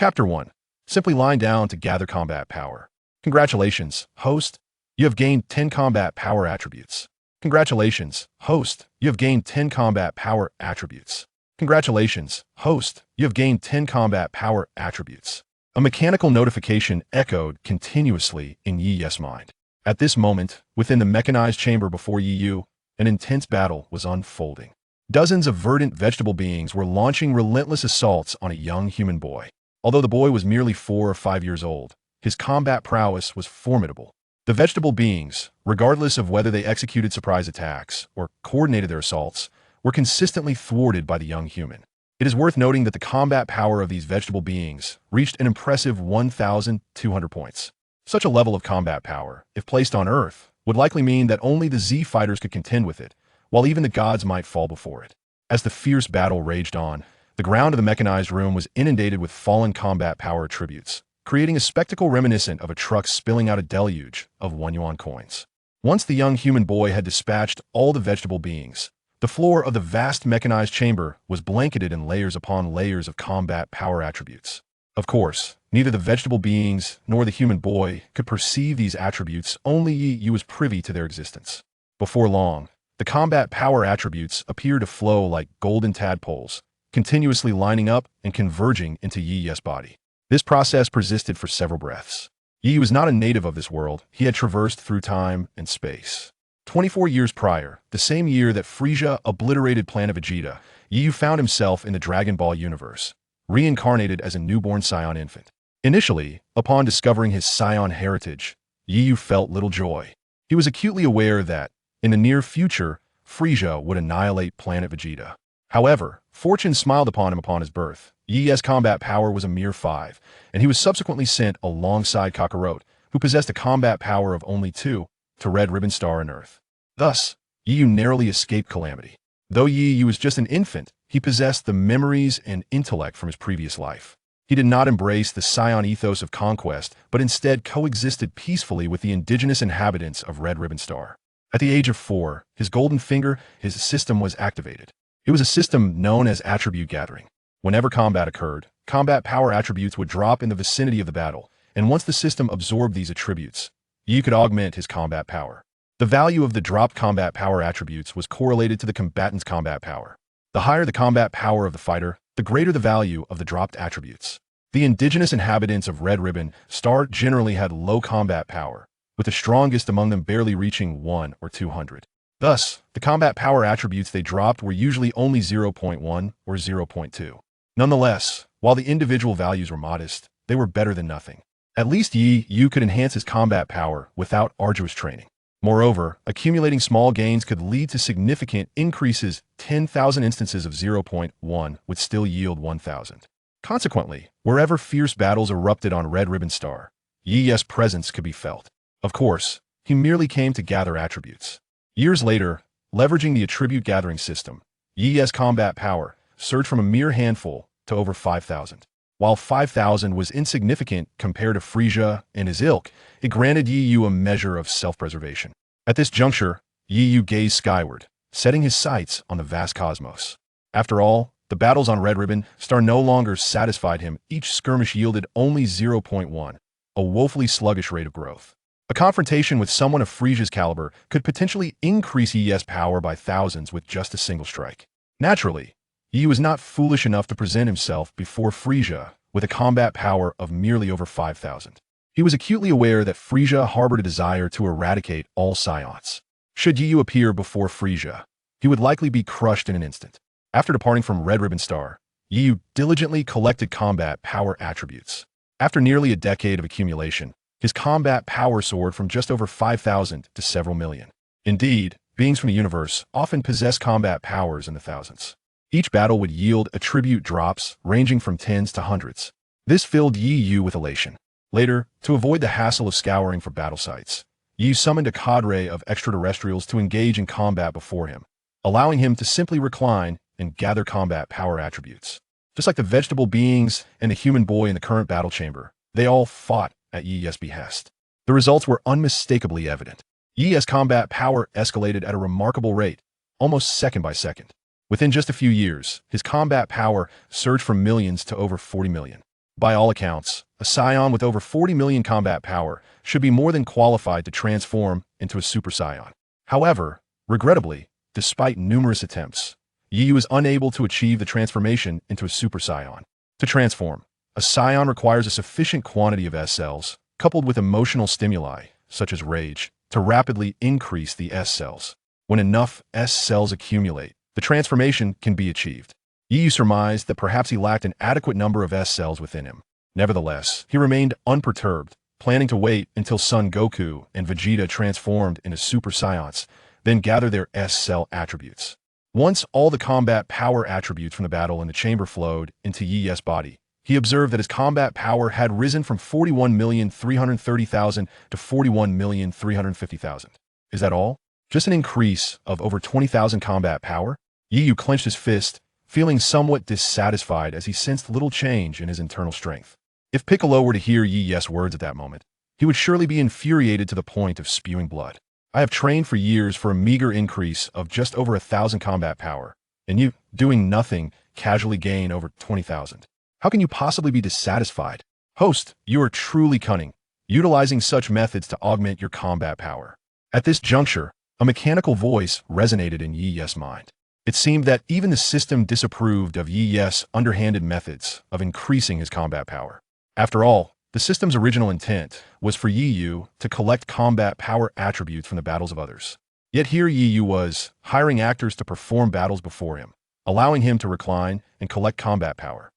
Chapter 1. Simply lying down to gather combat power. Congratulations, host. You have gained 10 combat power attributes. Congratulations, host. You have gained 10 combat power attributes. Congratulations, host. You have gained 10 combat power attributes. A mechanical notification echoed continuously in Yi Yu's mind. At this moment, within the mechanized chamber before Yi Yu, an intense battle was unfolding. Dozens of verdant vegetable beings were launching relentless assaults on a young human boy. Although the boy was merely 4 or 5 years old, his combat prowess was formidable. The vegetable beings, regardless of whether they executed surprise attacks or coordinated their assaults, were consistently thwarted by the young human. It is worth noting that the combat power of these vegetable beings reached an impressive 1,200 points. Such a level of combat power, if placed on Earth, would likely mean that only the Z fighters could contend with it, while even the gods might fall before it. As the fierce battle raged on, the ground of the mechanized room was inundated with fallen combat power attributes, creating a spectacle reminiscent of a truck spilling out a deluge of 1 yuan coins. Once the young human boy had dispatched all the vegetable beings, the floor of the vast mechanized chamber was blanketed in layers upon layers of combat power attributes. Of course, neither the vegetable beings nor the human boy could perceive these attributes, only Yi Yu was privy to their existence. Before long, the combat power attributes appeared to flow like golden tadpoles, continuously lining up and converging into Yi Yu's body. This process persisted for several breaths. Yi Yu was not a native of this world. He had traversed through time and space. 24 years prior, the same year that Frieza obliterated planet Vegeta, Yi Yu found himself in the Dragon Ball universe, reincarnated as a newborn Saiyan infant. Initially, upon discovering his Saiyan heritage, Yi Yu felt little joy. He was acutely aware that, in the near future, Frieza would annihilate planet Vegeta. However, fortune smiled upon him upon his birth. Yi Yu's combat power was a mere 5, and he was subsequently sent alongside Kakarot, who possessed a combat power of only 2, to Red Ribbon Star and Earth. Thus, Yi Yu narrowly escaped calamity. Though Yi Yu was just an infant, he possessed the memories and intellect from his previous life. He did not embrace the Saiyan ethos of conquest, but instead coexisted peacefully with the indigenous inhabitants of Red Ribbon Star. At the age of 4, his golden finger, his system was activated. It was a system known as attribute gathering. Whenever combat occurred, combat power attributes would drop in the vicinity of the battle, and once the system absorbed these attributes, Yi could augment his combat power. The value of the dropped combat power attributes was correlated to the combatant's combat power. The higher the combat power of the fighter, the greater the value of the dropped attributes. The indigenous inhabitants of Red Ribbon Star generally had low combat power, with the strongest among them barely reaching 1 or 200. Thus, the combat power attributes they dropped were usually only 0.1 or 0.2. Nonetheless, while the individual values were modest, they were better than nothing. At least Yi Yu could enhance his combat power without arduous training. Moreover, accumulating small gains could lead to significant increases. 10,000 instances of 0.1 would still yield 1,000. Consequently, wherever fierce battles erupted on Red Ribbon Star, Yi Yu's presence could be felt. Of course, he merely came to gather attributes. Years later, leveraging the attribute gathering system, Yi Yu's combat power surged from a mere handful to over 5,000. While 5,000 was insignificant compared to Frieza and his ilk, it granted Yi Yu a measure of self-preservation. At this juncture, Yi Yu gazed skyward, setting his sights on the vast cosmos. After all, the battles on Red Ribbon Star no longer satisfied him. Each skirmish yielded only 0.1, a woefully sluggish rate of growth. A confrontation with someone of Frieza's caliber could potentially increase Yi Yu's power by thousands with just a single strike. Naturally, Yi Yu was not foolish enough to present himself before Frieza with a combat power of merely over 5,000. He was acutely aware that Frieza harbored a desire to eradicate all Saiyans. Should Yi Yu appear before Frieza, he would likely be crushed in an instant. After departing from Red Ribbon Star, Yi Yu diligently collected combat power attributes. After nearly a decade of accumulation, his combat power soared from just over 5,000 to several million. Indeed, beings from the universe often possess combat powers in the thousands. Each battle would yield attribute drops ranging from tens to hundreds. This filled Yi Yu with elation. Later, to avoid the hassle of scouring for battle sites, Yi Yu summoned a cadre of extraterrestrials to engage in combat before him, allowing him to simply recline and gather combat power attributes. Just like the vegetable beings and the human boy in the current battle chamber, they all fought at Yi Yu's behest. The results were unmistakably evident. Yi Yu's combat power escalated at a remarkable rate, almost second by second. Within just a few years, his combat power surged from millions to over 40 million. By all accounts, a Saiyan with over 40 million combat power should be more than qualified to transform into a Super Saiyan. However, regrettably, despite numerous attempts, Yu is unable to achieve the transformation into a Super Saiyan. To transform, a Saiyan requires a sufficient quantity of S cells, coupled with emotional stimuli, such as rage, to rapidly increase the S cells. When enough S cells accumulate, the transformation can be achieved. Yu surmised that perhaps he lacked an adequate number of S cells within him. Nevertheless, he remained unperturbed, planning to wait until Son Goku and Vegeta transformed into Super Saiyans, then gather their S cell attributes. Once all the combat power attributes from the battle in the chamber flowed into Yi's body, he observed that his combat power had risen from 41,330,000 to 41,350,000. Is that all? Just an increase of over 20,000 combat power? Yu clenched his fist, feeling somewhat dissatisfied as he sensed little change in his internal strength. If Piccolo were to hear Yi's words at that moment, he would surely be infuriated to the point of spewing blood. I have trained for years for a meager increase of just over 1,000 combat power, and you, doing nothing, casually gain over 20,000. How can you possibly be dissatisfied? Host, you are truly cunning, utilizing such methods to augment your combat power. At this juncture, a mechanical voice resonated in Yi's mind. It seemed that even the system disapproved of Yi's underhanded methods of increasing his combat power. After all, the system's original intent was for Yu to collect combat power attributes from the battles of others. Yet here Yu was hiring actors to perform battles before him, allowing him to recline and collect combat power.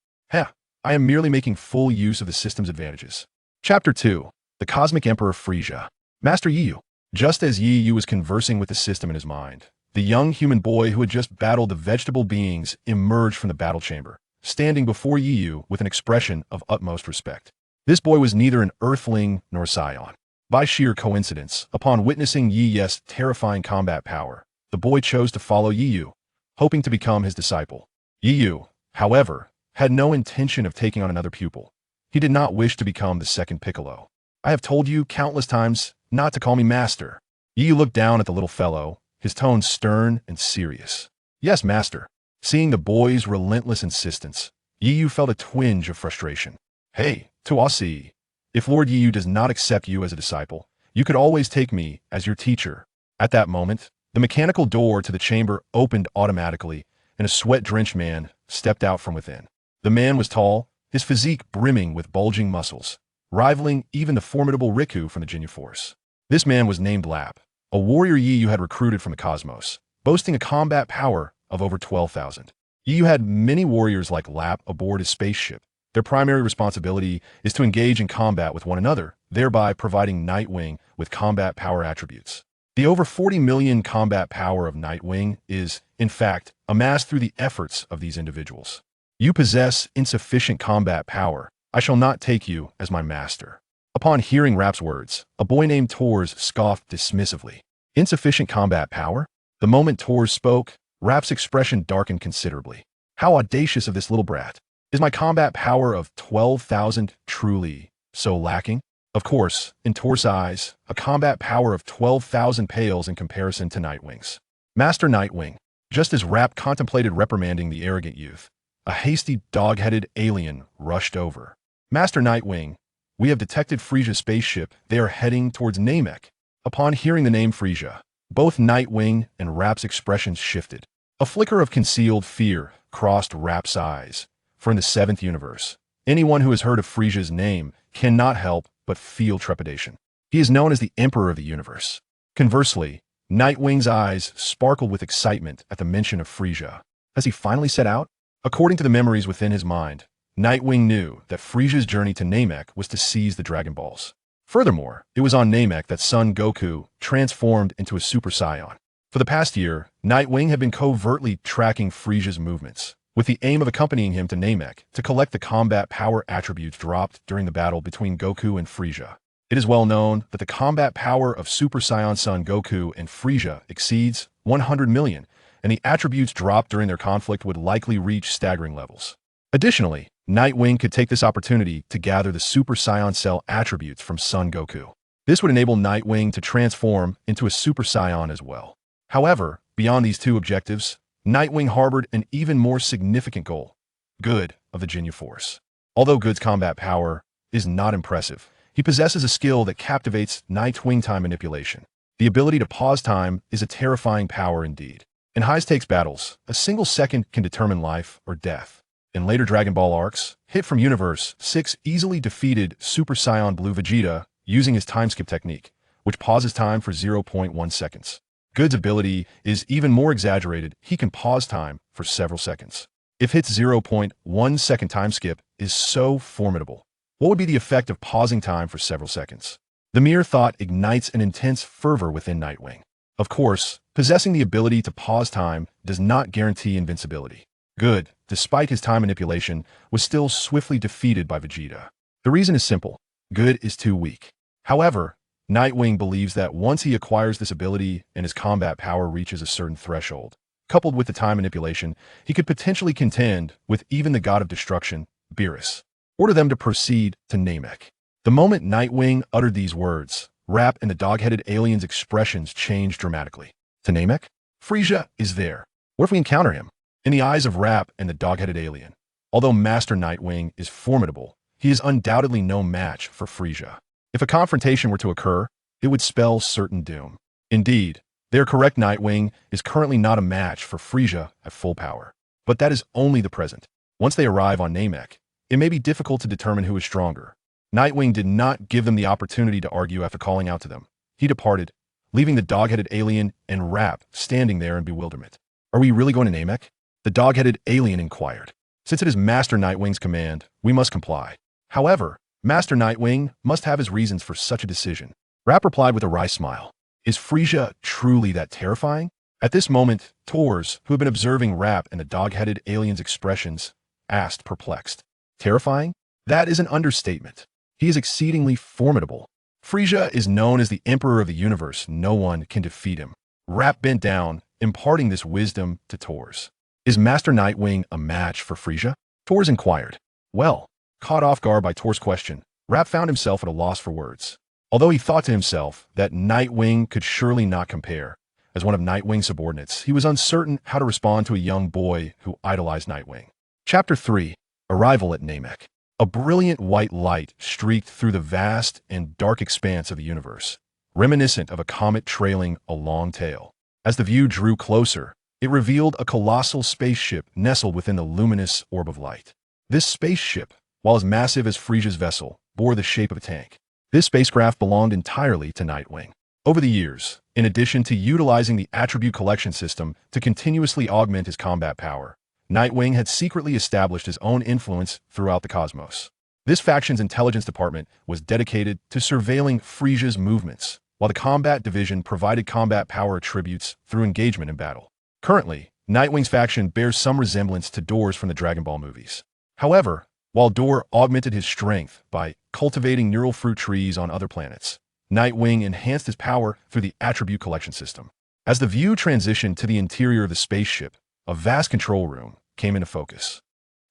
I am merely making full use of the system's advantages. Chapter 2. The Cosmic Emperor Frieza. Master Yu. Just as Yu was conversing with the system in his mind, the young human boy who had just battled the vegetable beings emerged from the battle chamber, standing before Yu with an expression of utmost respect. This boy was neither an Earthling nor Saiyan. By sheer coincidence, upon witnessing Yi's terrifying combat power, the boy chose to follow Yu, hoping to become his disciple. Yu, however, had no intention of taking on another pupil. He did not wish to become the second Piccolo. I have told you countless times not to call me master. Yu looked down at the little fellow, his tone stern and serious. Yes, master. Seeing the boy's relentless insistence, Yu felt a twinge of frustration. Hey, Tuasi, if Lord Yu does not accept you as a disciple, you could always take me as your teacher. At that moment, the mechanical door to the chamber opened automatically, and a sweat-drenched man stepped out from within. The man was tall, his physique brimming with bulging muscles, rivaling even the formidable Riku from the Ginyu Force. This man was named Lap, a warrior Yu had recruited from the cosmos, boasting a combat power of over 12,000. Yu had many warriors like Lap aboard his spaceship. Their primary responsibility is to engage in combat with one another, thereby providing Nightwing with combat power attributes. The over 40 million combat power of Nightwing is, in fact, amassed through the efforts of these individuals. You possess insufficient combat power. I shall not take you as my master. Upon hearing Rap's words, a boy named Tors scoffed dismissively. Insufficient combat power? The moment Tors spoke, Rap's expression darkened considerably. How audacious of this little brat. Is my combat power of 12,000 truly so lacking? Of course, in Tors' eyes, a combat power of 12,000 pales in comparison to Nightwing's. Master Nightwing, just as Rap contemplated reprimanding the arrogant youth, a hasty, dog-headed alien rushed over. Master Nightwing, we have detected Frieza's spaceship. They are heading towards Namek. Upon hearing the name Frieza, both Nightwing and Rap's expressions shifted. A flicker of concealed fear crossed Rap's eyes, for in the 7th universe, anyone who has heard of Frieza's name cannot help but feel trepidation. He is known as the Emperor of the Universe. Conversely, Nightwing's eyes sparkled with excitement at the mention of Frieza. Has he finally set out? According to the memories within his mind, Nightwing knew that Frieza's journey to Namek was to seize the Dragon Balls. Furthermore, it was on Namek that Son Goku transformed into a Super Saiyan. For the past year, Nightwing had been covertly tracking Frieza's movements, with the aim of accompanying him to Namek to collect the combat power attributes dropped during the battle between Goku and Frieza. It is well known that the combat power of Super Saiyan Son Goku and Frieza exceeds 100 million, and the attributes dropped during their conflict would likely reach staggering levels. Additionally, Nightwing could take this opportunity to gather the Super Saiyan Cell attributes from Son Goku. This would enable Nightwing to transform into a Super Saiyan as well. However, beyond these two objectives, Nightwing harbored an even more significant goal: good of the Ginyu Force. Although Good's combat power is not impressive, he possesses a skill that captivates Nightwing time manipulation. The ability to pause time is a terrifying power indeed. In high-stakes battles, a single second can determine life or death. In later Dragon Ball arcs, Hit from Universe 6 easily defeated Super Saiyan Blue Vegeta using his time skip technique, which pauses time for 0.1 seconds. Good's ability is even more exaggerated. He can pause time for several seconds. If Hit's 0.1 second time skip is so formidable, what would be the effect of pausing time for several seconds? The mere thought ignites an intense fervor within Nightwing. Of course, possessing the ability to pause time does not guarantee invincibility. Good, despite his time manipulation, was still swiftly defeated by Vegeta. The reason is simple. Good is too weak. However, Nightwing believes that once he acquires this ability and his combat power reaches a certain threshold, coupled with the time manipulation, he could potentially contend with even the god of destruction, Beerus. Order them to proceed to Namek. The moment Nightwing uttered these words, Rap and the dog-headed alien's expressions changed dramatically. To Namek? Frieza is there. What if we encounter him? In the eyes of Rap and the dog-headed alien, although Master Nightwing is formidable, he is undoubtedly no match for Frieza. If a confrontation were to occur, it would spell certain doom. Indeed, they are correct. Nightwing is currently not a match for Frieza at full power. But that is only the present. Once they arrive on Namek, it may be difficult to determine who is stronger. Nightwing did not give them the opportunity to argue after calling out to them. He departed, leaving the dog-headed alien and Rap standing there in bewilderment. Are we really going to Namek? The dog-headed alien inquired. Since it is Master Nightwing's command, we must comply. However, Master Nightwing must have his reasons for such a decision. Rap replied with a wry smile. Is Frieza truly that terrifying? At this moment, Tors, who had been observing Rap and the dog-headed alien's expressions, asked perplexed. Terrifying? That is an understatement. He is exceedingly formidable. Frieza is known as the Emperor of the Universe. No one can defeat him. Rap bent down, imparting this wisdom to Tors. Is Master Nightwing a match for Frieza? Tors inquired. Well, caught off guard by Tors' question, Rap found himself at a loss for words. Although he thought to himself that Nightwing could surely not compare, as one of Nightwing's subordinates, he was uncertain how to respond to a young boy who idolized Nightwing. Chapter 3. Arrival at Namek. A brilliant white light streaked through the vast and dark expanse of the universe, reminiscent of a comet trailing a long tail. As the view drew closer, it revealed a colossal spaceship nestled within the luminous orb of light. This spaceship, while as massive as Frieza's vessel, bore the shape of a tank. This spacecraft belonged entirely to Nightwing. Over the years, in addition to utilizing the attribute collection system to continuously augment his combat power, Nightwing had secretly established his own influence throughout the cosmos. This faction's intelligence department was dedicated to surveilling Frieza's movements, while the combat division provided combat power attributes through engagement in battle. Currently, Nightwing's faction bears some resemblance to Dor's from the Dragon Ball movies. However, while Dor augmented his strength by cultivating neural fruit trees on other planets, Nightwing enhanced his power through the attribute collection system. As the view transitioned to the interior of the spaceship, a vast control room came into focus.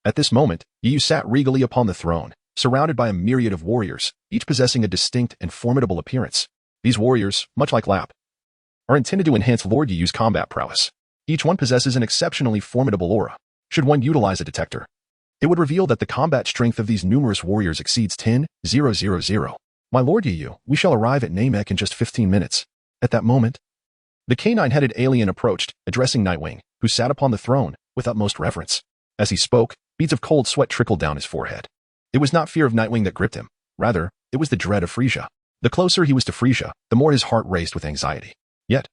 At this moment, Yu sat regally upon the throne, surrounded by a myriad of warriors, each possessing a distinct and formidable appearance. These warriors, much like Lap, are intended to enhance Lord Yu's combat prowess. Each one possesses an exceptionally formidable aura. Should one utilize a detector, it would reveal that the combat strength of these numerous warriors exceeds 10,000. My Lord Yu, we shall arrive at Namek in just 15 minutes. At that moment, the canine-headed alien approached, addressing Nightwing, who sat upon the throne, with utmost reverence. As he spoke, beads of cold sweat trickled down his forehead. It was not fear of Nightwing that gripped him. Rather, it was the dread of Frieza. The closer he was to Frieza, the more his heart raced with anxiety. Yet,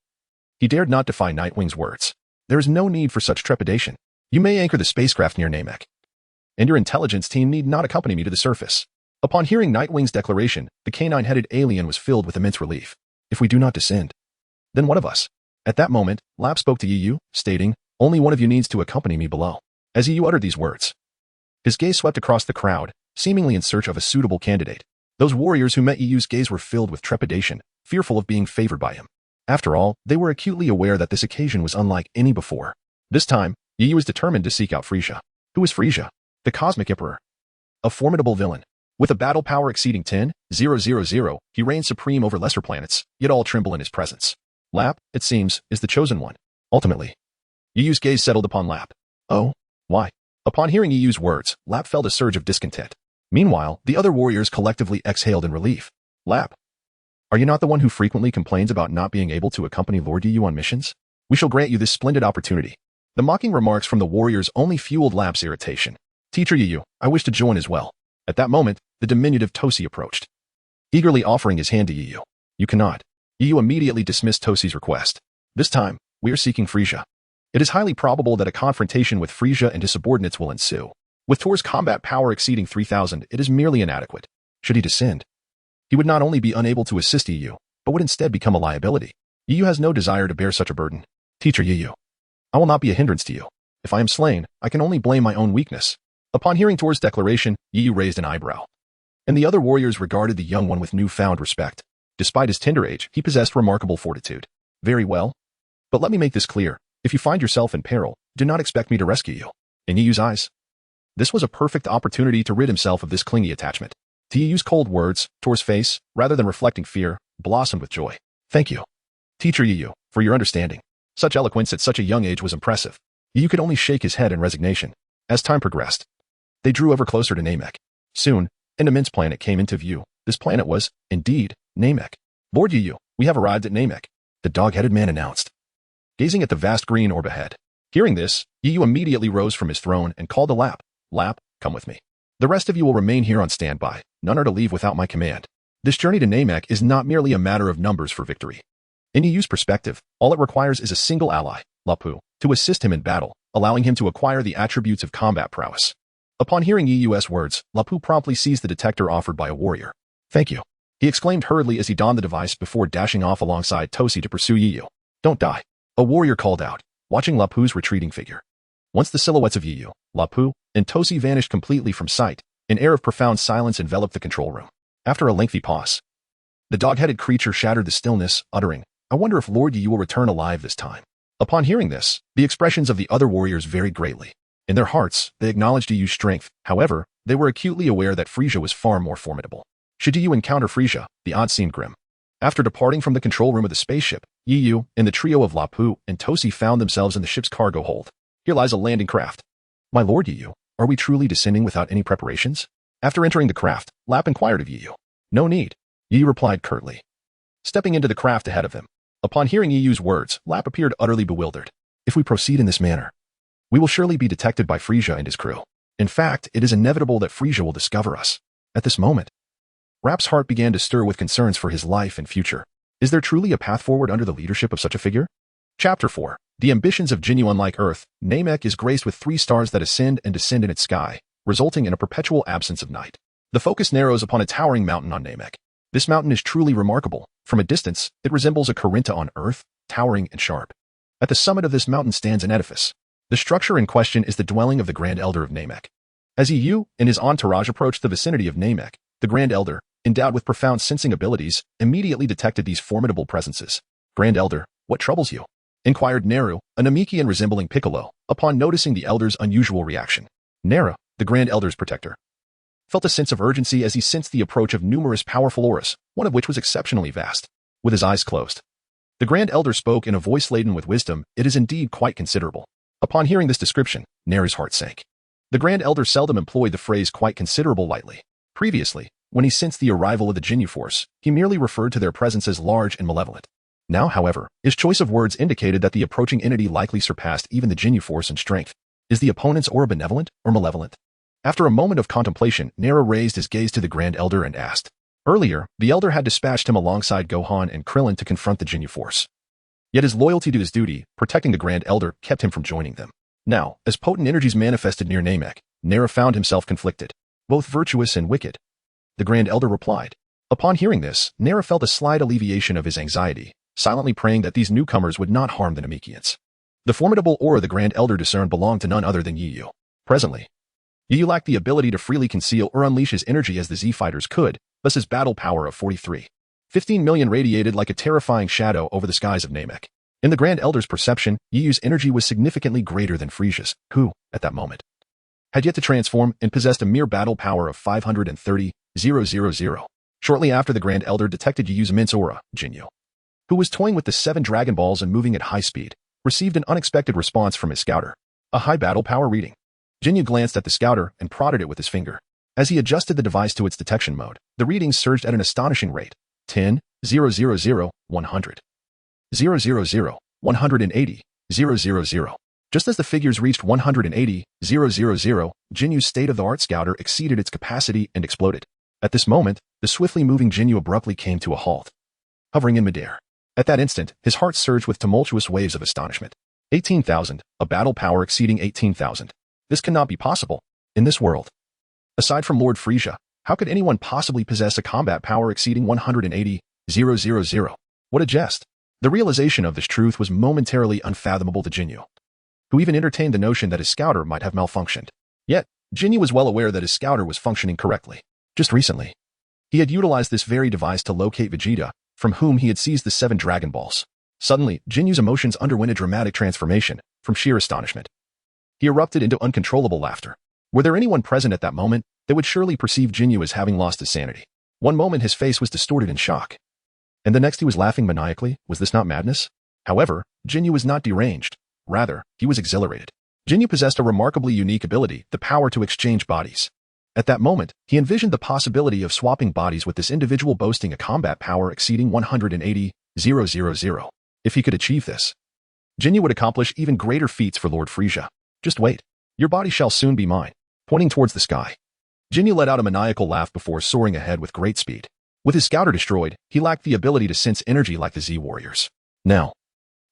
he dared not defy Nightwing's words. There is no need for such trepidation. You may anchor the spacecraft near Namek, and your intelligence team need not accompany me to the surface. Upon hearing Nightwing's declaration, the canine-headed alien was filled with immense relief. If we do not descend, then what of us? At that moment, Lap spoke to Yu, stating, only one of you needs to accompany me below. As Yu uttered these words, his gaze swept across the crowd, seemingly in search of a suitable candidate. Those warriors who met Yu's gaze were filled with trepidation, fearful of being favored by him. After all, they were acutely aware that this occasion was unlike any before. This time, Yu was determined to seek out Frieza. Who is Frieza? The Cosmic Emperor. A formidable villain. With a battle power exceeding 10,000, he reigns supreme over lesser planets, yet all tremble in his presence. Lap, it seems, is the chosen one. Ultimately, Yu's gaze settled upon Lap. Oh, why? Upon hearing Yu's words, Lap felt a surge of discontent. Meanwhile, the other warriors collectively exhaled in relief. Lap, are you not the one who frequently complains about not being able to accompany Lord Yu on missions? We shall grant you this splendid opportunity. The mocking remarks from the warriors only fueled Lap's irritation. Teacher Yu, I wish to join as well. At that moment, the diminutive Tosi approached, eagerly offering his hand to Yu. You cannot. Yu immediately dismissed Tosi's request. This time, we are seeking Frisia. It is highly probable that a confrontation with Frisia and his subordinates will ensue. With Tor's combat power exceeding 3,000, it is merely inadequate. Should he descend, he would not only be unable to assist Yu, but would instead become a liability. Yu has no desire to bear such a burden. Teacher Yu, I will not be a hindrance to you. If I am slain, I can only blame my own weakness. Upon hearing Tor's declaration, Yu raised an eyebrow. And the other warriors regarded the young one with newfound respect. Despite his tender age, he possessed remarkable fortitude. Very well. But let me make this clear. If you find yourself in peril, do not expect me to rescue you. In Yu's eyes, this was a perfect opportunity to rid himself of this clingy attachment. To Yu's cold words, Tor's face, rather than reflecting fear, blossomed with joy. Thank you, Teacher Yu, for your understanding. Such eloquence at such a young age was impressive. Yu could only shake his head in resignation. As time progressed, they drew ever closer to Namek. Soon, an immense planet came into view. This planet was, indeed, Namek. Lord Yu, we have arrived at Namek, the dog-headed man announced, gazing at the vast green orb ahead. Hearing this, Yu immediately rose from his throne and called to Lap. Lap, come with me. The rest of you will remain here on standby. None are to leave without my command. This journey to Namek is not merely a matter of numbers for victory. In Yu's perspective, all it requires is a single ally, Lapu, to assist him in battle, allowing him to acquire the attributes of combat prowess. Upon hearing Yu's words, Lapu promptly seized the detector offered by a warrior. Thank you, he exclaimed hurriedly as he donned the device before dashing off alongside Tosi to pursue Yu. Don't die, a warrior called out, watching Lapu's retreating figure. Once the silhouettes of Yu, Lapu, and Tosi vanished completely from sight, an air of profound silence enveloped the control room. After a lengthy pause, the dog-headed creature shattered the stillness, uttering, I wonder if Lord Yu will return alive this time. Upon hearing this, the expressions of the other warriors varied greatly. In their hearts, they acknowledged Yu's strength. However, they were acutely aware that Frisia was far more formidable. Should Yu encounter Frisia, the odds seemed grim. After departing from the control room of the spaceship, Yu and the trio of Lapu and Tosi found themselves in the ship's cargo hold. Here lies a landing craft. My lord Yu, are we truly descending without any preparations? After entering the craft, Lap inquired of Yu. No need, Yu replied curtly, stepping into the craft ahead of him. Upon hearing Yu's words, Lap appeared utterly bewildered. If we proceed in this manner, we will surely be detected by Frisia and his crew. In fact, it is inevitable that Frisia will discover us. At this moment, Lap's heart began to stir with concerns for his life and future. Is there truly a path forward under the leadership of such a figure? Chapter 4. The ambitions of Jinyu. Unlike Earth, Namek is graced with 3 stars that ascend and descend in its sky, resulting in a perpetual absence of night. The focus narrows upon a towering mountain on Namek. This mountain is truly remarkable. From a distance, it resembles a Corinta on Earth, towering and sharp. At the summit of this mountain stands an edifice. The structure in question is the dwelling of the Grand Elder of Namek. As Yu and his entourage approached the vicinity of Namek, the Grand Elder, endowed with profound sensing abilities, immediately detected these formidable presences. Grand Elder, what troubles you? Inquired Neru, a Namekian resembling Piccolo, upon noticing the Elder's unusual reaction. Neru, the Grand Elder's protector, felt a sense of urgency as he sensed the approach of numerous powerful auras, one of which was exceptionally vast. With his eyes closed, the Grand Elder spoke in a voice laden with wisdom. It is indeed quite considerable. Upon hearing this description, Neru's heart sank. The Grand Elder seldom employed the phrase quite considerable lightly. Previously, when he sensed the arrival of the Jinyu force, he merely referred to their presence as large and malevolent. Now, however, his choice of words indicated that the approaching entity likely surpassed even the Jinyu force in strength. Is the opponent's aura benevolent or malevolent? After a moment of contemplation, Neru raised his gaze to the Grand Elder and asked. Earlier, the Elder had dispatched him alongside Gohan and Krillin to confront the Jinyu force. Yet his loyalty to his duty, protecting the Grand Elder, kept him from joining them. Now, as potent energies manifested near Namek, Neru found himself conflicted, both virtuous and wicked. The Grand Elder replied. Upon hearing this, Neru felt a slight alleviation of his anxiety, silently praying that these newcomers would not harm the Namekians. The formidable aura the Grand Elder discerned belonged to none other than Yu. Presently, Yu lacked the ability to freely conceal or unleash his energy as the Z-fighters could, thus his battle power of 15 million radiated like a terrifying shadow over the skies of Namek. In the Grand Elder's perception, Yu's energy was significantly greater than Frisia's, who, at that moment, had yet to transform and possessed a mere battle power of 530,000. Shortly after the Grand Elder detected Yu's immense aura, Jinyu, who was toying with the 7 Dragon Balls and moving at high speed, received an unexpected response from his scouter. A high battle power reading. Jinyu glanced at the scouter and prodded it with his finger. As he adjusted the device to its detection mode, the readings surged at an astonishing rate. 10, 000, 100, 000, 180, 000. Just as the figures reached 180, 000, Jinyu's state-of-the-art scouter exceeded its capacity and exploded. At this moment, the swiftly moving Jinyu abruptly came to a halt, hovering in midair. At that instant, his heart surged with tumultuous waves of astonishment. 18,000, a battle power exceeding 18,000. This cannot be possible. In this world, aside from Lord Frisia, how could anyone possibly possess a combat power exceeding 180, 000? What a jest. The realization of this truth was momentarily unfathomable to Jinyu, who even entertained the notion that his scouter might have malfunctioned. Yet, Jinyu was well aware that his scouter was functioning correctly. Just recently, he had utilized this very device to locate Vegeta, from whom he had seized the 7 Dragon Balls. Suddenly, Jinyu's emotions underwent a dramatic transformation, from sheer astonishment. He erupted into uncontrollable laughter. Were there anyone present at that moment, they would surely perceive Jinyu as having lost his sanity. One moment his face was distorted in shock, and the next he was laughing maniacally. Was this not madness? However, Jinyu was not deranged. Rather, he was exhilarated. Jinyu possessed a remarkably unique ability, the power to exchange bodies. At that moment, he envisioned the possibility of swapping bodies with this individual boasting a combat power exceeding 180, 000. If he could achieve this, Jinyu would accomplish even greater feats for Lord Frisia. Just wait. Your body shall soon be mine. Pointing towards the sky, Jinyu let out a maniacal laugh before soaring ahead with great speed. With his scouter destroyed, he lacked the ability to sense energy like the Z-Warriors. Now,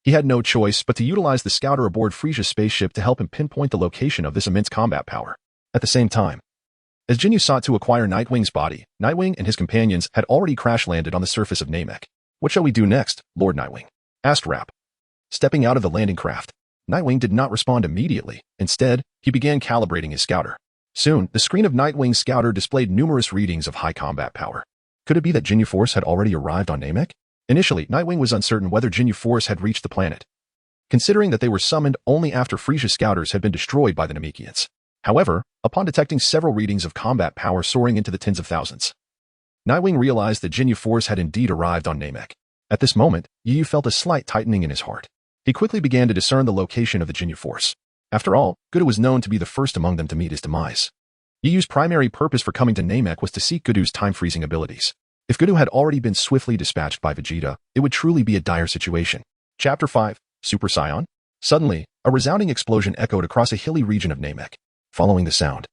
he had no choice but to utilize the scouter aboard Frisia's spaceship to help him pinpoint the location of this immense combat power. At the same time, as Jinyu sought to acquire Nightwing's body, Nightwing and his companions had already crash-landed on the surface of Namek. What shall we do next, Lord Nightwing? Asked Rap. Stepping out of the landing craft, Nightwing did not respond immediately. Instead, he began calibrating his scouter. Soon, the screen of Nightwing's scouter displayed numerous readings of high combat power. Could it be that Jinyu Force had already arrived on Namek? Initially, Nightwing was uncertain whether Jinyu Force had reached the planet, considering that they were summoned only after Frisia's scouters had been destroyed by the Namekians. However, upon detecting several readings of combat power soaring into the tens of thousands, Nightwing realized that Jinyu Force had indeed arrived on Namek. At this moment, Yu felt a slight tightening in his heart. He quickly began to discern the location of the Jinyu Force. After all, Goku was known to be the first among them to meet his demise. Yu's primary purpose for coming to Namek was to seek Goku's time-freezing abilities. If Goku had already been swiftly dispatched by Vegeta, it would truly be a dire situation. Chapter 5, Super Saiyan. Suddenly, a resounding explosion echoed across a hilly region of Namek. Following the sound,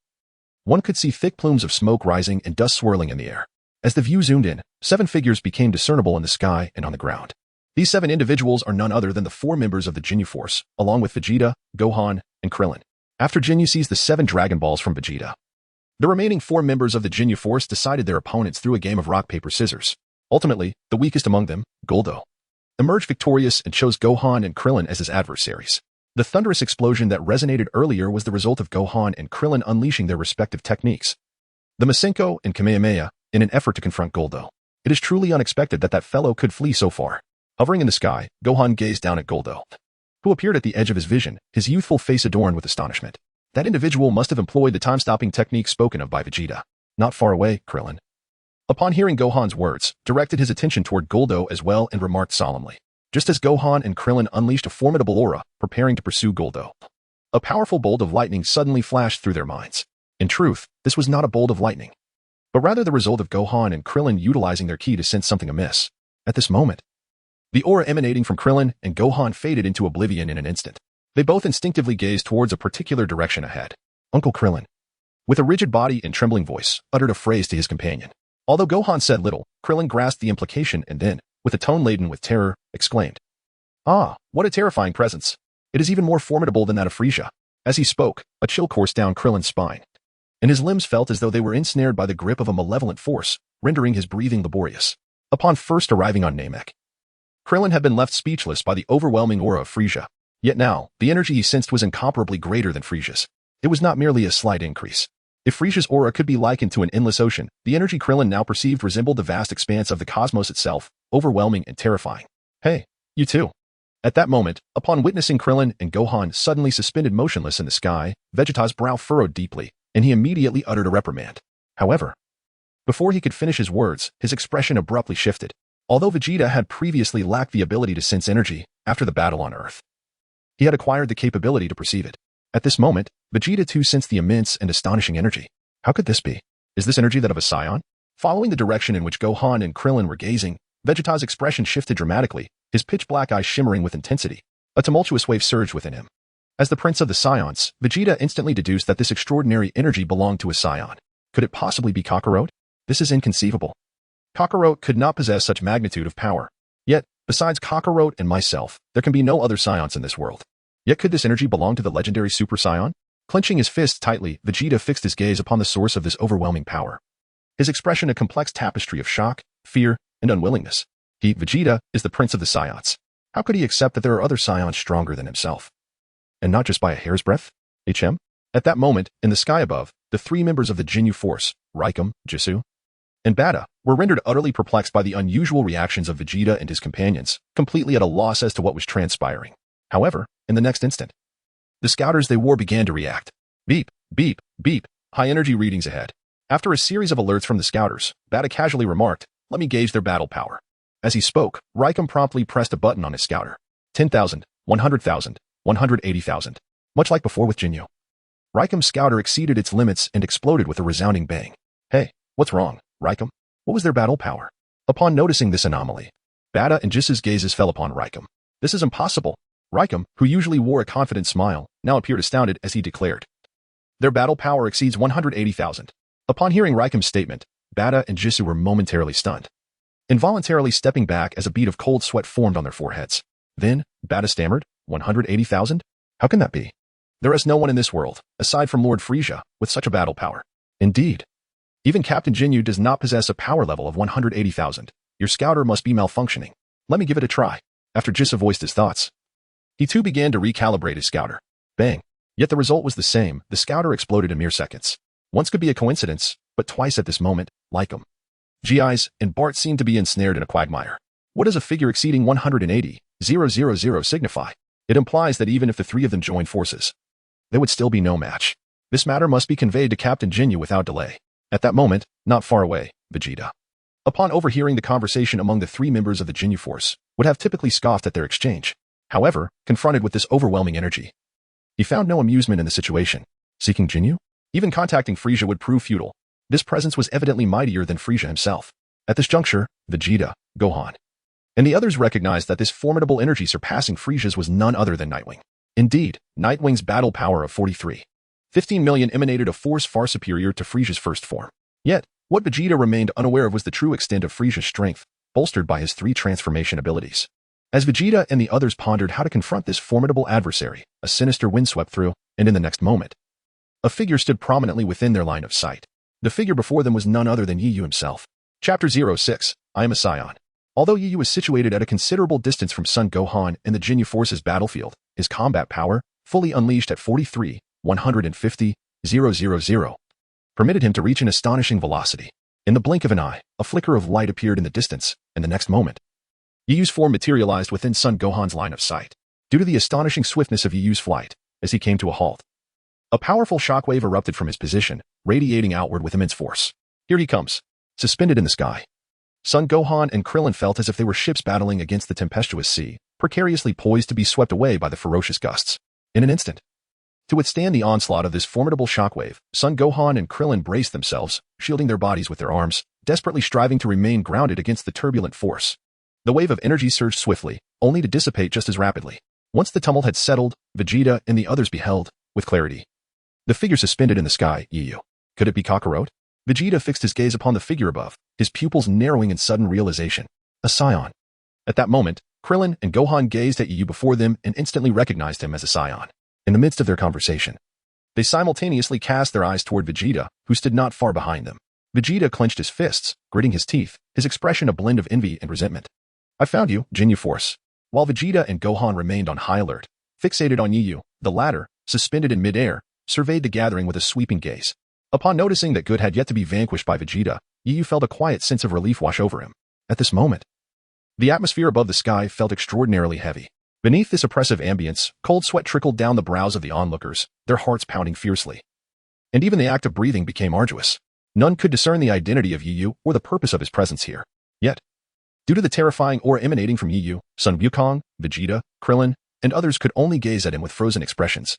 one could see thick plumes of smoke rising and dust swirling in the air. As the view zoomed in, 7 figures became discernible in the sky and on the ground. These 7 individuals are none other than the 4 members of the Jinyu Force, along with Vegeta, Gohan, and Krillin. After Jinyu seized the 7 Dragon Balls from Vegeta, the remaining 4 members of the Jinyu Force decided their opponents through a game of rock, paper, scissors. Ultimately, the weakest among them, Guldo, emerged victorious and chose Gohan and Krillin as his adversaries. The thunderous explosion that resonated earlier was the result of Gohan and Krillin unleashing their respective techniques, the Masenko and Kamehameha, in an effort to confront Guldo. It is truly unexpected that that fellow could flee so far. Hovering in the sky, Gohan gazed down at Guldo, who appeared at the edge of his vision, his youthful face adorned with astonishment. That individual must have employed the time-stopping technique spoken of by Vegeta. Not far away, Krillin, upon hearing Gohan's words, directed his attention toward Guldo as well and remarked solemnly. Just as Gohan and Krillin unleashed a formidable aura, preparing to pursue Guldo, a powerful bolt of lightning suddenly flashed through their minds. In truth, this was not a bolt of lightning, but rather the result of Gohan and Krillin utilizing their ki to sense something amiss. At this moment, the aura emanating from Krillin and Gohan faded into oblivion in an instant. They both instinctively gazed towards a particular direction ahead. Uncle Krillin, with a rigid body and trembling voice, uttered a phrase to his companion. Although Gohan said little, Krillin grasped the implication and then, with a tone laden with terror, exclaimed, "Ah, what a terrifying presence! It is even more formidable than that of Frisia." As he spoke, a chill coursed down Krillin's spine, and his limbs felt as though they were ensnared by the grip of a malevolent force, rendering his breathing laborious. Upon first arriving on Namek, Krillin had been left speechless by the overwhelming aura of Frisia. Yet now, the energy he sensed was incomparably greater than Frisia's. It was not merely a slight increase. If Frisia's aura could be likened to an endless ocean, the energy Krillin now perceived resembled the vast expanse of the cosmos itself, overwhelming and terrifying. "Hey, you too." At that moment, upon witnessing Krillin and Gohan suddenly suspended motionless in the sky, Vegeta's brow furrowed deeply, and he immediately uttered a reprimand. However, before he could finish his words, his expression abruptly shifted. Although Vegeta had previously lacked the ability to sense energy after the battle on Earth, he had acquired the capability to perceive it. At this moment, Vegeta too sensed the immense and astonishing energy. How could this be? Is this energy that of a Saiyan? Following the direction in which Gohan and Krillin were gazing, Vegeta's expression shifted dramatically, his pitch-black eyes shimmering with intensity. A tumultuous wave surged within him. As the Prince of the Saiyans, Vegeta instantly deduced that this extraordinary energy belonged to a Saiyan. Could it possibly be Kakarot? This is inconceivable. Kakarot could not possess such magnitude of power. Yet, besides Kakarot and myself, there can be no other Saiyans in this world. Yet could this energy belong to the legendary Super Saiyan? Clenching his fists tightly, Vegeta fixed his gaze upon the source of this overwhelming power. His expression a complex tapestry of shock, fear, and unwillingness. He, Vegeta, is the Prince of the Saiyans. How could he accept that there are other Saiyans stronger than himself? And not just by a hair's breadth? HM? At that moment, in the sky above, the three members of the Ginyu Force, Raikam, Jisu, and Bada, were rendered utterly perplexed by the unusual reactions of Vegeta and his companions, completely at a loss as to what was transpiring. However, in the next instant, the scouters they wore began to react. Beep, beep, beep, high-energy readings ahead. After a series of alerts from the scouters, Bada casually remarked, "Let me gauge their battle power." As he spoke, Raikam promptly pressed a button on his scouter. 10,000, 100,000, 180,000. Much like before with Ginyu. Raikam's scouter exceeded its limits and exploded with a resounding bang. Hey, what's wrong, Raikam? What was their battle power? Upon noticing this anomaly, Bada and Jisu's gazes fell upon Raikam. This is impossible. Raikam, who usually wore a confident smile, now appeared astounded as he declared, "Their battle power exceeds 180,000. Upon hearing Raikam's statement, Bada and Jisu were momentarily stunned, involuntarily stepping back as a bead of cold sweat formed on their foreheads. Then, Bada stammered, 180,000? How can that be? There is no one in this world, aside from Lord Frieza, with such a battle power. Indeed. Even Captain Ginyu does not possess a power level of 180,000. Your scouter must be malfunctioning. Let me give it a try." After Jisu voiced his thoughts, he too began to recalibrate his scouter. Bang. Yet the result was the same. The scouter exploded in mere seconds. Once could be a coincidence, but twice at this moment, like him. GIs and Bart seemed to be ensnared in a quagmire. What does a figure exceeding 180,000 signify? It implies that even if the three of them joined forces, there would still be no match. This matter must be conveyed to Captain Ginyu without delay. At that moment, not far away, Vegeta, upon overhearing the conversation among the three members of the Ginyu Force, would have typically scoffed at their exchange. However, confronted with this overwhelming energy, he found no amusement in the situation. Seeking Ginyu? Even contacting Frieza would prove futile. This presence was evidently mightier than Frieza himself. At this juncture, Vegeta, Gohan, and the others recognized that this formidable energy surpassing Frieza's was none other than Nightwing. Indeed, Nightwing's battle power of 15 million emanated a force far superior to Frieza's first form. Yet, what Vegeta remained unaware of was the true extent of Frieza's strength, bolstered by his three transformation abilities. As Vegeta and the others pondered how to confront this formidable adversary, a sinister wind swept through, and in the next moment, a figure stood prominently within their line of sight. The figure before them was none other than Yu himself. Chapter 06, I Am a Saiyan. Although Yu is situated at a considerable distance from Son Gohan and the Ginyu Force's battlefield, his combat power, fully unleashed at 150,000, permitted him to reach an astonishing velocity. In the blink of an eye, a flicker of light appeared in the distance, and the next moment, Yu's form materialized within Son Gohan's line of sight. Due to the astonishing swiftness of Yu's flight, as he came to a halt, a powerful shockwave erupted from his position, radiating outward with immense force. Here he comes, suspended in the sky. Son Gohan and Krillin felt as if they were ships battling against the tempestuous sea, precariously poised to be swept away by the ferocious gusts. In an instant, to withstand the onslaught of this formidable shockwave, Son Gohan and Krillin braced themselves, shielding their bodies with their arms, desperately striving to remain grounded against the turbulent force. The wave of energy surged swiftly, only to dissipate just as rapidly. Once the tumult had settled, Vegeta and the others beheld, with clarity, the figure suspended in the sky. Yu. Could it be Kakarot? Vegeta fixed his gaze upon the figure above, his pupils narrowing in sudden realization. A Saiyan. At that moment, Krillin and Gohan gazed at Yu before them and instantly recognized him as a Saiyan. In the midst of their conversation, they simultaneously cast their eyes toward Vegeta, who stood not far behind them. Vegeta clenched his fists, gritting his teeth, his expression a blend of envy and resentment. I found you, Ginyu Force. While Vegeta and Gohan remained on high alert, fixated on Yu, the latter, suspended in midair, surveyed the gathering with a sweeping gaze. Upon noticing that good had yet to be vanquished by Vegeta, Yu felt a quiet sense of relief wash over him. At this moment, the atmosphere above the sky felt extraordinarily heavy. Beneath this oppressive ambience, cold sweat trickled down the brows of the onlookers, their hearts pounding fiercely. And even the act of breathing became arduous. None could discern the identity of Yu or the purpose of his presence here. Yet, due to the terrifying aura emanating from Yu, Sun Wukong, Vegeta, Krillin, and others could only gaze at him with frozen expressions,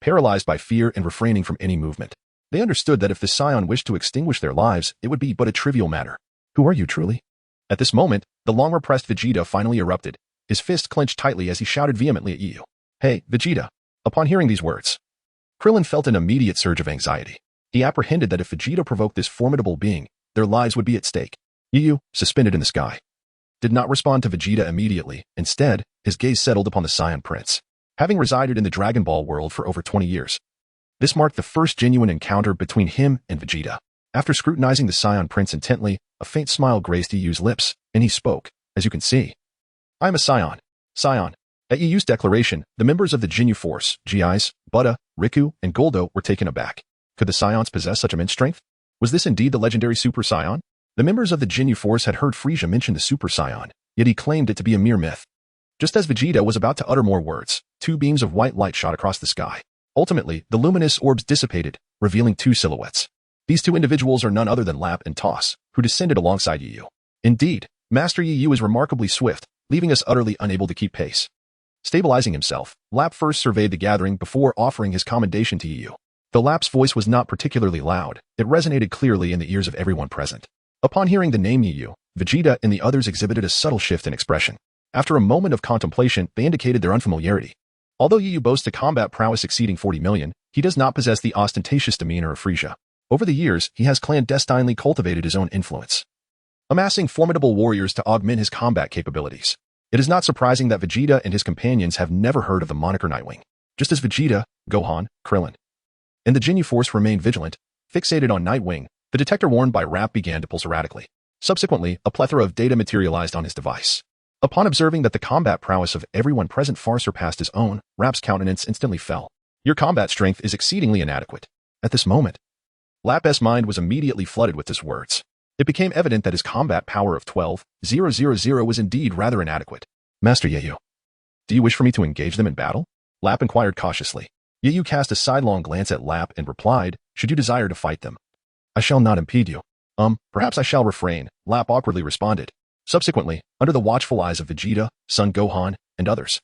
paralyzed by fear and refraining from any movement. They understood that if the Scion wished to extinguish their lives, it would be but a trivial matter. Who are you truly? At this moment, the long-repressed Vegeta finally erupted, his fist clenched tightly as he shouted vehemently at Yu. Hey, Vegeta. Upon hearing these words, Krillin felt an immediate surge of anxiety. He apprehended that if Vegeta provoked this formidable being, their lives would be at stake. Yu, suspended in the sky, did not respond to Vegeta immediately. Instead, his gaze settled upon the Saiyan Prince. Having resided in the Dragon Ball world for over 20 years, this marked the first genuine encounter between him and Vegeta. After scrutinizing the Saiyan Prince intently, a faint smile graced Yu's lips, and he spoke. As you can see, I am a Saiyan. Saiyan. At Yu's declaration, the members of the Ginyu Force, GIs, Buddha, Riku, and Goldo were taken aback. Could the Saiyans possess such immense strength? Was this indeed the legendary Super Saiyan? The members of the Ginyu Force had heard Frieza mention the Super Saiyan, yet he claimed it to be a mere myth. Just as Vegeta was about to utter more words, two beams of white light shot across the sky. Ultimately, the luminous orbs dissipated, revealing two silhouettes. These two individuals are none other than Lap and Toss, who descended alongside Yu. Indeed, Master Yu is remarkably swift, leaving us utterly unable to keep pace. Stabilizing himself, Lap first surveyed the gathering before offering his commendation to Yu. Though Lap's voice was not particularly loud, it resonated clearly in the ears of everyone present. Upon hearing the name Yu, Vegeta and the others exhibited a subtle shift in expression. After a moment of contemplation, they indicated their unfamiliarity. Although Yu boasts a combat prowess exceeding 40 million, he does not possess the ostentatious demeanor of Frieza. Over the years, he has clandestinely cultivated his own influence, amassing formidable warriors to augment his combat capabilities. It is not surprising that Vegeta and his companions have never heard of the moniker Nightwing. Just as Vegeta, Gohan, Krillin, and the Ginyu Force remained vigilant, fixated on Nightwing, the detector worn by Raph began to pulse erratically. Subsequently, a plethora of data materialized on his device. Upon observing that the combat prowess of everyone present far surpassed his own, Raph's countenance instantly fell. Your combat strength is exceedingly inadequate. At this moment, Lap's mind was immediately flooded with his words. It became evident that his combat power of 12,000 was indeed rather inadequate. Master Yu, do you wish for me to engage them in battle? Lap inquired cautiously. Yu cast a sidelong glance at Lap and replied, should you desire to fight them, I shall not impede you. Perhaps I shall refrain, Lap awkwardly responded. Subsequently, under the watchful eyes of Vegeta, Son Gohan, and others,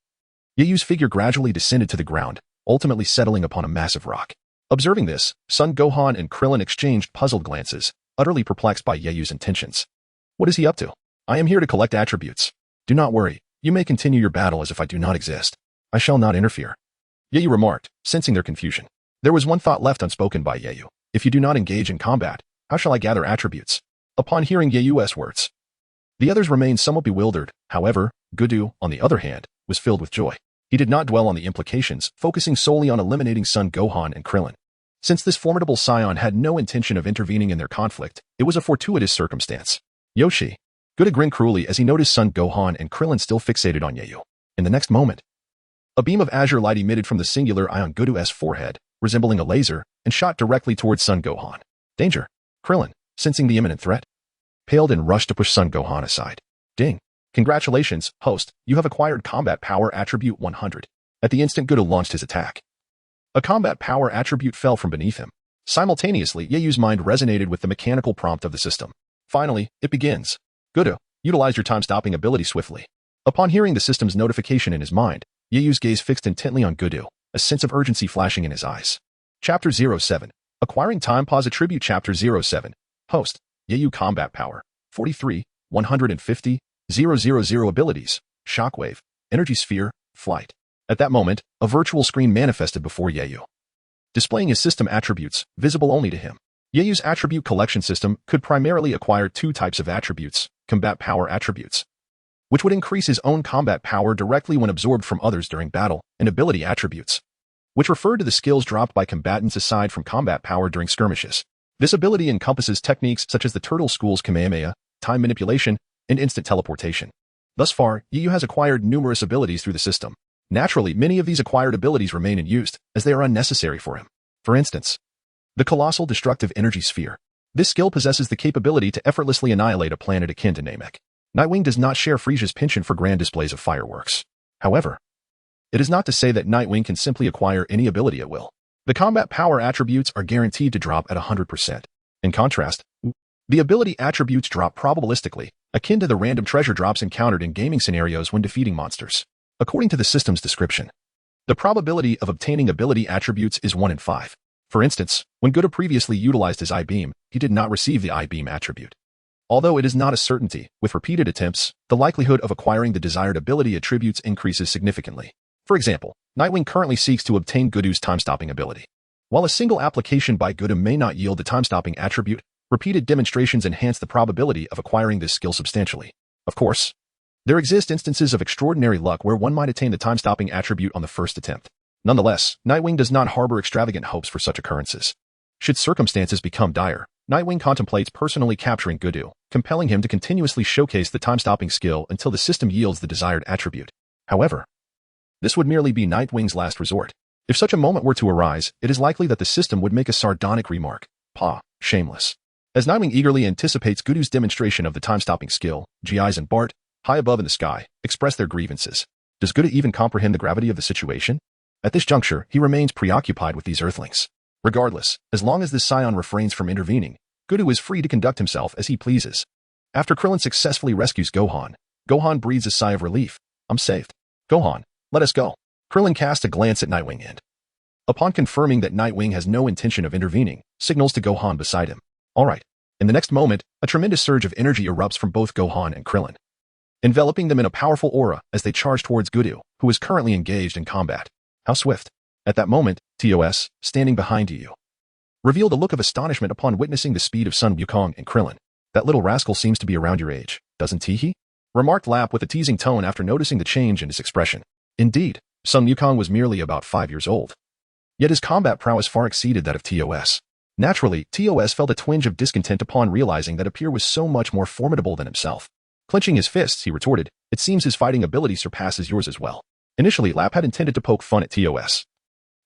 Yu's figure gradually descended to the ground, ultimately settling upon a massive rock. Observing this, Son Gohan and Krillin exchanged puzzled glances, utterly perplexed by Yu's intentions. What is he up to? I am here to collect attributes. Do not worry, you may continue your battle as if I do not exist. I shall not interfere. Yu remarked, sensing their confusion. There was one thought left unspoken by Yu. If you do not engage in combat, how shall I gather attributes? Upon hearing Yu's words, the others remained somewhat bewildered. However, Goku, on the other hand, was filled with joy. He did not dwell on the implications, focusing solely on eliminating Son Gohan and Krillin. Since this formidable Saiyan had no intention of intervening in their conflict, it was a fortuitous circumstance. Yoshi. Goku grinned cruelly as he noticed Son Gohan and Krillin still fixated on Yu. In the next moment, a beam of azure light emitted from the singular eye on Goku's forehead, resembling a laser, and shot directly towards Son Gohan. Danger. Krillin, sensing the imminent threat, paled and rushed to push Son Gohan aside. Ding. Congratulations, host, you have acquired combat power attribute 100. At the instant Goku launched his attack, a combat power attribute fell from beneath him. Simultaneously, Yu's mind resonated with the mechanical prompt of the system. Finally, it begins. Goku, utilize your time-stopping ability swiftly. Upon hearing the system's notification in his mind, Yu's gaze fixed intently on Goku, a sense of urgency flashing in his eyes. Chapter 07. Acquiring Time Pause Attribute Chapter 07. Host, Yu Combat Power, 43, 150, 000 Abilities, Shockwave, Energy Sphere, Flight. At that moment, a virtual screen manifested before Yu, displaying his system attributes, visible only to him. Yu's attribute collection system could primarily acquire two types of attributes, combat power attributes, which would increase his own combat power directly when absorbed from others during battle, and ability attributes, which refer to the skills dropped by combatants aside from combat power during skirmishes. This ability encompasses techniques such as the Turtle School's Kamehameha, time manipulation, and instant teleportation. Thus far, Yu has acquired numerous abilities through the system. Naturally, many of these acquired abilities remain unused, as they are unnecessary for him. For instance, the Colossal Destructive Energy Sphere. This skill possesses the capability to effortlessly annihilate a planet akin to Namek. Nightwing does not share Frieza's penchant for grand displays of fireworks. However, it is not to say that Nightwing can simply acquire any ability at will. The combat power attributes are guaranteed to drop at 100%. In contrast, the ability attributes drop probabilistically, akin to the random treasure drops encountered in gaming scenarios when defeating monsters. According to the system's description, the probability of obtaining ability attributes is 1 in 5. For instance, when Goku previously utilized his I-beam, he did not receive the I-beam attribute. Although it is not a certainty, with repeated attempts, the likelihood of acquiring the desired ability attributes increases significantly. For example, Nightwing currently seeks to obtain Goku's time-stopping ability. While a single application by Goku may not yield the time-stopping attribute, repeated demonstrations enhance the probability of acquiring this skill substantially. Of course, there exist instances of extraordinary luck where one might attain the time-stopping attribute on the first attempt. Nonetheless, Nightwing does not harbor extravagant hopes for such occurrences. Should circumstances become dire, Nightwing contemplates personally capturing Goku, compelling him to continuously showcase the time-stopping skill until the system yields the desired attribute. However, this would merely be Nightwing's last resort. If such a moment were to arise, it is likely that the system would make a sardonic remark. "Pah, shameless." As Nightwing eagerly anticipates Goku's demonstration of the time-stopping skill, GIs and Bart, high above in the sky, express their grievances. Does Goku even comprehend the gravity of the situation? At this juncture, he remains preoccupied with these Earthlings. Regardless, as long as this Saiyan refrains from intervening, Goku is free to conduct himself as he pleases. After Krillin successfully rescues Gohan, Gohan breathes a sigh of relief. "I'm saved. Gohan, let us go." Krillin casts a glance at Nightwing and, upon confirming that Nightwing has no intention of intervening, signals to Gohan beside him. All right. In the next moment, a tremendous surge of energy erupts from both Gohan and Krillin, enveloping them in a powerful aura as they charge towards Goku, who is currently engaged in combat. How swift. At that moment, TOS, standing behind Yu, revealed a look of astonishment upon witnessing the speed of Sun Wukong and Krillin. "That little rascal seems to be around your age, doesn't he?" remarked Lap with a teasing tone after noticing the change in his expression. Indeed, Sun Wukong was merely about 5 years old. Yet his combat prowess far exceeded that of TOS. Naturally, TOS felt a twinge of discontent upon realizing that Appear was so much more formidable than himself. Clenching his fists, he retorted, "It seems his fighting ability surpasses yours as well." Initially, Lap had intended to poke fun at TOS,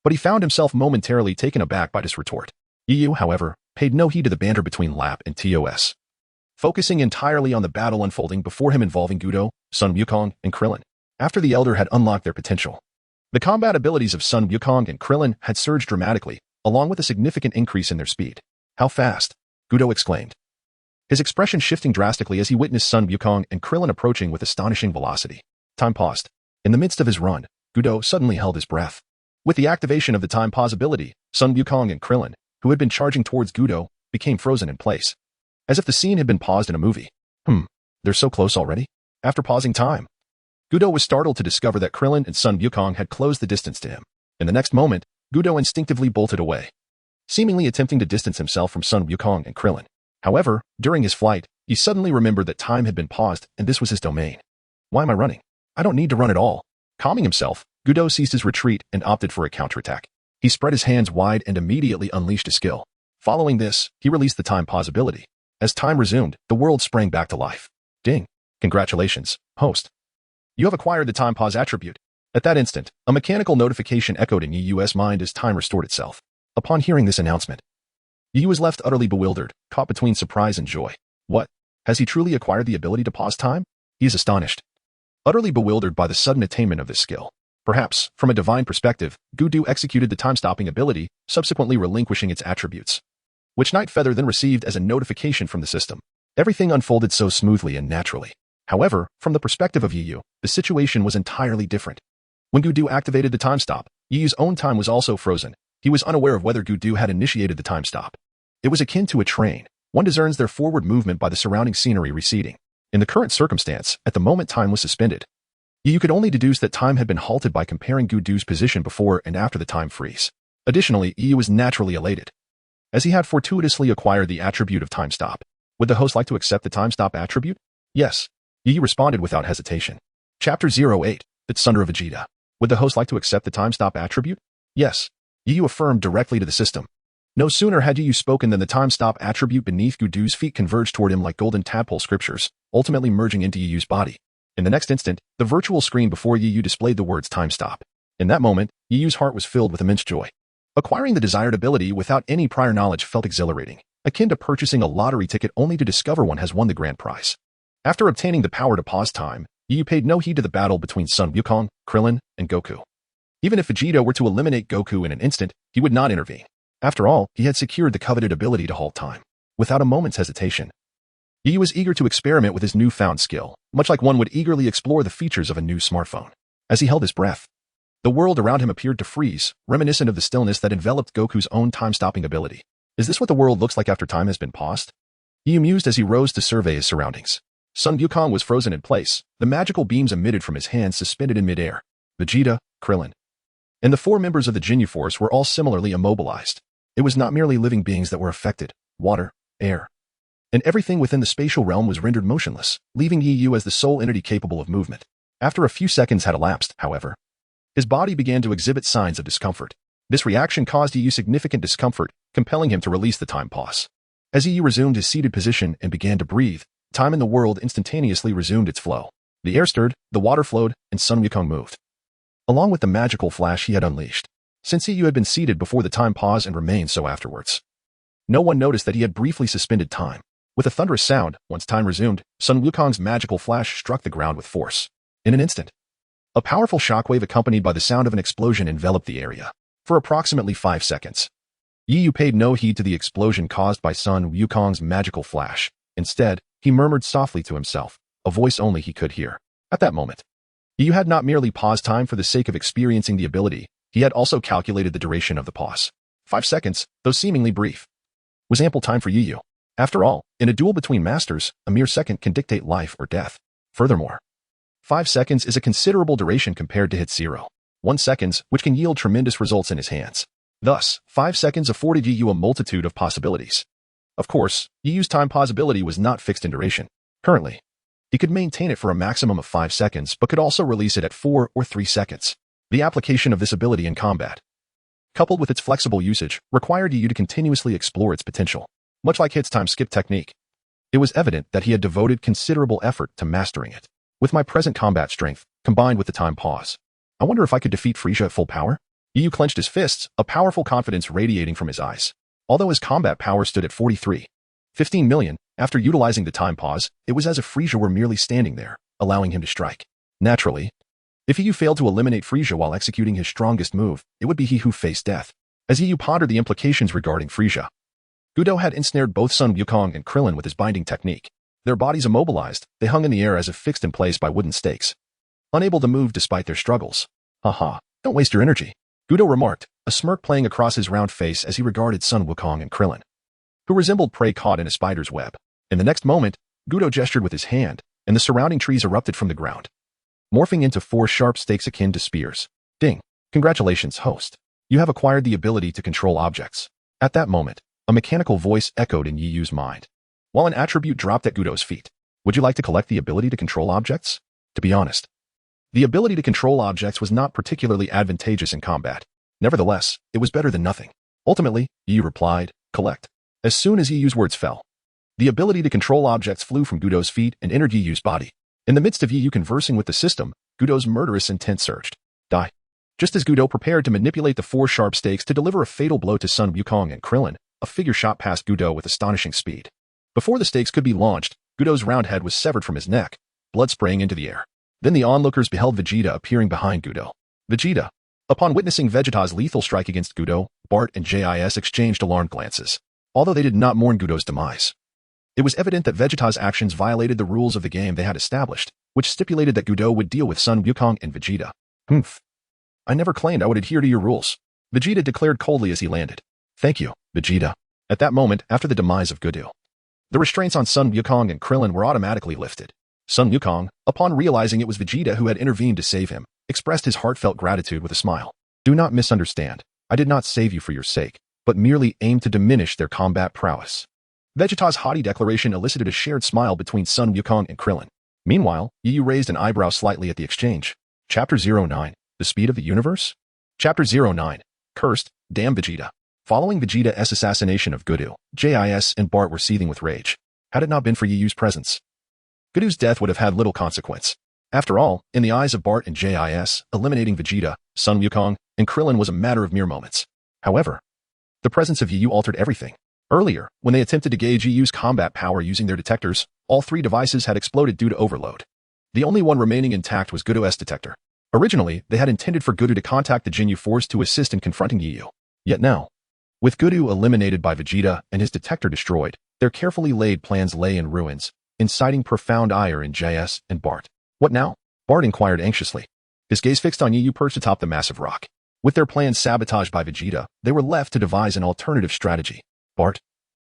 but he found himself momentarily taken aback by this retort. Yu, however, paid no heed to the banter between Lap and TOS, focusing entirely on the battle unfolding before him involving Goku, Sun Wukong, and Krillin. After the Elder had unlocked their potential, the combat abilities of Sun Wukong and Krillin had surged dramatically, along with a significant increase in their speed. "How fast?" Goku exclaimed, his expression shifting drastically as he witnessed Sun Wukong and Krillin approaching with astonishing velocity. Time paused. In the midst of his run, Goku suddenly held his breath. With the activation of the time pause ability, Sun Wukong and Krillin, who had been charging towards Goku, became frozen in place, as if the scene had been paused in a movie. They're so close already? After pausing time, Goku was startled to discover that Krillin and Sun Wukong had closed the distance to him. In the next moment, Goku instinctively bolted away, seemingly attempting to distance himself from Sun Wukong and Krillin. However, during his flight, he suddenly remembered that time had been paused and this was his domain. "Why am I running? I don't need to run at all." Calming himself, Goku ceased his retreat and opted for a counterattack. He spread his hands wide and immediately unleashed a skill. Following this, he released the time pause ability. As time resumed, the world sprang back to life. "Ding. Congratulations, host. You have acquired the time pause attribute." At that instant, a mechanical notification echoed in Yu's mind as time restored itself. Upon hearing this announcement, Yu was left utterly bewildered, caught between surprise and joy. What? Has he truly acquired the ability to pause time? He is astonished, utterly bewildered by the sudden attainment of this skill. Perhaps, from a divine perspective, Goku executed the time-stopping ability, subsequently relinquishing its attributes, which Night Feather then received as a notification from the system. Everything unfolded so smoothly and naturally. However, from the perspective of Yu, the situation was entirely different. When Goku activated the time stop, Yu's own time was also frozen. He was unaware of whether Goku had initiated the time stop. It was akin to a train. One discerns their forward movement by the surrounding scenery receding. In the current circumstance, at the moment time was suspended, Yu could only deduce that time had been halted by comparing Goku's position before and after the time freeze. Additionally, Yu was naturally elated, as he had fortuitously acquired the attribute of time stop. Would the host like to accept the time stop attribute? Yes. Yu responded without hesitation. Chapter 08, The Thunder of Vegeta. Would the host like to accept the time stop attribute? Yes. Yu affirmed directly to the system. No sooner had Yu spoken than the time stop attribute beneath Goku's feet converged toward him like golden tadpole scriptures, ultimately merging into Yu's body. In the next instant, the virtual screen before Yu displayed the words time stop. In that moment, Yu's heart was filled with immense joy. Acquiring the desired ability without any prior knowledge felt exhilarating, akin to purchasing a lottery ticket only to discover one has won the grand prize. After obtaining the power to pause time, Yu paid no heed to the battle between Sun Wukong, Krillin, and Goku. Even if Vegeta were to eliminate Goku in an instant, he would not intervene. After all, he had secured the coveted ability to halt time. Without a moment's hesitation, Yu was eager to experiment with his newfound skill, much like one would eagerly explore the features of a new smartphone. As he held his breath, The world around him appeared to freeze, reminiscent of the stillness that enveloped Goku's own time-stopping ability. Is this what the world looks like after time has been paused? He mused as he rose to survey his surroundings. Sun Wukong was frozen in place, the magical beams emitted from his hands suspended in midair. Vegeta, Krillin, and the 4 members of the Ginyu Force were all similarly immobilized. It was not merely living beings that were affected. Water, air, and everything within the spatial realm was rendered motionless, leaving Yu as the sole entity capable of movement. After a few seconds had elapsed, however, his body began to exhibit signs of discomfort. This reaction caused Yu significant discomfort, compelling him to release the time pause. As Yu resumed his seated position and began to breathe, time in the world instantaneously resumed its flow. The air stirred, the water flowed, and Sun Wukong moved, along with the magical flash he had unleashed. Since Yu had been seated before the time pause and remained so afterwards, no one noticed that he had briefly suspended time. With a thunderous sound, once time resumed, Sun Wukong's magical flash struck the ground with force. In an instant, a powerful shockwave accompanied by the sound of an explosion enveloped the area. For approximately 5 seconds, Yu paid no heed to the explosion caused by Sun Wukong's magical flash. Instead, he murmured softly to himself, a voice only he could hear. At that moment, Yu had not merely paused time for the sake of experiencing the ability, he had also calculated the duration of the pause. 5 seconds, though seemingly brief, was ample time for Yu. After all, in a duel between masters, a mere second can dictate life or death. Furthermore, 5 seconds is a considerable duration compared to hit 0. 1 seconds, which can yield tremendous results in his hands. Thus, 5 seconds afforded Yu a multitude of possibilities. Of course, Yu's time pause ability was not fixed in duration. Currently, he could maintain it for a maximum of 5 seconds but could also release it at 4 or 3 seconds. The application of this ability in combat, coupled with its flexible usage, required Yu to continuously explore its potential. Much like Hit's time skip technique, it was evident that he had devoted considerable effort to mastering it. With my present combat strength, combined with the time pause, I wonder if I could defeat Frieza at full power? Yu clenched his fists, a powerful confidence radiating from his eyes. Although his combat power stood at 43.15 million, after utilizing the time pause, it was as if Frieza were merely standing there, allowing him to strike. Naturally, if Yu failed to eliminate Frieza while executing his strongest move, it would be he who faced death. As Yu pondered the implications regarding Frieza, Gudo had ensnared both Sun Wukong and Krillin with his binding technique. Their bodies immobilized, they hung in the air as if fixed in place by wooden stakes, unable to move despite their struggles. Haha, don't waste your energy, Gudo remarked, a smirk playing across his round face as he regarded Sun Wukong and Krillin, who resembled prey caught in a spider's web. In the next moment, Gudo gestured with his hand, and the surrounding trees erupted from the ground, morphing into 4 sharp stakes akin to spears. Ding! Congratulations, host. You have acquired the ability to control objects. At that moment, a mechanical voice echoed in Yu's mind, while an attribute dropped at Gudo's feet. Would you like to collect the ability to control objects? To be honest, the ability to control objects was not particularly advantageous in combat. Nevertheless, it was better than nothing. Ultimately, Yu replied, collect. As soon as Yu's words fell, the ability to control objects flew from Gudo's feet and entered Yu's body. In the midst of Yu conversing with the system, Gudo's murderous intent surged. Die. Just as Gudo prepared to manipulate the 4 sharp stakes to deliver a fatal blow to Sun Wukong and Krillin, a figure shot past Gudo with astonishing speed. Before the stakes could be launched, Gudo's round head was severed from his neck, blood spraying into the air. Then the onlookers beheld Vegeta appearing behind Gudo. Vegeta, upon witnessing Vegeta's lethal strike against Gudo, Bart and JIS exchanged alarmed glances. Although they did not mourn Gudo's demise, it was evident that Vegeta's actions violated the rules of the game they had established, which stipulated that Gudo would deal with Sun Wukong and Vegeta. Humph. I never claimed I would adhere to your rules, Vegeta declared coldly as he landed. Thank you, Vegeta. At that moment, after the demise of Gudo, the restraints on Sun Wukong and Krillin were automatically lifted. Sun Wukong, upon realizing it was Vegeta who had intervened to save him, expressed his heartfelt gratitude with a smile. Do not misunderstand. I did not save you for your sake, but merely aimed to diminish their combat prowess. Vegeta's haughty declaration elicited a shared smile between Sun Wukong and Krillin. Meanwhile, Yu raised an eyebrow slightly at the exchange. Chapter 09. The Speed of the Universe? Chapter 09. Cursed, damn Vegeta. Following Vegeta's assassination of Gudo, JIS and Bart were seething with rage. Had it not been for Yu's presence, Gudo's death would have had little consequence. After all, in the eyes of Bart and JIS, eliminating Vegeta, Sun Wukong, and Krillin was a matter of mere moments. However, the presence of Yu altered everything. Earlier, when they attempted to gauge Yu's combat power using their detectors, all 3 devices had exploded due to overload. The only one remaining intact was Gudo's detector. Originally, they had intended for Gudo to contact the Ginyu Force to assist in confronting Yu. Yet now, with Gudo eliminated by Vegeta and his detector destroyed, their carefully laid plans lay in ruins, inciting profound ire in JS and Bart. What now? Bart inquired anxiously. His gaze fixed on Yu perched atop the massive rock. With their plans sabotaged by Vegeta, they were left to devise an alternative strategy. Bart,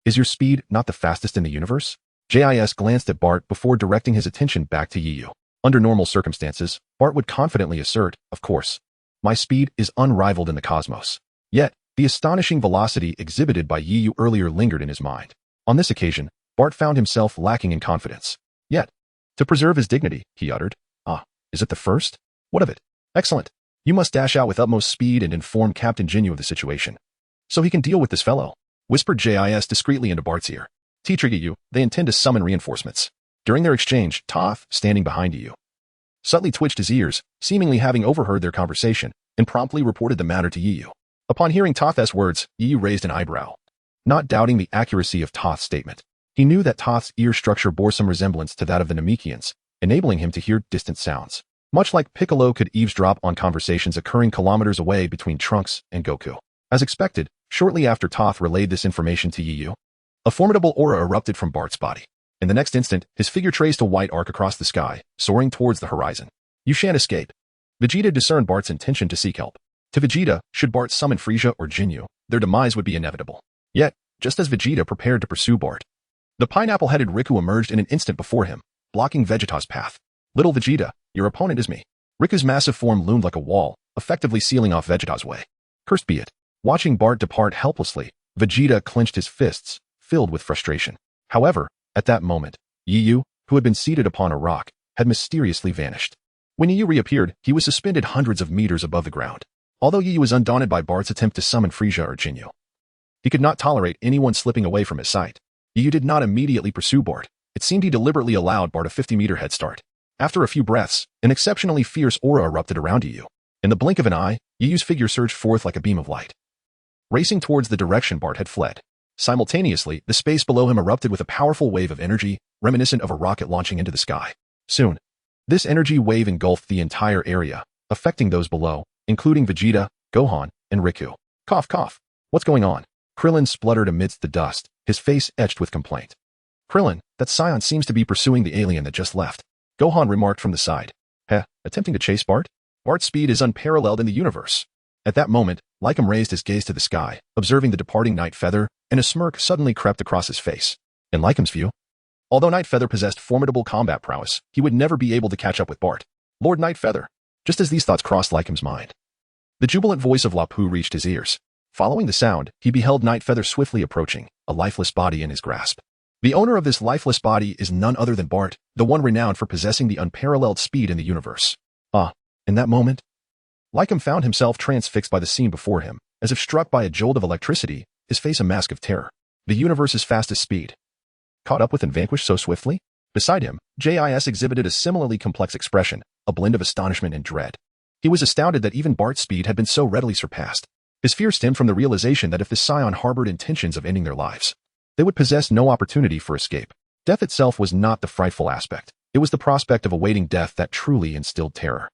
is your speed not the fastest in the universe? JIS glanced at Bart before directing his attention back to Yu. Under normal circumstances, Bart would confidently assert, of course, my speed is unrivaled in the cosmos. Yet, the astonishing velocity exhibited by Yu earlier lingered in his mind. On this occasion, Bart found himself lacking in confidence. Yet, to preserve his dignity, he uttered, is it the first? What of it? Excellent. You must dash out with utmost speed and inform Captain Jinyu of the situation, so he can deal with this fellow, whispered JIS discreetly into Bart's ear. Teacher Yu, they intend to summon reinforcements. During their exchange, Toph, standing behind Yu, subtly twitched his ears, seemingly having overheard their conversation, and promptly reported the matter to Yu. Upon hearing Toph's words, Yu raised an eyebrow, not doubting the accuracy of Toph's statement. He knew that Toph's ear structure bore some resemblance to that of the Namekians, enabling him to hear distant sounds, much like Piccolo could eavesdrop on conversations occurring kilometers away between Trunks and Goku. As expected, shortly after Toph relayed this information to Yu, a formidable aura erupted from Bart's body. In the next instant, his figure traced a white arc across the sky, soaring towards the horizon. You shan't escape. Vegeta discerned Bart's intention to seek help. To Vegeta, should Bart summon Frieza or Jinyu, their demise would be inevitable. Yet, just as Vegeta prepared to pursue Bart, the pineapple-headed Riku emerged in an instant before him, blocking Vegeta's path. Little Vegeta, your opponent is me. Riku's massive form loomed like a wall, effectively sealing off Vegeta's way. Cursed be it. Watching Bart depart helplessly, Vegeta clenched his fists, filled with frustration. However, at that moment, Yu, who had been seated upon a rock, had mysteriously vanished. When Yu reappeared, he was suspended hundreds of meters above the ground. Although Yu was undaunted by Bart's attempt to summon Frieza or Jinyu, he could not tolerate anyone slipping away from his sight. Yu did not immediately pursue Bart. It seemed he deliberately allowed Bart a 50-meter head start. After a few breaths, an exceptionally fierce aura erupted around Yu. In the blink of an eye, Yu's figure surged forth like a beam of light, racing towards the direction Bart had fled. Simultaneously, the space below him erupted with a powerful wave of energy, reminiscent of a rocket launching into the sky. Soon, this energy wave engulfed the entire area, affecting those below, including Vegeta, Gohan, and Riku. Cough, cough. What's going on? Krillin spluttered amidst the dust, his face etched with complaint. Krillin, that Saiyan seems to be pursuing the alien that just left. Gohan remarked from the side. Attempting to chase Bart? Bart's speed is unparalleled in the universe. At that moment, Lycum raised his gaze to the sky, observing the departing Night Feather, and a smirk suddenly crept across his face. In Lycum's view, although Night Feather possessed formidable combat prowess, he would never be able to catch up with Bart. Lord Night Feather. Just as these thoughts crossed Lycum's mind, the jubilant voice of Lapu reached his ears. Following the sound, he beheld Night Feather swiftly approaching, a lifeless body in his grasp. The owner of this lifeless body is none other than Bart, the one renowned for possessing the unparalleled speed in the universe. In that moment, Lycum found himself transfixed by the scene before him, as if struck by a jolt of electricity, his face a mask of terror. The universe's fastest speed. Caught up with and vanquished so swiftly? Beside him, JIS exhibited a similarly complex expression, a blend of astonishment and dread. He was astounded that even Bart's speed had been so readily surpassed. His fear stemmed from the realization that if the Scion harbored intentions of ending their lives, they would possess no opportunity for escape. Death itself was not the frightful aspect. It was the prospect of awaiting death that truly instilled terror.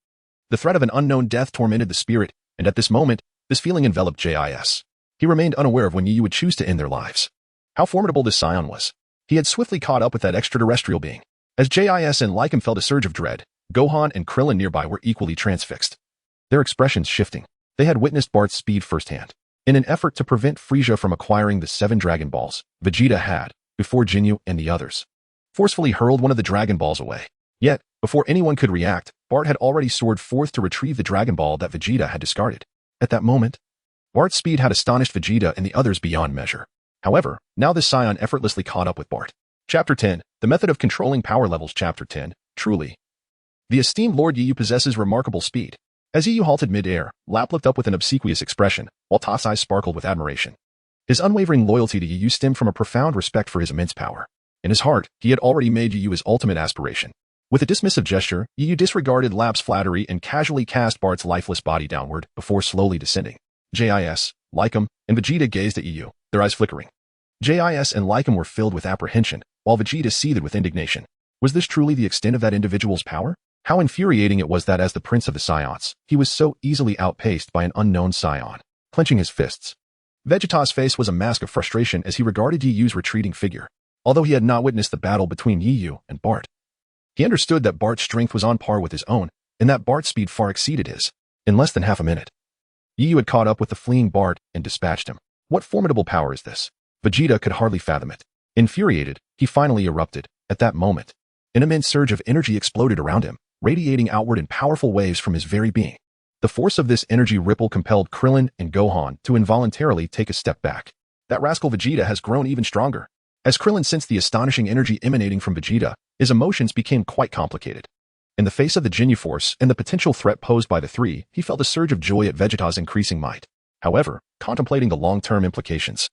The threat of an unknown death tormented the spirit, and at this moment, this feeling enveloped JIS. He remained unaware of when Yu would choose to end their lives. How formidable this Scion was. He had swiftly caught up with that extraterrestrial being. As JIS and Lycum felt a surge of dread, Gohan and Krillin nearby were equally transfixed, their expressions shifting. They had witnessed Bart's speed firsthand. In an effort to prevent Frieza from acquiring the 7 Dragon Balls, Vegeta had, before Jinyu and the others, forcefully hurled one of the Dragon Balls away. Yet, before anyone could react, Bart had already soared forth to retrieve the Dragon Ball that Vegeta had discarded. At that moment, Bart's speed had astonished Vegeta and the others beyond measure. However, now this Scion effortlessly caught up with Bart. Chapter 10, The Method of Controlling Power Levels. Chapter 10, Truly. The esteemed Lord Yu possesses remarkable speed. As Yu halted mid-air, Lap looked up with an obsequious expression, while Toph's eyes sparkled with admiration. His unwavering loyalty to Yu stemmed from a profound respect for his immense power. In his heart, he had already made Yu his ultimate aspiration. With a dismissive gesture, Yu disregarded Lap's flattery and casually cast Bart's lifeless body downward before slowly descending. JIS, Lycum, and Vegeta gazed at Yu, their eyes flickering. JIS and Lycum were filled with apprehension, while Vegeta seethed with indignation. Was this truly the extent of that individual's power? How infuriating it was that as the Prince of the Saiyans, he was so easily outpaced by an unknown Saiyan. Clenching his fists, Vegeta's face was a mask of frustration as he regarded Yu's retreating figure. Although he had not witnessed the battle between Yu and Bart, he understood that Bart's strength was on par with his own, and that Bart's speed far exceeded his. In less than half a minute, Yu had caught up with the fleeing Bart and dispatched him. What formidable power is this? Vegeta could hardly fathom it. Infuriated, he finally erupted. At that moment, an immense surge of energy exploded around him, radiating outward in powerful waves from his very being. The force of this energy ripple compelled Krillin and Gohan to involuntarily take a step back. That rascal Vegeta has grown even stronger. As Krillin sensed the astonishing energy emanating from Vegeta, his emotions became quite complicated. In the face of the Ginyu Force and the potential threat posed by the three, he felt a surge of joy at Vegeta's increasing might. However, contemplating the long-term implications,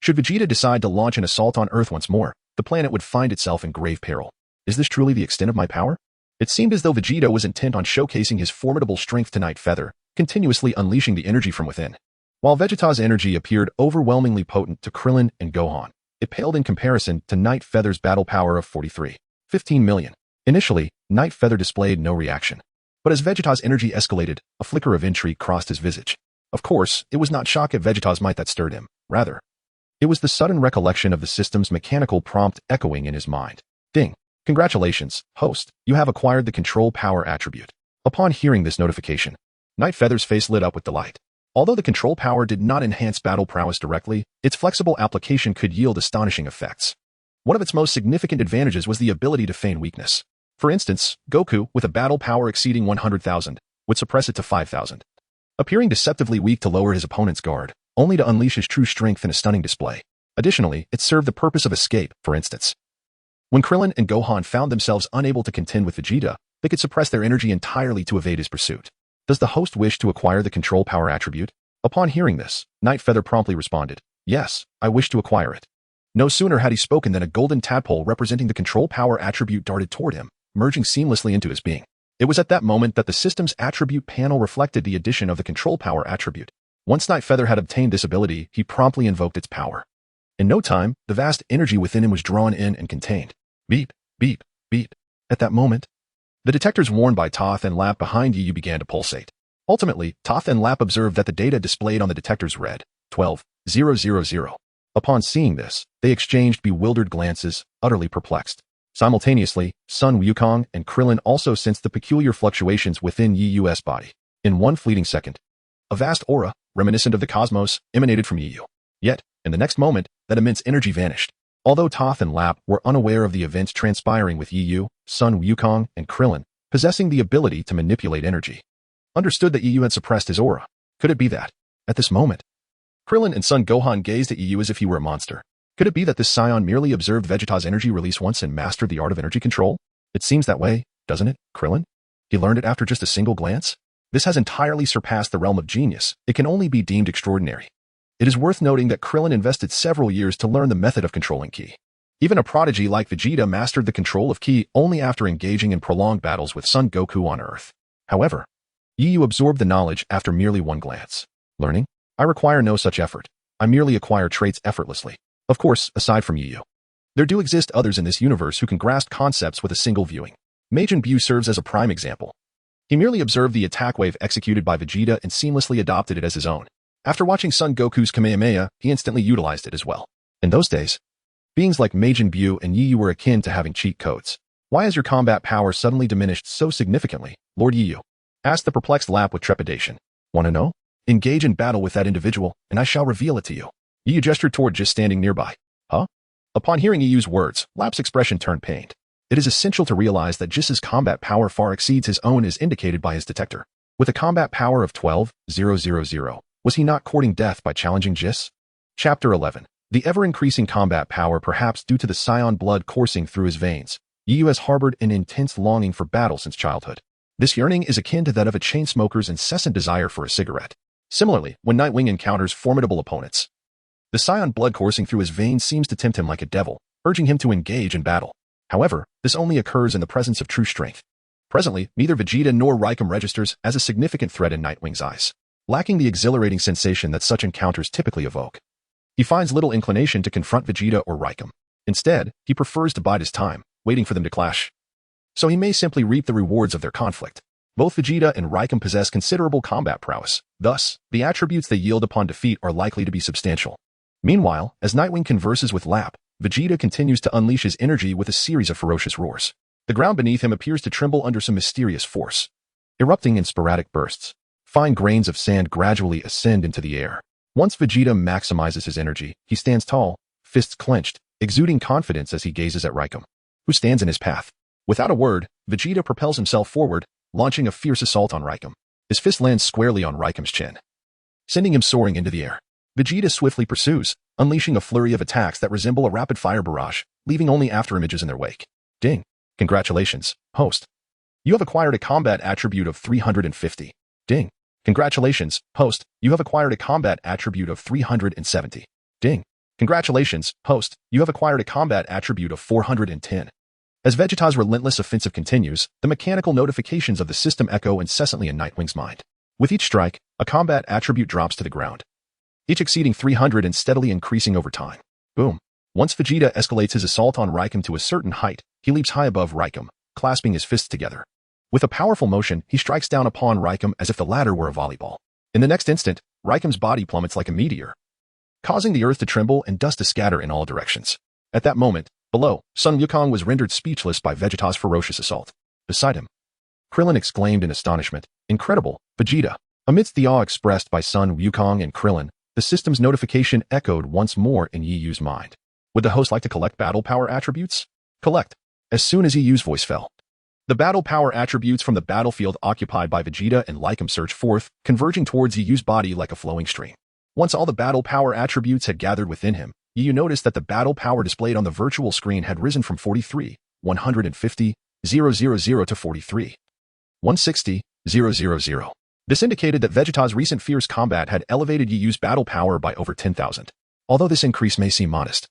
should Vegeta decide to launch an assault on Earth once more, the planet would find itself in grave peril. Is this truly the extent of my power? It seemed as though Vegeta was intent on showcasing his formidable strength to Night Feather, continuously unleashing the energy from within. While Vegeta's energy appeared overwhelmingly potent to Krillin and Gohan, it paled in comparison to Night Feather's battle power of 15 million. Initially, Night Feather displayed no reaction. But as Vegeta's energy escalated, a flicker of intrigue crossed his visage. Of course, it was not shock at Vegeta's might that stirred him. Rather, it was the sudden recollection of the system's mechanical prompt echoing in his mind. Ding. Congratulations, host. You have acquired the control power attribute. Upon hearing this notification, Night Feather's face lit up with delight. Although the control power did not enhance battle prowess directly, its flexible application could yield astonishing effects. One of its most significant advantages was the ability to feign weakness. For instance, Goku, with a battle power exceeding 100,000, would suppress it to 5,000, appearing deceptively weak to lower his opponent's guard, only to unleash his true strength in a stunning display. Additionally, it served the purpose of escape. For instance, when Krillin and Gohan found themselves unable to contend with Vegeta, they could suppress their energy entirely to evade his pursuit. Does the host wish to acquire the control power attribute? Upon hearing this, Night Feather promptly responded, yes, I wish to acquire it. No sooner had he spoken than a golden tadpole representing the control power attribute darted toward him, merging seamlessly into his being. It was at that moment that the system's attribute panel reflected the addition of the control power attribute. Once Night Feather had obtained this ability, he promptly invoked its power. In no time, the vast energy within him was drawn in and contained. Beep, beep, beep. At that moment, the detectors worn by Toph and Lap behind Yu began to pulsate. Ultimately, Toph and Lap observed that the data displayed on the detectors read 12,000. Upon seeing this, they exchanged bewildered glances, utterly perplexed. Simultaneously, Sun Wukong and Krillin also sensed the peculiar fluctuations within Yu's body. In one fleeting second, a vast aura, reminiscent of the cosmos, emanated from Yu. Yet, in the next moment, that immense energy vanished. Although Toph and Lap were unaware of the events transpiring with Yu, Sun Wukong, and Krillin, possessing the ability to manipulate energy, understood that Yu had suppressed his aura. Could it be that, at this moment, Krillin and Son Gohan gazed at Yu as if he were a monster? Could it be that this scion merely observed Vegeta's energy release once and mastered the art of energy control? It seems that way, doesn't it, Krillin? He learned it after just a single glance? This has entirely surpassed the realm of genius. It can only be deemed extraordinary. It is worth noting that Krillin invested several years to learn the method of controlling Ki. Even a prodigy like Vegeta mastered the control of Ki only after engaging in prolonged battles with Son Goku on Earth. However, Yu absorbed the knowledge after merely one glance. Learning? I require no such effort. I merely acquire traits effortlessly. Of course, aside from Yu, there do exist others in this universe who can grasp concepts with a single viewing. Majin Buu serves as a prime example. He merely observed the attack wave executed by Vegeta and seamlessly adopted it as his own. After watching Son Goku's Kamehameha, he instantly utilized it as well. In those days, beings like Majin Buu and Yu were akin to having cheat codes. Why has your combat power suddenly diminished so significantly, Lord Yu? Asked the perplexed Lap with trepidation. Want to know? Engage in battle with that individual, and I shall reveal it to you. Yu gestured toward just standing nearby. Huh? Upon hearing Yu's words, Lap's expression turned pained. It is essential to realize that Jis's combat power far exceeds his own as indicated by his detector. With a combat power of 12,000, was he not courting death by challenging Jis? Chapter 11. The ever-increasing combat power, perhaps due to the scion blood coursing through his veins, Yu has harbored an intense longing for battle since childhood. This yearning is akin to that of a chain smoker's incessant desire for a cigarette. Similarly, when Nightwing encounters formidable opponents, the scion blood coursing through his veins seems to tempt him like a devil, urging him to engage in battle. However, this only occurs in the presence of true strength. Presently, neither Vegeta nor Raikam registers as a significant threat in Nightwing's eyes, lacking the exhilarating sensation that such encounters typically evoke. He finds little inclination to confront Vegeta or Raikam. Instead, he prefers to bide his time, waiting for them to clash, so he may simply reap the rewards of their conflict. Both Vegeta and Raikam possess considerable combat prowess. Thus, the attributes they yield upon defeat are likely to be substantial. Meanwhile, as Nightwing converses with Lap, Vegeta continues to unleash his energy with a series of ferocious roars. The ground beneath him appears to tremble under some mysterious force. erupting in sporadic bursts. Fine grains of sand gradually ascend into the air. Once Vegeta maximizes his energy, he stands tall, fists clenched, exuding confidence as he gazes at Raikum, who stands in his path. Without a word, Vegeta propels himself forward, launching a fierce assault on Raikum. His fist lands squarely on Raikum's chin, sending him soaring into the air. Vegeta swiftly pursues, unleashing a flurry of attacks that resemble a rapid-fire barrage, leaving only afterimages in their wake. Ding! Congratulations, host. You have acquired a combat attribute of 350. Ding! Congratulations, host. You have acquired a combat attribute of 370. Ding! Congratulations, host. You have acquired a combat attribute of 410. As Vegeta's relentless offensive continues, the mechanical notifications of the system echo incessantly in Nightwing's mind. With each strike, a combat attribute drops to the ground, each exceeding 300 and steadily increasing over time. Boom. Once Vegeta escalates his assault on Raikum to a certain height, he leaps high above Raikum, clasping his fists together. With a powerful motion, he strikes down upon Raikum as if the latter were a volleyball. In the next instant, Raikum's body plummets like a meteor, causing the earth to tremble and dust to scatter in all directions. At that moment, below, Sun Wukong was rendered speechless by Vegeta's ferocious assault. Beside him, Krillin exclaimed in astonishment, "Incredible, Vegeta!" Amidst the awe expressed by Sun Wukong and Krillin, the system's notification echoed once more in Yi Yu's mind. Would the host like to collect battle power attributes? Collect. As soon as Yi Yu's voice fell, the battle power attributes from the battlefield occupied by Vegeta and Raikum surged forth, converging towards Yi Yu's body like a flowing stream. Once all the battle power attributes had gathered within him, Yi Yu noticed that the battle power displayed on the virtual screen had risen from 43,150,000 to 43,160,000. This indicated that Vegeta's recent fierce combat had elevated Yi Yu's battle power by over 10,000. Although this increase may seem modest,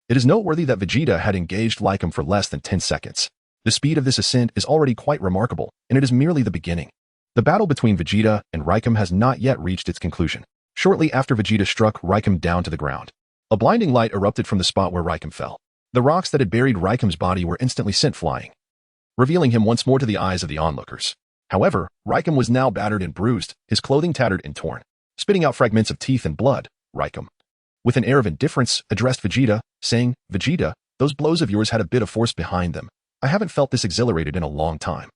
it is noteworthy that Vegeta had engaged Raikum for less than 10 seconds. The speed of this ascent is already quite remarkable, and it is merely the beginning. The battle between Vegeta and Raikum has not yet reached its conclusion. Shortly after Vegeta struck Raikum down to the ground, a blinding light erupted from the spot where Raikum fell. The rocks that had buried Raikum's body were instantly sent flying, revealing him once more to the eyes of the onlookers. However, Raikum was now battered and bruised, his clothing tattered and torn. Spitting out fragments of teeth and blood, Raikum, with an air of indifference, addressed Vegeta, saying, "Vegeta, those blows of yours had a bit of force behind them. I haven't felt this exhilarated in a long time."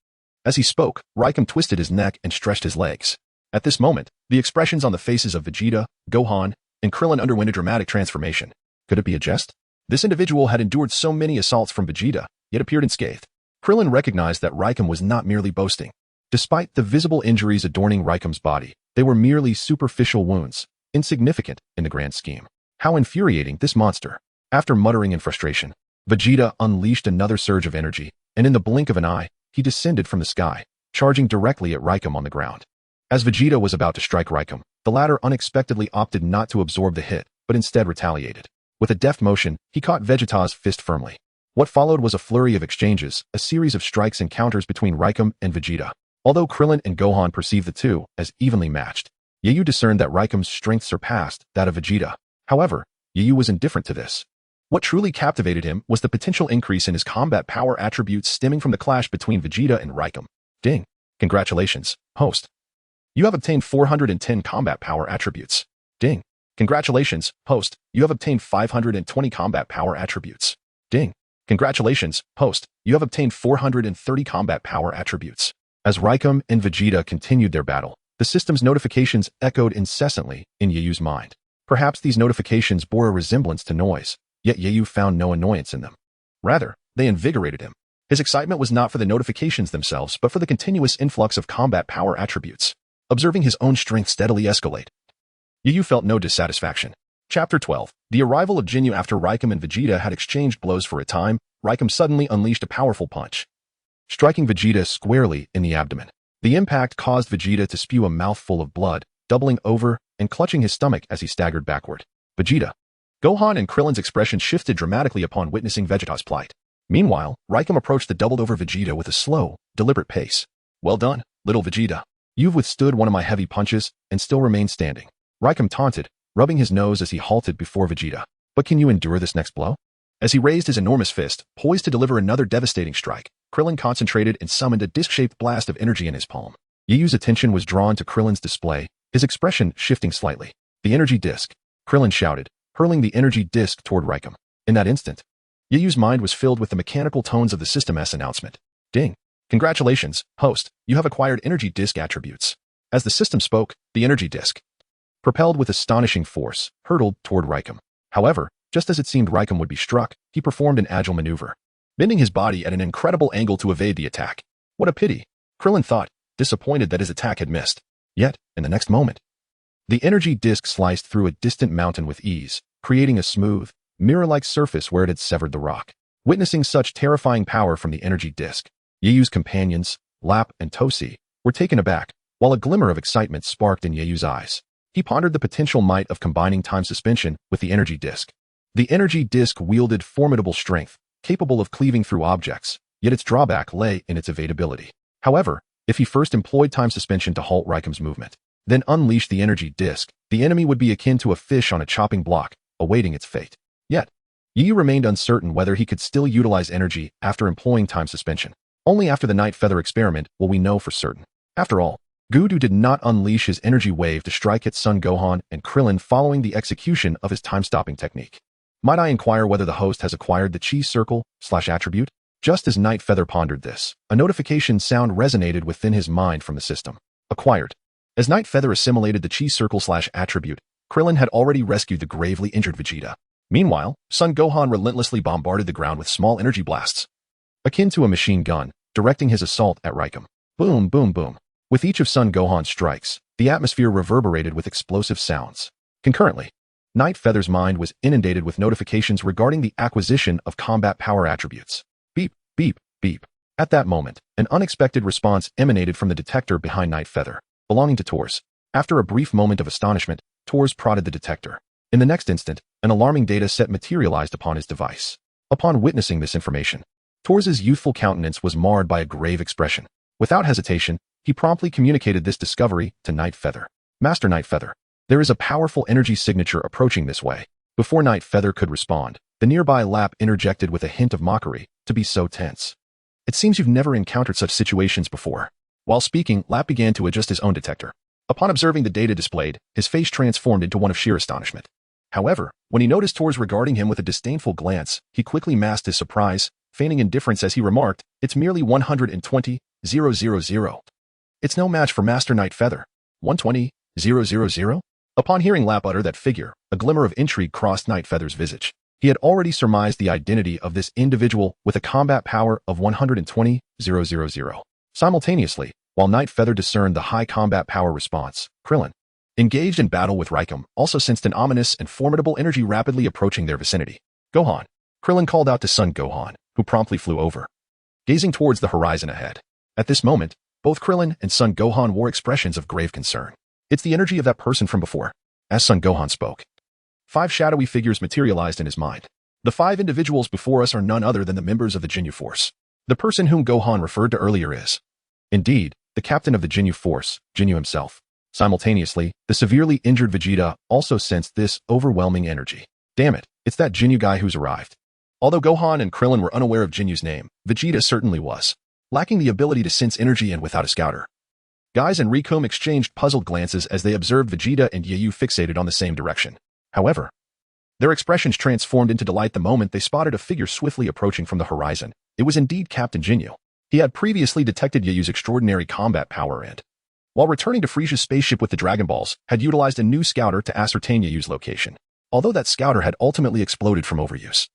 As he spoke, Raikum twisted his neck and stretched his legs. At this moment, the expressions on the faces of Vegeta, Gohan, and Krillin underwent a dramatic transformation. Could it be a jest? This individual had endured so many assaults from Vegeta, yet appeared unscathed. Krillin recognized that Raikum was not merely boasting. Despite the visible injuries adorning Raikum's body, they were merely superficial wounds, insignificant in the grand scheme. How infuriating this monster! After muttering in frustration, Vegeta unleashed another surge of energy, and in the blink of an eye, he descended from the sky, charging directly at Raikum on the ground. As Vegeta was about to strike Raikum, the latter unexpectedly opted not to absorb the hit, but instead retaliated. With a deft motion, he caught Vegeta's fist firmly. What followed was a flurry of exchanges, a series of strikes and counters between Raikum and Vegeta. Although Krillin and Gohan perceived the two as evenly matched, Yi Yu discerned that Raikum's strength surpassed that of Vegeta. However, Yi Yu was indifferent to this. What truly captivated him was the potential increase in his combat power attributes stemming from the clash between Vegeta and Raikum. Ding! Congratulations, host. You have obtained 410 combat power attributes. Ding! Congratulations, host. You have obtained 520 combat power attributes. Ding! Congratulations, host. You have obtained 430 combat power attributes. As Raikum and Vegeta continued their battle, the system's notifications echoed incessantly in Yi Yu's mind. Perhaps these notifications bore a resemblance to noise, yet Yi Yu found no annoyance in them. Rather, they invigorated him. His excitement was not for the notifications themselves, but for the continuous influx of combat power attributes. Observing his own strength steadily escalate, Yi Yu felt no dissatisfaction. Chapter 12. The arrival of Jinyu. After Raikum and Vegeta had exchanged blows for a time, Raikum suddenly unleashed a powerful punch, striking Vegeta squarely in the abdomen. The impact caused Vegeta to spew a mouthful of blood, doubling over and clutching his stomach as he staggered backward. Vegeta, Gohan and Krillin's expression shifted dramatically upon witnessing Vegeta's plight. Meanwhile, Raikum approached the doubled-over Vegeta with a slow, deliberate pace. "Well done, little Vegeta. You've withstood one of my heavy punches and still remain standing," Raikum taunted, rubbing his nose as he halted before Vegeta. "But can you endure this next blow?" As he raised his enormous fist, poised to deliver another devastating strike, Krillin concentrated and summoned a disc-shaped blast of energy in his palm. Yi Yu's attention was drawn to Krillin's display, his expression shifting slightly. "The energy disc," Krillin shouted, hurling the energy disc toward Raikum. In that instant, Yi Yu's mind was filled with the mechanical tones of the System S announcement. "Ding! Congratulations, host, you have acquired energy disk attributes. As the system spoke, the energy disk, propelled with astonishing force, hurtled toward Raikum. However, just as it seemed Raikum would be struck, he performed an agile maneuver, bending his body at an incredible angle to evade the attack. What a pity, Krillin thought, disappointed that his attack had missed. Yet, in the next moment, the energy disk sliced through a distant mountain with ease, creating a smooth, mirror-like surface where it had severed the rock. Witnessing such terrifying power from the energy disk, Yeyu's companions, Lap and Tosi, were taken aback, while a glimmer of excitement sparked in Yeyu's eyes. He pondered the potential might of combining time suspension with the energy disk. The energy disk wielded formidable strength, capable of cleaving through objects, yet its drawback lay in its evadability. However, if he first employed time suspension to halt Raikum's movement, then unleashed the energy disk, the enemy would be akin to a fish on a chopping block, awaiting its fate. Yet, Yeyu remained uncertain whether he could still utilize energy after employing time suspension. Only after the Night Feather experiment will we know for certain. After all, Gudu did not unleash his energy wave to strike at Son Gohan and Krillin following the execution of his time-stopping technique. Might I inquire whether the host has acquired the Chi Circle/attribute? Just as Night Feather pondered this, a notification sound resonated within his mind from the system. Acquired. As Night Feather assimilated the Chi Circle/attribute, Krillin had already rescued the gravely injured Vegeta. Meanwhile, Son Gohan relentlessly bombarded the ground with small energy blasts, akin to a machine gun, directing his assault at Raikum. Boom, boom, boom. With each of Son Gohan's strikes, the atmosphere reverberated with explosive sounds. Concurrently, Night Feather's mind was inundated with notifications regarding the acquisition of combat power attributes. Beep, beep, beep. At that moment, an unexpected response emanated from the detector behind Night Feather, belonging to Tors. After a brief moment of astonishment, Tors prodded the detector. In the next instant, an alarming data set materialized upon his device. Upon witnessing this information, Tors's youthful countenance was marred by a grave expression. Without hesitation, he promptly communicated this discovery to Night Feather. Master Night Feather, there is a powerful energy signature approaching this way. Before Night Feather could respond, the nearby Lap interjected with a hint of mockery, to be so tense. It seems you've never encountered such situations before. While speaking, Lap began to adjust his own detector. Upon observing the data displayed, his face transformed into one of sheer astonishment. However, when he noticed Tors regarding him with a disdainful glance, he quickly masked his surprise, feigning indifference as he remarked, "It's merely 120,000. It's no match for Master Night Feather. 120,000? Upon hearing Lap utter that figure, a glimmer of intrigue crossed Night Feather's visage. He had already surmised the identity of this individual with a combat power of 120,000. Simultaneously, while Night Feather discerned the high combat power response, Krillin, engaged in battle with Raikum, also sensed an ominous and formidable energy rapidly approaching their vicinity. Gohan. Krillin called out to Son Gohan, who promptly flew over, gazing towards the horizon ahead. At this moment, both Krillin and Son Gohan wore expressions of grave concern. It's the energy of that person from before. As Son Gohan spoke, 5 shadowy figures materialized in his mind. The 5 individuals before us are none other than the members of the Ginyu Force. The person whom Gohan referred to earlier is, indeed, the captain of the Ginyu Force, Ginyu himself. Simultaneously, the severely injured Vegeta also sensed this overwhelming energy. Damn it, it's that Ginyu guy who's arrived. Although Gohan and Krillin were unaware of Jinyu's name, Vegeta certainly was, lacking the ability to sense energy and without a scouter. Guys and Rikum exchanged puzzled glances as they observed Vegeta and Yeyu fixated on the same direction. However, their expressions transformed into delight the moment they spotted a figure swiftly approaching from the horizon. It was indeed Captain Ginyu. He had previously detected Yeyu's extraordinary combat power and, while returning to Frisia's spaceship with the Dragon Balls, had utilized a new scouter to ascertain Yeyu's location. Although that scouter had ultimately exploded from overuse,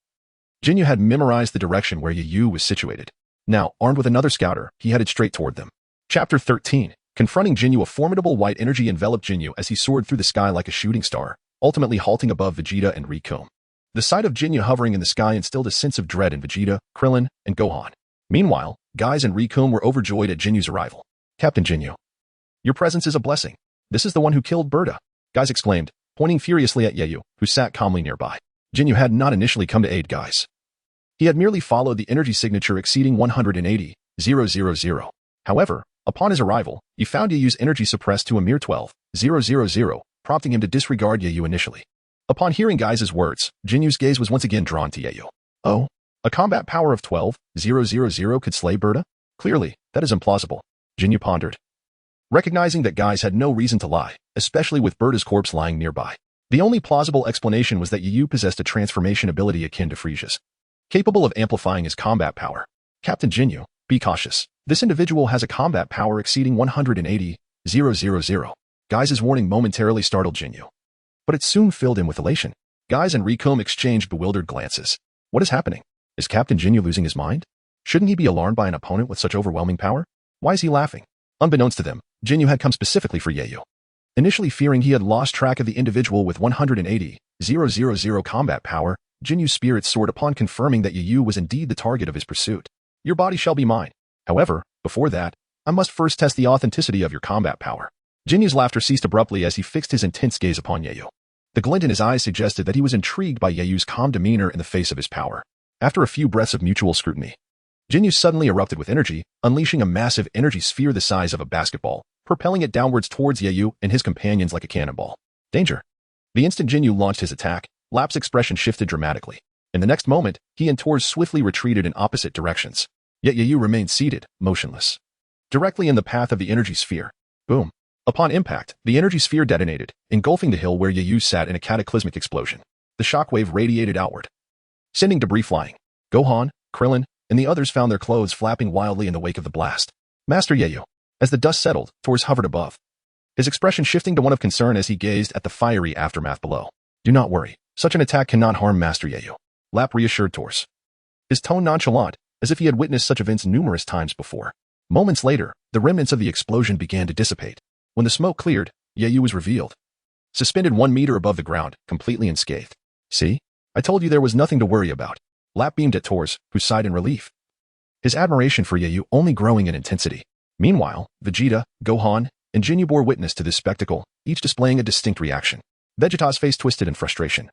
Ginyu had memorized the direction where Yeyu was situated. Now, armed with another scouter, he headed straight toward them. Chapter 13. Confronting Ginyu. A formidable white energy enveloped Ginyu as he soared through the sky like a shooting star, ultimately halting above Vegeta and Rikum. The sight of Ginyu hovering in the sky instilled a sense of dread in Vegeta, Krillin, and Gohan. Meanwhile, Guys and Rikum were overjoyed at Jinyu's arrival. Captain Ginyu, your presence is a blessing. This is the one who killed Berta, Guys exclaimed, pointing furiously at Yeyu, who sat calmly nearby. Ginyu had not initially come to aid Guys. He had merely followed the energy signature exceeding 180,000. However, upon his arrival, he found Yeyu's energy suppressed to a mere 12,000, prompting him to disregard Yeyu initially. Upon hearing Guys' words, Jinyu's gaze was once again drawn to Yeyu. Oh, a combat power of 12,000 could slay Berta? Clearly, that is implausible, Ginyu pondered, recognizing that Guys had no reason to lie, especially with Berta's corpse lying nearby. The only plausible explanation was that Yeyu possessed a transformation ability akin to Frisia's, capable of amplifying his combat power. Captain Ginyu, Be cautious. This individual has a combat power exceeding 180,000. Guy's warning momentarily startled Jinyu, but it soon filled him with elation. Guys and Rikum exchanged bewildered glances. What is happening? Is Captain Jinyu losing his mind? Shouldn't he be alarmed by an opponent with such overwhelming power? Why is he laughing? Unbeknownst to them, Jinyu had come specifically for Yeyu. Initially fearing he had lost track of the individual with 180,000 combat power, Jinyu's spirits soared upon confirming that Yeyu was indeed the target of his pursuit. Your body shall be mine. However, before that, I must first test the authenticity of your combat power. Jinyu's laughter ceased abruptly as he fixed his intense gaze upon Yeyu. The glint in his eyes suggested that he was intrigued by Yeyu's calm demeanor in the face of his power. After a few breaths of mutual scrutiny, Jinyu suddenly erupted with energy, unleashing a massive energy sphere the size of a basketball, propelling it downwards towards Yeyu and his companions like a cannonball. Danger! The instant Jinyu launched his attack, Lap's expression shifted dramatically. In the next moment, he and Tors swiftly retreated in opposite directions. Yet Yeyu remained seated, motionless, directly in the path of the energy sphere. Boom! Upon impact, the energy sphere detonated, engulfing the hill where Yeyu sat in a cataclysmic explosion. The shockwave radiated outward, sending debris flying. Gohan, Krillin, and the others found their clothes flapping wildly in the wake of the blast. Master Yeyu. As the dust settled, Tors hovered above, his expression shifting to one of concern as he gazed at the fiery aftermath below. Do not worry. Such an attack cannot harm Master Yeyu. Lap reassured Tors, his tone nonchalant, as if he had witnessed such events numerous times before. Moments later, the remnants of the explosion began to dissipate. When the smoke cleared, Yeyu was revealed, suspended 1 meter above the ground, completely unscathed. See? I told you there was nothing to worry about. Lap beamed at Tors, who sighed in relief, his admiration for Yeyu only growing in intensity. Meanwhile, Vegeta, Gohan, and Jinyu bore witness to this spectacle, each displaying a distinct reaction. Vegeta's face twisted in frustration.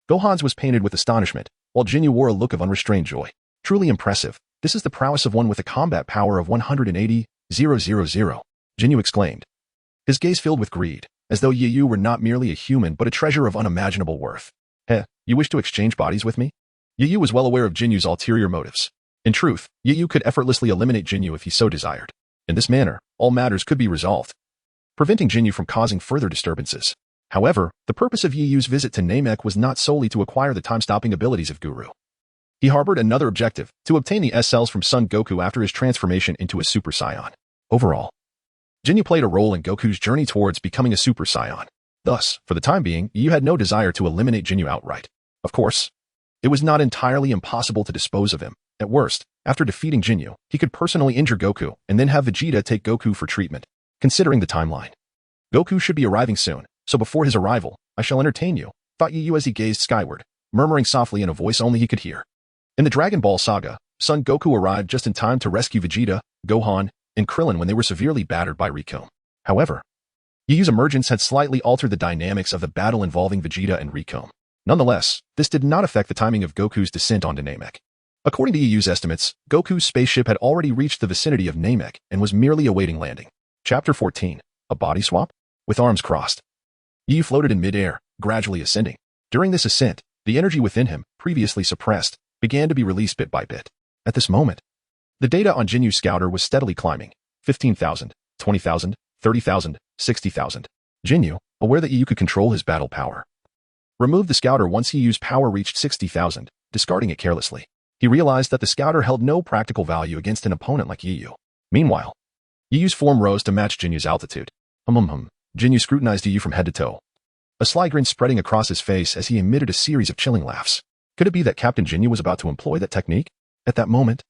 Gohan's was painted with astonishment, while Jinyu wore a look of unrestrained joy. Truly impressive. This is the prowess of one with a combat power of 180,000. Jinyu exclaimed, his gaze filled with greed, as though Yeyu were not merely a human but a treasure of unimaginable worth. Heh, you wish to exchange bodies with me? Yeyu was well aware of Jinyu's ulterior motives. In truth, Yeyu could effortlessly eliminate Jinyu if he so desired. In this manner, all matters could be resolved, preventing Jinyu from causing further disturbances. However, the purpose of Yeyu's visit to Namek was not solely to acquire the time-stopping abilities of Guru. He harbored another objective, to obtain the S-cells from Son Goku after his transformation into a Super Saiyan. Overall, Jinyu played a role in Goku's journey towards becoming a Super Saiyan. Thus, for the time being, Yeyu had no desire to eliminate Jinyu outright. Of course, it was not entirely impossible to dispose of him. At worst, after defeating Jinyu, he could personally injure Goku and then have Vegeta take Goku for treatment. Considering the timeline, Goku should be arriving soon, so before his arrival, I shall entertain you, thought Yeyu as he gazed skyward, murmuring softly in a voice only he could hear. In the Dragon Ball saga, Son Goku arrived just in time to rescue Vegeta, Gohan, and Krillin when they were severely battered by Rikum. However, Yeyu's emergence had slightly altered the dynamics of the battle involving Vegeta and Rikum. Nonetheless, this did not affect the timing of Goku's descent onto Namek. According to Yeyu's estimates, Goku's spaceship had already reached the vicinity of Namek and was merely awaiting landing. Chapter 14. A Body Swap? With arms crossed, Yeyu floated in mid-air, gradually ascending. During this ascent, the energy within him, previously suppressed, began to be released bit by bit. At this moment, the data on Jinyu's scouter was steadily climbing. 15,000, 20,000, 30,000, 60,000. Jinyu, aware that Yeyu could control his battle power, removed the scouter once Yeyu's power reached 60,000, discarding it carelessly. He realized that the scouter held no practical value against an opponent like Yeyu. Meanwhile, Yeyu's form rose to match Jinyu's altitude. Jinyu scrutinized Yeyu from head to toe, a sly grin spreading across his face as he emitted a series of chilling laughs. Could it be that Captain Jinyu was about to employ that technique? At that moment,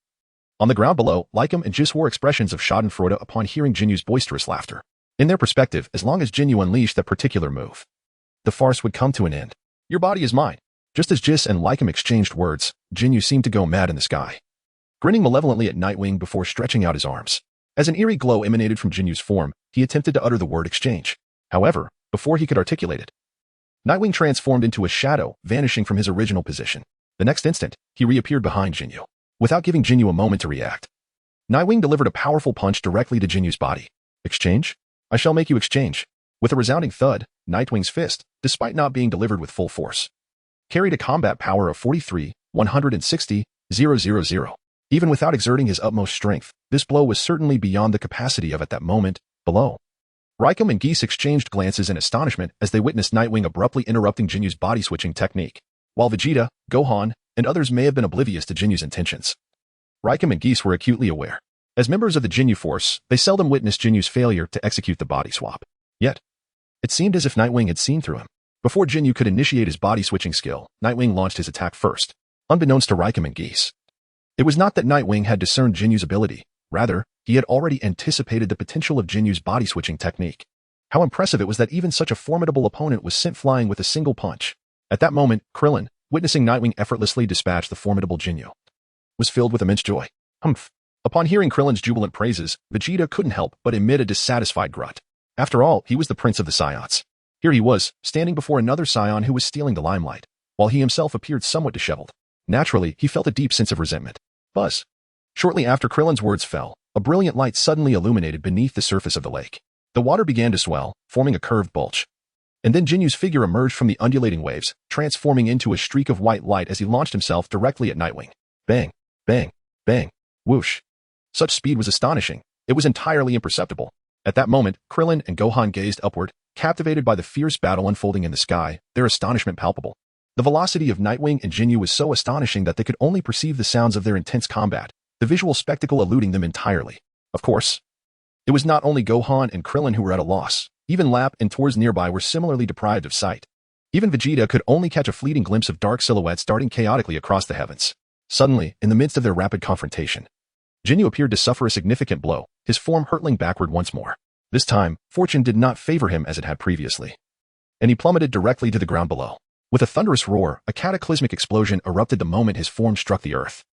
on the ground below, Lycum and Jis wore expressions of schadenfreude upon hearing Jinyu's boisterous laughter. In their perspective, as long as Jinyu unleashed that particular move, the farce would come to an end. Your body is mine. Just as Jis and Lycum exchanged words, Jinyu seemed to go mad in the sky, grinning malevolently at Nightwing before stretching out his arms. As an eerie glow emanated from Jinyu's form, he attempted to utter the word exchange. However, before he could articulate it, Nightwing transformed into a shadow, vanishing from his original position. The next instant, he reappeared behind Jinyu. Without giving Jinyu a moment to react, Nightwing delivered a powerful punch directly to Jinyu's body. Exchange? I shall make you exchange. With a resounding thud, Nightwing's fist, despite not being delivered with full force, carried a combat power of 43,160,000. Even without exerting his utmost strength, this blow was certainly beyond the capacity of at that moment, below. Rikum and Geese exchanged glances in astonishment as they witnessed Nightwing abruptly interrupting Jinyu's body-switching technique. While Vegeta, Gohan, and others may have been oblivious to Jinyu's intentions, Rikum and Geese were acutely aware. As members of the Jinyu Force, they seldom witnessed Jinyu's failure to execute the body swap. Yet, it seemed as if Nightwing had seen through him. Before Jinyu could initiate his body-switching skill, Nightwing launched his attack first, unbeknownst to Raikum and Geese. It was not that Nightwing had discerned Jinyu's ability. Rather, he had already anticipated the potential of Jinyu's body-switching technique. How impressive it was that even such a formidable opponent was sent flying with a single punch. At that moment, Krillin, witnessing Nightwing effortlessly dispatch the formidable Jinyu, was filled with immense joy. Humph. Upon hearing Krillin's jubilant praises, Vegeta couldn't help but emit a dissatisfied grunt. After all, he was the prince of the Saiyans. Here he was, standing before another Saiyan who was stealing the limelight, while he himself appeared somewhat disheveled. Naturally, he felt a deep sense of resentment. Buzz. Shortly after Krillin's words fell, a brilliant light suddenly illuminated beneath the surface of the lake. The water began to swell, forming a curved bulge. And then Jinyu's figure emerged from the undulating waves, transforming into a streak of white light as he launched himself directly at Nightwing. Bang, bang, bang, whoosh. Such speed was astonishing. It was entirely imperceptible. At that moment, Krillin and Gohan gazed upward, captivated by the fierce battle unfolding in the sky, their astonishment palpable. The velocity of Nightwing and Jinyu was so astonishing that they could only perceive the sounds of their intense combat, the visual spectacle eluding them entirely. Of course, it was not only Gohan and Krillin who were at a loss. Even Lap and Tors nearby were similarly deprived of sight. Even Vegeta could only catch a fleeting glimpse of dark silhouettes darting chaotically across the heavens. Suddenly, in the midst of their rapid confrontation, Jinyu appeared to suffer a significant blow, his form hurtling backward once more. This time, fortune did not favor him as it had previously, and he plummeted directly to the ground below. With a thunderous roar, a cataclysmic explosion erupted the moment his form struck the earth.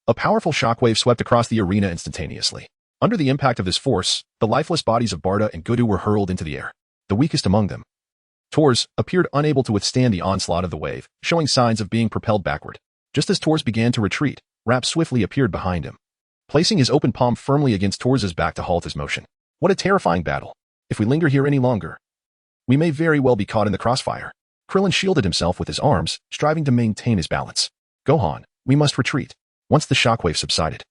A powerful shockwave swept across the arena instantaneously. Under the impact of this force, the lifeless bodies of Barda and Gudu were hurled into the air. The weakest among them, Tors, appeared unable to withstand the onslaught of the wave, showing signs of being propelled backward. Just as Tors began to retreat, Rap swiftly appeared behind him, placing his open palm firmly against Tors's back to halt his motion. What a terrifying battle. If we linger here any longer, we may very well be caught in the crossfire. Krillin shielded himself with his arms, striving to maintain his balance. Gohan, we must retreat. Once the shockwave subsided,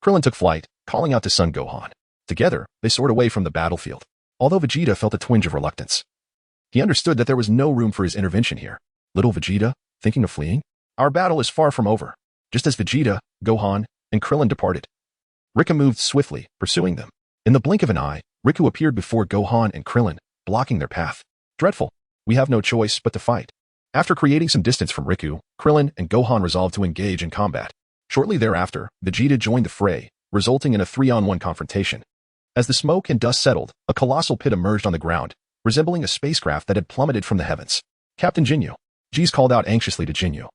Krillin took flight, calling out to son Gohan. Together, they soared away from the battlefield. Although Vegeta felt a twinge of reluctance, he understood that there was no room for his intervention here. Little Vegeta, thinking of fleeing? Our battle is far from over. Just as Vegeta, Gohan, and Krillin departed, Riku moved swiftly, pursuing them. In the blink of an eye, Riku appeared before Gohan and Krillin, blocking their path. Dreadful. We have no choice but to fight. After creating some distance from Riku, Krillin and Gohan resolved to engage in combat. Shortly thereafter, Vegeta joined the fray, resulting in a 3-on-1 confrontation. As the smoke and dust settled, a colossal pit emerged on the ground, resembling a spacecraft that had plummeted from the heavens. Captain Jinyu. Jeez called out anxiously to Jinyu,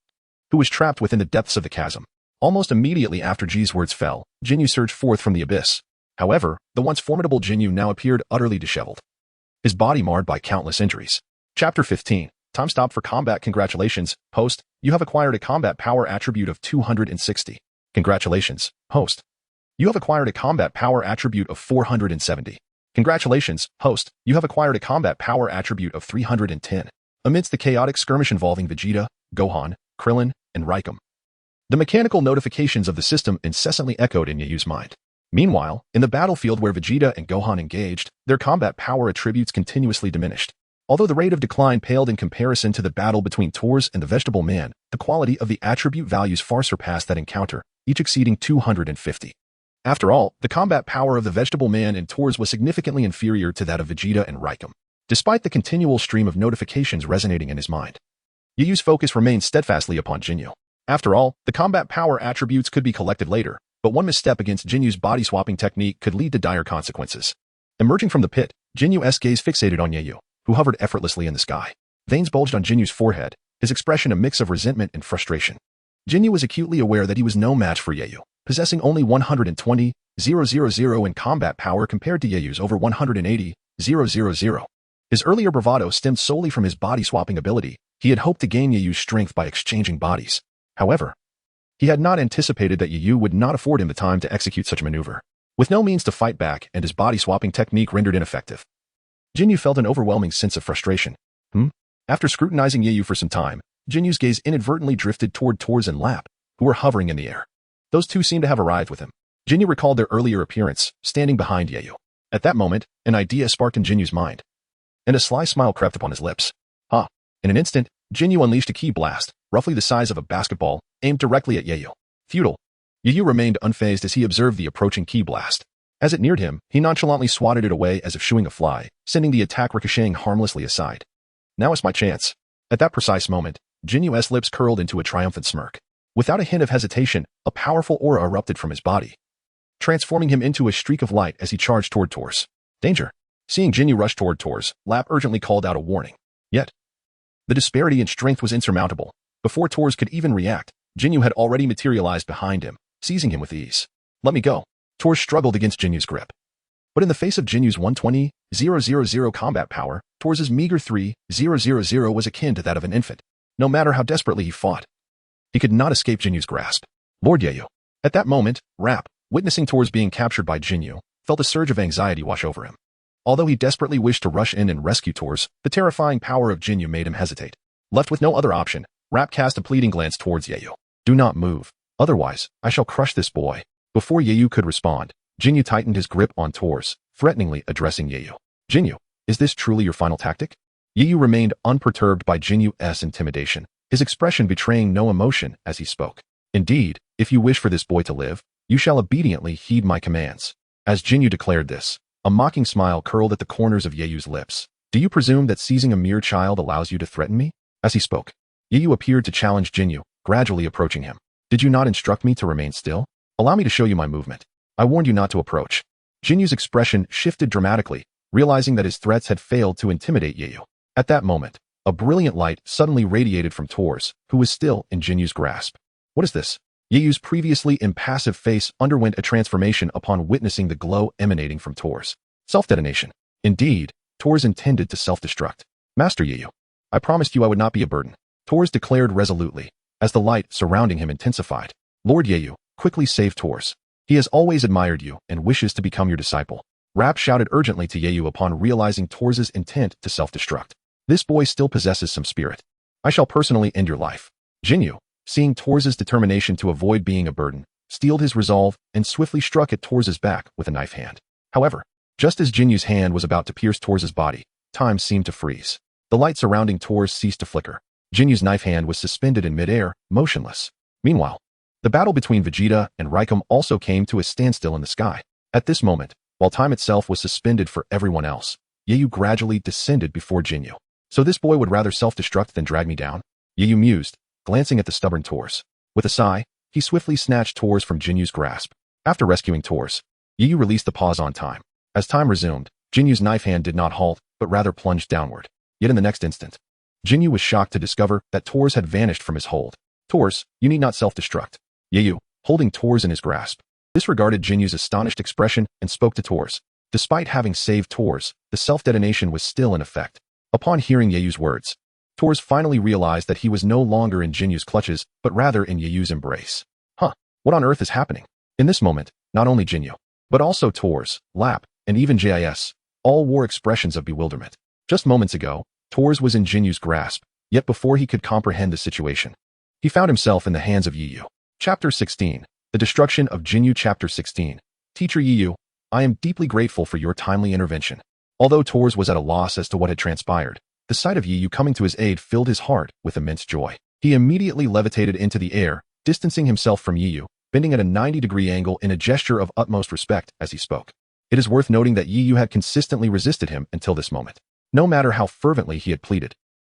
who was trapped within the depths of the chasm. Almost immediately after G's words fell, Jinyu surged forth from the abyss. However, the once formidable Jinyu now appeared utterly disheveled, his body marred by countless injuries. Chapter 15. Time stop for combat. Congratulations, host. You have acquired a combat power attribute of 260. Congratulations, host. You have acquired a combat power attribute of 470. Congratulations, host. You have acquired a combat power attribute of 310. Amidst the chaotic skirmish involving Vegeta, Gohan, Krillin, and Raikum, the mechanical notifications of the system incessantly echoed in Yayu's mind. Meanwhile, in the battlefield where Vegeta and Gohan engaged, their combat power attributes continuously diminished. Although the rate of decline paled in comparison to the battle between Tors and the Vegetable Man, the quality of the attribute values far surpassed that encounter, each exceeding 250. After all, the combat power of the Vegetable Man and Tors was significantly inferior to that of Vegeta and Raikum. Despite the continual stream of notifications resonating in his mind, Yayu's focus remained steadfastly upon Jinyu. After all, the combat power attributes could be collected later, but one misstep against Jinyu's body-swapping technique could lead to dire consequences. Emerging from the pit, Jinyu's gaze fixated on Yayu, who hovered effortlessly in the sky. Veins bulged on Jinyu's forehead, his expression a mix of resentment and frustration. Jinyu was acutely aware that he was no match for Yayu, possessing only 120,000 in combat power compared to Yayu's over 180,000. His earlier bravado stemmed solely from his body-swapping ability. He had hoped to gain Yayu's strength by exchanging bodies. However, he had not anticipated that Yayu would not afford him the time to execute such a maneuver. With no means to fight back and his body-swapping technique rendered ineffective, Jinyu felt an overwhelming sense of frustration. After scrutinizing Yayu for some time, Jinyu's gaze inadvertently drifted toward Tors and Lap, who were hovering in the air. Those two seemed to have arrived with him. Jinyu recalled their earlier appearance, standing behind Yayu. At that moment, an idea sparked in Jinyu's mind, and a sly smile crept upon his lips. In an instant, Jinyu unleashed a ki blast, roughly the size of a basketball, aimed directly at Yayu. Futile. Yu remained unfazed as he observed the approaching ki blast. As it neared him, he nonchalantly swatted it away as if shooing a fly, sending the attack ricocheting harmlessly aside. Now is my chance. At that precise moment, Jinyu's lips curled into a triumphant smirk. Without a hint of hesitation, a powerful aura erupted from his body, transforming him into a streak of light as he charged toward Tors. Danger! Seeing Jinyu rush toward Tors, Lap urgently called out a warning. Yet, the disparity in strength was insurmountable. Before Tors could even react, Jinyu had already materialized behind him, seizing him with ease. Let me go. Tors struggled against Jinyu's grip. But in the face of Jinyu's 120,000 combat power, Tors' meager 3,000 was akin to that of an infant. No matter how desperately he fought, he could not escape Jinyu's grasp. Lord Yeyu. At that moment, Rap, witnessing Tors being captured by Jinyu, felt a surge of anxiety wash over him. Although he desperately wished to rush in and rescue Tors, the terrifying power of Jinyu made him hesitate. Left with no other option, Rap cast a pleading glance towards Yeyu. Do not move. Otherwise, I shall crush this boy. Before Yeyu could respond, Jinyu tightened his grip on Tors, threateningly addressing Yeyu. Jinyu, is this truly your final tactic? Yeyu remained unperturbed by Jinyu's intimidation, his expression betraying no emotion as he spoke. Indeed, if you wish for this boy to live, you shall obediently heed my commands. As Jinyu declared this, a mocking smile curled at the corners of Yeyu's lips. Do you presume that seizing a mere child allows you to threaten me? As he spoke, Yeyu appeared to challenge Jinyu, gradually approaching him. Did you not instruct me to remain still? Allow me to show you my movement. I warned you not to approach. Jinyu's expression shifted dramatically, realizing that his threats had failed to intimidate Yeyu. At that moment, a brilliant light suddenly radiated from Tors, who was still in Jinyu's grasp. What is this? Yeyu's previously impassive face underwent a transformation upon witnessing the glow emanating from Tors. Self-detonation. Indeed, Tors intended to self-destruct. Master Yeyu, I promised you I would not be a burden. Tors declared resolutely, as the light surrounding him intensified. Lord Yeyu, quickly save Tors. He has always admired you and wishes to become your disciple. Rap shouted urgently to Yeyu upon realizing Tors' intent to self-destruct. This boy still possesses some spirit. I shall personally end your life. Jinyu, seeing Tors' determination to avoid being a burden, steeled his resolve and swiftly struck at Tors' back with a knife hand. However, just as Jinyu's hand was about to pierce Tors' body, time seemed to freeze. The light surrounding Tors ceased to flicker. Jinyu's knife hand was suspended in midair, motionless. Meanwhile, the battle between Vegeta and Raikou also came to a standstill in the sky. At this moment, while time itself was suspended for everyone else, Yeyu gradually descended before Jinyu. So this boy would rather self-destruct than drag me down? Yeyu mused, glancing at the stubborn Tors. With a sigh, he swiftly snatched Tors from Jinyu's grasp. After rescuing Tors, Yeyu released the pause on time. As time resumed, Jinyu's knife hand did not halt, but rather plunged downward. Yet in the next instant, Jinyu was shocked to discover that Tors had vanished from his hold. Tors, you need not self-destruct. Yeyu, holding Tors in his grasp, disregarded Jinyu's astonished expression and spoke to Tors. Despite having saved Tors, the self-detonation was still in effect. Upon hearing Yeyu's words, Tors finally realized that he was no longer in Jinyu's clutches, but rather in Yeyu's embrace. What on earth is happening? In this moment, not only Jinyu, but also Tors, Lap, and even JIS, all wore expressions of bewilderment. Just moments ago, Tors was in Jinyu's grasp, yet before he could comprehend the situation, he found himself in the hands of Yeyu. Chapter 16. The Destruction of Jinyu. Chapter 16. Teacher Yeyu, I am deeply grateful for your timely intervention. Although Tors was at a loss as to what had transpired, the sight of Yeyu coming to his aid filled his heart with immense joy. He immediately levitated into the air, distancing himself from Yeyu, bending at a 90-degree angle in a gesture of utmost respect as he spoke. It is worth noting that Yeyu had consistently resisted him until this moment. No matter how fervently he had pleaded,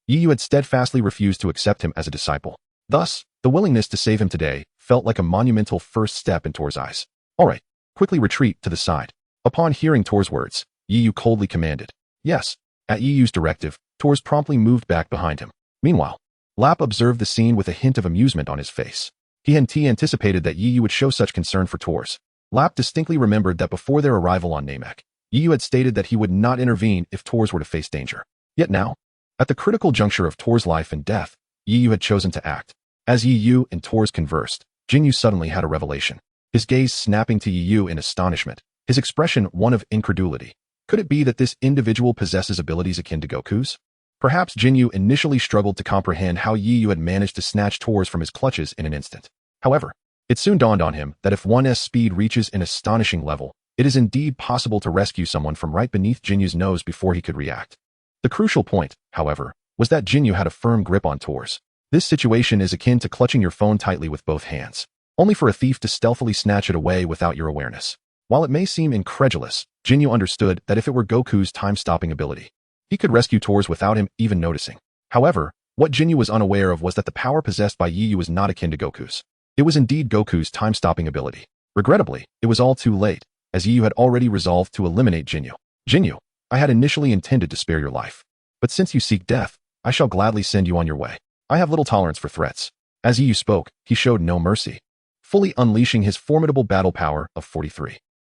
Yeyu had steadfastly refused to accept him as a disciple. Thus, the willingness to save him today felt like a monumental first step in Tors' eyes. All right, quickly retreat to the side. Upon hearing Tors' words, Yeyu coldly commanded. Yes. At Yeyu's directive, Tors promptly moved back behind him. Meanwhile, Lap observed the scene with a hint of amusement on his face. He had anticipated that Yeyu would show such concern for Tors. Lap distinctly remembered that before their arrival on Namek, Yeyu had stated that he would not intervene if Tors were to face danger. Yet now, at the critical juncture of Tors' life and death, Yeyu had chosen to act. As Yeyu and Tors conversed, Jinyu suddenly had a revelation. His gaze snapping to Yeyu in astonishment, his expression one of incredulity. Could it be that this individual possesses abilities akin to Goku's? Perhaps Jinyu initially struggled to comprehend how Yeyu had managed to snatch Tors from his clutches in an instant. However, it soon dawned on him that if one's speed reaches an astonishing level, it is indeed possible to rescue someone from right beneath Jinyu's nose before he could react. The crucial point, however, was that Jinyu had a firm grip on Tors. This situation is akin to clutching your phone tightly with both hands. only for a thief to stealthily snatch it away without your awareness. While it may seem incredulous, Jinyu understood that if it were Goku's time-stopping ability, he could rescue Tors without him even noticing. However, what Jinyu was unaware of was that the power possessed by Yi Yu was not akin to Goku's. It was indeed Goku's time-stopping ability. Regrettably, it was all too late, as Yi Yu had already resolved to eliminate Jinyu. Jinyu, I had initially intended to spare your life. But since you seek death, I shall gladly send you on your way. I have little tolerance for threats. As Yi Yu spoke, he showed no mercy, fully unleashing his formidable battle power of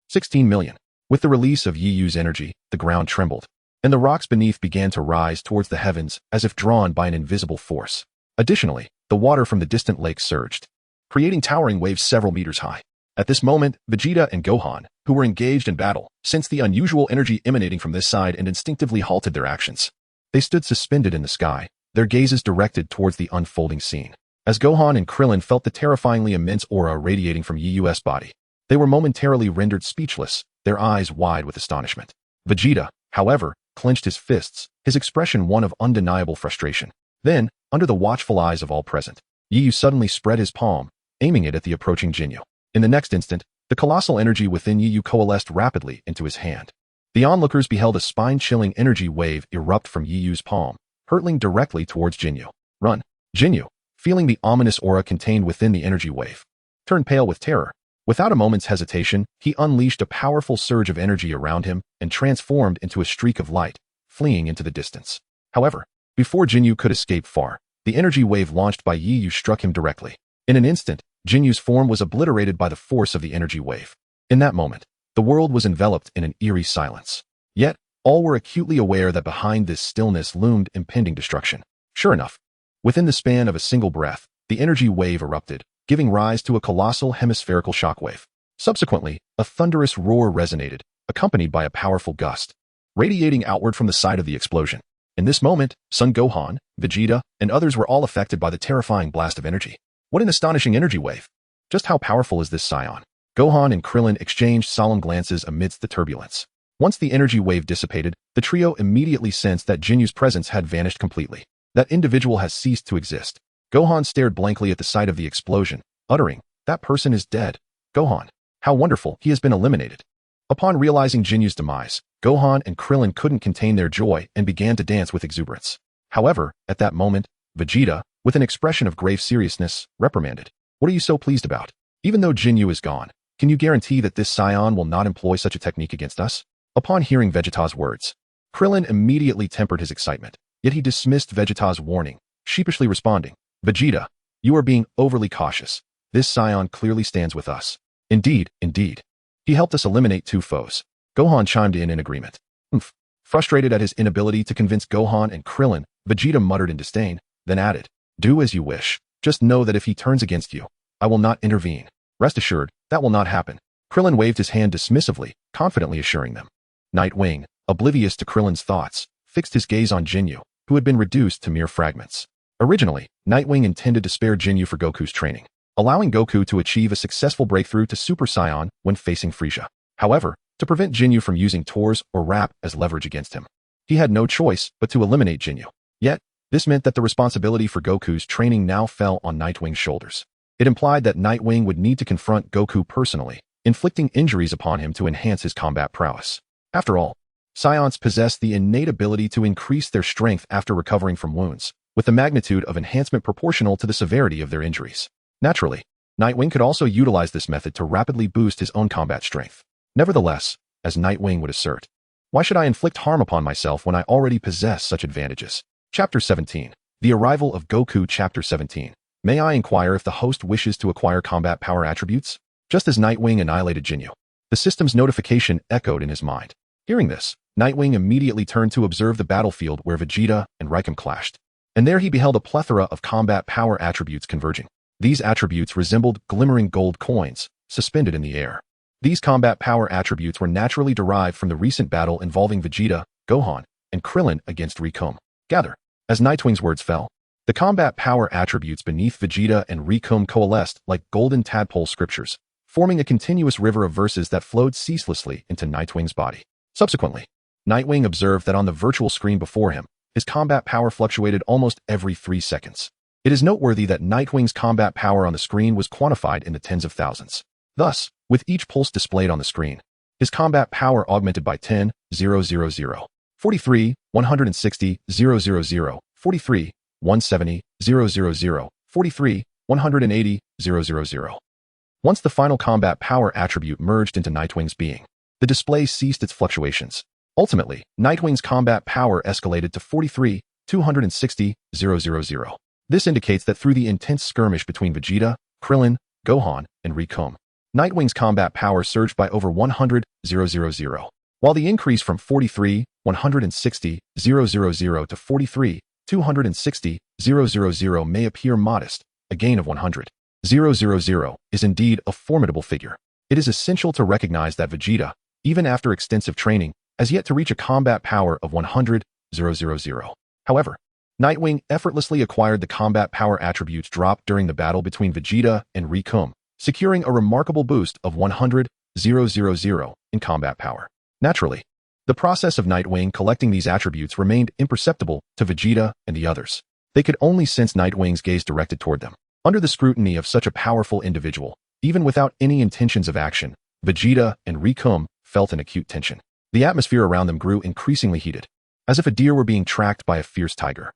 16 million. With the release of Yi Yu's energy, the ground trembled, and the rocks beneath began to rise towards the heavens as if drawn by an invisible force. Additionally, the water from the distant lake surged, creating towering waves several meters high. At this moment, Vegeta and Gohan, who were engaged in battle, sensed the unusual energy emanating from this side and instinctively halted their actions. They stood suspended in the sky, their gazes directed towards the unfolding scene. As Gohan and Krillin felt the terrifyingly immense aura radiating from Yi Yu's body, they were momentarily rendered speechless, their eyes wide with astonishment. Vegeta, however, clenched his fists, his expression one of undeniable frustration. Then, under the watchful eyes of all present, Yi Yu suddenly spread his palm, aiming it at the approaching Jinyu. In the next instant, the colossal energy within Yi Yu coalesced rapidly into his hand. The onlookers beheld a spine-chilling energy wave erupt from Yi Yu's palm, hurtling directly towards Jinyu. Run! Jinyu, feeling the ominous aura contained within the energy wave, turned pale with terror. Without a moment's hesitation, he unleashed a powerful surge of energy around him and transformed into a streak of light, fleeing into the distance. However, before Jinyu could escape far, the energy wave launched by Yi Yu struck him directly. In an instant, Jinyu's form was obliterated by the force of the energy wave. In that moment, the world was enveloped in an eerie silence. Yet, all were acutely aware that behind this stillness loomed impending destruction. Sure enough, within the span of a single breath, the energy wave erupted, giving rise to a colossal hemispherical shockwave. Subsequently, a thunderous roar resonated, accompanied by a powerful gust, radiating outward from the site of the explosion. In this moment, Son Gohan, Vegeta, and others were all affected by the terrifying blast of energy. What an astonishing energy wave! Just how powerful is this Saiyan? Gohan and Krillin exchanged solemn glances amidst the turbulence. Once the energy wave dissipated, the trio immediately sensed that Jinyu's presence had vanished completely. That individual has ceased to exist. Gohan stared blankly at the site of the explosion, uttering, "That person is dead. Gohan, how wonderful, he has been eliminated." Upon realizing Jinyu's demise, Gohan and Krillin couldn't contain their joy and began to dance with exuberance. However, at that moment, Vegeta, with an expression of grave seriousness, reprimanded, "What are you so pleased about? Even though Jinyu is gone, can you guarantee that this Saiyan will not employ such a technique against us?" Upon hearing Vegeta's words, Krillin immediately tempered his excitement, yet he dismissed Vegeta's warning, sheepishly responding, "Vegeta, you are being overly cautious. This Saiyan clearly stands with us. Indeed. He helped us eliminate 2 foes." Gohan chimed in agreement. Frustrated at his inability to convince Gohan and Krillin, Vegeta muttered in disdain, then added, "Do as you wish. Just know that if he turns against you, I will not intervene. Rest assured, that will not happen." Krillin waved his hand dismissively, confidently assuring them. Nightwing, oblivious to Krillin's thoughts, fixed his gaze on Jinyu, who had been reduced to mere fragments. Originally, Nightwing intended to spare Jinyu for Goku's training, allowing Goku to achieve a successful breakthrough to Super Saiyan when facing Frieza. However, to prevent Jinyu from using Tors or Rap as leverage against him, he had no choice but to eliminate Jinyu. Yet, this meant that the responsibility for Goku's training now fell on Nightwing's shoulders. It implied that Nightwing would need to confront Goku personally, inflicting injuries upon him to enhance his combat prowess. After all, Saiyans possess the innate ability to increase their strength after recovering from wounds, with the magnitude of enhancement proportional to the severity of their injuries. Naturally, Nightwing could also utilize this method to rapidly boost his own combat strength. Nevertheless, as Nightwing would assert, "Why should I inflict harm upon myself when I already possess such advantages?" Chapter 17. The Arrival of Goku. Chapter 17. May I inquire if the host wishes to acquire combat power attributes? Just as Nightwing annihilated Jinyu, the system's notification echoed in his mind. Hearing this, Nightwing immediately turned to observe the battlefield where Vegeta and Raikam clashed. And there he beheld a plethora of combat power attributes converging. These attributes resembled glimmering gold coins, suspended in the air. These combat power attributes were naturally derived from the recent battle involving Vegeta, Gohan, and Krillin against Rikum. Gather. As Nightwing's words fell, the combat power attributes beneath Vegeta and Rikum coalesced like golden tadpole scriptures, forming a continuous river of verses that flowed ceaselessly into Nightwing's body. Subsequently, Nightwing observed that on the virtual screen before him, his combat power fluctuated almost every 3 seconds. It is noteworthy that Nightwing's combat power on the screen was quantified in the tens of thousands. Thus, with each pulse displayed on the screen, his combat power augmented by 10, 000, 43, 160, 000, 43, 170, 000, 43, 180, 000. Once the final combat power attribute merged into Nightwing's being, the display ceased its fluctuations. Ultimately, Nightwing's combat power escalated to 43, 260, 000. This indicates that through the intense skirmish between Vegeta, Krillin, Gohan, and Rikum, Nightwing's combat power surged by over 100, 000. While the increase from 43, 160, 000 to 43, 260, 000 may appear modest, a gain of 100, 000 is indeed a formidable figure. It is essential to recognize that Vegeta, even after extensive training, has yet to reach a combat power of 100, 000. However, Nightwing effortlessly acquired the combat power attributes dropped during the battle between Vegeta and Rikum, securing a remarkable boost of 100, 000 in combat power. Naturally, the process of Nightwing collecting these attributes remained imperceptible to Vegeta and the others. They could only sense Nightwing's gaze directed toward them. Under the scrutiny of such a powerful individual, even without any intentions of action, Vegeta and Rikum felt an acute tension. The atmosphere around them grew increasingly heated, as if a deer were being tracked by a fierce tiger.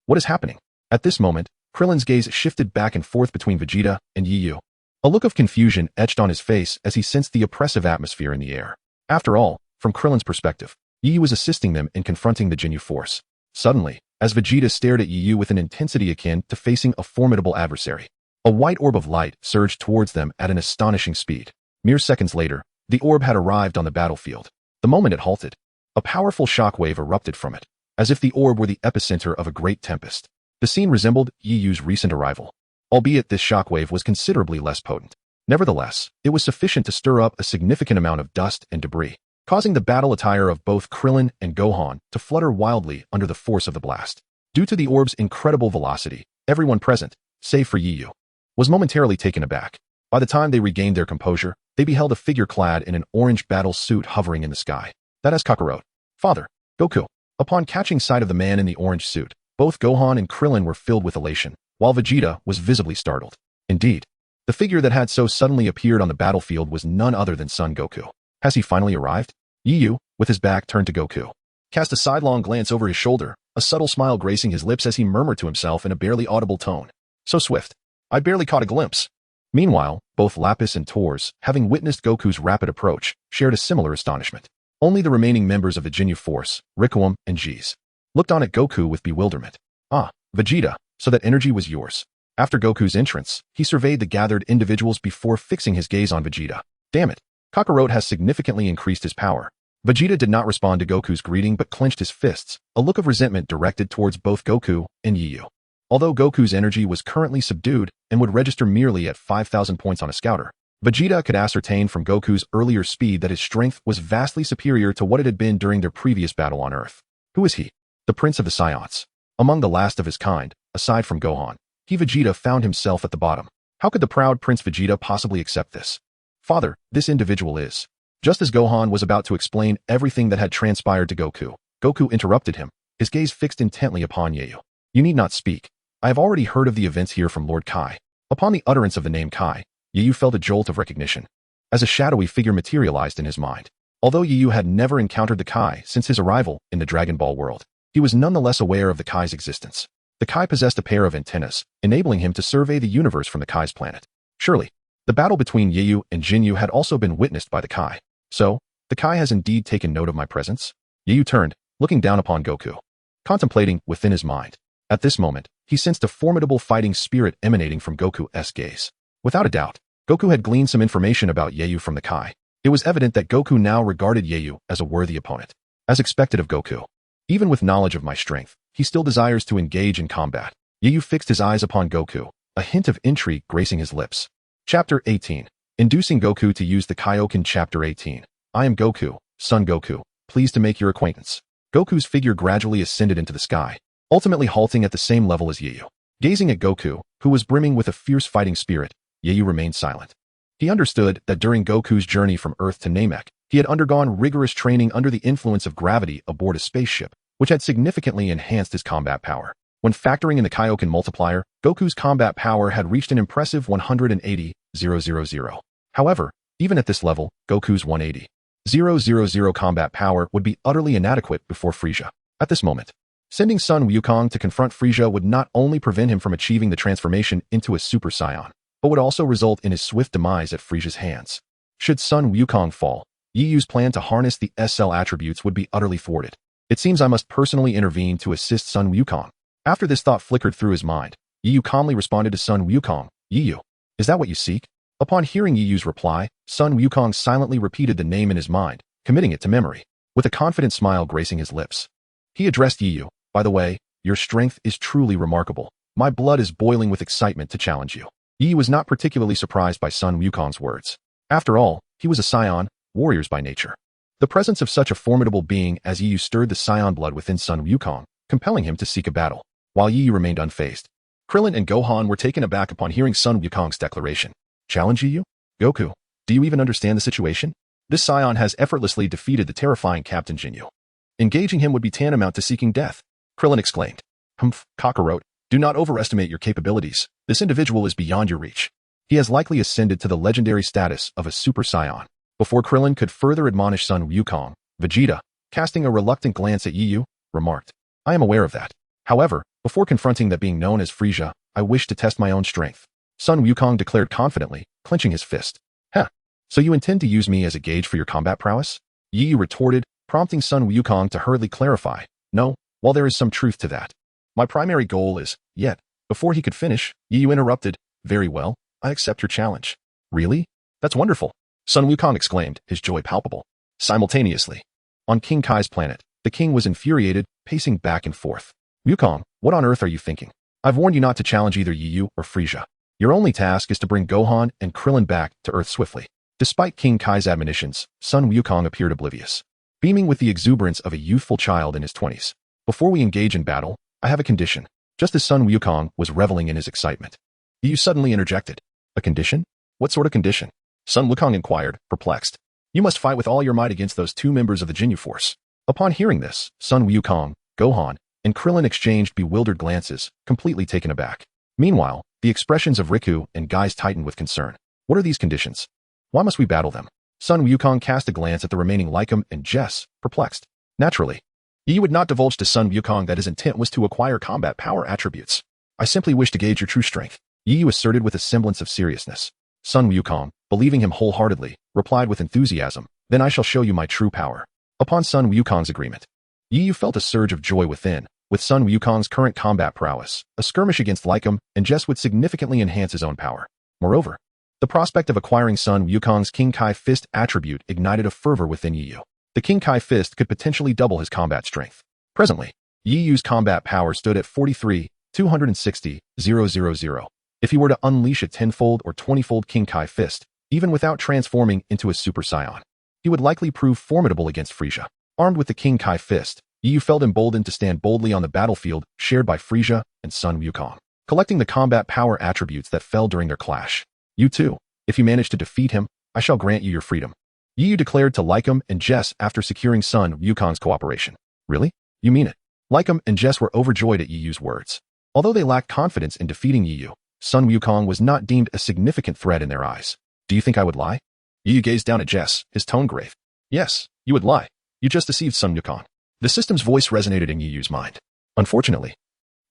What is happening? At this moment, Krillin's gaze shifted back and forth between Vegeta and Yu. A look of confusion etched on his face as he sensed the oppressive atmosphere in the air. After all, from Krillin's perspective, Yu was assisting them in confronting the Ginyu Force. Suddenly, as Vegeta stared at Yu with an intensity akin to facing a formidable adversary, a white orb of light surged towards them at an astonishing speed. Mere seconds later, the orb had arrived on the battlefield. The moment it halted, a powerful shockwave erupted from it, as if the orb were the epicenter of a great tempest. The scene resembled Yu's recent arrival, albeit this shockwave was considerably less potent. Nevertheless, it was sufficient to stir up a significant amount of dust and debris, causing the battle attire of both Krillin and Gohan to flutter wildly under the force of the blast. Due to the orb's incredible velocity, everyone present, save for Yu, was momentarily taken aback. By the time they regained their composure, they beheld a figure clad in an orange battle suit hovering in the sky. That is Kakarot. Father, Goku. Upon catching sight of the man in the orange suit, both Gohan and Krillin were filled with elation, while Vegeta was visibly startled. Indeed, the figure that had so suddenly appeared on the battlefield was none other than Son Goku. Has he finally arrived? Yu, with his back turned to Goku, cast a sidelong glance over his shoulder, a subtle smile gracing his lips as he murmured to himself in a barely audible tone. So swift. I barely caught a glimpse. Meanwhile, both Lapis and Tors, having witnessed Goku's rapid approach, shared a similar astonishment. Only the remaining members of the Ginyu Force, Rikum and Jiz, looked on at Goku with bewilderment. Ah, Vegeta, so that energy was yours. After Goku's entrance, he surveyed the gathered individuals before fixing his gaze on Vegeta. Damn it, Kakarot has significantly increased his power. Vegeta did not respond to Goku's greeting but clenched his fists, a look of resentment directed towards both Goku and Yu. Although Goku's energy was currently subdued and would register merely at 5,000 points on a scouter, Vegeta could ascertain from Goku's earlier speed that his strength was vastly superior to what it had been during their previous battle on Earth. Who is he? The Prince of the Saiyans. Among the last of his kind, aside from Gohan, he Vegeta found himself at the bottom. How could the proud Prince Vegeta possibly accept this? Father, this individual is. Just as Gohan was about to explain everything that had transpired to Goku, Goku interrupted him, his gaze fixed intently upon Yu. You need not speak. I have already heard of the events here from Lord Kai. Upon the utterance of the name Kai, Yu felt a jolt of recognition, as a shadowy figure materialized in his mind. Although Yu had never encountered the Kai since his arrival in the Dragon Ball world, he was nonetheless aware of the Kai's existence. The Kai possessed a pair of antennas, enabling him to survey the universe from the Kai's planet. Surely, the battle between Yu and Jinyu had also been witnessed by the Kai. So, the Kai has indeed taken note of my presence? Yu turned, looking down upon Goku, contemplating within his mind. At this moment, he sensed a formidable fighting spirit emanating from Goku's gaze. Without a doubt, Goku had gleaned some information about Yu from the Kai. It was evident that Goku now regarded Yu as a worthy opponent. As expected of Goku, even with knowledge of my strength, he still desires to engage in combat. Yu fixed his eyes upon Goku, a hint of intrigue gracing his lips. Chapter 18. Inducing Goku to use the Kaioken. Chapter 18. I am Goku, Son Goku, pleased to make your acquaintance. Goku's figure gradually ascended into the sky, ultimately halting at the same level as Yu. Gazing at Goku, who was brimming with a fierce fighting spirit, Yu remained silent. He understood that during Goku's journey from Earth to Namek, he had undergone rigorous training under the influence of gravity aboard a spaceship, which had significantly enhanced his combat power. When factoring in the Kaioken multiplier, Goku's combat power had reached an impressive 180,000. However, even at this level, Goku's 180,000 combat power would be utterly inadequate before Frieza. At this moment, sending Sun Wukong to confront Frieza would not only prevent him from achieving the transformation into a Super Saiyan, but would also result in his swift demise at Frieza's hands. Should Sun Wukong fall, Yiyu's plan to harness the SL attributes would be utterly thwarted. It seems I must personally intervene to assist Sun Wukong. After this thought flickered through his mind, Yiyu calmly responded to Sun Wukong, "Yiyu, is that what you seek?" Upon hearing Yiyu's reply, Sun Wukong silently repeated the name in his mind, committing it to memory, with a confident smile gracing his lips. He addressed Yiyu, "By the way, your strength is truly remarkable. My blood is boiling with excitement to challenge you." Yiyu was not particularly surprised by Sun Wukong's words. After all, he was a Saiyan, warriors by nature. The presence of such a formidable being as Yiyu stirred the Saiyan blood within Sun Wukong, compelling him to seek a battle, while Yiyu remained unfazed. Krillin and Gohan were taken aback upon hearing Sun Wukong's declaration. "Challenge Yiyu? Goku, do you even understand the situation? This Saiyan has effortlessly defeated the terrifying Captain Jinyu. Engaging him would be tantamount to seeking death," Krillin exclaimed. "Humph, Kakarot, do not overestimate your capabilities. This individual is beyond your reach. He has likely ascended to the legendary status of a Super Saiyan." Before Krillin could further admonish Sun Wukong, Vegeta, casting a reluctant glance at Yiyu, remarked, "I am aware of that. However, before confronting that being known as Frieza, I wish to test my own strength." Sun Wukong declared confidently, clenching his fist. "Huh, so you intend to use me as a gauge for your combat prowess?" Yiyu retorted, prompting Sun Wukong to hurriedly clarify, "No, while there is some truth to that. My primary goal is, yet." Before he could finish, Yiyu interrupted, "Very well, I accept your challenge." "Really? That's wonderful," Sun Wukong exclaimed, his joy palpable. Simultaneously, on King Kai's planet, the king was infuriated, pacing back and forth. "Wukong, what on earth are you thinking? I've warned you not to challenge either Yiyu or Frieza. Your only task is to bring Gohan and Krillin back to Earth swiftly." Despite King Kai's admonitions, Sun Wukong appeared oblivious, beaming with the exuberance of a youthful child in his 20s. "Before we engage in battle, I have a condition." Just as Sun Wukong was reveling in his excitement, Yiyu suddenly interjected. "A condition? What sort of condition?" Sun Wukong inquired, perplexed. "You must fight with all your might against those two members of the Jinyu Force." Upon hearing this, Sun Wukong, Gohan, and Krillin exchanged bewildered glances, completely taken aback. Meanwhile, the expressions of Riku and Guise tightened with concern. "What are these conditions? Why must we battle them?" Sun Wukong cast a glance at the remaining Lycum and Jess, perplexed. Naturally, Yi would not divulge to Sun Wukong that his intent was to acquire combat power attributes. "I simply wish to gauge your true strength," Yi asserted with a semblance of seriousness. Sun Wukong, believing him wholeheartedly, replied with enthusiasm, "Then I shall show you my true power." Upon Sun Wukong's agreement, Yi felt a surge of joy within. With Sun Wukong's current combat prowess, a skirmish against Lycum and Jess would significantly enhance his own power. Moreover, the prospect of acquiring Sun Wukong's King Kai Fist attribute ignited a fervor within Yi. The King Kai Fist could potentially double his combat strength. Presently, Yiyu's combat power stood at 43,260,000. If he were to unleash a 10-fold or 20-fold King Kai Fist, even without transforming into a Super Saiyan, he would likely prove formidable against Frieza. Armed with the King Kai Fist, Yiyu felt emboldened to stand boldly on the battlefield shared by Frieza and Sun Wukong, collecting the combat power attributes that fell during their clash. "You too. If you manage to defeat him, I shall grant you your freedom," Yiyu declared to Lycum and Jess after securing Sun Wukong's cooperation. "Really? You mean it?" Lycum and Jess were overjoyed at Yiyu's words. Although they lacked confidence in defeating Yiyu, Sun Wukong was not deemed a significant threat in their eyes. "Do you think I would lie?" Yiyu gazed down at Jess, his tone grave. "Yes, you would lie. You just deceived Sun Wukong." The system's voice resonated in Yiyu's mind. Unfortunately,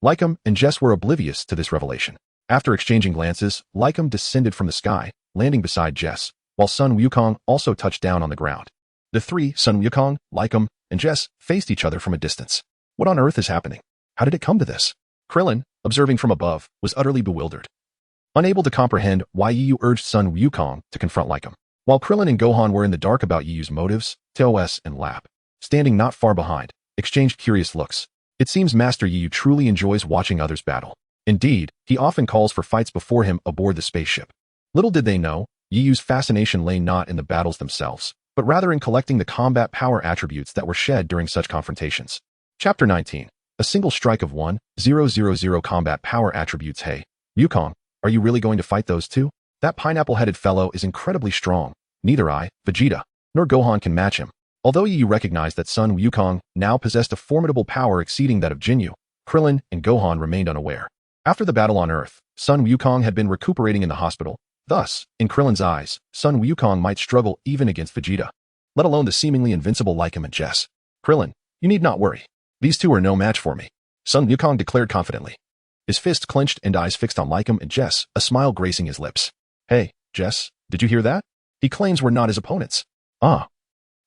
Lycum and Jess were oblivious to this revelation. After exchanging glances, Lycum descended from the sky, landing beside Jess, while Sun Wukong also touched down on the ground. The three, Sun Wukong, Lycum, and Jess, faced each other from a distance. What on earth is happening? How did it come to this? Krillin, observing from above, was utterly bewildered, unable to comprehend why Yiyu urged Sun Wukong to confront Lycum. While Krillin and Gohan were in the dark about Yiyu's motives, TOS and Lap, standing not far behind, exchanged curious looks. It seems Master Yiyu truly enjoys watching others battle. Indeed, he often calls for fights before him aboard the spaceship. Little did they know, Yiyu's fascination lay not in the battles themselves, but rather in collecting the combat power attributes that were shed during such confrontations. Chapter 19. A single strike of 1,000 combat power attributes. "Hey, Wukong, are you really going to fight those two? That pineapple-headed fellow is incredibly strong. Neither I, Vegeta, nor Gohan can match him." Although Yiyu recognized that Sun Wukong now possessed a formidable power exceeding that of Jinyu, Krillin and Gohan remained unaware. After the battle on Earth, Sun Wukong had been recuperating in the hospital. Thus, in Krillin's eyes, Sun Wukong might struggle even against Vegeta, let alone the seemingly invincible Lycum and Jess. Krillin, you need not worry. These two are no match for me, Sun Wukong declared confidently. His fist clenched and eyes fixed on Lycum and Jess, a smile gracing his lips. Hey, Jess, did you hear that? He claims we're not his opponents. Ah.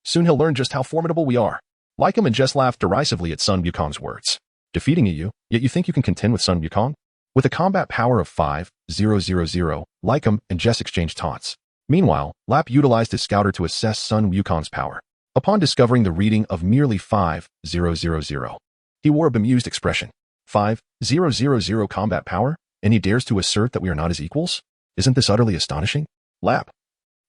Soon he'll learn just how formidable we are. Lycum and Jess laughed derisively at Sun Wukong's words. Defeating you, yet you think you can contend with Sun Wukong? With a combat power of 5,000, Lycum and Jess exchanged taunts. Meanwhile, Lap utilized his scouter to assess Sun Wukong's power. Upon discovering the reading of merely 5,000, he wore a bemused expression. 5,000 combat power? And he dares to assert that we are not his equals? Isn't this utterly astonishing? Lap,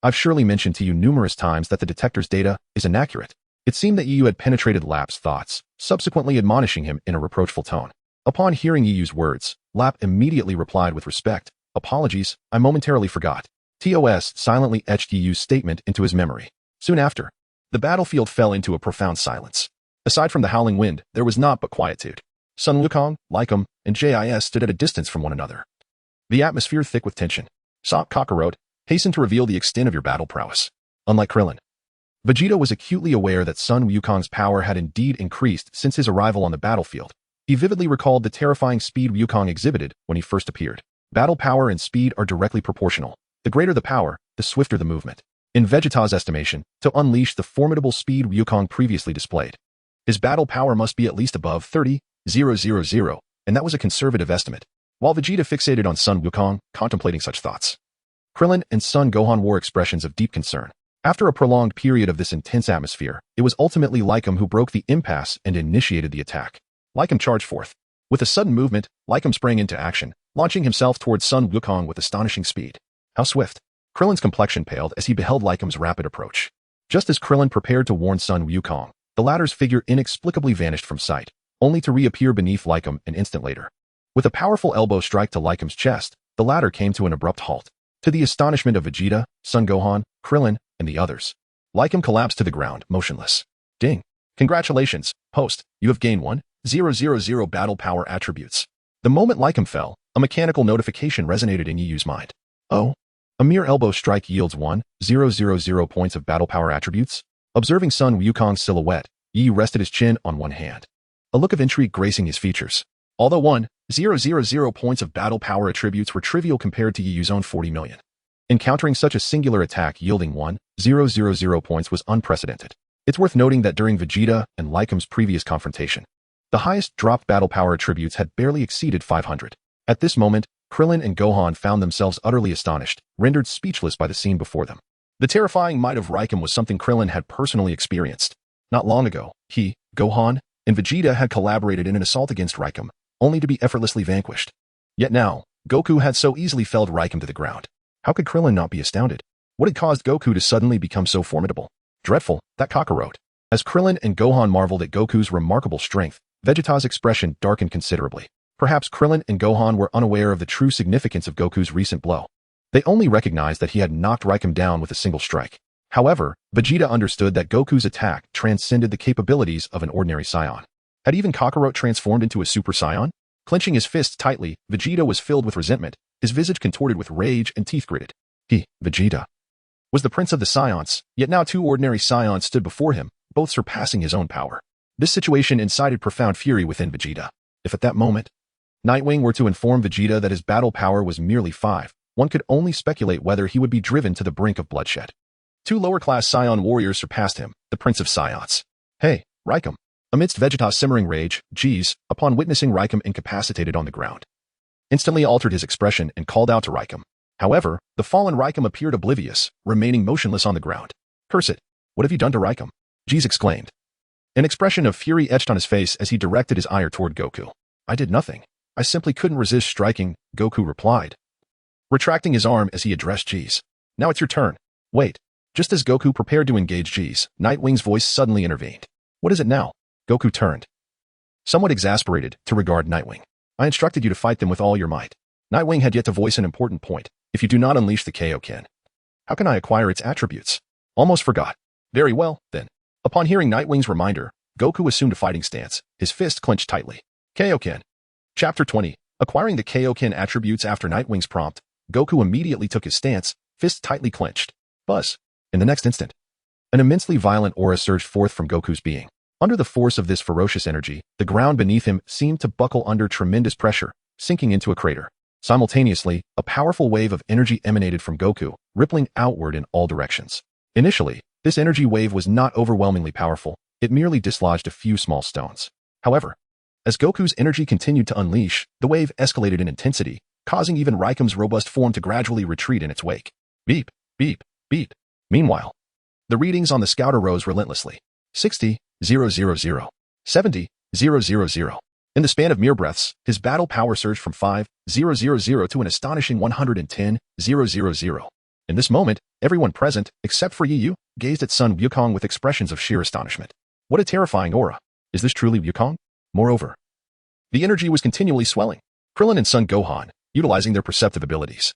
I've surely mentioned to you numerous times that the detector's data is inaccurate. It seemed that you had penetrated Lap's thoughts, subsequently admonishing him in a reproachful tone. Upon hearing Yu's words, Lap immediately replied with respect. Apologies, I momentarily forgot. TOS silently etched Yu's statement into his memory. Soon after, the battlefield fell into a profound silence. Aside from the howling wind, there was naught but quietude. Sun Wukong, Lycum, and JIS stood at a distance from one another. The atmosphere thick with tension. Sop Kakarot, hasten to reveal the extent of your battle prowess. Unlike Krillin, Vegeta was acutely aware that Sun Wukong's power had indeed increased since his arrival on the battlefield. He vividly recalled the terrifying speed Wukong exhibited when he first appeared. Battle power and speed are directly proportional. The greater the power, the swifter the movement. In Vegeta's estimation, to unleash the formidable speed Wukong previously displayed, his battle power must be at least above 30,000, and that was a conservative estimate. While Vegeta fixated on Sun Wukong, contemplating such thoughts, Krillin and Son Gohan wore expressions of deep concern. After a prolonged period of this intense atmosphere, it was ultimately Lycum who broke the impasse and initiated the attack. Lycum charged forth. With a sudden movement, Lycum sprang into action, launching himself towards Sun Wukong with astonishing speed. How swift! Krillin's complexion paled as he beheld Lycum's rapid approach. Just as Krillin prepared to warn Sun Wukong, the latter's figure inexplicably vanished from sight, only to reappear beneath Lycum an instant later. With a powerful elbow strike to Lycum's chest, the latter came to an abrupt halt. To the astonishment of Vegeta, Son Gohan, Krillin, and the others, Lycum collapsed to the ground, motionless. Ding! Congratulations, host, you have gained 1,000 battle power attributes. The moment Lycum fell, a mechanical notification resonated in Yu's mind. Oh, a mere elbow strike yields 1,000 points of battle power attributes? Observing Sun Wukong's silhouette, Yu rested his chin on one hand, a look of intrigue gracing his features. Although 1,000 points of battle power attributes were trivial compared to Yu's own 40 million. Encountering such a singular attack yielding 1,000 points was unprecedented. It's worth noting that during Vegeta and Lycum's previous confrontation, the highest dropped battle power attributes had barely exceeded 500. At this moment, Krillin and Gohan found themselves utterly astonished, rendered speechless by the scene before them. The terrifying might of Lycum was something Krillin had personally experienced. Not long ago, he, Gohan, and Vegeta had collaborated in an assault against Lycum, only to be effortlessly vanquished. Yet now, Goku had so easily felled Lycum to the ground. How could Krillin not be astounded? What had caused Goku to suddenly become so formidable? Dreadful, that Kakarot. As Krillin and Gohan marveled at Goku's remarkable strength, Vegeta's expression darkened considerably. Perhaps Krillin and Gohan were unaware of the true significance of Goku's recent blow. They only recognized that he had knocked Lycum down with a single strike. However, Vegeta understood that Goku's attack transcended the capabilities of an ordinary Saiyan. Had even Kakarot transformed into a Super Saiyan? Clenching his fists tightly, Vegeta was filled with resentment, his visage contorted with rage and teeth gritted. He, Vegeta, was the prince of the Saiyans, yet now two ordinary Saiyans stood before him, both surpassing his own power. This situation incited profound fury within Vegeta. If at that moment, Nightwing were to inform Vegeta that his battle power was merely 5, one could only speculate whether he would be driven to the brink of bloodshed. Two lower-class Saiyan warriors surpassed him, the Prince of Saiyans. Hey, Lycum. Amidst Vegeta's simmering rage, Jeez, upon witnessing Lycum incapacitated on the ground, instantly altered his expression and called out to Lycum. However, the fallen Lycum appeared oblivious, remaining motionless on the ground. Curse it! What have you done to Lycum? Jeez exclaimed. An expression of fury etched on his face as he directed his ire toward Goku. I did nothing. I simply couldn't resist striking, Goku replied, retracting his arm as he addressed Jeez. Now it's your turn. Wait. Just as Goku prepared to engage Jeez, Nightwing's voice suddenly intervened. What is it now? Goku turned, somewhat exasperated, to regard Nightwing. I instructed you to fight them with all your might. Nightwing had yet to voice an important point. If you do not unleash the Kaioken, how can I acquire its attributes? Almost forgot. Very well, then. Upon hearing Nightwing's reminder, Goku assumed a fighting stance, his fist clenched tightly. Kaioken. Chapter 20. Acquiring the Kaioken attributes after Nightwing's prompt, Goku immediately took his stance, fists tightly clenched. Buzz. In the next instant, an immensely violent aura surged forth from Goku's being. Under the force of this ferocious energy, the ground beneath him seemed to buckle under tremendous pressure, sinking into a crater. Simultaneously, a powerful wave of energy emanated from Goku, rippling outward in all directions. Initially, this energy wave was not overwhelmingly powerful, it merely dislodged a few small stones. However, as Goku's energy continued to unleash, the wave escalated in intensity, causing even Raikam's robust form to gradually retreat in its wake. Beep, beep, beep. Meanwhile, the readings on the scouter rose relentlessly. 60, 000, 70, 000. In the span of mere breaths, his battle power surged from 5, 000 to an astonishing 110, 000. In this moment, everyone present, except for Yu, gazed at Sun Wukong with expressions of sheer astonishment. What a terrifying aura. Is this truly Wukong? Moreover, the energy was continually swelling. Krillin and Son Gohan, utilizing their perceptive abilities,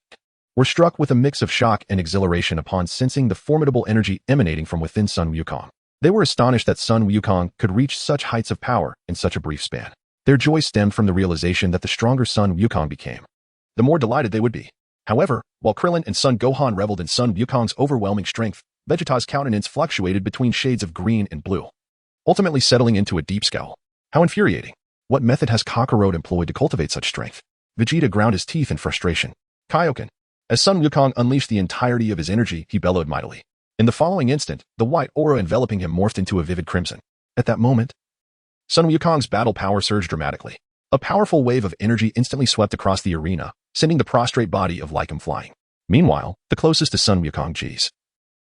were struck with a mix of shock and exhilaration upon sensing the formidable energy emanating from within Sun Wukong. They were astonished that Sun Wukong could reach such heights of power in such a brief span. Their joy stemmed from the realization that the stronger Sun Wukong became, the more delighted they would be. However, while Krillin and Son Gohan reveled in Sun Wukong's overwhelming strength, Vegeta's countenance fluctuated between shades of green and blue, ultimately settling into a deep scowl. How infuriating. What method has Kakarot employed to cultivate such strength? Vegeta ground his teeth in frustration. Kaioken. As Sun Wukong unleashed the entirety of his energy, he bellowed mightily. In the following instant, the white aura enveloping him morphed into a vivid crimson. At that moment, Sun Wukong's battle power surged dramatically. A powerful wave of energy instantly swept across the arena, sending the prostrate body of Lycum flying. Meanwhile, the closest to Sun Wukong G's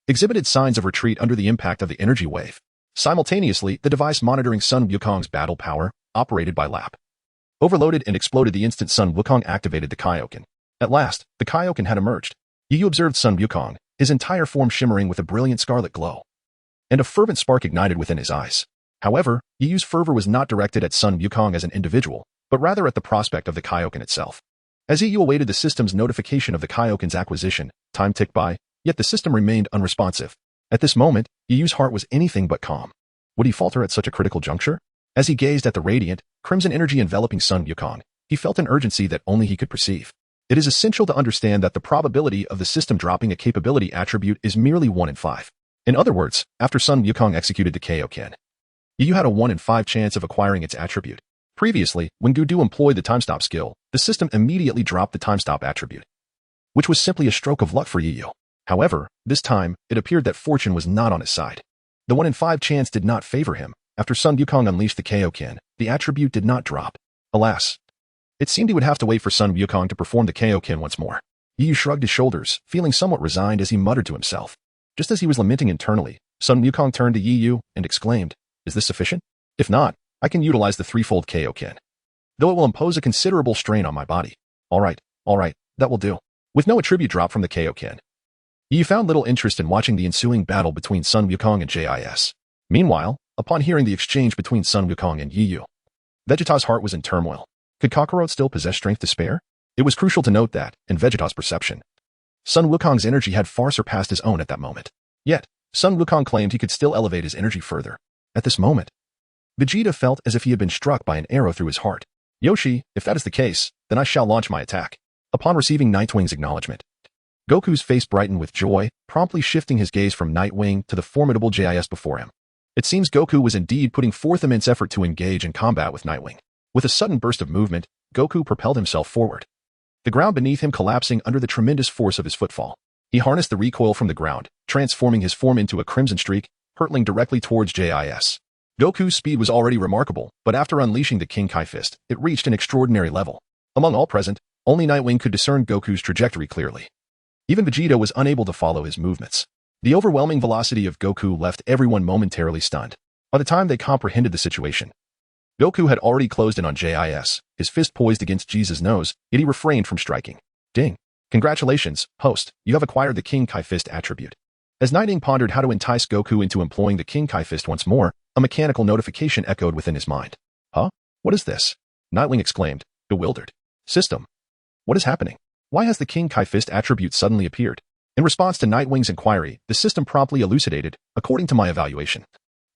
exhibited signs of retreat under the impact of the energy wave. Simultaneously, the device monitoring Sun Wukong's battle power, operated by Lap, overloaded and exploded the instant Sun Wukong activated the Kaioken. At last, the Kaioken had emerged. Yu observed Sun Wukong, his entire form shimmering with a brilliant scarlet glow, and a fervent spark ignited within his eyes. However, Yu's fervor was not directed at Sun Wukong as an individual, but rather at the prospect of the Kaioken itself. As Yu awaited the system's notification of the Kaioken's acquisition, time ticked by, yet the system remained unresponsive. At this moment, Yu's heart was anything but calm. Would he falter at such a critical juncture? As he gazed at the radiant, crimson energy enveloping Sun Wukong, he felt an urgency that only he could perceive. It is essential to understand that the probability of the system dropping a capability attribute is merely 1 in 5. In other words, after Sun Wukong executed the Kaioken, Yu had a 1 in 5 chance of acquiring its attribute. Previously, when Gudu employed the time stop skill, the system immediately dropped the time stop attribute, which was simply a stroke of luck for Yu. However, this time, it appeared that fortune was not on his side. The 1 in 5 chance did not favor him. After Sun Wukong unleashed the Kaioken, the attribute did not drop. Alas, it seemed he would have to wait for Sun Wukong to perform the Kaioken once more. Yu shrugged his shoulders, feeling somewhat resigned as he muttered to himself. Just as he was lamenting internally, Sun Wukong turned to Yu and exclaimed, "Is this sufficient? If not, I can utilize the threefold Kaioken, though it will impose a considerable strain on my body." All right, that will do. With no attribute drop from the Kaioken, Yu found little interest in watching the ensuing battle between Sun Wukong and Jis. Meanwhile, upon hearing the exchange between Sun Wukong and Yu, Vegeta's heart was in turmoil. Could Kakarot still possess strength to spare? It was crucial to note that, in Vegeta's perception, Sun Wukong's energy had far surpassed his own at that moment. Yet, Sun Wukong claimed he could still elevate his energy further. At this moment, Vegeta felt as if he had been struck by an arrow through his heart. Yoshi, if that is the case, then I shall launch my attack. Upon receiving Nightwing's acknowledgement, Goku's face brightened with joy, promptly shifting his gaze from Nightwing to the formidable Jis before him. It seems Goku was indeed putting forth immense effort to engage in combat with Nightwing. With a sudden burst of movement, Goku propelled himself forward, the ground beneath him collapsing under the tremendous force of his footfall. He harnessed the recoil from the ground, transforming his form into a crimson streak, hurtling directly towards Jis. Goku's speed was already remarkable, but after unleashing the King Kai Fist, it reached an extraordinary level. Among all present, only Nightwing could discern Goku's trajectory clearly. Even Vegeta was unable to follow his movements. The overwhelming velocity of Goku left everyone momentarily stunned. By the time they comprehended the situation, Goku had already closed in on Jis, his fist poised against Jesus' nose, yet he refrained from striking. Ding. Congratulations, host, you have acquired the King Kai Fist attribute. As Nightwing pondered how to entice Goku into employing the King Kai Fist once more, a mechanical notification echoed within his mind. Huh? What is this? Nightwing exclaimed, bewildered. System. What is happening? Why has the King Kai Fist attribute suddenly appeared? In response to Nightwing's inquiry, the system promptly elucidated, according to my evaluation.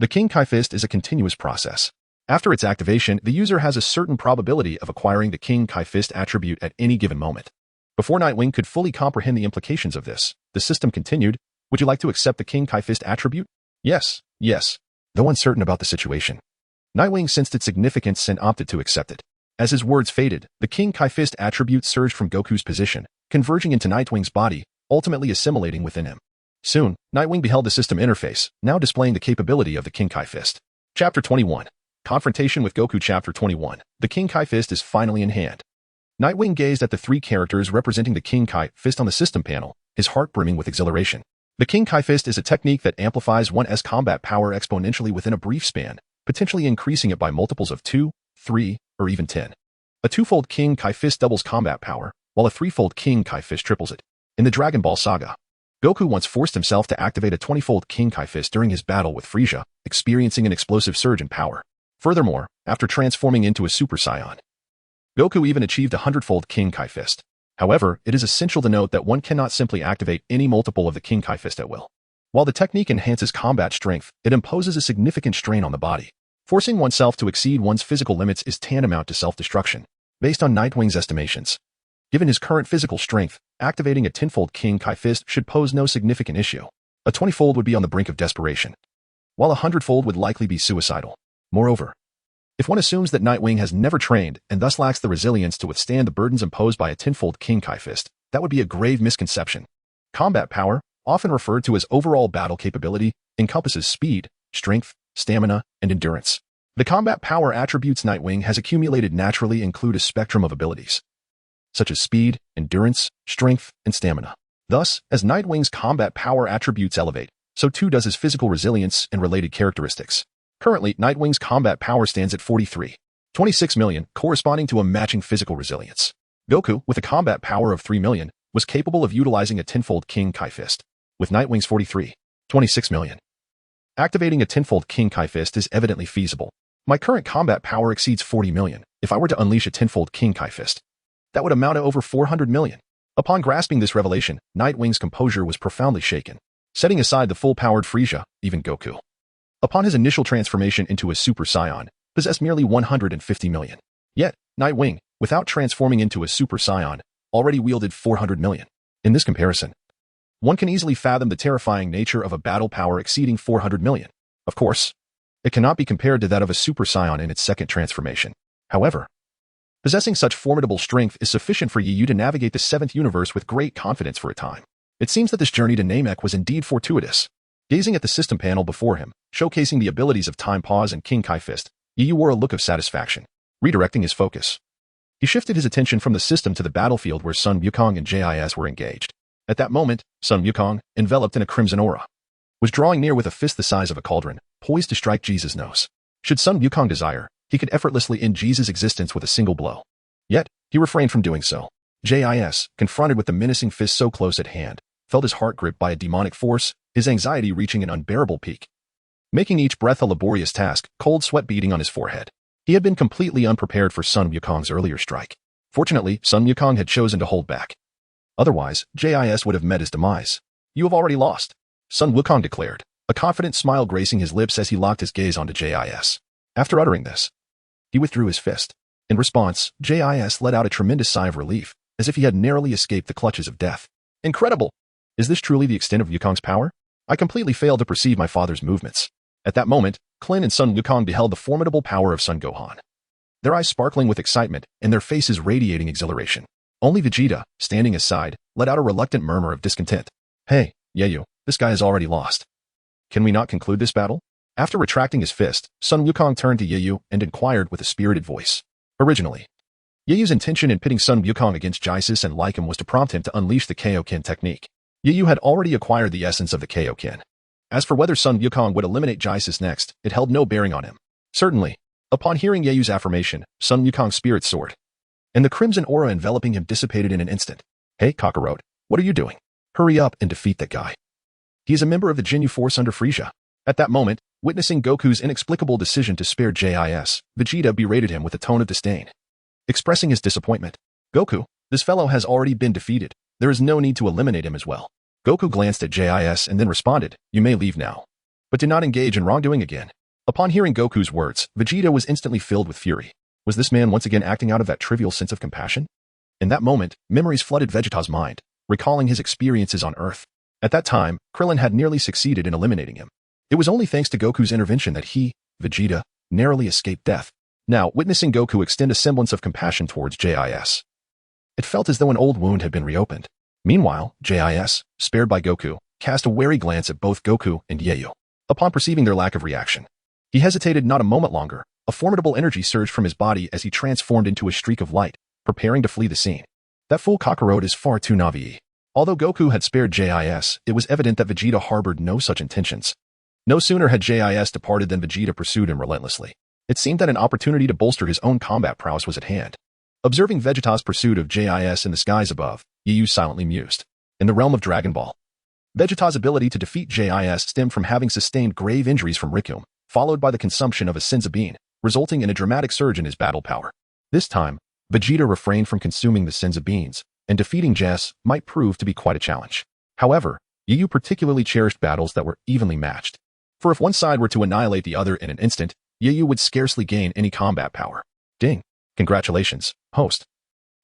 The King Kai Fist is a continuous process. After its activation, the user has a certain probability of acquiring the King Kai Fist attribute at any given moment. Before Nightwing could fully comprehend the implications of this, the system continued, "Would you like to accept the King Kai Fist attribute?" Yes, yes. Though uncertain about the situation, Nightwing sensed its significance and opted to accept it. As his words faded, the King Kai Fist attribute surged from Goku's position, converging into Nightwing's body, ultimately assimilating within him. Soon, Nightwing beheld the system interface, now displaying the capability of the King Kai Fist. Chapter 21. Confrontation with Goku. Chapter 21. The King Kai Fist is finally in hand. Nightwing gazed at the three characters representing the King Kai Fist on the system panel, his heart brimming with exhilaration. The King Kai Fist is a technique that amplifies one's combat power exponentially within a brief span, potentially increasing it by multiples of 2, 3, or even 10. A twofold King Kai Fist doubles combat power, while a threefold King Kai Fist triples it. In the Dragon Ball Saga, Goku once forced himself to activate a 20-fold King Kai Fist during his battle with Frieza, experiencing an explosive surge in power. Furthermore, after transforming into a Super Saiyan, Goku even achieved a 100-fold King Kai Fist. However, it is essential to note that one cannot simply activate any multiple of the King Kai Fist at will. While the technique enhances combat strength, it imposes a significant strain on the body. Forcing oneself to exceed one's physical limits is tantamount to self-destruction. Based on Nightwing's estimations, given his current physical strength, activating a 10-fold King Kai Fist should pose no significant issue. A 20-fold would be on the brink of desperation, while a 100-fold would likely be suicidal. Moreover, if one assumes that Nightwing has never trained and thus lacks the resilience to withstand the burdens imposed by a 10-fold King Kai Fist, that would be a grave misconception. Combat power, often referred to as overall battle capability, encompasses speed, strength, stamina, and endurance. The combat power attributes Nightwing has accumulated naturally include a spectrum of abilities, such as speed, endurance, strength, and stamina. Thus, as Nightwing's combat power attributes elevate, so too does his physical resilience and related characteristics. Currently, Nightwing's combat power stands at 43.26 million, corresponding to a matching physical resilience. Goku, with a combat power of 3 million, was capable of utilizing a 10-fold King Kai Fist. With Nightwing's 43.26 million, activating a 10-fold King Kai Fist is evidently feasible. My current combat power exceeds 40 million. If I were to unleash a 10-fold King Kai Fist, that would amount to over 400 million. Upon grasping this revelation, Nightwing's composure was profoundly shaken. Setting aside the full-powered Frieza, even Goku, upon his initial transformation into a Super Saiyan, possessed merely 150 million. Yet, Nightwing, without transforming into a Super Saiyan, already wielded 400 million. In this comparison, one can easily fathom the terrifying nature of a battle power exceeding 400 million. Of course, it cannot be compared to that of a Super Saiyan in its second transformation. However, possessing such formidable strength is sufficient for Yu to navigate the 7th universe with great confidence for a time. It seems that this journey to Namek was indeed fortuitous. Gazing at the system panel before him, showcasing the abilities of Time Pause and King Kai Fist, Yu wore a look of satisfaction. Redirecting his focus, he shifted his attention from the system to the battlefield where Sun Wukong and JIS were engaged. At that moment, Sun Wukong, enveloped in a crimson aura, was drawing near with a fist the size of a cauldron, poised to strike Jesus' nose. Should Sun Wukong desire, he could effortlessly end Jesus' existence with a single blow. Yet, he refrained from doing so. JIS, confronted with the menacing fist so close at hand, felt his heart gripped by a demonic force, his anxiety reaching an unbearable peak. Making each breath a laborious task, cold sweat beading on his forehead. He had been completely unprepared for Sun Wukong's earlier strike. Fortunately, Sun Wukong had chosen to hold back. Otherwise, JIS would have met his demise. "You have already lost," Sun Wukong declared, a confident smile gracing his lips as he locked his gaze onto JIS. After uttering this, he withdrew his fist. In response, JIS let out a tremendous sigh of relief, as if he had narrowly escaped the clutches of death. "Incredible! Is this truly the extent of Wukong's power? I completely failed to perceive my father's movements." At that moment, Klin and Sun Wukong beheld the formidable power of Son Gohan, their eyes sparkling with excitement and their faces radiating exhilaration. Only Vegeta, standing aside, let out a reluctant murmur of discontent. "Hey, Yeyu, this guy has already lost. Can we not conclude this battle?" After retracting his fist, Sun Wukong turned to Yeyu and inquired with a spirited voice. Originally, Yeyu's intention in pitting Sun Wukong against Jaisis and Lycum was to prompt him to unleash the Kaioken technique. Yeyu had already acquired the essence of the Kaioken. As for whether Sun Wukong would eliminate Jaisis next, it held no bearing on him. Certainly, upon hearing Yeyu's affirmation, Sun Wukong's spirit soared, and the crimson aura enveloping him dissipated in an instant. "Hey, Kakarot, what are you doing? Hurry up and defeat that guy. He is a member of the Ginyu Force under Frieza." At that moment, witnessing Goku's inexplicable decision to spare JIS, Vegeta berated him with a tone of disdain, expressing his disappointment. "Goku, this fellow has already been defeated. There is no need to eliminate him as well." Goku glanced at JIS and then responded, "You may leave now, but do not engage in wrongdoing again." Upon hearing Goku's words, Vegeta was instantly filled with fury. Was this man once again acting out of that trivial sense of compassion? In that moment, memories flooded Vegeta's mind, recalling his experiences on Earth. At that time, Krillin had nearly succeeded in eliminating him. It was only thanks to Goku's intervention that he, Vegeta, narrowly escaped death. Now, witnessing Goku extend a semblance of compassion towards JIS, it felt as though an old wound had been reopened. Meanwhile, JIS, spared by Goku, cast a wary glance at both Goku and Yayu. Upon perceiving their lack of reaction, he hesitated not a moment longer. A formidable energy surged from his body as he transformed into a streak of light, preparing to flee the scene. That fool Kakarot is far too Navi. Although Goku had spared JIS, it was evident that Vegeta harbored no such intentions. No sooner had JIS departed than Vegeta pursued him relentlessly. It seemed that an opportunity to bolster his own combat prowess was at hand. Observing Vegeta's pursuit of JIS in the skies above, Yayu silently mused. In the realm of Dragon Ball, Vegeta's ability to defeat JIS stemmed from having sustained grave injuries from Rikum, followed by the consumption of a Senzu bean, resulting in a dramatic surge in his battle power. This time, Vegeta refrained from consuming the Senzu beans, and defeating JIS might prove to be quite a challenge. However, Yayu particularly cherished battles that were evenly matched. For if one side were to annihilate the other in an instant, Yayu would scarcely gain any combat power. Ding! Congratulations, host.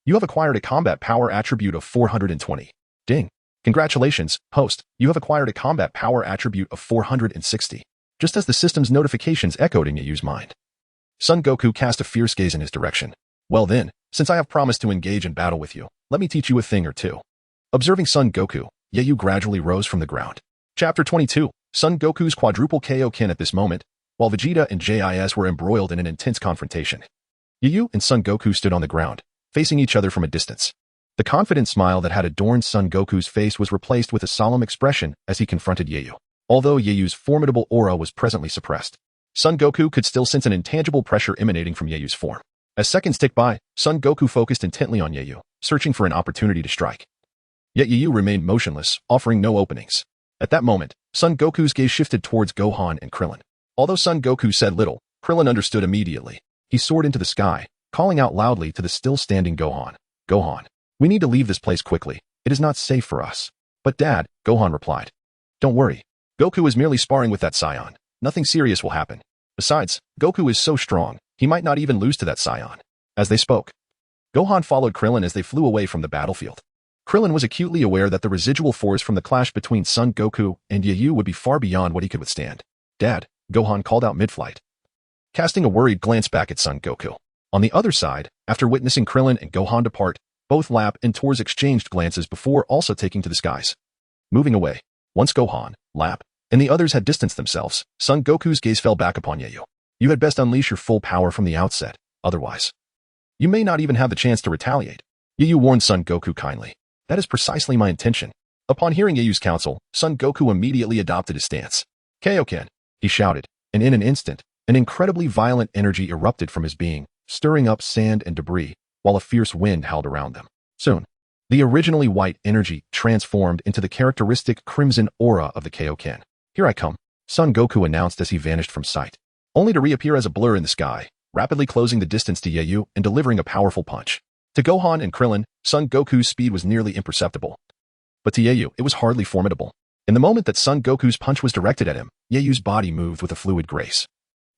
You have acquired a combat power attribute of 420. Ding! Congratulations, host. You have acquired a combat power attribute of 460. Just as the system's notifications echoed in Yayu's mind, Son Goku cast a fierce gaze in his direction. Well then, since I have promised to engage in battle with you, let me teach you a thing or two. Observing Son Goku, Yayu gradually rose from the ground. Chapter 22, Son Goku's quadruple Kaioken. At this moment, while Vegeta and JIS were embroiled in an intense confrontation, Yayu and Son Goku stood on the ground, facing each other from a distance. The confident smile that had adorned Son Goku's face was replaced with a solemn expression as he confronted Yayu. Although Yayu's formidable aura was presently suppressed, Son Goku could still sense an intangible pressure emanating from Yayu's form. As seconds ticked by, Son Goku focused intently on Yayu, searching for an opportunity to strike. Yet Yayu remained motionless, offering no openings. At that moment, Son Goku's gaze shifted towards Gohan and Krillin. Although Son Goku said little, Krillin understood immediately. He soared into the sky, calling out loudly to the still-standing Gohan. Gohan, we need to leave this place quickly. It is not safe for us. But Dad, Gohan replied. Don't worry. Goku is merely sparring with that Saiyan. Nothing serious will happen. Besides, Goku is so strong, he might not even lose to that Saiyan. As they spoke, Gohan followed Krillin as they flew away from the battlefield. Krillin was acutely aware that the residual force from the clash between Son Goku and Yayu would be far beyond what he could withstand. Dad, Gohan called out mid-flight, casting a worried glance back at Son Goku. On the other side, after witnessing Krillin and Gohan depart, both Lap and Tors exchanged glances before also taking to the skies. Moving away, once Gohan, Lap, and the others had distanced themselves, Son Goku's gaze fell back upon Yayu. You had best unleash your full power from the outset, otherwise you may not even have the chance to retaliate. Yayu warned Son Goku kindly. That is precisely my intention. Upon hearing Yayu's counsel, Son Goku immediately adopted his stance. Kaioken, he shouted, and in an instant, an incredibly violent energy erupted from his being, stirring up sand and debris, while a fierce wind howled around them. Soon, the originally white energy transformed into the characteristic crimson aura of the Kaioken. Here I come, Son Goku announced as he vanished from sight, only to reappear as a blur in the sky, rapidly closing the distance to Yayu and delivering a powerful punch. To Gohan and Krillin, Son Goku's speed was nearly imperceptible. But to Yayu, it was hardly formidable. In the moment that Son Goku's punch was directed at him, Yayu's body moved with a fluid grace,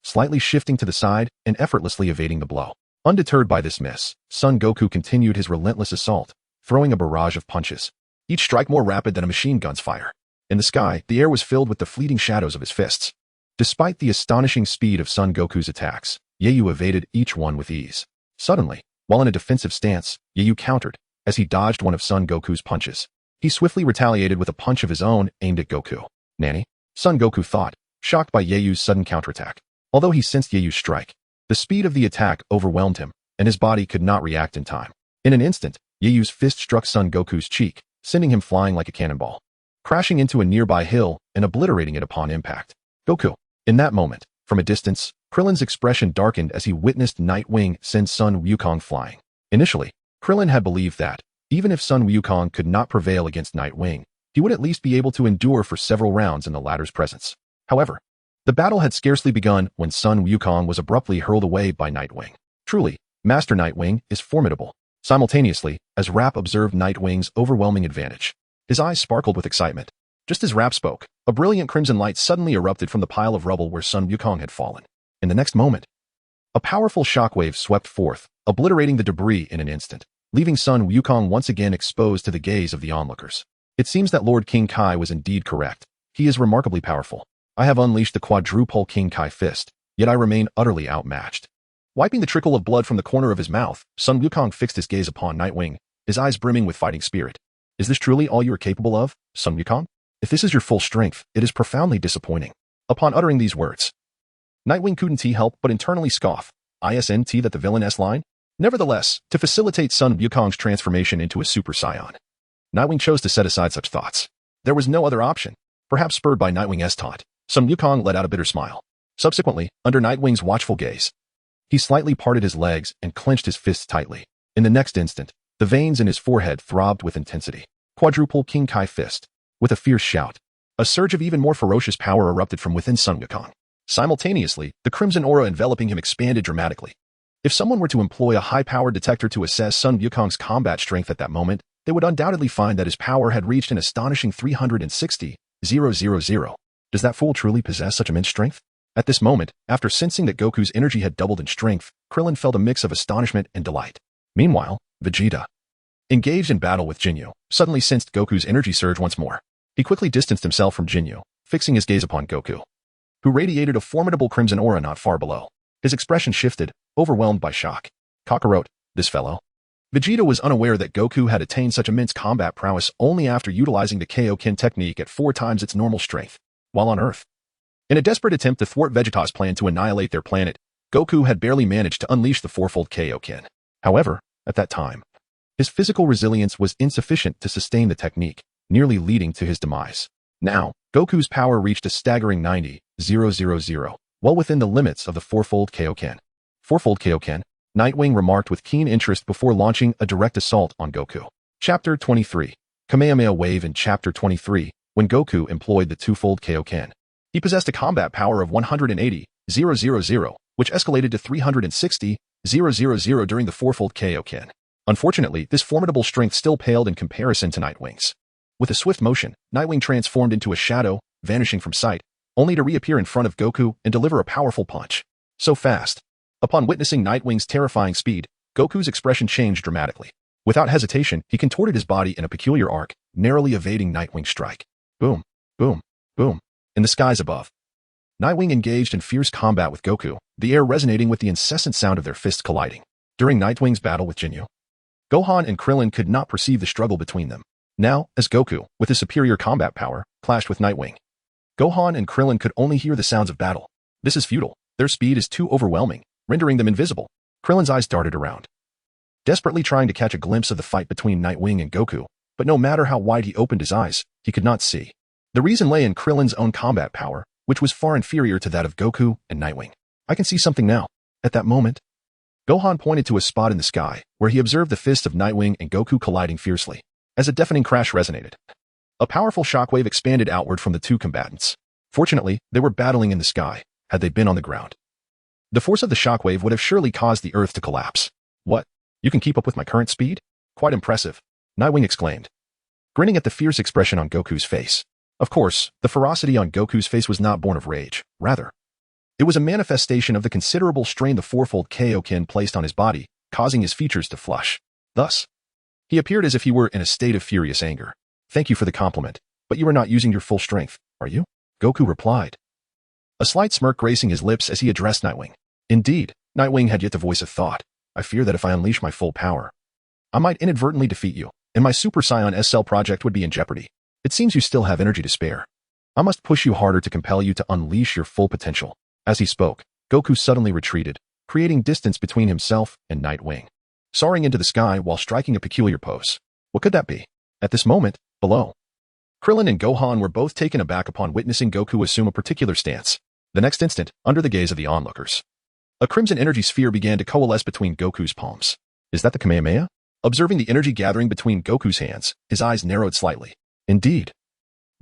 slightly shifting to the side and effortlessly evading the blow. Undeterred by this miss, Son Goku continued his relentless assault, throwing a barrage of punches, each strike more rapid than a machine gun's fire. In the sky, the air was filled with the fleeting shadows of his fists. Despite the astonishing speed of Son Goku's attacks, Yayu evaded each one with ease. Suddenly, while in a defensive stance, Yayu countered, as he dodged one of Son Goku's punches. He swiftly retaliated with a punch of his own aimed at Goku. Nanny? Son Goku thought, shocked by Yayu's sudden counterattack. Although he sensed Yayu's strike, the speed of the attack overwhelmed him, and his body could not react in time. In an instant, Yayu's fist struck Son Goku's cheek, sending him flying like a cannonball, crashing into a nearby hill and obliterating it upon impact. Goku. In that moment, from a distance, Krillin's expression darkened as he witnessed Nightwing send Sun Wukong flying. Initially, Krillin had believed that, even if Sun Wukong could not prevail against Nightwing, he would at least be able to endure for several rounds in the latter's presence. However, the battle had scarcely begun when Sun Wukong was abruptly hurled away by Nightwing. Truly, Master Nightwing is formidable. Simultaneously, as Rap observed Nightwing's overwhelming advantage, his eyes sparkled with excitement. Just as Rap spoke, a brilliant crimson light suddenly erupted from the pile of rubble where Sun Wukong had fallen. In the next moment, a powerful shockwave swept forth, obliterating the debris in an instant, leaving Sun Wukong once again exposed to the gaze of the onlookers. It seems that Lord King Kai was indeed correct. He is remarkably powerful. I have unleashed the quadruple King Kai fist, yet I remain utterly outmatched. Wiping the trickle of blood from the corner of his mouth, Sun Wukong fixed his gaze upon Nightwing, his eyes brimming with fighting spirit. Is this truly all you are capable of, Sun Wukong? If this is your full strength, it is profoundly disappointing. Upon uttering these words, Nightwing couldn't help but internally scoff. Isn't that the villainous line? Nevertheless, to facilitate Sun Wukong's transformation into a Super Saiyan, Nightwing chose to set aside such thoughts. There was no other option. Perhaps spurred by Nightwing's taunt, Sun Wukong let out a bitter smile. Subsequently, under Nightwing's watchful gaze, he slightly parted his legs and clenched his fists tightly. In the next instant, the veins in his forehead throbbed with intensity. Quadruple King Kai fist. With a fierce shout, a surge of even more ferocious power erupted from within Sun Wukong. Simultaneously, the crimson aura enveloping him expanded dramatically. If someone were to employ a high-powered detector to assess Sun Wukong's combat strength at that moment, they would undoubtedly find that his power had reached an astonishing 360,000. Does that fool truly possess such immense strength? At this moment, after sensing that Goku's energy had doubled in strength, Krillin felt a mix of astonishment and delight. Meanwhile, Vegeta, engaged in battle with Jinyu, suddenly sensed Goku's energy surge once more. He quickly distanced himself from Jinyu, fixing his gaze upon Goku, who radiated a formidable crimson aura not far below. His expression shifted, overwhelmed by shock. Kakarot, this fellow. Vegeta was unaware that Goku had attained such immense combat prowess only after utilizing the Kaioken technique at 4 times its normal strength, while on Earth. In a desperate attempt to thwart Vegeta's plan to annihilate their planet, Goku had barely managed to unleash the fourfold Kaioken. However, at that time, his physical resilience was insufficient to sustain the technique, nearly leading to his demise. Now, Goku's power reached a staggering 90,000, well within the limits of the fourfold Kaioken. Fourfold Kaioken, Nightwing remarked with keen interest before launching a direct assault on Goku. Chapter 23. Kamehameha Wave. In Chapter 23, when Goku employed the twofold Kaioken, he possessed a combat power of 180,000, which escalated to 360,000 during the fourfold Kaioken. Unfortunately, this formidable strength still paled in comparison to Nightwing's. With a swift motion, Nightwing transformed into a shadow, vanishing from sight, only to reappear in front of Goku and deliver a powerful punch. So fast. Upon witnessing Nightwing's terrifying speed, Goku's expression changed dramatically. Without hesitation, he contorted his body in a peculiar arc, narrowly evading Nightwing's strike. Boom, boom, boom. In the skies above, Nightwing engaged in fierce combat with Goku, the air resonating with the incessant sound of their fists colliding. During Nightwing's battle with Jinyu, Gohan and Krillin could not perceive the struggle between them. Now, as Goku, with his superior combat power, clashed with Nightwing, Gohan and Krillin could only hear the sounds of battle. This is futile. Their speed is too overwhelming, rendering them invisible. Krillin's eyes darted around, desperately trying to catch a glimpse of the fight between Nightwing and Goku, but no matter how wide he opened his eyes, he could not see. The reason lay in Krillin's own combat power, which was far inferior to that of Goku and Nightwing. I can see something now. At that moment, Gohan pointed to a spot in the sky, where he observed the fists of Nightwing and Goku colliding fiercely. As a deafening crash resonated, a powerful shockwave expanded outward from the two combatants. Fortunately, they were battling in the sky. Had they been on the ground, the force of the shockwave would have surely caused the earth to collapse. What? You can keep up with my current speed? Quite impressive, Nightwing exclaimed, grinning at the fierce expression on Goku's face. Of course, the ferocity on Goku's face was not born of rage. Rather, it was a manifestation of the considerable strain the fourfold Kaioken placed on his body, causing his features to flush. Thus, he appeared as if he were in a state of furious anger. Thank you for the compliment, but you are not using your full strength, are you? Goku replied, a slight smirk gracing his lips as he addressed Nightwing. Indeed, Nightwing had yet to voice a thought. I fear that if I unleash my full power, I might inadvertently defeat you, and my Super Saiyan SL project would be in jeopardy. It seems you still have energy to spare. I must push you harder to compel you to unleash your full potential. As he spoke, Goku suddenly retreated, creating distance between himself and Nightwing, soaring into the sky while striking a peculiar pose. What could that be? At this moment, below, Krillin and Gohan were both taken aback upon witnessing Goku assume a particular stance. The next instant, under the gaze of the onlookers, a crimson energy sphere began to coalesce between Goku's palms. Is that the Kamehameha? Observing the energy gathering between Goku's hands, his eyes narrowed slightly. Indeed,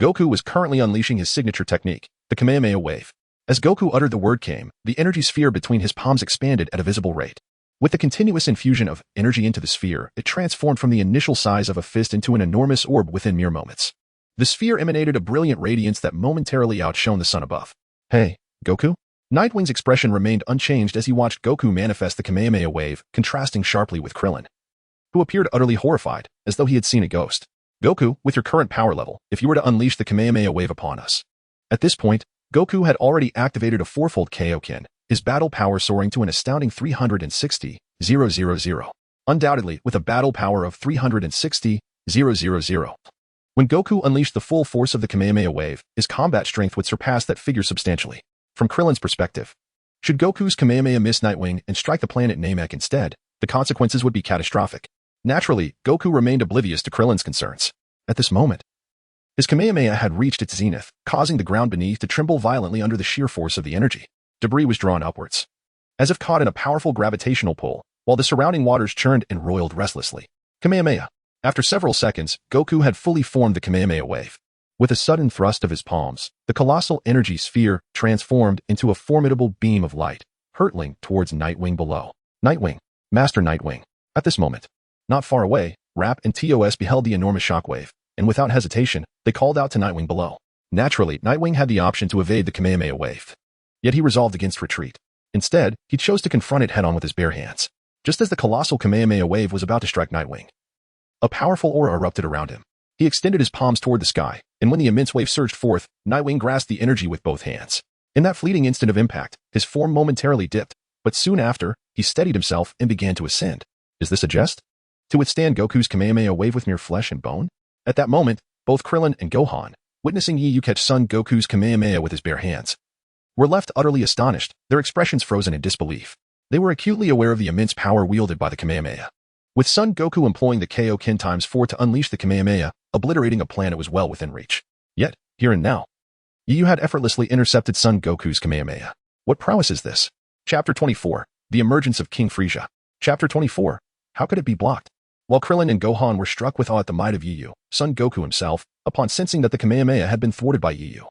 Goku was currently unleashing his signature technique, the Kamehameha Wave. As Goku uttered the word came, the energy sphere between his palms expanded at a visible rate. With the continuous infusion of energy into the sphere, it transformed from the initial size of a fist into an enormous orb within mere moments. The sphere emanated a brilliant radiance that momentarily outshone the sun above. Hey, Goku? Nightwing's expression remained unchanged as he watched Goku manifest the Kamehameha wave, contrasting sharply with Krillin, who appeared utterly horrified, as though he had seen a ghost. Goku, with your current power level, if you were to unleash the Kamehameha wave upon us. At this point, Goku had already activated a fourfold Kaioken, his battle power soaring to an astounding 360,000. Undoubtedly, with a battle power of 360,000. When Goku unleashed the full force of the Kamehameha wave, his combat strength would surpass that figure substantially. From Krillin's perspective, should Goku's Kamehameha miss Nightwing and strike the planet Namek instead, the consequences would be catastrophic. Naturally, Goku remained oblivious to Krillin's concerns. At this moment, his Kamehameha had reached its zenith, causing the ground beneath to tremble violently under the sheer force of the energy. Debris was drawn upwards, as if caught in a powerful gravitational pull, while the surrounding waters churned and roiled restlessly. Kamehameha. After several seconds, Goku had fully formed the Kamehameha wave. With a sudden thrust of his palms, the colossal energy sphere transformed into a formidable beam of light, hurtling towards Nightwing below. Nightwing. Master Nightwing. At this moment, not far away, Rap and TOS beheld the enormous shockwave, and without hesitation, they called out to Nightwing below. Naturally, Nightwing had the option to evade the Kamehameha wave. Yet he resolved against retreat. Instead, he chose to confront it head-on with his bare hands. Just as the colossal Kamehameha wave was about to strike Nightwing, a powerful aura erupted around him. He extended his palms toward the sky, and when the immense wave surged forth, Nightwing grasped the energy with both hands. In that fleeting instant of impact, his form momentarily dipped, but soon after, he steadied himself and began to ascend. Is this a jest? To withstand Goku's Kamehameha wave with mere flesh and bone? At that moment, both Krillin and Gohan, witnessing Yu catch Son Goku's Kamehameha with his bare hands, were left utterly astonished, their expressions frozen in disbelief. They were acutely aware of the immense power wielded by the Kamehameha. With Son Goku employing the Kaioken ×4 to unleash the Kamehameha, obliterating a planet was well within reach. Yet, here and now, Yu had effortlessly intercepted Son Goku's Kamehameha. What prowess is this? Chapter 24. The Emergence of King Frieza. Chapter 24. How could it be blocked? While Krillin and Gohan were struck with awe at the might of Yu, Son Goku himself, upon sensing that the Kamehameha had been thwarted by Yu,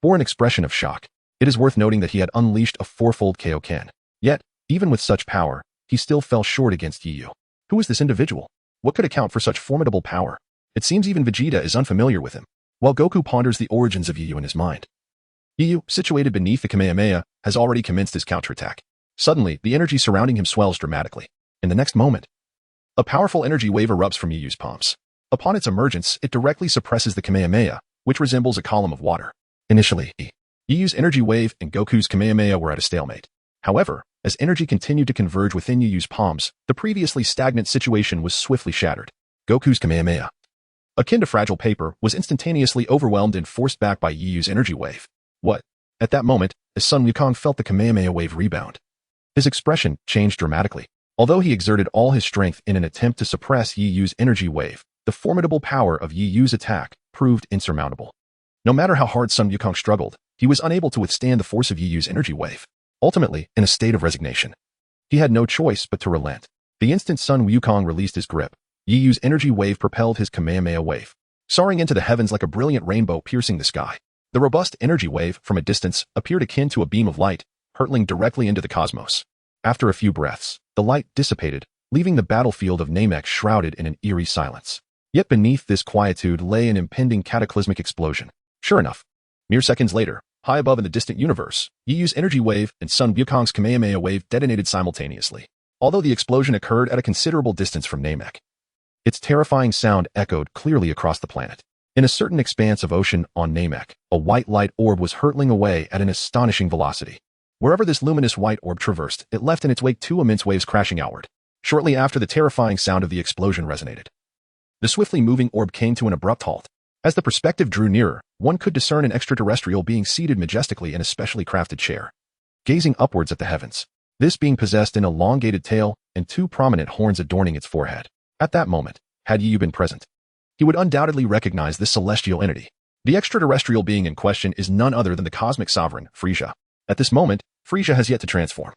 bore an expression of shock. It is worth noting that he had unleashed a fourfold Kaioken. Yet, even with such power, he still fell short against Yu. Who is this individual? What could account for such formidable power? It seems even Vegeta is unfamiliar with him. While Goku ponders the origins of Yu in his mind, Yu, situated beneath the Kamehameha, has already commenced his counterattack. Suddenly, the energy surrounding him swells dramatically. In the next moment, a powerful energy wave erupts from Yu's palms. Upon its emergence, it directly suppresses the Kamehameha, which resembles a column of water. Initially, Yu's energy wave and Goku's Kamehameha were at a stalemate. However, as energy continued to converge within Yu's palms, the previously stagnant situation was swiftly shattered. Goku's Kamehameha, akin to fragile paper, was instantaneously overwhelmed and forced back by Yu's energy wave. What? At that moment, as Sun Wukong felt the Kamehameha wave rebound, his expression changed dramatically. Although he exerted all his strength in an attempt to suppress Yu's energy wave, the formidable power of Yu's attack proved insurmountable. No matter how hard Sun Wukong struggled, he was unable to withstand the force of Yu's energy wave. Ultimately, in a state of resignation, he had no choice but to relent. The instant Sun Wukong released his grip, Yu's energy wave propelled his Kamehameha wave, soaring into the heavens like a brilliant rainbow piercing the sky. The robust energy wave, from a distance, appeared akin to a beam of light, hurtling directly into the cosmos. After a few breaths, the light dissipated, leaving the battlefield of Namek shrouded in an eerie silence. Yet beneath this quietude lay an impending cataclysmic explosion. Sure enough, mere seconds later, high above in the distant universe, Yu's energy wave and Sun Wukong's Kamehameha wave detonated simultaneously. Although the explosion occurred at a considerable distance from Namek, its terrifying sound echoed clearly across the planet. In a certain expanse of ocean on Namek, a white light orb was hurtling away at an astonishing velocity. Wherever this luminous white orb traversed, it left in its wake two immense waves crashing outward. Shortly after, the terrifying sound of the explosion resonated. The swiftly moving orb came to an abrupt halt. As the perspective drew nearer, one could discern an extraterrestrial being seated majestically in a specially crafted chair, gazing upwards at the heavens. This being possessed an elongated tail and two prominent horns adorning its forehead. At that moment, had Yu been present, he would undoubtedly recognize this celestial entity. The extraterrestrial being in question is none other than the cosmic sovereign, Frieza. At this moment, Frieza has yet to transform.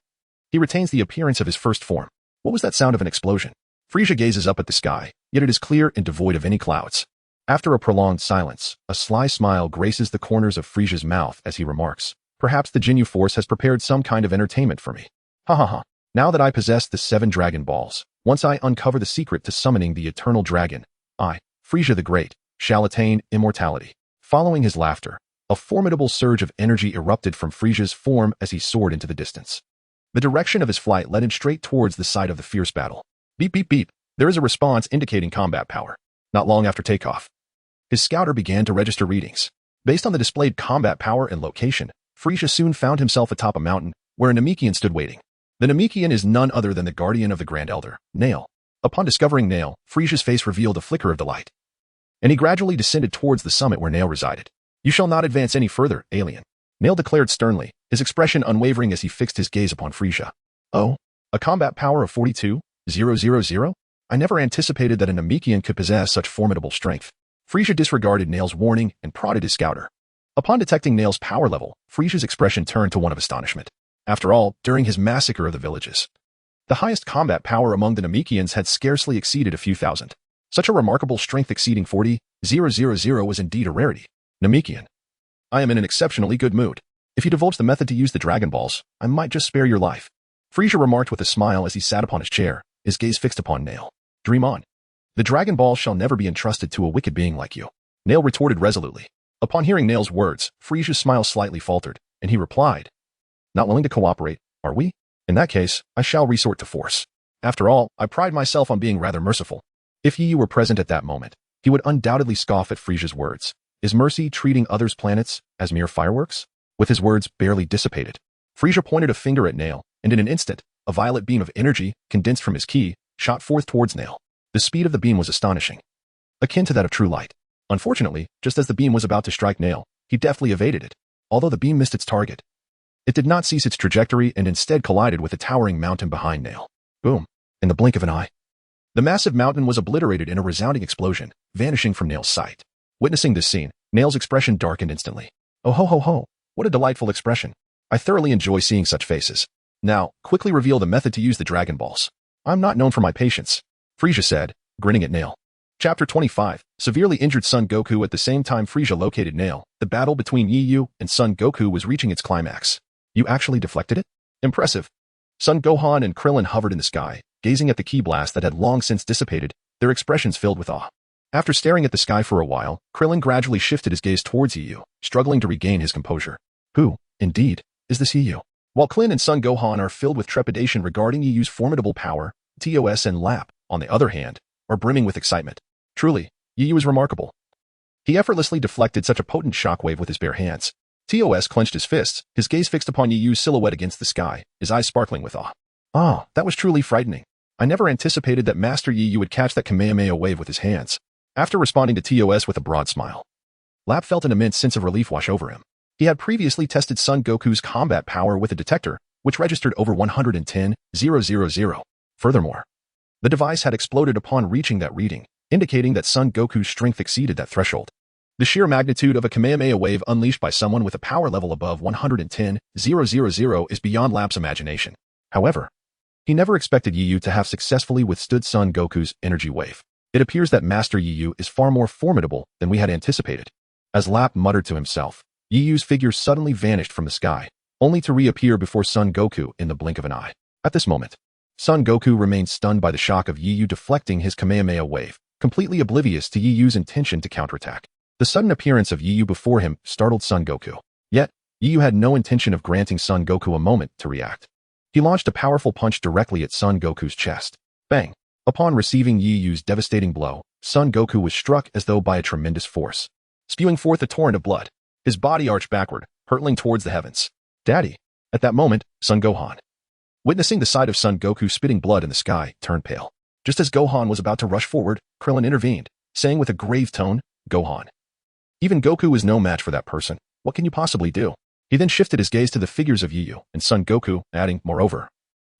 He retains the appearance of his first form. What was that sound of an explosion? Frieza gazes up at the sky, yet it is clear and devoid of any clouds. After a prolonged silence, a sly smile graces the corners of Frieza's mouth as he remarks, "Perhaps the Ginyu Force has prepared some kind of entertainment for me. Ha ha ha. Now that I possess the 7 Dragon Balls, once I uncover the secret to summoning the Eternal Dragon, I, Frieza the Great, shall attain immortality. Following his laughter, a formidable surge of energy erupted from Frisia's form as he soared into the distance. The direction of his flight led him straight towards the site of the fierce battle. Beep, beep, beep. There is a response indicating combat power. Not long after takeoff, his scouter began to register readings. Based on the displayed combat power and location, Frisia soon found himself atop a mountain where a Namekian stood waiting. The Namekian is none other than the guardian of the Grand Elder, Nail. Upon discovering Nail, Frisia's face revealed a flicker of delight, and he gradually descended towards the summit where Nail resided. You shall not advance any further, alien, Nail declared sternly, his expression unwavering as he fixed his gaze upon Frisia. Oh, a combat power of 42,000? I never anticipated that a Namekian could possess such formidable strength. Frisia disregarded Nail's warning and prodded his scouter. Upon detecting Nail's power level, Frisia's expression turned to one of astonishment. After all, during his massacre of the villages, the highest combat power among the Namekians had scarcely exceeded a few thousand. Such a remarkable strength exceeding 40,000 was indeed a rarity. Namekian, I am in an exceptionally good mood. If you divulge the method to use the Dragon Balls, I might just spare your life. Frisia remarked with a smile as he sat upon his chair, his gaze fixed upon Nail. Dream on. The Dragon Balls shall never be entrusted to a wicked being like you, Nail retorted resolutely. Upon hearing Nail's words, Frisia's smile slightly faltered, and he replied, Not willing to cooperate, are we? In that case, I shall resort to force. After all, I pride myself on being rather merciful. If Yi were present at that moment, he would undoubtedly scoff at Frisia's words. Is mercy treating others' planets as mere fireworks? With his words barely dissipated, Frisia pointed a finger at Nail, and in an instant, a violet beam of energy, condensed from his ki, shot forth towards Nail. The speed of the beam was astonishing, akin to that of true light. Unfortunately, just as the beam was about to strike Nail, he deftly evaded it. Although the beam missed its target, it did not cease its trajectory and instead collided with a towering mountain behind Nail. Boom! In the blink of an eye, the massive mountain was obliterated in a resounding explosion, vanishing from Nail's sight. Witnessing this scene, Nail's expression darkened instantly. Oh ho ho ho! What a delightful expression. I thoroughly enjoy seeing such faces. Now, quickly reveal the method to use the Dragon Balls. I'm not known for my patience, Frisia said, grinning at Nail. Chapter 25, Severely Injured Son Goku. At the same time Frisia located Nail, the battle between Yi and Son Goku was reaching its climax. You actually deflected it? Impressive. Son Gohan and Krillin hovered in the sky, gazing at the ki blast that had long since dissipated, their expressions filled with awe. After staring at the sky for a while, Krillin gradually shifted his gaze towards Yi, struggling to regain his composure. Who, indeed, is this Yi? While Krillin and Son Gohan are filled with trepidation regarding Yi's formidable power, TOS and Lap, on the other hand, are brimming with excitement. Truly, Yi was remarkable. He effortlessly deflected such a potent shockwave with his bare hands. TOS clenched his fists, his gaze fixed upon Yi's silhouette against the sky, his eyes sparkling with awe. Ah, that was truly frightening. I never anticipated that Master Yi would catch that Kamehameha wave with his hands. After responding to TOS with a broad smile, Lap felt an immense sense of relief wash over him. He had previously tested Son Goku's combat power with a detector, which registered over 110,000. Furthermore, the device had exploded upon reaching that reading, indicating that Son Goku's strength exceeded that threshold. The sheer magnitude of a Kamehameha wave unleashed by someone with a power level above 110,000 is beyond Lap's imagination. However, he never expected Yi to have successfully withstood Son Goku's energy wave. It appears that Master Yi is far more formidable than we had anticipated. As Lap muttered to himself, Yi's figure suddenly vanished from the sky, only to reappear before Son Goku in the blink of an eye. At this moment, Son Goku remained stunned by the shock of Yi deflecting his Kamehameha wave, completely oblivious to Yi's intention to counterattack. The sudden appearance of Yi before him startled Son Goku. Yet, Yi had no intention of granting Son Goku a moment to react. He launched a powerful punch directly at Son Goku's chest. Bang! Upon receiving Yi's devastating blow, Son Goku was struck as though by a tremendous force, spewing forth a torrent of blood. His body arched backward, hurtling towards the heavens. Daddy! At that moment, Son Gohan, witnessing the sight of Son Goku spitting blood in the sky, turned pale. Just as Gohan was about to rush forward, Krillin intervened, saying with a grave tone, Gohan, even Goku is no match for that person. What can you possibly do? He then shifted his gaze to the figures of Yi and Son Goku, adding, moreover,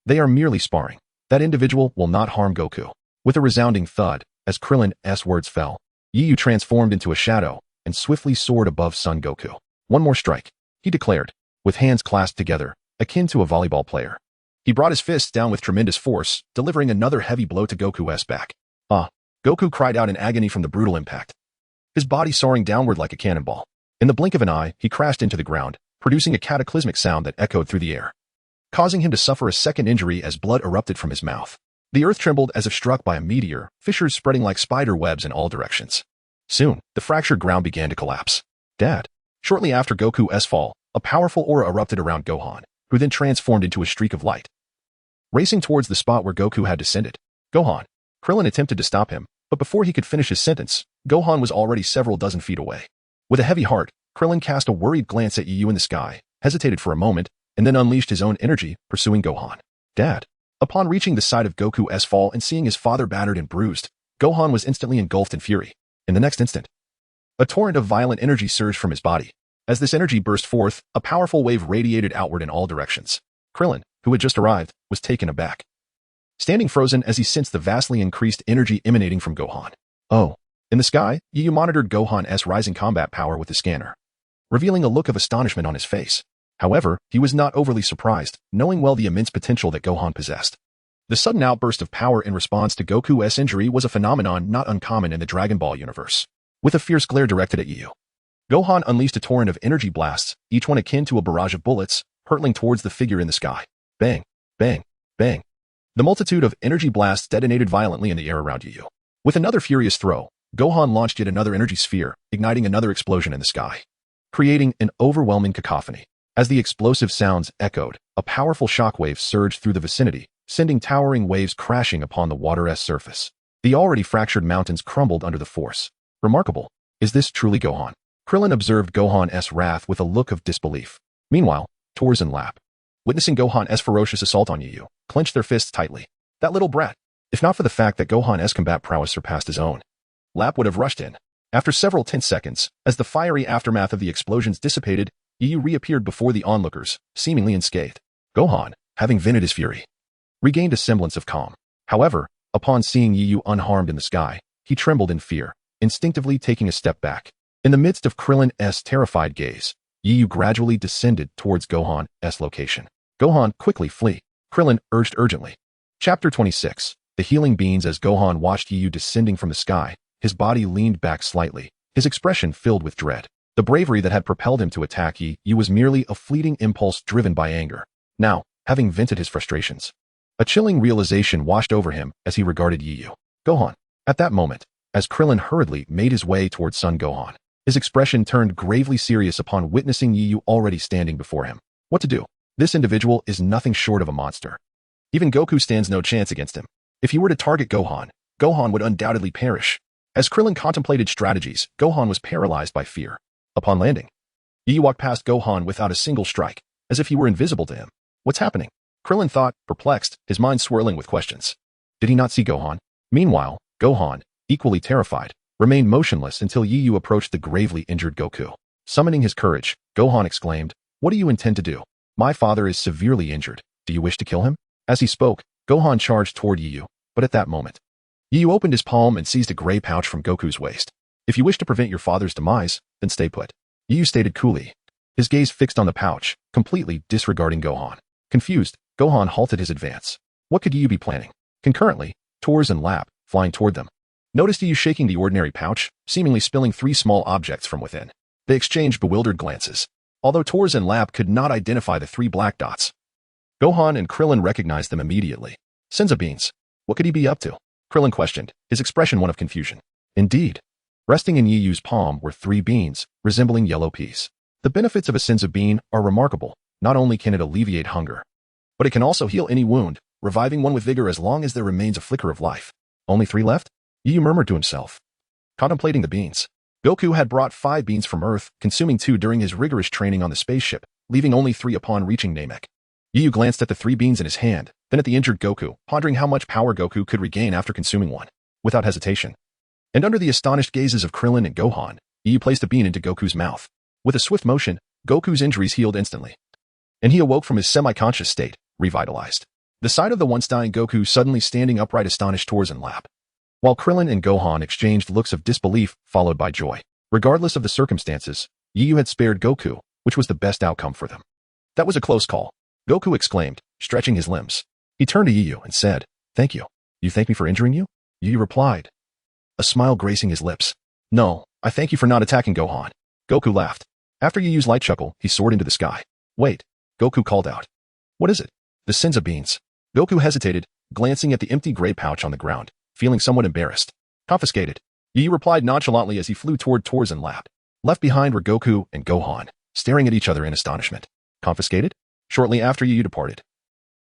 they are merely sparring. That individual will not harm Goku. With a resounding thud, as Krillin's words fell, Yi transformed into a shadow and swiftly soared above Son Goku. One more strike, he declared, with hands clasped together, akin to a volleyball player. He brought his fists down with tremendous force, delivering another heavy blow to Goku's back. Ah! Goku cried out in agony from the brutal impact, his body soaring downward like a cannonball. In the blink of an eye, he crashed into the ground, producing a cataclysmic sound that echoed through the air, causing him to suffer a second injury as blood erupted from his mouth. The earth trembled as if struck by a meteor, fissures spreading like spider webs in all directions. Soon, the fractured ground began to collapse. Dad. Shortly after Goku's fall, a powerful aura erupted around Gohan, who then transformed into a streak of light. Racing towards the spot where Goku had descended, Gohan. Krillin attempted to stop him, but before he could finish his sentence, Gohan was already several dozen feet away. With a heavy heart, Krillin cast a worried glance at Yu in the sky, hesitated for a moment, and then unleashed his own energy, pursuing Gohan. Dad. Upon reaching the side of Goku's fall and seeing his father battered and bruised, Gohan was instantly engulfed in fury. In the next instant, a torrent of violent energy surged from his body. As this energy burst forth, a powerful wave radiated outward in all directions. Krillin, who had just arrived, was taken aback, standing frozen as he sensed the vastly increased energy emanating from Gohan. Oh. In the sky, Yu monitored Gohan's rising combat power with the scanner, revealing a look of astonishment on his face. However, he was not overly surprised, knowing well the immense potential that Gohan possessed. The sudden outburst of power in response to Goku's injury was a phenomenon not uncommon in the Dragon Ball universe. With a fierce glare directed at Yu, Gohan unleashed a torrent of energy blasts, each one akin to a barrage of bullets, hurtling towards the figure in the sky. Bang, bang, bang. The multitude of energy blasts detonated violently in the air around Yu. With another furious throw, Gohan launched yet another energy sphere, igniting another explosion in the sky, creating an overwhelming cacophony. As the explosive sounds echoed, a powerful shockwave surged through the vicinity, sending towering waves crashing upon the water's surface. The already fractured mountains crumbled under the force. Remarkable. Is this truly Gohan? Krillin observed Gohan's wrath with a look of disbelief. Meanwhile, Tors and Lap, witnessing Gohan's ferocious assault on Yu, clenched their fists tightly. That little brat. If not for the fact that Gohan's combat prowess surpassed his own, Lap would have rushed in. After several tense seconds, as the fiery aftermath of the explosions dissipated, Yu reappeared before the onlookers, seemingly unscathed. Gohan, having vented his fury, regained a semblance of calm. However, upon seeing Yu unharmed in the sky, he trembled in fear, instinctively taking a step back. In the midst of Krillin's terrified gaze, Yu gradually descended towards Gohan's location. Gohan, quickly flee, Krillin urged urgently. Chapter 26. The Healing Beans. As Gohan watched Yu descending from the sky, his body leaned back slightly, his expression filled with dread. The bravery that had propelled him to attack Yu was merely a fleeting impulse driven by anger. Now, having vented his frustrations, a chilling realization washed over him as he regarded Yu. Gohan. At that moment, as Krillin hurriedly made his way towards Son Gohan, his expression turned gravely serious upon witnessing Yu already standing before him. What to do? This individual is nothing short of a monster. Even Goku stands no chance against him. If he were to target Gohan, Gohan would undoubtedly perish. As Krillin contemplated strategies, Gohan was paralyzed by fear. Upon landing, Yu walked past Gohan without a single strike, as if he were invisible to him. What's happening? Krillin thought, perplexed, his mind swirling with questions. Did he not see Gohan? Meanwhile, Gohan, equally terrified, remained motionless until Yu approached the gravely injured Goku. Summoning his courage, Gohan exclaimed, "What do you intend to do? My father is severely injured. Do you wish to kill him?" As he spoke, Gohan charged toward Yu, but at that moment, Yu opened his palm and seized a gray pouch from Goku's waist. "If you wish to prevent your father's demise, then stay put," Yu stated coolly, his gaze fixed on the pouch, completely disregarding Gohan. Confused, Gohan halted his advance. What could Yu be planning? Concurrently, Tors and Lap, flying toward them, noticed Yu shaking the ordinary pouch, seemingly spilling 3 small objects from within. They exchanged bewildered glances. Although Tors and Lap could not identify the 3 black dots, Gohan and Krillin recognized them immediately. Senza beans. What could he be up to? Krillin questioned, his expression one of confusion. Indeed. Resting in Yu's palm were 3 beans, resembling yellow peas. The benefits of a senza bean are remarkable. Not only can it alleviate hunger, but it can also heal any wound, reviving one with vigor as long as there remains a flicker of life. Only 3 left? Yu murmured to himself, contemplating the beans. Goku had brought 5 beans from Earth, consuming 2 during his rigorous training on the spaceship, leaving only 3 upon reaching Namek. Yu glanced at the 3 beans in his hand, then at the injured Goku, pondering how much power Goku could regain after consuming one. Without hesitation, and under the astonished gazes of Krillin and Gohan, Yu placed a bean into Goku's mouth. With a swift motion, Goku's injuries healed instantly, and he awoke from his semi-conscious state, revitalized. The sight of the once-dying Goku suddenly standing upright astonished Tors and Lap, while Krillin and Gohan exchanged looks of disbelief followed by joy. Regardless of the circumstances, Yu had spared Goku, which was the best outcome for them. That was a close call, Goku exclaimed, stretching his limbs. He turned to Yu and said, "Thank you. You thank me for injuring you?" Yu replied, a smile gracing his lips. "No, I thank you for not attacking Gohan." Goku laughed. After Yu's light chuckle, he soared into the sky. "Wait," Goku called out. "What is it?" "The senza beans." Goku hesitated, glancing at the empty gray pouch on the ground, feeling somewhat embarrassed. "Confiscated." Yu replied nonchalantly as he flew toward Tor's lap. Left behind were Goku and Gohan, staring at each other in astonishment. Confiscated? Shortly after Yu departed,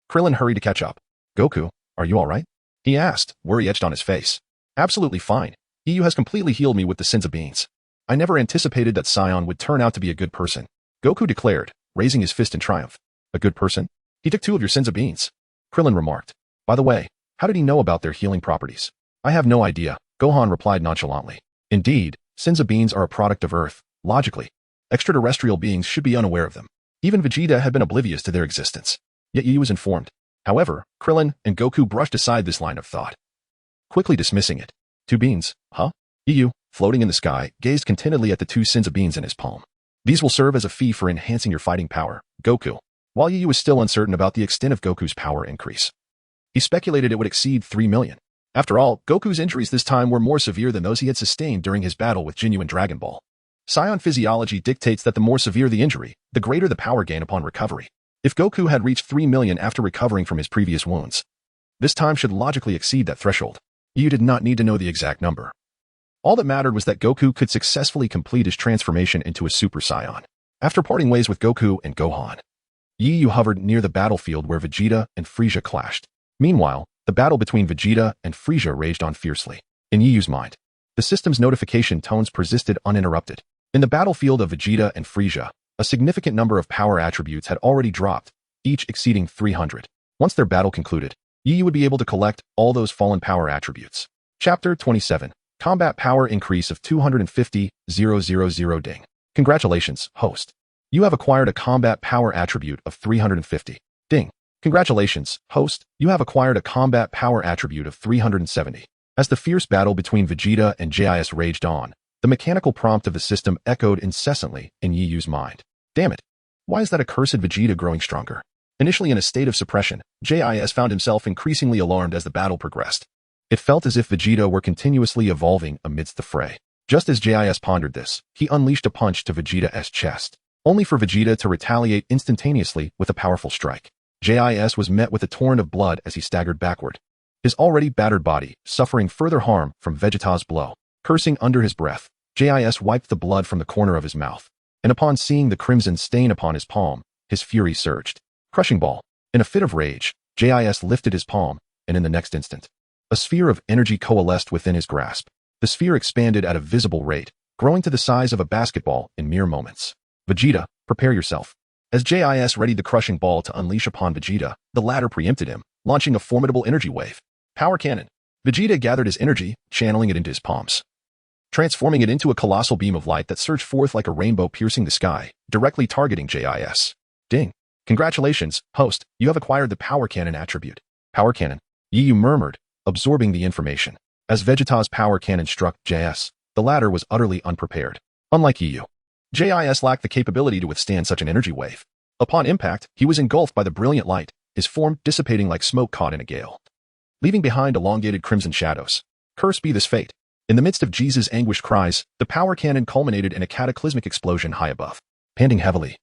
Krillin hurried to catch up. Goku, are you all right? He asked, worry etched on his face. Absolutely fine. Yu has completely healed me with the sins of beans. I never anticipated that Saiyan would turn out to be a good person. Goku declared, raising his fist in triumph. A good person? He took 2 of your sins of beans. Krillin remarked. By the way, how did he know about their healing properties? I have no idea, Gohan replied nonchalantly. Indeed, sins of beans are a product of Earth. Logically, extraterrestrial beings should be unaware of them. Even Vegeta had been oblivious to their existence. Yet Yu was informed. However, Krillin and Goku brushed aside this line of thought, quickly dismissing it. 2 beans, huh? Yu, floating in the sky, gazed contentedly at the 2 sins of beans in his palm. These will serve as a fee for enhancing your fighting power, Goku. While Yu was still uncertain about the extent of Goku's power increase, he speculated it would exceed 3 million. After all, Goku's injuries this time were more severe than those he had sustained during his battle with Ginyu and Dragon Ball. Saiyan physiology dictates that the more severe the injury, the greater the power gain upon recovery. If Goku had reached 3 million after recovering from his previous wounds, this time should logically exceed that threshold. Yu did not need to know the exact number. All that mattered was that Goku could successfully complete his transformation into a Super Saiyan. After parting ways with Goku and Gohan, Yu hovered near the battlefield where Vegeta and Frieza clashed. Meanwhile, the battle between Vegeta and Frieza raged on fiercely. In Yu's mind, the system's notification tones persisted uninterrupted. In the battlefield of Vegeta and Frieza, a significant number of power attributes had already dropped, each exceeding 300. Once their battle concluded, Yu would be able to collect all those fallen power attributes. Chapter 27. Combat Power Increase of 250,000 Ding. Congratulations, host. You have acquired a combat power attribute of 350. Ding. Congratulations, host. You have acquired a combat power attribute of 370. As the fierce battle between Vegeta and Jis raged on, the mechanical prompt of the system echoed incessantly in Yu's mind. Damn it. Why is that accursed Vegeta growing stronger? Initially in a state of suppression, Jis found himself increasingly alarmed as the battle progressed. It felt as if Vegeta were continuously evolving amidst the fray. Just as Jis pondered this, he unleashed a punch to Vegeta's chest, only for Vegeta to retaliate instantaneously with a powerful strike. Jis was met with a torrent of blood as he staggered backward, his already battered body suffering further harm from Vegeta's blow. Cursing under his breath, Jis wiped the blood from the corner of his mouth, and upon seeing the crimson stain upon his palm, his fury surged. Crushing ball. In a fit of rage, Jis lifted his palm, and in the next instant, a sphere of energy coalesced within his grasp. The sphere expanded at a visible rate, growing to the size of a basketball in mere moments. Vegeta, prepare yourself. As Jis readied the crushing ball to unleash upon Vegeta, the latter preempted him, launching a formidable energy wave. Power cannon. Vegeta gathered his energy, channeling it into his palms, transforming it into a colossal beam of light that surged forth like a rainbow piercing the sky, directly targeting Jis. Ding. Congratulations, host. You have acquired the Power Cannon attribute. Power Cannon. Yu murmured, absorbing the information. As Vegeta's power cannon struck Jis, the latter was utterly unprepared. Unlike Yu, Jis lacked the capability to withstand such an energy wave. Upon impact, he was engulfed by the brilliant light, his form dissipating like smoke caught in a gale, leaving behind elongated crimson shadows. Cursed be this fate. In the midst of Jesus' anguished cries, the power cannon culminated in a cataclysmic explosion high above. Panting heavily,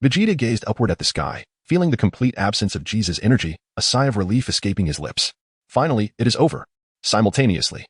Vegeta gazed upward at the sky, feeling the complete absence of Jesus' energy, a sigh of relief escaping his lips. Finally, it is over. Simultaneously,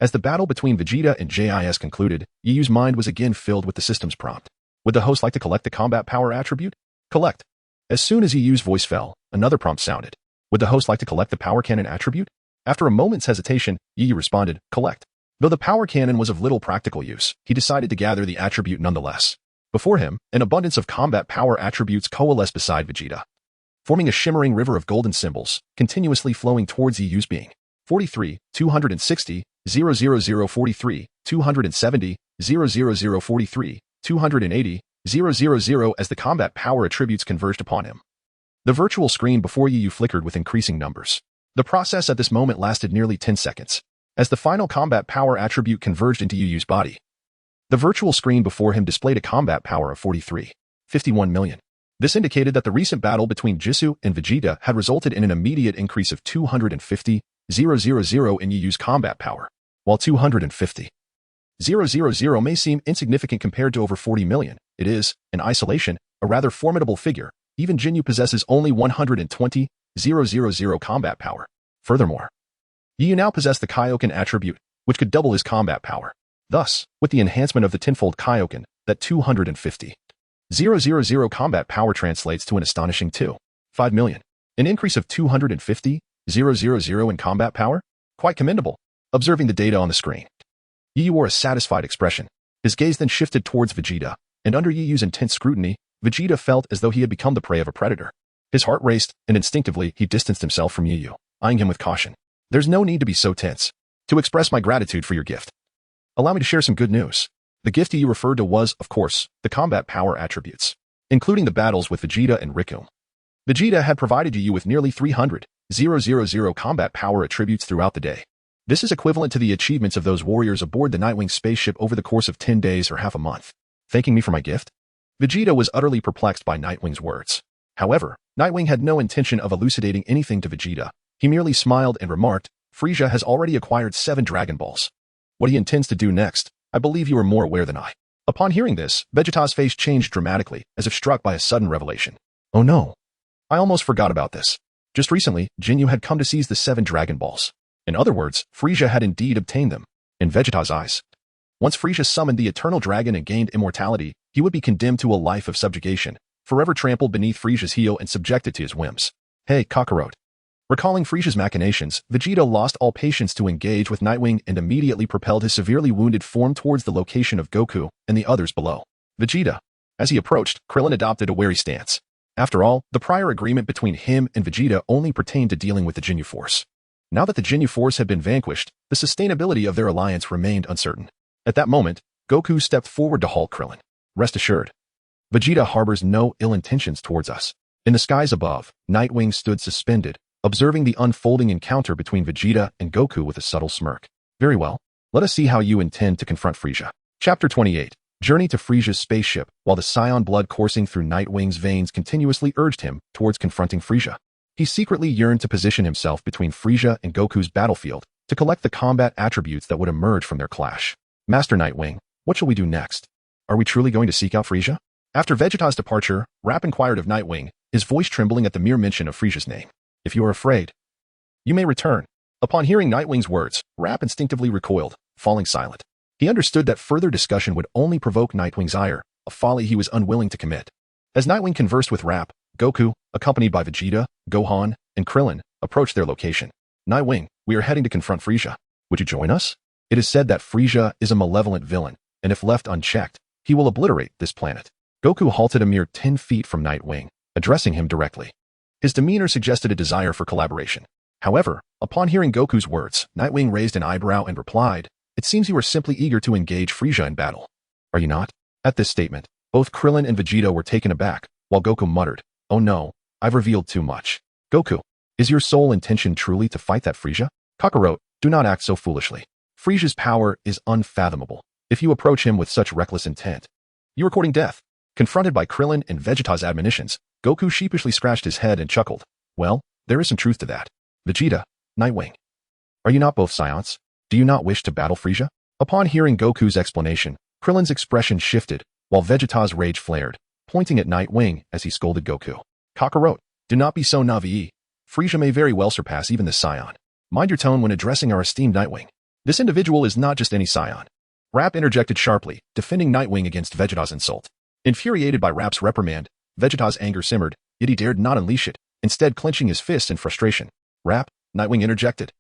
as the battle between Vegeta and Jis concluded, Yu's mind was again filled with the system's prompt. Would the host like to collect the combat power attribute? Collect. As soon as Yu's voice fell, another prompt sounded. Would the host like to collect the power cannon attribute? After a moment's hesitation, Yu responded, collect. Though the power cannon was of little practical use, he decided to gather the attribute nonetheless. Before him, an abundance of combat power attributes coalesced beside Vegeta, forming a shimmering river of golden symbols, continuously flowing towards Yu's being. 43, 260, 00043, 270, 00043, 280, 000 as the combat power attributes converged upon him. The virtual screen before Yu flickered with increasing numbers. The process at this moment lasted nearly 10 seconds. As the final combat power attribute converged into Yu's body, the virtual screen before him displayed a combat power of 51 million. This indicated that the recent battle between Jisoo and Vegeta had resulted in an immediate increase of 250,000 in Yu's combat power. While 250,000 may seem insignificant compared to over 40 million, it is, in isolation, a rather formidable figure. Even Ginyu possesses only 120,000 combat power. Furthermore, Yu now possessed the Kaioken attribute, which could double his combat power. Thus, with the enhancement of the tenfold Kaioken, that 250,000 combat power translates to an astonishing 2.5 million. An increase of 250,000 in combat power? Quite commendable. Observing the data on the screen, Yu wore a satisfied expression. His gaze then shifted towards Vegeta, and under Yu's intense scrutiny, Vegeta felt as though he had become the prey of a predator. His heart raced, and instinctively he distanced himself from Yu, eyeing him with caution. There's no need to be so tense. To express my gratitude for your gift, allow me to share some good news. The gift Yu referred to was, of course, the combat power attributes, including the battles with Vegeta and Riku. Vegeta had provided Yu with nearly 300,000 combat power attributes throughout the day. This is equivalent to the achievements of those warriors aboard the Nightwing spaceship over the course of 10 days or half a month. Thanking me for my gift? Vegeta was utterly perplexed by Nightwing's words. However, Nightwing had no intention of elucidating anything to Vegeta. He merely smiled and remarked, Frieza has already acquired 7 Dragon Balls. What he intends to do next, I believe you are more aware than I. Upon hearing this, Vegeta's face changed dramatically, as if struck by a sudden revelation. Oh no. I almost forgot about this. Just recently, Jinyu had come to seize the 7 Dragon Balls. In other words, Frieza had indeed obtained them. In Vegeta's eyes, once Frieza summoned the Eternal Dragon and gained immortality, he would be condemned to a life of subjugation, forever trampled beneath Frieza's heel and subjected to his whims. Hey, Kakarot. Recalling Frieza's machinations, Vegeta lost all patience to engage with Nightwing and immediately propelled his severely wounded form towards the location of Goku and the others below. Vegeta. As he approached, Krillin adopted a wary stance. After all, the prior agreement between him and Vegeta only pertained to dealing with the Ginyu Force. Now that the Ginyu Force had been vanquished, the sustainability of their alliance remained uncertain. At that moment, Goku stepped forward to halt Krillin. Rest assured, Vegeta harbors no ill intentions towards us. In the skies above, Nightwing stood suspended, observing the unfolding encounter between Vegeta and Goku with a subtle smirk. Very well, let us see how you intend to confront Frieza. Chapter 28. Journey to Frieza's spaceship. While the Saiyan blood coursing through Nightwing's veins continuously urged him towards confronting Frieza, he secretly yearned to position himself between Frieza and Goku's battlefield to collect the combat attributes that would emerge from their clash. Master Nightwing, what shall we do next? Are we truly going to seek out Frieza? After Vegeta's departure, Rap inquired of Nightwing, his voice trembling at the mere mention of Frieza's name. If you are afraid, you may return. Upon hearing Nightwing's words, Rap instinctively recoiled, falling silent. He understood that further discussion would only provoke Nightwing's ire, a folly he was unwilling to commit. As Nightwing conversed with Rap, Goku, accompanied by Vegeta, Gohan, and Krillin, approached their location. Nightwing, we are heading to confront Frieza. Would you join us? It is said that Frieza is a malevolent villain, and if left unchecked, he will obliterate this planet. Goku halted a mere 10 feet from Nightwing, addressing him directly. His demeanor suggested a desire for collaboration. However, upon hearing Goku's words, Nightwing raised an eyebrow and replied, it seems you are simply eager to engage Frieza in battle. Are you not? At this statement, both Krillin and Vegeta were taken aback, while Goku muttered, oh no, I've revealed too much. Goku, is your sole intention truly to fight that Frieza? Kakarot, do not act so foolishly. Frieza's power is unfathomable. If you approach him with such reckless intent, you are courting death. Confronted by Krillin and Vegeta's admonitions, Goku sheepishly scratched his head and chuckled. Well, there is some truth to that. Vegeta, Nightwing, are you not both Saiyans? Do you not wish to battle Frieza? Upon hearing Goku's explanation, Krillin's expression shifted, while Vegeta's rage flared, pointing at Nightwing as he scolded Goku. Kakarot, do not be so naive. Frieza may very well surpass even the Saiyan. Mind your tone when addressing our esteemed Nightwing. This individual is not just any Saiyan. Rap interjected sharply, defending Nightwing against Vegeta's insult. Infuriated by Rap's reprimand, Vegeta's anger simmered, yet he dared not unleash it, instead clenching his fists in frustration. Rap, Nightwing interjected,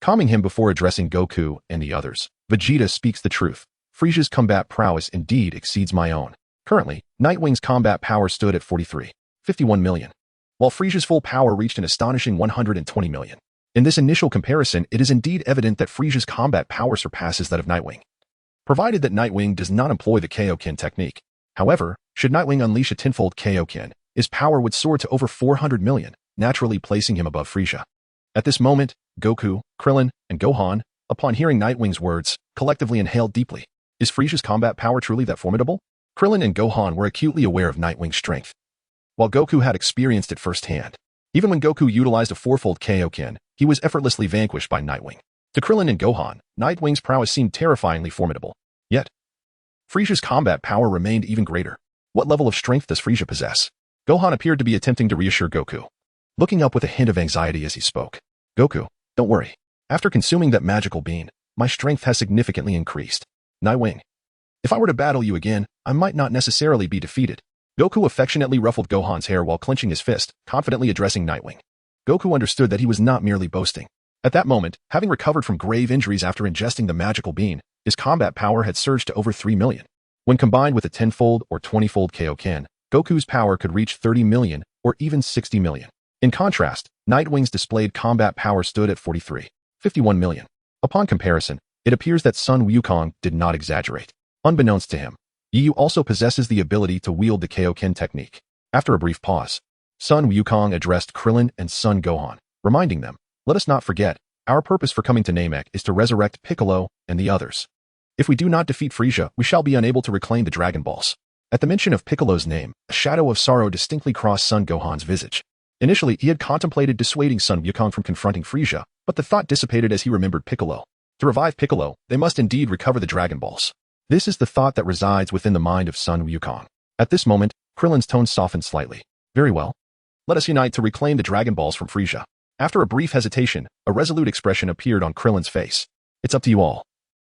calming him before addressing Goku and the others. Vegeta speaks the truth. Frieza's combat prowess indeed exceeds my own. Currently, Nightwing's combat power stood at 51 million, while Frieza's full power reached an astonishing 120 million. In this initial comparison, it is indeed evident that Frieza's combat power surpasses that of Nightwing, provided that Nightwing does not employ the Kaioken technique. However, should Nightwing unleash a tenfold Kaioken, his power would soar to over 400 million, naturally placing him above Frieza. At this moment, Goku, Krillin, and Gohan, upon hearing Nightwing's words, collectively inhaled deeply. Is Frieza's combat power truly that formidable? Krillin and Gohan were acutely aware of Nightwing's strength, while Goku had experienced it firsthand. Even when Goku utilized a fourfold Kaioken, he was effortlessly vanquished by Nightwing. To Krillin and Gohan, Nightwing's prowess seemed terrifyingly formidable. Yet, Frieza's combat power remained even greater. What level of strength does Frieza possess? Gohan appeared to be attempting to reassure Goku, looking up with a hint of anxiety as he spoke. Goku, don't worry. After consuming that magical bean, my strength has significantly increased. Nightwing. If I were to battle you again, I might not necessarily be defeated. Goku affectionately ruffled Gohan's hair while clenching his fist, confidently addressing Nightwing. Goku understood that he was not merely boasting. At that moment, having recovered from grave injuries after ingesting the magical bean, his combat power had surged to over 3 million. When combined with a 10-fold or 20-fold Kaioken, Goku's power could reach 30 million or even 60 million. In contrast, Nightwing's displayed combat power stood at 51 million. Upon comparison, it appears that Sun Wukong did not exaggerate. Unbeknownst to him, Yu also possesses the ability to wield the Kaioken technique. After a brief pause, Sun Wukong addressed Krillin and Son Gohan, reminding them, "Let us not forget, our purpose for coming to Namek is to resurrect Piccolo and the others. If we do not defeat Frieza, we shall be unable to reclaim the Dragon Balls." At the mention of Piccolo's name, a shadow of sorrow distinctly crossed Son Gohan's visage. Initially, he had contemplated dissuading Sun Wukong from confronting Frieza, but the thought dissipated as he remembered Piccolo. To revive Piccolo, they must indeed recover the Dragon Balls. This is the thought that resides within the mind of Sun Wukong. At this moment, Krillin's tone softened slightly. "Very well. Let us unite to reclaim the Dragon Balls from Frieza." After a brief hesitation, a resolute expression appeared on Krillin's face. "It's up to you all.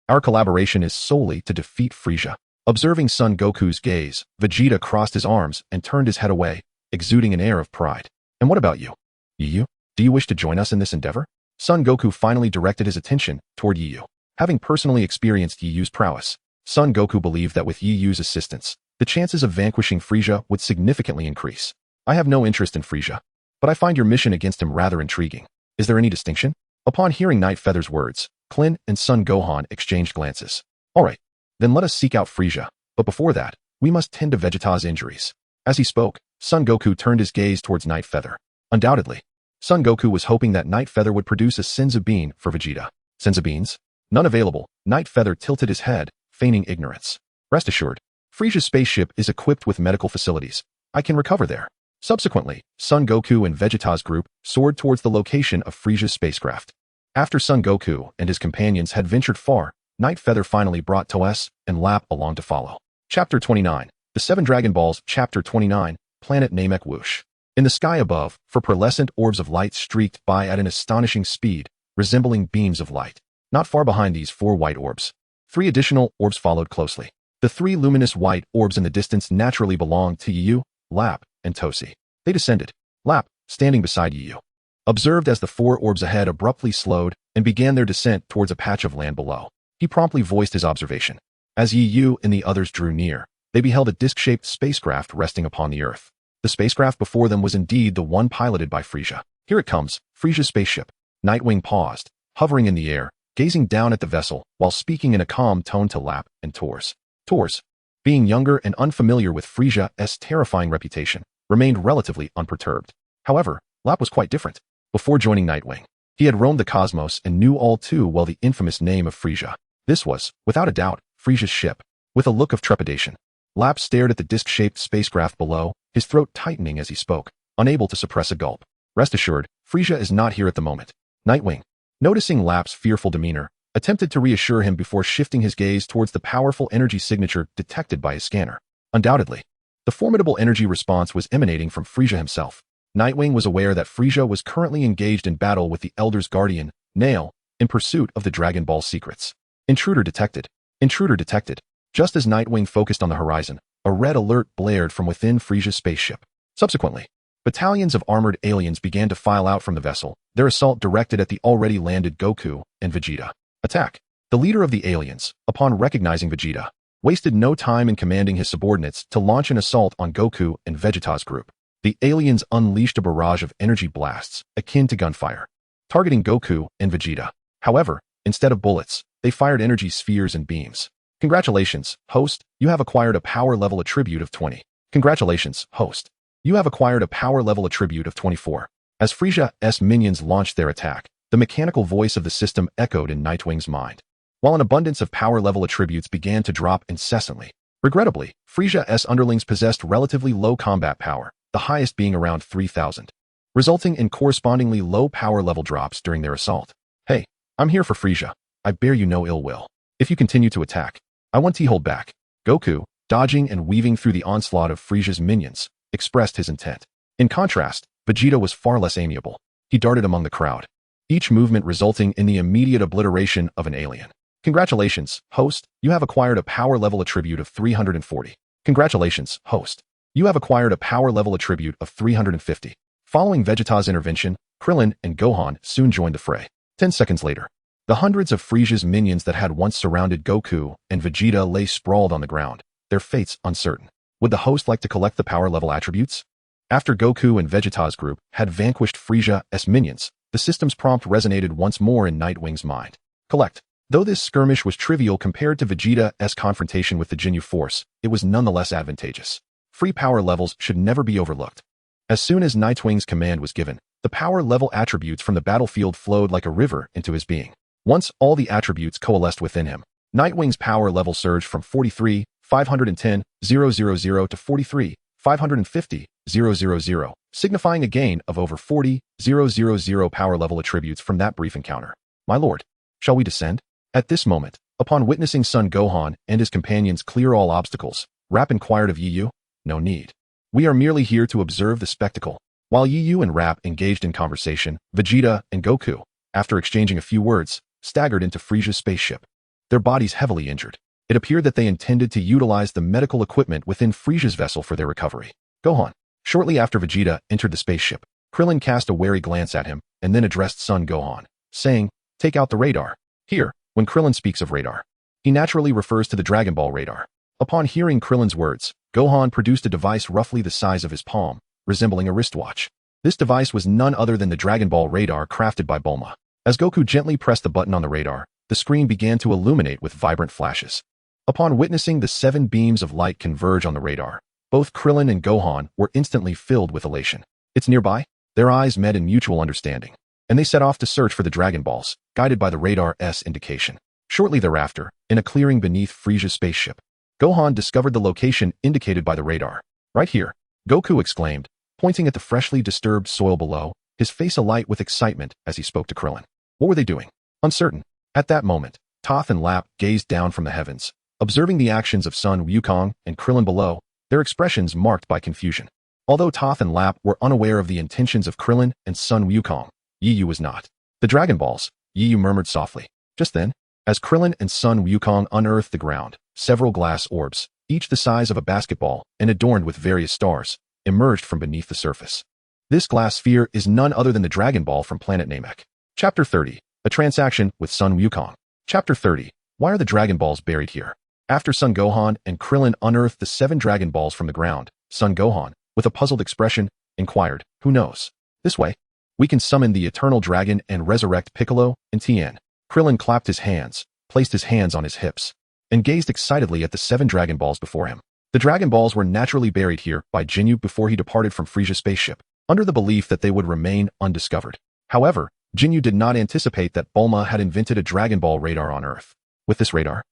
Our collaboration is solely to defeat Frieza." Observing Son Goku's gaze, Vegeta crossed his arms and turned his head away, exuding an air of pride. "And what about you? Yu? Do you wish to join us in this endeavor?" Son Goku finally directed his attention toward Yu. Having personally experienced Yu's prowess, Son Goku believed that with Yu's assistance, the chances of vanquishing Frieza would significantly increase. "I have no interest in Frieza, but I find your mission against him rather intriguing. Is there any distinction?" Upon hearing Night Feather's words, Klin and Son Gohan exchanged glances. "All right, then let us seek out Frieza, but before that, we must tend to Vegeta's injuries." As he spoke, Son Goku turned his gaze towards Night Feather. Undoubtedly, Son Goku was hoping that Night Feather would produce a Senzu bean for Vegeta. Senzu beans? None available. Night Feather tilted his head, feigning ignorance. "Rest assured, Frieza's spaceship is equipped with medical facilities. I can recover there." Subsequently, Son Goku and Vegeta's group soared towards the location of Frieza's spacecraft. After Son Goku and his companions had ventured far, Night Feather finally brought Toes and Lap along to follow. Chapter 29. The Seven Dragon Balls. Chapter 29. Planet Namek Whoosh. In the sky above, four pearlescent orbs of light streaked by at an astonishing speed, resembling beams of light. Not far behind these four white orbs, 3 additional orbs followed closely. The 3 luminous white orbs in the distance naturally belonged to Yu, Lap, and Tosi. They descended. Lap, standing beside Yu, observed as the 4 orbs ahead abruptly slowed and began their descent towards a patch of land below. He promptly voiced his observation. As Yu and the others drew near, they beheld a disc-shaped spacecraft resting upon the Earth. The spacecraft before them was indeed the one piloted by Frieza. "Here it comes, Frieza's spaceship." Nightwing paused, hovering in the air, gazing down at the vessel while speaking in a calm tone to Lap and Tors. Tors, being younger and unfamiliar with Frieza's terrifying reputation, remained relatively unperturbed. However, Lap was quite different. Before joining Nightwing, he had roamed the cosmos and knew all too well the infamous name of Frieza. This was, without a doubt, Frieza's ship. With a look of trepidation, Lap stared at the disc-shaped spacecraft below, his throat tightening as he spoke, unable to suppress a gulp. "Rest assured, Frieza is not here at the moment." Nightwing, noticing Lap's fearful demeanor, attempted to reassure him before shifting his gaze towards the powerful energy signature detected by his scanner. Undoubtedly, the formidable energy response was emanating from Frieza himself. Nightwing was aware that Frieza was currently engaged in battle with the Elder's guardian, Nail, in pursuit of the Dragon Ball secrets. Intruder detected. Intruder detected. Just as Nightwing focused on the horizon, a red alert blared from within Frieza's spaceship. Subsequently, battalions of armored aliens began to file out from the vessel, their assault directed at the already landed Goku and Vegeta. Attack. The leader of the aliens, upon recognizing Vegeta, wasted no time in commanding his subordinates to launch an assault on Goku and Vegeta's group. The aliens unleashed a barrage of energy blasts, akin to gunfire, targeting Goku and Vegeta. However, instead of bullets, they fired energy spheres and beams. "Congratulations, host, you have acquired a power level attribute of 20. Congratulations, host. You have acquired a power level attribute of 24. As Frieza's minions launched their attack, the mechanical voice of the system echoed in Nightwing's mind, while an abundance of power level attributes began to drop incessantly. Regrettably, Frieza's underlings possessed relatively low combat power, the highest being around 3,000, resulting in correspondingly low power level drops during their assault. "Hey, I'm here for Frieza. I bear you no ill will. If you continue to attack, I want to hold back." Goku, dodging and weaving through the onslaught of Frieza's minions, expressed his intent. In contrast, Vegeta was far less amiable. He darted among the crowd, each movement resulting in the immediate obliteration of an alien. Congratulations, host, you have acquired a power level attribute of 340. Congratulations, host. You have acquired a power level attribute of 350. Following Vegeta's intervention, Krillin and Gohan soon joined the fray. 10 seconds later, the hundreds of Frieza's minions that had once surrounded Goku and Vegeta lay sprawled on the ground, their fates uncertain. Would the host like to collect the power level attributes? After Goku and Vegeta's group had vanquished Frieza's minions, the system's prompt resonated once more in Nightwing's mind. Collect. Though this skirmish was trivial compared to Vegeta's confrontation with the Ginyu Force, it was nonetheless advantageous. Free power levels should never be overlooked. As soon as Nightwing's command was given, the power level attributes from the battlefield flowed like a river into his being. Once all the attributes coalesced within him, Nightwing's power level surged from 43,510,000 to 43,550,000, signifying a gain of over 40,000 power level attributes from that brief encounter. My lord, shall we descend? At this moment, upon witnessing Son Gohan and his companions clear all obstacles, Rap inquired of Yu. No need. We are merely here to observe the spectacle. While Yu and Rap engaged in conversation, Vegeta and Goku, after exchanging a few words, staggered into Frieza's spaceship. Their bodies heavily injured. It appeared that they intended to utilize the medical equipment within Frieza's vessel for their recovery. Gohan. Shortly after Vegeta entered the spaceship, Krillin cast a wary glance at him and then addressed Son Gohan, saying, "Take out the radar." Here, when Krillin speaks of radar, he naturally refers to the Dragon Ball radar. Upon hearing Krillin's words, Gohan produced a device roughly the size of his palm, resembling a wristwatch. This device was none other than the Dragon Ball radar crafted by Bulma. As Goku gently pressed the button on the radar, the screen began to illuminate with vibrant flashes. Upon witnessing the 7 beams of light converge on the radar, both Krillin and Gohan were instantly filled with elation. It's nearby? Their eyes met in mutual understanding, and they set off to search for the Dragon Balls, guided by the radar's indication. Shortly thereafter, in a clearing beneath Frieza's spaceship, Gohan discovered the location indicated by the radar. Right here, Goku exclaimed, pointing at the freshly disturbed soil below, his face alight with excitement as he spoke to Krillin. What were they doing? Uncertain. At that moment, Toph and Lap gazed down from the heavens, observing the actions of Sun Wukong and Krillin below, their expressions marked by confusion. Although Toph and Lap were unaware of the intentions of Krillin and Sun Wukong, Yu was not. The Dragon Balls, Yu murmured softly. Just then, as Krillin and Sun Wukong unearthed the ground, several glass orbs, each the size of a basketball and adorned with various stars, emerged from beneath the surface. This glass sphere is none other than the Dragon Ball from planet Namek. Chapter 30. A transaction with Sun Wukong. Chapter 30. Why are the Dragon Balls buried here? After Son Gohan and Krillin unearthed the 7 Dragon Balls from the ground, Son Gohan, with a puzzled expression, inquired, "Who knows? This way, we can summon the Eternal Dragon and resurrect Piccolo and Tien." Krillin clapped his hands, placed his hands on his hips, and gazed excitedly at the 7 Dragon Balls before him. The Dragon Balls were naturally buried here by Ginyu before he departed from Frieza's spaceship, under the belief that they would remain undiscovered. However, Ginyu did not anticipate that Bulma had invented a Dragon Ball radar on Earth. With this radar,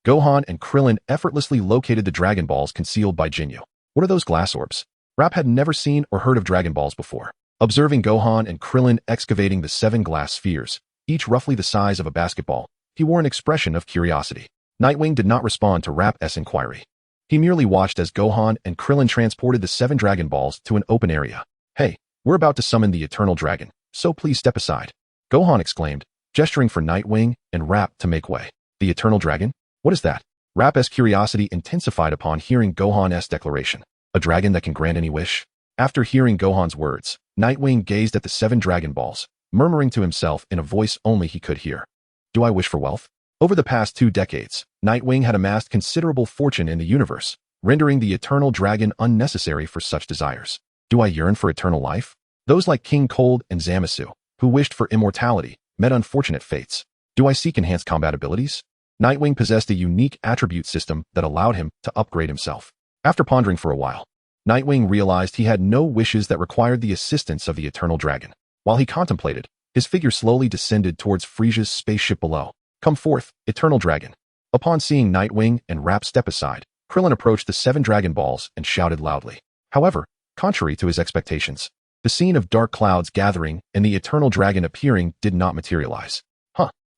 Gohan and Krillin effortlessly located the Dragon Balls concealed by Ginyu. What are those glass orbs? Rap had never seen or heard of Dragon Balls before. Observing Gohan and Krillin excavating the 7 glass spheres, each roughly the size of a basketball, he wore an expression of curiosity. Nightwing did not respond to Rap's inquiry. He merely watched as Gohan and Krillin transported the 7 Dragon Balls to an open area. "Hey, we're about to summon the Eternal Dragon, so please step aside," Gohan exclaimed, gesturing for Nightwing and Rap to make way. "The Eternal Dragon? What is that?" Rap's curiosity intensified upon hearing Gohan's declaration. "A dragon that can grant any wish?" After hearing Gohan's words, Nightwing gazed at the 7 Dragon Balls, murmuring to himself in a voice only he could hear. "Do I wish for wealth?" Over the past 2 decades, Nightwing had amassed considerable fortune in the universe, rendering the Eternal Dragon unnecessary for such desires. "Do I yearn for eternal life?" Those like King Cold and Zamasu, who wished for immortality, met unfortunate fates. "Do I seek enhanced combat abilities?" Nightwing possessed a unique attribute system that allowed him to upgrade himself. After pondering for a while, Nightwing realized he had no wishes that required the assistance of the Eternal Dragon. While he contemplated, his figure slowly descended towards Frieza's spaceship below. "Come forth, Eternal Dragon." Upon seeing Nightwing and Rap step aside, Krillin approached the 7 Dragon Balls and shouted loudly. However, contrary to his expectations, the scene of dark clouds gathering and the Eternal Dragon appearing did not materialize.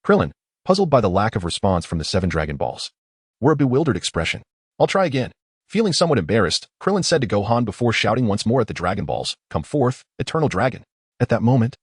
Krillin, puzzled by the lack of response from the 7 Dragon Balls, wore a bewildered expression. "I'll try again." Feeling somewhat embarrassed, Krillin said to Gohan before shouting once more at the Dragon Balls, "Come forth, Eternal Dragon." At that moment,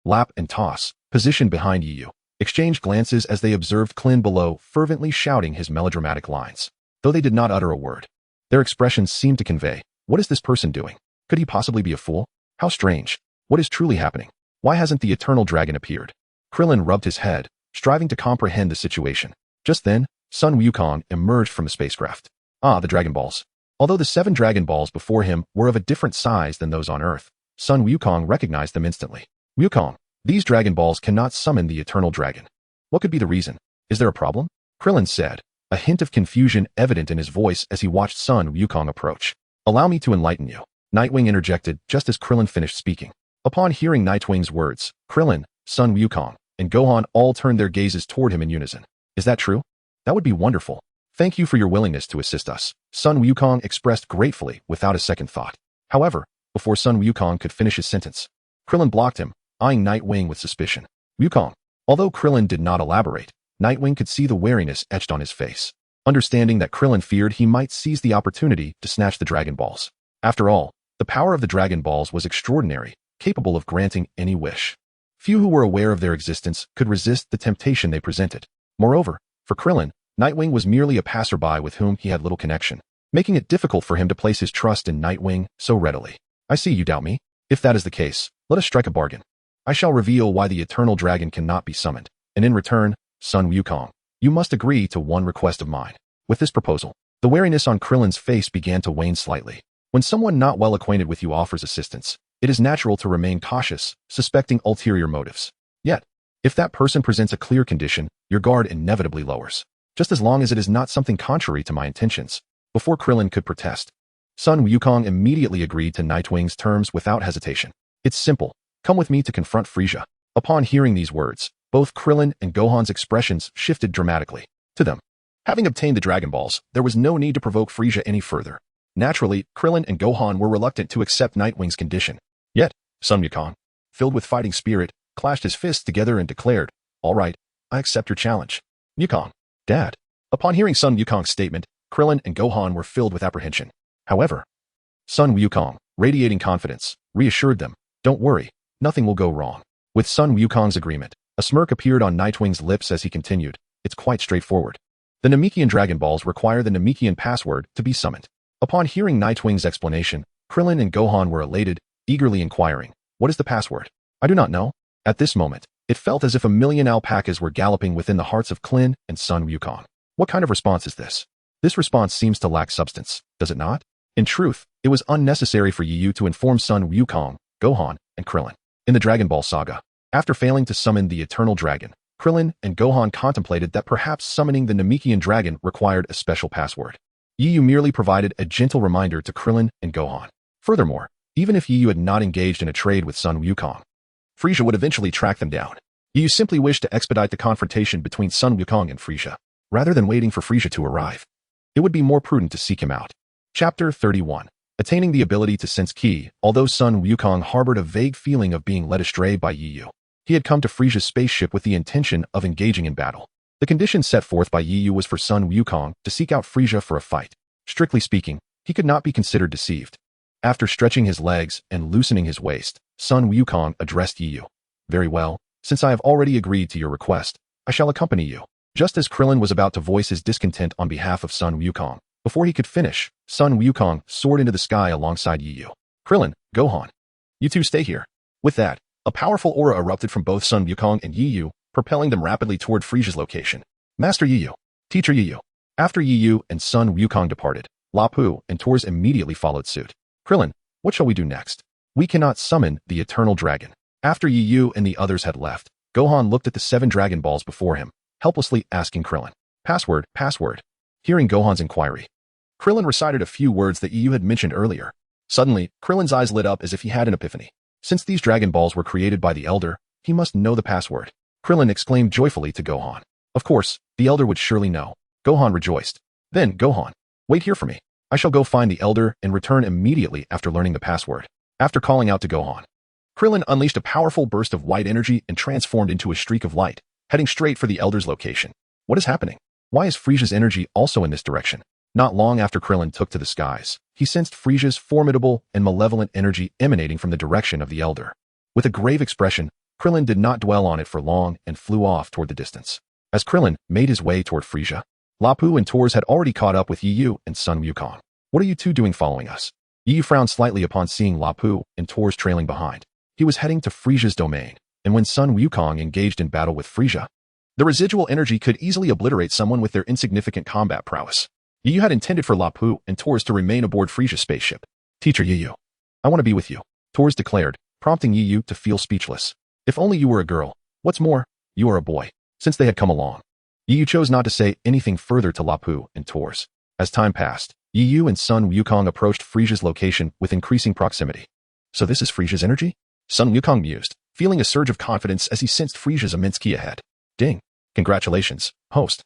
Lap and Toss, positioned behind Yu, exchanged glances as they observed Klin below fervently shouting his melodramatic lines. Though they did not utter a word, their expressions seemed to convey, what is this person doing? Could he possibly be a fool? How strange. What is truly happening? Why hasn't the eternal dragon appeared? Krillin rubbed his head, striving to comprehend the situation. Just then, Sun Wukong emerged from the spacecraft. Ah, the Dragon Balls. Although the 7 Dragon Balls before him were of a different size than those on Earth, Sun Wukong recognized them instantly. Wukong, these Dragon Balls cannot summon the eternal dragon. What could be the reason? Is there a problem? Krillin said, a hint of confusion evident in his voice as he watched Sun Wukong approach. Allow me to enlighten you. Nightwing interjected just as Krillin finished speaking. Upon hearing Nightwing's words, Krillin, Sun Wukong, and Gohan all turned their gazes toward him in unison. Is that true? That would be wonderful. Thank you for your willingness to assist us, Sun Wukong expressed gratefully without a second thought. However, before Sun Wukong could finish his sentence, Krillin blocked him, eyeing Nightwing with suspicion. Wukong. Although Krillin did not elaborate, Nightwing could see the wariness etched on his face, understanding that Krillin feared he might seize the opportunity to snatch the Dragon Balls. After all, the power of the Dragon Balls was extraordinary, capable of granting any wish. Few who were aware of their existence could resist the temptation they presented. Moreover, for Krillin, Nightwing was merely a passerby with whom he had little connection, making it difficult for him to place his trust in Nightwing so readily. I see you doubt me. If that is the case, let us strike a bargain. I shall reveal why the eternal dragon cannot be summoned, and in return, Sun Wukong, you must agree to one request of mine. With this proposal, the wariness on Krillin's face began to wane slightly. When someone not well acquainted with you offers assistance, it is natural to remain cautious, suspecting ulterior motives. Yet, if that person presents a clear condition, your guard inevitably lowers. Just as long as it is not something contrary to my intentions. Before Krillin could protest, Sun Wukong immediately agreed to Nightwing's terms without hesitation. It's simple. Come with me to confront Frieza. Upon hearing these words, both Krillin and Gohan's expressions shifted dramatically. To them, having obtained the Dragon Balls, there was no need to provoke Frieza any further. Naturally, Krillin and Gohan were reluctant to accept Nightwing's condition. Yet, Sun Wukong, filled with fighting spirit, clashed his fists together and declared, all right, I accept your challenge. Wukong. Dad. Upon hearing Sun Wukong's statement, Krillin and Gohan were filled with apprehension. However, Sun Wukong, radiating confidence, reassured them, don't worry, nothing will go wrong. With Sun Wukong's agreement, a smirk appeared on Nightwing's lips as he continued, it's quite straightforward. The Namekian Dragon Balls require the Namekian password to be summoned. Upon hearing Nightwing's explanation, Krillin and Gohan were elated, eagerly inquiring, what is the password? I do not know. At this moment, it felt as if a million alpacas were galloping within the hearts of Klin and Sun Wukong. What kind of response is this? This response seems to lack substance, does it not? In truth, it was unnecessary for Yu to inform Sun Wukong, Gohan, and Krillin. In the Dragon Ball saga, after failing to summon the Eternal Dragon, Krillin and Gohan contemplated that perhaps summoning the Namekian Dragon required a special password. Yu merely provided a gentle reminder to Krillin and Gohan. Furthermore, even if Yu had not engaged in a trade with Sun Wukong, Frieza would eventually track them down. Yu simply wished to expedite the confrontation between Sun Wukong and Frieza, rather than waiting for Frieza to arrive. It would be more prudent to seek him out. Chapter 31. Attaining the ability to sense Ki. Although Sun Wukong harbored a vague feeling of being led astray by Yu, he had come to Frieza's spaceship with the intention of engaging in battle. The condition set forth by Yu was for Sun Wukong to seek out Frieza for a fight. Strictly speaking, he could not be considered deceived. After stretching his legs and loosening his waist, Sun Wukong addressed Yu. Very well, since I have already agreed to your request, I shall accompany you. Just as Krillin was about to voice his discontent on behalf of Sun Wukong, before he could finish, Sun Wukong soared into the sky alongside Yu. Krillin, Gohan. You two stay here. With that, a powerful aura erupted from both Sun Wukong and Yu, propelling them rapidly toward Frieza's location. Master Yu. Teacher Yu. After Yu and Sun Wukong departed, Lapu and Tors immediately followed suit. Krillin, what shall we do next? We cannot summon the Eternal Dragon. After Yu and the others had left, Gohan looked at the 7 Dragon Balls before him, helplessly asking Krillin, password, password. Hearing Gohan's inquiry, Krillin recited a few words that Yu had mentioned earlier. Suddenly, Krillin's eyes lit up as if he had an epiphany. Since these Dragon Balls were created by the Elder, he must know the password. Krillin exclaimed joyfully to Gohan. Of course, the Elder would surely know. Gohan rejoiced. Then, Gohan, wait here for me. I shall go find the Elder and return immediately after learning the password. After calling out to Gohan, Krillin unleashed a powerful burst of white energy and transformed into a streak of light, heading straight for the Elder's location. What is happening? Why is Frieza's energy also in this direction? Not long after Krillin took to the skies, he sensed Frieza's formidable and malevolent energy emanating from the direction of the Elder. With a grave expression, Krillin did not dwell on it for long and flew off toward the distance. As Krillin made his way toward Frieza, Lapu and Tors had already caught up with Yu and Sun Wukong. What are you two doing following us? Yu frowned slightly upon seeing Lapu and Tors trailing behind. He was heading to Frieza's domain, and when Sun Wukong engaged in battle with Frieza, the residual energy could easily obliterate someone with their insignificant combat prowess. Yu had intended for Lapu and Tors to remain aboard Frieza's spaceship. Teacher Yu, I want to be with you, Tors declared, prompting Yu to feel speechless. If only you were a girl. What's more, you are a boy. Since they had come along, Yu chose not to say anything further to Lapu and Tors. As time passed, Yu and Sun Wukong approached Frieza's location with increasing proximity. So this is Frieza's energy? Sun Wukong mused, feeling a surge of confidence as he sensed Frieza's immense ki ahead. Ding. Congratulations, host.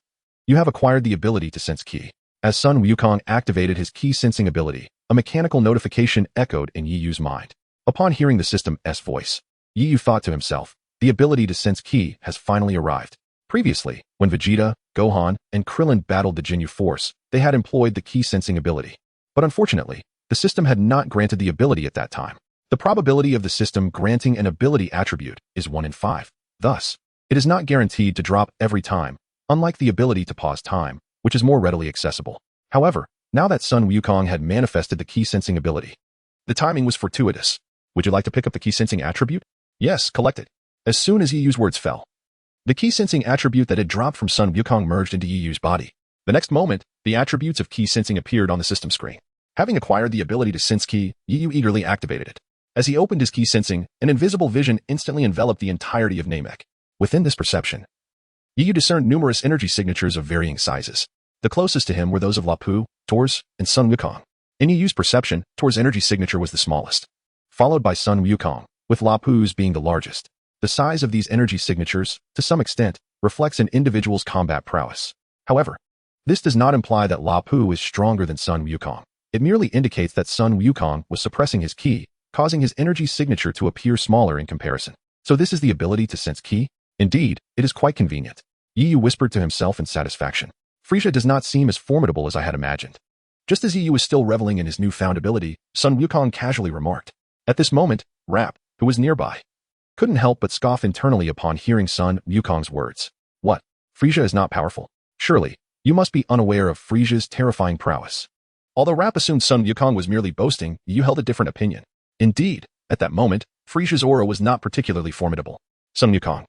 You have acquired the ability to sense ki. As Sun Wukong activated his ki sensing ability, a mechanical notification echoed in Yu's mind. Upon hearing the system's voice, Yu thought to himself, the ability to sense ki has finally arrived. Previously, when Vegeta, Gohan, and Krillin battled the Ginyu Force, they had employed the ki sensing ability. But unfortunately, the system had not granted the ability at that time. The probability of the system granting an ability attribute is 1 in 5. Thus, it is not guaranteed to drop every time, unlike the ability to pause time, which is more readily accessible. However, now that Sun Wukong had manifested the ki sensing ability, the timing was fortuitous. Would you like to pick up the ki sensing attribute? Yes, collect it. As soon as Yu's words fell, the ki sensing attribute that had dropped from Sun Wukong merged into Yu's body. The next moment, the attributes of ki sensing appeared on the system screen. Having acquired the ability to sense ki, Yu eagerly activated it. As he opened his ki sensing, an invisible vision instantly enveloped the entirety of Namek. Within this perception, Yu discerned numerous energy signatures of varying sizes. The closest to him were those of Lapu, Tors, and Sun Wukong. In Yu's perception, Tors' energy signature was the smallest, followed by Sun Wukong, with Lapu's being the largest. The size of these energy signatures, to some extent, reflects an individual's combat prowess. However, this does not imply that Lapu is stronger than Sun Wukong. It merely indicates that Sun Wukong was suppressing his ki, causing his energy signature to appear smaller in comparison. So this is the ability to sense ki? Indeed, it is quite convenient. Yu whispered to himself in satisfaction. Frieza does not seem as formidable as I had imagined. Just as Yu was still reveling in his newfound ability, Sun Wukong casually remarked. At this moment, Rap, who was nearby, couldn't help but scoff internally upon hearing Sun Wukong's words. What? Frieza is not powerful? Surely, you must be unaware of Frieza's terrifying prowess. Although Rap assumed Sun Wukong was merely boasting, Yu held a different opinion. Indeed, at that moment, Frieza's aura was not particularly formidable. Sun Wukong,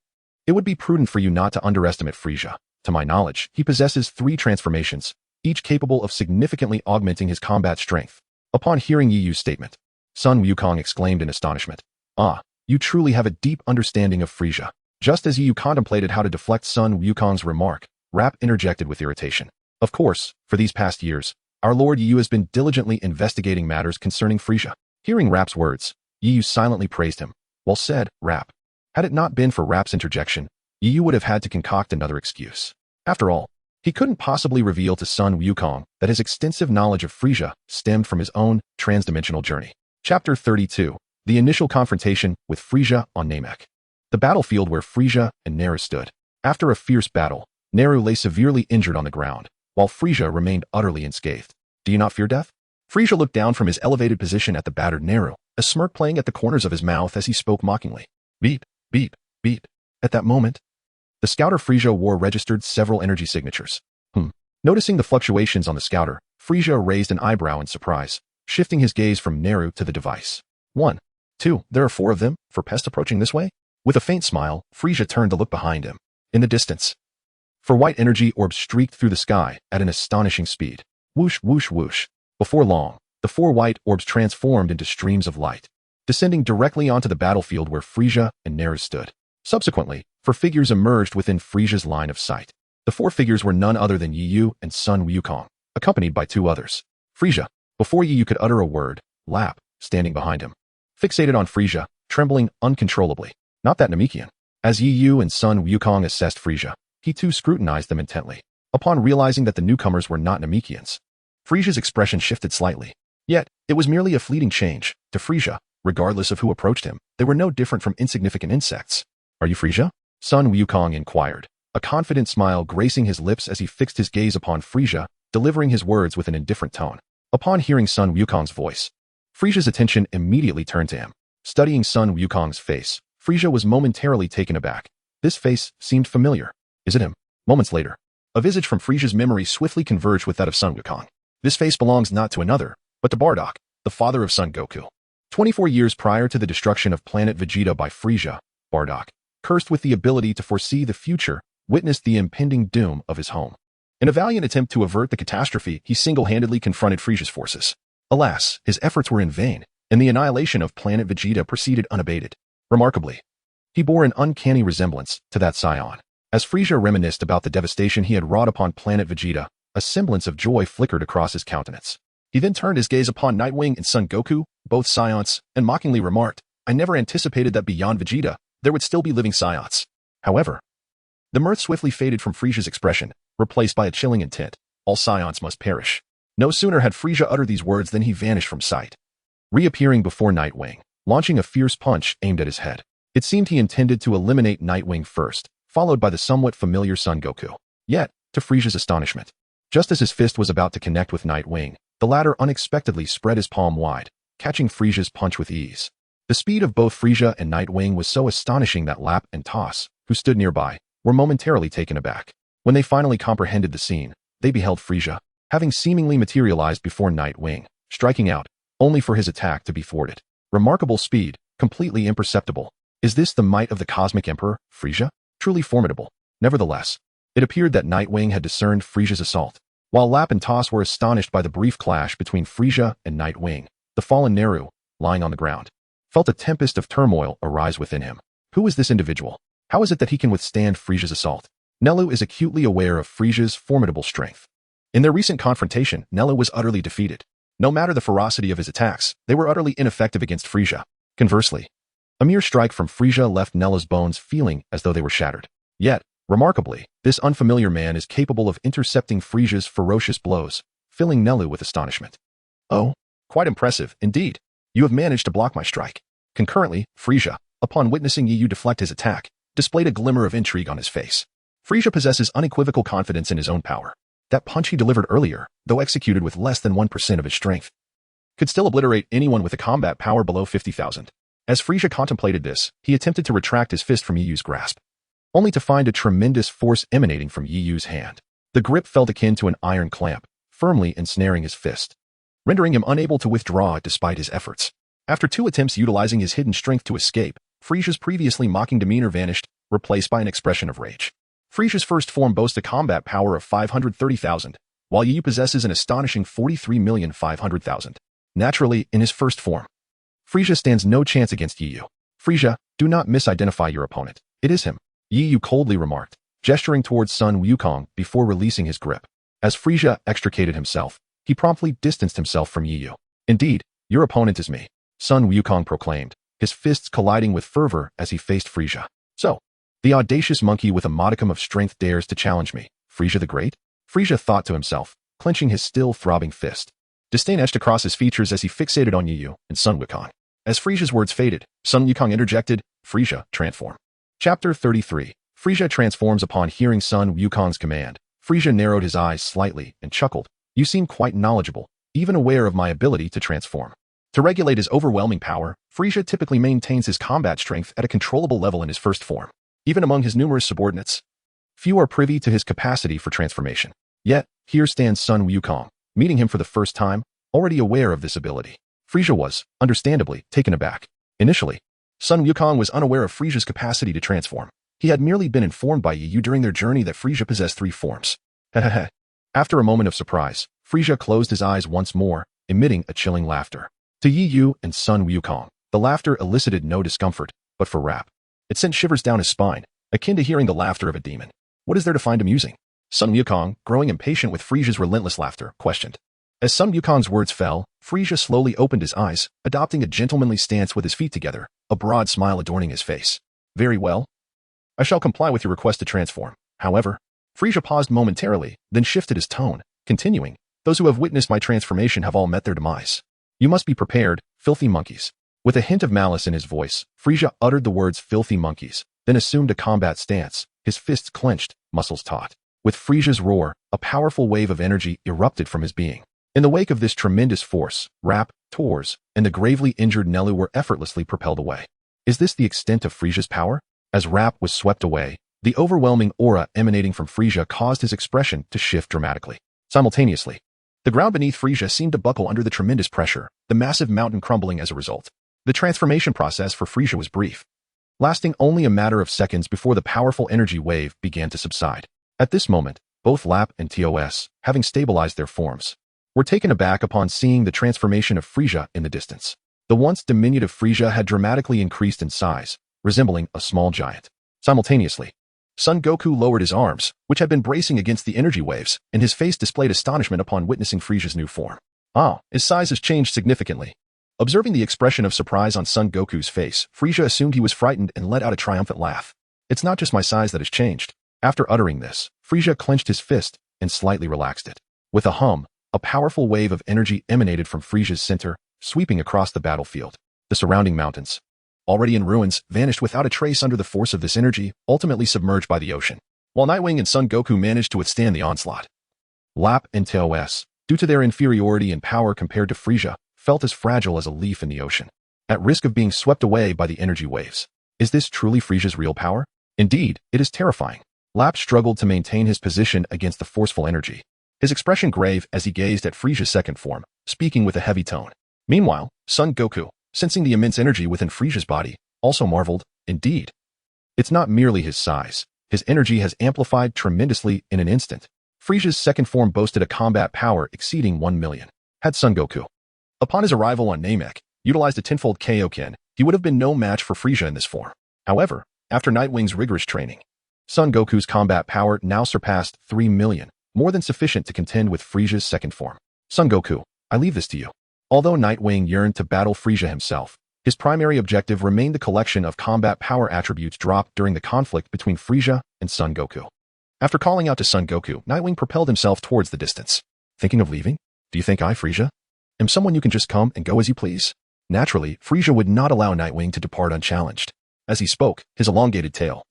it would be prudent for you not to underestimate Frieza. To my knowledge, he possesses 3 transformations, each capable of significantly augmenting his combat strength. Upon hearing Yu's statement, Sun Wukong exclaimed in astonishment. Ah, you truly have a deep understanding of Frieza. Just as Yu contemplated how to deflect Sun Wukong's remark, Rap interjected with irritation. Of course, for these past years, our Lord Yu has been diligently investigating matters concerning Frieza. Hearing Rap's words, Yu silently praised him. Well said, Rap. Had it not been for Rap's interjection, Yu would have had to concoct another excuse. After all, he couldn't possibly reveal to Sun Wukong that his extensive knowledge of Frieza stemmed from his own transdimensional journey. Chapter 32. The initial confrontation with Frieza on Namek. The battlefield where Frieza and Naru stood. After a fierce battle, Naru lay severely injured on the ground, while Frieza remained utterly unscathed. Do you not fear death? Frieza looked down from his elevated position at the battered Naru, a smirk playing at the corners of his mouth as he spoke mockingly. Beep, beep, beep. At that moment, the scouter Frieza wore registered several energy signatures. Noticing the fluctuations on the scouter, Frieza raised an eyebrow in surprise, shifting his gaze from Naru to the device. 1, 2, there are 4 of them, for pests approaching this way? With a faint smile, Frieza turned to look behind him. In the distance, 4 white energy orbs streaked through the sky at an astonishing speed. Whoosh, whoosh, whoosh. Before long, the 4 white orbs transformed into streams of light, descending directly onto the battlefield where Frieza and Naru stood. Subsequently, 4 figures emerged within Frieza's line of sight. The 4 figures were none other than Yu and Sun Wukong, accompanied by 2 others. Frieza, before Yu could utter a word, Lap, standing behind him, fixated on Frieza, trembling uncontrollably. Not that Namekian. As Yu and Sun Wukong assessed Frieza, he too scrutinized them intently. Upon realizing that the newcomers were not Namekians, Frieza's expression shifted slightly. Yet, it was merely a fleeting change. To Frieza, regardless of who approached him, they were no different from insignificant insects. Are you Frieza? Sun Wukong inquired, a confident smile gracing his lips as he fixed his gaze upon Frieza, delivering his words with an indifferent tone. Upon hearing Sun Wukong's voice, Frieza's attention immediately turned to him. Studying Sun Wukong's face, Frisia was momentarily taken aback. This face seemed familiar. Is it him? Moments later, a visage from Frisia's memory swiftly converged with that of Son Wukong. This face belongs not to another, but to Bardock, the father of Son Goku. 24 years prior to the destruction of planet Vegeta by Frisia, Bardock, cursed with the ability to foresee the future, witnessed the impending doom of his home. In a valiant attempt to avert the catastrophe, he single-handedly confronted Frisia's forces. Alas, his efforts were in vain, and the annihilation of planet Vegeta proceeded unabated. Remarkably, he bore an uncanny resemblance to that Saiyan. As Frisia reminisced about the devastation he had wrought upon planet Vegeta, a semblance of joy flickered across his countenance. He then turned his gaze upon Nightwing and Son Goku, both Saiyans, and mockingly remarked, "I never anticipated that beyond Vegeta, there would still be living Saiyans." However, the mirth swiftly faded from Frisia's expression, replaced by a chilling intent. All Saiyans must perish. No sooner had Frisia uttered these words than he vanished from sight, reappearing before Nightwing, launching a fierce punch aimed at his head. It seemed he intended to eliminate Nightwing first, followed by the somewhat familiar Son Goku. Yet, to Frisia's astonishment, just as his fist was about to connect with Nightwing, the latter unexpectedly spread his palm wide, catching Frisia's punch with ease. The speed of both Frisia and Nightwing was so astonishing that Lap and Toss, who stood nearby, were momentarily taken aback. When they finally comprehended the scene, they beheld Frisia, having seemingly materialized before Nightwing, striking out, only for his attack to be thwarted. Remarkable speed, completely imperceptible. Is this the might of the Cosmic Emperor, Frisia? Truly formidable. Nevertheless, it appeared that Nightwing had discerned Frisia's assault. While Lap and Toss were astonished by the brief clash between Frisia and Nightwing, the fallen Neru, lying on the ground, felt a tempest of turmoil arise within him. Who is this individual? How is it that he can withstand Frisia's assault? Nelu is acutely aware of Frisia's formidable strength. In their recent confrontation, Nelu was utterly defeated. No matter the ferocity of his attacks, they were utterly ineffective against Frisia. Conversely, a mere strike from Frisia left Nelu's bones feeling as though they were shattered. Yet, remarkably, this unfamiliar man is capable of intercepting Frisia's ferocious blows, filling Nelu with astonishment. Oh, quite impressive, indeed. You have managed to block my strike. Concurrently, Frisia, upon witnessing you deflect his attack, displayed a glimmer of intrigue on his face. Frisia possesses unequivocal confidence in his own power. That punch he delivered earlier, though executed with less than 1% of his strength, could still obliterate anyone with a combat power below 50,000. As Frisia contemplated this, he attempted to retract his fist from Yiyu's grasp, only to find a tremendous force emanating from Yiyu's hand. The grip felt akin to an iron clamp, firmly ensnaring his fist, rendering him unable to withdraw it despite his efforts. After 2 attempts utilizing his hidden strength to escape, Frisia's previously mocking demeanor vanished, replaced by an expression of rage. Frisia's first form boasts a combat power of 530,000, while Yiyu possesses an astonishing 43,500,000. Naturally, in his first form, Frisia stands no chance against Yiyu. Frisia, do not misidentify your opponent. It is him, Yiyu coldly remarked, gesturing towards Son Wukong before releasing his grip. As Frisia extricated himself, he promptly distanced himself from Yiyu. Indeed, your opponent is me, Son Wukong proclaimed, his fists colliding with fervor as he faced Frisia. So, the audacious monkey with a modicum of strength dares to challenge me, Frisia the Great? Frisia thought to himself, clenching his still throbbing fist. Disdain etched across his features as he fixated on Yiyu and Son Wukong. As Frisia's words faded, Son Wukong interjected, Frisia, transform. Chapter 33. Frisia transforms upon hearing Son Wukong's command. Frisia narrowed his eyes slightly and chuckled. You seem quite knowledgeable, even aware of my ability to transform. To regulate his overwhelming power, Frisia typically maintains his combat strength at a controllable level in his first form. Even among his numerous subordinates, few are privy to his capacity for transformation. Yet, here stands Son Wukong, meeting him for the first time, already aware of this ability. Frisia was, understandably, taken aback. Initially, Son Wukong was unaware of Frisia's capacity to transform. He had merely been informed by Yiyu during their journey that Frisia possessed 3 forms. After a moment of surprise, Frisia closed his eyes once more, emitting a chilling laughter. To Yiyu and Son Wukong, the laughter elicited no discomfort, but for Rap, it sent shivers down his spine, akin to hearing the laughter of a demon. What is there to find amusing? Son Wukong, growing impatient with Frisia's relentless laughter, questioned. As Son Wukong's words fell, Frisia slowly opened his eyes, adopting a gentlemanly stance with his feet together, a broad smile adorning his face. Very well. I shall comply with your request to transform. However, Frisia paused momentarily, then shifted his tone, continuing, those who have witnessed my transformation have all met their demise. You must be prepared, filthy monkeys. With a hint of malice in his voice, Frisia uttered the words filthy monkeys, then assumed a combat stance, his fists clenched, muscles taut. With Frisia's roar, a powerful wave of energy erupted from his being. In the wake of this tremendous force, Rap, Tors, and the gravely injured Nelu were effortlessly propelled away. Is this the extent of Frisia's power? As Rap was swept away, the overwhelming aura emanating from Frisia caused his expression to shift dramatically. Simultaneously, the ground beneath Frisia seemed to buckle under the tremendous pressure, the massive mountain crumbling as a result. The transformation process for Frisia was brief, lasting only a matter of seconds before the powerful energy wave began to subside. At this moment, both Lap and TOS, having stabilized their forms, were taken aback upon seeing the transformation of Frisia in the distance. The once diminutive Frisia had dramatically increased in size, resembling a small giant. Simultaneously, Son Goku lowered his arms, which had been bracing against the energy waves, and his face displayed astonishment upon witnessing Frisia's new form. His size has changed significantly. Observing the expression of surprise on Son Goku's face, Frisia assumed he was frightened and let out a triumphant laugh. It's not just my size that has changed. After uttering this, Frisia clenched his fist and slightly relaxed it. With a hum, a powerful wave of energy emanated from Frisia's center, sweeping across the battlefield. The surrounding mountains, already in ruins, vanished without a trace under the force of this energy, ultimately submerged by the ocean. While Nightwing and Son Goku managed to withstand the onslaught, Lap and TOS, due to their inferiority in power compared to Frisia, felt as fragile as a leaf in the ocean, at risk of being swept away by the energy waves. Is this truly Frisia's real power? Indeed, it is terrifying. Lap struggled to maintain his position against the forceful energy, his expression grave as he gazed at Frisia's second form, speaking with a heavy tone. Meanwhile, Son Goku, sensing the immense energy within Frisia's body, also marveled. Indeed, it's not merely his size. His energy has amplified tremendously in an instant. Frisia's second form boasted a combat power exceeding 1 million. Had Son Goku, upon his arrival on Namek, utilized a tenfold Kaioken, he would have been no match for Frisia in this form. However, after Nightwing's rigorous training, Son Goku's combat power now surpassed 3 million, more than sufficient to contend with Frisia's second form. Son Goku, I leave this to you. Although Nightwing yearned to battle Frisia himself, his primary objective remained the collection of combat power attributes dropped during the conflict between Frisia and Son Goku. After calling out to Son Goku, Nightwing propelled himself towards the distance. Thinking of leaving? Do you think I, Frisia, am someone you can just come and go as you please? Naturally, Frisia would not allow Nightwing to depart unchallenged. As he spoke, his elongated tail,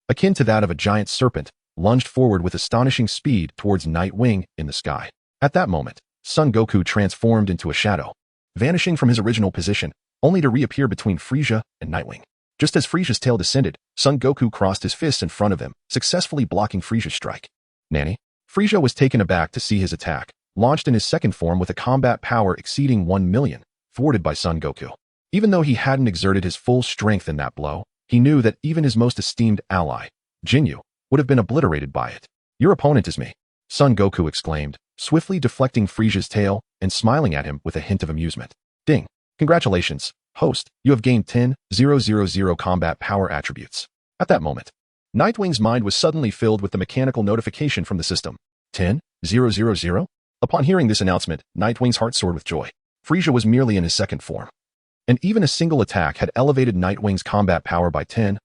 akin to that of a giant serpent, lunged forward with astonishing speed towards Nightwing in the sky. At that moment, Son Goku transformed into a shadow, vanishing from his original position, only to reappear between Frisia and Nightwing. Just as Frisia's tail descended, Son Goku crossed his fists in front of him, successfully blocking Frisia's strike. Nanny? Frisia was taken aback to see his attack, launched in his second form with a combat power exceeding 1 million, thwarted by Son Goku. Even though he hadn't exerted his full strength in that blow, he knew that even his most esteemed ally, Jinyu, would have been obliterated by it. Your opponent is me, Son Goku exclaimed, swiftly deflecting Frisia's tail and smiling at him with a hint of amusement. Ding. Congratulations, host, you have gained 10,000 combat power attributes. At that moment, Nightwing's mind was suddenly filled with the mechanical notification from the system. 10,000? Upon hearing this announcement, Nightwing's heart soared with joy. Frisia was merely in his second form, and even a single attack had elevated Nightwing's combat power by 10,000.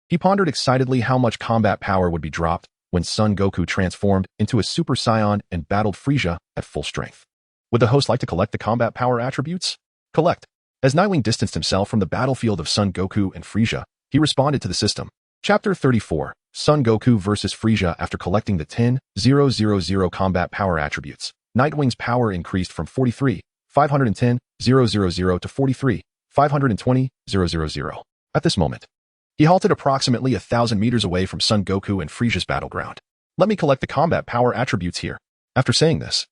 He pondered excitedly how much combat power would be dropped when Son Goku transformed into a Super Saiyan and battled Frisia at full strength. Would the host like to collect the combat power attributes? Collect. As Nightwing distanced himself from the battlefield of Son Goku and Frisia, he responded to the system. Chapter 34, Son Goku vs. Frisia. After collecting the 10,000 combat power attributes, Nightwing's power increased from 43,510,000 to 43,520,000. At this moment, he halted approximately 1,000 meters away from Son Goku and Frisia's battleground. Let me collect the combat power attributes here. After saying this,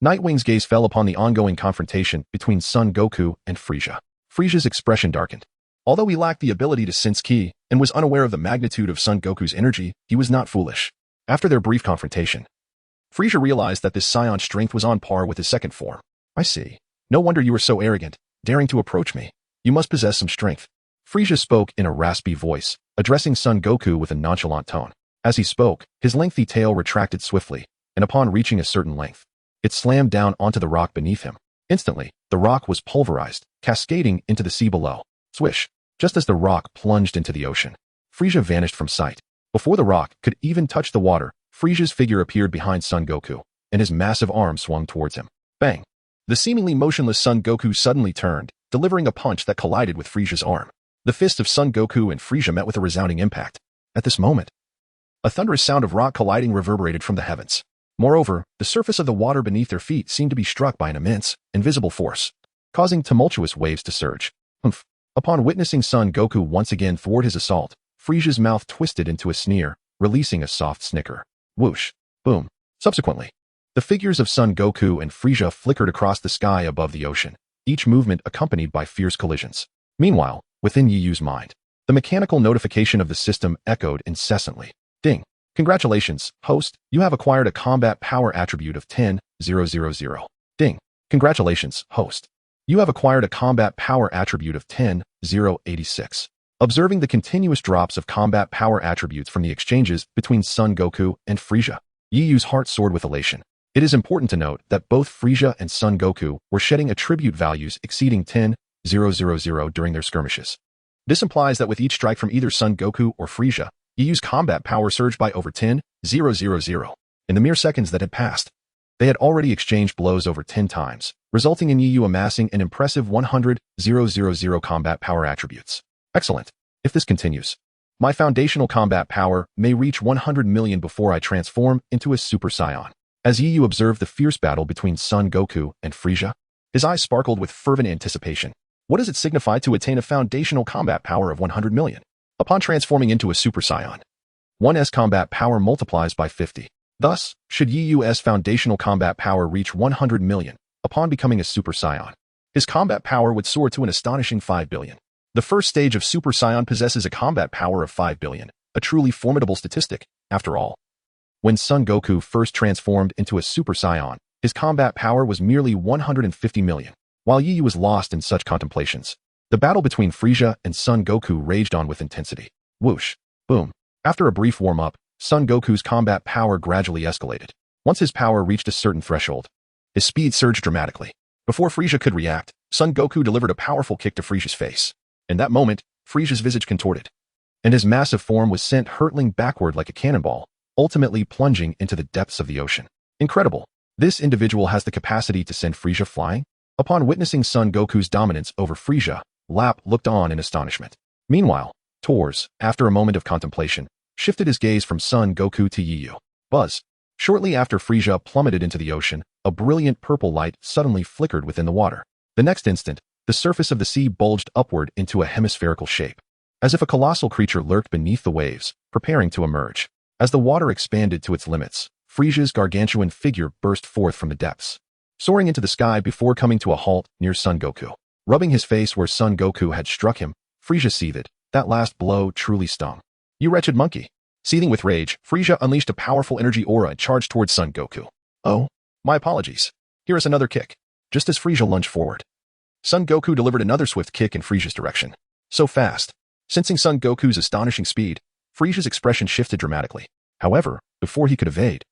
Nightwing's gaze fell upon the ongoing confrontation between Son Goku and Frisia. Frisia's expression darkened. Although he lacked the ability to sense ki and was unaware of the magnitude of Son Goku's energy, he was not foolish. After their brief confrontation, Frisia realized that this Saiyan's strength was on par with his second form. I see. No wonder you were so arrogant, daring to approach me. You must possess some strength. Frisia spoke in a raspy voice, addressing Son Goku with a nonchalant tone. As he spoke, his lengthy tail retracted swiftly, and upon reaching a certain length, it slammed down onto the rock beneath him. Instantly, the rock was pulverized, cascading into the sea below. Swish! Just as the rock plunged into the ocean, Frisia vanished from sight. Before the rock could even touch the water, Frisia's figure appeared behind Son Goku, and his massive arm swung towards him. Bang! The seemingly motionless Son Goku suddenly turned, delivering a punch that collided with Frisia's arm. The fists of Son Goku and Frisia met with a resounding impact. At this moment, a thunderous sound of rock colliding reverberated from the heavens. Moreover, the surface of the water beneath their feet seemed to be struck by an immense, invisible force, causing tumultuous waves to surge. Humph! Upon witnessing Son Goku once again thwart his assault, Frisia's mouth twisted into a sneer, releasing a soft snicker. Whoosh. Boom. Subsequently, the figures of Son Goku and Frisia flickered across the sky above the ocean, each movement accompanied by fierce collisions. Meanwhile, within Yiyu's mind, the mechanical notification of the system echoed incessantly. Ding. Congratulations, host, you have acquired a combat power attribute of 10,000. Ding. Congratulations, host. You have acquired a combat power attribute of 10,086. Observing the continuous drops of combat power attributes from the exchanges between Son Goku and Frisia, Yiyu's heart soared with elation. It is important to note that both Frisia and Son Goku were shedding attribute values exceeding 10,000 during their skirmishes. This implies that with each strike from either Son Goku or Frisia, Yiyu's combat power surged by over 10,000. In the mere seconds that had passed, they had already exchanged blows over 10 times, resulting in Yiyu amassing an impressive 100,000 combat power attributes. Excellent. If this continues, my foundational combat power may reach 100 million before I transform into a Super Saiyan. As Yiyu observed the fierce battle between Son Goku and Frisia, his eyes sparkled with fervent anticipation. What does it signify to attain a foundational combat power of 100 million? Upon transforming into a Super Saiyan, 1's combat power multiplies by 50. Thus, should Yiyu's foundational combat power reach 100 million upon becoming a Super Saiyan, his combat power would soar to an astonishing 5 billion. The first stage of Super Saiyan possesses a combat power of 5 billion, a truly formidable statistic, after all. When Son Goku first transformed into a Super Saiyan, his combat power was merely 150 million. While Yiyu was lost in such contemplations, the battle between Frisia and Son Goku raged on with intensity. Whoosh. Boom. After a brief warm-up, Son Goku's combat power gradually escalated. Once his power reached a certain threshold, his speed surged dramatically. Before Frisia could react, Son Goku delivered a powerful kick to Frisia's face. In that moment, Frisia's visage contorted, and his massive form was sent hurtling backward like a cannonball, ultimately plunging into the depths of the ocean. Incredible. This individual has the capacity to send Frisia flying? Upon witnessing Son Goku's dominance over Frisia, Lap looked on in astonishment. Meanwhile, Tors, after a moment of contemplation, shifted his gaze from Son Goku to Yiyu. Buzz. Shortly after Frisia plummeted into the ocean, a brilliant purple light suddenly flickered within the water. The next instant, the surface of the sea bulged upward into a hemispherical shape, as if a colossal creature lurked beneath the waves, preparing to emerge. As the water expanded to its limits, Frisia's gargantuan figure burst forth from the depths, soaring into the sky before coming to a halt near Son Goku. Rubbing his face where Son Goku had struck him, Frisia seethed. That last blow truly stung. You wretched monkey. Seething with rage, Frisia unleashed a powerful energy aura and charged towards Son Goku. Oh, my apologies. Here is another kick. Just as Frisia lunged forward, Son Goku delivered another swift kick in Frisia's direction. So fast. Sensing Son Goku's astonishing speed, Frisia's expression shifted dramatically. However, before he could evade,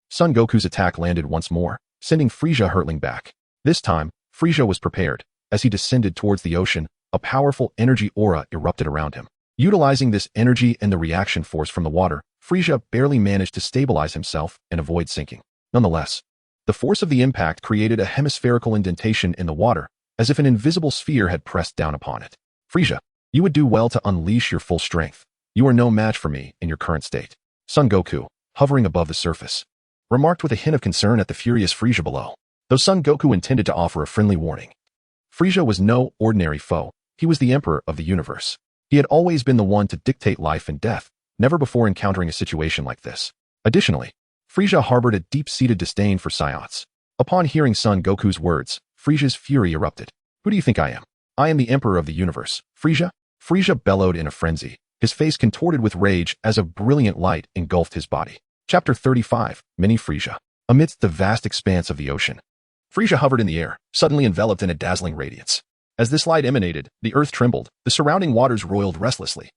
Son Goku's attack landed once more, sending Frisia hurtling back. This time, Frisia was prepared. As he descended towards the ocean, a powerful energy aura erupted around him. Utilizing this energy and the reaction force from the water, Frisia barely managed to stabilize himself and avoid sinking. Nonetheless, the force of the impact created a hemispherical indentation in the water, as if an invisible sphere had pressed down upon it. Frisia, you would do well to unleash your full strength. You are no match for me in your current state. Son Goku, hovering above the surface, remarked with a hint of concern at the furious Frisia below. Though Son Goku intended to offer a friendly warning, Frisia was no ordinary foe. He was the emperor of the universe. He had always been the one to dictate life and death, never before encountering a situation like this. Additionally, Frisia harbored a deep-seated disdain for Saiyans. Upon hearing Son Goku's words, Frisia's fury erupted. Who do you think I am? I am the emperor of the universe. Frisia? Frisia bellowed in a frenzy, his face contorted with rage as a brilliant light engulfed his body. Chapter 35, Mini Frisia. Amidst the vast expanse of the ocean, Frisia hovered in the air, suddenly enveloped in a dazzling radiance. As this light emanated, the earth trembled, the surrounding waters roiled restlessly,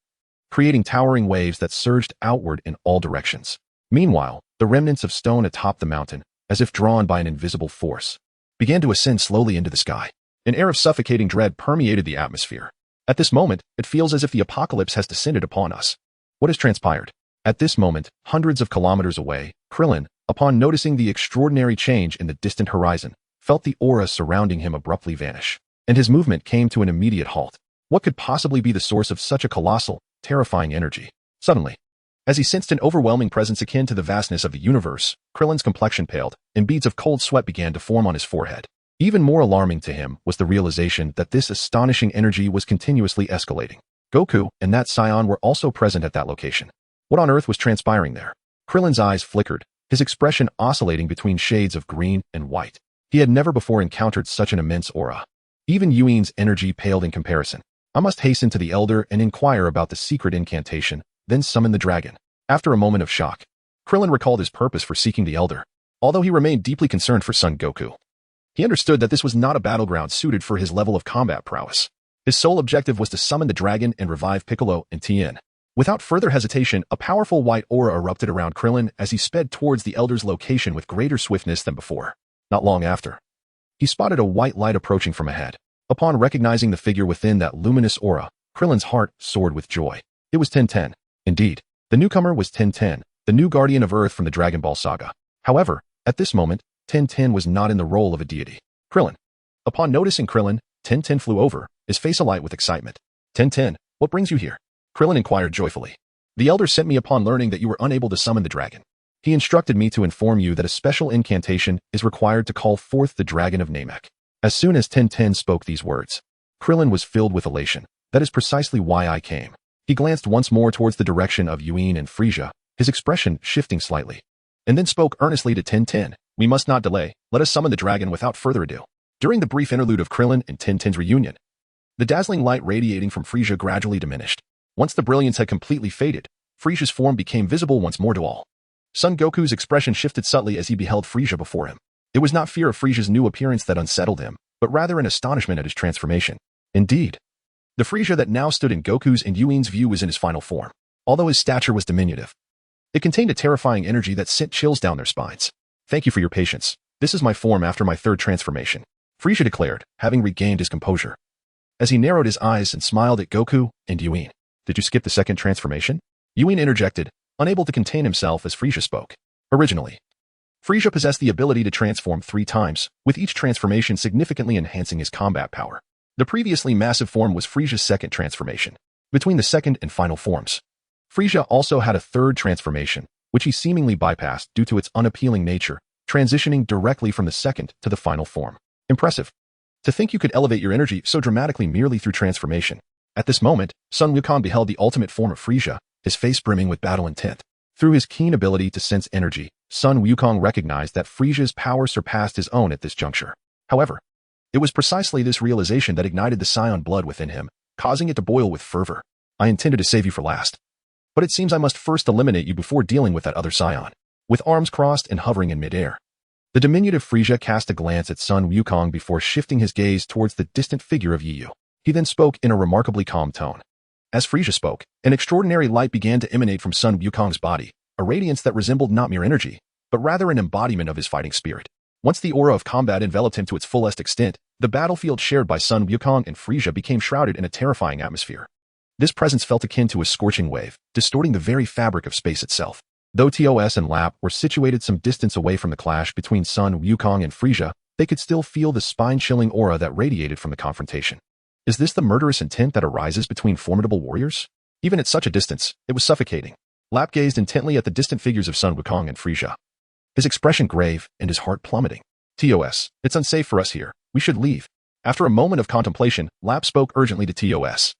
creating towering waves that surged outward in all directions. Meanwhile, the remnants of stone atop the mountain, as if drawn by an invisible force, began to ascend slowly into the sky. An air of suffocating dread permeated the atmosphere. At this moment, it feels as if the apocalypse has descended upon us. What has transpired? At this moment, hundreds of kilometers away, Krillin, upon noticing the extraordinary change in the distant horizon, felt the aura surrounding him abruptly vanish, and his movement came to an immediate halt. What could possibly be the source of such a colossal, terrifying energy? Suddenly, as he sensed an overwhelming presence akin to the vastness of the universe, Krillin's complexion paled, and beads of cold sweat began to form on his forehead. Even more alarming to him was the realization that this astonishing energy was continuously escalating. Goku and that Saiyan were also present at that location. What on earth was transpiring there? Krillin's eyes flickered, his expression oscillating between shades of green and white. He had never before encountered such an immense aura. Even Yuin's energy paled in comparison. I must hasten to the Elder and inquire about the secret incantation, then summon the dragon. After a moment of shock, Krillin recalled his purpose for seeking the Elder. Although he remained deeply concerned for Son Goku, he understood that this was not a battleground suited for his level of combat prowess. His sole objective was to summon the dragon and revive Piccolo and Tien. Without further hesitation, a powerful white aura erupted around Krillin as he sped towards the Elder's location with greater swiftness than before. Not long after, he spotted a white light approaching from ahead. Upon recognizing the figure within that luminous aura, Krillin's heart soared with joy. It was Tien. Indeed, the newcomer was Tien, the new guardian of Earth from the Dragon Ball saga. However, at this moment, Tien was not in the role of a deity. Krillin. Upon noticing Krillin, Tien flew over, his face alight with excitement. Tien, what brings you here? Krillin inquired joyfully. The Elder sent me upon learning that you were unable to summon the dragon. He instructed me to inform you that a special incantation is required to call forth the dragon of Namek. As soon as Tien spoke these words, Krillin was filled with elation. That is precisely why I came. He glanced once more towards the direction of Yuin and Frieza, his expression shifting slightly, and then spoke earnestly to Tien. We must not delay. Let us summon the dragon without further ado. During the brief interlude of Krillin and Tien's reunion, the dazzling light radiating from Frieza gradually diminished. Once the brilliance had completely faded, Frieza's form became visible once more to all. Son Goku's expression shifted subtly as he beheld Frieza before him. It was not fear of Frieza's new appearance that unsettled him, but rather an astonishment at his transformation. Indeed, the Frieza that now stood in Goku's and Yuin's view was in his final form. Although his stature was diminutive, it contained a terrifying energy that sent chills down their spines. Thank you for your patience. This is my form after my third transformation, Frieza declared, having regained his composure. As he narrowed his eyes and smiled at Goku and Yuin. Did you skip the second transformation? Yuin interjected, unable to contain himself as Frieza spoke. Originally, Frieza possessed the ability to transform 3 times, with each transformation significantly enhancing his combat power. The previously massive form was Frieza's second transformation. Between the second and final forms, Frieza also had a third transformation, which he seemingly bypassed due to its unappealing nature, transitioning directly from the second to the final form. Impressive. To think you could elevate your energy so dramatically merely through transformation. At this moment, Sun Wukong beheld the ultimate form of Frieza, his face brimming with battle intent. Through his keen ability to sense energy, Sun Wukong recognized that Frieza's power surpassed his own at this juncture. However, it was precisely this realization that ignited the Saiyan blood within him, causing it to boil with fervor. I intended to save you for last, but it seems I must first eliminate you before dealing with that other Saiyan. With arms crossed and hovering in midair, the diminutive Frieza cast a glance at Sun Wukong before shifting his gaze towards the distant figure of Yi Yu. He then spoke in a remarkably calm tone. As Frieza spoke, an extraordinary light began to emanate from Sun Wukong's body, a radiance that resembled not mere energy, but rather an embodiment of his fighting spirit. Once the aura of combat enveloped him to its fullest extent, the battlefield shared by Sun Wukong and Frieza became shrouded in a terrifying atmosphere. This presence felt akin to a scorching wave, distorting the very fabric of space itself. Though TOS and Lap were situated some distance away from the clash between Sun Wukong and Frieza, they could still feel the spine-chilling aura that radiated from the confrontation. Is this the murderous intent that arises between formidable warriors? Even at such a distance, it was suffocating. Lap gazed intently at the distant figures of Sun Wukong and Frieza, his expression grave and his heart plummeting. TOS, it's unsafe for us here. We should leave. After a moment of contemplation, Lap spoke urgently to TOS.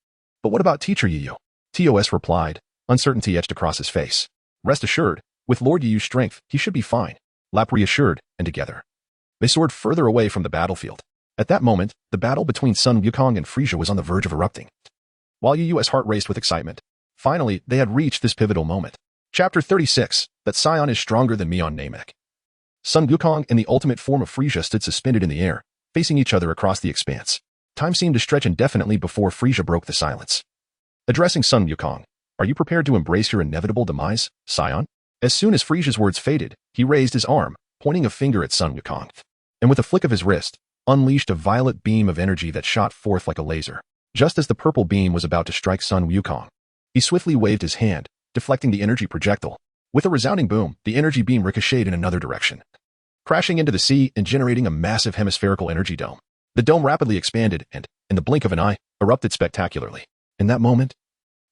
But what about Teacher Yi Yu? TOS replied, uncertainty etched across his face. Rest assured, with Lord Yi Yu's strength, he should be fine. Lap reassured, and together, they soared further away from the battlefield. At that moment, the battle between Sun Wukong and Frieza was on the verge of erupting. While Yi Yu's heart raced with excitement, finally, they had reached this pivotal moment. Chapter 36, that Saiyan is stronger than me on Namek. Sun Wukong and the ultimate form of Frieza stood suspended in the air, facing each other across the expanse. Time seemed to stretch indefinitely before Frieza broke the silence. Addressing Sun Wukong, are you prepared to embrace your inevitable demise, Saiyan? As soon as Frieza's words faded, he raised his arm, pointing a finger at Sun Wukong, and with a flick of his wrist, unleashed a violet beam of energy that shot forth like a laser. Just as the purple beam was about to strike Sun Wukong, he swiftly waved his hand, deflecting the energy projectile. With a resounding boom, the energy beam ricocheted in another direction, crashing into the sea and generating a massive hemispherical energy dome. The dome rapidly expanded and, in the blink of an eye, erupted spectacularly. In that moment,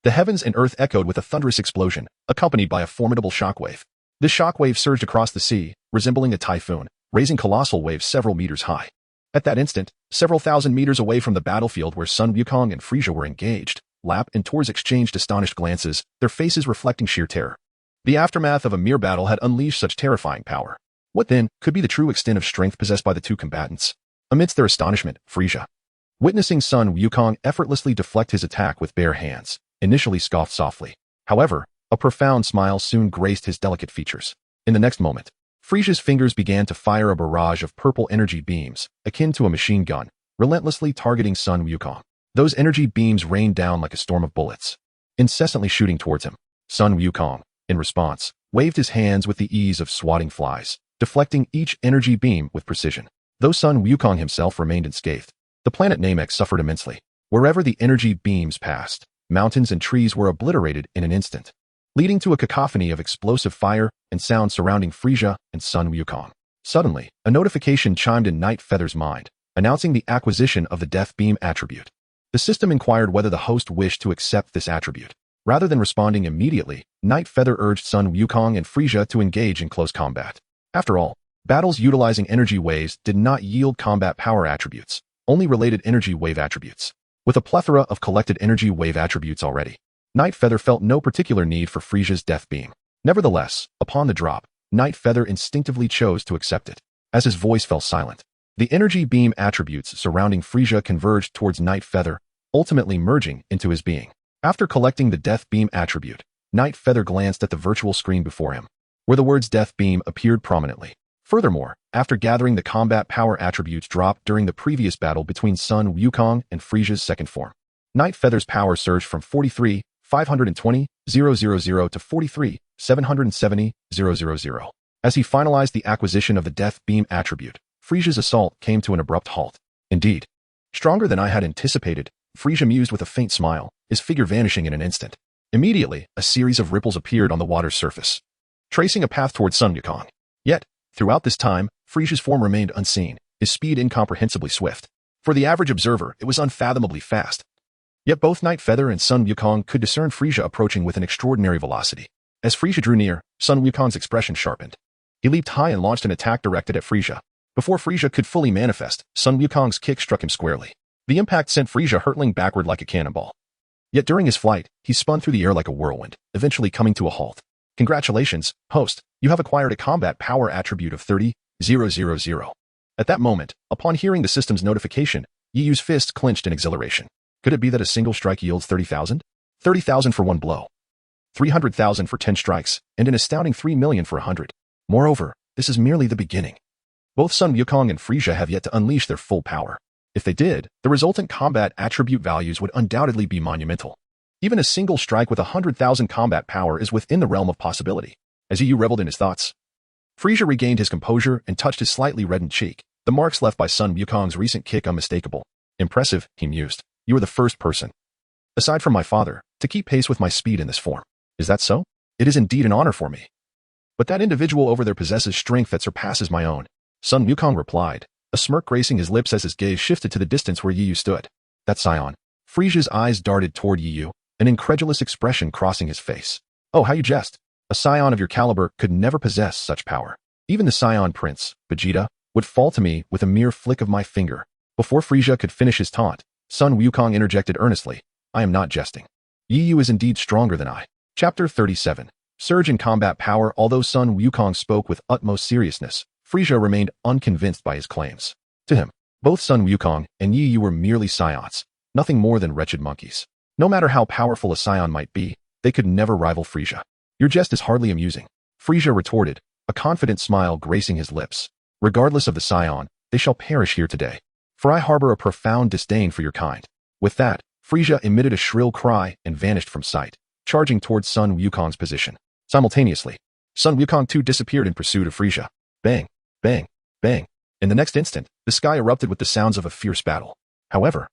the heavens and earth echoed with a thunderous explosion, accompanied by a formidable shockwave. This shockwave surged across the sea, resembling a typhoon, raising colossal waves several meters high. At that instant, several thousand meters away from the battlefield where Sun Wukong and Frieza were engaged, Lap and Tors exchanged astonished glances, their faces reflecting sheer terror. The aftermath of a mere battle had unleashed such terrifying power. What then could be the true extent of strength possessed by the two combatants? Amidst their astonishment, Frieza, witnessing Sun Wukong effortlessly deflect his attack with bare hands, initially scoffed softly. However, a profound smile soon graced his delicate features. In the next moment, Frieza's fingers began to fire a barrage of purple energy beams, akin to a machine gun, relentlessly targeting Sun Wukong. Those energy beams rained down like a storm of bullets, incessantly shooting towards him. Sun Wukong, in response, waved his hands with the ease of swatting flies, deflecting each energy beam with precision. Though Sun Wukong himself remained unscathed, the planet Namek suffered immensely. Wherever the energy beams passed, mountains and trees were obliterated in an instant, leading to a cacophony of explosive fire and sound surrounding Frieza and Sun Wukong. Suddenly, a notification chimed in Night Feather's mind, announcing the acquisition of the Death Beam attribute. The system inquired whether the host wished to accept this attribute. Rather than responding immediately, Night Feather urged Sun Wukong and Frieza to engage in close combat. After all, battles utilizing energy waves did not yield combat power attributes, only related energy wave attributes. With a plethora of collected energy wave attributes already, Night Feather felt no particular need for Frieza's Death Beam. Nevertheless, upon the drop, Night Feather instinctively chose to accept it. As his voice fell silent, the energy beam attributes surrounding Frieza converged towards Night Feather, ultimately merging into his being. After collecting the Death Beam attribute, Night Feather glanced at the virtual screen before him, where the words Death Beam appeared prominently. Furthermore, after gathering the combat power attributes dropped during the previous battle between Sun Wukong and Frieza's second form, Night Feather's power surged from 43,520,000 to 43,770,000. As he finalized the acquisition of the Death Beam attribute, Frieza's assault came to an abrupt halt. Indeed, stronger than I had anticipated, Frieza mused with a faint smile, his figure vanishing in an instant. Immediately, a series of ripples appeared on the water's surface, tracing a path towards Sun Wukong. Yet, throughout this time, Frieza's form remained unseen, his speed incomprehensibly swift. For the average observer, it was unfathomably fast. Yet both Night Feather and Sun Wukong could discern Frieza approaching with an extraordinary velocity. As Frieza drew near, Sun Wukong's expression sharpened. He leaped high and launched an attack directed at Frieza. Before Frieza could fully manifest, Sun Wukong's kick struck him squarely. The impact sent Frieza hurtling backward like a cannonball. Yet during his flight, he spun through the air like a whirlwind, eventually coming to a halt. Congratulations, host, you have acquired a combat power attribute of 30,000. At that moment, upon hearing the system's notification, Yiyu's fists clenched in exhilaration. Could it be that a single strike yields 30,000? 30,000 for one blow, 300,000 for 10 strikes, and an astounding 3 million for 100. Moreover, this is merely the beginning. Both Sun Wukong and Frieza have yet to unleash their full power. If they did, the resultant combat attribute values would undoubtedly be monumental. Even a single strike with 100,000 combat power is within the realm of possibility. As Yiyu reveled in his thoughts, Frieza regained his composure and touched his slightly reddened cheek. The marks left by Sun Wukong's recent kick unmistakable. Impressive, he mused. You are the first person, aside from my father, to keep pace with my speed in this form. Is that so? It is indeed an honor for me. But that individual over there possesses strength that surpasses my own. Sun Wukong replied, a smirk gracing his lips as his gaze shifted to the distance where Yiyu stood. That scion. Frieza's eyes darted toward Yiyu, an incredulous expression crossing his face. Oh, how you jest. A scion of your caliber could never possess such power. Even the scion prince, Vegeta, would fall to me with a mere flick of my finger. Before Frieza could finish his taunt, Sun Wukong interjected earnestly, I am not jesting. Yiyu is indeed stronger than I. Chapter 37. Surge in combat power. Although Sun Wukong spoke with utmost seriousness, Frieza remained unconvinced by his claims. To him, both Sun Wukong and Yiyu were merely scions, nothing more than wretched monkeys. No matter how powerful a scion might be, they could never rival Frieza. Your jest is hardly amusing, Frieza retorted, a confident smile gracing his lips. Regardless of the scion, they shall perish here today. For I harbor a profound disdain for your kind. With that, Frieza emitted a shrill cry and vanished from sight, charging towards Sun Wukong's position. Simultaneously, Sun Wukong too disappeared in pursuit of Frieza. Bang, bang, bang. In the next instant, the sky erupted with the sounds of a fierce battle. However,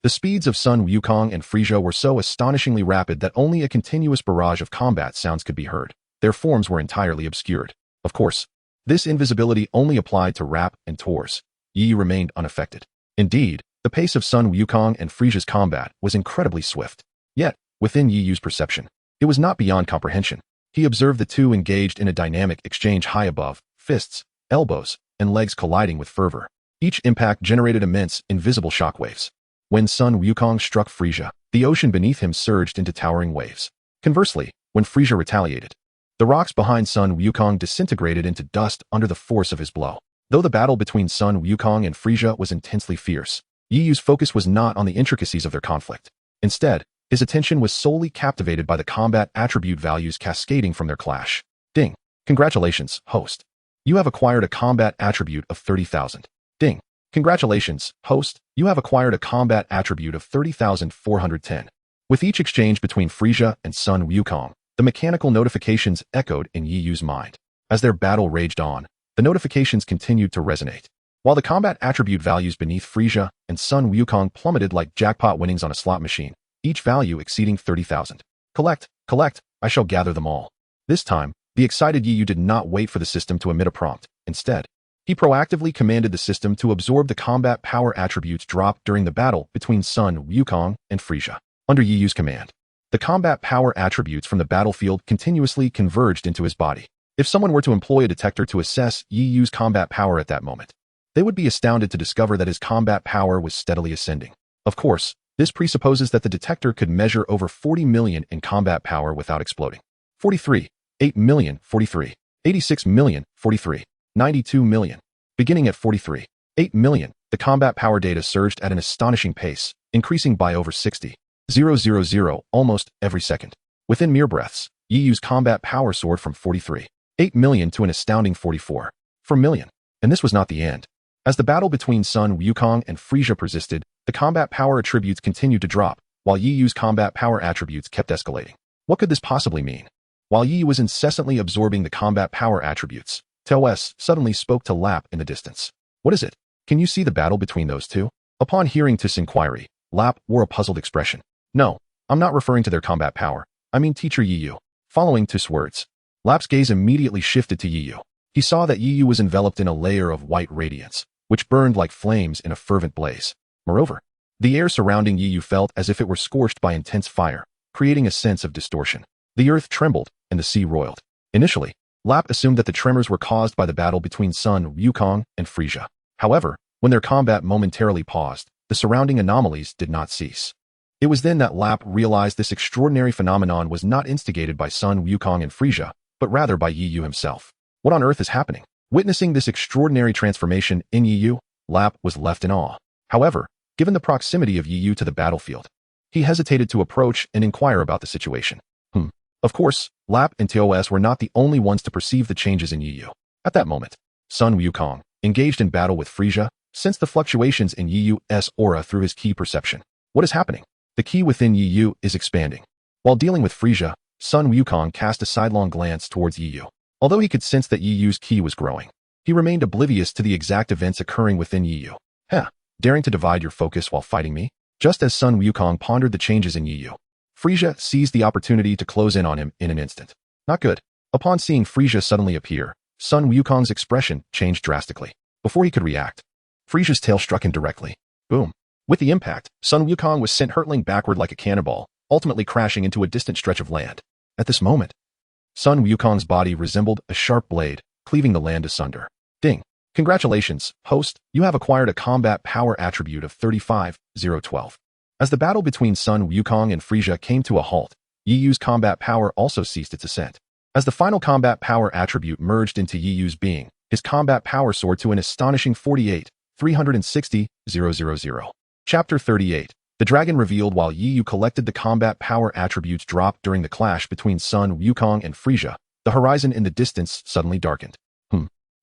the speeds of Sun Wukong and Frieza were so astonishingly rapid that only a continuous barrage of combat sounds could be heard. Their forms were entirely obscured. Of course, this invisibility only applied to Rap and Tors. Yi remained unaffected. Indeed, the pace of Sun Wukong and Frieza's combat was incredibly swift. Yet, within Yiyu's perception, it was not beyond comprehension. He observed the two engaged in a dynamic exchange high above, fists, elbows, and legs colliding with fervor. Each impact generated immense, invisible shockwaves. When Sun Wukong struck Frieza, the ocean beneath him surged into towering waves. Conversely, when Frieza retaliated, the rocks behind Sun Wukong disintegrated into dust under the force of his blow. Though the battle between Sun Wukong and Frieza was intensely fierce, Yi Yu's focus was not on the intricacies of their conflict. Instead, his attention was solely captivated by the combat attribute values cascading from their clash. Ding. Congratulations, host. You have acquired a combat attribute of 30,000. Ding. Congratulations, host. You have acquired a combat attribute of 30,410. With each exchange between Frieza and Sun Wukong, the mechanical notifications echoed in Yi Yu's mind. As their battle raged on, the notifications continued to resonate. While the combat attribute values beneath Frieza and Sun Wukong plummeted like jackpot winnings on a slot machine, each value exceeding 30,000. Collect, collect, I shall gather them all. This time, the excited Yi Yu did not wait for the system to emit a prompt. Instead, he proactively commanded the system to absorb the combat power attributes dropped during the battle between Sun Wukong and Frieza. Under Yi Yu's command, the combat power attributes from the battlefield continuously converged into his body. If someone were to employ a detector to assess Yi Yu's combat power at that moment, they would be astounded to discover that his combat power was steadily ascending. Of course, this presupposes that the detector could measure over 40 million in combat power without exploding. 43, 8 million, 43, 86 million, 43, 92 million. Beginning at 43, 8 million, the combat power data surged at an astonishing pace, increasing by over 60,000 almost every second. Within mere breaths, Yi Yu's combat power soared from 43, 8 million to an astounding 44 million. And this was not the end. As the battle between Sun Wukong and Frieza persisted, the combat power attributes continued to drop, while Yi Yu's combat power attributes kept escalating. What could this possibly mean? While Yi Yu was incessantly absorbing the combat power attributes, TOS suddenly spoke to Lap in the distance. What is it? Can you see the battle between those two? Upon hearing Tis' inquiry, Lap wore a puzzled expression. No, I'm not referring to their combat power. I mean teacher Yi Yu. Following Tis' words, Lap's gaze immediately shifted to Yi Yu. He saw that Yi Yu was enveloped in a layer of white radiance, which burned like flames in a fervent blaze. Moreover, the air surrounding Yi Yu felt as if it were scorched by intense fire, creating a sense of distortion. The earth trembled, and the sea roiled. Initially, Lap assumed that the tremors were caused by the battle between Sun Wukong and Frieza. However, when their combat momentarily paused, the surrounding anomalies did not cease. It was then that Lap realized this extraordinary phenomenon was not instigated by Sun Wukong and Frieza, but rather by Yi Yu himself. What on earth is happening? Witnessing this extraordinary transformation in Yi Yu, Lap was left in awe. However, given the proximity of Yi Yu to the battlefield, he hesitated to approach and inquire about the situation. Of course, Lap and TOS were not the only ones to perceive the changes in Yi Yu. At that moment, Sun Wukong, engaged in battle with Frieza, sensed the fluctuations in Yi Yu's aura through his ki perception. What is happening? The ki within Yi Yu is expanding. While dealing with Frieza, Sun Wukong cast a sidelong glance towards Yi Yu. Although he could sense that Yi Yu's ki was growing, he remained oblivious to the exact events occurring within Yi Yu. Daring to divide your focus while fighting me? Just as Sun Wukong pondered the changes in Yi Yu, Frieza seized the opportunity to close in on him in an instant. Not good. Upon seeing Frieza suddenly appear, Sun Wukong's expression changed drastically. Before he could react, Frieza's tail struck him directly. Boom. With the impact, Sun Wukong was sent hurtling backward like a cannonball, ultimately crashing into a distant stretch of land. At this moment, Sun Wukong's body resembled a sharp blade, cleaving the land asunder. Ding. Congratulations, host, you have acquired a combat power attribute of 35,012. As the battle between Sun Wukong and Frieza came to a halt, Yi Yu's combat power also ceased its ascent. As the final combat power attribute merged into Yi Yu's being, his combat power soared to an astonishing 48,360,000. Chapter 38. The dragon revealed. While Yi Yu collected the combat power attributes dropped during the clash between Sun Wukong and Frieza, the horizon in the distance suddenly darkened.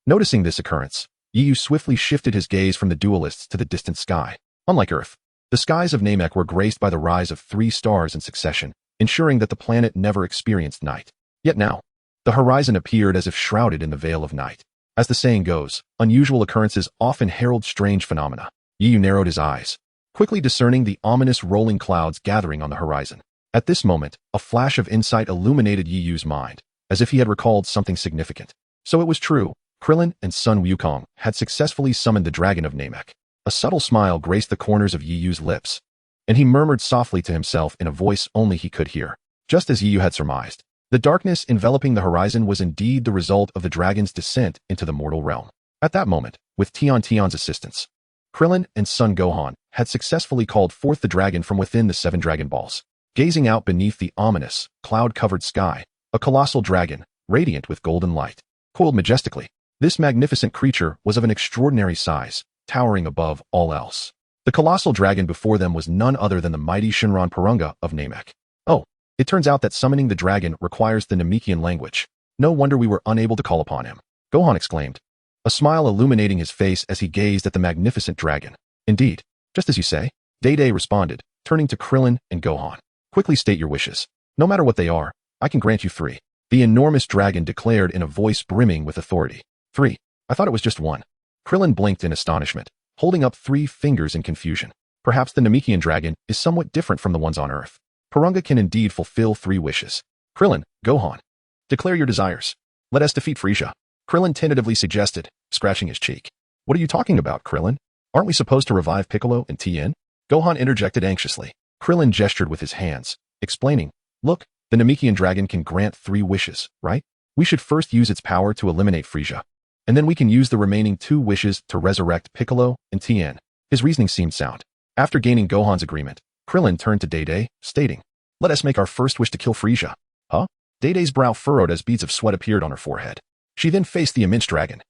Noticing this occurrence, Yi Yu swiftly shifted his gaze from the duelists to the distant sky. Unlike Earth, the skies of Namek were graced by the rise of 3 stars in succession, ensuring that the planet never experienced night. Yet now, the horizon appeared as if shrouded in the veil of night. As the saying goes, unusual occurrences often herald strange phenomena. Yi Yu narrowed his eyes, quickly discerning the ominous rolling clouds gathering on the horizon. At this moment, a flash of insight illuminated Yi Yu's mind, as if he had recalled something significant. So it was true. Krillin and Sun Wukong had successfully summoned the dragon of Namek. A subtle smile graced the corners of Yi Yu's lips, and he murmured softly to himself in a voice only he could hear. Just as Yi Yu had surmised, the darkness enveloping the horizon was indeed the result of the dragon's descent into the mortal realm. At that moment, with Tion's assistance, Krillin and Son Gohan had successfully called forth the dragon from within the 7 Dragon Balls. Gazing out beneath the ominous, cloud-covered sky, a colossal dragon, radiant with golden light, coiled majestically. This magnificent creature was of an extraordinary size, towering above all else. The colossal dragon before them was none other than the mighty Shinran Purunga of Namek. Oh, it turns out that summoning the dragon requires the Namekian language. No wonder we were unable to call upon him, Gohan exclaimed, a smile illuminating his face as he gazed at the magnificent dragon. Indeed, just as you say, Day responded, turning to Krillin and Gohan. Quickly state your wishes. No matter what they are, I can grant you 3. The enormous dragon declared in a voice brimming with authority. 3. I thought it was just 1. Krillin blinked in astonishment, holding up 3 fingers in confusion. Perhaps the Namekian dragon is somewhat different from the ones on Earth. Purunga can indeed fulfill 3 wishes. Krillin, Gohan, declare your desires. Let us defeat Frieza. Krillin tentatively suggested, scratching his cheek. What are you talking about, Krillin? Aren't we supposed to revive Piccolo and Tien? Gohan interjected anxiously. Krillin gestured with his hands, explaining, look, the Namekian dragon can grant 3 wishes, right? We should first use its power to eliminate Frieza, and then we can use the remaining 2 wishes to resurrect Piccolo and Tien. His reasoning seemed sound. After gaining Gohan's agreement, Krillin turned to Day, stating, let us make our first wish to kill Frieza. Huh? Day's brow furrowed as beads of sweat appeared on her forehead. She then faced the immense dragon,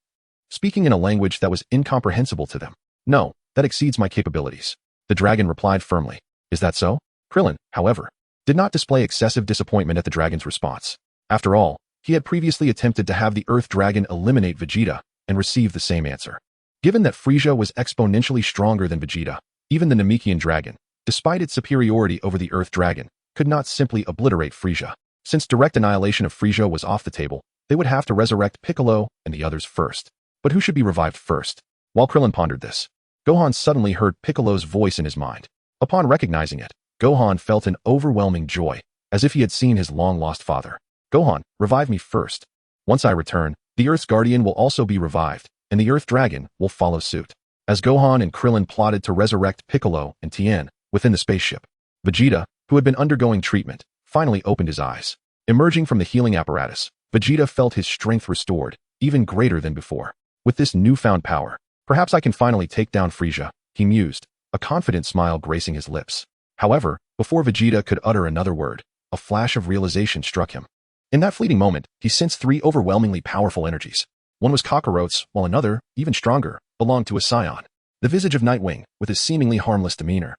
speaking in a language that was incomprehensible to them. No, that exceeds my capabilities. The dragon replied firmly. Is that so? Krillin, however, did not display excessive disappointment at the dragon's response. After all, he had previously attempted to have the Earth Dragon eliminate Vegeta and receive the same answer. Given that Frieza was exponentially stronger than Vegeta, even the Namekian dragon, despite its superiority over the Earth Dragon, could not simply obliterate Frieza. Since direct annihilation of Frieza was off the table, they would have to resurrect Piccolo and the others first. But who should be revived first? While Krillin pondered this, Gohan suddenly heard Piccolo's voice in his mind. Upon recognizing it, Gohan felt an overwhelming joy, as if he had seen his long-lost father. Gohan, revive me first. Once I return, the Earth's Guardian will also be revived, and the Earth Dragon will follow suit. As Gohan and Krillin plotted to resurrect Piccolo and Tien within the spaceship, Vegeta, who had been undergoing treatment, finally opened his eyes. Emerging from the healing apparatus, Vegeta felt his strength restored, even greater than before. With this newfound power, perhaps I can finally take down Frieza, he mused, a confident smile gracing his lips. However, before Vegeta could utter another word, a flash of realization struck him. In that fleeting moment, he sensed 3 overwhelmingly powerful energies. One was Kakarot's, while another, even stronger, belonged to a Saiyan. The visage of Nightwing, with his seemingly harmless demeanor,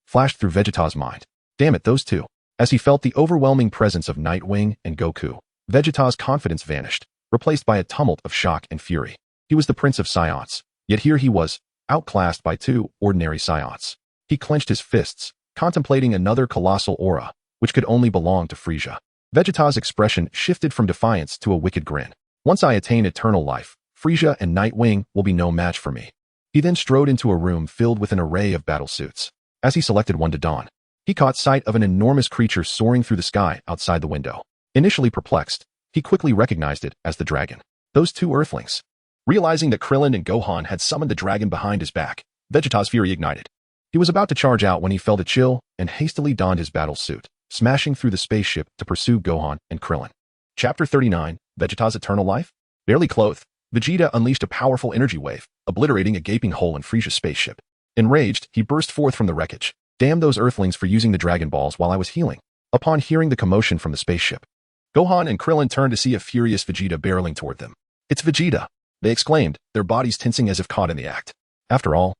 flashed through Vegeta's mind. Damn it, those 2. As he felt the overwhelming presence of Nightwing and Goku, Vegeta's confidence vanished, replaced by a tumult of shock and fury. He was the Prince of Saiyans, yet here he was, outclassed by 2 ordinary Saiyans. He clenched his fists, contemplating another colossal aura, which could only belong to Frieza. Vegeta's expression shifted from defiance to a wicked grin. Once I attain eternal life, Frieza and Nightwing will be no match for me. He then strode into a room filled with an array of battle suits. As he selected one to don, he caught sight of an enormous creature soaring through the sky outside the window. Initially perplexed, he quickly recognized it as the dragon. Those 2 Earthlings. Realizing that Krillin and Gohan had summoned the dragon behind his back, Vegeta's fury ignited. He was about to charge out when he felt a chill and hastily donned his battle suit, smashing through the spaceship to pursue Gohan and Krillin. Chapter 39, Vegeta's Eternal Life? Barely clothed, Vegeta unleashed a powerful energy wave, obliterating a gaping hole in Frieza's spaceship. Enraged, he burst forth from the wreckage. Damn those Earthlings for using the Dragon Balls while I was healing. Upon hearing the commotion from the spaceship, Gohan and Krillin turned to see a furious Vegeta barreling toward them. It's Vegeta, they exclaimed, their bodies tensing as if caught in the act. After all,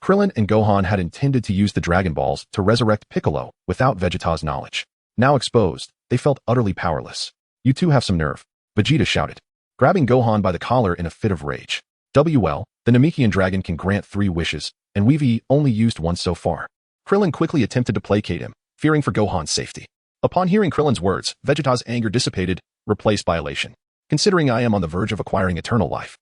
Krillin and Gohan had intended to use the Dragon Balls to resurrect Piccolo without Vegeta's knowledge. Now exposed, they felt utterly powerless. You 2 have some nerve, Vegeta shouted, grabbing Gohan by the collar in a fit of rage. WL, the Namekian dragon can grant 3 wishes, and we've only used 1 so far. Krillin quickly attempted to placate him, fearing for Gohan's safety. Upon hearing Krillin's words, Vegeta's anger dissipated, replaced by elation. Considering I am on the verge of acquiring eternal life,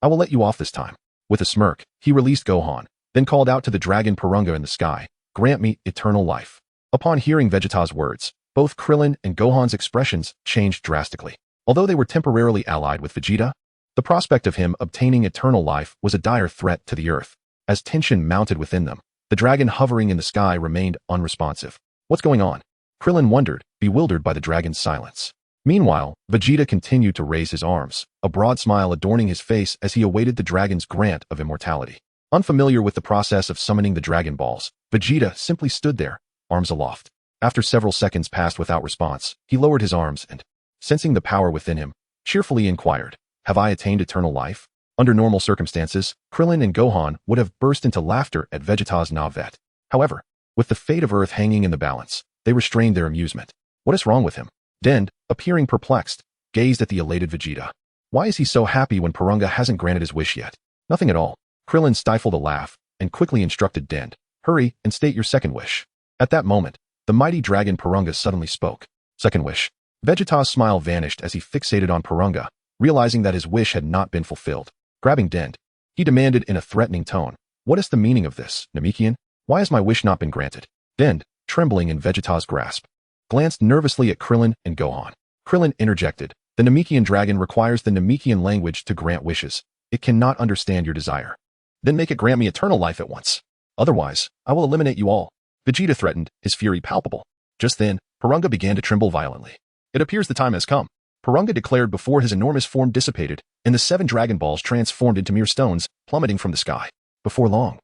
I will let you off this time. With a smirk, he released Gohan, then called out to the dragon Purunga in the sky, grant me eternal life. Upon hearing Vegeta's words, both Krillin and Gohan's expressions changed drastically. Although they were temporarily allied with Vegeta, the prospect of him obtaining eternal life was a dire threat to the Earth. As tension mounted within them, the dragon hovering in the sky remained unresponsive. What's going on? Krillin wondered, bewildered by the dragon's silence. Meanwhile, Vegeta continued to raise his arms, a broad smile adorning his face as he awaited the dragon's grant of immortality. Unfamiliar with the process of summoning the Dragon Balls, Vegeta simply stood there, arms aloft. After several seconds passed without response, he lowered his arms and, sensing the power within him, cheerfully inquired, "Have I attained eternal life?" Under normal circumstances, Krillin and Gohan would have burst into laughter at Vegeta's navet. However, with the fate of Earth hanging in the balance, they restrained their amusement. What is wrong with him? Dend, appearing perplexed, gazed at the elated Vegeta. Why is he so happy when Porunga hasn't granted his wish yet? Nothing at all. Krillin stifled a laugh and quickly instructed Dend, "Hurry and state your second wish." At that moment, the mighty dragon Porunga suddenly spoke. Second wish. Vegeta's smile vanished as he fixated on Porunga, realizing that his wish had not been fulfilled. Grabbing Dend, he demanded in a threatening tone, "What is the meaning of this, Namekian? Why has my wish not been granted?" Dend, trembling in Vegeta's grasp, glanced nervously at Krillin and Gohan. Krillin interjected, "The Namekian dragon requires the Namekian language to grant wishes. It cannot understand your desire. Then make it grant me eternal life at once. Otherwise, I will eliminate you all." Vegeta threatened, his fury palpable. Just then, Porunga began to tremble violently. "It appears the time has come," Porunga declared before his enormous form dissipated and the 7 Dragon Balls transformed into mere stones, plummeting from the sky. Before long,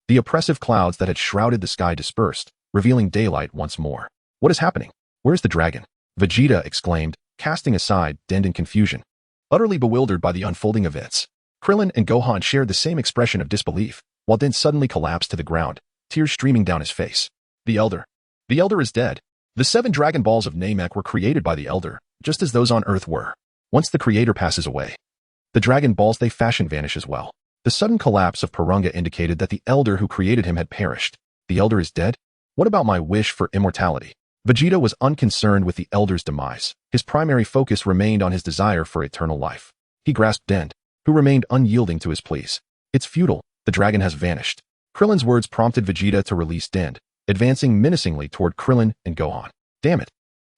the oppressive clouds that had shrouded the sky dispersed, revealing daylight once more. "What is happening? Where's the dragon?" Vegeta exclaimed, casting aside Dend in confusion. Utterly bewildered by the unfolding events, Krillin and Gohan shared the same expression of disbelief, while Dend suddenly collapsed to the ground, tears streaming down his face. The Elder is dead. The 7 Dragon Balls of Namek were created by the Elder, just as those on Earth were. Once the Creator passes away, the Dragon Balls they fashion vanish as well. The sudden collapse of Porunga indicated that the Elder who created him had perished. The Elder is dead? What about my wish for immortality? Vegeta was unconcerned with the Elder's demise. His primary focus remained on his desire for eternal life. He grasped Dend, who remained unyielding to his pleas. "It's futile. The dragon has vanished." Krillin's words prompted Vegeta to release Dend, advancing menacingly toward Krillin and Gohan. "Damn it.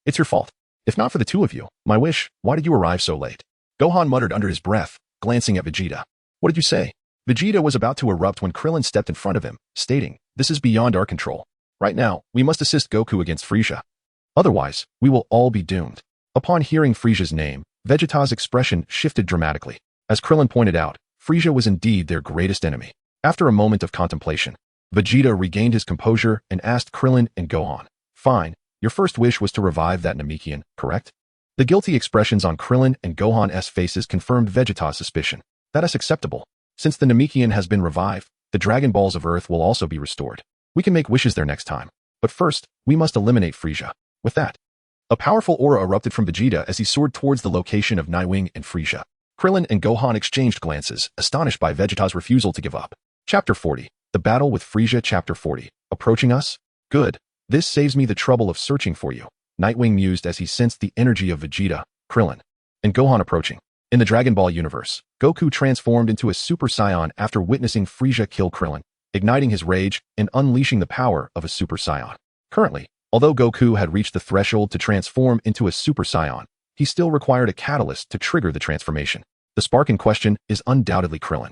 It's your fault. If not for the two of you, my wish, why did you arrive so late?" Gohan muttered under his breath, glancing at Vegeta. "What did you say?" Vegeta was about to erupt when Krillin stepped in front of him, stating, "This is beyond our control. Right now, we must assist Goku against Frieza. Otherwise, we will all be doomed." Upon hearing Frieza's name, Vegeta's expression shifted dramatically. As Krillin pointed out, Frieza was indeed their greatest enemy. After a moment of contemplation, Vegeta regained his composure and asked Krillin and Gohan, "Fine, your first wish was to revive that Namekian, correct?" The guilty expressions on Krillin and Gohan's faces confirmed Vegeta's suspicion. "That is acceptable. Since the Namekian has been revived, the Dragon Balls of Earth will also be restored. We can make wishes there next time. But first, we must eliminate Frieza." With that, a powerful aura erupted from Vegeta as he soared towards the location of Nightwing and Frieza. Krillin and Gohan exchanged glances, astonished by Vegeta's refusal to give up. Chapter 40. The Battle with Frieza. Chapter 40. Approaching us? Good. This saves me the trouble of searching for you, Nightwing mused as he sensed the energy of Vegeta, Krillin, and Gohan approaching. In the Dragon Ball universe, Goku transformed into a Super Saiyan after witnessing Frieza kill Krillin, igniting his rage and unleashing the power of a Super Saiyan. Currently, although Goku had reached the threshold to transform into a Super Saiyan, he still required a catalyst to trigger the transformation. The spark in question is undoubtedly Krillin.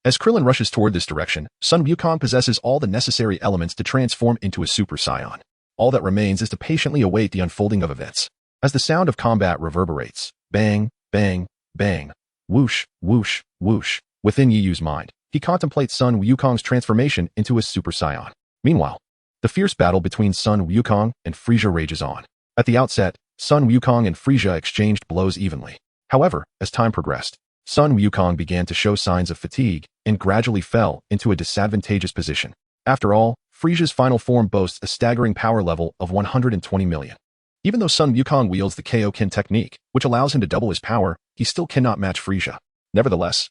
As Krillin rushes toward this direction, Sun Wukong possesses all the necessary elements to transform into a Super Saiyan. All that remains is to patiently await the unfolding of events. As the sound of combat reverberates, bang, bang, bang, whoosh, whoosh, whoosh, within Yiyu's mind, he contemplates Sun Wukong's transformation into a Super Saiyan. Meanwhile, the fierce battle between Sun Wukong and Frieza rages on. At the outset, Sun Wukong and Frieza exchanged blows evenly. However, as time progressed, Sun Wukong began to show signs of fatigue and gradually fell into a disadvantageous position. After all, Frieza's final form boasts a staggering power level of 120 million. Even though Sun Wukong wields the Kaioken technique, which allows him to double his power, he still cannot match Frieza. Nevertheless,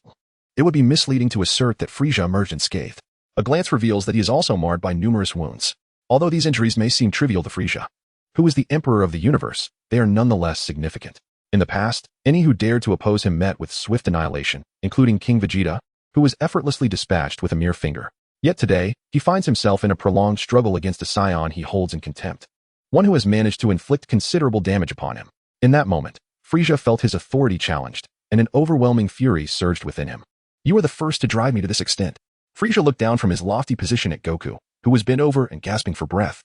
it would be misleading to assert that Frieza emerged unscathed. A glance reveals that he is also marred by numerous wounds. Although these injuries may seem trivial to Frieza, who is the emperor of the universe, they are nonetheless significant. In the past, any who dared to oppose him met with swift annihilation, including King Vegeta, who was effortlessly dispatched with a mere finger. Yet today, he finds himself in a prolonged struggle against a Saiyan he holds in contempt, one who has managed to inflict considerable damage upon him. In that moment, Frieza felt his authority challenged, and an overwhelming fury surged within him. "You are the first to drive me to this extent." Frieza looked down from his lofty position at Goku, who was bent over and gasping for breath,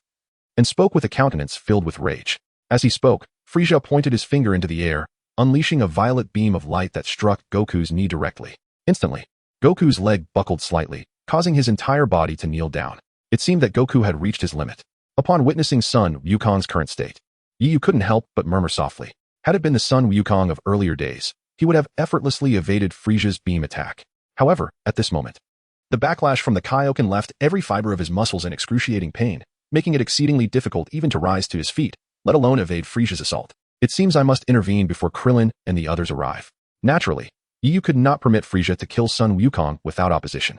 and spoke with a countenance filled with rage. As he spoke, Frieza pointed his finger into the air, unleashing a violet beam of light that struck Goku's knee directly. Instantly, Goku's leg buckled slightly, causing his entire body to kneel down. It seemed that Goku had reached his limit. Upon witnessing Sun Wukong's current state, Yu couldn't help but murmur softly. Had it been the Sun Wukong of earlier days, he would have effortlessly evaded Frieza's beam attack. However, at this moment, the backlash from the Kaioken left every fiber of his muscles in excruciating pain, making it exceedingly difficult even to rise to his feet, let alone evade Frieza's assault. It seems I must intervene before Krillin and the others arrive. Naturally, Yu could not permit Frieza to kill Sun Wukong without opposition.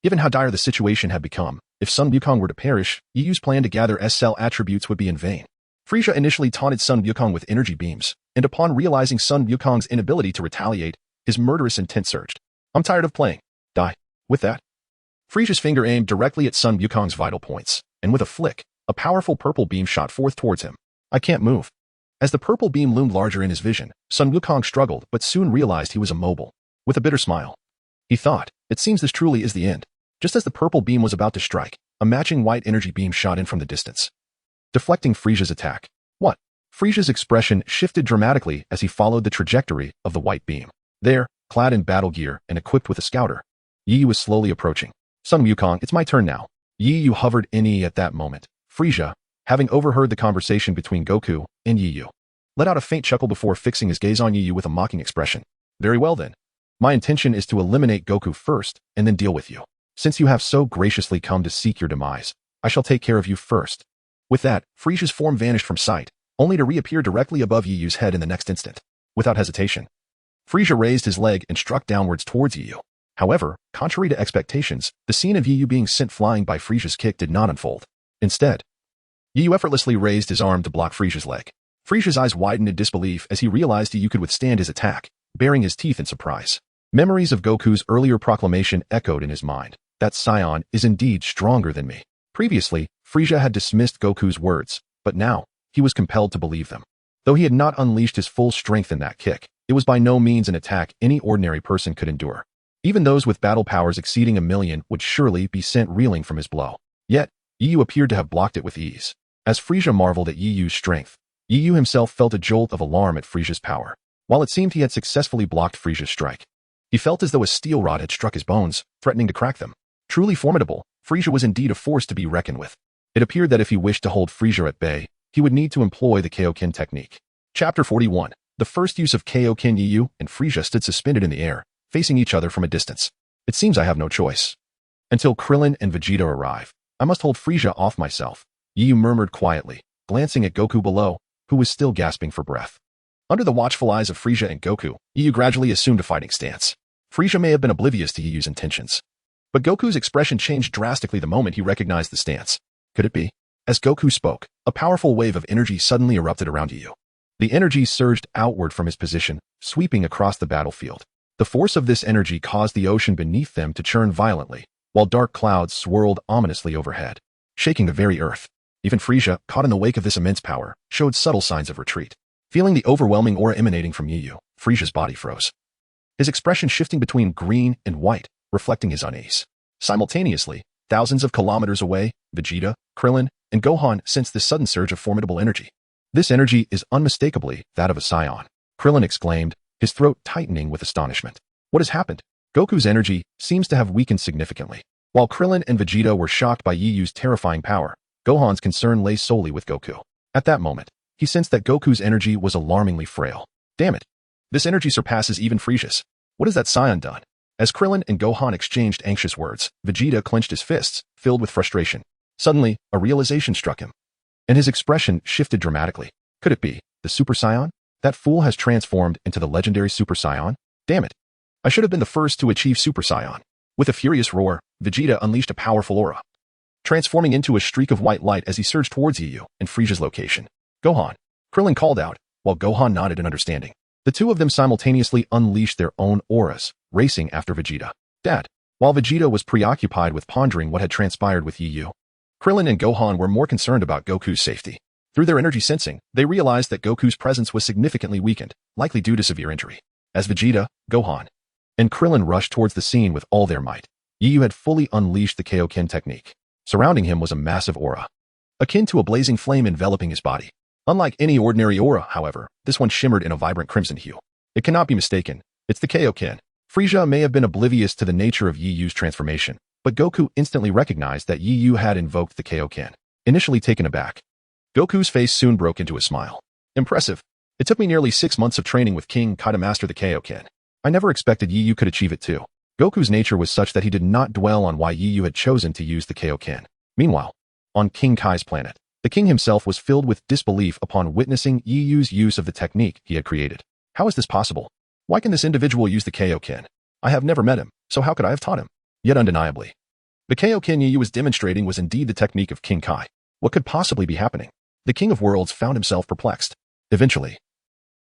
Given how dire the situation had become, if Sun Wukong were to perish, Yu's plan to gather S-Cell attributes would be in vain. Frieza initially taunted Sun Wukong with energy beams, and upon realizing Sun Wukong's inability to retaliate, his murderous intent surged. I'm tired of playing. Die. With that, Frieza's finger aimed directly at Sun Wukong's vital points, and with a flick, a powerful purple beam shot forth towards him. I can't move. As the purple beam loomed larger in his vision, Sun Wukong struggled but soon realized he was immobile. With a bitter smile, he thought, it seems this truly is the end. Just as the purple beam was about to strike, a matching white energy beam shot in from the distance, deflecting Frieza's attack. What? Frieza's expression shifted dramatically as he followed the trajectory of the white beam. There, clad in battle gear and equipped with a scouter, Yu was slowly approaching. Sun Wukong, it's my turn now. Yu hovered in at that moment. Frieza, having overheard the conversation between Goku and Yu, let out a faint chuckle before fixing his gaze on Yu with a mocking expression. Very well then. My intention is to eliminate Goku first and then deal with you. Since you have so graciously come to seek your demise, I shall take care of you first. With that, Frieza's form vanished from sight, only to reappear directly above Yu's head in the next instant. Without hesitation, Frieza raised his leg and struck downwards towards Yu. However, contrary to expectations, the scene of Yu being sent flying by Frieza's kick did not unfold. Instead, Yu effortlessly raised his arm to block Frieza's leg. Frieza's eyes widened in disbelief as he realized Yu could withstand his attack, baring his teeth in surprise. Memories of Goku's earlier proclamation echoed in his mind. That Saiyan is indeed stronger than me. Previously, Frieza had dismissed Goku's words, but now, he was compelled to believe them. Though he had not unleashed his full strength in that kick, it was by no means an attack any ordinary person could endure. Even those with battle powers exceeding 1,000,000 would surely be sent reeling from his blow. Yet, Yu appeared to have blocked it with ease. As Frieza marveled at Yu's strength, Yu himself felt a jolt of alarm at Frieza's power. While it seemed he had successfully blocked Frieza's strike, he felt as though a steel rod had struck his bones, threatening to crack them. Truly formidable, Frieza was indeed a force to be reckoned with. It appeared that if he wished to hold Frieza at bay, he would need to employ the Kaioken technique. Chapter 41. The first use of Kaioken. Yu and Frieza stood suspended in the air, facing each other from a distance. It seems I have no choice. Until Krillin and Vegeta arrive, I must hold Frieza off myself, Yu murmured quietly, glancing at Goku below, who was still gasping for breath. Under the watchful eyes of Frieza and Goku, Yu gradually assumed a fighting stance. Frieza may have been oblivious to Yu's intentions, but Goku's expression changed drastically the moment he recognized the stance. Could it be? As Goku spoke, a powerful wave of energy suddenly erupted around Yu. The energy surged outward from his position, sweeping across the battlefield. The force of this energy caused the ocean beneath them to churn violently, while dark clouds swirled ominously overhead, shaking the very earth. Even Frieza, caught in the wake of this immense power, showed subtle signs of retreat. Feeling the overwhelming aura emanating from Yu, Frieza's body froze, his expression shifting between green and white, reflecting his unease. Simultaneously, thousands of kilometers away, Vegeta, Krillin, and Gohan sensed this sudden surge of formidable energy. This energy is unmistakably that of a Saiyan, Krillin exclaimed, his throat tightening with astonishment. What has happened? Goku's energy seems to have weakened significantly. While Krillin and Vegeta were shocked by Yu's terrifying power, Gohan's concern lay solely with Goku. At that moment, he sensed that Goku's energy was alarmingly frail. Damn it! This energy surpasses even Frieza's. What has that Saiyan done? As Krillin and Gohan exchanged anxious words, Vegeta clenched his fists, filled with frustration. Suddenly, a realization struck him, and his expression shifted dramatically. Could it be the Super Saiyan? That fool has transformed into the legendary Super Saiyan? Damn it! I should have been the first to achieve Super Saiyan. With a furious roar, Vegeta unleashed a powerful aura, transforming into a streak of white light as he surged towards Yu and Frieza's location. Gohan! Krillin called out, while Gohan nodded in understanding. The two of them simultaneously unleashed their own auras, racing after Vegeta. Dad! While Vegeta was preoccupied with pondering what had transpired with Yu, Krillin and Gohan were more concerned about Goku's safety. Through their energy sensing, they realized that Goku's presence was significantly weakened, likely due to severe injury. As Vegeta, Gohan, and Krillin rushed towards the scene with all their might, Yu had fully unleashed the Kaioken technique. Surrounding him was a massive aura, akin to a blazing flame enveloping his body. Unlike any ordinary aura, however, this one shimmered in a vibrant crimson hue. It cannot be mistaken. It's the Kaioken. Frieza may have been oblivious to the nature of Yi Yu's transformation, but Goku instantly recognized that Yi Yu had invoked the Kaioken. Initially taken aback, Goku's face soon broke into a smile. Impressive. It took me nearly 6 months of training with King Kai to master the Kaioken. I never expected Yi Yu could achieve it too. Goku's nature was such that he did not dwell on why Yi Yu had chosen to use the Kaioken. Meanwhile, on King Kai's planet, the king himself was filled with disbelief upon witnessing Yi Yu's use of the technique he had created. How is this possible? Why can this individual use the Kaioken? I have never met him, so how could I have taught him? Yet undeniably, the Kaioken Yi Yu was demonstrating was indeed the technique of King Kai. What could possibly be happening? The King of Worlds found himself perplexed. Eventually,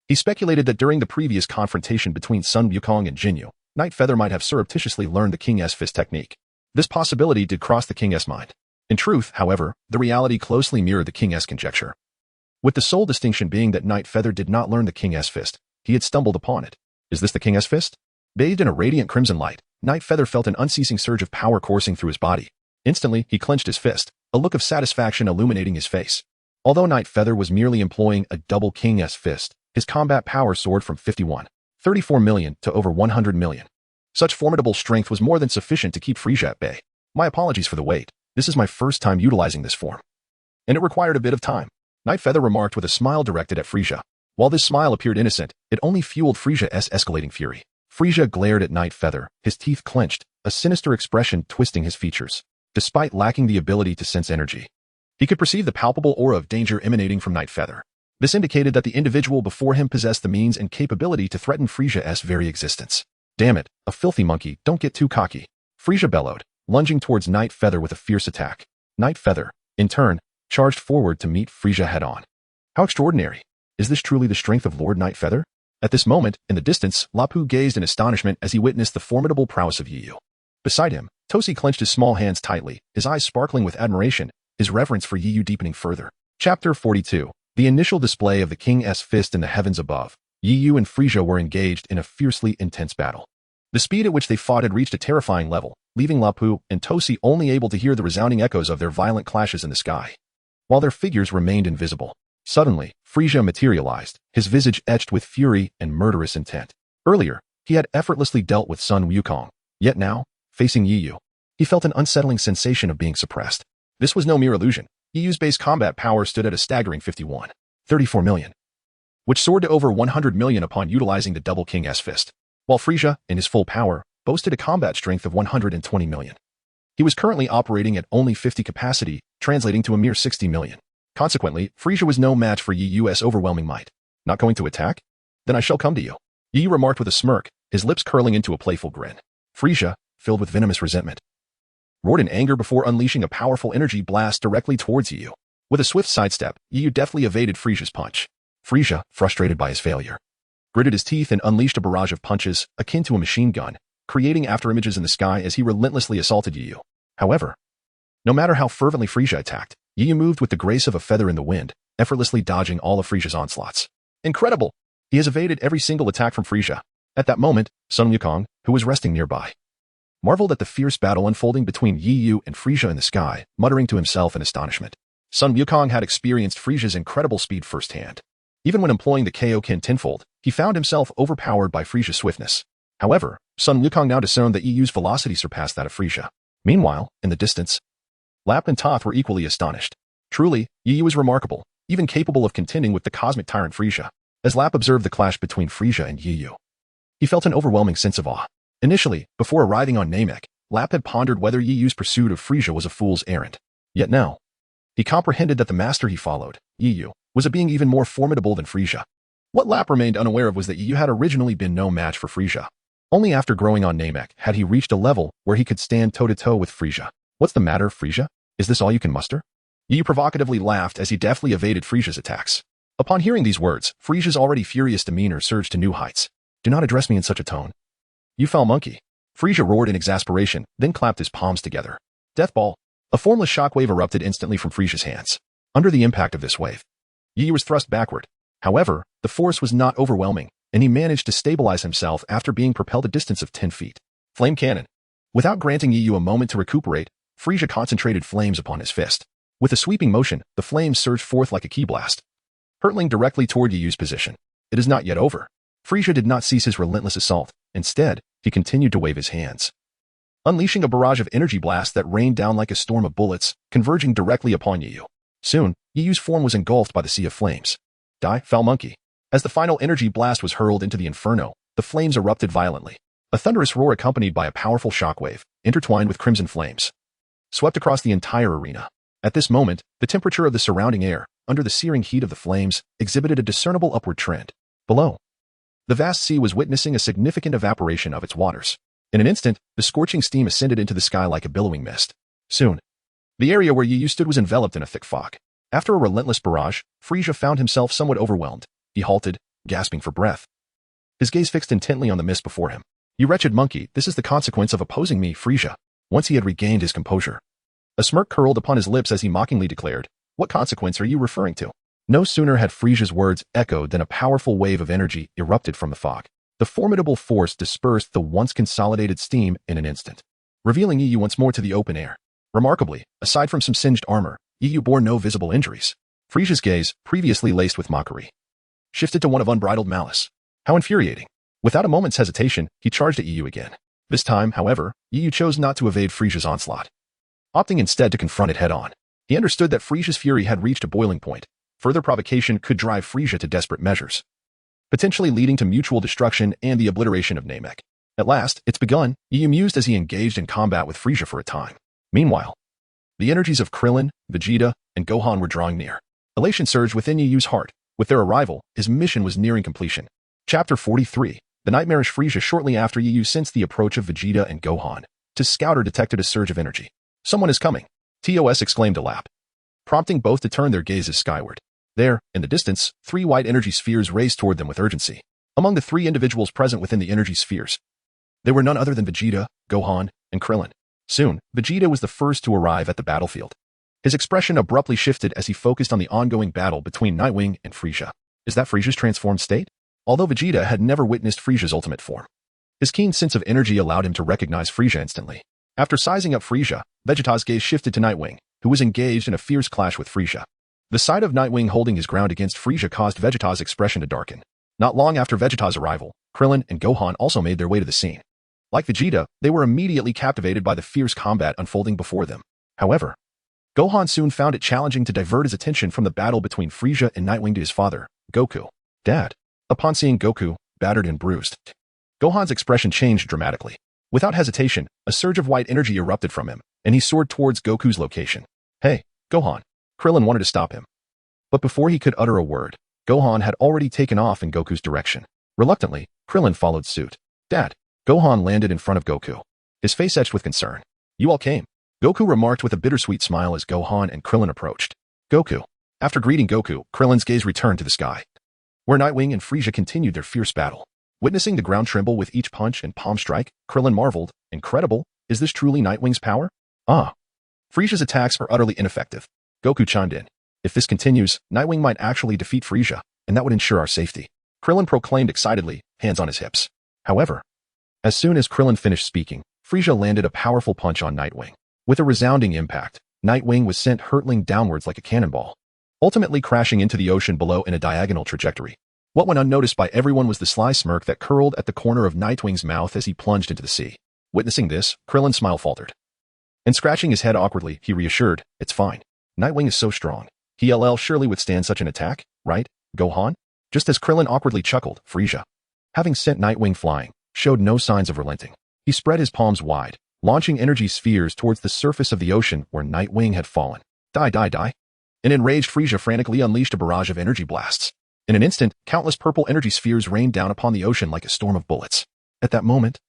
he speculated that during the previous confrontation between Sun Wukong and Jinyu, Night Feather might have surreptitiously learned the King's Fist technique. This possibility did cross the King's mind. In truth, however, the reality closely mirrored the King's conjecture. With the sole distinction being that Night Feather did not learn the King's Fist, he had stumbled upon it. Is this the King's Fist? Bathed in a radiant crimson light, Night Feather felt an unceasing surge of power coursing through his body. Instantly, he clenched his fist, a look of satisfaction illuminating his face. Although Night Feather was merely employing a double King's Fist, his combat power soared from 34 million to over 100 million. Such formidable strength was more than sufficient to keep Frieza at bay. My apologies for the wait. This is my first time utilizing this form, and it required a bit of time. Night Feather remarked with a smile directed at Frieza. While this smile appeared innocent, it only fueled Frieza's escalating fury. Frieza glared at Night Feather, his teeth clenched, a sinister expression twisting his features. Despite lacking the ability to sense energy, he could perceive the palpable aura of danger emanating from Night Feather. This indicated that the individual before him possessed the means and capability to threaten Frieza's very existence. Damn it, a filthy monkey, don't get too cocky. Frieza bellowed, lunging towards Night Feather with a fierce attack. Night Feather, in turn, charged forward to meet Frieza head-on. How extraordinary. Is this truly the strength of Lord Night Feather? At this moment, in the distance, Lapu gazed in astonishment as he witnessed the formidable prowess of Yi Yu. Beside him, Tosi clenched his small hands tightly, his eyes sparkling with admiration, his reverence for Yi Yu deepening further. Chapter 42. The initial display of the King's Fist in the heavens above. Yi Yu and Frieza were engaged in a fiercely intense battle. The speed at which they fought had reached a terrifying level, leaving Lapu and Tosi only able to hear the resounding echoes of their violent clashes in the sky, while their figures remained invisible. Suddenly, Frieza materialized, his visage etched with fury and murderous intent. Earlier, he had effortlessly dealt with Sun Wukong, yet now, facing Yi Yu, he felt an unsettling sensation of being suppressed. This was no mere illusion. Yi Yu's base combat power stood at a staggering 34 million, which soared to over 100 million upon utilizing the double King's Fist, while Frieza, in his full power, boasted a combat strength of 120 million. He was currently operating at only 50 capacity, translating to a mere 60 million. Consequently, Frieza was no match for Yi Yu's overwhelming might. Not going to attack? Then I shall come to you. Yi Yu remarked with a smirk, his lips curling into a playful grin. Frieza, filled with venomous resentment, roared in anger before unleashing a powerful energy blast directly towards Yi Yu. With a swift sidestep, Yi Yu deftly evaded Frieza's punch. Frieza, frustrated by his failure, gritted his teeth and unleashed a barrage of punches, akin to a machine gun, creating afterimages in the sky as he relentlessly assaulted Yi Yu. However, no matter how fervently Frieza attacked, Yi Yu moved with the grace of a feather in the wind, effortlessly dodging all of Frieza's onslaughts. Incredible! He has evaded every single attack from Frieza. At that moment, Sun Wukong, who was resting nearby, marveled at the fierce battle unfolding between Yi Yu and Frieza in the sky, muttering to himself in astonishment. Sun Wukong had experienced Frieza's incredible speed firsthand. Even when employing the Kaioken tenfold, he found himself overpowered by Frieza's swiftness. However, Sun Wukong now discerned that Yi Yu's velocity surpassed that of Frieza. Meanwhile, in the distance, Lap and Toth were equally astonished. Truly, Yi Yu was remarkable, even capable of contending with the cosmic tyrant Frieza. As Lap observed the clash between Frieza and Yi Yu, he felt an overwhelming sense of awe. Initially, before arriving on Namek, Lap had pondered whether Yi Yu's pursuit of Frieza was a fool's errand. Yet now, he comprehended that the master he followed, Yi Yu, was a being even more formidable than Frieza. What Lap remained unaware of was that Yi Yu had originally been no match for Frieza. Only after growing on Namek had he reached a level where he could stand toe-to-toe with Frieza. What's the matter, Frieza? Is this all you can muster? Yi Yu provocatively laughed as he deftly evaded Frieza's attacks. Upon hearing these words, Frieza's already furious demeanor surged to new heights. Do not address me in such a tone, you foul monkey. Frieza roared in exasperation, then clapped his palms together. Death Ball. A formless shockwave erupted instantly from Frieza's hands. Under the impact of this wave, Yi Yu was thrust backward. However, the force was not overwhelming, and he managed to stabilize himself after being propelled a distance of 10 feet. Flame Cannon. Without granting Yi Yu a moment to recuperate, Frieza concentrated flames upon his fist. With a sweeping motion, the flames surged forth like a key blast, hurtling directly toward Yu's position. It is not yet over. Frieza did not cease his relentless assault. Instead, he continued to wave his hands, unleashing a barrage of energy blasts that rained down like a storm of bullets, converging directly upon Yu. Soon, Yu's form was engulfed by the sea of flames. Die, foul monkey. As the final energy blast was hurled into the inferno, the flames erupted violently. A thunderous roar accompanied by a powerful shockwave, intertwined with crimson flames, swept across the entire arena. At this moment, the temperature of the surrounding air, under the searing heat of the flames, exhibited a discernible upward trend. Below, the vast sea was witnessing a significant evaporation of its waters. In an instant, the scorching steam ascended into the sky like a billowing mist. Soon, the area where Yu stood was enveloped in a thick fog. After a relentless barrage, Frieza found himself somewhat overwhelmed. He halted, gasping for breath, his gaze fixed intently on the mist before him. You wretched monkey, this is the consequence of opposing me, Frieza. Once he had regained his composure, a smirk curled upon his lips as he mockingly declared, What consequence are you referring to? No sooner had Frieza's words echoed than a powerful wave of energy erupted from the fog. The formidable force dispersed the once consolidated steam in an instant, revealing Yu once more to the open air. Remarkably, aside from some singed armor, Yu bore no visible injuries. Frieza's gaze, previously laced with mockery, shifted to one of unbridled malice. How infuriating. Without a moment's hesitation, he charged at Yu again. This time, however, Yu chose not to evade Frieza's onslaught, opting instead to confront it head-on. He understood that Frieza's fury had reached a boiling point. Further provocation could drive Frieza to desperate measures, potentially leading to mutual destruction and the obliteration of Namek. At last, it's begun, Yu mused as he engaged in combat with Frieza for a time. Meanwhile, the energies of Krillin, Vegeta, and Gohan were drawing near. Elation surged within Yu's heart. With their arrival, his mission was nearing completion. Chapter 43. The nightmarish Frieza. Shortly after Yu sensed the approach of Vegeta and Gohan, his scouter detected a surge of energy. Someone is coming, TOS exclaimed Alap, prompting both to turn their gazes skyward. There, in the distance, 3 white energy spheres raced toward them with urgency. Among the 3 individuals present within the energy spheres, they were none other than Vegeta, Gohan, and Krillin. Soon, Vegeta was the first to arrive at the battlefield. His expression abruptly shifted as he focused on the ongoing battle between Nightwing and Frieza. Is that Frieza's transformed state? Although Vegeta had never witnessed Frieza's ultimate form, his keen sense of energy allowed him to recognize Frieza instantly. After sizing up Frieza, Vegeta's gaze shifted to Nightwing, who was engaged in a fierce clash with Frieza. The sight of Nightwing holding his ground against Frieza caused Vegeta's expression to darken. Not long after Vegeta's arrival, Krillin and Gohan also made their way to the scene. Like Vegeta, they were immediately captivated by the fierce combat unfolding before them. However, Gohan soon found it challenging to divert his attention from the battle between Frieza and Nightwing to his father, Goku. Dad. Upon seeing Goku, battered and bruised, Gohan's expression changed dramatically. Without hesitation, a surge of white energy erupted from him, and he soared towards Goku's location. Hey, Gohan. Krillin wanted to stop him. But before he could utter a word, Gohan had already taken off in Goku's direction. Reluctantly, Krillin followed suit. Dad. Gohan landed in front of Goku, his face etched with concern. You all came, Goku remarked with a bittersweet smile as Gohan and Krillin approached. Goku. After greeting Goku, Krillin's gaze returned to the sky, where Nightwing and Frieza continued their fierce battle. Witnessing the ground tremble with each punch and palm strike, Krillin marveled, Incredible, is this truly Nightwing's power? Ah. Frieza's attacks are utterly ineffective. Goku chimed in. If this continues, Nightwing might actually defeat Frieza, and that would ensure our safety. Krillin proclaimed excitedly, hands on his hips. However, as soon as Krillin finished speaking, Frieza landed a powerful punch on Nightwing. With a resounding impact, Nightwing was sent hurtling downwards like a cannonball, ultimately crashing into the ocean below in a diagonal trajectory. What went unnoticed by everyone was the sly smirk that curled at the corner of Nightwing's mouth as he plunged into the sea. Witnessing this, Krillin's smile faltered. And scratching his head awkwardly, he reassured, It's fine. Nightwing is so strong. He'll surely withstand such an attack, right, Gohan? Just as Krillin awkwardly chuckled, Frieza, having sent Nightwing flying, showed no signs of relenting. He spread his palms wide, launching energy spheres towards the surface of the ocean where Nightwing had fallen. Die, die, die. An enraged Frieza frantically unleashed a barrage of energy blasts. In an instant, countless purple energy spheres rained down upon the ocean like a storm of bullets. At that moment,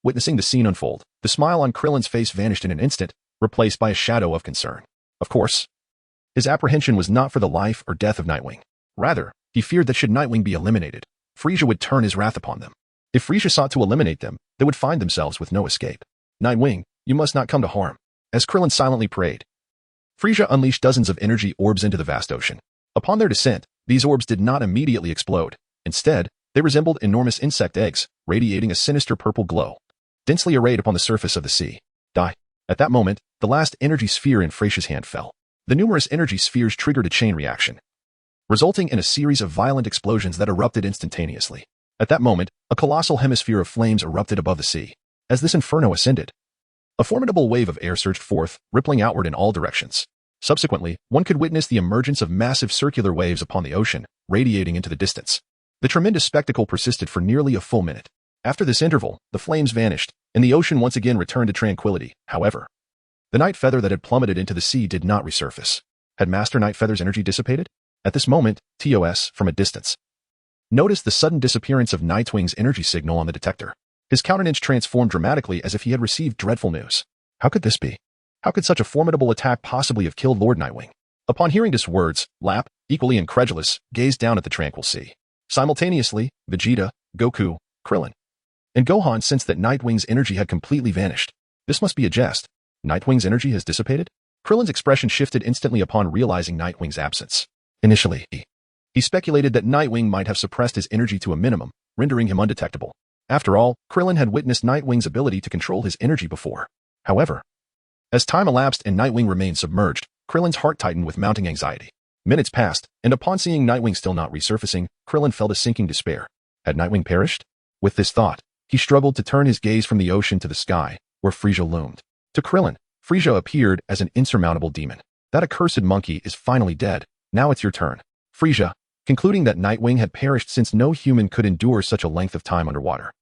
witnessing the scene unfold, the smile on Krillin's face vanished in an instant, replaced by a shadow of concern. Of course, his apprehension was not for the life or death of Nightwing. Rather, he feared that should Nightwing be eliminated, Frieza would turn his wrath upon them. If Frieza sought to eliminate them, they would find themselves with no escape. Nightwing, you must not come to harm. As Krillin silently prayed, Frieza unleashed dozens of energy orbs into the vast ocean. Upon their descent, these orbs did not immediately explode. Instead, they resembled enormous insect eggs, radiating a sinister purple glow, densely arrayed upon the surface of the sea. Die. At that moment, the last energy sphere in Frieza's hand fell. The numerous energy spheres triggered a chain reaction, resulting in a series of violent explosions that erupted instantaneously. At that moment, a colossal hemisphere of flames erupted above the sea. As this inferno ascended, a formidable wave of air surged forth, rippling outward in all directions. Subsequently, one could witness the emergence of massive circular waves upon the ocean, radiating into the distance. The tremendous spectacle persisted for nearly a full minute. After this interval, the flames vanished, and the ocean once again returned to tranquility. However, the night feather that had plummeted into the sea did not resurface. Had Master Night Feather's energy dissipated? At this moment, TOS, from a distance, noticed the sudden disappearance of Nightwing's energy signal on the detector. His countenance transformed dramatically as if he had received dreadful news. How could this be? How could such a formidable attack possibly have killed Lord Nightwing? Upon hearing his words, Lap, equally incredulous, gazed down at the tranquil sea. Simultaneously, Vegeta, Goku, Krillin, and Gohan sensed that Nightwing's energy had completely vanished. This must be a jest. Nightwing's energy has dissipated? Krillin's expression shifted instantly upon realizing Nightwing's absence. Initially, he speculated that Nightwing might have suppressed his energy to a minimum, rendering him undetectable. After all, Krillin had witnessed Nightwing's ability to control his energy before. However, as time elapsed and Nightwing remained submerged, Krillin's heart tightened with mounting anxiety. Minutes passed, and upon seeing Nightwing still not resurfacing, Krillin felt a sinking despair. Had Nightwing perished? With this thought, he struggled to turn his gaze from the ocean to the sky, where Frieza loomed. To Krillin, Frieza appeared as an insurmountable demon. That accursed monkey is finally dead. Now it's your turn. Frieza, concluding that Nightwing had perished since no human could endure such a length of time underwater,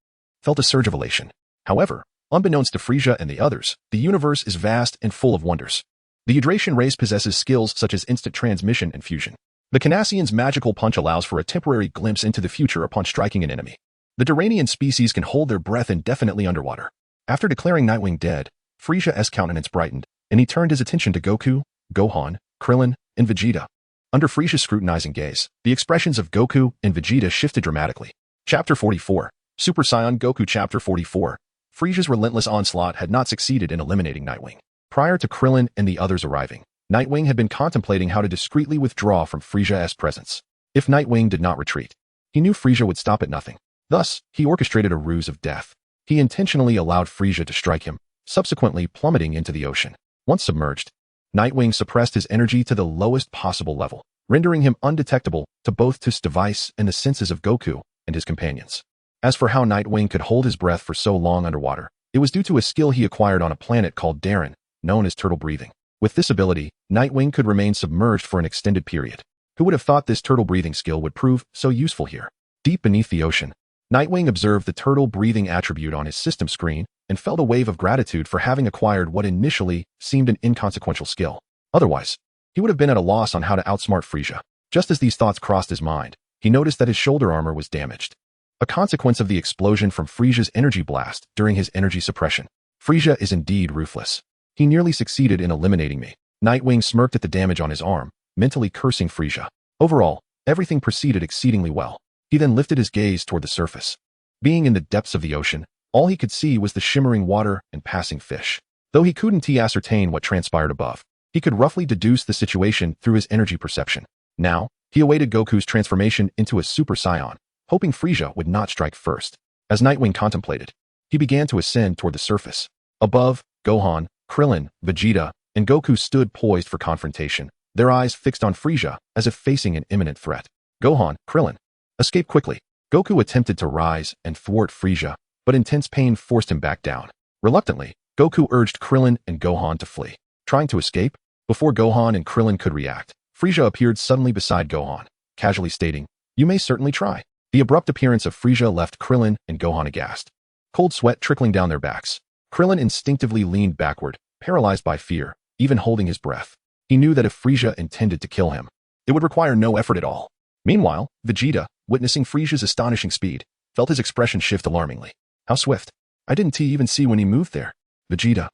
felt a surge of elation. However, unbeknownst to Frieza and the others, the universe is vast and full of wonders. The Hydration race possesses skills such as instant transmission and fusion. The Canassian's magical punch allows for a temporary glimpse into the future upon striking an enemy. The Duranian species can hold their breath indefinitely underwater. After declaring Nightwing dead, Frieza's countenance brightened, and he turned his attention to Goku, Gohan, Krillin, and Vegeta. Under Frieza's scrutinizing gaze, the expressions of Goku and Vegeta shifted dramatically. Chapter 44. Super Saiyan Goku Chapter 44. Frieza's relentless onslaught had not succeeded in eliminating Nightwing. Prior to Krillin and the others arriving, Nightwing had been contemplating how to discreetly withdraw from Frieza's presence. If Nightwing did not retreat, he knew Frieza would stop at nothing. Thus, he orchestrated a ruse of death. He intentionally allowed Frieza to strike him, subsequently plummeting into the ocean. Once submerged, Nightwing suppressed his energy to the lowest possible level, rendering him undetectable to both his device and the senses of Goku and his companions. As for how Nightwing could hold his breath for so long underwater, it was due to a skill he acquired on a planet called Darren, known as turtle breathing. With this ability, Nightwing could remain submerged for an extended period. Who would have thought this turtle breathing skill would prove so useful here? Deep beneath the ocean, Nightwing observed the turtle breathing attribute on his system screen and felt a wave of gratitude for having acquired what initially seemed an inconsequential skill. Otherwise, he would have been at a loss on how to outsmart Frieza. Just as these thoughts crossed his mind, he noticed that his shoulder armor was damaged, a consequence of the explosion from Frieza's energy blast during his energy suppression. Frieza is indeed ruthless. He nearly succeeded in eliminating me. Nightwing smirked at the damage on his arm, mentally cursing Frieza. Overall, everything proceeded exceedingly well. He then lifted his gaze toward the surface. Being in the depths of the ocean, all he could see was the shimmering water and passing fish. Though he couldn't ascertain what transpired above, he could roughly deduce the situation through his energy perception. Now, he awaited Goku's transformation into a Super Saiyan, hoping Frieza would not strike first. As Nightwing contemplated, he began to ascend toward the surface. Above, Gohan, Krillin, Vegeta, and Goku stood poised for confrontation, their eyes fixed on Frieza as if facing an imminent threat. Gohan, Krillin, escape quickly. Goku attempted to rise and thwart Frieza, but intense pain forced him back down. Reluctantly, Goku urged Krillin and Gohan to flee. Trying to escape? Before Gohan and Krillin could react, Frieza appeared suddenly beside Gohan, casually stating, "You may certainly try." The abrupt appearance of Frieza left Krillin and Gohan aghast. Cold sweat trickling down their backs. Krillin instinctively leaned backward, paralyzed by fear, even holding his breath. He knew that if Frieza intended to kill him, it would require no effort at all. Meanwhile, Vegeta, witnessing Frieza's astonishing speed, felt his expression shift alarmingly. How swift. I didn't even see when he moved there. Vegeta,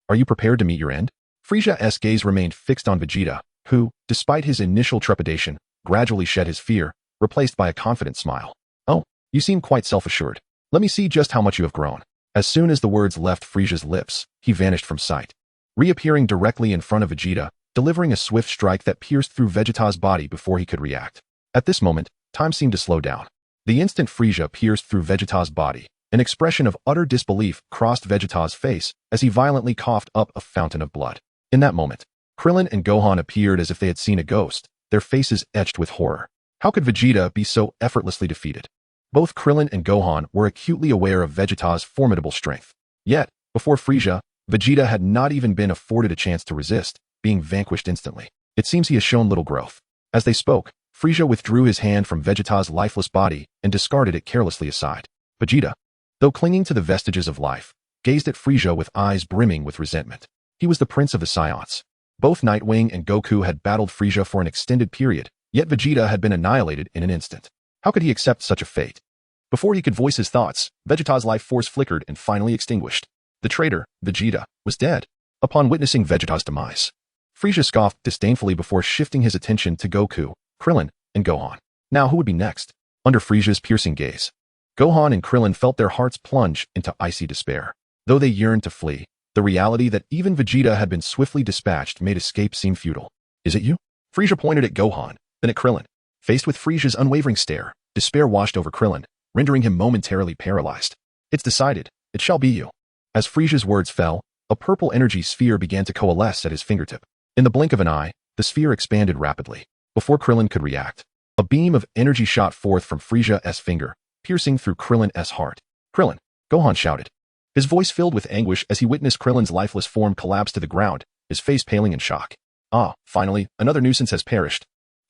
are you prepared to meet your end? Frieza's gaze remained fixed on Vegeta, who, despite his initial trepidation, gradually shed his fear, replaced by a confident smile. Oh, you seem quite self-assured. Let me see just how much you have grown. As soon as the words left Frieza's lips, he vanished from sight, reappearing directly in front of Vegeta, delivering a swift strike that pierced through Vegeta's body before he could react. At this moment, time seemed to slow down. The instant Frieza pierced through Vegeta's body, an expression of utter disbelief crossed Vegeta's face as he violently coughed up a fountain of blood. In that moment, Krillin and Gohan appeared as if they had seen a ghost, their faces etched with horror. How could Vegeta be so effortlessly defeated? Both Krillin and Gohan were acutely aware of Vegeta's formidable strength. Yet, before Frieza, Vegeta had not even been afforded a chance to resist, being vanquished instantly. It seems he has shown little growth. As they spoke, Frieza withdrew his hand from Vegeta's lifeless body and discarded it carelessly aside. Vegeta, though clinging to the vestiges of life, gazed at Frieza with eyes brimming with resentment. He was the prince of the Saiyans. Both Nightwing and Goku had battled Frieza for an extended period, yet Vegeta had been annihilated in an instant. How could he accept such a fate? Before he could voice his thoughts, Vegeta's life force flickered and finally extinguished. The traitor, Vegeta, was dead. Upon witnessing Vegeta's demise, Frieza scoffed disdainfully before shifting his attention to Goku, Krillin, and Gohan. Now who would be next? Under Frieza's piercing gaze, Gohan and Krillin felt their hearts plunge into icy despair. Though they yearned to flee, the reality that even Vegeta had been swiftly dispatched made escape seem futile. Is it you? Frieza pointed at Gohan, then at Krillin. Faced with Frieza's unwavering stare, despair washed over Krillin, rendering him momentarily paralyzed. It's decided. It shall be you. As Frieza's words fell, a purple energy sphere began to coalesce at his fingertip. In the blink of an eye, the sphere expanded rapidly. Before Krillin could react, a beam of energy shot forth from Frieza's finger, piercing through Krillin's heart. Krillin! Gohan shouted. His voice filled with anguish as he witnessed Krillin's lifeless form collapse to the ground, his face paling in shock. Ah, finally, another nuisance has perished.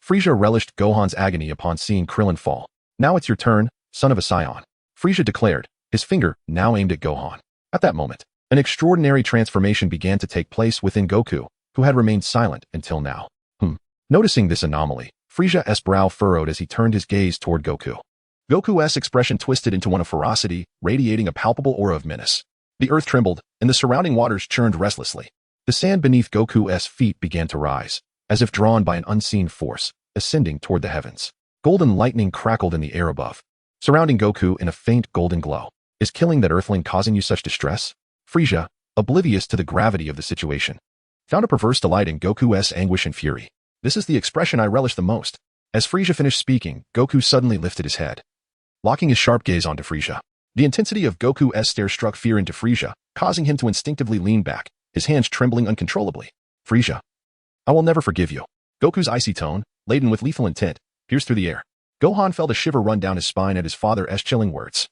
Frieza relished Gohan's agony upon seeing Krillin fall. Now it's your turn, son of a Saiyan. Frieza declared, his finger now aimed at Gohan. At that moment, an extraordinary transformation began to take place within Goku, who had remained silent until now. Noticing this anomaly, Frieza's brow furrowed as he turned his gaze toward Goku. Goku's expression twisted into one of ferocity, radiating a palpable aura of menace. The earth trembled, and the surrounding waters churned restlessly. The sand beneath Goku's feet began to rise, as if drawn by an unseen force, ascending toward the heavens. Golden lightning crackled in the air above, surrounding Goku in a faint golden glow. Is killing that earthling causing you such distress? Frieza, oblivious to the gravity of the situation, found a perverse delight in Goku's anguish and fury. This is the expression I relish the most. As Frieza finished speaking, Goku suddenly lifted his head, locking his sharp gaze onto Frieza. The intensity of Goku's stare struck fear into Frieza, causing him to instinctively lean back, his hands trembling uncontrollably. Frieza, I will never forgive you. Goku's icy tone, laden with lethal intent, pierced through the air. Gohan felt a shiver run down his spine at his father's chilling words.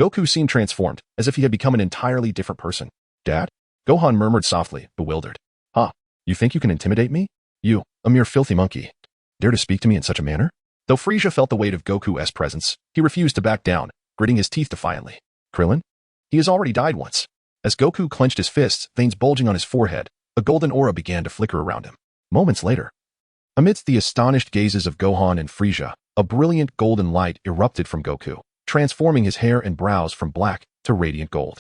Goku seemed transformed, as if he had become an entirely different person. Dad? Gohan murmured softly, bewildered. You think you can intimidate me? You, a mere filthy monkey, dare to speak to me in such a manner? Though Frieza felt the weight of Goku's presence, he refused to back down, gritting his teeth defiantly. Krillin? He has already died once. As Goku clenched his fists, veins bulging on his forehead, a golden aura began to flicker around him. Moments later, amidst the astonished gazes of Gohan and Frieza, a brilliant golden light erupted from Goku, transforming his hair and brows from black to radiant gold.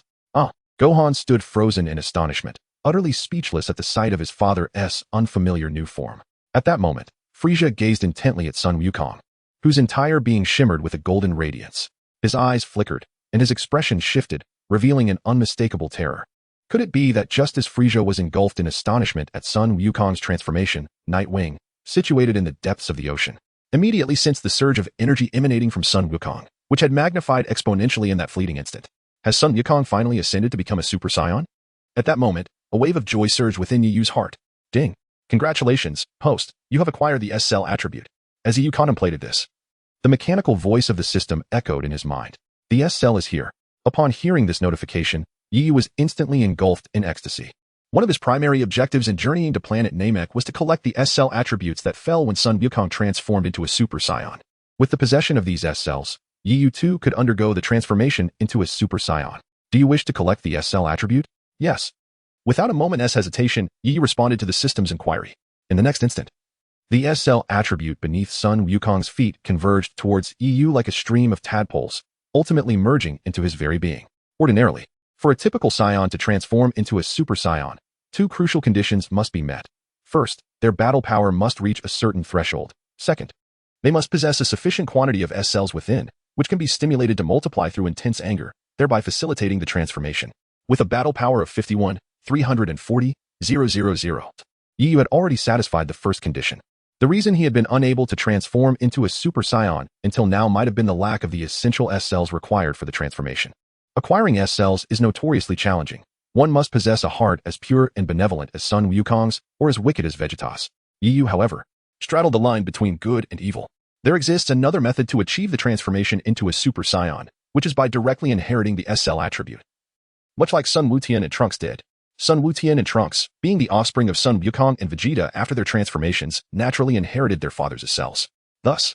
Gohan stood frozen in astonishment, utterly speechless at the sight of his father's unfamiliar new form. At that moment, Frieza gazed intently at Sun Wukong, whose entire being shimmered with a golden radiance. His eyes flickered, and his expression shifted, revealing an unmistakable terror. Could it be that just as Frieza was engulfed in astonishment at Sun Wukong's transformation, Nightwing, situated in the depths of the ocean, immediately sensed the surge of energy emanating from Sun Wukong, which had magnified exponentially in that fleeting instant? Has Sun Wukong finally ascended to become a Super Saiyan? At that moment, a wave of joy surged within Yu's heart. Ding! Congratulations, host, you have acquired the S-Cell attribute. As Yu contemplated this, the mechanical voice of the system echoed in his mind. The S-Cell is here. Upon hearing this notification, Yu was instantly engulfed in ecstasy. One of his primary objectives in journeying to planet Namek was to collect the S-Cell attributes that fell when Sun Wukong transformed into a Super Saiyan. With the possession of these S-Cells, Yu too could undergo the transformation into a Super Saiyan. Do you wish to collect the S-Cell attribute? Yes. Without a moment's hesitation, Yi responded to the system's inquiry. In the next instant, the S-Cell attribute beneath Sun Wukong's feet converged towards Yu like a stream of tadpoles, ultimately merging into his very being. Ordinarily, for a typical Saiyan to transform into a Super Saiyan, two crucial conditions must be met. First, their battle power must reach a certain threshold. Second, they must possess a sufficient quantity of S-Cells within, which can be stimulated to multiply through intense anger, thereby facilitating the transformation. With a battle power of 51,340,000, Yu had already satisfied the first condition. The reason he had been unable to transform into a Super Saiyan until now might have been the lack of the essential S-Cells required for the transformation. Acquiring S-Cells is notoriously challenging. One must possess a heart as pure and benevolent as Sun Wukong's or as wicked as Vegeta's. Yu, however, straddled the line between good and evil. There exists another method to achieve the transformation into a Super Saiyan, which is by directly inheriting the SL attribute. Much like Sun Wutian and Trunks did. Sun Wutian and Trunks, being the offspring of Sun Wukong and Vegeta after their transformations, naturally inherited their father's cells. Thus,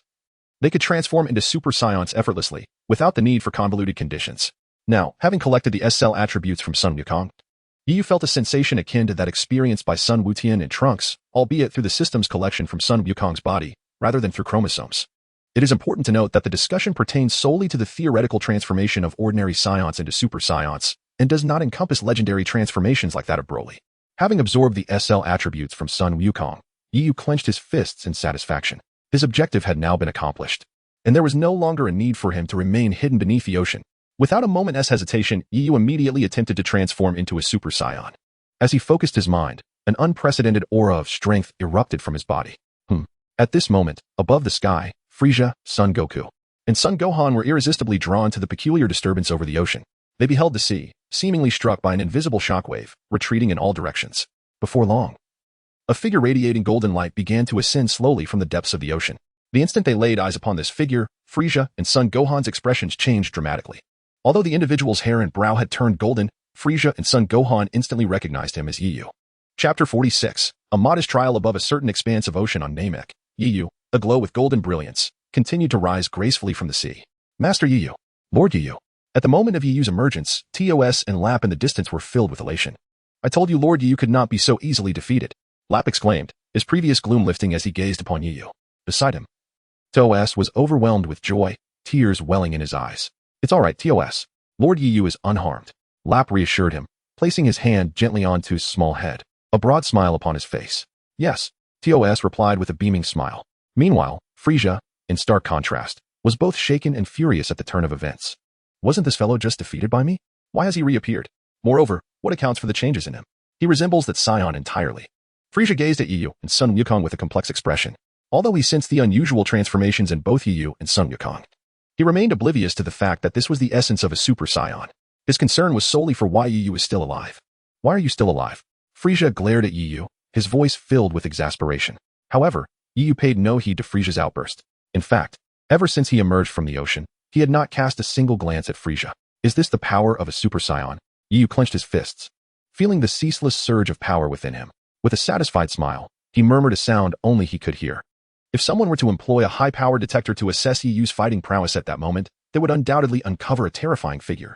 they could transform into Super Saiyans effortlessly, without the need for convoluted conditions. Now, having collected the SL attributes from Sun Wukong, Yu felt a sensation akin to that experienced by Sun Wutian and Trunks, albeit through the system's collection from Sun Wukong's body, rather than through chromosomes. It is important to note that the discussion pertains solely to the theoretical transformation of ordinary Saiyans into Super Saiyans, and does not encompass legendary transformations like that of Broly. Having absorbed the SL attributes from Sun Wukong, Yu clenched his fists in satisfaction. His objective had now been accomplished, and there was no longer a need for him to remain hidden beneath the ocean. Without a moment's hesitation, Yu immediately attempted to transform into a Super Saiyan. As he focused his mind, an unprecedented aura of strength erupted from his body. At this moment, above the sky, Frieza, Son Goku, and Son Gohan were irresistibly drawn to the peculiar disturbance over the ocean. They beheld the sea, seemingly struck by an invisible shockwave, retreating in all directions. Before long, a figure radiating golden light began to ascend slowly from the depths of the ocean. The instant they laid eyes upon this figure, Frieza and Son Gohan's expressions changed dramatically. Although the individual's hair and brow had turned golden, Frieza and Son Gohan instantly recognized him as Yu. Chapter 46. A modest trial above a certain expanse of ocean on Namek. Yu, aglow with golden brilliance, continued to rise gracefully from the sea. Master Yu. Lord Yu. At the moment of Yu's emergence, TOS and Lap in the distance were filled with elation. I told you Lord Yu could not be so easily defeated, Lap exclaimed, his previous gloom lifting as he gazed upon Yu. Beside him, TOS was overwhelmed with joy, tears welling in his eyes. It's all right, TOS. Lord Yu is unharmed, Lap reassured him, placing his hand gently onto his small head, a broad smile upon his face. Yes, TOS replied with a beaming smile. Meanwhile, Frieza, in stark contrast, was both shaken and furious at the turn of events. Wasn't this fellow just defeated by me? Why has he reappeared? Moreover, what accounts for the changes in him? He resembles that Saiyan entirely. Frieza gazed at Yu and Sun Wukong with a complex expression. Although he sensed the unusual transformations in both Yu and Sun Wukong, he remained oblivious to the fact that this was the essence of a Super Saiyan. His concern was solely for why Yu is still alive. Why are you still alive? Frieza glared at Yu, his voice filled with exasperation. However, Yu paid no heed to Frieza's outburst. In fact, ever since he emerged from the ocean, he had not cast a single glance at Frieza. Is this the power of a Super Saiyan? Yu clenched his fists, feeling the ceaseless surge of power within him. With a satisfied smile, he murmured a sound only he could hear. If someone were to employ a high-power detector to assess Yu's fighting prowess at that moment, they would undoubtedly uncover a terrifying figure.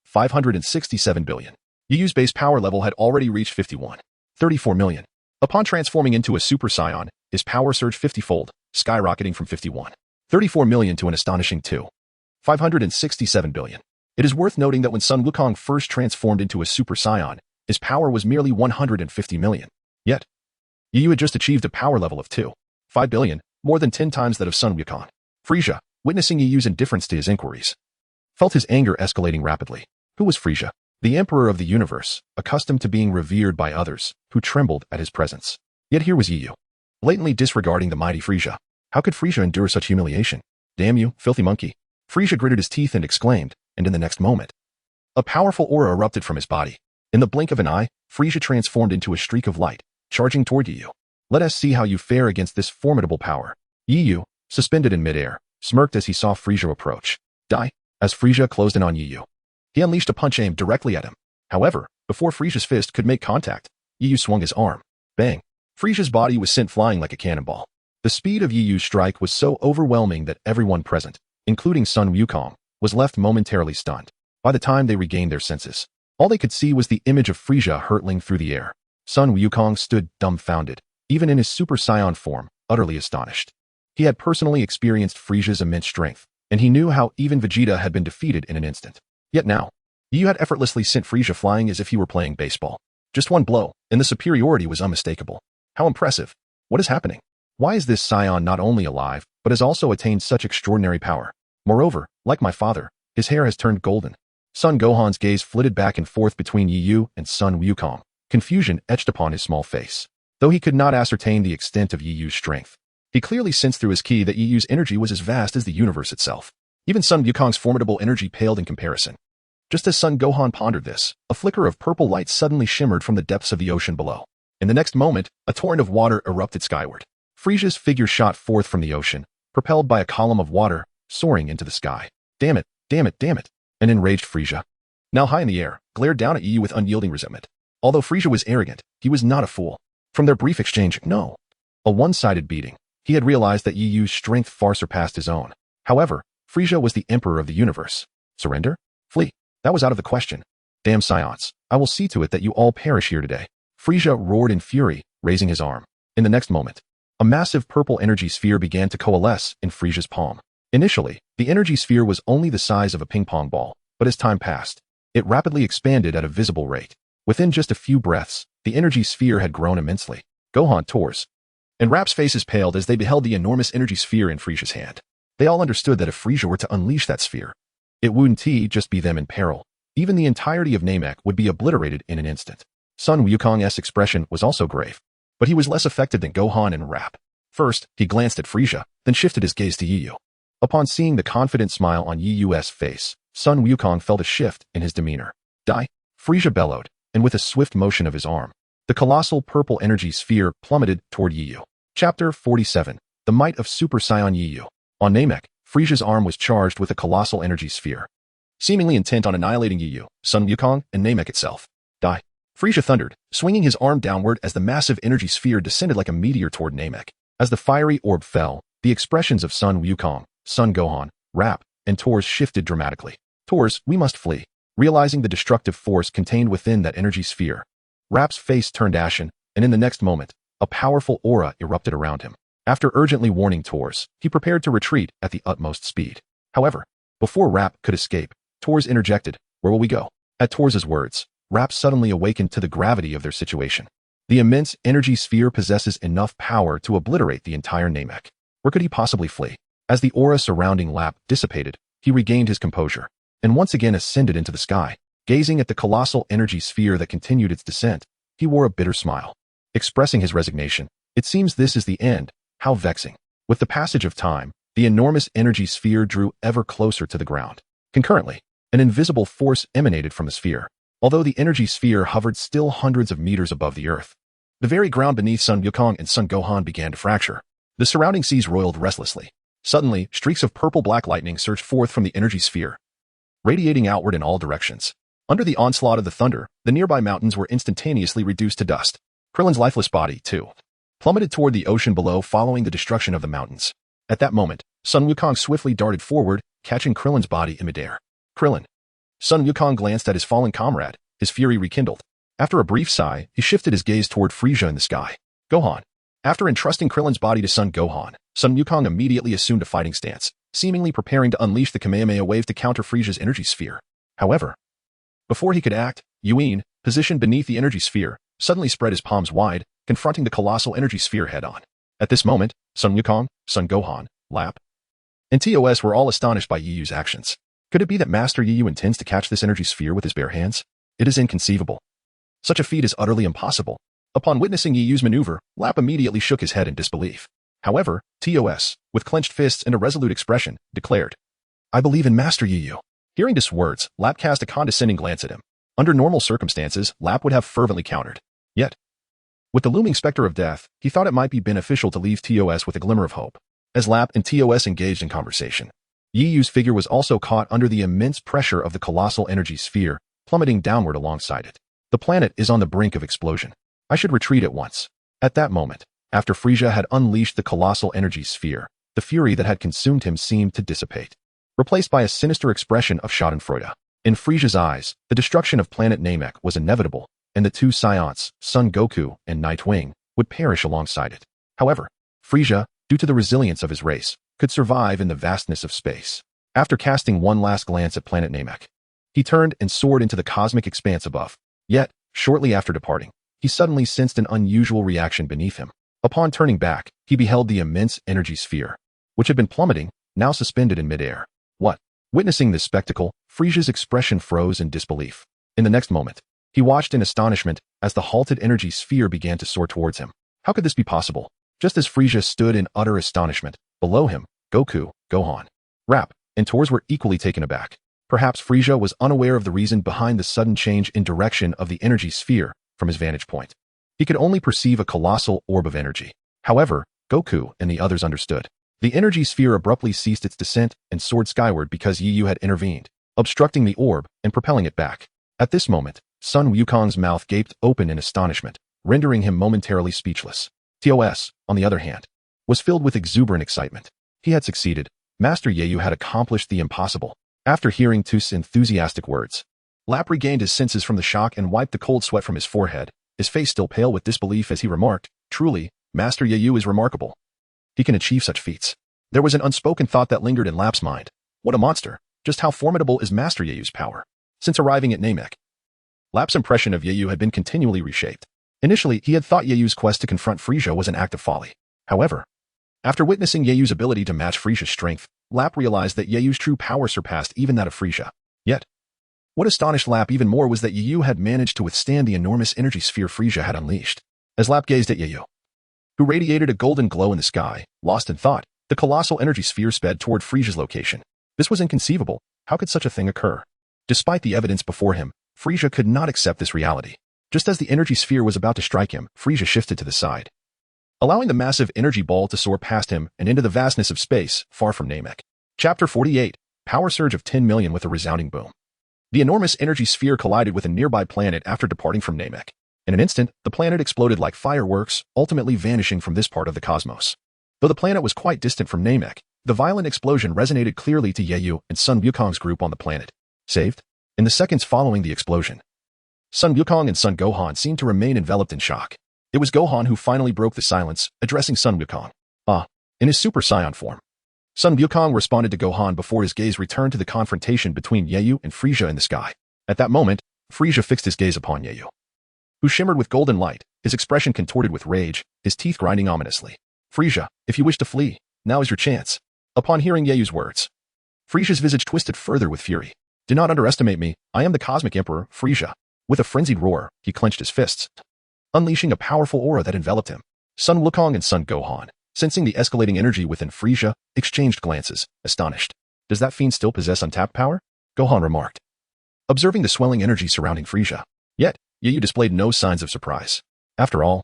567 billion. Yu's base power level had already reached 34 million. Upon transforming into a Super Saiyan, his power surged 50-fold, skyrocketing from 34 million to an astonishing 567 billion. It is worth noting that when Sun Wukong first transformed into a Super Saiyan, his power was merely 150 million. Yet, Yu had just achieved a power level of 5 billion, more than 10 times that of Sun Wukong. Frieza, witnessing Yu's indifference to his inquiries, felt his anger escalating rapidly. Who was Frieza? The emperor of the universe, accustomed to being revered by others, who trembled at his presence. Yet here was Yu, blatantly disregarding the mighty Frieza. How could Frieza endure such humiliation? Damn you, filthy monkey. Frieza gritted his teeth and exclaimed, and in the next moment, a powerful aura erupted from his body. In the blink of an eye, Frieza transformed into a streak of light, charging toward Yu. Let us see how you fare against this formidable power. Yu, suspended in midair, smirked as he saw Frieza approach. Die. As Frieza closed in on Yu, he unleashed a punch aimed directly at him. However, before Frieza's fist could make contact, Yu swung his arm. Bang. Frieza's body was sent flying like a cannonball. The speed of Yu's strike was so overwhelming that everyone present, including Sun Wukong, was left momentarily stunned. By the time they regained their senses, all they could see was the image of Frieza hurtling through the air. Sun Wukong stood dumbfounded, even in his Super Saiyan form, utterly astonished. He had personally experienced Frieza's immense strength, and he knew how even Vegeta had been defeated in an instant. Yet now, Yu had effortlessly sent Frieza flying as if he were playing baseball. Just one blow, and the superiority was unmistakable. How impressive. What is happening? Why is this Saiyan not only alive, but has also attained such extraordinary power? Moreover, like my father, his hair has turned golden. Son Gohan's gaze flitted back and forth between Yu and Sun Wukong. Confusion etched upon his small face. Though he could not ascertain the extent of Yu's strength, he clearly sensed through his ki that Yu's energy was as vast as the universe itself. Even Sun Wukong's formidable energy paled in comparison. Just as Son Gohan pondered this, a flicker of purple light suddenly shimmered from the depths of the ocean below. In the next moment, a torrent of water erupted skyward. Frisia's figure shot forth from the ocean, propelled by a column of water, soaring into the sky. Damn it, damn it, damn it. An enraged Frisia, now high in the air, glared down at Yu with unyielding resentment. Although Frisia was arrogant, he was not a fool. From their brief exchange, no. A one-sided beating, he had realized that Yu's strength far surpassed his own. However, Frisia was the emperor of the universe. Surrender? Flee. That was out of the question. Damn Saiyans, I will see to it that you all perish here today. Frisia roared in fury, raising his arm. In the next moment, a massive purple energy sphere began to coalesce in Frisia's palm. Initially, the energy sphere was only the size of a ping-pong ball, but as time passed, it rapidly expanded at a visible rate. Within just a few breaths, the energy sphere had grown immensely. Gohan tours, and Rap's faces paled as they beheld the enormous energy sphere in Frisia's hand. They all understood that if Frisia were to unleash that sphere, it wouldn't just be them in peril. Even the entirety of Namek would be obliterated in an instant. Sun Wukong's expression was also grave, but he was less affected than Gohan and Rap. First, he glanced at Frisia, then shifted his gaze to Yu. Upon seeing the confident smile on Yu's face, Sun Wukong felt a shift in his demeanor. Die! Frisia bellowed, and with a swift motion of his arm, the colossal purple energy sphere plummeted toward Yu. Chapter 47. The Might of Super Saiyan Yu. On Namek, Frisia's arm was charged with a colossal energy sphere, seemingly intent on annihilating Yu, Sun Wukong, and Namek itself. Die! Frisia thundered, swinging his arm downward as the massive energy sphere descended like a meteor toward Namek. As the fiery orb fell, the expressions of Sun Wukong, Sun Gohan, Rap, and Tors shifted dramatically. Tors, we must flee. Realizing the destructive force contained within that energy sphere, Rap's face turned ashen, and in the next moment, a powerful aura erupted around him. After urgently warning Tors, he prepared to retreat at the utmost speed. However, before Rap could escape, Tors interjected, "Where will we go?" At Tors's words, Rap suddenly awakened to the gravity of their situation. The immense energy sphere possesses enough power to obliterate the entire Namek. Where could he possibly flee? As the aura surrounding Rap dissipated, he regained his composure, and once again ascended into the sky. Gazing at the colossal energy sphere that continued its descent, he wore a bitter smile, expressing his resignation. It seems this is the end. How vexing. With the passage of time, the enormous energy sphere drew ever closer to the ground. Concurrently, an invisible force emanated from the sphere. Although the energy sphere hovered still hundreds of meters above the earth, the very ground beneath Sun Wukong and Sun Gohan began to fracture. The surrounding seas roiled restlessly. Suddenly, streaks of purple-black lightning surged forth from the energy sphere, radiating outward in all directions. Under the onslaught of the thunder, the nearby mountains were instantaneously reduced to dust. Krillin's lifeless body, too, plummeted toward the ocean below following the destruction of the mountains. At that moment, Sun Wukong swiftly darted forward, catching Krillin's body in midair. Krillin. Sun Wukong glanced at his fallen comrade, his fury rekindled. After a brief sigh, he shifted his gaze toward Frisia in the sky. Gohan. After entrusting Krillin's body to Sun Gohan, Sun Wukong immediately assumed a fighting stance, seemingly preparing to unleash the Kamehameha wave to counter Frisia's energy sphere. However, before he could act, Yuin, positioned beneath the energy sphere, suddenly spread his palms wide, confronting the colossal energy sphere head-on. At this moment, Sun Wukong, Sun Gohan, Lap, and TOS were all astonished by Yu's actions. Could it be that Master Yu intends to catch this energy sphere with his bare hands? It is inconceivable. Such a feat is utterly impossible. Upon witnessing Yu's maneuver, Lap immediately shook his head in disbelief. However, TOS, with clenched fists and a resolute expression, declared, "I believe in Master Yu." Hearing his words, Lap cast a condescending glance at him. Under normal circumstances, Lap would have fervently countered. Yet, with the looming specter of death, he thought it might be beneficial to leave TOS with a glimmer of hope. As Lap and TOS engaged in conversation, Yu's figure was also caught under the immense pressure of the colossal energy sphere, plummeting downward alongside it. The planet is on the brink of explosion. I should retreat at once. At that moment, after Frisia had unleashed the colossal energy sphere, the fury that had consumed him seemed to dissipate, replaced by a sinister expression of schadenfreude. In Frisia's eyes, the destruction of planet Namek was inevitable, and the two Saiyans, Son Goku and Nightwing, would perish alongside it. However, Frisia, due to the resilience of his race, could survive in the vastness of space. After casting one last glance at planet Namek, he turned and soared into the cosmic expanse above. Yet, shortly after departing, he suddenly sensed an unusual reaction beneath him. Upon turning back, he beheld the immense energy sphere, which had been plummeting, now suspended in midair. What? Witnessing this spectacle, Frisia's expression froze in disbelief. In the next moment, he watched in astonishment as the halted energy sphere began to soar towards him. How could this be possible? Just as Frisia stood in utter astonishment, below him, Goku, Gohan, Rap, and Tors were equally taken aback. Perhaps Frisia was unaware of the reason behind the sudden change in direction of the energy sphere from his vantage point. He could only perceive a colossal orb of energy. However, Goku and the others understood. The energy sphere abruptly ceased its descent and soared skyward because Yu had intervened, obstructing the orb and propelling it back. At this moment, Sun Wukong's mouth gaped open in astonishment, rendering him momentarily speechless. TOS, on the other hand, was filled with exuberant excitement. He had succeeded. Master Yu had accomplished the impossible. After hearing Tu's enthusiastic words, Lap regained his senses from the shock and wiped the cold sweat from his forehead, his face still pale with disbelief as he remarked, "Truly, Master Yu is remarkable. He can achieve such feats." There was an unspoken thought that lingered in Lap's mind. What a monster! Just how formidable is Master Yu's power? Since arriving at Namek, Lap's impression of Yu had been continually reshaped. Initially, he had thought Yu's quest to confront Frieza was an act of folly. However, after witnessing Yu's ability to match Frieza's strength, Lap realized that Yu's true power surpassed even that of Frieza. Yet, what astonished Lap even more was that Yu had managed to withstand the enormous energy sphere Frieza had unleashed. As Lap gazed at Yu, who radiated a golden glow in the sky, lost in thought, the colossal energy sphere sped toward Frieza's location. This was inconceivable. How could such a thing occur? Despite the evidence before him, Frieza could not accept this reality. Just as the energy sphere was about to strike him, Frieza shifted to the side, allowing the massive energy ball to soar past him and into the vastness of space, far from Namek. Chapter 48, Power Surge of 10 million with a resounding boom. The enormous energy sphere collided with a nearby planet after departing from Namek. In an instant, the planet exploded like fireworks, ultimately vanishing from this part of the cosmos. Though the planet was quite distant from Namek, the violent explosion resonated clearly to Yu and Sun Wukong's group on the planet. Saved? In the seconds following the explosion, Sun Wukong and Sun Gohan seemed to remain enveloped in shock. It was Gohan who finally broke the silence, addressing Sun Wukong. In his Super Saiyan form. Sun Wukong responded to Gohan before his gaze returned to the confrontation between Yu and Frieza in the sky. At that moment, Frieza fixed his gaze upon Yu, who shimmered with golden light, his expression contorted with rage, his teeth grinding ominously. "Frieza, if you wish to flee, now is your chance." Upon hearing Yu's words, Frieza's visage twisted further with fury. "Do not underestimate me, I am the Cosmic Emperor, Frieza." With a frenzied roar, he clenched his fists, unleashing a powerful aura that enveloped him. Sun Wukong and Sun Gohan, sensing the escalating energy within Frieza, exchanged glances, astonished. "Does that fiend still possess untapped power?" Gohan remarked, observing the swelling energy surrounding Frieza. Yet, Yu displayed no signs of surprise. After all,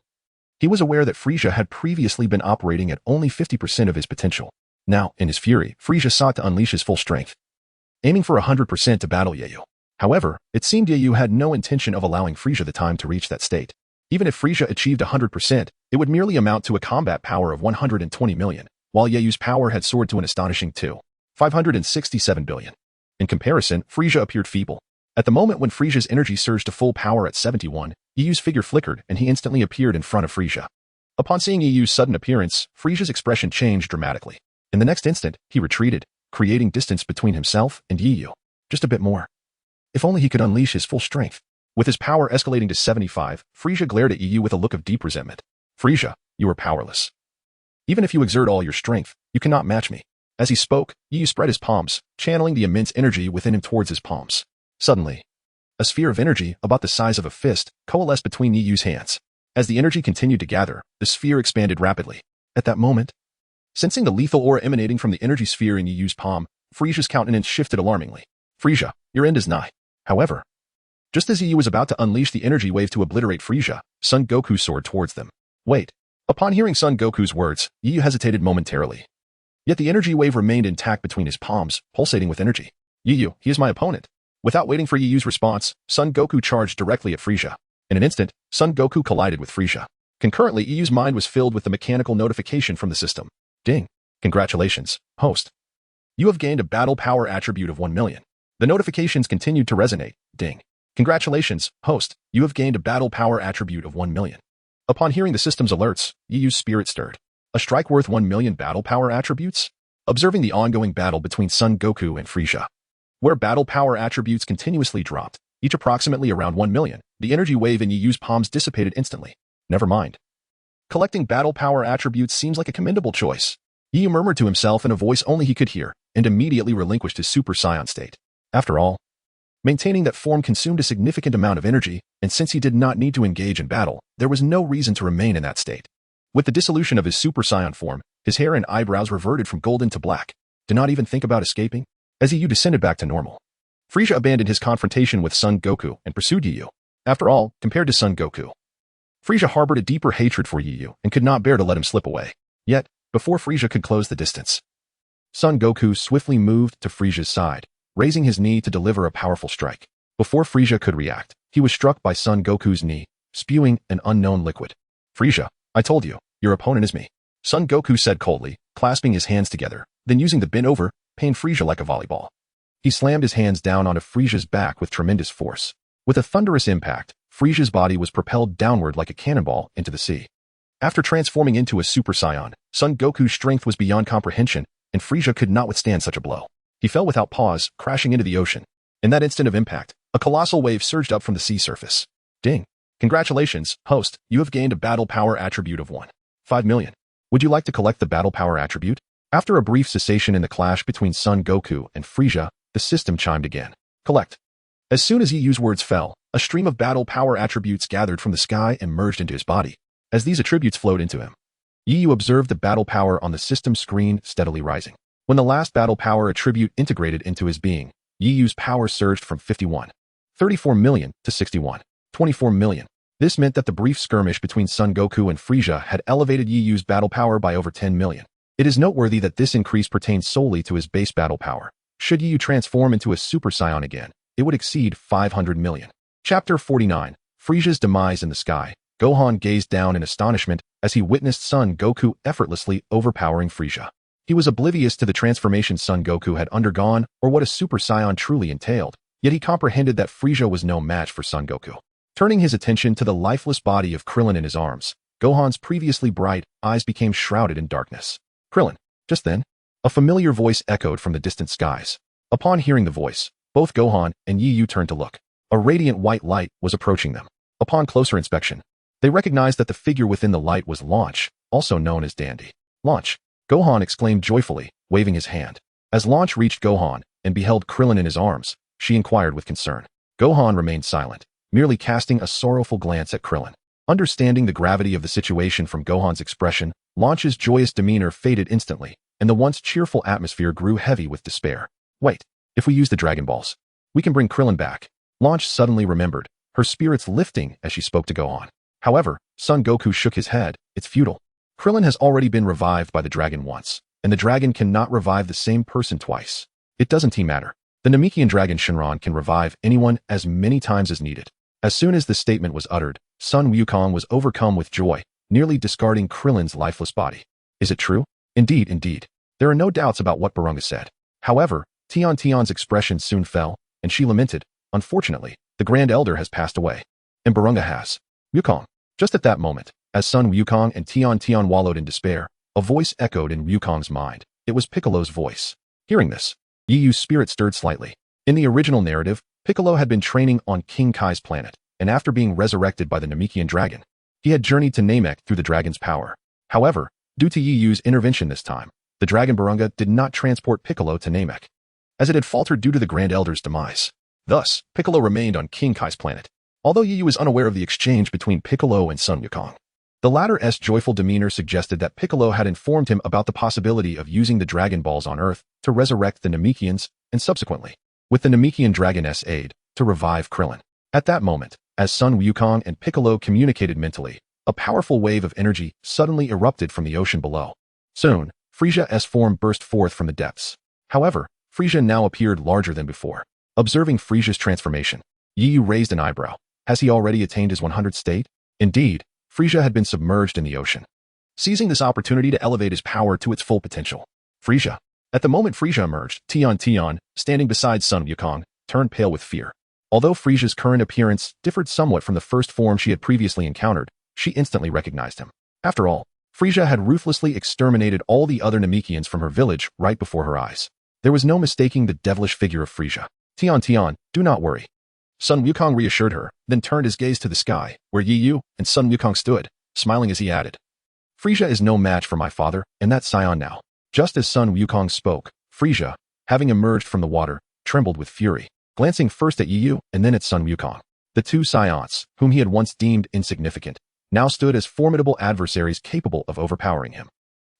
he was aware that Frieza had previously been operating at only 50% of his potential. Now, in his fury, Frieza sought to unleash his full strength, aiming for 100% to battle Yu. However, it seemed Yu had no intention of allowing Frieza the time to reach that state. Even if Frieza achieved 100%, it would merely amount to a combat power of 120 million, while Yu's power had soared to an astonishing 567 billion. In comparison, Frieza appeared feeble. At the moment when Frieza's energy surged to full power at 71, Yu's figure flickered and he instantly appeared in front of Frieza. Upon seeing Yu's sudden appearance, Frieza's expression changed dramatically. In the next instant, he retreated, creating distance between himself and Yu. Just a bit more. If only he could unleash his full strength. With his power escalating to 75, Frieza glared at Yu with a look of deep resentment. "Frieza, you are powerless. Even if you exert all your strength, you cannot match me." As he spoke, Yu spread his palms, channeling the immense energy within him towards his palms. Suddenly, a sphere of energy, about the size of a fist, coalesced between Yu's hands. As the energy continued to gather, the sphere expanded rapidly. At that moment, sensing the lethal aura emanating from the energy sphere in Yu's palm, Frieza's countenance shifted alarmingly. "Frieza, your end is nigh." However, just as Yu was about to unleash the energy wave to obliterate Frieza, Son Goku soared towards them. "Wait." Upon hearing Son Goku's words, Yu hesitated momentarily. Yet the energy wave remained intact between his palms, pulsating with energy. "Yu, he is my opponent." Without waiting for Yu's response, Son Goku charged directly at Frieza. In an instant, Son Goku collided with Frieza. Concurrently, Yu's mind was filled with the mechanical notification from the system. "Ding. Congratulations, host. You have gained a battle power attribute of 1 million. The notifications continued to resonate. "Ding. Congratulations, host. You have gained a battle power attribute of 1 million. Upon hearing the system's alerts, Yu's spirit stirred. A strike worth 1 million battle power attributes? Observing the ongoing battle between Son Goku and Frieza, where battle power attributes continuously dropped, each approximately around 1 million, the energy wave in Yu's palms dissipated instantly. Never mind. Collecting battle power attributes seems like a commendable choice. Yu murmured to himself in a voice only he could hear, and immediately relinquished his Super Saiyan state. After all, maintaining that form consumed a significant amount of energy, and since he did not need to engage in battle, there was no reason to remain in that state. With the dissolution of his Super Saiyan form, his hair and eyebrows reverted from golden to black. Did not even think about escaping. As Yu descended back to normal, Frieza abandoned his confrontation with Son Goku and pursued Yu. After all, compared to Son Goku, Frieza harbored a deeper hatred for Yu and could not bear to let him slip away. Yet, before Frieza could close the distance, Son Goku swiftly moved to Frieza's side, raising his knee to deliver a powerful strike. Before Frieza could react, he was struck by Son Goku's knee, spewing an unknown liquid. Frieza, I told you, your opponent is me. Son Goku said coldly, clasping his hands together, then using the bend over, panned Frieza like a volleyball. He slammed his hands down onto Frieza's back with tremendous force. With a thunderous impact, Frieza's body was propelled downward like a cannonball into the sea. After transforming into a Super Saiyan, Son Goku's strength was beyond comprehension, and Frieza could not withstand such a blow. He fell without pause, crashing into the ocean. In that instant of impact, a colossal wave surged up from the sea surface. Ding! Congratulations, host, you have gained a battle power attribute of 1.5 million. Would you like to collect the battle power attribute? After a brief cessation in the clash between Son Goku and Frieza, the system chimed again. Collect. As soon as Yiyu's words fell, a stream of battle power attributes gathered from the sky and merged into his body. As these attributes flowed into him, Yiyu observed the battle power on the system screen steadily rising. When the last battle power attribute integrated into his being, Yiyu's power surged from 51.34 million to 61.24 million. This meant that the brief skirmish between Son Goku and Frieza had elevated Yiyu's battle power by over 10 million. It is noteworthy that this increase pertains solely to his base battle power. Should Yiyu transform into a Super Saiyan again, it would exceed 500 million. Chapter 49, Frieza's Demise in the Sky. Gohan gazed down in astonishment as he witnessed Son Goku effortlessly overpowering Frieza. He was oblivious to the transformation Son Goku had undergone or what a Super Saiyan truly entailed, yet he comprehended that Frieza was no match for Son Goku. Turning his attention to the lifeless body of Krillin in his arms, Gohan's previously bright eyes became shrouded in darkness. Krillin. Just then, a familiar voice echoed from the distant skies. Upon hearing the voice, both Gohan and Yiyu turned to look. A radiant white light was approaching them. Upon closer inspection, they recognized that the figure within the light was Launch, also known as Dandy. Launch! Gohan exclaimed joyfully, waving his hand. As Launch reached Gohan and beheld Krillin in his arms, she inquired with concern. Gohan remained silent, merely casting a sorrowful glance at Krillin. Understanding the gravity of the situation from Gohan's expression, Launch's joyous demeanor faded instantly, and the once cheerful atmosphere grew heavy with despair. Wait, if we use the Dragon Balls, we can bring Krillin back. Launch suddenly remembered, her spirits lifting as she spoke to Gohan. However, Son Goku shook his head. It's futile. Krillin has already been revived by the dragon once, and the dragon cannot revive the same person twice. It doesn't matter. The Namekian dragon Shinron can revive anyone as many times as needed. As soon as the statement was uttered, Sun Wukong was overcome with joy, nearly discarding Krillin's lifeless body. Is it true? Indeed, indeed. There are no doubts about what Barunga said. However, Tion's expression soon fell, and she lamented, unfortunately, the Grand Elder has passed away. And Barunga has. Wukong. Just at that moment, as Sun Wukong and Tion wallowed in despair, a voice echoed in Wukong's mind. It was Piccolo's voice. Hearing this, Yiyu's spirit stirred slightly. In the original narrative, Piccolo had been training on King Kai's planet, and after being resurrected by the Namekian dragon, he had journeyed to Namek through the dragon's power. However, due to Yiyu's intervention this time, the dragon Barunga did not transport Piccolo to Namek, as it had faltered due to the Grand Elder's demise. Thus, Piccolo remained on King Kai's planet, although Yiyu was unaware of the exchange between Piccolo and Sun Wukong. The latter's joyful demeanor suggested that Piccolo had informed him about the possibility of using the Dragon Balls on Earth to resurrect the Namekians, and subsequently, with the Namekian dragon's aid, to revive Krillin. At that moment, as Sun Wukong and Piccolo communicated mentally, a powerful wave of energy suddenly erupted from the ocean below. Soon, Frieza's form burst forth from the depths. However, Frieza now appeared larger than before. Observing Frieza's transformation, Yiyu raised an eyebrow. Has he already attained his 100th state? Indeed, Frieza had been submerged in the ocean, seizing this opportunity to elevate his power to its full potential. Frieza. At the moment Frieza emerged, Tion, standing beside Sun Wukong, turned pale with fear. Although Frieza's current appearance differed somewhat from the first form she had previously encountered, she instantly recognized him. After all, Frieza had ruthlessly exterminated all the other Namekians from her village right before her eyes. There was no mistaking the devilish figure of Frieza. Tion, do not worry. Sun Wukong reassured her, then turned his gaze to the sky, where Yiyu and Sun Wukong stood, smiling as he added, Frieza is no match for my father, and that's Saiyan now. Just as Sun Wukong spoke, Frieza, having emerged from the water, trembled with fury, glancing first at Yiyu and then at Sun Wukong. The two Saiyans, whom he had once deemed insignificant, now stood as formidable adversaries capable of overpowering him.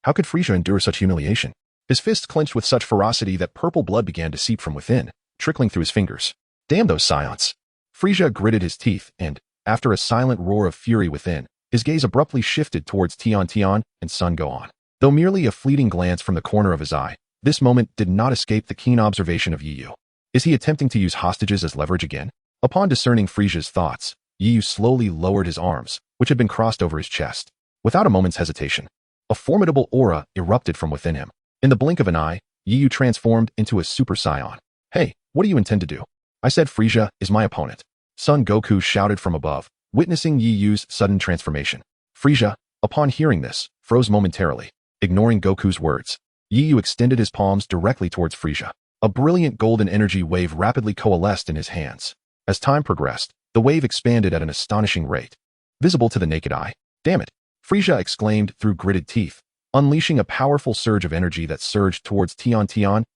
How could Frieza endure such humiliation? His fists clenched with such ferocity that purple blood began to seep from within, trickling through his fingers. Damn those Saiyans! Frieza gritted his teeth and, after a silent roar of fury within, his gaze abruptly shifted towards Tion and Sun Gohan. Though merely a fleeting glance from the corner of his eye, this moment did not escape the keen observation of Yi Yu. Is he attempting to use hostages as leverage again? Upon discerning Frisia's thoughts, Yi Yu slowly lowered his arms, which had been crossed over his chest. Without a moment's hesitation, a formidable aura erupted from within him. In the blink of an eye, Yi Yu transformed into a Super Saiyan. Hey, what do you intend to do? I said Frisia is my opponent. Son Goku shouted from above, witnessing Yi Yu's sudden transformation. Frisia, upon hearing this, froze momentarily. Ignoring Goku's words, Yi Yu extended his palms directly towards Frisia. A brilliant golden energy wave rapidly coalesced in his hands. As time progressed, the wave expanded at an astonishing rate. Visible to the naked eye. Damn it! Frisia exclaimed through gritted teeth, unleashing a powerful surge of energy that surged towards Tian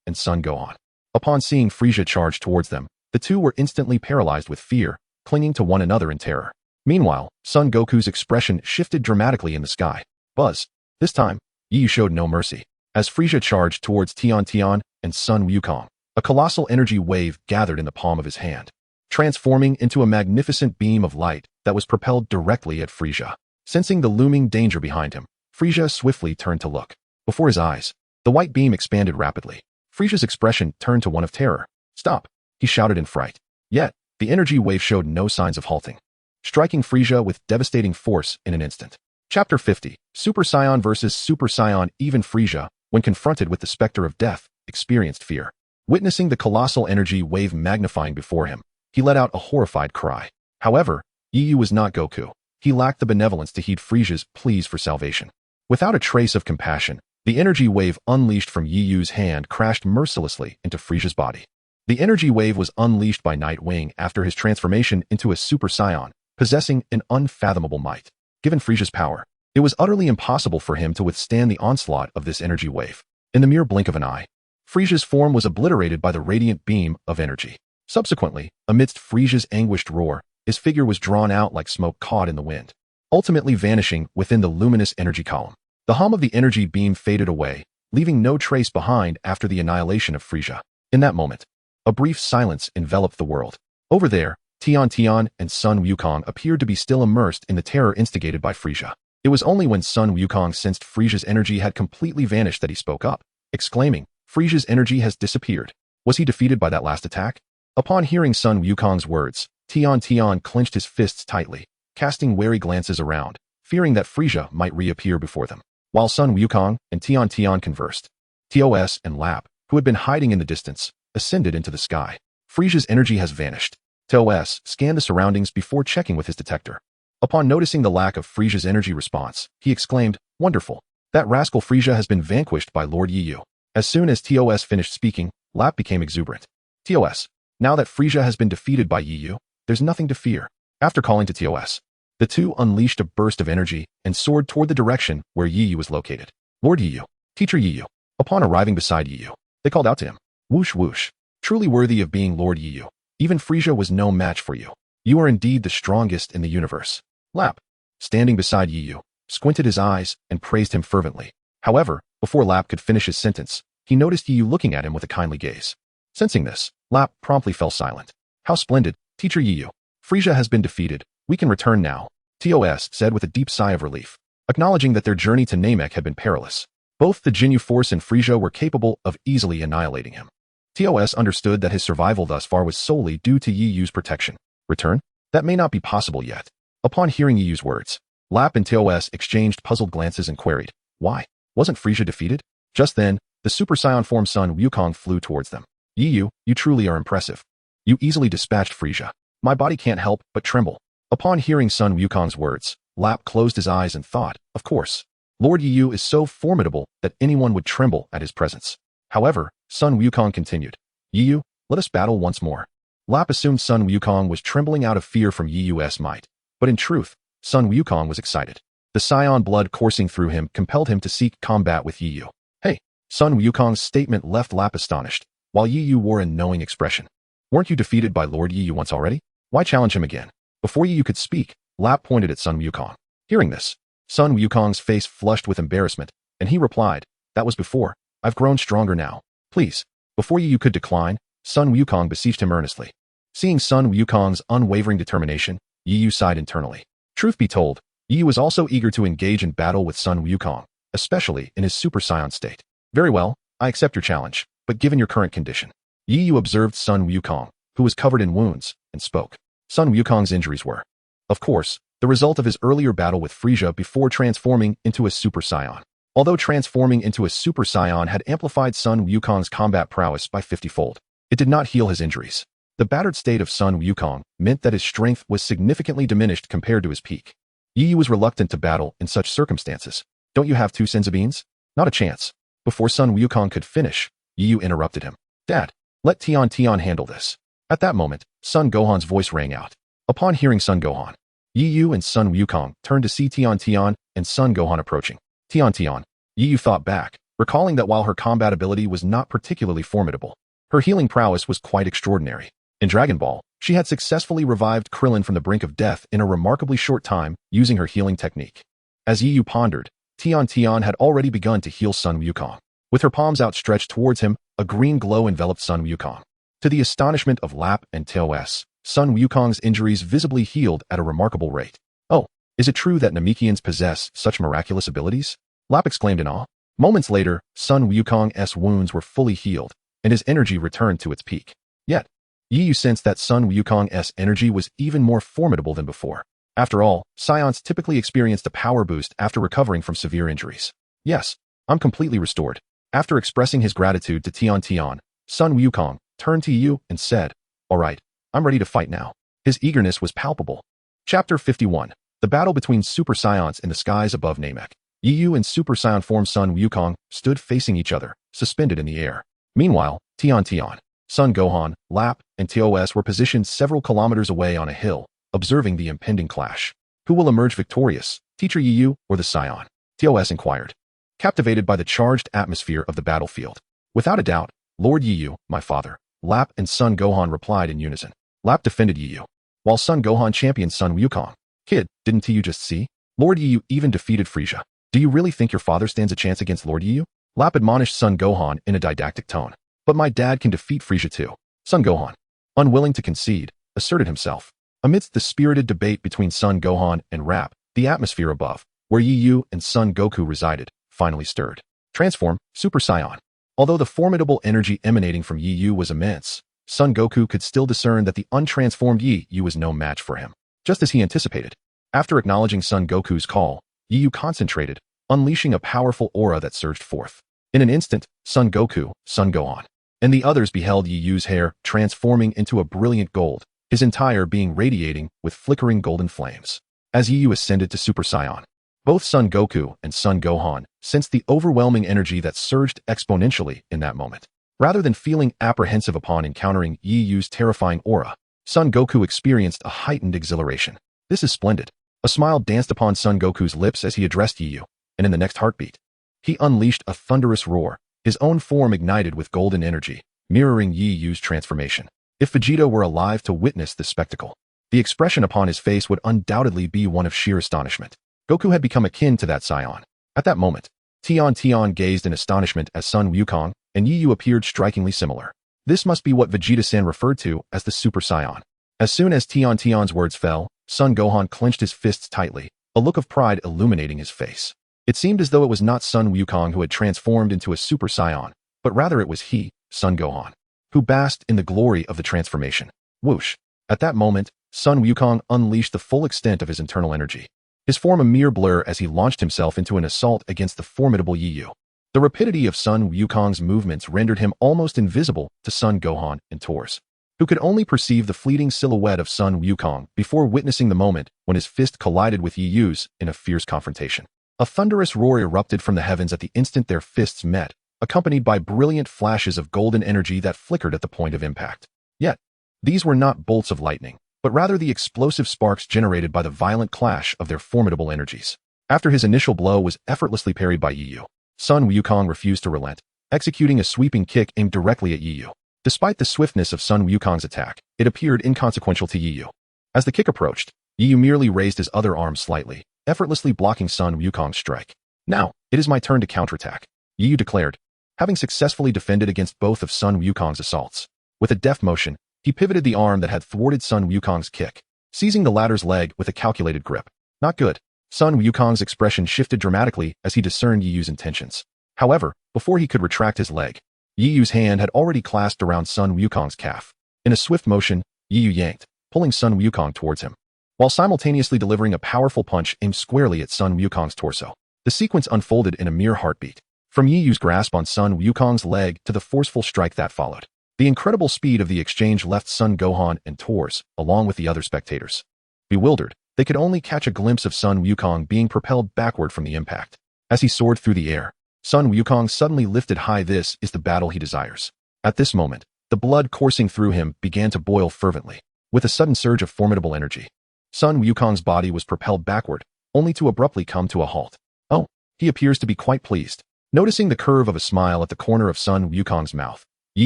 and Son Gohan. Upon seeing Frisia charge towards them, the two were instantly paralyzed with fear, clinging to one another in terror. Meanwhile, Son Goku's expression shifted dramatically in the sky. Buzz. This time, Yi Yu showed no mercy. As Frisia charged towards Tian and Sun Wukong, a colossal energy wave gathered in the palm of his hand, transforming into a magnificent beam of light that was propelled directly at Frisia. Sensing the looming danger behind him, Frisia swiftly turned to look. Before his eyes, the white beam expanded rapidly. Frisia's expression turned to one of terror. Stop! He shouted in fright. Yet, the energy wave showed no signs of halting, striking Frisia with devastating force in an instant. Chapter 50, Super Saiyan vs. Super Saiyan. Even Frisia, when confronted with the specter of death, experienced fear. Witnessing the colossal energy wave magnifying before him, he let out a horrified cry. However, Yi Yu was not Goku. He lacked the benevolence to heed Frisia's pleas for salvation. Without a trace of compassion, the energy wave unleashed from Yi Yu's hand crashed mercilessly into Frisia's body. The energy wave was unleashed by Nightwing after his transformation into a Super Saiyan, possessing an unfathomable might. Given Frisia's power, it was utterly impossible for him to withstand the onslaught of this energy wave. In the mere blink of an eye, Frisia's form was obliterated by the radiant beam of energy. Subsequently, amidst Frisia's anguished roar, his figure was drawn out like smoke caught in the wind, ultimately vanishing within the luminous energy column. The hum of the energy beam faded away, leaving no trace behind after the annihilation of Frisia. In that moment, a brief silence enveloped the world. Over there, Tian and Sun Wukong appeared to be still immersed in the terror instigated by Frisia. It was only when Sun Wukong sensed Frisia's energy had completely vanished that he spoke up, exclaiming, Frisia's energy has disappeared. Was he defeated by that last attack? Upon hearing Sun Wukong's words, Tian clenched his fists tightly, casting wary glances around, fearing that Frisia might reappear before them. While Sun Wukong and Tian conversed, TOS and Lap, who had been hiding in the distance, ascended into the sky. Frisia's energy has vanished. TOS scanned the surroundings before checking with his detector. Upon noticing the lack of Frisia's energy response, he exclaimed, Wonderful! That rascal Frisia has been vanquished by Lord Yi Yu. As soon as TOS finished speaking, Lap became exuberant. TOS, now that Frisia has been defeated by Yi Yu, there's nothing to fear. After calling to TOS, the two unleashed a burst of energy and soared toward the direction where Yi Yu was located. Lord Yi Yu, Teacher Yi Yu. Upon arriving beside Yi Yu, they called out to him. Whoosh whoosh. Truly worthy of being Lord Yi Yu. Even Frisia was no match for you. You are indeed the strongest in the universe. Lap, standing beside Yi Yu, squinted his eyes and praised him fervently. However, before Lap could finish his sentence, he noticed Yi Yu looking at him with a kindly gaze. Sensing this, Lap promptly fell silent. How splendid, Teacher Yi Yu. Frisia has been defeated. We can return now, TOS said with a deep sigh of relief, acknowledging that their journey to Namek had been perilous. Both the Jinyu Force and Frisia were capable of easily annihilating him. TOS understood that his survival thus far was solely due to Yi Yu's protection. Return? That may not be possible yet. Upon hearing Yi Yu's words, Lap and TOS exchanged puzzled glances and queried, Why? Wasn't Frisia defeated? Just then, the Super Saiyan form Sun Wukong flew towards them. Yi Yu, you truly are impressive. You easily dispatched Frisia. My body can't help but tremble. Upon hearing Sun Wukong's words, Lap closed his eyes and thought, Of course. Lord Yi Yu is so formidable that anyone would tremble at his presence. However, Sun Wukong continued, Yi Yu, let us battle once more. Lap assumed Sun Wukong was trembling out of fear from Yi Yu's might, but in truth, Sun Wukong was excited. The Saiyan blood coursing through him compelled him to seek combat with Yi Yu. Hey, Sun Wukong's statement left Lap astonished, while Yi Yu wore a knowing expression. Weren't you defeated by Lord Yi Yu once already? Why challenge him again? Before Yi Yu could speak, Lap pointed at Sun Wukong. Hearing this, Sun Wukong's face flushed with embarrassment, and he replied, That was before. I've grown stronger now. Please. Before Yi Yu could decline, Sun Wukong beseeched him earnestly. Seeing Sun Wukong's unwavering determination, Yi Yu sighed internally. Truth be told, Yi Yu was also eager to engage in battle with Sun Wukong, especially in his Super Saiyan state. Very well, I accept your challenge, but given your current condition. Yi Yu observed Sun Wukong, who was covered in wounds, and spoke. Sun Wukong's injuries were, of course, the result of his earlier battle with Frieza before transforming into a Super Saiyan. Although transforming into a Super Saiyan had amplified Sun Wukong's combat prowess by 50-fold, it did not heal his injuries. The battered state of Sun Wukong meant that his strength was significantly diminished compared to his peak. Yi Yu was reluctant to battle in such circumstances. Don't you have two Sensibines? Not a chance. Before Sun Wukong could finish, Yi Yu interrupted him. Dad, let Tian Tian handle this. At that moment, Sun Gohan's voice rang out. Upon hearing Sun Gohan, Yi Yu and Sun Wukong turned to see Tian Tian and Sun Gohan approaching. Tian Tian. Yi Yu thought back, recalling that while her combat ability was not particularly formidable, her healing prowess was quite extraordinary. In Dragon Ball, she had successfully revived Krillin from the brink of death in a remarkably short time using her healing technique. As Yi Yu pondered, Tian Tian had already begun to heal Sun Wukong. With her palms outstretched towards him, a green glow enveloped Sun Wukong. To the astonishment of Lap and Tos, Sun Wukong's injuries visibly healed at a remarkable rate. Oh, is it true that Namekians possess such miraculous abilities? Lap exclaimed in awe. Moments later, Sun Wukong's wounds were fully healed, and his energy returned to its peak. Yet, Yi Yu sensed that Sun Wukong's energy was even more formidable than before. After all, Saiyans typically experienced a power boost after recovering from severe injuries. Yes, I'm completely restored. After expressing his gratitude to Tian Tian, Sun Wukong turned to Yi Yu and said, All right, I'm ready to fight now. His eagerness was palpable. Chapter 51. The battle between Super Saiyans in the skies above Namek. Yi Yu and Super Saiyan form Sun Wukong stood facing each other, suspended in the air. Meanwhile, Tian Tian, Sun Gohan, Lap, and Tos were positioned several kilometers away on a hill, observing the impending clash. Who will emerge victorious, Teacher Yi Yu or the Saiyan? Tos inquired, captivated by the charged atmosphere of the battlefield. Without a doubt, Lord Yi Yu, my father. Lap and Sun Gohan replied in unison. Lap defended Yi Yu, while Sun Gohan championed Sun Wukong. Kid, didn't you just see? Lord Yi Yu even defeated Frieza. Do you really think your father stands a chance against Lord Yi Yu? Lap admonished Sun Gohan in a didactic tone. But my dad can defeat Frieza too. Sun Gohan, unwilling to concede, asserted himself. Amidst the spirited debate between Sun Gohan and Rap, the atmosphere above, where Yi Yu and Son Goku resided, finally stirred. Transform, Super Saiyan. Although the formidable energy emanating from Yi Yu was immense, Son Goku could still discern that the untransformed Yi Yu was no match for him. Just as he anticipated. After acknowledging Son Goku's call, Yi Yu concentrated, unleashing a powerful aura that surged forth. In an instant, Son Goku, Son Gohan, and the others beheld Yi Yu's hair transforming into a brilliant gold, his entire being radiating with flickering golden flames. As Yi Yu ascended to Super Saiyan, both Son Goku and Son Gohan sensed the overwhelming energy that surged exponentially in that moment. Rather than feeling apprehensive upon encountering Yi Yu's terrifying aura, Son Goku experienced a heightened exhilaration. This is splendid. A smile danced upon Son Goku's lips as he addressed Yi Yu, and in the next heartbeat, he unleashed a thunderous roar, his own form ignited with golden energy, mirroring Yi Yu's transformation. If Vegeta were alive to witness this spectacle, the expression upon his face would undoubtedly be one of sheer astonishment. Goku had become akin to that Saiyan. At that moment, Tian Tian gazed in astonishment as Sun Wukong and Yi Yu appeared strikingly similar. This must be what Vegeta-san referred to as the Super Saiyan. As soon as Tian Tian's words fell, Son Gohan clenched his fists tightly, a look of pride illuminating his face. It seemed as though it was not Sun Wukong who had transformed into a Super Saiyan, but rather it was he, Son Gohan, who basked in the glory of the transformation. Whoosh! At that moment, Sun Wukong unleashed the full extent of his internal energy, his form a mere blur as he launched himself into an assault against the formidable Yi Yu. The rapidity of Sun Wukong's movements rendered him almost invisible to Son Gohan and Tos, who could only perceive the fleeting silhouette of Sun Wukong before witnessing the moment when his fist collided with Yi Yu's in a fierce confrontation. A thunderous roar erupted from the heavens at the instant their fists met, accompanied by brilliant flashes of golden energy that flickered at the point of impact. Yet, these were not bolts of lightning, but rather the explosive sparks generated by the violent clash of their formidable energies. After his initial blow was effortlessly parried by Yi Yu, Sun Wukong refused to relent, executing a sweeping kick aimed directly at Yi Yu. Despite the swiftness of Sun Wukong's attack, it appeared inconsequential to Yi Yu. As the kick approached, Yi Yu merely raised his other arm slightly, effortlessly blocking Sun Wukong's strike. Now, it is my turn to counterattack, Yi Yu declared, having successfully defended against both of Sun Wukong's assaults. With a deft motion, he pivoted the arm that had thwarted Sun Wukong's kick, seizing the latter's leg with a calculated grip. Not good. Sun Wukong's expression shifted dramatically as he discerned Yi Yu's intentions. However, before he could retract his leg, Yi Yu's hand had already clasped around Sun Wukong's calf. In a swift motion, Yi Yu yanked, pulling Sun Wukong towards him, while simultaneously delivering a powerful punch aimed squarely at Sun Wukong's torso. The sequence unfolded in a mere heartbeat. From Yi Yu's grasp on Sun Wukong's leg to the forceful strike that followed. The incredible speed of the exchange left Sun Gohan and Tors, along with the other spectators, bewildered. They could only catch a glimpse of Sun Wukong being propelled backward from the impact. As he soared through the air, Sun Wukong suddenly lifted high. This is the battle he desires. At this moment, the blood coursing through him began to boil fervently, with a sudden surge of formidable energy. Sun Wukong's body was propelled backward, only to abruptly come to a halt. Oh, he appears to be quite pleased. Noticing the curve of a smile at the corner of Sun Wukong's mouth, Yi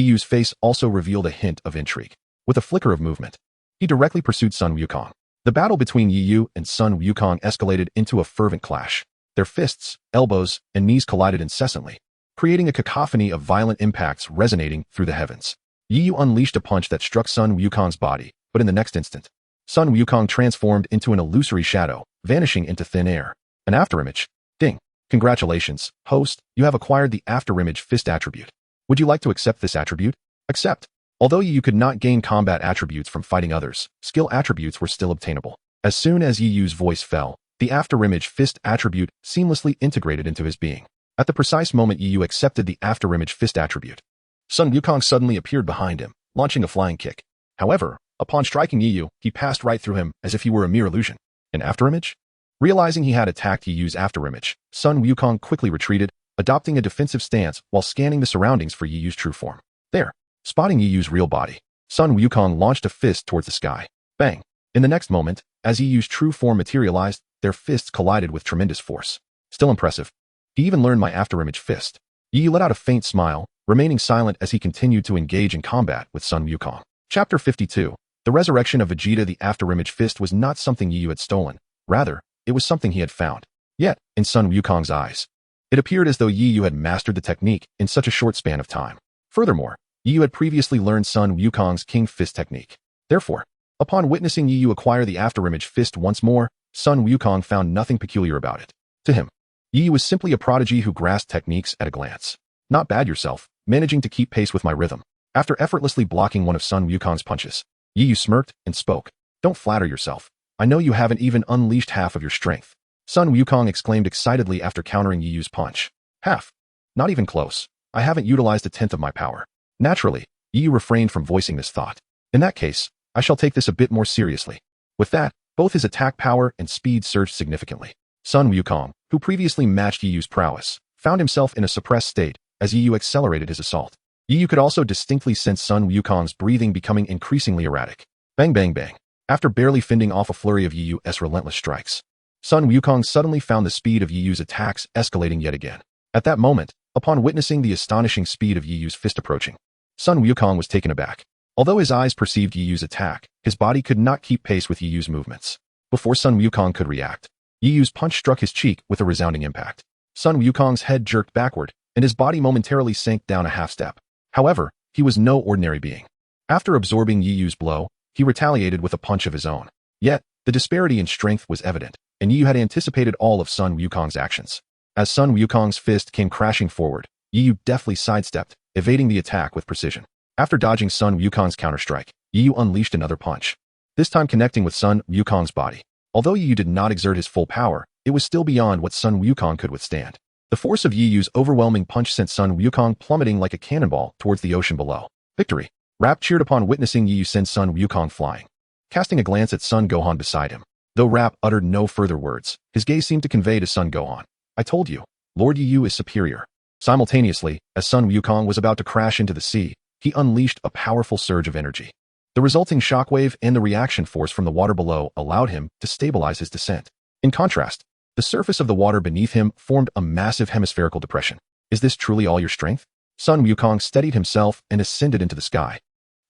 Yu's face also revealed a hint of intrigue. With a flicker of movement, he directly pursued Sun Wukong. The battle between Yi Yu and Sun Wukong escalated into a fervent clash. Their fists, elbows, and knees collided incessantly, creating a cacophony of violent impacts resonating through the heavens. Yi Yu unleashed a punch that struck Sun Wukong's body, but in the next instant, Sun Wukong transformed into an illusory shadow, vanishing into thin air. An afterimage. Ding. Congratulations, host, you have acquired the afterimage fist attribute. Would you like to accept this attribute? Accept. Although Yi Yu could not gain combat attributes from fighting others, skill attributes were still obtainable. As soon as Yi Yu's voice fell, the afterimage fist attribute seamlessly integrated into his being. At the precise moment Yi Yu accepted the afterimage fist attribute, Sun Wukong suddenly appeared behind him, launching a flying kick. However, upon striking Yi Yu, he passed right through him as if he were a mere illusion. An afterimage? Realizing he had attacked Yi Yu's afterimage, Sun Wukong quickly retreated, adopting a defensive stance while scanning the surroundings for Yi Yu's true form. There, spotting Yi Yu's real body, Sun Wukong launched a fist towards the sky. Bang! In the next moment, as Yi Yu's true form materialized, their fists collided with tremendous force. Still impressive. He even learned my afterimage fist. Yi Yu let out a faint smile, remaining silent as he continued to engage in combat with Sun Wukong. Chapter 52. The resurrection of Vegeta. The afterimage fist was not something Yi Yu had stolen. Rather, it was something he had found. Yet, in Sun Wukong's eyes, it appeared as though Yi Yu had mastered the technique in such a short span of time. Furthermore, Yi Yu had previously learned Sun Wukong's King Fist technique. Therefore, upon witnessing Yi Yu acquire the afterimage fist once more, Sun Wukong found nothing peculiar about it. To him, Yi Yu was simply a prodigy who grasped techniques at a glance. Not bad yourself, managing to keep pace with my rhythm. After effortlessly blocking one of Sun Wukong's punches, Yi Yu smirked and spoke. Don't flatter yourself. I know you haven't even unleashed half of your strength. Sun Wukong exclaimed excitedly after countering Yi Yu's punch. Half? Not even close. I haven't utilized a tenth of my power. Naturally, Yi Yu refrained from voicing this thought. In that case, I shall take this a bit more seriously. With that, both his attack power and speed surged significantly. Sun Wukong, who previously matched Yi Yu's prowess, found himself in a suppressed state as Yi Yu accelerated his assault. Yi Yu could also distinctly sense Sun Wukong's breathing becoming increasingly erratic. Bang bang bang. After barely fending off a flurry of Yi Yu's relentless strikes, Sun Wukong suddenly found the speed of Yi Yu's attacks escalating yet again. At that moment, upon witnessing the astonishing speed of Yi Yu's fist approaching, Sun Wukong was taken aback. Although his eyes perceived Yi Yu's attack, his body could not keep pace with Yi Yu's movements. Before Sun Wukong could react, Yi Yu's punch struck his cheek with a resounding impact. Sun Wukong's head jerked backward, and his body momentarily sank down a half step. However, he was no ordinary being. After absorbing Yi Yu's blow, he retaliated with a punch of his own. Yet, the disparity in strength was evident, and Yi Yu had anticipated all of Sun Wukong's actions. As Sun Wukong's fist came crashing forward, Yi Yu deftly sidestepped, evading the attack with precision. After dodging Sun Wukong's counterstrike, Yi Yu unleashed another punch, this time connecting with Sun Wukong's body. Although Yi Yu did not exert his full power, it was still beyond what Sun Wukong could withstand. The force of Yi Yu's overwhelming punch sent Sun Wukong plummeting like a cannonball towards the ocean below. Victory! Rap cheered upon witnessing Yi Yu send Sun Wukong flying. Casting a glance at Sun Gohan beside him, though Rap uttered no further words, his gaze seemed to convey to Sun Gohan, I told you, Lord Yi Yu is superior. Simultaneously, as Sun Wukong was about to crash into the sea, he unleashed a powerful surge of energy. The resulting shockwave and the reaction force from the water below allowed him to stabilize his descent. In contrast, the surface of the water beneath him formed a massive hemispherical depression. Is this truly all your strength? Sun Wukong steadied himself and ascended into the sky,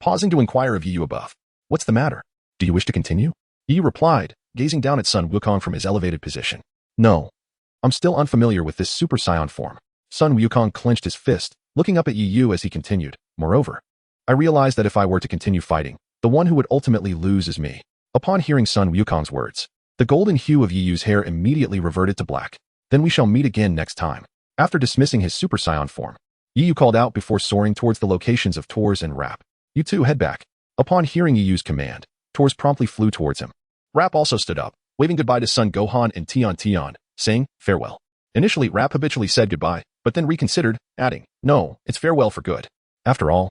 pausing to inquire of Yi Yu above. What's the matter? Do you wish to continue? Yi Yu replied, gazing down at Sun Wukong from his elevated position. No. I'm still unfamiliar with this Super Saiyan form. Sun Wukong clenched his fist, looking up at Yi Yu as he continued. Moreover, I realized that if I were to continue fighting, the one who would ultimately lose is me. Upon hearing Sun Wukong's words, The golden hue of Yiyu's hair immediately reverted to black. Then we shall meet again next time. After dismissing his Super Saiyan form, Yiyu called out before soaring towards the locations of Tors and Rap. You two head back. Upon hearing Yiyu's command, Tors promptly flew towards him. Rap also stood up, waving goodbye to Son Gohan and Tian, saying, farewell. Initially, Rap habitually said goodbye, but then reconsidered, adding, no, it's farewell for good. After all,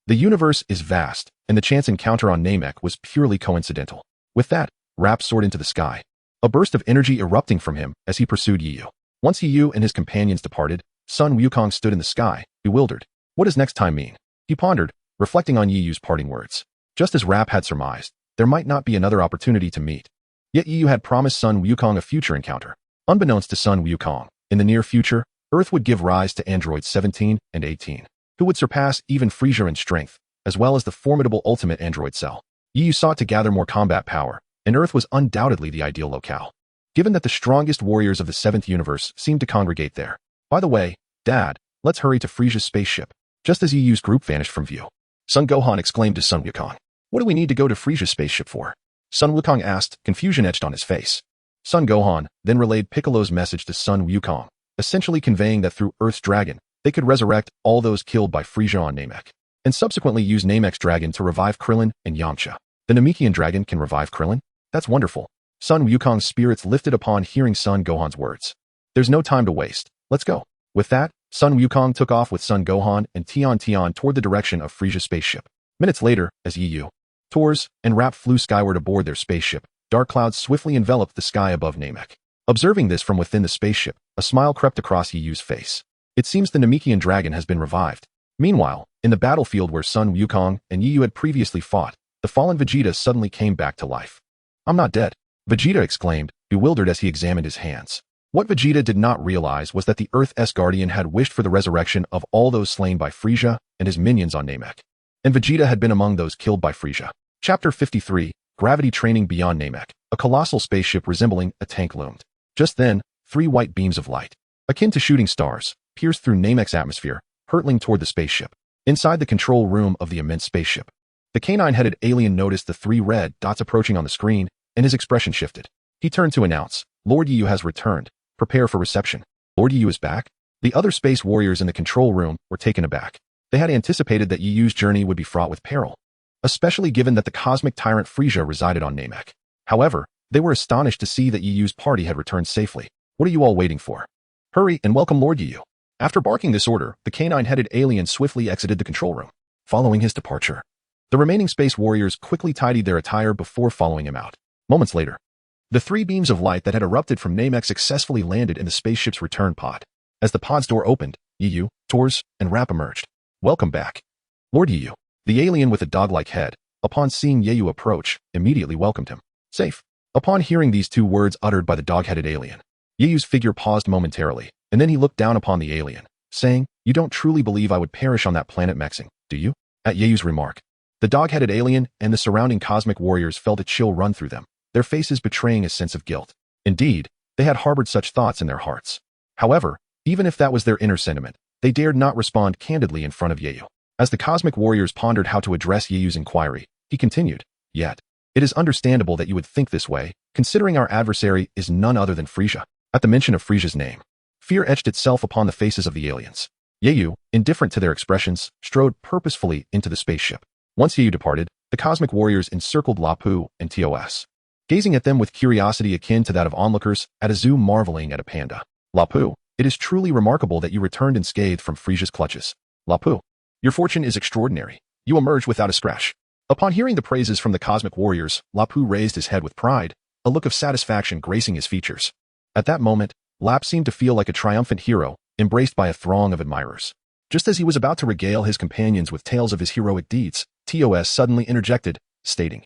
the universe is vast, and the chance encounter on Namek was purely coincidental. With that, Rap soared into the sky, a burst of energy erupting from him as he pursued Yiyu. Once Yiyu and his companions departed, Sun Wukong stood in the sky, bewildered. What does next time mean? He pondered, reflecting on Yiyu's parting words. Just as Rap had surmised, there might not be another opportunity to meet. Yet Yiyu had promised Sun Wukong a future encounter. Unbeknownst to Sun Wukong, in the near future, Earth would give rise to androids 17 and 18, who would surpass even Frieza in strength, as well as the formidable ultimate android cell. Yiyu sought to gather more combat power, and Earth was undoubtedly the ideal locale, given that the strongest warriors of the 7th universe seemed to congregate there. By the way, Dad, let's hurry to Frieza's spaceship. Just as Yiyu's group vanished from view, Sun Gohan exclaimed to Sun Wukong, what do we need to go to Frieza's spaceship for? Sun Wukong asked, confusion etched on his face. Sun Gohan then relayed Piccolo's message to Sun Wukong, essentially conveying that through Earth's dragon, they could resurrect all those killed by Frieza on Namek, and subsequently use Namek's dragon to revive Krillin and Yamcha. The Namekian dragon can revive Krillin? That's wonderful. Sun Wukong's spirits lifted upon hearing Sun Gohan's words. There's no time to waste. Let's go. With that, Sun Wukong took off with Sun Gohan and Tian toward the direction of Frieza's spaceship. Minutes later, as Yiyu, Tors, and Rap flew skyward aboard their spaceship, dark clouds swiftly enveloped the sky above Namek. Observing this from within the spaceship, a smile crept across Yiyu's face. It seems the Namekian dragon has been revived. Meanwhile, in the battlefield where Sun Wukong and Yiyu had previously fought, the fallen Vegeta suddenly came back to life. I'm not dead, Vegeta exclaimed, bewildered as he examined his hands. What Vegeta did not realize was that the Earth's Guardian had wished for the resurrection of all those slain by Frieza and his minions on Namek. And Vegeta had been among those killed by Frieza. Chapter 53, Gravity Training Beyond Namek. A colossal spaceship resembling a tank loomed. Just then, 3 white beams of light, akin to shooting stars, pierced through Namek's atmosphere, hurtling toward the spaceship. Inside the control room of the immense spaceship, the canine-headed alien noticed the 3 red dots approaching on the screen, and his expression shifted. He turned to announce, Lord Yiyu has returned. Prepare for reception. Lord Yiyu is back? The other space warriors in the control room were taken aback. They had anticipated that Yiyu's journey would be fraught with peril, especially given that the cosmic tyrant Frieza resided on Namek. However, they were astonished to see that Yiyu's party had returned safely. What are you all waiting for? Hurry and welcome Lord Yiyu. After barking this order, the canine-headed alien swiftly exited the control room. Following his departure, the remaining space warriors quickly tidied their attire before following him out. Moments later, the 3 beams of light that had erupted from Namek successfully landed in the spaceship's return pod. As the pod's door opened, Yiyu, Tors, and Rap emerged. Welcome back. Lord Yiyu, the alien with a dog-like head, upon seeing Yiyu approach, immediately welcomed him. Safe. Upon hearing these 2 words uttered by the dog-headed alien, Yiyu's figure paused momentarily, and then he looked down upon the alien, saying, you don't truly believe I would perish on that planet Mexing, do you? At Yiyu's remark, the dog-headed alien and the surrounding cosmic warriors felt a chill run through them, their faces betraying a sense of guilt. Indeed, they had harbored such thoughts in their hearts. However, even if that was their inner sentiment, they dared not respond candidly in front of Yiyu. As the cosmic warriors pondered how to address Yiyu's inquiry, he continued, yet, it is understandable that you would think this way, considering our adversary is none other than Frieza. At the mention of Frieza's name, fear etched itself upon the faces of the aliens. Yiyu, indifferent to their expressions, strode purposefully into the spaceship. Once Yiyu departed, the cosmic warriors encircled Lapu and Tos, gazing at them with curiosity akin to that of onlookers at a zoo marveling at a panda. Lapu, it is truly remarkable that you returned unscathed from Frieza's clutches. Lapu, your fortune is extraordinary. You emerged without a scratch. Upon hearing the praises from the cosmic warriors, Lapu raised his head with pride, a look of satisfaction gracing his features. At that moment, Lap seemed to feel like a triumphant hero, embraced by a throng of admirers. Just as he was about to regale his companions with tales of his heroic deeds, Tos suddenly interjected, stating,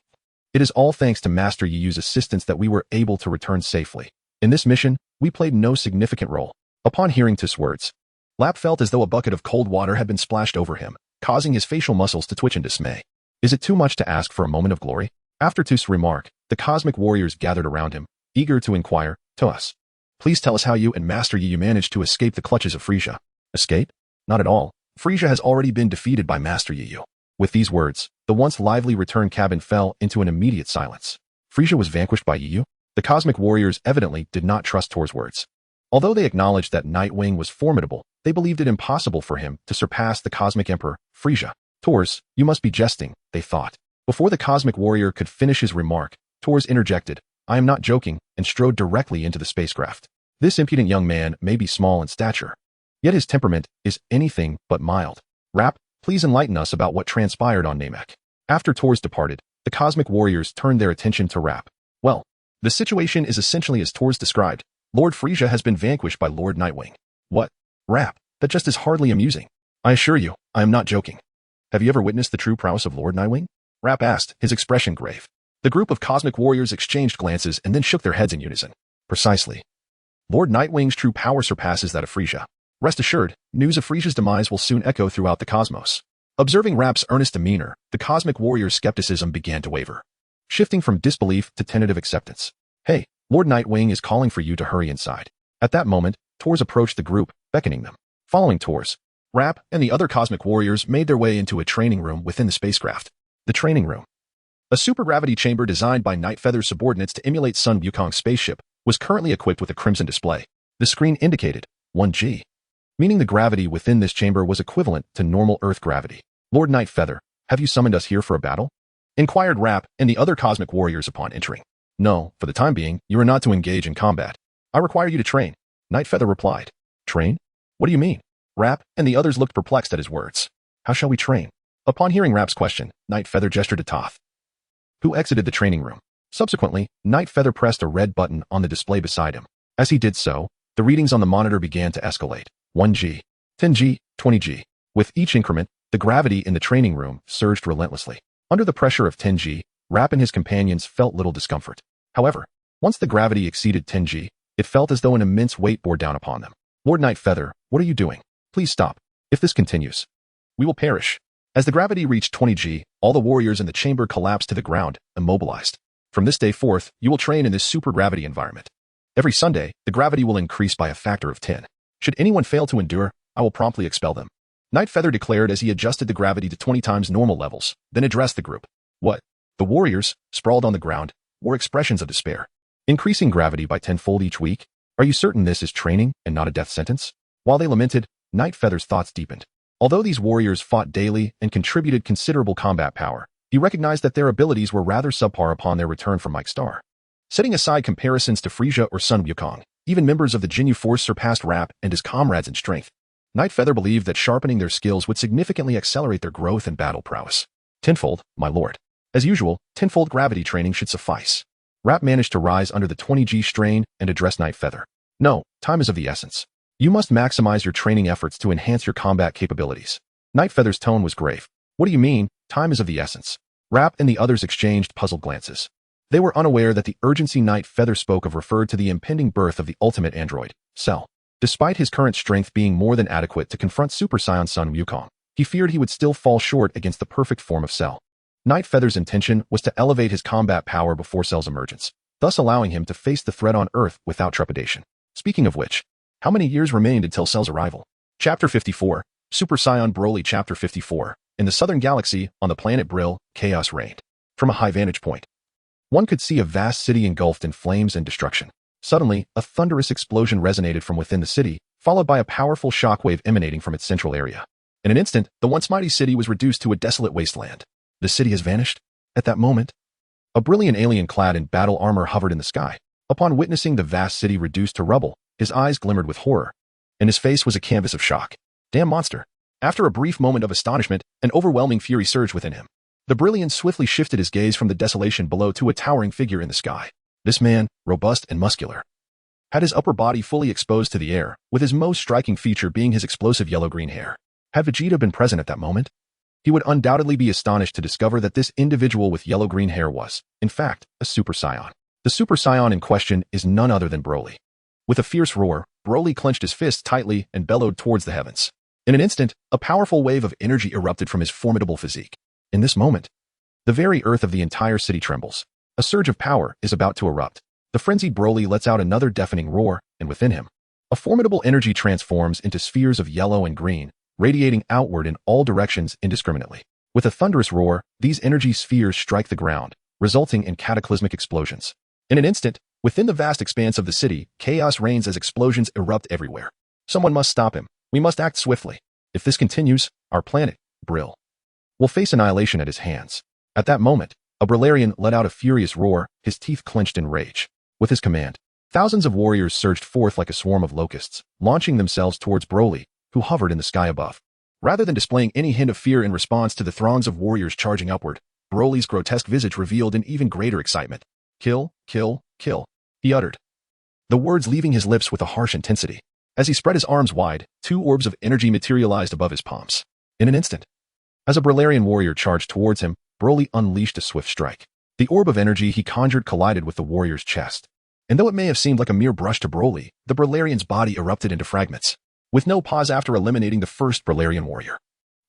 it is all thanks to Master Yiyu's assistance that we were able to return safely. In this mission, we played no significant role. Upon hearing Tos' words, Lap felt as though a bucket of cold water had been splashed over him, causing his facial muscles to twitch in dismay. Is it too much to ask for a moment of glory? After Tos' remark, the cosmic warriors gathered around him, eager to inquire, Tos, please tell us how you and Master Yiyu managed to escape the clutches of Frieza. Escape? Not at all. Frieza has already been defeated by Master Yiyu. With these words, the once lively return cabin fell into an immediate silence. Frieza was vanquished by Yiyu? The cosmic warriors evidently did not trust Tor's words. Although they acknowledged that Nightwing was formidable, they believed it impossible for him to surpass the cosmic emperor, Frieza. Tors, you must be jesting, they thought. Before the cosmic warrior could finish his remark, Tors interjected, I am not joking, and strode directly into the spacecraft. This impudent young man may be small in stature, yet his temperament is anything but mild. Rap, please enlighten us about what transpired on Namek. After Tors departed, the cosmic warriors turned their attention to Rap. Well, the situation is essentially as Tors described. Lord Frieza has been vanquished by Lord Nightwing. What? Rap, that just is hardly amusing. I assure you, I am not joking. Have you ever witnessed the true prowess of Lord Nightwing? Rap asked, his expression grave. The group of cosmic warriors exchanged glances and then shook their heads in unison. Precisely. Lord Nightwing's true power surpasses that of Frieza. Rest assured, news of Frieza's demise will soon echo throughout the cosmos. Observing Rap's earnest demeanor, the cosmic warrior's skepticism began to waver, shifting from disbelief to tentative acceptance. Hey, Lord Nightwing is calling for you to hurry inside. At that moment, Tors approached the group, beckoning them. Following Tors, Rap and the other cosmic warriors made their way into a training room within the spacecraft. The training room, a supergravity chamber designed by Nightfeather's subordinates to emulate Sun Wukong's spaceship, was currently equipped with a crimson display. The screen indicated 1G, meaning the gravity within this chamber was equivalent to normal Earth gravity. Lord Nightfeather, have you summoned us here for a battle? Inquired Rap and the other cosmic warriors upon entering. No, for the time being, you are not to engage in combat. I require you to train. Nightfeather replied. Train? What do you mean? Rap and the others looked perplexed at his words. How shall we train? Upon hearing Rap's question, Nightfeather gestured to Toth, who exited the training room. Subsequently, Nightfeather pressed a red button on the display beside him. As he did so, the readings on the monitor began to escalate. 1G, 10G, 20G. With each increment, the gravity in the training room surged relentlessly. Under the pressure of 10G, Rap and his companions felt little discomfort. However, once the gravity exceeded 10G, it felt as though an immense weight bore down upon them. Lord Nightfeather, what are you doing? Please stop. If this continues, we will perish. As the gravity reached 20G, all the warriors in the chamber collapsed to the ground, immobilized. From this day forth, you will train in this supergravity environment. Every Sunday, the gravity will increase by a factor of 10. Should anyone fail to endure, I will promptly expel them. Nightfeather declared as he adjusted the gravity to 20 times normal levels, then addressed the group. What? The warriors, sprawled on the ground, wore expressions of despair. Increasing gravity by tenfold each week? Are you certain this is training and not a death sentence? While they lamented, Nightfeather's thoughts deepened. Although these warriors fought daily and contributed considerable combat power, he recognized that their abilities were rather subpar upon their return from Mike Star. Setting aside comparisons to Frieza or Sun Wukong, even members of the Jinyu Force surpassed Rap and his comrades in strength. Nightfeather believed that sharpening their skills would significantly accelerate their growth and battle prowess. Tenfold, my lord. As usual, tenfold gravity training should suffice. Rap managed to rise under the 20G strain and address Nightfeather. No, time is of the essence. You must maximize your training efforts to enhance your combat capabilities. Nightfeather's tone was grave. What do you mean, time is of the essence? Rap and the others exchanged puzzled glances. They were unaware that the urgency Nightfeather spoke of referred to the impending birth of the ultimate android, Cell. Despite his current strength being more than adequate to confront Super Saiyan Sun Wukong, he feared he would still fall short against the perfect form of Cell. Nightfeather's intention was to elevate his combat power before Cell's emergence, thus allowing him to face the threat on Earth without trepidation. Speaking of which, how many years remained until Cell's arrival? Chapter 54, Super Saiyan Broly Chapter 54. In the southern galaxy, on the planet Brill, chaos reigned. From a high vantage point, one could see a vast city engulfed in flames and destruction. Suddenly, a thunderous explosion resonated from within the city, followed by a powerful shockwave emanating from its central area. In an instant, the once mighty city was reduced to a desolate wasteland. The city has vanished? At that moment, a brilliant alien clad in battle armor hovered in the sky. Upon witnessing the vast city reduced to rubble, his eyes glimmered with horror, and his face was a canvas of shock. Damn monster. After a brief moment of astonishment, an overwhelming fury surged within him. The brilliant swiftly shifted his gaze from the desolation below to a towering figure in the sky. This man, robust and muscular, had his upper body fully exposed to the air, with his most striking feature being his explosive yellow-green hair. Had Vegeta been present at that moment, he would undoubtedly be astonished to discover that this individual with yellow-green hair was, in fact, a Super Saiyan. The Super Saiyan in question is none other than Broly. With a fierce roar, Broly clenched his fists tightly and bellowed towards the heavens. In an instant, a powerful wave of energy erupted from his formidable physique. In this moment, the very earth of the entire city trembles. A surge of power is about to erupt. The frenzied Broly lets out another deafening roar, and within him, a formidable energy transforms into spheres of yellow and green, radiating outward in all directions indiscriminately. With a thunderous roar, these energy spheres strike the ground, resulting in cataclysmic explosions. In an instant, Within the vast expanse of the city, chaos reigns as explosions erupt everywhere. Someone must stop him. We must act swiftly. If this continues, our planet, Brill, will face annihilation at his hands. At that moment, a Brillarian let out a furious roar, his teeth clenched in rage. With his command, thousands of warriors surged forth like a swarm of locusts, launching themselves towards Broly, who hovered in the sky above. Rather than displaying any hint of fear in response to the throngs of warriors charging upward, Broly's grotesque visage revealed an even greater excitement. Kill, kill, kill, he uttered, the words leaving his lips with a harsh intensity. As he spread his arms wide, 2 orbs of energy materialized above his palms. In an instant, as a Brillarian warrior charged towards him, Broly unleashed a swift strike. The orb of energy he conjured collided with the warrior's chest. And though it may have seemed like a mere brush to Broly, the Brillarian's body erupted into fragments. With no pause after eliminating the first Brillarian warrior,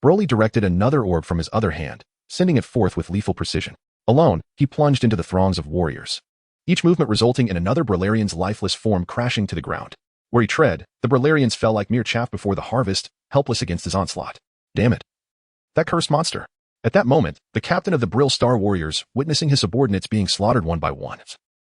Broly directed another orb from his other hand, sending it forth with lethal precision. Alone, he plunged into the throngs of warriors, each movement resulting in another Brillarian's lifeless form crashing to the ground. Where he tread, the Brillarians fell like mere chaff before the harvest, helpless against his onslaught. Damn it. That cursed monster. At that moment, the captain of the Brill Star Warriors, witnessing his subordinates being slaughtered one by one,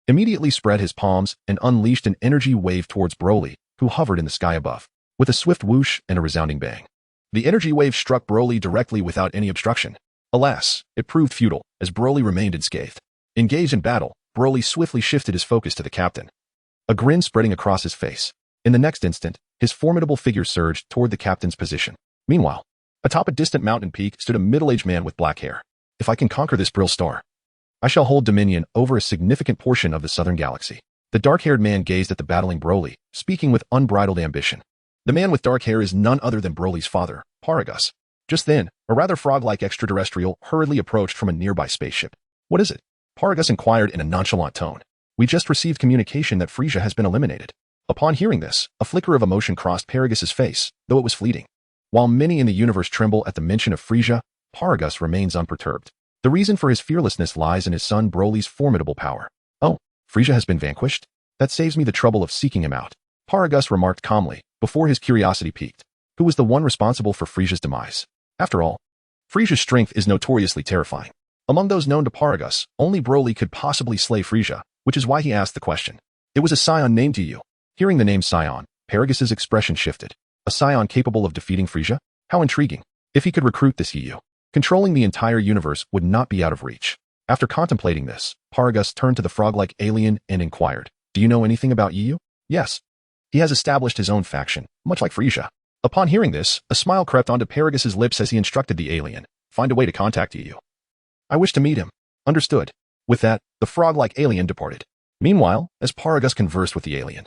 immediately spread his palms and unleashed an energy wave towards Broly, who hovered in the sky above. With a swift whoosh and a resounding bang, the energy wave struck Broly directly without any obstruction. Alas, it proved futile, as Broly remained unscathed. Engaged in battle, Broly swiftly shifted his focus to the captain, a grin spreading across his face. In the next instant, his formidable figure surged toward the captain's position. Meanwhile, atop a distant mountain peak stood a middle-aged man with black hair. If I can conquer this Brill Star, I shall hold dominion over a significant portion of the southern galaxy. The dark-haired man gazed at the battling Broly, speaking with unbridled ambition. The man with dark hair is none other than Broly's father, Paragus. Just then, a rather frog-like extraterrestrial hurriedly approached from a nearby spaceship. What is it? Paragus inquired in a nonchalant tone. We just received communication that Frieza has been eliminated. Upon hearing this, a flicker of emotion crossed Paragus's face, though it was fleeting. While many in the universe tremble at the mention of Frieza, Paragus remains unperturbed. The reason for his fearlessness lies in his son Broly's formidable power. Oh, Frieza has been vanquished? That saves me the trouble of seeking him out, Paragus remarked calmly, before his curiosity piqued. Who was the one responsible for Frieza's demise? After all, Frieza's strength is notoriously terrifying. Among those known to Paragus, only Broly could possibly slay Frieza, which is why he asked the question. It was a Saiyan named to you. Hearing the name Saiyan, Paragus's expression shifted. A Saiyan capable of defeating Frieza? How intriguing. If he could recruit this Yu, controlling the entire universe would not be out of reach. After contemplating this, Paragus turned to the frog-like alien and inquired, do you know anything about Yu? Yes. He has established his own faction, much like Frieza. Upon hearing this, a smile crept onto Paragus's lips as he instructed the alien, find a way to contact Yu. I wish to meet him. Understood. With that, the frog-like alien departed. Meanwhile, as Paragus conversed with the alien,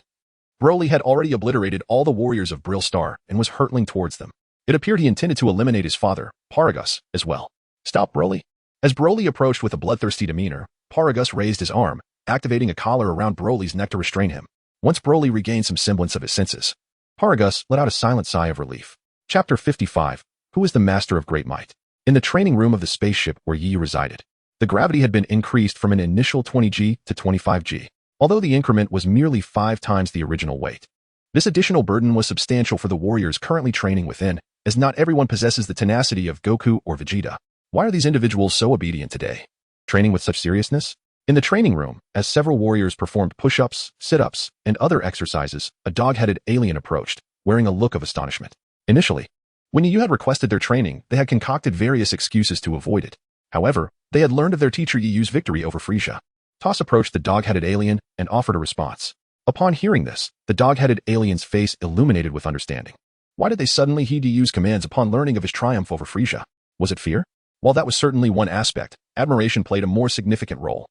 Broly had already obliterated all the warriors of Brill Star and was hurtling towards them. It appeared he intended to eliminate his father, Paragus, as well. Stop, Broly. As Broly approached with a bloodthirsty demeanor, Paragus raised his arm, activating a collar around Broly's neck to restrain him. Once Broly regained some semblance of his senses, Paragus let out a silent sigh of relief. Chapter 55. Who is the Master of Great Might? In the training room of the spaceship where Yi resided, the gravity had been increased from an initial 20g to 25g. Although the increment was merely 5 times the original weight. This additional burden was substantial for the warriors currently training within, as not everyone possesses the tenacity of Goku or Vegeta. Why are these individuals so obedient today? Training with such seriousness? In the training room, as several warriors performed push-ups, sit-ups, and other exercises, a dog-headed alien approached, wearing a look of astonishment. Initially, when Yu had requested their training, they had concocted various excuses to avoid it. However, they had learned of their teacher Yu's victory over Frieza. Toss approached the dog-headed alien and offered a response. Upon hearing this, the dog-headed alien's face illuminated with understanding. Why did they suddenly heed Yu's commands upon learning of his triumph over Frieza? Was it fear? While that was certainly one aspect, admiration played a more significant role.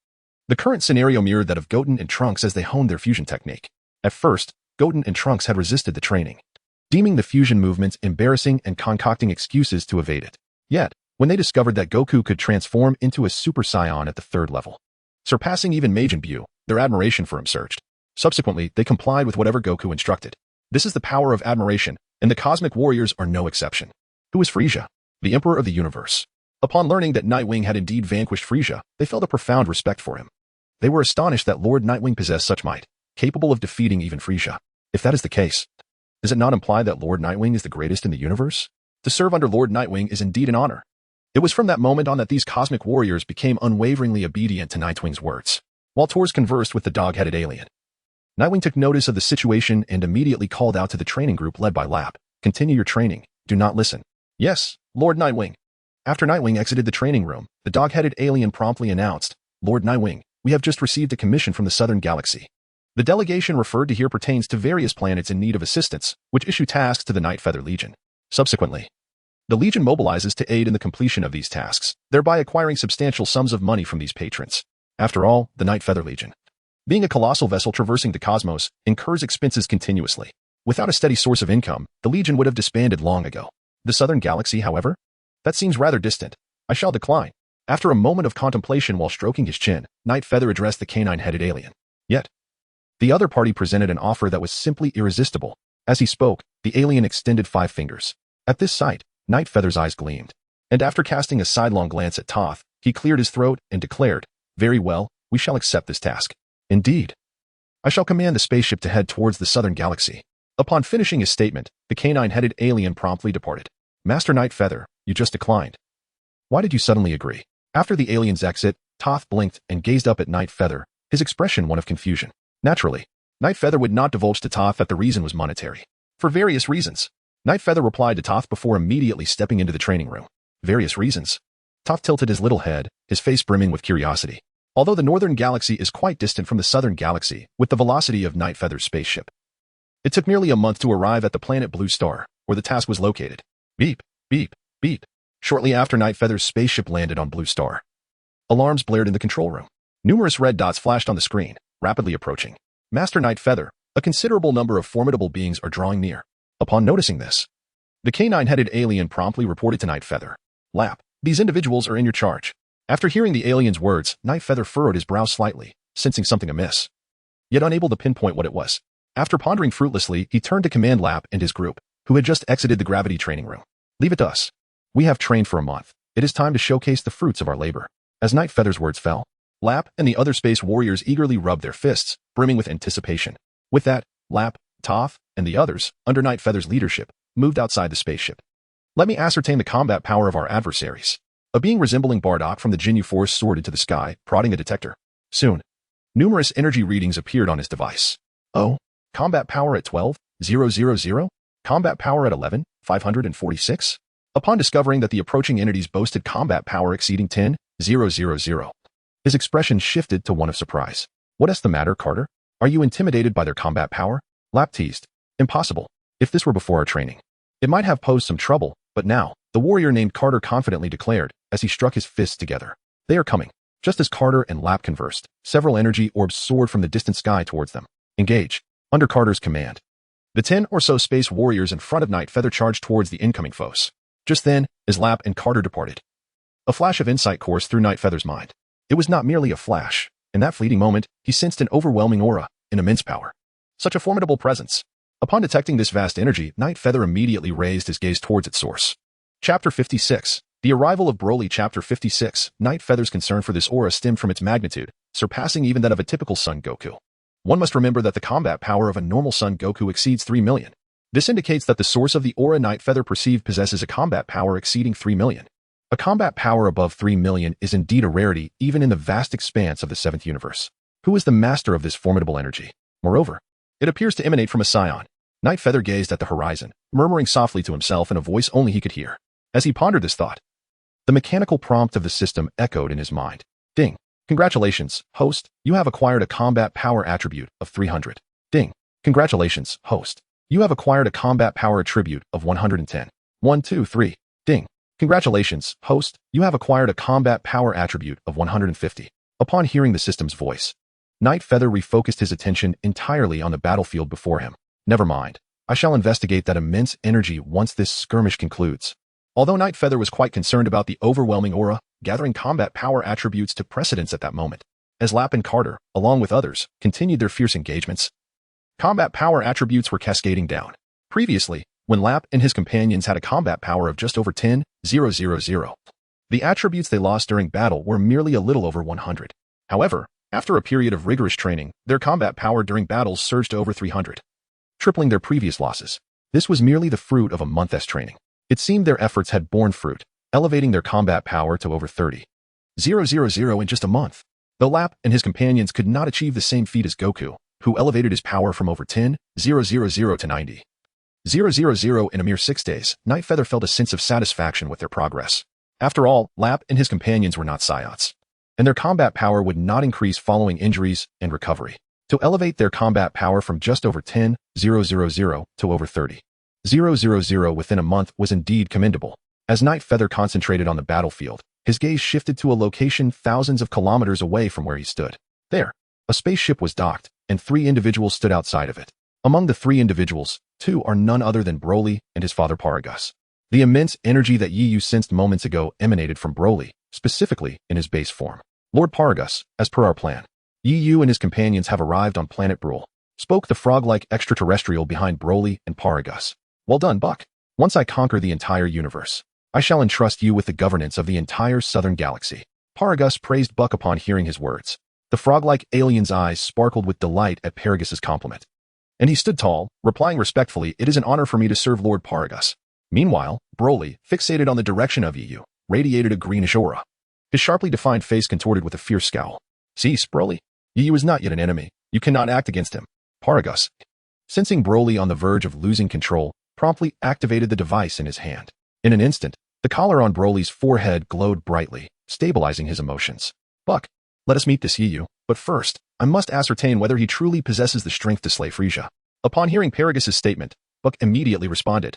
The current scenario mirrored that of Goten and Trunks as they honed their fusion technique. At first, Goten and Trunks had resisted the training, deeming the fusion movements embarrassing and concocting excuses to evade it. Yet, when they discovered that Goku could transform into a Super Saiyan at the 3rd level, surpassing even Majin Buu, their admiration for him surged. Subsequently, they complied with whatever Goku instructed. This is the power of admiration, and the Cosmic Warriors are no exception. Who is Frieza? The Emperor of the Universe. Upon learning that Nightwing had indeed vanquished Frieza, they felt a profound respect for him. They were astonished that Lord Nightwing possessed such might, capable of defeating even Frieza. If that is the case, does it not imply that Lord Nightwing is the greatest in the universe? To serve under Lord Nightwing is indeed an honor. It was from that moment on that these Cosmic Warriors became unwaveringly obedient to Nightwing's words. while Tors conversed with the dog-headed alien. Nightwing took notice of the situation and immediately called out to the training group led by Lap. Continue your training. Do not listen. Yes, Lord Nightwing. After Nightwing exited the training room, the dog-headed alien promptly announced, Lord Nightwing, we have just received a commission from the Southern Galaxy. The delegation referred to here pertains to various planets in need of assistance, which issue tasks to the Night Feather Legion. Subsequently, the Legion mobilizes to aid in the completion of these tasks, thereby acquiring substantial sums of money from these patrons. After all, the Night Feather Legion, being a colossal vessel traversing the cosmos, incurs expenses continuously. Without a steady source of income, the Legion would have disbanded long ago. The Southern Galaxy, however? That seems rather distant. I shall decline. After a moment of contemplation while stroking his chin, Night Feather addressed the canine-headed alien. Yet, the other party presented an offer that was simply irresistible. As he spoke, the alien extended 5 fingers. At this sight, Night Feather's eyes gleamed. And after casting a sidelong glance at Toth, he cleared his throat and declared, Very well, we shall accept this task. Indeed. I shall command the spaceship to head towards the Southern Galaxy. Upon finishing his statement, the canine-headed alien promptly departed. Master Night Feather, you just declined. Why did you suddenly agree? After the alien's exit, Toth blinked and gazed up at Night Feather, his expression one of confusion. Naturally, Night Feather would not divulge to Toth that the reason was monetary. For various reasons. Night Feather replied to Toth before immediately stepping into the training room. Various reasons. Toth tilted his little head, his face brimming with curiosity. Although the Northern Galaxy is quite distant from the Southern Galaxy, with the velocity of Night Feather's spaceship, it took nearly a month to arrive at the planet Blue Star, where the task was located. Beep, beep, beep. Shortly after Night Feather's spaceship landed on Blue Star, alarms blared in the control room. Numerous red dots flashed on the screen, rapidly approaching. Master Night Feather, a considerable number of formidable beings are drawing near. Upon noticing this, the canine-headed alien promptly reported to Night Feather. Lap, these individuals are in your charge. After hearing the alien's words, Night Feather furrowed his brow slightly, sensing something amiss, yet unable to pinpoint what it was. After pondering fruitlessly, he turned to command Lap and his group, who had just exited the gravity training room. Leave it to us. We have trained for a month. It is time to showcase the fruits of our labor. As Night Feather's words fell, Lap and the other space warriors eagerly rubbed their fists, brimming with anticipation. With that, Lap, Toth, and the others, under Night Feather's leadership, moved outside the spaceship. Let me ascertain the combat power of our adversaries. A being resembling Bardock from the Ginyu Force soared into the sky, prodding a detector. Soon, numerous energy readings appeared on his device. Oh, combat power at 12,000? Combat power at 11,546? Upon discovering that the approaching entities boasted combat power exceeding 10,000, his expression shifted to one of surprise. What's the matter, Carter? Are you intimidated by their combat power? Lap teased. Impossible. If this were before our training, it might have posed some trouble, but now, the warrior named Carter confidently declared, as he struck his fists together. They are coming. Just as Carter and Lap conversed, several energy orbs soared from the distant sky towards them. Engage. Under Carter's command, the 10 or so space warriors in front of Night Feather charged towards the incoming foes. Just then, as Lap and Carter departed, a flash of insight coursed through Night Feather's mind. It was not merely a flash. In that fleeting moment, he sensed an overwhelming aura, an immense power. Such a formidable presence. Upon detecting this vast energy, Night Feather immediately raised his gaze towards its source. Chapter 56. The Arrival of Broly. Chapter 56. Night Feather's concern for this aura stemmed from its magnitude, surpassing even that of a typical Son Goku. One must remember that the combat power of a normal Son Goku exceeds 3 million. This indicates that the source of the aura Night Feather perceived possesses a combat power exceeding 3 million. A combat power above 3 million is indeed a rarity even in the vast expanse of the 7th universe. Who is the master of this formidable energy? Moreover, it appears to emanate from a Saiyan. Night Feather gazed at the horizon, murmuring softly to himself in a voice only he could hear. As he pondered this thought, the mechanical prompt of the system echoed in his mind. Ding. Congratulations, host. You have acquired a combat power attribute of 300. Ding. Congratulations, host. You have acquired a combat power attribute of 110. 1, 2, 3. Ding. Congratulations, host. You have acquired a combat power attribute of 150. Upon hearing the system's voice, Night Feather refocused his attention entirely on the battlefield before him. Never mind. I shall investigate that immense energy once this skirmish concludes. Although Night Feather was quite concerned about the overwhelming aura, gathering combat power attributes took precedence at that moment. As Lap and Carter, along with others, continued their fierce engagements, combat power attributes were cascading down. Previously, when Lap and his companions had a combat power of just over 10,000, the attributes they lost during battle were merely a little over 100. However, after a period of rigorous training, their combat power during battles surged to over 300, tripling their previous losses. This was merely the fruit of a month's training. It seemed their efforts had borne fruit, elevating their combat power to over 30,000 in just a month. Though Lap and his companions could not achieve the same feat as Goku, who elevated his power from over 10,000 to 90,000 in a mere 6 days, Nightfeather felt a sense of satisfaction with their progress. After all, Lap and his companions were not Saiyans, and their combat power would not increase following injuries and recovery. To elevate their combat power from just over 10,000 to over 30,000 within a month was indeed commendable. As Nightfeather concentrated on the battlefield, his gaze shifted to a location thousands of kilometers away from where he stood. There, a spaceship was docked, and 3 individuals stood outside of it. Among the 3 individuals, 2 are none other than Broly and his father Paragus. The immense energy that Yu sensed moments ago emanated from Broly, specifically in his base form. Lord Paragus, as per our plan, Yu and his companions have arrived on planet Brule, spoke the frog-like extraterrestrial behind Broly and Paragus. Well done, Buck. Once I conquer the entire universe, I shall entrust you with the governance of the entire southern galaxy. Paragus praised Buck upon hearing his words. The frog-like alien's eyes sparkled with delight at Paragus's compliment. And he stood tall, replying respectfully, "It is an honor for me to serve Lord Paragus." Meanwhile, Broly, fixated on the direction of Yu, radiated a greenish aura. His sharply defined face contorted with a fierce scowl. "Cease, Broly. Yu is not yet an enemy. You cannot act against him." Paragus, sensing Broly on the verge of losing control, promptly activated the device in his hand. In an instant, the collar on Broly's forehead glowed brightly, stabilizing his emotions. "Buck, let us meet this Yu, but first, I must ascertain whether he truly possesses the strength to slay Frieza." Upon hearing Paragus's statement, Buck immediately responded,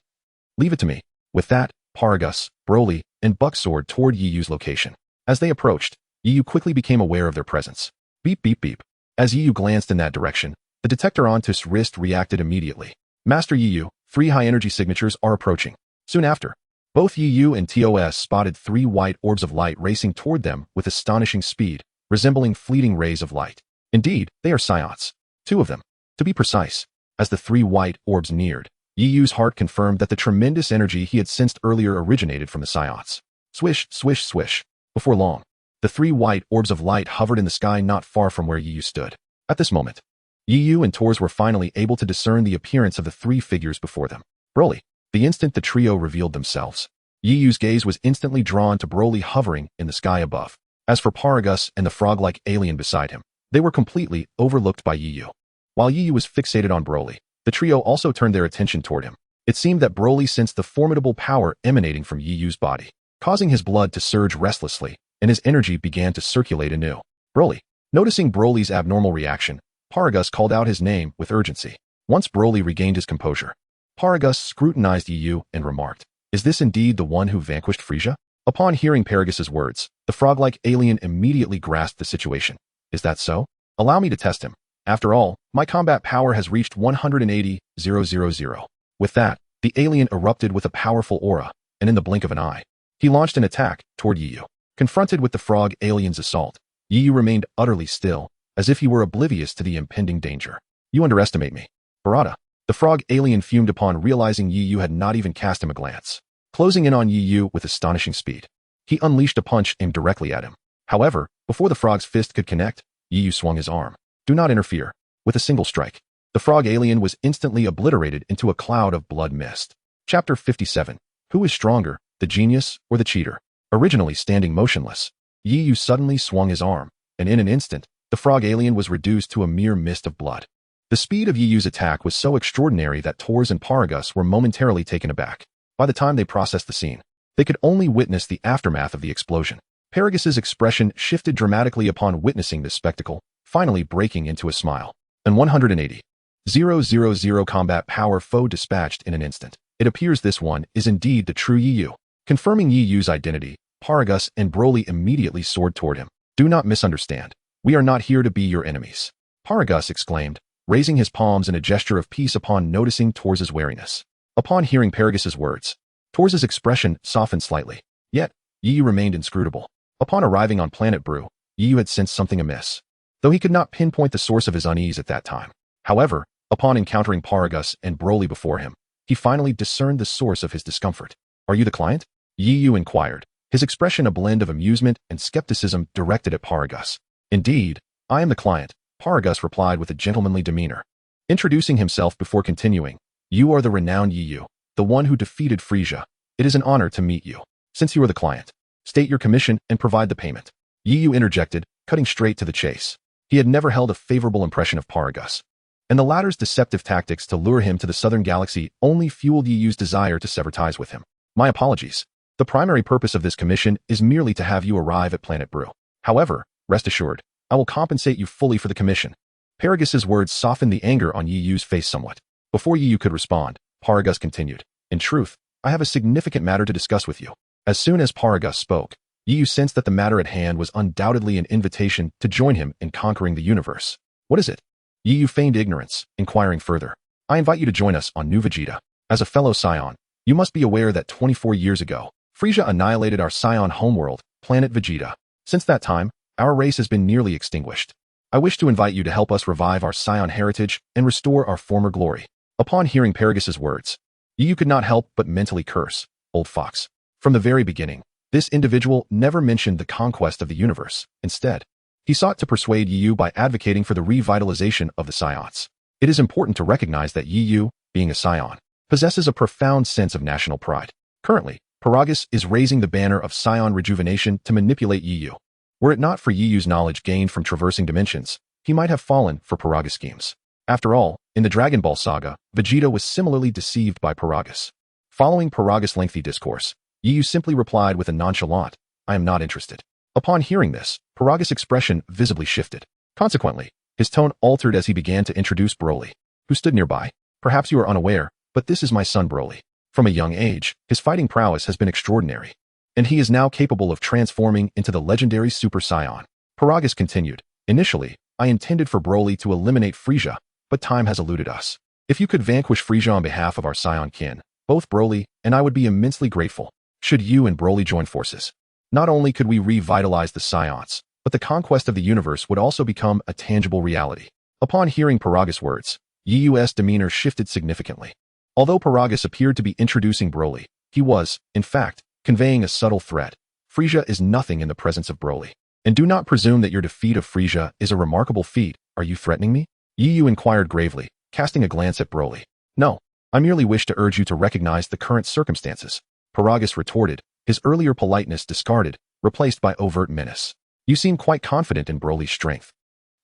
"Leave it to me." With that, Paragus, Broly, and Buck soared toward Yu's location. As they approached, Yu quickly became aware of their presence. Beep beep beep. As Yu glanced in that direction, the detector on his wrist reacted immediately. "Master Yu, 3 high-energy signatures are approaching." Soon after, both Yu and TOS spotted 3 white orbs of light racing toward them with astonishing speed, resembling fleeting rays of light. Indeed, they are Saiyans. 2 of them, to be precise. As the 3 white orbs neared, Yu's heart confirmed that the tremendous energy he had sensed earlier originated from the Saiyans. Swish, swish, swish. Before long, the 3 white orbs of light hovered in the sky not far from where Yu stood. At this moment, Yu and Tors were finally able to discern the appearance of the 3 figures before them. Broly. The instant the trio revealed themselves, Yu's gaze was instantly drawn to Broly hovering in the sky above. As for Paragus and the frog-like alien beside him, they were completely overlooked by Yu. While Yu was fixated on Broly, the trio also turned their attention toward him. It seemed that Broly sensed the formidable power emanating from Yu's body, causing his blood to surge restlessly, and his energy began to circulate anew. Broly. Noticing Broly's abnormal reaction, Paragus called out his name with urgency. Once Broly regained his composure, Paragus scrutinized Yu and remarked, "Is this indeed the one who vanquished Frieza?" Upon hearing Paragus's words, the frog-like alien immediately grasped the situation. "Is that so? Allow me to test him. After all, my combat power has reached 180,000. With that, the alien erupted with a powerful aura, and in the blink of an eye, he launched an attack toward Yu. Confronted with the frog alien's assault, Yu remained utterly still, as if he were oblivious to the impending danger. "You underestimate me, Barada." The frog alien fumed upon realizing Yu had not even cast him a glance. Closing in on Yu with astonishing speed, he unleashed a punch aimed directly at him. However, before the frog's fist could connect, Yu swung his arm. "Do not interfere." With a single strike, the frog alien was instantly obliterated into a cloud of blood mist. Chapter 57. Who is stronger, the genius or the cheater? Originally standing motionless, Yu suddenly swung his arm, and in an instant, the frog alien was reduced to a mere mist of blood. The speed of Yu's attack was so extraordinary that Tors and Paragus were momentarily taken aback. By the time they processed the scene, they could only witness the aftermath of the explosion. Paragus's expression shifted dramatically upon witnessing this spectacle, finally breaking into a smile. And 180,000 combat power foe dispatched in an instant. It appears this one is indeed the true Yu. Confirming Yu's identity, Paragus and Broly immediately soared toward him. "Do not misunderstand. We are not here to be your enemies," Paragus exclaimed, raising his palms in a gesture of peace upon noticing Tors's wariness. Upon hearing Paragus's words, Tors's expression softened slightly. Yet, Yu remained inscrutable. Upon arriving on planet Bru, Yu had sensed something amiss, though he could not pinpoint the source of his unease at that time. However, upon encountering Paragus and Broly before him, he finally discerned the source of his discomfort. "Are you the client?" Yu inquired, his expression a blend of amusement and skepticism directed at Paragus. "Indeed, I am the client," Paragus replied with a gentlemanly demeanor. Introducing himself before continuing, "You are the renowned Yu, the one who defeated Frieza. It is an honor to meet you. Since you are the client, state your commission and provide the payment." Yu interjected, cutting straight to the chase. He had never held a favorable impression of Paragus, and the latter's deceptive tactics to lure him to the southern galaxy only fueled Yu's desire to sever ties with him. My apologies. The primary purpose of this commission is merely to have you arrive at Planet Brew. However, rest assured, I will compensate you fully for the commission. Paragus's words softened the anger on Yu's face somewhat. Before Yu could respond, Paragus continued. In truth, I have a significant matter to discuss with you. As soon as Paragus spoke, Yu sensed that the matter at hand was undoubtedly an invitation to join him in conquering the universe. What is it? Yu feigned ignorance, inquiring further. I invite you to join us on New Vegeta. As a fellow Saiyan, you must be aware that 24 years ago, Frieza annihilated our Saiyan homeworld, planet Vegeta. Since that time, our race has been nearly extinguished. I wish to invite you to help us revive our Saiyan heritage and restore our former glory. Upon hearing Paragus's words, Yu could not help but mentally curse, old fox. From the very beginning, this individual never mentioned the conquest of the universe. Instead, he sought to persuade Yu by advocating for the revitalization of the Saiyans. It is important to recognize that Yu, being a Saiyan, possesses a profound sense of national pride. Currently, Paragus is raising the banner of Saiyan rejuvenation to manipulate Yu. Were it not for Yu's knowledge gained from traversing dimensions, he might have fallen for Paragus' schemes. After all, in the Dragon Ball saga, Vegeta was similarly deceived by Paragus. Following Paragus' lengthy discourse, Yu simply replied with a nonchalant, I am not interested. Upon hearing this, Paragus' expression visibly shifted. Consequently, his tone altered as he began to introduce Broly, who stood nearby. Perhaps you are unaware, but this is my son Broly. From a young age, his fighting prowess has been extraordinary, and he is now capable of transforming into the legendary Super Saiyan. Paragus continued, initially, I intended for Broly to eliminate Frieza, but time has eluded us. If you could vanquish Frieza on behalf of our Saiyan kin, both Broly and I would be immensely grateful. Should you and Broly join forces, not only could we revitalize the Saiyans, but the conquest of the universe would also become a tangible reality. Upon hearing Paragus' words, Yu's demeanor shifted significantly. Although Paragus appeared to be introducing Broly, he was, in fact, conveying a subtle threat. Frieza is nothing in the presence of Broly. And do not presume that your defeat of Frieza is a remarkable feat. Are you threatening me? Yu inquired gravely, casting a glance at Broly. No, I merely wish to urge you to recognize the current circumstances. Paragus retorted, his earlier politeness discarded, replaced by overt menace. You seem quite confident in Broly's strength.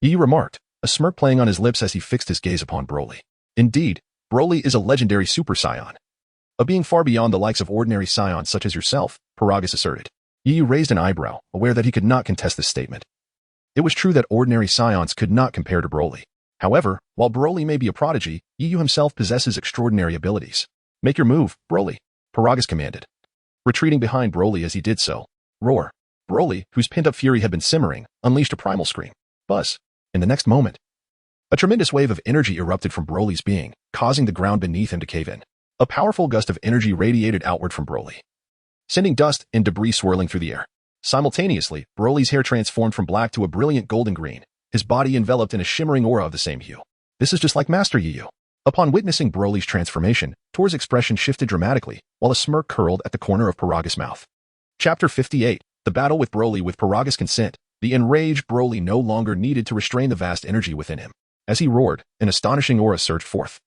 Yu remarked, a smirk playing on his lips as he fixed his gaze upon Broly. Indeed, Broly is a legendary Super Saiyan, a being far beyond the likes of ordinary Saiyans such as yourself, Paragus asserted. Yu raised an eyebrow, aware that he could not contest this statement. It was true that ordinary Saiyans could not compare to Broly. However, while Broly may be a prodigy, Yu himself possesses extraordinary abilities. Make your move, Broly, Paragus commanded. Retreating behind Broly as he did so, roar. Broly, whose pent-up fury had been simmering, unleashed a primal scream. Buzz. In the next moment, a tremendous wave of energy erupted from Broly's being, causing the ground beneath him to cave in. A powerful gust of energy radiated outward from Broly, sending dust and debris swirling through the air. Simultaneously, Broly's hair transformed from black to a brilliant golden green, his body enveloped in a shimmering aura of the same hue. This is just like Master Yu. Upon witnessing Broly's transformation, Tor's expression shifted dramatically, while a smirk curled at the corner of Paragus' mouth. Chapter 58. The battle with Broly. With Paragus' consent, the enraged Broly no longer needed to restrain the vast energy within him. As he roared, an astonishing aura surged forth,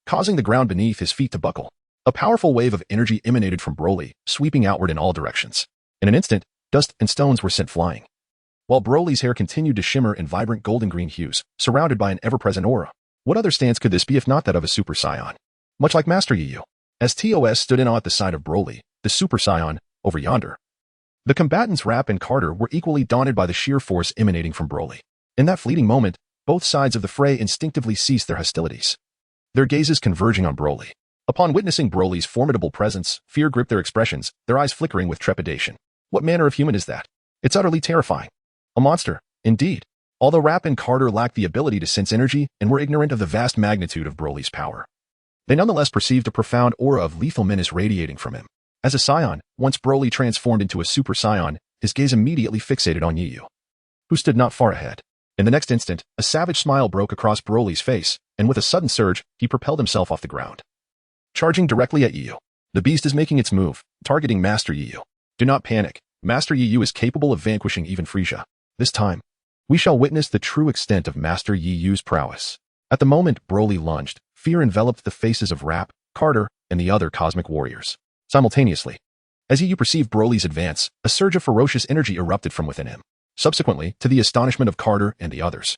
causing the ground beneath his feet to buckle. A powerful wave of energy emanated from Broly, sweeping outward in all directions. In an instant, dust and stones were sent flying, while Broly's hair continued to shimmer in vibrant golden-green hues, surrounded by an ever-present aura. What other stance could this be if not that of a Super Saiyan? Much like Master Yu. As TOS stood in awe at the side of Broly, the Super Saiyan, over yonder, the combatants Rap and Carter were equally daunted by the sheer force emanating from Broly. In that fleeting moment, both sides of the fray instinctively ceased their hostilities, their gazes converging on Broly. Upon witnessing Broly's formidable presence, fear gripped their expressions, their eyes flickering with trepidation. What manner of human is that? It's utterly terrifying. A monster, indeed. Although Rap and Carter lacked the ability to sense energy and were ignorant of the vast magnitude of Broly's power, they nonetheless perceived a profound aura of lethal menace radiating from him. As a Saiyan, once Broly transformed into a Super Saiyan, his gaze immediately fixated on Yu, who stood not far ahead. In the next instant, a savage smile broke across Broly's face, and with a sudden surge, he propelled himself off the ground, charging directly at Yu. The beast is making its move, targeting Master Yu. Do not panic. Master Yu is capable of vanquishing even Frieza. This time, we shall witness the true extent of Master Yu's prowess. At the moment Broly lunged, fear enveloped the faces of Rap, Carter, and the other cosmic warriors. Simultaneously, as Yu perceived Broly's advance, a surge of ferocious energy erupted from within him. Subsequently, to the astonishment of Carter and the others,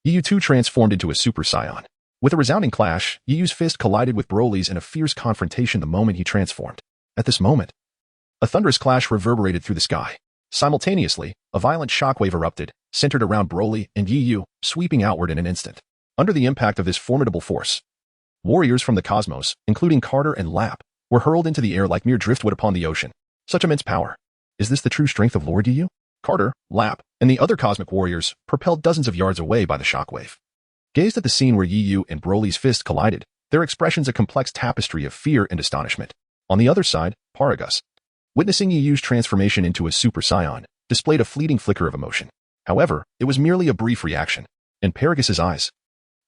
Yu too transformed into a Super Saiyan. With a resounding clash, Yu's fist collided with Broly's in a fierce confrontation the moment he transformed. At this moment, a thunderous clash reverberated through the sky. Simultaneously, a violent shockwave erupted, centered around Broly and Yu, sweeping outward in an instant. Under the impact of this formidable force, warriors from the cosmos, including Carter and Lap, were hurled into the air like mere driftwood upon the ocean. Such immense power. Is this the true strength of Lord Yu? Carter, Lap, and the other cosmic warriors, propelled dozens of yards away by the shockwave, gazed at the scene where Yu and Broly's fists collided, their expressions a complex tapestry of fear and astonishment. On the other side, Paragus, witnessing Yu's transformation into a Super Saiyan, displayed a fleeting flicker of emotion. However, it was merely a brief reaction. In Paragus's eyes,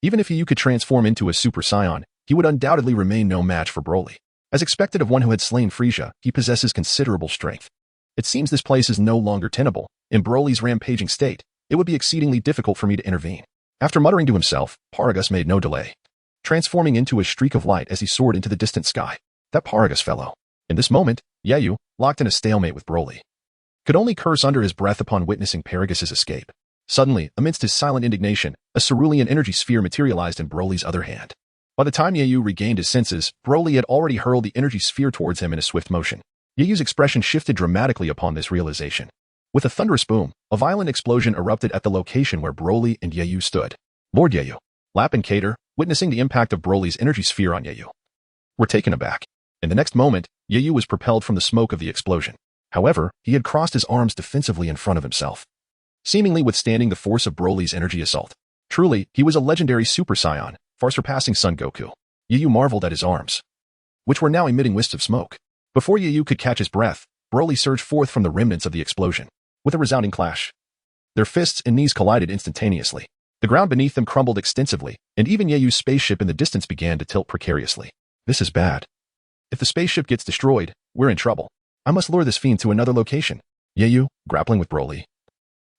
even if Yu could transform into a Super Saiyan, he would undoubtedly remain no match for Broly. As expected of one who had slain Frieza, he possesses considerable strength. It seems this place is no longer tenable. In Broly's rampaging state, it would be exceedingly difficult for me to intervene. After muttering to himself, Paragus made no delay, transforming into a streak of light as he soared into the distant sky. That Paragus fellow. In this moment, Yu, locked in a stalemate with Broly, could only curse under his breath upon witnessing Paragus's escape. Suddenly, amidst his silent indignation, a cerulean energy sphere materialized in Broly's other hand. By the time Yu regained his senses, Broly had already hurled the energy sphere towards him in a swift motion. Yu's expression shifted dramatically upon this realization. With a thunderous boom, a violent explosion erupted at the location where Broly and Yu stood. Lord Yu, Lap and Kater, witnessing the impact of Broly's energy sphere on Yu, were taken aback. In the next moment, Yu was propelled from the smoke of the explosion. However, he had crossed his arms defensively in front of himself, seemingly withstanding the force of Broly's energy assault. Truly, he was a legendary Super Saiyan, far surpassing Son Goku. Yu marveled at his arms, which were now emitting wisps of smoke. Before Yu could catch his breath, Broly surged forth from the remnants of the explosion. With a resounding clash, their fists and knees collided instantaneously. The ground beneath them crumbled extensively, and even Yu's spaceship in the distance began to tilt precariously. This is bad. If the spaceship gets destroyed, we're in trouble. I must lure this fiend to another location. Yu, grappling with Broly,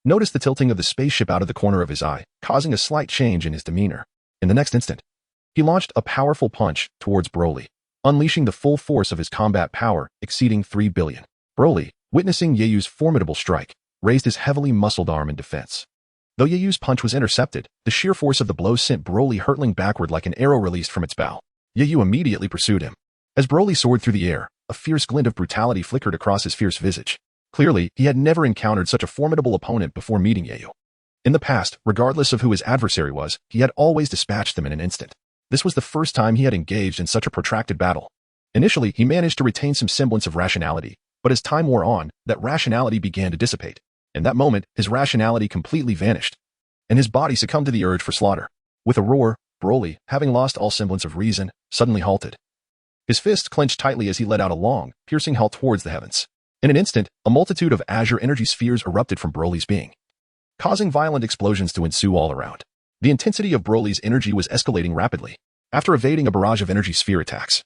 noticed the tilting of the spaceship out of the corner of his eye, causing a slight change in his demeanor. In the next instant, he launched a powerful punch towards Broly, unleashing the full force of his combat power exceeding 3 billion. Broly, witnessing Yu's formidable strike, raised his heavily muscled arm in defense. Though Yu's punch was intercepted, the sheer force of the blow sent Broly hurtling backward like an arrow released from its bow. Yu immediately pursued him. As Broly soared through the air, a fierce glint of brutality flickered across his fierce visage. Clearly, he had never encountered such a formidable opponent before meeting Yu. In the past, regardless of who his adversary was, he had always dispatched them in an instant. This was the first time he had engaged in such a protracted battle. Initially, he managed to retain some semblance of rationality, but as time wore on, that rationality began to dissipate. In that moment, his rationality completely vanished, and his body succumbed to the urge for slaughter. With a roar, Broly, having lost all semblance of reason, suddenly halted. His fist clenched tightly as he let out a long, piercing howl towards the heavens. In an instant, a multitude of azure energy spheres erupted from Broly's being, causing violent explosions to ensue all around. The intensity of Broly's energy was escalating rapidly. After evading a barrage of energy sphere attacks,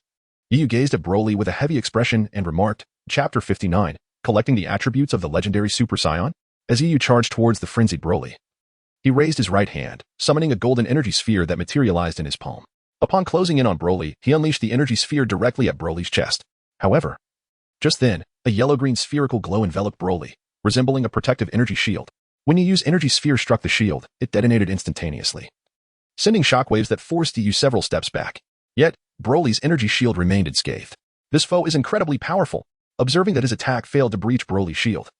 Yu gazed at Broly with a heavy expression and remarked, Chapter 59, collecting the attributes of the legendary Super Saiyan? As Yu charged towards the frenzied Broly, he raised his right hand, summoning a golden energy sphere that materialized in his palm. Upon closing in on Broly, he unleashed the energy sphere directly at Broly's chest. However, just then, a yellow-green spherical glow enveloped Broly, resembling a protective energy shield. When Yu's energy sphere struck the shield, it detonated instantaneously, sending shockwaves that forced Yu several steps back. Yet, Broly's energy shield remained unscathed. This foe is incredibly powerful. Observing that his attack failed to breach Broly's shield,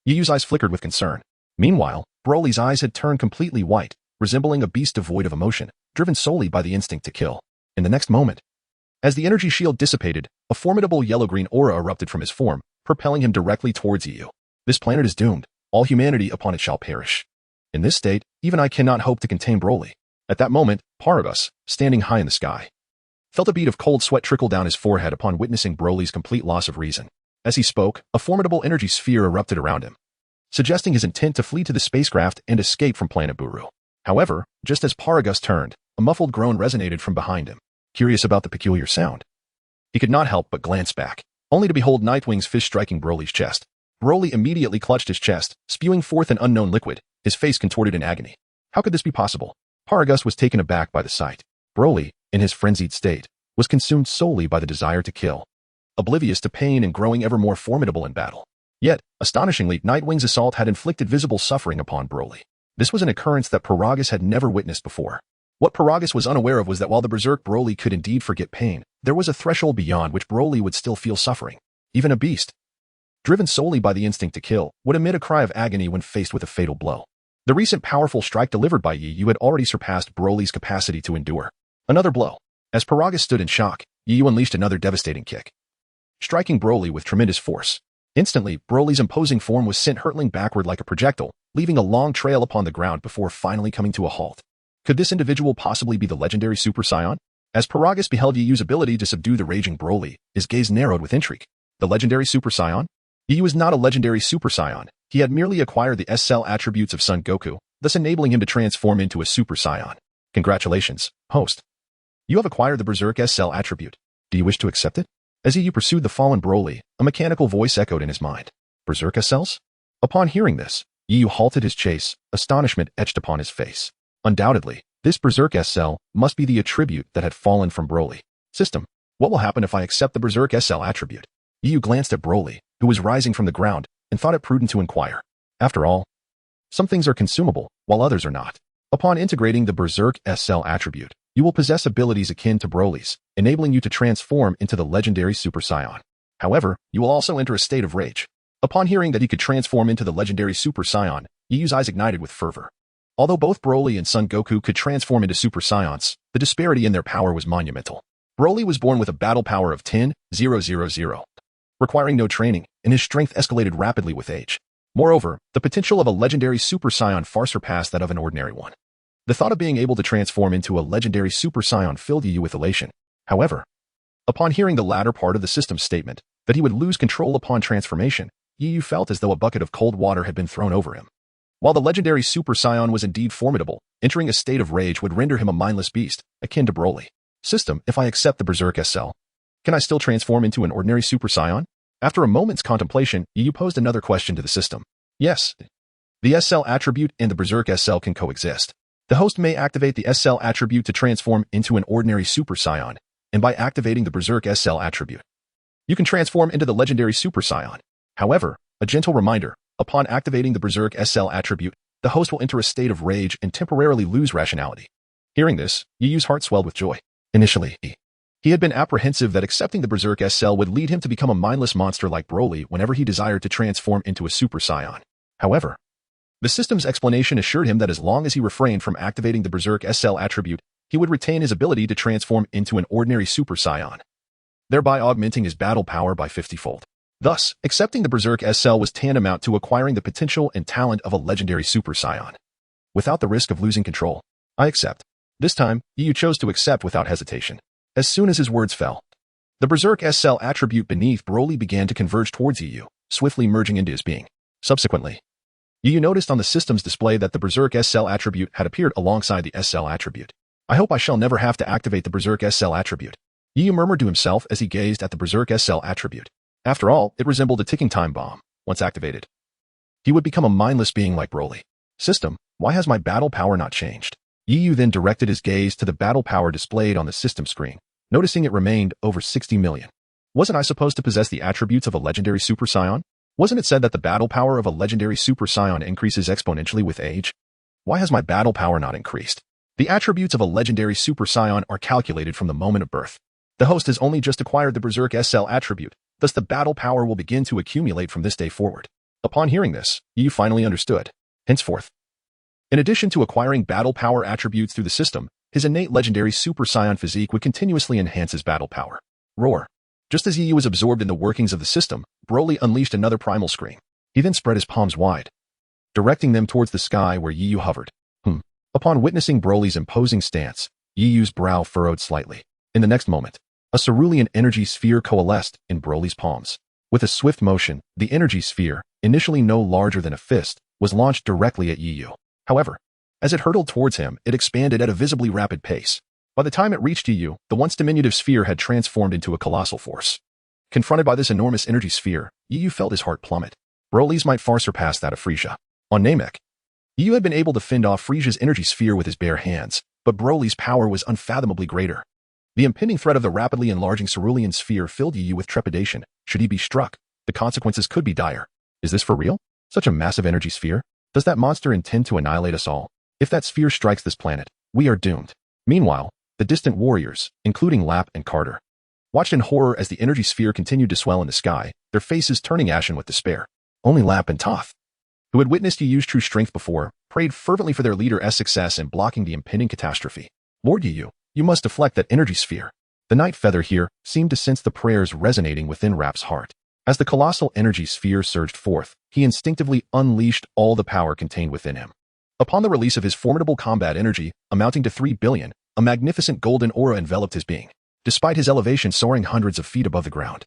Yu's eyes flickered with concern. Meanwhile, Broly's eyes had turned completely white, resembling a beast devoid of emotion, driven solely by the instinct to kill. In the next moment, as the energy shield dissipated, a formidable yellow-green aura erupted from his form, propelling him directly towards Yu. This planet is doomed. All humanity upon it shall perish. In this state, even I cannot hope to contain Broly. At that moment, Paragus, standing high in the sky, felt a bead of cold sweat trickle down his forehead upon witnessing Broly's complete loss of reason. As he spoke, a formidable energy sphere erupted around him, suggesting his intent to flee to the spacecraft and escape from planet Buru. However, just as Paragus turned, a muffled groan resonated from behind him. Curious about the peculiar sound, he could not help but glance back, only to behold Nightwing's fist striking Broly's chest. Broly immediately clutched his chest, spewing forth an unknown liquid, his face contorted in agony. How could this be possible? Paragus was taken aback by the sight. Broly, in his frenzied state, was consumed solely by the desire to kill, oblivious to pain and growing ever more formidable in battle. Yet, astonishingly, Nightwing's assault had inflicted visible suffering upon Broly. This was an occurrence that Paragus had never witnessed before. What Paragus was unaware of was that while the Berserk Broly could indeed forget pain, there was a threshold beyond which Broly would still feel suffering. Even a beast, driven solely by the instinct to kill, would emit a cry of agony when faced with a fatal blow. The recent powerful strike delivered by Yu had already surpassed Broly's capacity to endure. Another blow. As Paragus stood in shock, Yu unleashed another devastating kick, striking Broly with tremendous force. Instantly, Broly's imposing form was sent hurtling backward like a projectile, leaving a long trail upon the ground before finally coming to a halt. Could this individual possibly be the legendary Super Saiyan? As Paragus beheld Yu's ability to subdue the raging Broly, his gaze narrowed with intrigue. The legendary Super Saiyan? Yu was not a legendary Super Saiyan. He had merely acquired the S-Cell attributes of Son Goku, thus enabling him to transform into a Super Saiyan. Congratulations, host. You have acquired the Berserk S-Cell attribute. Do you wish to accept it? As Yu pursued the fallen Broly, a mechanical voice echoed in his mind. Berserk S-Cells? Upon hearing this, Yu halted his chase, astonishment etched upon his face. Undoubtedly, this Berserk S-Cell must be the attribute that had fallen from Broly. System, what will happen if I accept the Berserk S-Cell attribute? Yu glanced at Broly, who was rising from the ground, and thought it prudent to inquire. After all, some things are consumable, while others are not. Upon integrating the Berserk S-Cell attribute, you will possess abilities akin to Broly's, enabling you to transform into the legendary Super Saiyan. However, you will also enter a state of rage. Upon hearing that he could transform into the legendary Super Saiyan, Yu's eyes ignited with fervor. Although both Broly and Son Goku could transform into Super Saiyans, the disparity in their power was monumental. Broly was born with a battle power of 10,000, requiring no training, and his strength escalated rapidly with age. Moreover, the potential of a legendary Super Saiyan far surpassed that of an ordinary one. The thought of being able to transform into a legendary Super Saiyan filled Yu with elation. However, upon hearing the latter part of the system's statement, that he would lose control upon transformation, Yu felt as though a bucket of cold water had been thrown over him. While the legendary Super Saiyan was indeed formidable, entering a state of rage would render him a mindless beast, akin to Broly. System, if I accept the Berserk S-Cell, can I still transform into an ordinary Super Saiyan? After a moment's contemplation, Yu posed another question to the system. Yes, the S-Cell attribute and the Berserk S-Cell can coexist. The host may activate the S-Cell attribute to transform into an ordinary Super Saiyan, and by activating the Berserk S-Cell attribute, you can transform into the legendary Super Saiyan. However, a gentle reminder, upon activating the Berserk S-Cell attribute, the host will enter a state of rage and temporarily lose rationality. Hearing this, Yu's heart swelled with joy. Initially, he had been apprehensive that accepting the Berserk S-Cell would lead him to become a mindless monster like Broly whenever he desired to transform into a Super Saiyan. However, the system's explanation assured him that as long as he refrained from activating the Berserk S-Cell attribute, he would retain his ability to transform into an ordinary Super Saiyan, thereby augmenting his battle power by 50-fold. Thus, accepting the Berserk S-Cell was tantamount to acquiring the potential and talent of a legendary Super Saiyan. Without the risk of losing control, I accept. This time, Yu chose to accept without hesitation. As soon as his words fell, the Berserk S-Cell attribute beneath Broly began to converge towards Yu, swiftly merging into his being. Subsequently, Yu noticed on the system's display that the Berserk S-Cell attribute had appeared alongside the S-Cell attribute. I hope I shall never have to activate the Berserk S-Cell attribute. Yu murmured to himself as he gazed at the Berserk S-Cell attribute. After all, it resembled a ticking time bomb. Once activated, he would become a mindless being like Broly. System, why has my battle power not changed? Yu then directed his gaze to the battle power displayed on the system screen, noticing it remained over 60 million. Wasn't I supposed to possess the attributes of a legendary Super Saiyan? Wasn't it said that the battle power of a legendary Super Saiyan increases exponentially with age? Why has my battle power not increased? The attributes of a legendary Super Saiyan are calculated from the moment of birth. The host has only just acquired the Berserk S-Cell attribute, thus the battle power will begin to accumulate from this day forward. Upon hearing this, Yu finally understood. Henceforth, in addition to acquiring battle power attributes through the system, his innate legendary Super Saiyan physique would continuously enhance his battle power. Roar. Just as Yu was absorbed in the workings of the system, Broly unleashed another primal scream. He then spread his palms wide, directing them towards the sky where Yu hovered. Upon witnessing Broly's imposing stance, Yu's brow furrowed slightly. In the next moment, a cerulean energy sphere coalesced in Broly's palms. With a swift motion, the energy sphere, initially no larger than a fist, was launched directly at Yu. However, as it hurtled towards him, it expanded at a visibly rapid pace. By the time it reached Yu, the once diminutive sphere had transformed into a colossal force. Confronted by this enormous energy sphere, Yu felt his heart plummet. Broly's might far surpassed that of Frieza. On Namek, Yu had been able to fend off Frieza's energy sphere with his bare hands, but Broly's power was unfathomably greater. The impending threat of the rapidly enlarging cerulean sphere filled Yu with trepidation. Should he be struck, the consequences could be dire. Is this for real? Such a massive energy sphere? Does that monster intend to annihilate us all? If that sphere strikes this planet, we are doomed. Meanwhile, the distant warriors, including Lap and Carter, watched in horror as the energy sphere continued to swell in the sky, their faces turning ashen with despair. Only Lap and Toth, who had witnessed Yu's true strength before, prayed fervently for their leader's success in blocking the impending catastrophe. Lord Yu, you must deflect that energy sphere. The Night Feather here seemed to sense the prayers resonating within Rap's heart. As the colossal energy sphere surged forth, he instinctively unleashed all the power contained within him. Upon the release of his formidable combat energy, amounting to 3 billion, a magnificent golden aura enveloped his being, despite his elevation soaring hundreds of feet above the ground.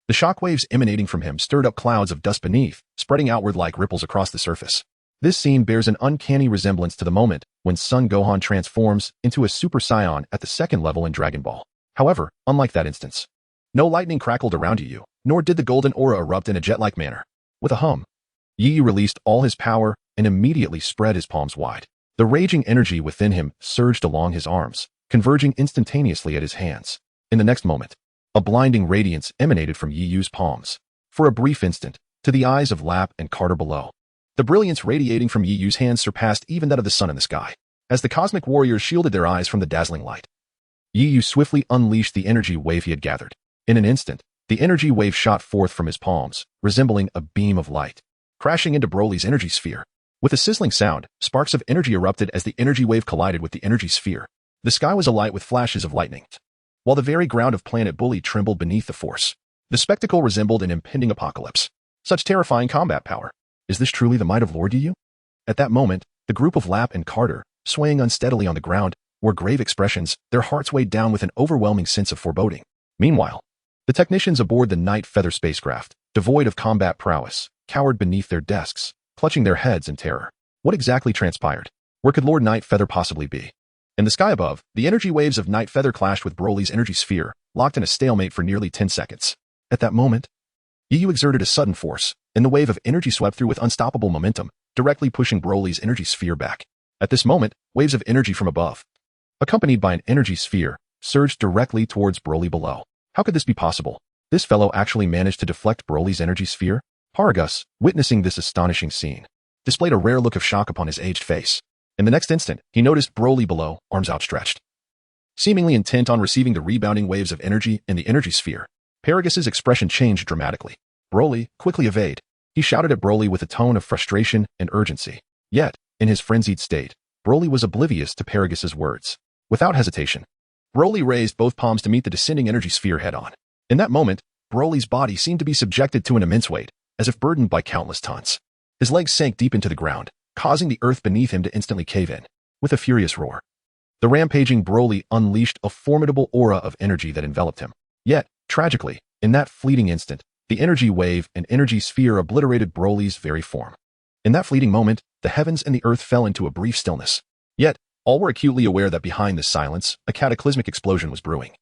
The shockwaves emanating from him stirred up clouds of dust beneath, spreading outward like ripples across the surface. This scene bears an uncanny resemblance to the moment when Son Gohan transforms into a Super Saiyan at the second level in Dragon Ball. However, unlike that instance, no lightning crackled around Yu, nor did the golden aura erupt in a jet-like manner. With a hum, Yu released all his power and immediately spread his palms wide. The raging energy within him surged along his arms, converging instantaneously at his hands. In the next moment, a blinding radiance emanated from Yu's palms. For a brief instant, to the eyes of Lap and Carter below, the brilliance radiating from Yu's hands surpassed even that of the sun in the sky. As the cosmic warriors shielded their eyes from the dazzling light, Yu swiftly unleashed the energy wave he had gathered. In an instant, the energy wave shot forth from his palms, resembling a beam of light, crashing into Broly's energy sphere. With a sizzling sound, sparks of energy erupted as the energy wave collided with the energy sphere. The sky was alight with flashes of lightning, while the very ground of Planet Bully trembled beneath the force. The spectacle resembled an impending apocalypse. Such terrifying combat power. Is this truly the might of Lord Yu? At that moment, the group of Lap and Carter, swaying unsteadily on the ground, wore grave expressions, their hearts weighed down with an overwhelming sense of foreboding. Meanwhile, the technicians aboard the Night Feather spacecraft, devoid of combat prowess, cowered beneath their desks, clutching their heads in terror. What exactly transpired? Where could Lord Night Feather possibly be? In the sky above, the energy waves of Night Feather clashed with Broly's energy sphere, locked in a stalemate for nearly 10 seconds. At that moment, Yu exerted a sudden force, and the wave of energy swept through with unstoppable momentum, directly pushing Broly's energy sphere back. At this moment, waves of energy from above, accompanied by an energy sphere, surged directly towards Broly below. How could this be possible? This fellow actually managed to deflect Broly's energy sphere? Paragus, witnessing this astonishing scene, displayed a rare look of shock upon his aged face. In the next instant, he noticed Broly below, arms outstretched, seemingly intent on receiving the rebounding waves of energy in the energy sphere. Paragus's expression changed dramatically. Broly, quickly evade. He shouted at Broly with a tone of frustration and urgency. Yet, in his frenzied state, Broly was oblivious to Paragus's words. Without hesitation, Broly raised both palms to meet the descending energy sphere head-on. In that moment, Broly's body seemed to be subjected to an immense weight, as if burdened by countless tons. His legs sank deep into the ground, causing the earth beneath him to instantly cave in. With a furious roar, the rampaging Broly unleashed a formidable aura of energy that enveloped him. Yet, tragically, in that fleeting instant, the energy wave and energy sphere obliterated Broly's very form. In that fleeting moment, the heavens and the earth fell into a brief stillness. Yet, all were acutely aware that behind this silence, a cataclysmic explosion was brewing.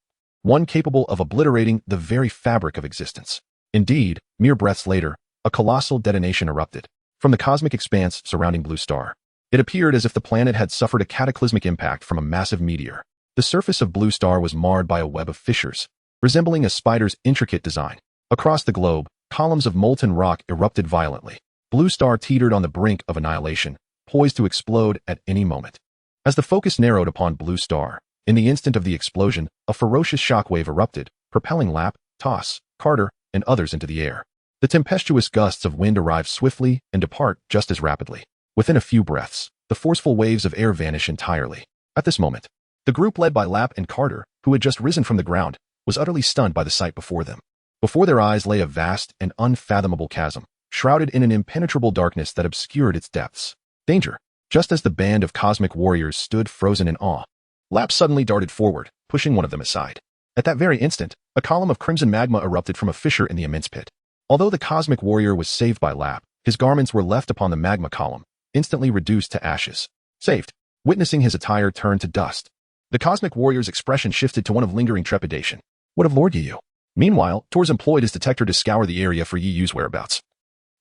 One capable of obliterating the very fabric of existence. Indeed, mere breaths later, a colossal detonation erupted from the cosmic expanse surrounding Blue Star. It appeared as if the planet had suffered a cataclysmic impact from a massive meteor. The surface of Blue Star was marred by a web of fissures, resembling a spider's intricate design. Across the globe, columns of molten rock erupted violently. Blue Star teetered on the brink of annihilation, poised to explode at any moment. As the focus narrowed upon Blue Star, in the instant of the explosion, a ferocious shockwave erupted, propelling Lap, Toss, Carter, and others into the air. The tempestuous gusts of wind arrive swiftly and depart just as rapidly. Within a few breaths, the forceful waves of air vanish entirely. At this moment, the group led by Lap and Carter, who had just risen from the ground, was utterly stunned by the sight before them. Before their eyes lay a vast and unfathomable chasm, shrouded in an impenetrable darkness that obscured its depths. Danger! Just as the band of cosmic warriors stood frozen in awe, Lap suddenly darted forward, pushing one of them aside. At that very instant, a column of crimson magma erupted from a fissure in the immense pit. Although the cosmic warrior was saved by Lap, his garments were left upon the magma column, instantly reduced to ashes. Saved. Witnessing his attire turn to dust, the cosmic warrior's expression shifted to one of lingering trepidation. What of Lord Yu? Meanwhile, Tor's employed his detector to scour the area for Yu's whereabouts,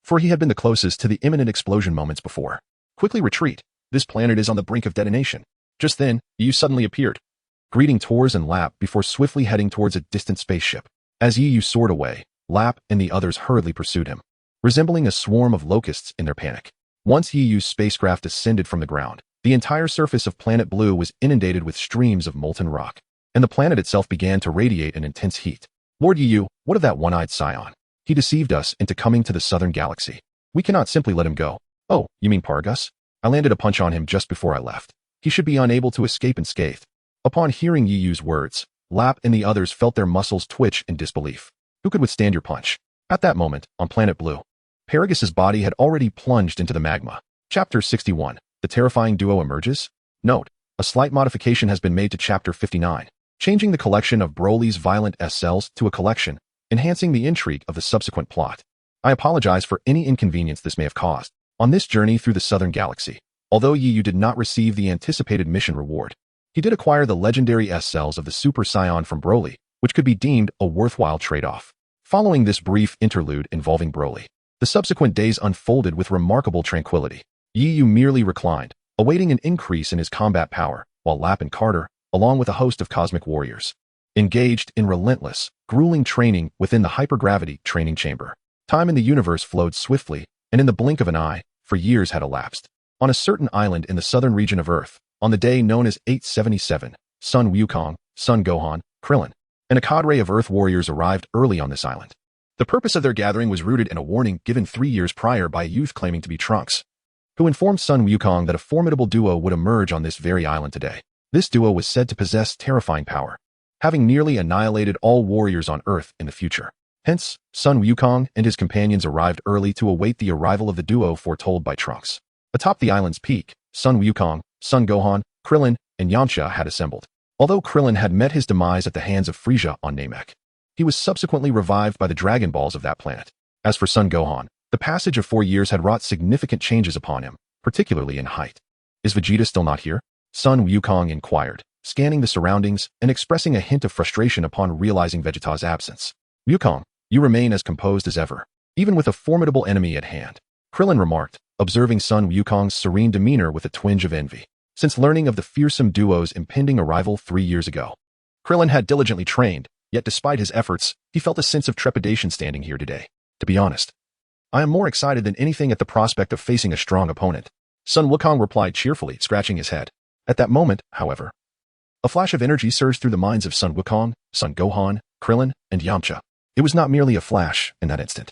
for he had been the closest to the imminent explosion moments before. Quickly retreat. This planet is on the brink of detonation. Just then, Yu suddenly appeared, greeting Tors and Lap before swiftly heading towards a distant spaceship. As Yu soared away, Lap and the others hurriedly pursued him. resembling a swarm of locusts in their panic. Once Yiyu's spacecraft descended from the ground, the entire surface of Planet Blue was inundated with streams of molten rock, and the planet itself began to radiate an intense heat. Lord Yiyu, what of that one-eyed scion? He deceived us into coming to the southern galaxy. We cannot simply let him go. Oh, you mean Paragus? I landed a punch on him just before I left. He should be unable to escape unscathed. Upon hearing Yiyu's words, Lap and the others felt their muscles twitch in disbelief. Who could withstand your punch? At that moment, on Planet Blue, Paragus's body had already plunged into the magma. Chapter 61. The terrifying duo emerges? Note, a slight modification has been made to Chapter 59, changing the collection of Broly's violent S-cells to a collection, enhancing the intrigue of the subsequent plot. I apologize for any inconvenience this may have caused. On this journey through the southern galaxy, although Yiyu did not receive the anticipated mission reward, he did acquire the legendary S-cells of the Super Saiyan from Broly, which could be deemed a worthwhile trade-off. Following this brief interlude involving Broly, the subsequent days unfolded with remarkable tranquility. Yiyu merely reclined, awaiting an increase in his combat power, while Lap and Carter, along with a host of cosmic warriors, engaged in relentless, grueling training within the hypergravity training chamber. Time in the universe flowed swiftly, and in the blink of an eye, for years had elapsed. On a certain island in the southern region of Earth, on the day known as 877, Sun Wukong, Sun Gohan, Krillin, and a cadre of Earth warriors arrived early on this island. The purpose of their gathering was rooted in a warning given 3 years prior by a youth claiming to be Trunks, who informed Sun Wukong that a formidable duo would emerge on this very island today. This duo was said to possess terrifying power, having nearly annihilated all warriors on Earth in the future. Hence, Sun Wukong and his companions arrived early to await the arrival of the duo foretold by Trunks. Atop the island's peak, Sun Wukong, Sun Gohan, Krillin, and Yamcha had assembled. Although Krillin had met his demise at the hands of Frieza on Namek, he was subsequently revived by the Dragon Balls of that planet. As for Sun Gohan, the passage of 4 years had wrought significant changes upon him, particularly in height. Is Vegeta still not here? Sun Wukong inquired, scanning the surroundings and expressing a hint of frustration upon realizing Vegeta's absence. Wukong, you remain as composed as ever, even with a formidable enemy at hand, Krillin remarked, observing Sun Wukong's serene demeanor with a twinge of envy. Since learning of the fearsome duo's impending arrival 3 years ago, Krillin had diligently trained, yet despite his efforts, he felt a sense of trepidation standing here today. To be honest, I am more excited than anything at the prospect of facing a strong opponent. Sun Wukong replied cheerfully, scratching his head. At that moment, however, a flash of energy surged through the minds of Sun Wukong, Sun Gohan, Krillin, and Yamcha. It was not merely a flash in that instant.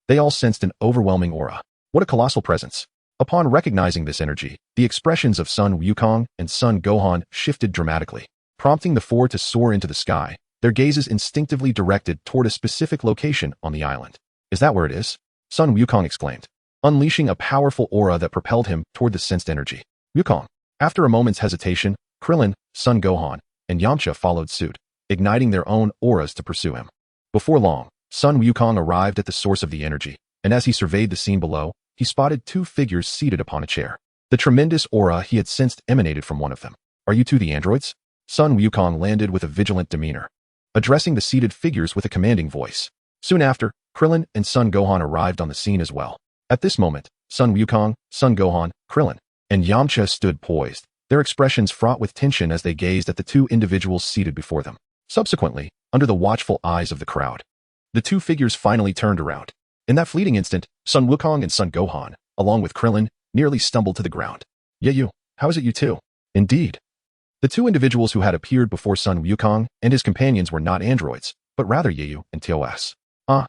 They all sensed an overwhelming aura. What a colossal presence. Upon recognizing this energy, the expressions of Sun Wukong and Sun Gohan shifted dramatically, prompting the four to soar into the sky, their gazes instinctively directed toward a specific location on the island. Is that where it is? Sun Wukong exclaimed, unleashing a powerful aura that propelled him toward the sensed energy. Wukong. After a moment's hesitation, Krillin, Sun Gohan, and Yamcha followed suit, igniting their own auras to pursue him. Before long, Sun Wukong arrived at the source of the energy, and as he surveyed the scene below, he spotted 2 figures seated upon a chair. The tremendous aura he had sensed emanated from one of them. Are you two the androids? Sun Wukong landed with a vigilant demeanor, addressing the seated figures with a commanding voice. Soon after, Krillin and Sun Gohan arrived on the scene as well. At this moment, Sun Wukong, Sun Gohan, Krillin, and Yamcha stood poised, their expressions fraught with tension as they gazed at the 2 individuals seated before them. Subsequently, under the watchful eyes of the crowd, the 2 figures finally turned around. In that fleeting instant, Sun Wukong and Sun Gohan, along with Krillin, nearly stumbled to the ground. Yeyu, how is it you two? Indeed. The 2 individuals who had appeared before Sun Wukong and his companions were not androids, but rather Yeyu and TOS.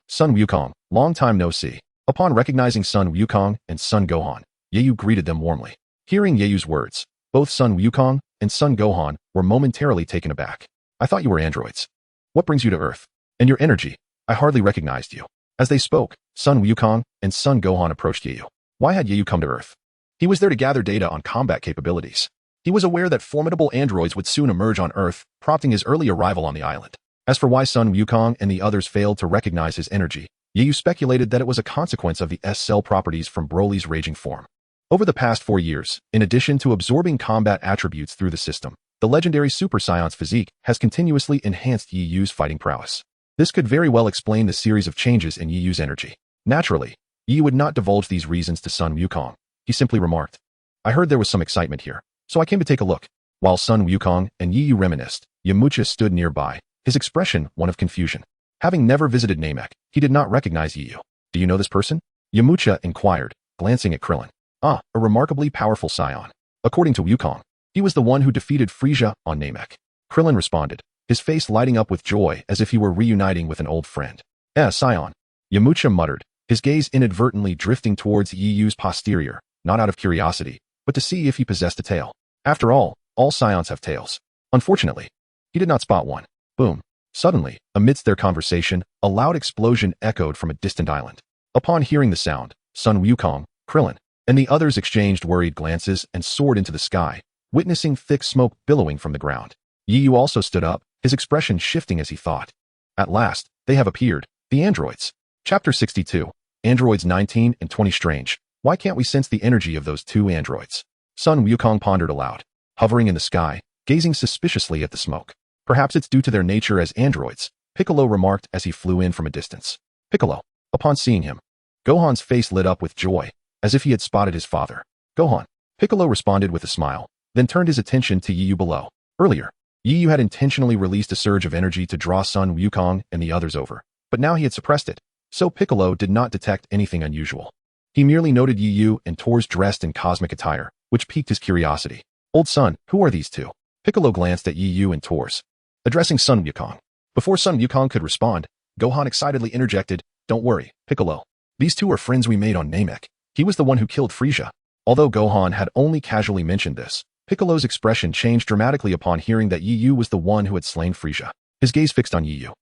Sun Wukong, long time no see. Upon recognizing Sun Wukong and Sun Gohan, Yeyu greeted them warmly. Hearing Yeyu's words, both Sun Wukong and Sun Gohan were momentarily taken aback. I thought you were androids. What brings you to Earth? And your energy? I hardly recognized you. As they spoke, Sun Wukong and Sun Gohan approached Yeyu. Why had Yeyu come to Earth? He was there to gather data on combat capabilities. He was aware that formidable androids would soon emerge on Earth, prompting his early arrival on the island. As for why Sun Wukong and the others failed to recognize his energy, Yeyu speculated that it was a consequence of the S-cell properties from Broly's raging form. Over the past 4 years, in addition to absorbing combat attributes through the system, the legendary Super Saiyans physique has continuously enhanced Yiyu's fighting prowess. This could very well explain the series of changes in Yiyu's energy. Naturally, Yiyu would not divulge these reasons to Sun Wukong. He simply remarked, I heard there was some excitement here, so I came to take a look. While Sun Wukong and Yiyu reminisced, Yamcha stood nearby, his expression one of confusion. Having never visited Namek, he did not recognize Yiyu. Do you know this person? Yamcha inquired, glancing at Krillin. Ah, a remarkably powerful scion. According to Wukong, he was the one who defeated Frieza on Namek. Krillin responded, his face lighting up with joy as if he were reuniting with an old friend. Scion. Yamcha muttered, his gaze inadvertently drifting towards Yiyu's posterior, not out of curiosity, but to see if he possessed a tail. After all scions have tails. Unfortunately, he did not spot one. Boom. Suddenly, amidst their conversation, a loud explosion echoed from a distant island. Upon hearing the sound, Sun Wukong, Krillin, and the others exchanged worried glances and soared into the sky, witnessing thick smoke billowing from the ground. Yiyu also stood up, his expression shifting as he thought. At last, they have appeared, the androids. Chapter 62. Androids 19 and 20 strange. Why can't we sense the energy of those two androids? Sun Wukong pondered aloud, hovering in the sky, gazing suspiciously at the smoke. Perhaps it's due to their nature as androids, Piccolo remarked as he flew in from a distance. Piccolo. Upon seeing him, Gohan's face lit up with joy, as if he had spotted his father. Gohan. Piccolo responded with a smile, then turned his attention to Yiyu below. Earlier, Yiyu had intentionally released a surge of energy to draw Sun Wukong and the others over, but now he had suppressed it, so Piccolo did not detect anything unusual. He merely noted Yiyu and Tors dressed in cosmic attire, which piqued his curiosity. Old son, who are these two? Piccolo glanced at Yiyu and Tors, addressing Sun Wukong. Before Sun Wukong could respond, Gohan excitedly interjected, don't worry, Piccolo. These two are friends we made on Namek. He was the one who killed Frieza. Although Gohan had only casually mentioned this, Piccolo's expression changed dramatically upon hearing that Yiyu was the one who had slain Frieza. His gaze fixed on Yiyu,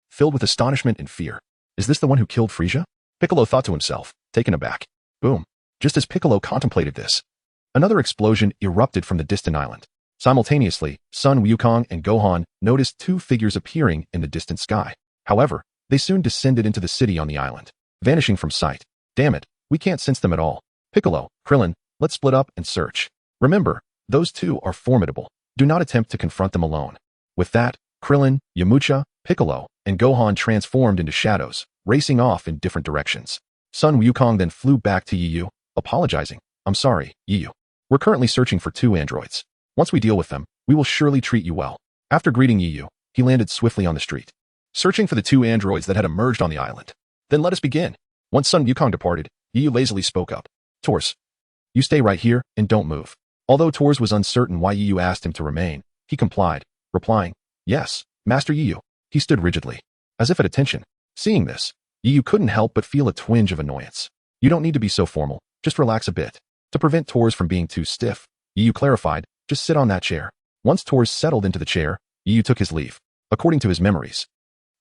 filled with astonishment and fear. Is this the one who killed Frieza? Piccolo thought to himself, taken aback. Boom. Just as Piccolo contemplated this, another explosion erupted from the distant island. Simultaneously, Sun Wukong and Gohan noticed two figures appearing in the distant sky. However, they soon descended into the city on the island, vanishing from sight. Damn it, we can't sense them at all. Piccolo, Krillin, let's split up and search. Remember, those two are formidable. Do not attempt to confront them alone. With that, Krillin, Yamcha, Piccolo, and Gohan transformed into shadows, racing off in different directions. Sun Wukong then flew back to Yiyu, apologizing. I'm sorry, Yiyu. We're currently searching for two androids. Once we deal with them, we will surely treat you well. After greeting Yiyu, he landed swiftly on the street, searching for the two androids that had emerged on the island. Then let us begin. Once Sun Wukong departed, Yiyu lazily spoke up. Tors, you stay right here and don't move. Although Tors was uncertain why Yiyu asked him to remain, he complied, replying, yes, Master Yiyu. He stood rigidly, as if at attention. Seeing this, Yiyu couldn't help but feel a twinge of annoyance. You don't need to be so formal, just relax a bit. To prevent Tors from being too stiff, Yiyu clarified, just sit on that chair. Once Tors settled into the chair, Yiyu took his leave. According to his memories,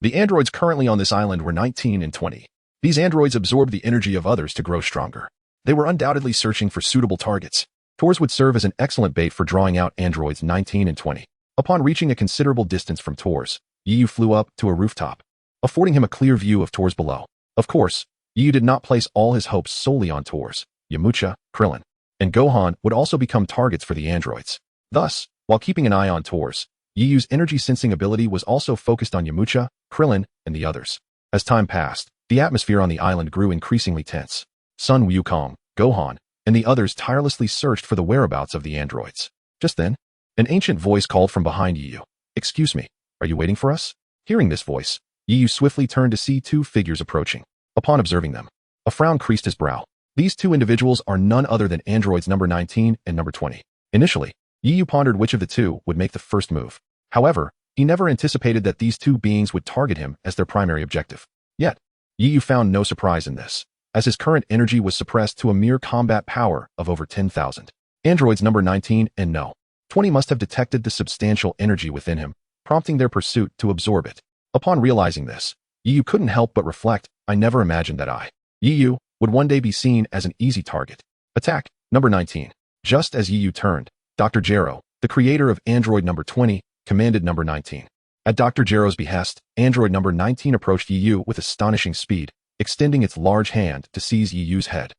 the androids currently on this island were 19 and 20. These androids absorbed the energy of others to grow stronger. They were undoubtedly searching for suitable targets. Tors would serve as an excellent bait for drawing out androids 19 and 20. Upon reaching a considerable distance from Tors, Yiyu flew up to a rooftop, affording him a clear view of Tors below. Of course, Yiyu did not place all his hopes solely on Tors. Yamcha, Krillin, and Gohan would also become targets for the androids. Thus, while keeping an eye on Tors, Yiyu's energy sensing ability was also focused on Yamcha, Krillin, and the others. As time passed, the atmosphere on the island grew increasingly tense. Sun Wukong, Gohan, and the others tirelessly searched for the whereabouts of the androids. Just then, an ancient voice called from behind Yiyu. Excuse me, are you waiting for us? Hearing this voice, Yiyu swiftly turned to see two figures approaching. Upon observing them, a frown creased his brow. These two individuals are none other than androids number 19 and number 20. Initially, Yiyu pondered which of the two would make the first move. However, he never anticipated that these two beings would target him as their primary objective. Yet, Yiyu found no surprise in this, as his current energy was suppressed to a mere combat power of over 10,000. Androids number 19 and no. 20 must have detected the substantial energy within him, prompting their pursuit to absorb it. Upon realizing this, Yiyu couldn't help but reflect, I never imagined that Yiyu, would one day be seen as an easy target. Attack, number 19. Just as Yiyu turned, Dr. Gero, the creator of android number 20, commanded number 19. At Dr. Gero's behest, android number 19 approached Yiyu with astonishing speed, extending its large hand to seize Yiyu's head.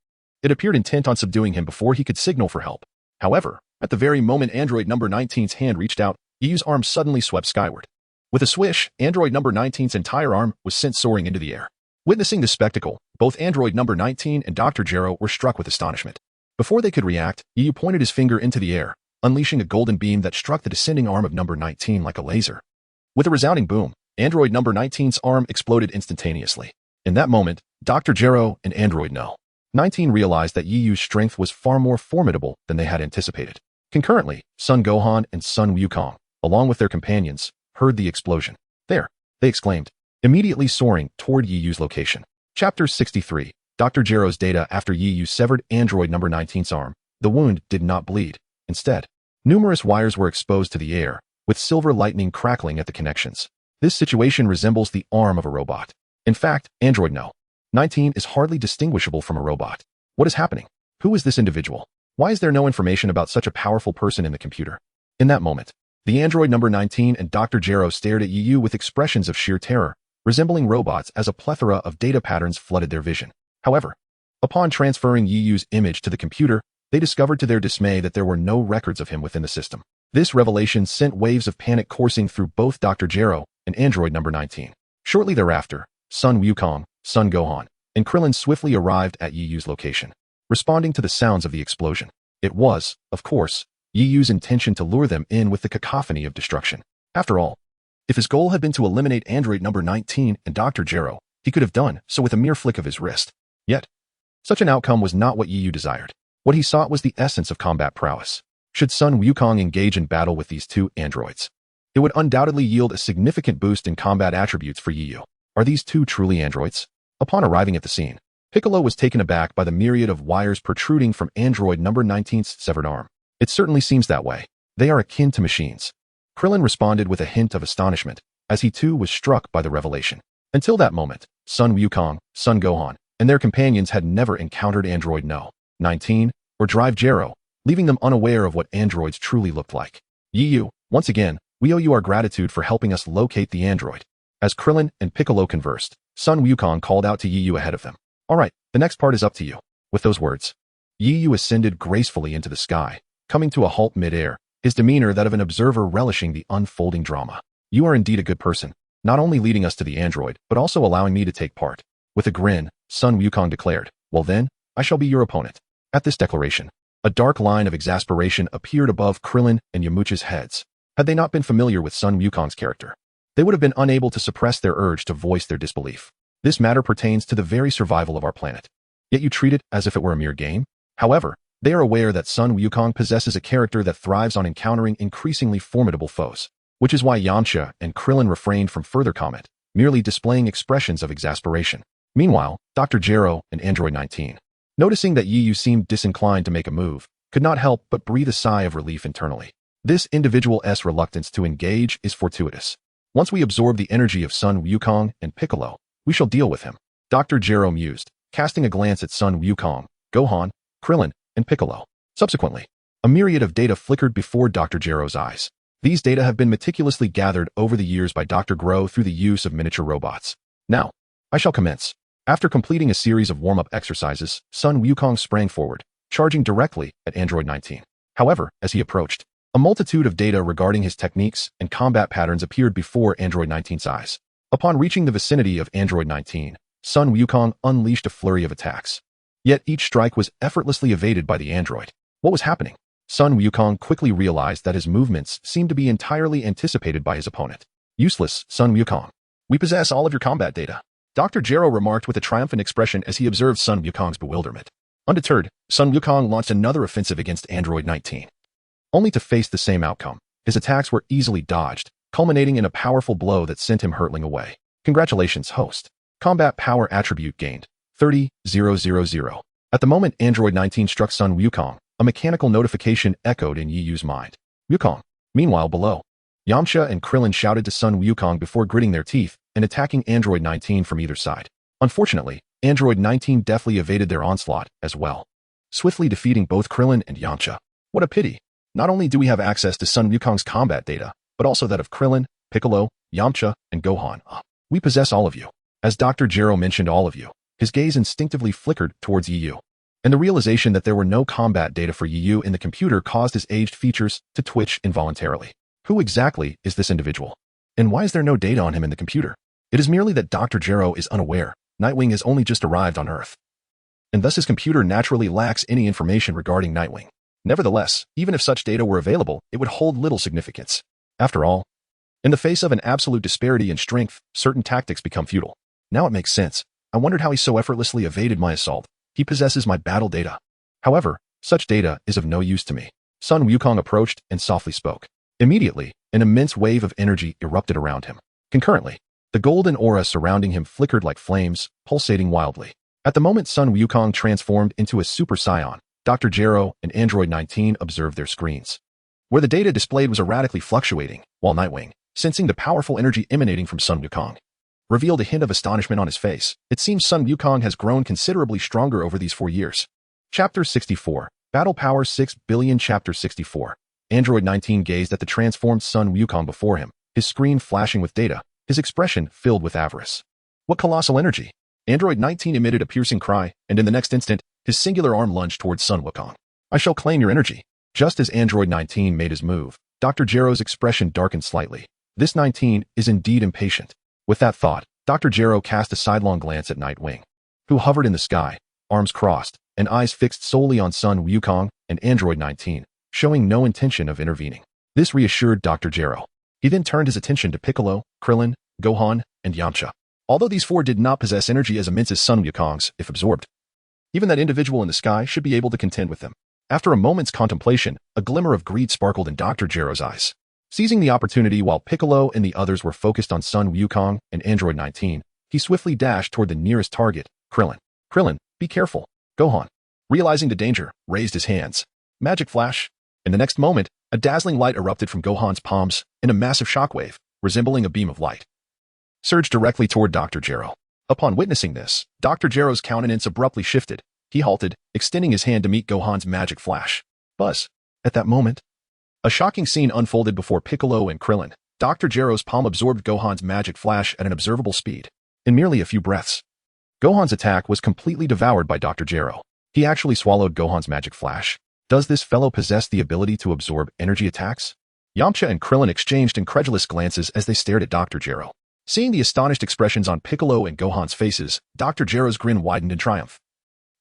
It appeared intent on subduing him before he could signal for help. However, at the very moment android number 19's hand reached out, Yiyu's arm suddenly swept skyward. With a swish, android number 19's entire arm was sent soaring into the air. Witnessing this spectacle, both android number 19 and Dr. Gero were struck with astonishment. Before they could react, Yiyu pointed his finger into the air, unleashing a golden beam that struck the descending arm of number 19 like a laser. With a resounding boom, android number 19's arm exploded instantaneously. In that moment, Dr. Gero and android No. 19 realized that Yiyu's strength was far more formidable than they had anticipated. Concurrently, Son Gohan and Son Wukong, along with their companions, heard the explosion. There, they exclaimed, immediately soaring toward Yiyu's location. Chapter 63. Dr. Gero's data. After Yiyu severed android number 19's arm, the wound did not bleed. Instead, numerous wires were exposed to the air, with silver lightning crackling at the connections. This situation resembles the arm of a robot. In fact, android No. 19 is hardly distinguishable from a robot. What is happening? Who is this individual? Why is there no information about such a powerful person in the computer? In that moment, the android number 19 and Dr. Gero stared at Yiyu with expressions of sheer terror, resembling robots as a plethora of data patterns flooded their vision. However, upon transferring Yiyu's image to the computer, they discovered to their dismay that there were no records of him within the system. This revelation sent waves of panic coursing through both Dr. Gero and android number 19. Shortly thereafter, Son Wukong, Son Gohan, and Krillin swiftly arrived at Yiyu's location, responding to the sounds of the explosion. It was, of course, Yiyu's intention to lure them in with the cacophony of destruction. After all, if his goal had been to eliminate android number 19 and Dr. Gero, he could have done so with a mere flick of his wrist. Yet, such an outcome was not what Yiyu desired. What he sought was the essence of combat prowess. Should Son Wukong engage in battle with these two androids, it would undoubtedly yield a significant boost in combat attributes for Yiyu. Are these two truly androids? Upon arriving at the scene, Piccolo was taken aback by the myriad of wires protruding from android number 19's severed arm. It certainly seems that way. They are akin to machines. Krillin responded with a hint of astonishment, as he too was struck by the revelation. Until that moment, Son Wukong, Son Gohan, and their companions had never encountered android No. 19 or Drive Gero, leaving them unaware of what androids truly looked like. Yiyu, once again, we owe you our gratitude for helping us locate the android. As Krillin and Piccolo conversed, Son Wukong called out to Yiyu ahead of them. All right, the next part is up to you. With those words, Yiyu ascended gracefully into the sky, coming to a halt mid-air, his demeanor that of an observer relishing the unfolding drama. You are indeed a good person, not only leading us to the android, but also allowing me to take part. With a grin, Son Wukong declared, well then, I shall be your opponent. At this declaration, a dark line of exasperation appeared above Krillin and Yamcha's heads. Had they not been familiar with Son Wukong's character, they would have been unable to suppress their urge to voice their disbelief. This matter pertains to the very survival of our planet. Yet you treat it as if it were a mere game? However, they are aware that Son Wukong possesses a character that thrives on encountering increasingly formidable foes, which is why Yamcha and Krillin refrained from further comment, merely displaying expressions of exasperation. Meanwhile, Dr. Gero and Android 19, noticing that Yiyu seemed disinclined to make a move, could not help but breathe a sigh of relief internally. This individual's reluctance to engage is fortuitous. Once we absorb the energy of Son Wukong and Piccolo, we shall deal with him. Dr. Gero mused, casting a glance at Son Wukong, Gohan, Krillin, and Piccolo. Subsequently, a myriad of data flickered before Dr. Gero's eyes. These data have been meticulously gathered over the years by Dr. Gero through the use of miniature robots. Now, I shall commence. After completing a series of warm-up exercises, Son Wukong sprang forward, charging directly at Android 19. However, as he approached, a multitude of data regarding his techniques and combat patterns appeared before Android 19's eyes. Upon reaching the vicinity of Android 19, Son Wukong unleashed a flurry of attacks. Yet each strike was effortlessly evaded by the android. What was happening? Son Wukong quickly realized that his movements seemed to be entirely anticipated by his opponent. Useless, Son Wukong. We possess all of your combat data, Dr. Gero remarked with a triumphant expression as he observed Son Wukong's bewilderment. Undeterred, Son Wukong launched another offensive against Android 19. Only to face the same outcome. His attacks were easily dodged, culminating in a powerful blow that sent him hurtling away. Congratulations, host. Combat power attribute gained. 30,000. At the moment Android 19 struck Son Wukong, a mechanical notification echoed in Yiyu's mind. Wukong. Meanwhile below, Yamcha and Krillin shouted to Son Wukong before gritting their teeth and attacking Android 19 from either side. Unfortunately, Android 19 deftly evaded their onslaught as well, swiftly defeating both Krillin and Yamcha. What a pity. Not only do we have access to Son Wukong's combat data, but also that of Krillin, Piccolo, Yamcha, and Gohan. We possess all of you. As Dr. Gero mentioned all of you, his gaze instinctively flickered towards Yiyu, and the realization that there were no combat data for Yiyu in the computer caused his aged features to twitch involuntarily. Who exactly is this individual? And why is there no data on him in the computer? It is merely that Dr. Gero is unaware. Nightwing has only just arrived on Earth, and thus his computer naturally lacks any information regarding Nightwing. Nevertheless, even if such data were available, it would hold little significance. After all, in the face of an absolute disparity in strength, certain tactics become futile. Now it makes sense. I wondered how he so effortlessly evaded my assault. He possesses my battle data. However, such data is of no use to me. Sun Wukong approached and softly spoke. Immediately, an immense wave of energy erupted around him. Concurrently, the golden aura surrounding him flickered like flames, pulsating wildly. At the moment Sun Wukong transformed into a Super Saiyan, Dr. Gero and Android 19 observed their screens, where the data displayed was erratically fluctuating, while Nightwing, sensing the powerful energy emanating from Sun Wukong, revealed a hint of astonishment on his face. It seems Sun Wukong has grown considerably stronger over these 4 years. Chapter 64. Battle Power 6 billion. Chapter 64. Android 19 gazed at the transformed Sun Wukong before him, his screen flashing with data, his expression filled with avarice. What colossal energy! Android 19 emitted a piercing cry, and in the next instant, his singular arm lunged towards Sun Wukong. I shall claim your energy. Just as Android 19 made his move, Dr. Gero's expression darkened slightly. This 19 is indeed impatient. With that thought, Dr. Gero cast a sidelong glance at Nightwing, who hovered in the sky, arms crossed, and eyes fixed solely on Sun Wukong and Android 19, showing no intention of intervening. This reassured Dr. Gero. He then turned his attention to Piccolo, Krillin, Gohan, and Yamcha. Although these 4 did not possess energy as immense as Sun Wukong's, if absorbed, even that individual in the sky should be able to contend with them. After a moment's contemplation, a glimmer of greed sparkled in Dr. Gero's eyes. Seizing the opportunity while Piccolo and the others were focused on Sun Wukong and Android 19, he swiftly dashed toward the nearest target, Krillin. Krillin, be careful. Gohan, realizing the danger, raised his hands. Magic flash. In the next moment, a dazzling light erupted from Gohan's palms, and a massive shockwave, resembling a beam of light, surged directly toward Dr. Gero. Upon witnessing this, Dr. Gero's countenance abruptly shifted. He halted, extending his hand to meet Gohan's magic flash. Buzz. At that moment, a shocking scene unfolded before Piccolo and Krillin. Dr. Gero's palm absorbed Gohan's magic flash at an observable speed. In merely a few breaths, Gohan's attack was completely devoured by Dr. Gero. He actually swallowed Gohan's magic flash. Does this fellow possess the ability to absorb energy attacks? Yamcha and Krillin exchanged incredulous glances as they stared at Dr. Gero. Seeing the astonished expressions on Piccolo and Gohan's faces, Dr. Gero's grin widened in triumph,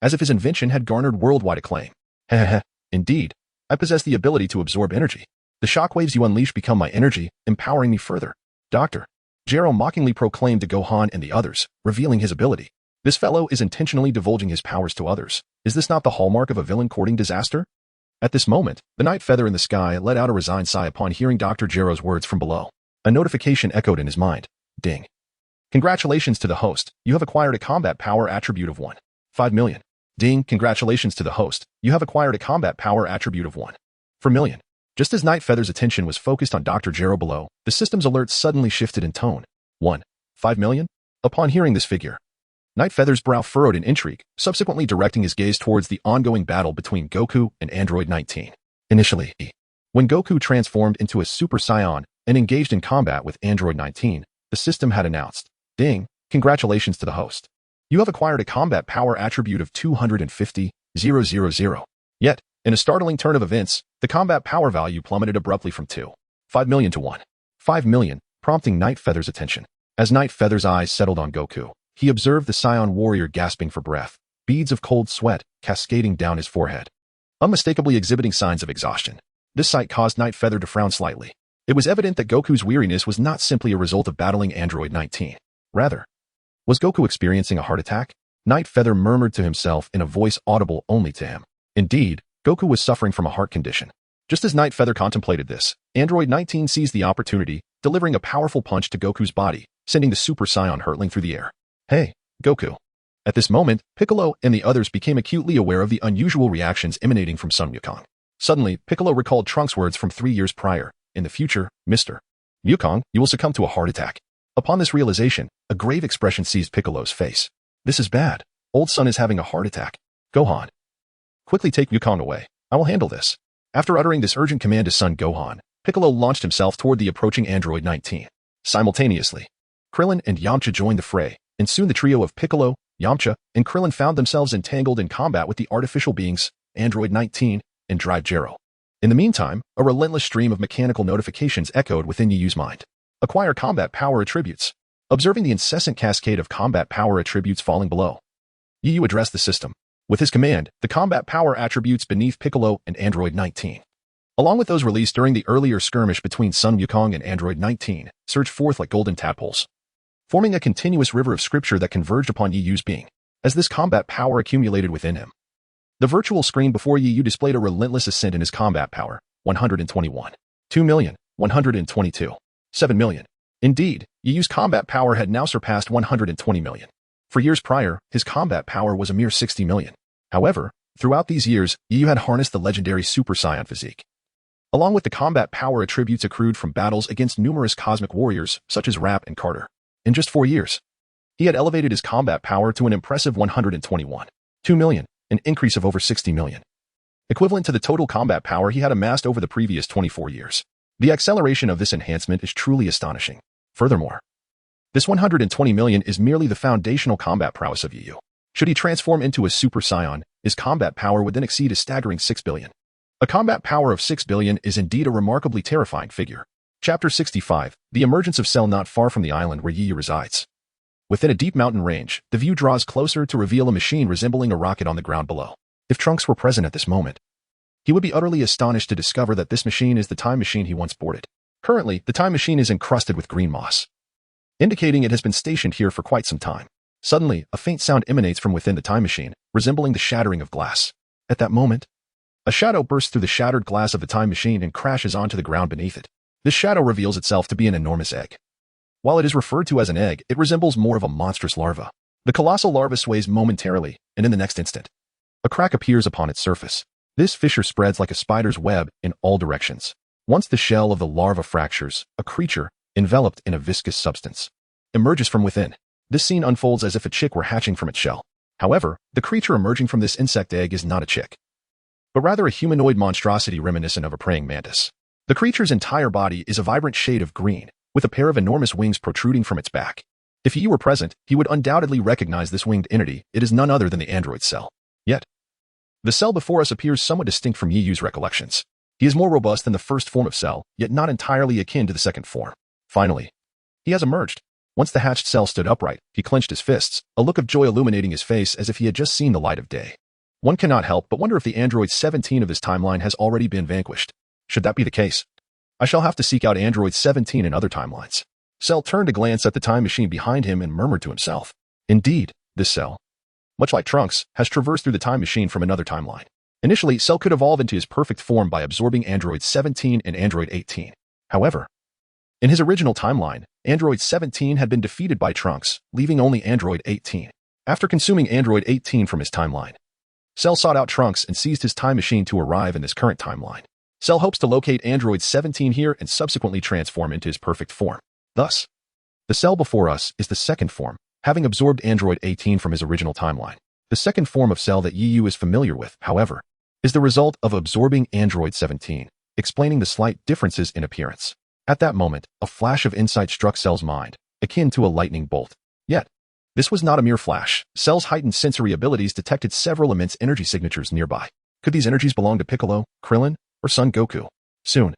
as if his invention had garnered worldwide acclaim. Heh. Indeed, I possess the ability to absorb energy. The shockwaves you unleash become my energy, empowering me further. Dr. Gero mockingly proclaimed to Gohan and the others, revealing his ability. This fellow is intentionally divulging his powers to others. Is this not the hallmark of a villain courting disaster? At this moment, the night feather in the sky let out a resigned sigh upon hearing Dr. Gero's words from below. A notification echoed in his mind. Ding. Congratulations to the host. You have acquired a combat power attribute of 1. 5 million. Ding. Congratulations to the host. You have acquired a combat power attribute of 1. 4 million. Just as Night Feather's attention was focused on Dr. Gero below, the system's alert suddenly shifted in tone. 1. 5 million? Upon hearing this figure, Night Feather's brow furrowed in intrigue, subsequently directing his gaze towards the ongoing battle between Goku and Android 19. Initially, when Goku transformed into a Super Saiyan and engaged in combat with Android 19, the system had announced, Ding, congratulations to the host. You have acquired a combat power attribute of 250,000. Yet, in a startling turn of events, the combat power value plummeted abruptly from 2.5 million to 1.5 million, prompting Night Feather's attention. As Night Feather's eyes settled on Goku, he observed the Saiyan warrior gasping for breath, beads of cold sweat cascading down his forehead, unmistakably exhibiting signs of exhaustion. This sight caused Night Feather to frown slightly. It was evident that Goku's weariness was not simply a result of battling Android 19. Rather, was Goku experiencing a heart attack? Night Feather murmured to himself in a voice audible only to him. Indeed, Goku was suffering from a heart condition. Just as Night Feather contemplated this, Android 19 seized the opportunity, delivering a powerful punch to Goku's body, sending the Super Saiyan hurtling through the air. Hey, Goku. At this moment, Piccolo and the others became acutely aware of the unusual reactions emanating from Sun Wukong. Suddenly, Piccolo recalled Trunks' words from 3 years prior. In the future, Mr. Wukong, you will succumb to a heart attack. Upon this realization, a grave expression seized Piccolo's face. This is bad. Old Son is having a heart attack. Gohan, quickly take Wukong away. I will handle this. After uttering this urgent command to son Gohan, Piccolo launched himself toward the approaching Android 19. Simultaneously, Krillin and Yamcha joined the fray, and soon the trio of Piccolo, Yamcha, and Krillin found themselves entangled in combat with the artificial beings, Android 19, and Drive Gero. In the meantime, a relentless stream of mechanical notifications echoed within Yu's mind. Acquire combat power attributes. Observing the incessant cascade of combat power attributes falling below, Yu addressed the system. With his command, the combat power attributes beneath Piccolo and Android 19, along with those released during the earlier skirmish between Sun Wukong and Android 19, surged forth like golden tadpoles, forming a continuous river of scripture that converged upon Yu's being. as this combat power accumulated within him. The virtual screen before Yu displayed a relentless ascent in his combat power, 121. 2 million, 122. 7 million. Indeed, Yu's combat power had now surpassed 120 million. For years prior, his combat power was a mere 60 million. However, throughout these years, Yu had harnessed the legendary Super Saiyan physique. Along with the combat power attributes accrued from battles against numerous cosmic warriors, such as Rap and Carter. In just 4 years, he had elevated his combat power to an impressive 121. 2 million, an increase of over 60 million. Equivalent to the total combat power he had amassed over the previous 24 years. The acceleration of this enhancement is truly astonishing. Furthermore, this 120 million is merely the foundational combat prowess of Yu. Should he transform into a Super Saiyan, his combat power would then exceed a staggering 6 billion. A combat power of 6 billion is indeed a remarkably terrifying figure. Chapter 65, The Emergence of Cell not far from the island where Yu resides. Within a deep mountain range, the view draws closer to reveal a machine resembling a rocket on the ground below. If Trunks were present at this moment, he would be utterly astonished to discover that this machine is the time machine he once boarded. Currently, the time machine is encrusted with green moss, indicating it has been stationed here for quite some time. Suddenly, a faint sound emanates from within the time machine, resembling the shattering of glass. At that moment, a shadow bursts through the shattered glass of the time machine and crashes onto the ground beneath it. This shadow reveals itself to be an enormous egg. While it is referred to as an egg, it resembles more of a monstrous larva. The colossal larva sways momentarily, and in the next instant, a crack appears upon its surface. This fissure spreads like a spider's web in all directions. Once the shell of the larva fractures, a creature, enveloped in a viscous substance, emerges from within. This scene unfolds as if a chick were hatching from its shell. However, the creature emerging from this insect egg is not a chick, but rather a humanoid monstrosity reminiscent of a praying mantis. The creature's entire body is a vibrant shade of green, with a pair of enormous wings protruding from its back. If he were present, he would undoubtedly recognize this winged entity. It is none other than the android Cell. Yet, the Cell before us appears somewhat distinct from Yu's recollections. He is more robust than the first form of Cell, yet not entirely akin to the second form. Finally, he has emerged. Once the hatched Cell stood upright, he clenched his fists, a look of joy illuminating his face as if he had just seen the light of day. One cannot help but wonder if the Android 17 of this timeline has already been vanquished. Should that be the case, I shall have to seek out Android 17 in other timelines. Cell turned to glance at the time machine behind him and murmured to himself. Indeed, this Cell, much like Trunks, has traversed through the time machine from another timeline. Initially, Cell could evolve into his perfect form by absorbing Android 17 and Android 18. However, in his original timeline, Android 17 had been defeated by Trunks, leaving only Android 18. After consuming Android 18 from his timeline, Cell sought out Trunks and seized his time machine to arrive in this current timeline. Cell hopes to locate Android 17 here and subsequently transform into his perfect form. Thus, the Cell before us is the second form, having absorbed Android 18 from his original timeline. The second form of Cell that Yu is familiar with, however, is the result of absorbing Android 17, explaining the slight differences in appearance. At that moment, a flash of insight struck Cell's mind, akin to a lightning bolt. Yet, this was not a mere flash. Cell's heightened sensory abilities detected several immense energy signatures nearby. Could these energies belong to Piccolo, Krillin, or Son Goku? Soon,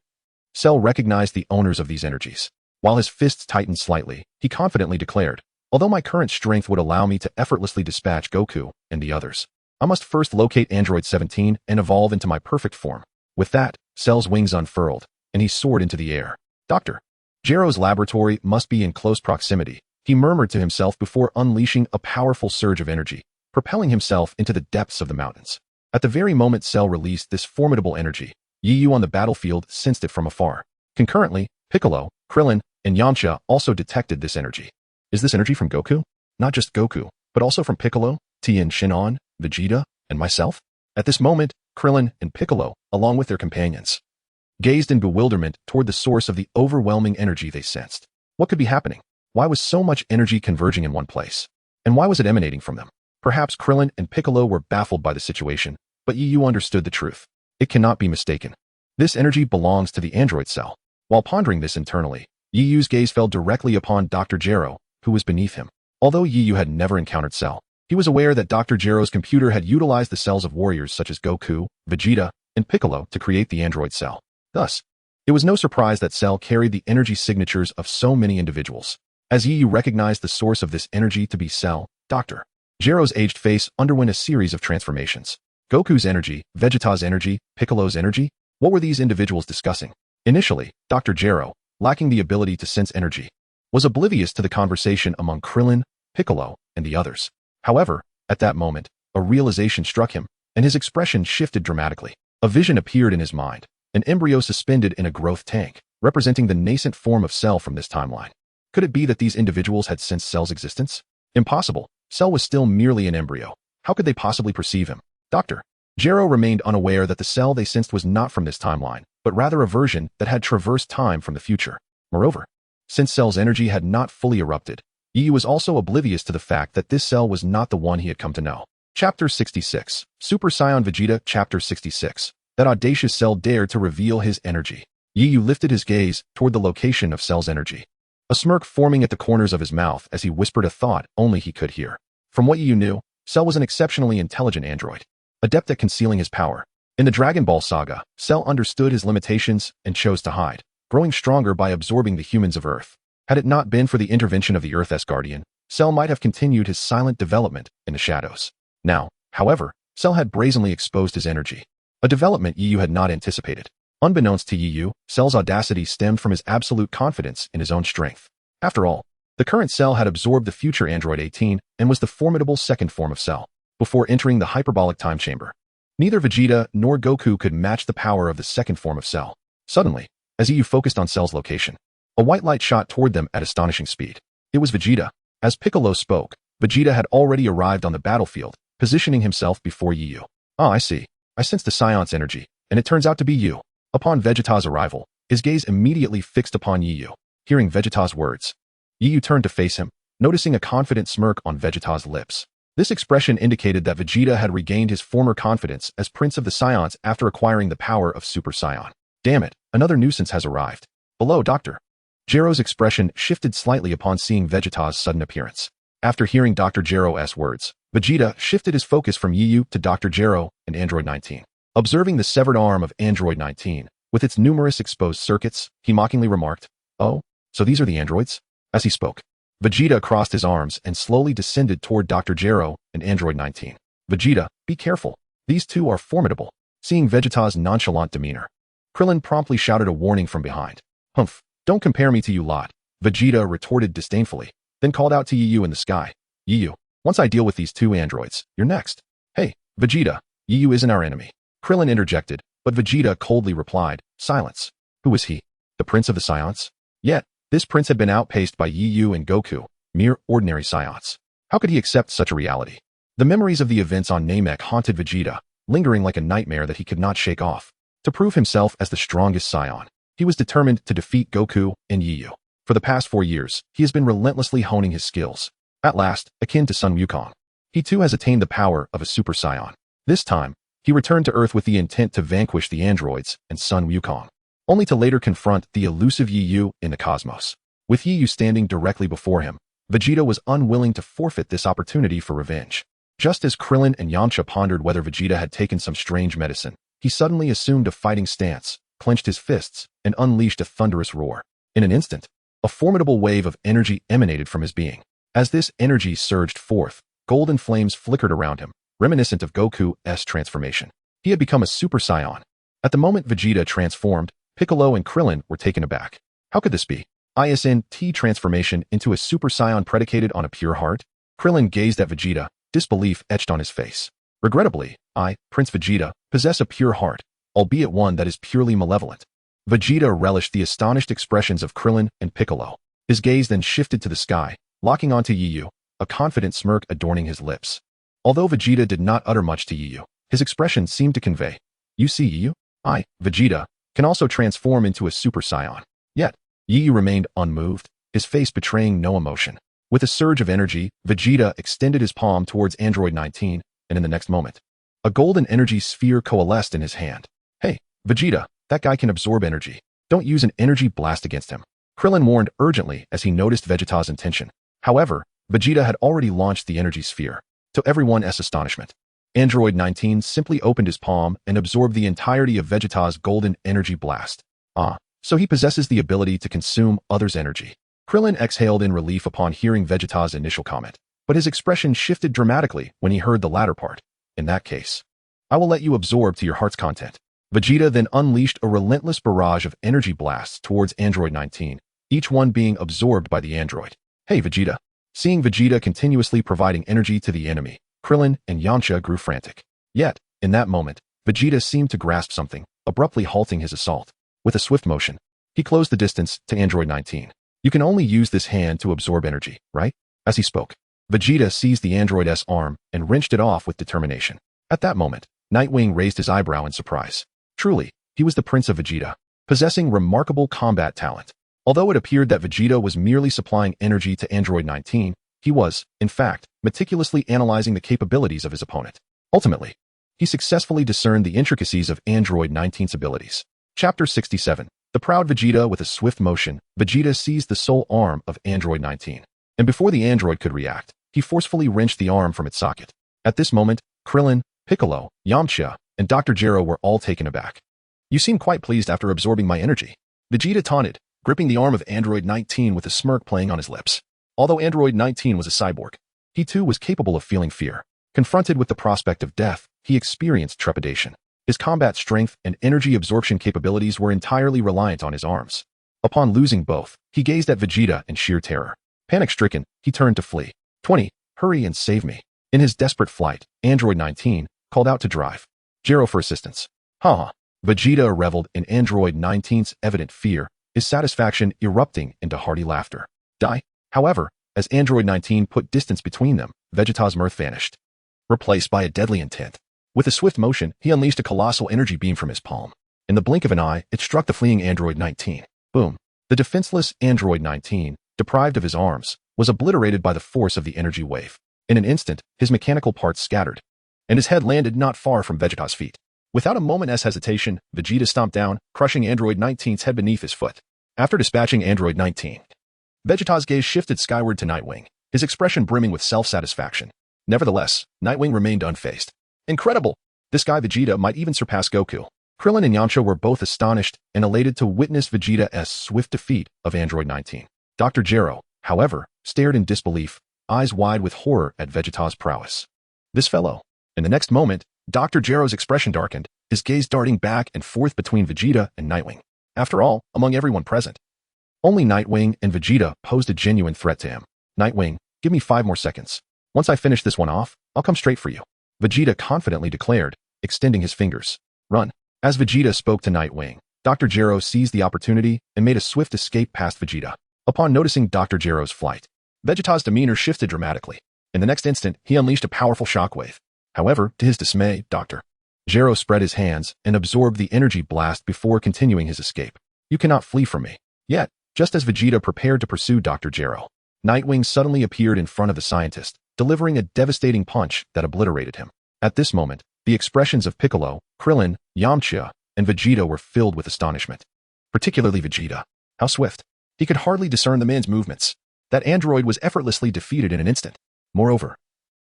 Cell recognized the owners of these energies. While his fists tightened slightly, he confidently declared, although my current strength would allow me to effortlessly dispatch Goku and the others, I must first locate Android 17 and evolve into my perfect form. With that, Cell's wings unfurled, and he soared into the air. Dr. Gero's laboratory must be in close proximity, he murmured to himself before unleashing a powerful surge of energy, propelling himself into the depths of the mountains. At the very moment Cell released this formidable energy, Yu on the battlefield sensed it from afar. Concurrently, Piccolo, Krillin, and Yamcha also detected this energy. Is this energy from Goku? Not just Goku, but also from Piccolo, Tien Shin'an, Vegeta, and myself? At this moment, Krillin and Piccolo, along with their companions, gazed in bewilderment toward the source of the overwhelming energy they sensed. What could be happening? Why was so much energy converging in one place? And why was it emanating from them? Perhaps Krillin and Piccolo were baffled by the situation, but Yu understood the truth. It cannot be mistaken. This energy belongs to the android Cell. While pondering this internally, Yu's gaze fell directly upon Dr. Gero, who was beneath him. Although Yu had never encountered Cell, he was aware that Dr. Gero's computer had utilized the cells of warriors such as Goku, Vegeta, and Piccolo to create the android Cell. Thus, it was no surprise that Cell carried the energy signatures of so many individuals. As Yu recognized the source of this energy to be Cell, Dr. Gero's aged face underwent a series of transformations. Goku's energy, Vegeta's energy, Piccolo's energy? What were these individuals discussing? Initially, Dr. Gero, lacking the ability to sense energy, was oblivious to the conversation among Krillin, Piccolo, and the others. However, At that moment, a realization struck him, and his expression shifted dramatically. A vision appeared in his mind, an embryo suspended in a growth tank, representing the nascent form of Cell from this timeline. Could it be that these individuals had sensed Cell's existence? Impossible. Cell was still merely an embryo. How could they possibly perceive him? Dr. Gero remained unaware that the Cell they sensed was not from this timeline, but rather a version that had traversed time from the future. Moreover, since Cell's energy had not fully erupted, Yu was also oblivious to the fact that this Cell was not the one he had come to know. Chapter 66. Super Saiyan Vegeta. Chapter 66. That audacious Cell dared to reveal his energy. Yu lifted his gaze toward the location of Cell's energy, a smirk forming at the corners of his mouth as he whispered a thought only he could hear. From what Yu knew, Cell was an exceptionally intelligent android, adept at concealing his power. In the Dragon Ball saga, Cell understood his limitations and chose to hide, growing stronger by absorbing the humans of Earth. Had it not been for the intervention of the Earth's Guardian, Cell might have continued his silent development in the shadows. Now, however, Cell had brazenly exposed his energy, a development Yu had not anticipated. Unbeknownst to Yu, Cell's audacity stemmed from his absolute confidence in his own strength. After all, the current Cell had absorbed the future Android 18 and was the formidable second form of Cell. Before entering the hyperbolic time chamber, neither Vegeta nor Goku could match the power of the second form of Cell. Suddenly, as Yu focused on Cell's location, a white light shot toward them at astonishing speed. It was Vegeta. As Piccolo spoke, Vegeta had already arrived on the battlefield, positioning himself before Yu. Ah, I see. I sense the Science energy, and it turns out to be you. Upon Vegeta's arrival, his gaze immediately fixed upon Yu. Hearing Vegeta's words, Yu turned to face him, noticing a confident smirk on Vegeta's lips. This expression indicated that Vegeta had regained his former confidence as Prince of the Saiyans after acquiring the power of Super Saiyan. Damn it, another nuisance has arrived. Below, Dr. Gero's expression shifted slightly upon seeing Vegeta's sudden appearance. After hearing Dr. Gero's words, Vegeta shifted his focus from Yu to Dr. Gero and Android 19. Observing the severed arm of Android 19, with its numerous exposed circuits, he mockingly remarked, "Oh, so these are the androids?" As he spoke, Vegeta crossed his arms and slowly descended toward Dr. Gero and Android 19. Vegeta, be careful. These two are formidable. Seeing Vegeta's nonchalant demeanor, Krillin promptly shouted a warning from behind. Humph, don't compare me to you lot, Vegeta retorted disdainfully, then called out to Yu in the sky. Yu, once I deal with these two androids, you're next. Hey, Vegeta, Yu isn't our enemy. Krillin interjected, but Vegeta coldly replied, silence. Who is he? The Prince of the Saiyans? Yet, this prince had been outpaced by Yu and Goku, mere ordinary Saiyans. How could he accept such a reality? The memories of the events on Namek haunted Vegeta, lingering like a nightmare that he could not shake off. To prove himself as the strongest Saiyan, he was determined to defeat Goku and Yu. For the past 4 years, he has been relentlessly honing his skills. At last, akin to Sun Wukong, he too has attained the power of a Super Saiyan. This time, he returned to Earth with the intent to vanquish the androids and Sun Wukong, only to later confront the elusive Yu in the cosmos. With Yu standing directly before him, Vegeta was unwilling to forfeit this opportunity for revenge. Just as Krillin and Yamcha pondered whether Vegeta had taken some strange medicine, he suddenly assumed a fighting stance, clenched his fists, and unleashed a thunderous roar. In an instant, a formidable wave of energy emanated from his being. As this energy surged forth, golden flames flickered around him, reminiscent of Goku's transformation. He had become a Super Saiyan. At the moment Vegeta transformed, Piccolo and Krillin were taken aback. How could this be? ISNT transformation into a Super Saiyan predicated on a pure heart? Krillin gazed at Vegeta, disbelief etched on his face. Regrettably, I, Prince Vegeta, possess a pure heart, albeit one that is purely malevolent. Vegeta relished the astonished expressions of Krillin and Piccolo. His gaze then shifted to the sky, locking onto Yu, a confident smirk adorning his lips. Although Vegeta did not utter much to Yu, his expression seemed to convey, "You see Yu? I, Vegeta, can also transform into a Super Saiyan." Yet, Yu remained unmoved, his face betraying no emotion. With a surge of energy, Vegeta extended his palm towards Android 19, and in the next moment, a golden energy sphere coalesced in his hand. Hey, Vegeta, that guy can absorb energy. Don't use an energy blast against him. Krillin warned urgently as he noticed Vegeta's intention. However, Vegeta had already launched the energy sphere. To everyone's astonishment, Android 19 simply opened his palm and absorbed the entirety of Vegeta's golden energy blast. Ah, so he possesses the ability to consume others' energy. Krillin exhaled in relief upon hearing Vegeta's initial comment, but his expression shifted dramatically when he heard the latter part. In that case, I will let you absorb to your heart's content. Vegeta then unleashed a relentless barrage of energy blasts towards Android 19, each one being absorbed by the android. Hey, Vegeta. Seeing Vegeta continuously providing energy to the enemy, Krillin, and Yamcha grew frantic. Yet, in that moment, Vegeta seemed to grasp something, abruptly halting his assault. With a swift motion, he closed the distance to Android 19. You can only use this hand to absorb energy, right? As he spoke, Vegeta seized the android's arm and wrenched it off with determination. At that moment, Nightwing raised his eyebrow in surprise. Truly, he was the Prince of Vegeta, possessing remarkable combat talent. Although it appeared that Vegeta was merely supplying energy to Android 19, he was, in fact, meticulously analyzing the capabilities of his opponent. Ultimately, he successfully discerned the intricacies of Android 19's abilities. Chapter 67. The proud Vegeta. With a swift motion, Vegeta seized the sole arm of Android 19. And before the android could react, he forcefully wrenched the arm from its socket. At this moment, Krillin, Piccolo, Yamcha, and Dr. Gero were all taken aback. You seem quite pleased after absorbing my energy, Vegeta taunted, gripping the arm of Android 19 with a smirk playing on his lips. Although Android 19 was a cyborg, he too was capable of feeling fear. Confronted with the prospect of death, he experienced trepidation. His combat strength and energy absorption capabilities were entirely reliant on his arms. Upon losing both, he gazed at Vegeta in sheer terror. Panic-stricken, he turned to flee. 20. Hurry and save me. In his desperate flight, Android 19 called out to Drive Gero for assistance. Haha. Vegeta reveled in Android 19's evident fear, his satisfaction erupting into hearty laughter. Die. However, as Android 19 put distance between them, Vegeta's mirth vanished, replaced by a deadly intent. With a swift motion, he unleashed a colossal energy beam from his palm. In the blink of an eye, it struck the fleeing Android 19. Boom. The defenseless Android 19, deprived of his arms, was obliterated by the force of the energy wave. In an instant, his mechanical parts scattered, and his head landed not far from Vegeta's feet. Without a moment's hesitation, Vegeta stomped down, crushing Android 19's head beneath his foot. After dispatching Android 19, Vegeta's gaze shifted skyward to Nightwing, his expression brimming with self-satisfaction. Nevertheless, Nightwing remained unfazed. Incredible! This guy Vegeta might even surpass Goku. Krillin and Yamcha were both astonished and elated to witness Vegeta's swift defeat of Android 19. Dr. Gero, however, stared in disbelief, eyes wide with horror at Vegeta's prowess. This fellow. In the next moment, Dr. Gero's expression darkened, his gaze darting back and forth between Vegeta and Nightwing. After all, among everyone present, only Nightwing and Vegeta posed a genuine threat to him. Nightwing, give me 5 more seconds. Once I finish this one off, I'll come straight for you, Vegeta confidently declared, extending his fingers. Run. As Vegeta spoke to Nightwing, Dr. Gero seized the opportunity and made a swift escape past Vegeta. Upon noticing Dr. Gero's flight, Vegeta's demeanor shifted dramatically. In the next instant, he unleashed a powerful shockwave. However, to his dismay, Dr. Gero spread his hands and absorbed the energy blast before continuing his escape. You cannot flee from me. Yet, just as Vegeta prepared to pursue Dr. Gero, Nightwing suddenly appeared in front of the scientist, delivering a devastating punch that obliterated him. At this moment, the expressions of Piccolo, Krillin, Yamcha, and Vegeta were filled with astonishment. Particularly Vegeta. How swift! He could hardly discern the man's movements. That android was effortlessly defeated in an instant. Moreover,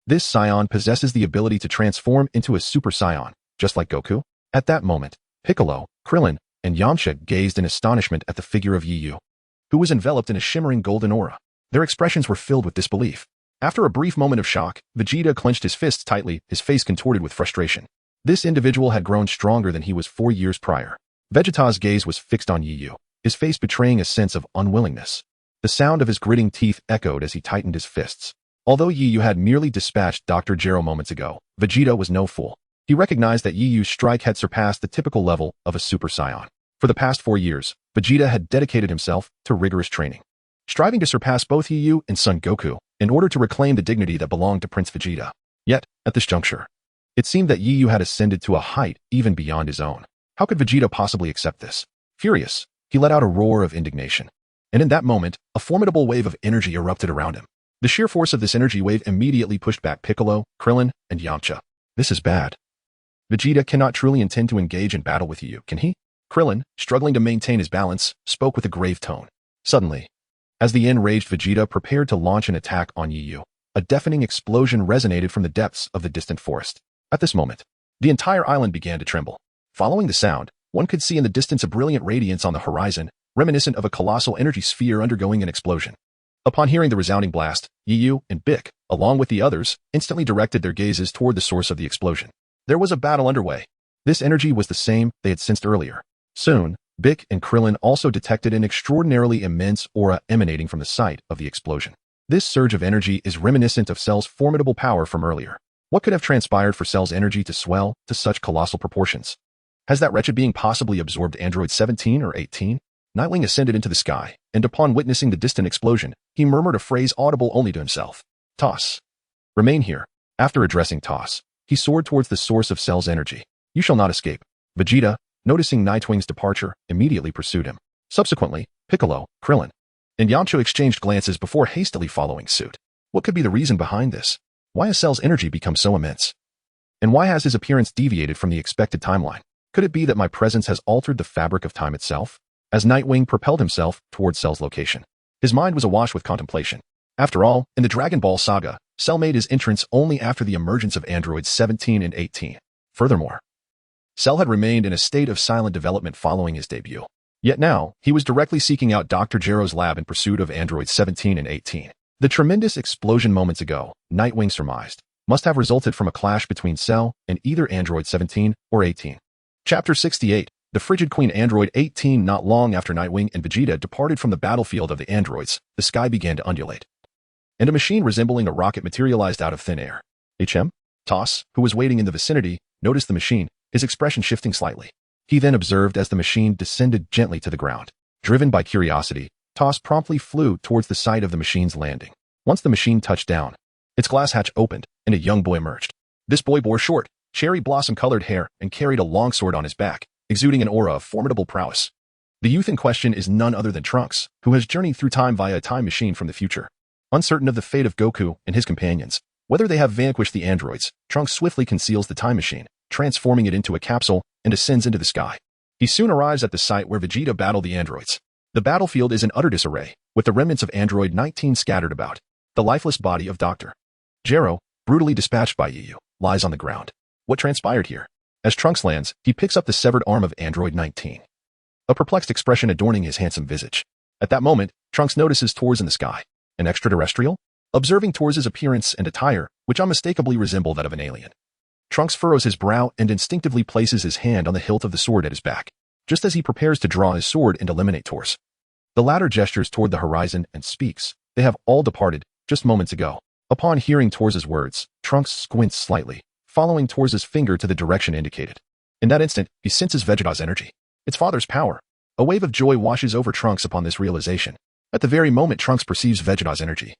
this Saiyan possesses the ability to transform into a Super Saiyan, just like Goku. At that moment, Piccolo, Krillin, and Yamcha gazed in astonishment at the figure of Yu, who was enveloped in a shimmering golden aura. Their expressions were filled with disbelief. After a brief moment of shock, Vegeta clenched his fists tightly, his face contorted with frustration. This individual had grown stronger than he was 4 years prior. Vegeta's gaze was fixed on Yu, his face betraying a sense of unwillingness. The sound of his gritting teeth echoed as he tightened his fists. Although Yu had merely dispatched Dr. Gero moments ago, Vegeta was no fool. He recognized that Yu's strike had surpassed the typical level of a Super Saiyan. For the past 4 years, Vegeta had dedicated himself to rigorous training, striving to surpass both Yu and Son Goku in order to reclaim the dignity that belonged to Prince Vegeta. Yet, at this juncture, it seemed that Yu had ascended to a height even beyond his own. How could Vegeta possibly accept this? Furious, he let out a roar of indignation. And in that moment, a formidable wave of energy erupted around him. The sheer force of this energy wave immediately pushed back Piccolo, Krillin, and Yamcha. This is bad. Vegeta cannot truly intend to engage in battle with Yu, can he? Krillin, struggling to maintain his balance, spoke with a grave tone. Suddenly, as the enraged Vegeta prepared to launch an attack on Yu, a deafening explosion resonated from the depths of the distant forest. At this moment, the entire island began to tremble. Following the sound, one could see in the distance a brilliant radiance on the horizon, reminiscent of a colossal energy sphere undergoing an explosion. Upon hearing the resounding blast, Yu and Bick, along with the others, instantly directed their gazes toward the source of the explosion. There was a battle underway. This energy was the same they had sensed earlier. Soon, Bick and Krillin also detected an extraordinarily immense aura emanating from the site of the explosion. This surge of energy is reminiscent of Cell's formidable power from earlier. What could have transpired for Cell's energy to swell to such colossal proportions? Has that wretched being possibly absorbed Android 17 or 18? Nightwing ascended into the sky, and upon witnessing the distant explosion, he murmured a phrase audible only to himself. Toss. Remain here. After addressing Toss, he soared towards the source of Cell's energy. You shall not escape. Vegeta, noticing Nightwing's departure, immediately pursued him. Subsequently, Piccolo, Krillin, and Yamcha exchanged glances before hastily following suit. What could be the reason behind this? Why has Cell's energy become so immense? And why has his appearance deviated from the expected timeline? Could it be that my presence has altered the fabric of time itself? As Nightwing propelled himself towards Cell's location, his mind was awash with contemplation. After all, in the Dragon Ball saga, Cell made his entrance only after the emergence of androids 17 and 18. Furthermore, Cell had remained in a state of silent development following his debut. Yet now, he was directly seeking out Dr. Gero's lab in pursuit of androids 17 and 18. The tremendous explosion moments ago, Nightwing surmised, must have resulted from a clash between Cell and either android 17 or 18. Chapter 68. The Frigid Queen Android 18. Not long after Nightwing and Vegeta departed from the battlefield of the androids, the sky began to undulate, and a machine resembling a rocket materialized out of thin air. Toss, who was waiting in the vicinity, noticed the machine, his expression shifting slightly. He then observed as the machine descended gently to the ground. Driven by curiosity, Toss promptly flew towards the site of the machine's landing. Once the machine touched down, its glass hatch opened, and a young boy emerged. This boy bore short, cherry blossom-colored hair and carried a long sword on his back, exuding an aura of formidable prowess. The youth in question is none other than Trunks, who has journeyed through time via a time machine from the future. Uncertain of the fate of Goku and his companions, whether they have vanquished the androids, Trunks swiftly conceals the time machine, transforming it into a capsule, and ascends into the sky. He soon arrives at the site where Vegeta battled the androids. The battlefield is in utter disarray, with the remnants of Android 19 scattered about. The lifeless body of Dr. Gero, brutally dispatched by Yu, lies on the ground. What transpired here? As Trunks lands, he picks up the severed arm of Android 19, a perplexed expression adorning his handsome visage. At that moment, Trunks notices Tors in the sky. An extraterrestrial? Observing Tors' appearance and attire, which unmistakably resemble that of an alien, Trunks furrows his brow and instinctively places his hand on the hilt of the sword at his back, just as he prepares to draw his sword and eliminate Tors. The latter gestures toward the horizon and speaks. They have all departed, just moments ago. Upon hearing Tors' words, Trunks squints slightly, following Tors' finger to the direction indicated. In that instant, he senses Vegeta's energy, its father's power. A wave of joy washes over Trunks upon this realization. At the very moment Trunks perceives Vegeta's energy,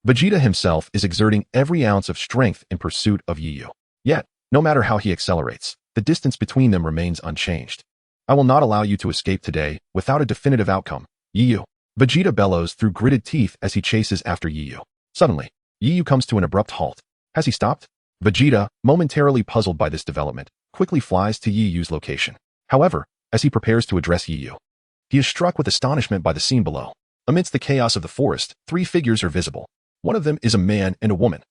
Vegeta himself is exerting every ounce of strength in pursuit of Yu. Yet, no matter how he accelerates, the distance between them remains unchanged. I will not allow you to escape today without a definitive outcome, Yu. Vegeta bellows through gritted teeth as he chases after Yu. Suddenly, Yu comes to an abrupt halt. Has he stopped? Vegeta, momentarily puzzled by this development, quickly flies to Yu's location. However, as he prepares to address Yu, he is struck with astonishment by the scene below. Amidst the chaos of the forest, three figures are visible. One of them is a man and a woman,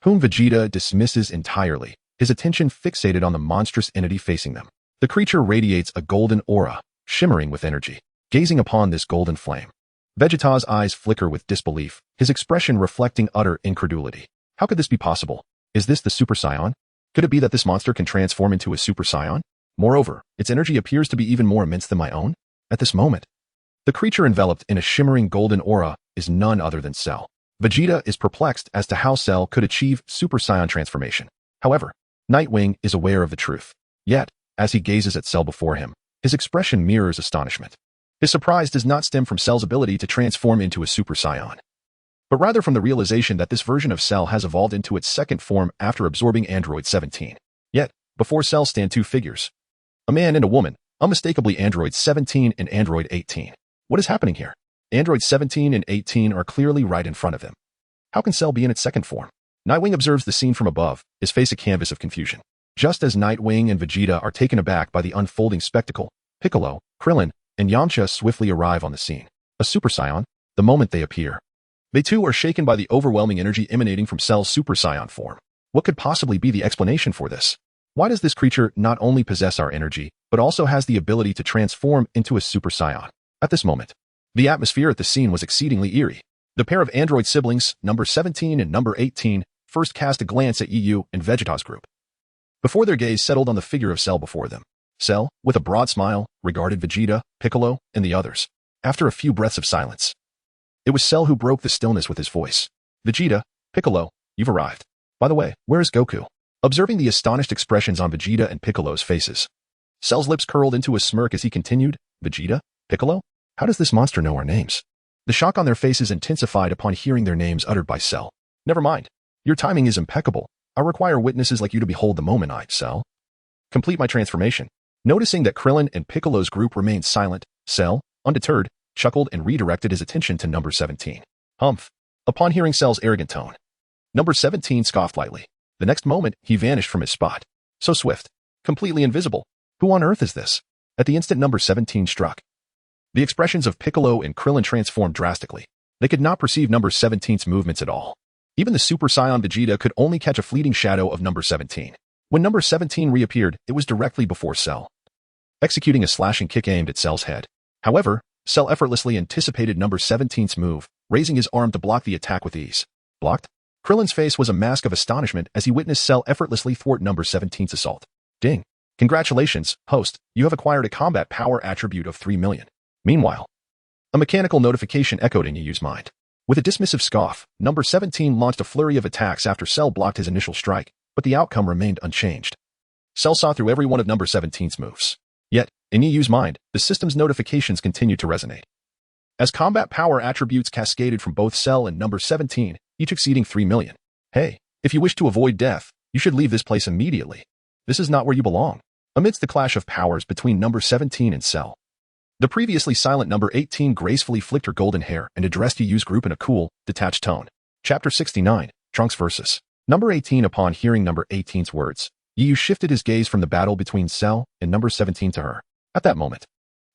whom Vegeta dismisses entirely, his attention fixated on the monstrous entity facing them. The creature radiates a golden aura, shimmering with energy. Gazing upon this golden flame, Vegeta's eyes flicker with disbelief, his expression reflecting utter incredulity. How could this be possible? Is this the Super Saiyan? Could it be that this monster can transform into a Super Saiyan? Moreover, its energy appears to be even more immense than my own. At this moment, the creature enveloped in a shimmering golden aura is none other than Cell. Vegeta is perplexed as to how Cell could achieve Super Saiyan transformation. However, Nightwing is aware of the truth. Yet, as he gazes at Cell before him, his expression mirrors astonishment. His surprise does not stem from Cell's ability to transform into a Super Saiyan, but rather from the realization that this version of Cell has evolved into its second form after absorbing Android 17. Yet, before Cell stand two figures, a man and a woman, unmistakably Android 17 and Android 18. What is happening here? Android 17 and 18 are clearly right in front of him. How can Cell be in its second form? Nightwing observes the scene from above, his face a canvas of confusion. Just as Nightwing and Vegeta are taken aback by the unfolding spectacle, Piccolo, Krillin, and Yamcha swiftly arrive on the scene. A Super Saiyan, the moment they appear, they too are shaken by the overwhelming energy emanating from Cell's Super Saiyan form. What could possibly be the explanation for this? Why does this creature not only possess our energy, but also has the ability to transform into a Super Saiyan? At this moment, the atmosphere at the scene was exceedingly eerie. The pair of android siblings, number 17 and number 18, first cast a glance at Yu and Vegeta's group, before their gaze settled on the figure of Cell before them. Cell, with a broad smile, regarded Vegeta, Piccolo, and the others. After a few breaths of silence, it was Cell who broke the stillness with his voice. Vegeta, Piccolo, you've arrived. By the way, where is Goku? Observing the astonished expressions on Vegeta and Piccolo's faces, Cell's lips curled into a smirk as he continued, Vegeta? Piccolo? How does this monster know our names? The shock on their faces intensified upon hearing their names uttered by Cell. Never mind. Your timing is impeccable. I require witnesses like you to behold the moment Cell. Complete my transformation. Noticing that Krillin and Piccolo's group remained silent, Cell, undeterred, chuckled and redirected his attention to number 17. Humph. Upon hearing Cell's arrogant tone, number 17 scoffed lightly. The next moment, he vanished from his spot. So swift. Completely invisible. Who on earth is this? At the instant number 17 struck, the expressions of Piccolo and Krillin transformed drastically. They could not perceive number 17's movements at all. Even the Super Saiyan Vegeta could only catch a fleeting shadow of number 17. When number 17 reappeared, it was directly before Cell, executing a slashing kick aimed at Cell's head. However, Cell effortlessly anticipated number 17's move, raising his arm to block the attack with ease. Blocked? Krillin's face was a mask of astonishment as he witnessed Cell effortlessly thwart number 17's assault. Ding. Congratulations, host, you have acquired a combat power attribute of 3 million. Meanwhile, a mechanical notification echoed in Yu's mind. With a dismissive scoff, number 17 launched a flurry of attacks after Cell blocked his initial strike, but the outcome remained unchanged. Cell saw through every one of number 17's moves. Yet, in Yu's mind, the system's notifications continued to resonate. As combat power attributes cascaded from both Cell and number 17, each exceeding 3 million. Hey, if you wish to avoid death, you should leave this place immediately. This is not where you belong. Amidst the clash of powers between number 17 and Cell, the previously silent number 18 gracefully flicked her golden hair and addressed Yu's group in a cool, detached tone. Chapter 69, Trunks vs. Number 18. Upon hearing number 18's words, Yu shifted his gaze from the battle between Cell and number 17 to her. At that moment,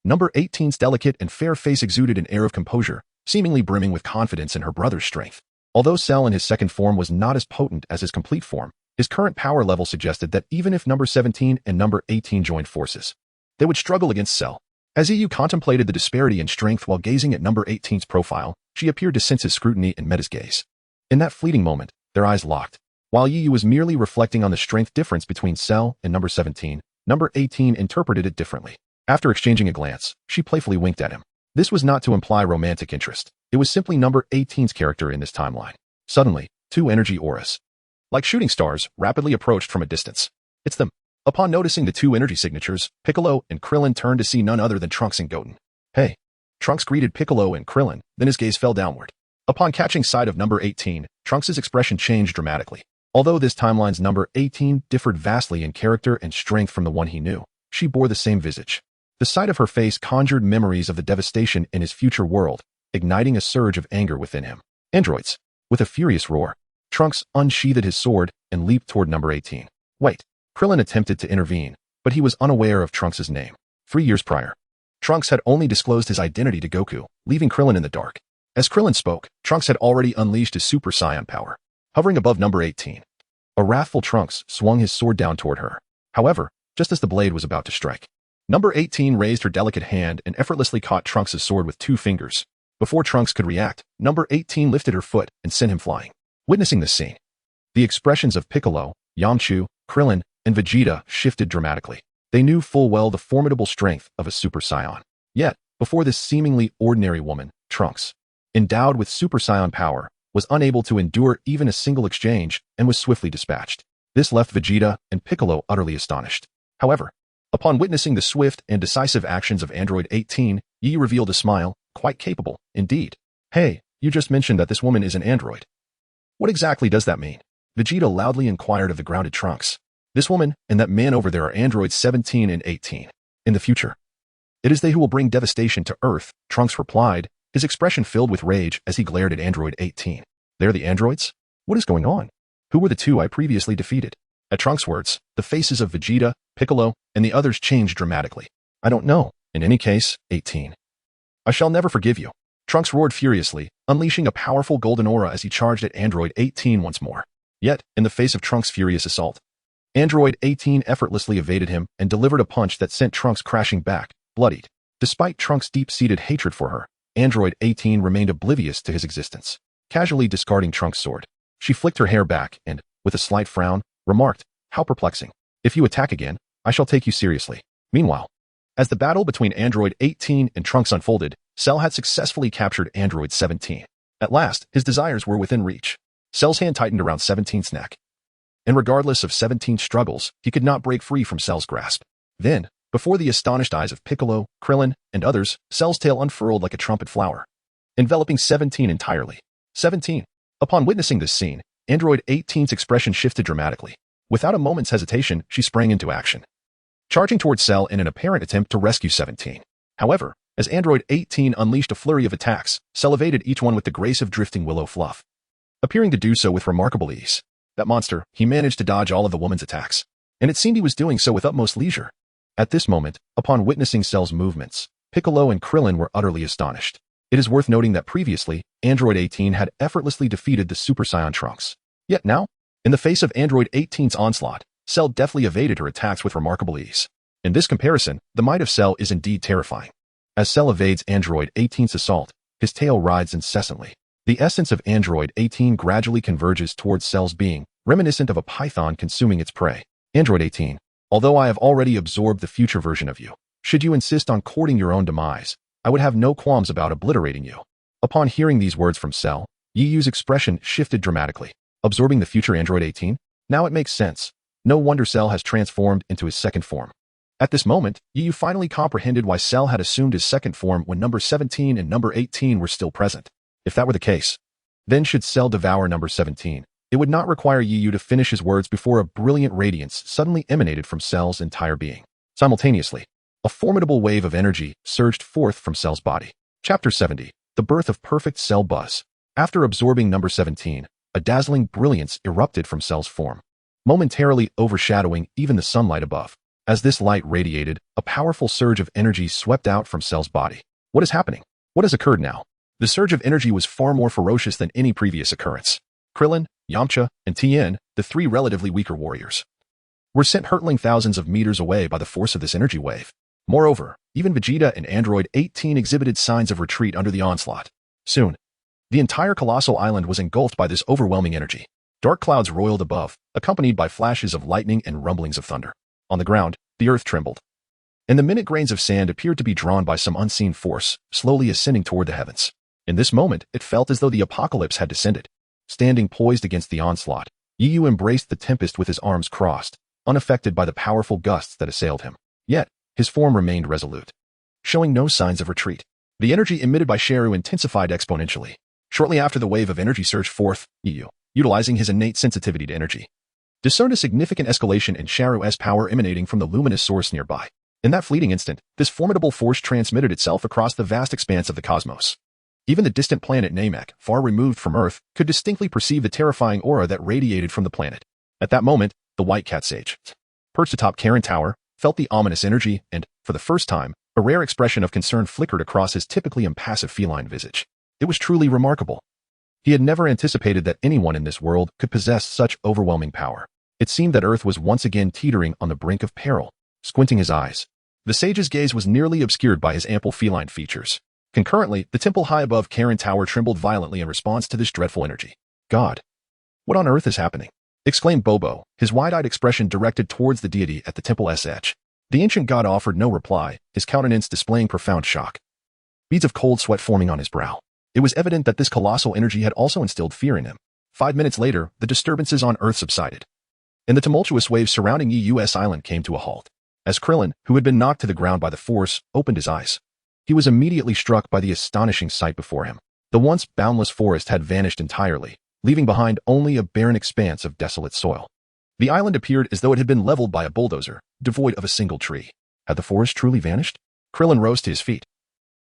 number 18's delicate and fair face exuded an air of composure, seemingly brimming with confidence in her brother's strength. Although Cell in his second form was not as potent as his complete form, his current power level suggested that even if number 17 and number 18 joined forces, they would struggle against Cell. As Yu contemplated the disparity in strength while gazing at number 18's profile, she appeared to sense his scrutiny and met his gaze. In that fleeting moment, their eyes locked. While Yu was merely reflecting on the strength difference between Cell and number 17, number 18 interpreted it differently. After exchanging a glance, she playfully winked at him. This was not to imply romantic interest. It was simply number 18's character in this timeline. Suddenly, two energy auras, like shooting stars, rapidly approached from a distance. It's them. Upon noticing the two energy signatures, Piccolo and Krillin turned to see none other than Trunks and Goten. Hey. Trunks greeted Piccolo and Krillin, then his gaze fell downward. Upon catching sight of number 18, Trunks' expression changed dramatically. Although this timeline's number 18 differed vastly in character and strength from the one he knew, she bore the same visage. The sight of her face conjured memories of the devastation in his future world, igniting a surge of anger within him. Androids. With a furious roar, Trunks unsheathed his sword and leaped toward number 18. Wait. Krillin attempted to intervene, but he was unaware of Trunks' name. 3 years prior, Trunks had only disclosed his identity to Goku, leaving Krillin in the dark. As Krillin spoke, Trunks had already unleashed his Super Saiyan power. Hovering above number 18, a wrathful Trunks swung his sword down toward her. However, just as the blade was about to strike, number 18 raised her delicate hand and effortlessly caught Trunks' sword with 2 fingers. Before Trunks could react, number 18 lifted her foot and sent him flying. Witnessing this scene, the expressions of Piccolo, Yamcha, Krillin, and Vegeta shifted dramatically. They knew full well the formidable strength of a Super Saiyan. Yet, before this seemingly ordinary woman, Trunks, endowed with Super Saiyan power, was unable to endure even a single exchange and was swiftly dispatched. This left Vegeta and Piccolo utterly astonished. However, upon witnessing the swift and decisive actions of Android 18, Yi revealed a smile, quite capable, indeed. Hey, you just mentioned that this woman is an android. What exactly does that mean? Vegeta loudly inquired of the grounded Trunks. This woman and that man over there are androids 17 and 18. In the future, it is they who will bring devastation to Earth, Trunks replied, his expression filled with rage as he glared at Android 18. They're the androids? What is going on? Who were the two I previously defeated? At Trunks' words, the faces of Vegeta, Piccolo, and the others changed dramatically. I don't know. In any case, 18. I shall never forgive you. Trunks roared furiously, unleashing a powerful golden aura as he charged at Android 18 once more. Yet, in the face of Trunks' furious assault, Android 18 effortlessly evaded him and delivered a punch that sent Trunks crashing back, bloodied. Despite Trunks' deep-seated hatred for her, Android 18 remained oblivious to his existence. Casually discarding Trunks' sword, she flicked her hair back and, with a slight frown, remarked, "How perplexing. If you attack again, I shall take you seriously." Meanwhile, as the battle between Android 18 and Trunks unfolded, Cell had successfully captured Android 17. At last, his desires were within reach. Cell's hand tightened around 17's neck, and regardless of 17's struggles, he could not break free from Cell's grasp. Then, before the astonished eyes of Piccolo, Krillin, and others, Cell's tail unfurled like a trumpet flower, enveloping 17 entirely. 17. Upon witnessing this scene, Android 18's expression shifted dramatically. Without a moment's hesitation, she sprang into action, charging towards Cell in an apparent attempt to rescue 17. However, as Android 18 unleashed a flurry of attacks, Cell evaded each one with the grace of drifting willow fluff, appearing to do so with remarkable ease. That monster, he managed to dodge all of the woman's attacks, and it seemed he was doing so with utmost leisure. At this moment, upon witnessing Cell's movements, Piccolo and Krillin were utterly astonished. It is worth noting that previously, Android 18 had effortlessly defeated the Super Saiyan Trunks. Yet now, in the face of Android 18's onslaught, Cell deftly evaded her attacks with remarkable ease. In this comparison, the might of Cell is indeed terrifying. As Cell evades Android 18's assault, his tail writhes incessantly. The essence of Android 18 gradually converges towards Cell's being, reminiscent of a python consuming its prey. Android 18, although I have already absorbed the future version of you, should you insist on courting your own demise, I would have no qualms about obliterating you. Upon hearing these words from Cell, Yu's expression shifted dramatically. Absorbing the future Android 18? Now it makes sense. No wonder Cell has transformed into his second form. At this moment, Yu finally comprehended why Cell had assumed his second form when number 17 and number 18 were still present. If that were the case, then should Cell devour number 17, it would not require Yu to finish his words before a brilliant radiance suddenly emanated from Cell's entire being. Simultaneously, a formidable wave of energy surged forth from Cell's body. Chapter 70. The Birth of Perfect Cell Buzz. After absorbing number 17, a dazzling brilliance erupted from Cell's form, momentarily overshadowing even the sunlight above. As this light radiated, a powerful surge of energy swept out from Cell's body. What is happening? What has occurred now? The surge of energy was far more ferocious than any previous occurrence. Krillin, Yamcha, and Tien, the three relatively weaker warriors, were sent hurtling thousands of meters away by the force of this energy wave. Moreover, even Vegeta and Android 18 exhibited signs of retreat under the onslaught. Soon, the entire colossal island was engulfed by this overwhelming energy. Dark clouds roiled above, accompanied by flashes of lightning and rumblings of thunder. On the ground, the earth trembled, and the minute grains of sand appeared to be drawn by some unseen force, slowly ascending toward the heavens. In this moment, it felt as though the apocalypse had descended. Standing poised against the onslaught, Yu embraced the tempest with his arms crossed, unaffected by the powerful gusts that assailed him. Yet, his form remained resolute, showing no signs of retreat. The energy emitted by Sheru intensified exponentially. Shortly after the wave of energy surged forth, Yu, utilizing his innate sensitivity to energy, discerned a significant escalation in Sheru's power emanating from the luminous source nearby. In that fleeting instant, this formidable force transmitted itself across the vast expanse of the cosmos. Even the distant planet Namek, far removed from Earth, could distinctly perceive the terrifying aura that radiated from the planet. At that moment, the White Cat Sage, perched atop Karen Tower, felt the ominous energy and, for the first time, a rare expression of concern flickered across his typically impassive feline visage. It was truly remarkable. He had never anticipated that anyone in this world could possess such overwhelming power. It seemed that Earth was once again teetering on the brink of peril. Squinting his eyes, the sage's gaze was nearly obscured by his ample feline features. Concurrently, the temple high above Karen Tower trembled violently in response to this dreadful energy. God! What on earth is happening? Exclaimed Bobo, his wide-eyed expression directed towards the deity at the temple's edge. The ancient god offered no reply, his countenance displaying profound shock, beads of cold sweat forming on his brow. It was evident that this colossal energy had also instilled fear in him. 5 minutes later, the disturbances on Earth subsided, and the tumultuous waves surrounding EUS Island came to a halt. As Krillin, who had been knocked to the ground by the force, opened his eyes, he was immediately struck by the astonishing sight before him. The once boundless forest had vanished entirely, leaving behind only a barren expanse of desolate soil. The island appeared as though it had been leveled by a bulldozer, devoid of a single tree. Had the forest truly vanished? Krillin rose to his feet,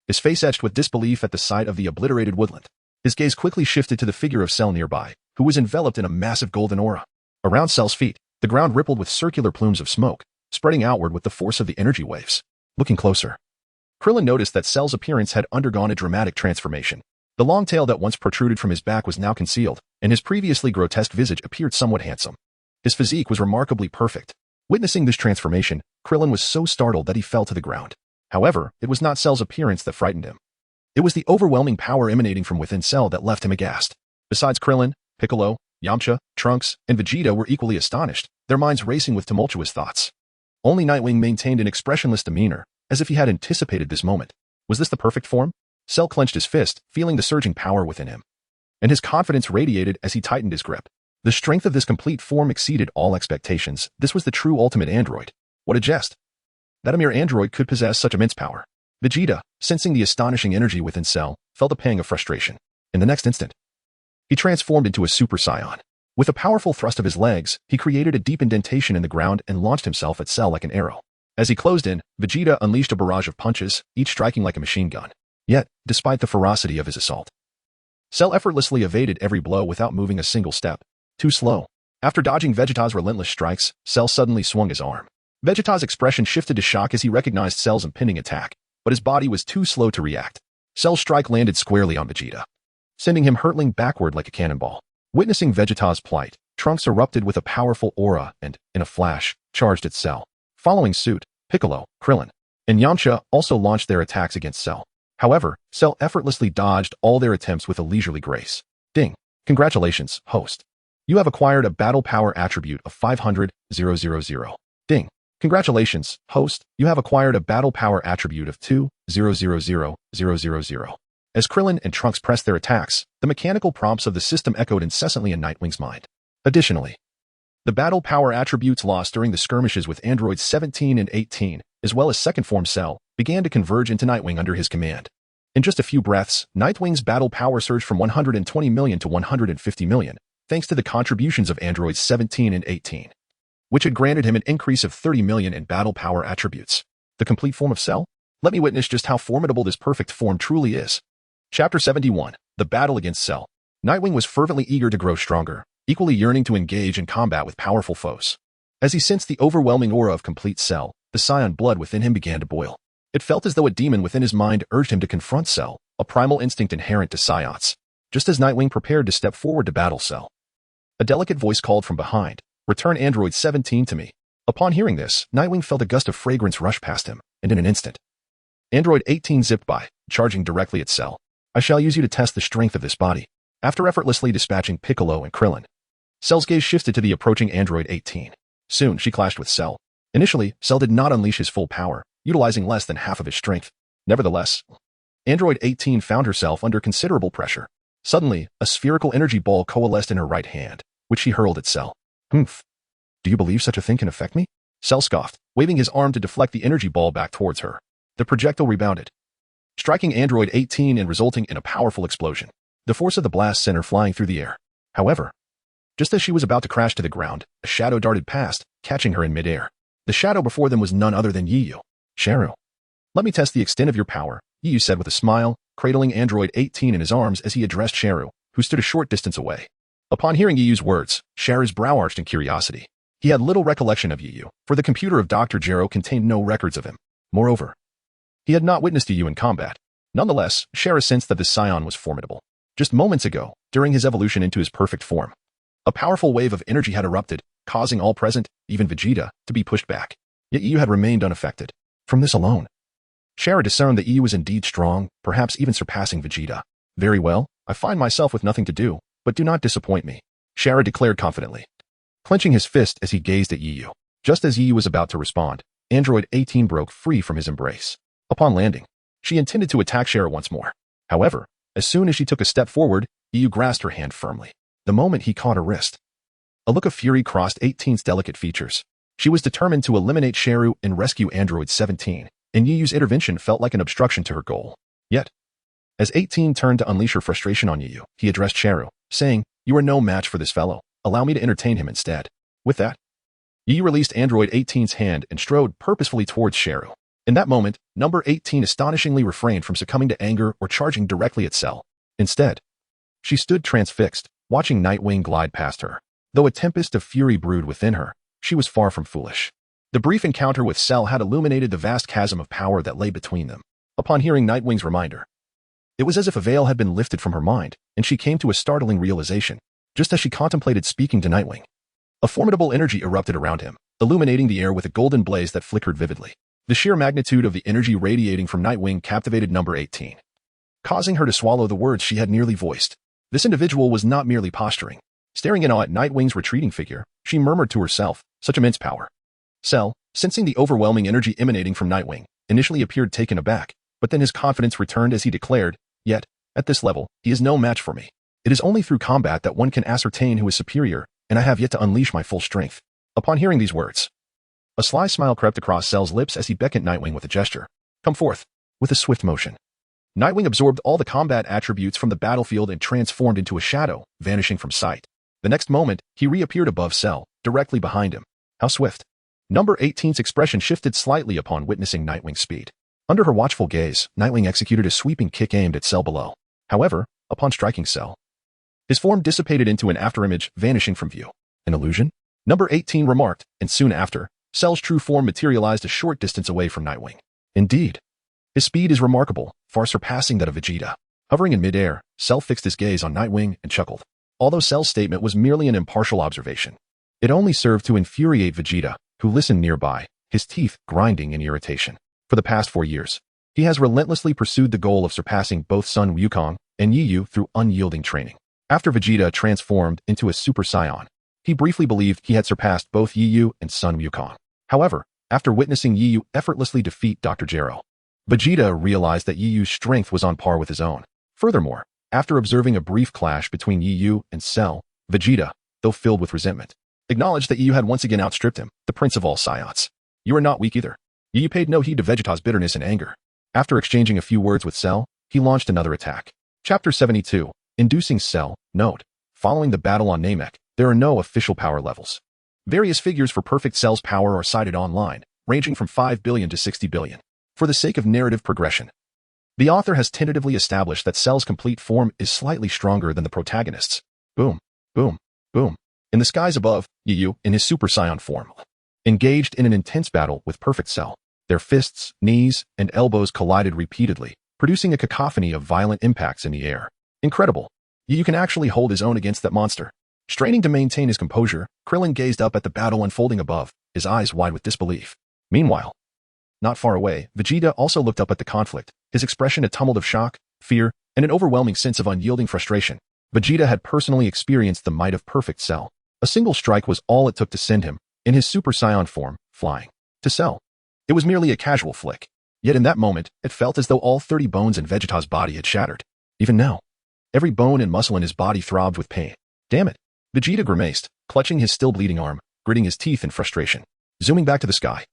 his face etched with disbelief at the sight of the obliterated woodland. His gaze quickly shifted to the figure of Cell nearby, who was enveloped in a massive golden aura. Around Cell's feet, the ground rippled with circular plumes of smoke, spreading outward with the force of the energy waves. Looking closer, Krillin noticed that Cell's appearance had undergone a dramatic transformation. The long tail that once protruded from his back was now concealed, and his previously grotesque visage appeared somewhat handsome. His physique was remarkably perfect. Witnessing this transformation, Krillin was so startled that he fell to the ground. However, it was not Cell's appearance that frightened him. It was the overwhelming power emanating from within Cell that left him aghast. Besides Krillin, Piccolo, Yamcha, Trunks, and Vegeta were equally astonished, their minds racing with tumultuous thoughts. Only Nightwing maintained an expressionless demeanor, as if he had anticipated this moment. Was this the perfect form? Cell clenched his fist, feeling the surging power within him, and his confidence radiated as he tightened his grip. The strength of this complete form exceeded all expectations. This was the true ultimate android. What a jest! That a mere android could possess such immense power. Vegeta, sensing the astonishing energy within Cell, felt a pang of frustration. In the next instant, he transformed into a Super Saiyan. With a powerful thrust of his legs, he created a deep indentation in the ground and launched himself at Cell like an arrow. As he closed in, Vegeta unleashed a barrage of punches, each striking like a machine gun. Yet, despite the ferocity of his assault, Cell effortlessly evaded every blow without moving a single step. Too slow. After dodging Vegeta's relentless strikes, Cell suddenly swung his arm. Vegeta's expression shifted to shock as he recognized Cell's impending attack, but his body was too slow to react. Cell's strike landed squarely on Vegeta, sending him hurtling backward like a cannonball. Witnessing Vegeta's plight, Trunks erupted with a powerful aura and, in a flash, charged at Cell. Following suit, Piccolo, Krillin, and Yamcha also launched their attacks against Cell. However, Cell effortlessly dodged all their attempts with a leisurely grace. Ding! Congratulations, host. You have acquired a battle power attribute of 500,000. Ding! Congratulations, host. You have acquired a battle power attribute of 2,000,000. As Krillin and Trunks pressed their attacks, the mechanical prompts of the system echoed incessantly in Nightwing's mind. Additionally, the battle power attributes lost during the skirmishes with androids 17 and 18, as well as second form Cell, began to converge into Nightwing under his command. In just a few breaths, Nightwing's battle power surged from 120 million to 150 million, thanks to the contributions of androids 17 and 18, which had granted him an increase of 30 million in battle power attributes. The complete form of Cell? Let me witness just how formidable this perfect form truly is. Chapter 71. The Battle Against Cell. Nightwing was fervently eager to grow stronger, equally yearning to engage in combat with powerful foes. As he sensed the overwhelming aura of complete Cell, the Saiyan blood within him began to boil. It felt as though a demon within his mind urged him to confront Cell, a primal instinct inherent to Saiyans. Just as Nightwing prepared to step forward to battle Cell, a delicate voice called from behind, "Return Android 17 to me." Upon hearing this, Nightwing felt a gust of fragrance rush past him, and in an instant, Android 18 zipped by, charging directly at Cell. "I shall use you to test the strength of this body." After effortlessly dispatching Piccolo and Krillin, Cell's gaze shifted to the approaching Android 18. Soon, she clashed with Cell. Initially, Cell did not unleash his full power, utilizing less than half of his strength. Nevertheless, Android 18 found herself under considerable pressure. Suddenly, a spherical energy ball coalesced in her right hand, which she hurled at Cell. "Humph. Do you believe such a thing can affect me?" Cell scoffed, waving his arm to deflect the energy ball back towards her. The projectile rebounded, striking Android 18 and resulting in a powerful explosion. The force of the blast sent her flying through the air. However, just as she was about to crash to the ground, a shadow darted past, catching her in midair. The shadow before them was none other than Yiyu. "Sharu, let me test the extent of your power," Yiyu said with a smile, cradling Android 18 in his arms as he addressed Sharu, who stood a short distance away. Upon hearing Yiyu's words, Sharu's brow arched in curiosity. He had little recollection of Yiyu, for the computer of Dr. Gero contained no records of him. Moreover, he had not witnessed Yiyu in combat. Nonetheless, Sharu sensed that the Saiyan was formidable. Just moments ago, during his evolution into his perfect form, a powerful wave of energy had erupted, causing all present, even Vegeta, to be pushed back. Yet Yiyu had remained unaffected. From this alone, Sharu discerned that Yiyu was indeed strong, perhaps even surpassing Vegeta. "Very well, I find myself with nothing to do, but do not disappoint me," Sharu declared confidently, clenching his fist as he gazed at Yiyu. Just as Yiyu was about to respond, Android 18 broke free from his embrace. Upon landing, she intended to attack Sharu once more. However, as soon as she took a step forward, Yiyu grasped her hand firmly. The moment he caught her wrist, a look of fury crossed 18's delicate features. She was determined to eliminate Sharu and rescue Android 17, and Yiyu's intervention felt like an obstruction to her goal. Yet, as 18 turned to unleash her frustration on Yiyu, he addressed Sharu, saying, "You are no match for this fellow. Allow me to entertain him instead." With that, Yiyu released Android 18's hand and strode purposefully towards Sharu. In that moment, number 18 astonishingly refrained from succumbing to anger or charging directly at Cell. Instead, she stood transfixed, watching Nightwing glide past her. Though a tempest of fury brewed within her, she was far from foolish. The brief encounter with Cell had illuminated the vast chasm of power that lay between them. Upon hearing Nightwing's reminder, it was as if a veil had been lifted from her mind, and she came to a startling realization. Just as she contemplated speaking to Nightwing, a formidable energy erupted around him, illuminating the air with a golden blaze that flickered vividly. The sheer magnitude of the energy radiating from Nightwing captivated number 18, causing her to swallow the words she had nearly voiced. This individual was not merely posturing. Staring in awe at Nightwing's retreating figure, she murmured to herself, "Such immense power." Cell, sensing the overwhelming energy emanating from Nightwing, initially appeared taken aback, but then his confidence returned as he declared, "Yet, at this level, he is no match for me. It is only through combat that one can ascertain who is superior, and I have yet to unleash my full strength. Upon hearing these words, a sly smile crept across Cell's lips as he beckoned Nightwing with a gesture. Come forth. With a swift motion, Nightwing absorbed all the combat attributes from the battlefield and transformed into a shadow, vanishing from sight. The next moment, he reappeared above Cell, directly behind him. How swift! Number 18's expression shifted slightly upon witnessing Nightwing's speed. Under her watchful gaze, Nightwing executed a sweeping kick aimed at Cell below. However, upon striking Cell, his form dissipated into an afterimage, vanishing from view. An illusion? Number 18 remarked, and soon after, Cell's true form materialized a short distance away from Nightwing. Indeed, his speed is remarkable, far surpassing that of Vegeta. Hovering in midair, Cell fixed his gaze on Nightwing and chuckled. Although Cell's statement was merely an impartial observation, it only served to infuriate Vegeta, who listened nearby, his teeth grinding in irritation. For the past 4 years, he has relentlessly pursued the goal of surpassing both Sun Wukong and Yu through unyielding training. After Vegeta transformed into a Super Saiyan, he briefly believed he had surpassed both Yu and Sun Wukong. However, after witnessing Yu effortlessly defeat Dr. Gero, Vegeta realized that Yu's strength was on par with his own. Furthermore, after observing a brief clash between Yu and Cell, Vegeta, though filled with resentment, acknowledged that Yu had once again outstripped him, the prince of all Saiyans. You are not weak either. Yu paid no heed to Vegeta's bitterness and anger. After exchanging a few words with Cell, he launched another attack. Chapter 72, Inducing Cell. Note: following the battle on Namek, there are no official power levels. Various figures for perfect Cell's power are cited online, ranging from 5 billion to 60 billion. For the sake of narrative progression, the author has tentatively established that Cell's complete form is slightly stronger than the protagonist's. Boom, boom, boom. In the skies above, Yu, in his Super Saiyan form, engaged in an intense battle with perfect Cell. Their fists, knees, and elbows collided repeatedly, producing a cacophony of violent impacts in the air. Incredible. Yu can actually hold his own against that monster. Straining to maintain his composure, Krillin gazed up at the battle unfolding above, his eyes wide with disbelief. Meanwhile, not far away, Vegeta also looked up at the conflict, his expression a tumult of shock, fear, and an overwhelming sense of unyielding frustration. Vegeta had personally experienced the might of perfect Cell. A single strike was all it took to send him, in his Super Saiyan form, flying to Cell. It was merely a casual flick. Yet in that moment, it felt as though all 30 bones in Vegeta's body had shattered. Even now, every bone and muscle in his body throbbed with pain. Damn it. Vegeta grimaced, clutching his still bleeding arm, gritting his teeth in frustration. Zooming back to the sky,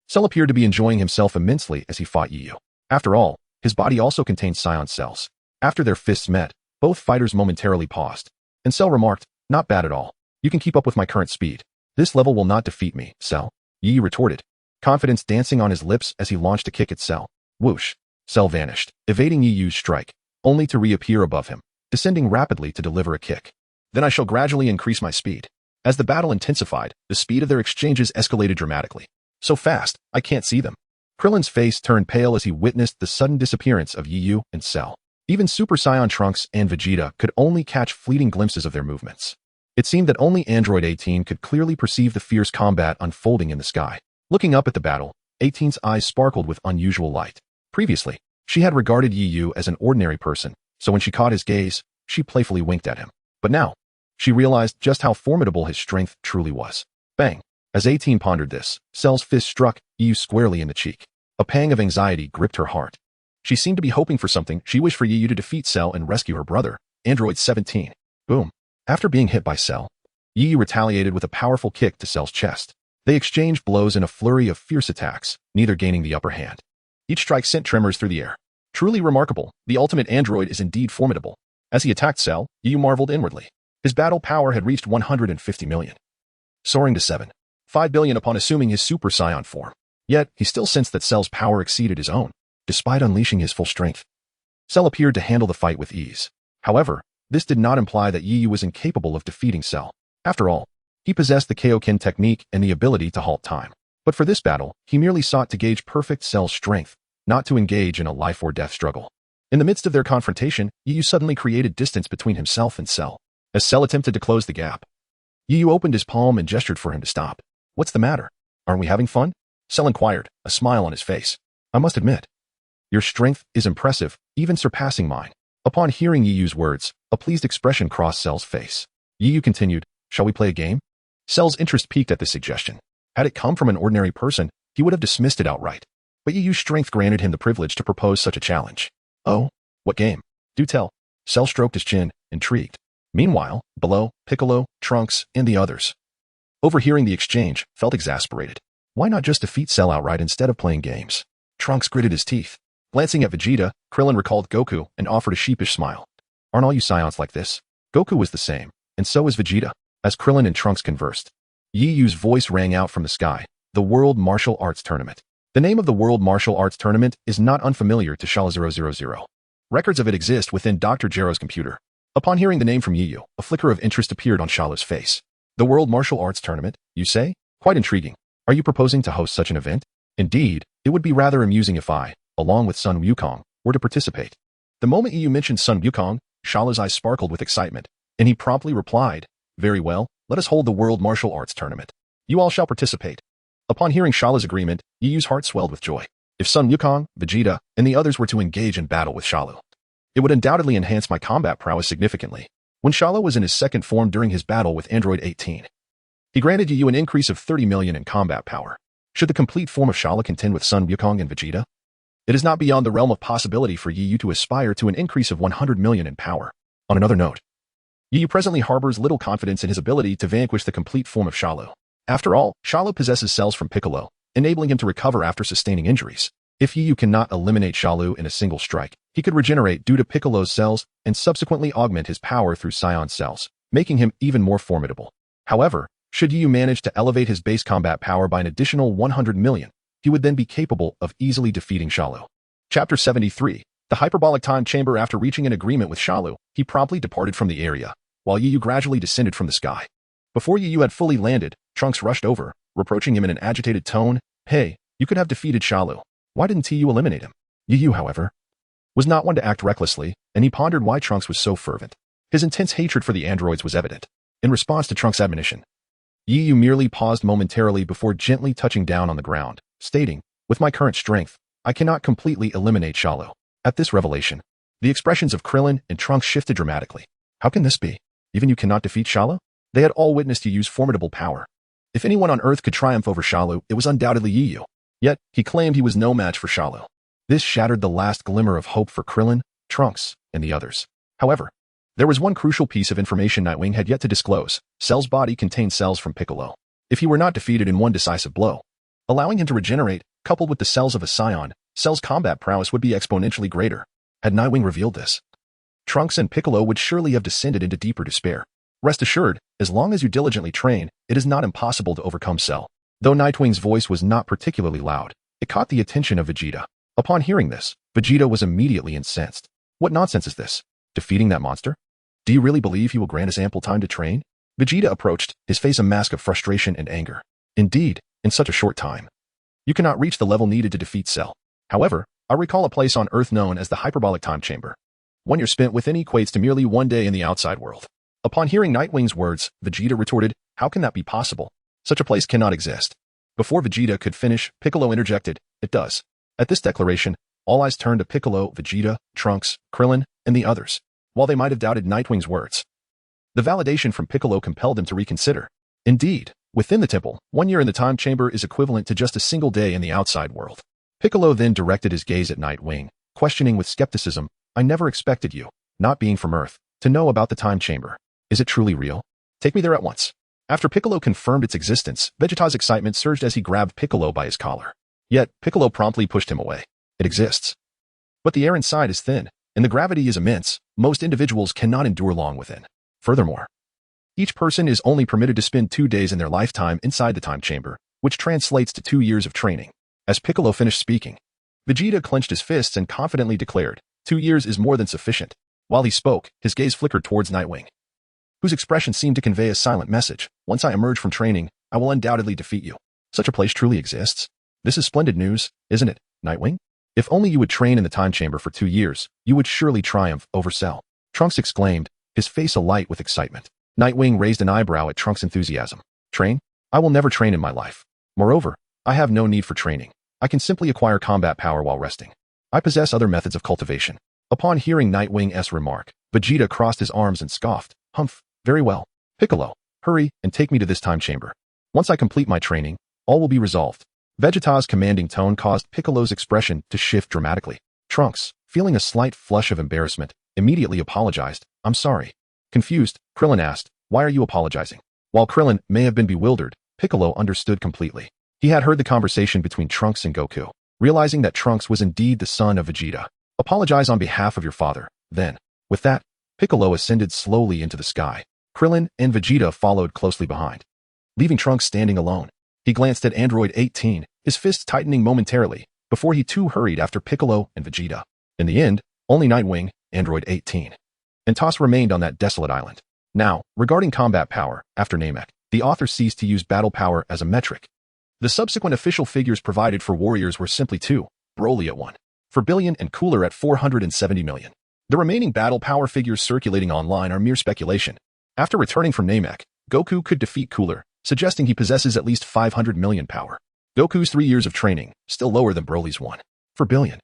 Cell appeared to be enjoying himself immensely as he fought Yu. After all, his body also contained Saiyan cells. After their fists met, both fighters momentarily paused, and Cell remarked, "Not bad at all. You can keep up with my current speed. This level will not defeat me, Cell," Yu retorted, confidence dancing on his lips as he launched a kick at Cell. Whoosh! Cell vanished, evading Yu's strike, only to reappear above him, descending rapidly to deliver a kick. Then I shall gradually increase my speed. As the battle intensified, the speed of their exchanges escalated dramatically. So fast, I can't see them. Krillin's face turned pale as he witnessed the sudden disappearance of Yu and Cell. Even Super Saiyan Trunks and Vegeta could only catch fleeting glimpses of their movements. It seemed that only Android 18 could clearly perceive the fierce combat unfolding in the sky. Looking up at the battle, 18's eyes sparkled with unusual light. Previously, she had regarded Yu as an ordinary person, so when she caught his gaze, she playfully winked at him. But now, she realized just how formidable his strength truly was. Bang! As 18 pondered this, Cell's fist struck Yu squarely in the cheek. A pang of anxiety gripped her heart. She seemed to be hoping for something. She wished for Yu to defeat Cell and rescue her brother, Android 17. Boom. After being hit by Cell, Yu retaliated with a powerful kick to Cell's chest. They exchanged blows in a flurry of fierce attacks, neither gaining the upper hand. Each strike sent tremors through the air. Truly remarkable, the ultimate android is indeed formidable. As he attacked Cell, Yu marveled inwardly. His battle power had reached 150 million, soaring to 7.5 billion upon assuming his Super Saiyan form. Yet, he still sensed that Cell's power exceeded his own, despite unleashing his full strength. Cell appeared to handle the fight with ease. However, this did not imply that Yu was incapable of defeating Cell. After all, he possessed the Kaioken technique and the ability to halt time. But for this battle, he merely sought to gauge perfect Cell's strength, not to engage in a life-or-death struggle. In the midst of their confrontation, Yu suddenly created distance between himself and Cell. As Cell attempted to close the gap, Yu opened his palm and gestured for him to stop. "What's the matter? Aren't we having fun?" Cell inquired, a smile on his face. "I must admit, your strength is impressive, even surpassing mine." Upon hearing Yu's words, a pleased expression crossed Cell's face. Yu continued, "Shall we play a game?" Cell's interest piqued at this suggestion. Had it come from an ordinary person, he would have dismissed it outright. But Yu's strength granted him the privilege to propose such a challenge. "Oh, what game? Do tell." Cell stroked his chin, intrigued. Meanwhile, below, Piccolo, Trunks, and the others, overhearing the exchange, felt exasperated. Why not just defeat Cell outright instead of playing games? Trunks gritted his teeth. Glancing at Vegeta, Krillin recalled Goku and offered a sheepish smile. Aren't all you Saiyans like this? Goku was the same, and so was Vegeta. As Krillin and Trunks conversed, Yi Yu's voice rang out from the sky. The World Martial Arts Tournament. The name of the World Martial Arts Tournament is not unfamiliar to Shala 000. Records of it exist within Dr. Gero's computer. Upon hearing the name from Yi Yu, a flicker of interest appeared on Shala's face. The World Martial Arts Tournament, you say? Quite intriguing. Are you proposing to host such an event? Indeed, it would be rather amusing if I, along with Sun Wukong, were to participate. The moment Yi Yu mentioned Sun Wukong, Shala's eyes sparkled with excitement, and he promptly replied, very well, let us hold the World Martial Arts Tournament. You all shall participate. Upon hearing Shala's agreement, Yi Yu's heart swelled with joy. If Sun Wukong, Vegeta, and the others were to engage in battle with Shala, it would undoubtedly enhance my combat prowess significantly. When Shala was in his second form during his battle with Android 18, he granted Yi Yu an increase of 30 million in combat power. Should the complete form of Shala contend with Sun Wukong and Vegeta, it is not beyond the realm of possibility for Yi Yu to aspire to an increase of 100 million in power. On another note, Yi Yu presently harbors little confidence in his ability to vanquish the complete form of Shala. After all, Shala possesses cells from Piccolo, enabling him to recover after sustaining injuries. If Yi Yu cannot eliminate Shala in a single strike, he could regenerate due to Piccolo's cells and subsequently augment his power through Saiyan cells, making him even more formidable. However, should Yi Yu manage to elevate his base combat power by an additional 100 million, he would then be capable of easily defeating Shala. Chapter 73. The Hyperbolic Time Chamber. After reaching an agreement with Shala, he promptly departed from the area, while Yi Yu gradually descended from the sky. Before Yi Yu had fully landed, Trunks rushed over, reproaching him in an agitated tone. Hey, you could have defeated Shala. Why didn't you eliminate him? Yi Yu, however, was not one to act recklessly, and he pondered why Trunks was so fervent. His intense hatred for the androids was evident. In response to Trunks' admonition, Yi Yu merely paused momentarily before gently touching down on the ground, stating, with my current strength, I cannot completely eliminate Shala. At this revelation, the expressions of Krillin and Trunks shifted dramatically. How can this be? Even you cannot defeat Shala? They had all witnessed Yi Yu's formidable power. If anyone on Earth could triumph over Shala, it was undoubtedly Yi Yu. Yet, he claimed he was no match for Shala. This shattered the last glimmer of hope for Krillin, Trunks, and the others. However, there was one crucial piece of information Nightwing had yet to disclose. Cell's body contained cells from Piccolo. If he were not defeated in one decisive blow, allowing him to regenerate, coupled with the cells of a Saiyan, Cell's combat prowess would be exponentially greater. Had Nightwing revealed this, Trunks and Piccolo would surely have descended into deeper despair. Rest assured, as long as you diligently train, it is not impossible to overcome Cell. Though Nightwing's voice was not particularly loud, it caught the attention of Vegeta. Upon hearing this, Vegeta was immediately incensed. What nonsense is this? Defeating that monster? Do you really believe he will grant us ample time to train? Vegeta approached, his face a mask of frustration and anger. Indeed, in such a short time, you cannot reach the level needed to defeat Cell. However, I recall a place on Earth known as the Hyperbolic Time Chamber. 1 year spent within equates to merely 1 day in the outside world. Upon hearing Nightwing's words, Vegeta retorted, how can that be possible? Such a place cannot exist. Before Vegeta could finish, Piccolo interjected, it does. At this declaration, all eyes turned to Piccolo, Vegeta, Trunks, Krillin, and the others. While they might have doubted Nightwing's words, the validation from Piccolo compelled them to reconsider. Indeed, within the temple, 1 year in the time chamber is equivalent to just a single day in the outside world. Piccolo then directed his gaze at Nightwing, questioning with skepticism, I never expected you, not being from Earth, to know about the time chamber. Is it truly real? Take me there at once. After Piccolo confirmed its existence, Vegeta's excitement surged as he grabbed Piccolo by his collar. Yet, Piccolo promptly pushed him away. It exists. But the air inside is thin, and the gravity is immense. Most individuals cannot endure long within. Furthermore, each person is only permitted to spend 2 days in their lifetime inside the time chamber, which translates to 2 years of training. As Piccolo finished speaking, Vegeta clenched his fists and confidently declared, 2 years is more than sufficient. While he spoke, his gaze flickered towards Nightwing, whose expression seemed to convey a silent message. Once I emerge from training, I will undoubtedly defeat you. Such a place truly exists. This is splendid news, isn't it, Nightwing? If only you would train in the time chamber for 2 years, you would surely triumph over Cell. Trunks exclaimed, his face alight with excitement. Nightwing raised an eyebrow at Trunks' enthusiasm. Train? I will never train in my life. Moreover, I have no need for training. I can simply acquire combat power while resting. I possess other methods of cultivation. Upon hearing Nightwing's remark, Vegeta crossed his arms and scoffed, Humph, very well. Piccolo, hurry and take me to this time chamber. Once I complete my training, all will be resolved. Vegeta's commanding tone caused Piccolo's expression to shift dramatically. Trunks, feeling a slight flush of embarrassment, immediately apologized, I'm sorry. Confused, Krillin asked, "Why are you apologizing?" While Krillin may have been bewildered, Piccolo understood completely. He had heard the conversation between Trunks and Goku, realizing that Trunks was indeed the son of Vegeta. "Apologize on behalf of your father, then." With that, Piccolo ascended slowly into the sky. Krillin and Vegeta followed closely behind, leaving Trunks standing alone. He glanced at Android 18, his fists tightening momentarily, before he too hurried after Piccolo and Vegeta. In the end, only Nightwing, Android 18, and Toph remained on that desolate island. Now, regarding combat power, after Namek, the author ceased to use battle power as a metric. The subsequent official figures provided for warriors were simply 2, Broly at 1, 4 billion and Cooler at 470 million. The remaining battle power figures circulating online are mere speculation. After returning from Namek, Goku could defeat Cooler, suggesting he possesses at least 500 million power. Goku's 3 years of training, still lower than Broly's 1, 4 billion,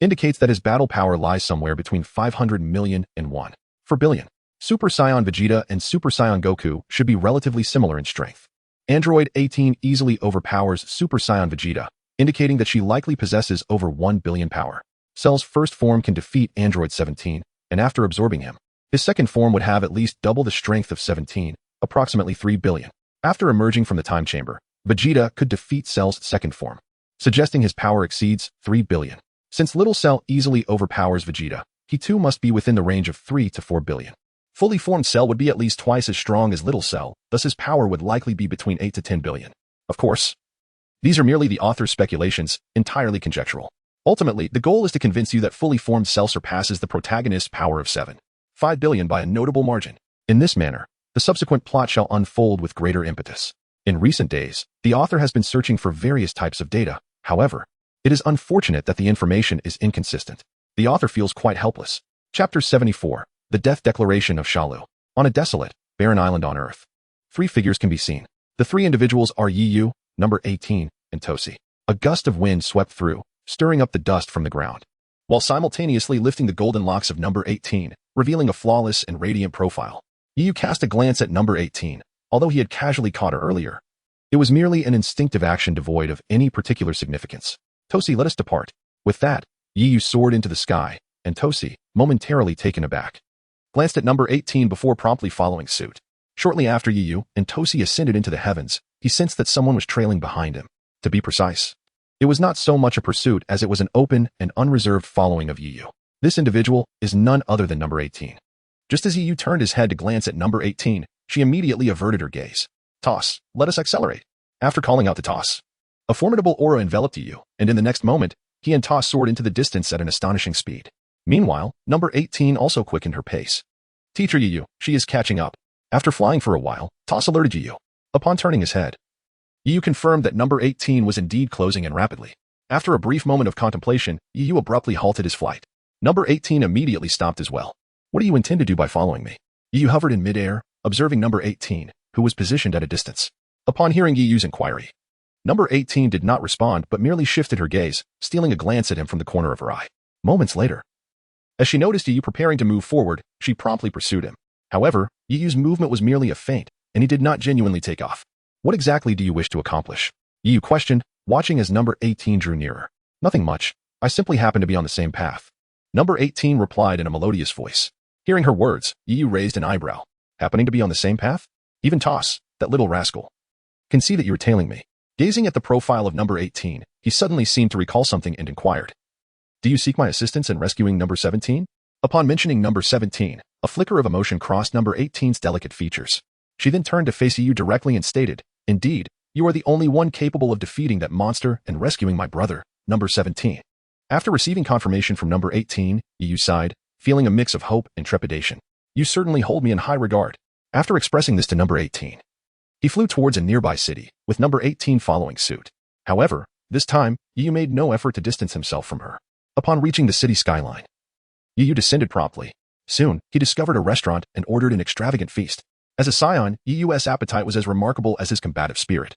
indicates that his battle power lies somewhere between 500 million and 1, 4 billion. Super Saiyan Vegeta and Super Saiyan Goku should be relatively similar in strength. Android 18 easily overpowers Super Saiyan Vegeta, indicating that she likely possesses over 1 billion power. Cell's first form can defeat Android 17, and after absorbing him, his second form would have at least double the strength of 17, approximately 3 billion. After emerging from the time chamber, Vegeta could defeat Cell's second form, suggesting his power exceeds 3 billion. Since Little Cell easily overpowers Vegeta, he too must be within the range of 3 to 4 billion. Fully formed Cell would be at least twice as strong as Little Cell, thus his power would likely be between 8 to 10 billion. Of course, these are merely the author's speculations, entirely conjectural. Ultimately, the goal is to convince you that fully formed Cell surpasses the protagonist's power of 5 billion by a notable margin. In this manner, the subsequent plot shall unfold with greater impetus. In recent days, the author has been searching for various types of data. However, it is unfortunate that the information is inconsistent. The author feels quite helpless. Chapter 74. The Death Declaration of Shalu. On a desolate, barren island on Earth, 3 figures can be seen. The 3 individuals are Yiyu, number 18, and Tosi. A gust of wind swept through, stirring up the dust from the ground, while simultaneously lifting the golden locks of number 18, revealing a flawless and radiant profile. Yiyu cast a glance at number 18, although he had casually caught her earlier. It was merely an instinctive action devoid of any particular significance. "Tosi, let us depart." With that, Yiyu soared into the sky, and Tosi, momentarily taken aback, glanced at number 18 before promptly following suit. Shortly after Yiyu and Tosi ascended into the heavens, he sensed that someone was trailing behind him. To be precise, it was not so much a pursuit as it was an open and unreserved following of Yiyu. This individual is none other than number 18. Just as Yiyu turned his head to glance at number 18, she immediately averted her gaze. "Toss, let us accelerate." After calling out to Toss, a formidable aura enveloped Yiyu, and in the next moment, he and Toss soared into the distance at an astonishing speed. Meanwhile, number 18 also quickened her pace. "Teacher Yiyu, she is catching up." After flying for a while, Toss alerted Yiyu. Upon turning his head, Yiyu confirmed that number 18 was indeed closing in rapidly. After a brief moment of contemplation, Yiyu abruptly halted his flight. Number 18 immediately stopped as well. "What do you intend to do by following me?" Yiyu hovered in midair, observing number 18, who was positioned at a distance. Upon hearing Yiyu's inquiry, number 18 did not respond but merely shifted her gaze, stealing a glance at him from the corner of her eye. Moments later, as she noticed Yiyu preparing to move forward, she promptly pursued him. However, Yiyu's movement was merely a feint, and he did not genuinely take off. "What exactly do you wish to accomplish?" Yiyu questioned, watching as number 18 drew nearer. "Nothing much. I simply happen to be on the same path." Number 18 replied in a melodious voice. Hearing her words, Yiyu raised an eyebrow. "Happening to be on the same path? Even Toss, that little rascal, can see that you are tailing me." Gazing at the profile of number 18, he suddenly seemed to recall something and inquired, "Do you seek my assistance in rescuing number 17? Upon mentioning number 17, a flicker of emotion crossed number 18's delicate features. She then turned to face Yiyu directly and stated, "Indeed, you are the only one capable of defeating that monster and rescuing my brother, number 17. After receiving confirmation from number 18, Yiyu sighed, feeling a mix of hope and trepidation. "You certainly hold me in high regard." After expressing this to number 18, he flew towards a nearby city, with number 18 following suit. However, this time, Yiyu made no effort to distance himself from her. Upon reaching the city skyline, Yiyu descended promptly. Soon, he discovered a restaurant and ordered an extravagant feast. As a Saiyan, Yiyu's appetite was as remarkable as his combative spirit,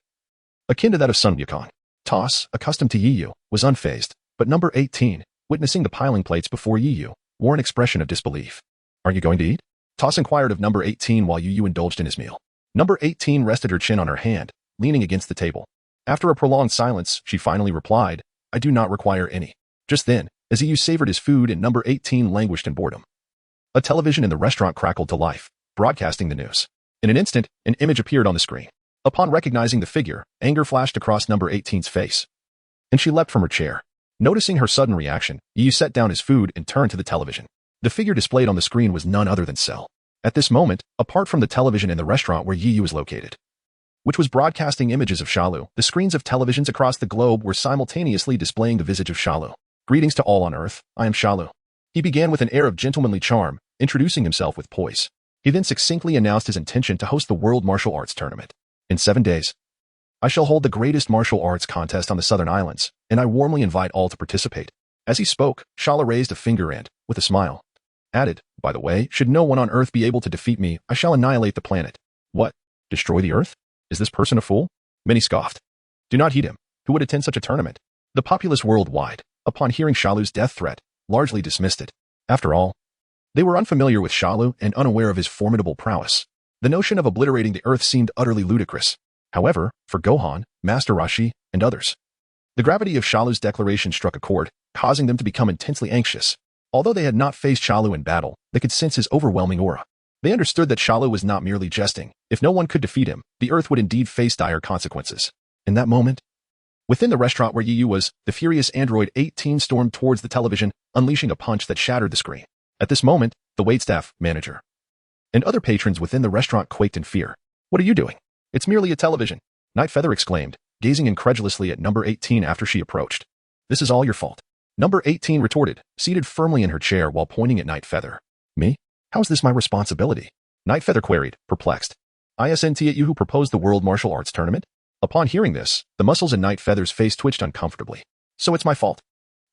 akin to that of Sun Wukong. Toss, accustomed to Yiyu, was unfazed, but number 18, witnessing the piling plates before Yiyu, wore an expression of disbelief. "Are you going to eat?" Toss inquired of number 18 while Yiyu indulged in his meal. Number 18 rested her chin on her hand, leaning against the table. After a prolonged silence, she finally replied, "I do not require any." Just then, as Yiyu savored his food and number 18 languished in boredom, a television in the restaurant crackled to life. broadcasting the news. In an instant, an image appeared on the screen. Upon recognizing the figure, anger flashed across number 18's face, and she leapt from her chair. Noticing her sudden reaction, Yu set down his food and turned to the television. The figure displayed on the screen was none other than Cell. At this moment, apart from the television in the restaurant where Yu was located, which was broadcasting images of Shalu, the screens of televisions across the globe were simultaneously displaying the visage of Shalu. Greetings to all on Earth, I am Shalu. He began with an air of gentlemanly charm, introducing himself with poise. He then succinctly announced his intention to host the World Martial Arts Tournament. In 7 days, I shall hold the greatest martial arts contest on the Southern Islands, and I warmly invite all to participate. As he spoke, Shala raised a finger and, with a smile, added, by the way, should no one on Earth be able to defeat me, I shall annihilate the planet. What? Destroy the Earth? Is this person a fool? Many scoffed. Do not heed him. Who would attend such a tournament? The populace worldwide, upon hearing Shalu's death threat, largely dismissed it. After all, they were unfamiliar with Shalu and unaware of his formidable prowess. The notion of obliterating the Earth seemed utterly ludicrous. However, for Gohan, Master Rashi, and others, the gravity of Shalu's declaration struck a chord, causing them to become intensely anxious. Although they had not faced Shalu in battle, they could sense his overwhelming aura. They understood that Shalu was not merely jesting. If no one could defeat him, the Earth would indeed face dire consequences. In that moment, within the restaurant where Yu was, the furious android 18 stormed towards the television, unleashing a punch that shattered the screen. At this moment, the waitstaff, manager, and other patrons within the restaurant quaked in fear. What are you doing? It's merely a television, Nightfeather exclaimed, gazing incredulously at number 18 after she approached. This is all your fault. Number 18 retorted, seated firmly in her chair while pointing at Nightfeather. Me? How is this my responsibility? Nightfeather queried, perplexed. Isn't it you who proposed the World Martial Arts Tournament? Upon hearing this, the muscles in Nightfeather's face twitched uncomfortably. So it's my fault.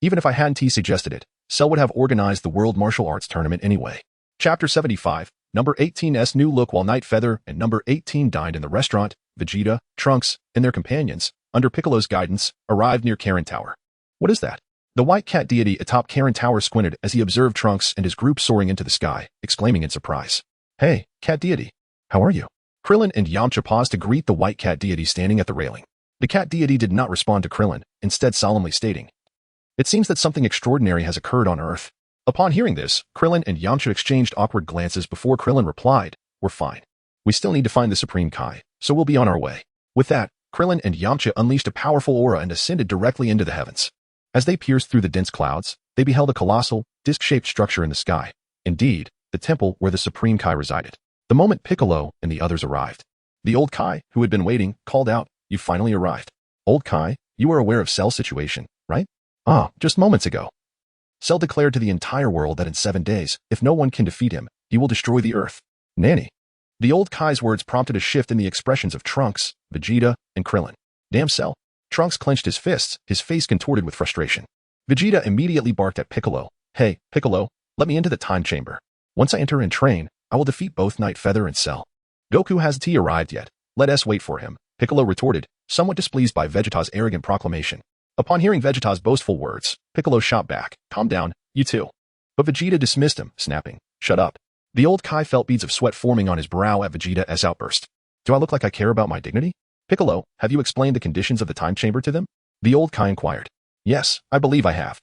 Even if I hadn't suggested it, Cell would have organized the World Martial Arts Tournament anyway. Chapter 75. Number 18's new look. While Nightfeather and number 18 dined in the restaurant, Vegeta, Trunks, and their companions, under Piccolo's guidance, arrived near Karen Tower. What is that? The white cat deity atop Karen Tower squinted as he observed Trunks and his group soaring into the sky, exclaiming in surprise. Hey, cat deity. How are you? Krillin and Yamcha paused to greet the white cat deity standing at the railing. The cat deity did not respond to Krillin, instead solemnly stating, it seems that something extraordinary has occurred on Earth. Upon hearing this, Krillin and Yamcha exchanged awkward glances before Krillin replied, we're fine. We still need to find the Supreme Kai, so we'll be on our way. With that, Krillin and Yamcha unleashed a powerful aura and ascended directly into the heavens. As they pierced through the dense clouds, they beheld a colossal, disc-shaped structure in the sky. Indeed, the temple where the Supreme Kai resided. The moment Piccolo and the others arrived, the old Kai, who had been waiting, called out, you finally arrived. Old Kai, you are aware of Cell's situation, right? Ah, just moments ago. Cell declared to the entire world that in 7 days, if no one can defeat him, he will destroy the Earth. Nanny. The old Kai's words prompted a shift in the expressions of Trunks, Vegeta, and Krillin. Damn Cell. Trunks clenched his fists, his face contorted with frustration. Vegeta immediately barked at Piccolo. Hey, Piccolo, let me into the time chamber. Once I enter and train, I will defeat both Nightfeather and Cell. Goku hasn't arrived yet. Let us wait for him, Piccolo retorted, somewhat displeased by Vegeta's arrogant proclamation. Upon hearing Vegeta's boastful words, Piccolo shot back, calm down, you too. But Vegeta dismissed him, snapping, shut up. The old Kai felt beads of sweat forming on his brow at Vegeta's outburst. Do I look like I care about my dignity? Piccolo, have you explained the conditions of the time chamber to them? The old Kai inquired. Yes, I believe I have.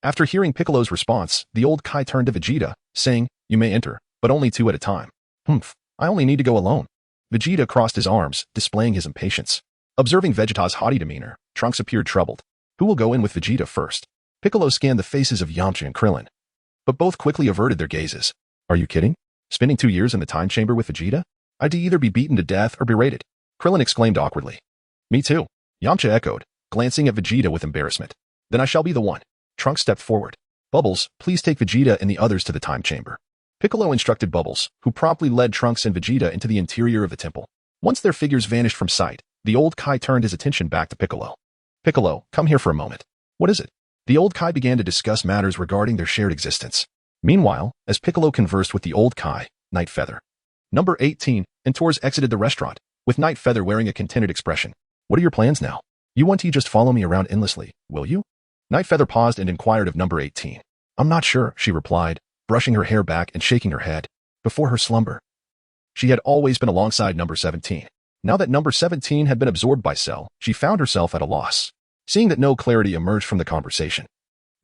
After hearing Piccolo's response, the old Kai turned to Vegeta, saying, you may enter, but only 2 at a time. Humph, I only need to go alone. Vegeta crossed his arms, displaying his impatience. Observing Vegeta's haughty demeanor, Trunks appeared troubled. Who will go in with Vegeta first? Piccolo scanned the faces of Yamcha and Krillin, but both quickly averted their gazes. Are you kidding? Spending 2 years in the time chamber with Vegeta? I'd either be beaten to death or berated. Krillin exclaimed awkwardly. Me too. Yamcha echoed, glancing at Vegeta with embarrassment. Then I shall be the one. Trunks stepped forward. Bubbles, please take Vegeta and the others to the time chamber. Piccolo instructed Bubbles, who promptly led Trunks and Vegeta into the interior of the temple. Once their figures vanished from sight, the old Kai turned his attention back to Piccolo. Piccolo, come here for a moment. What is it? The old Kai began to discuss matters regarding their shared existence. Meanwhile, as Piccolo conversed with the old Kai, Nightfeather, number 18, and Tors exited the restaurant, with Nightfeather wearing a contented expression. What are your plans now? You want to just follow me around endlessly, will you? Nightfeather paused and inquired of number 18. I'm not sure, she replied, brushing her hair back and shaking her head. Before her slumber, she had always been alongside number 17. Now that number 17 had been absorbed by Cell, she found herself at a loss. Seeing that no clarity emerged from the conversation,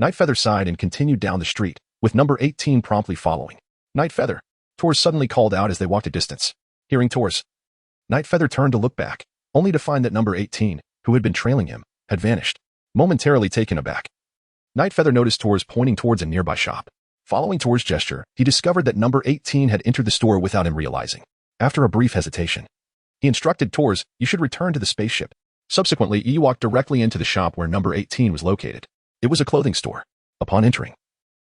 Nightfeather sighed and continued down the street, with number 18 promptly following. Nightfeather, Tors suddenly called out as they walked a distance. Hearing Tors, Nightfeather turned to look back, only to find that number 18, who had been trailing him, had vanished. Momentarily taken aback, Nightfeather noticed Tors pointing towards a nearby shop. Following Tors' gesture, he discovered that number 18 had entered the store without him realizing. After a brief hesitation, he instructed Tors, "You should return to the spaceship." Subsequently, he walked directly into the shop where number 18 was located. It was a clothing store. Upon entering,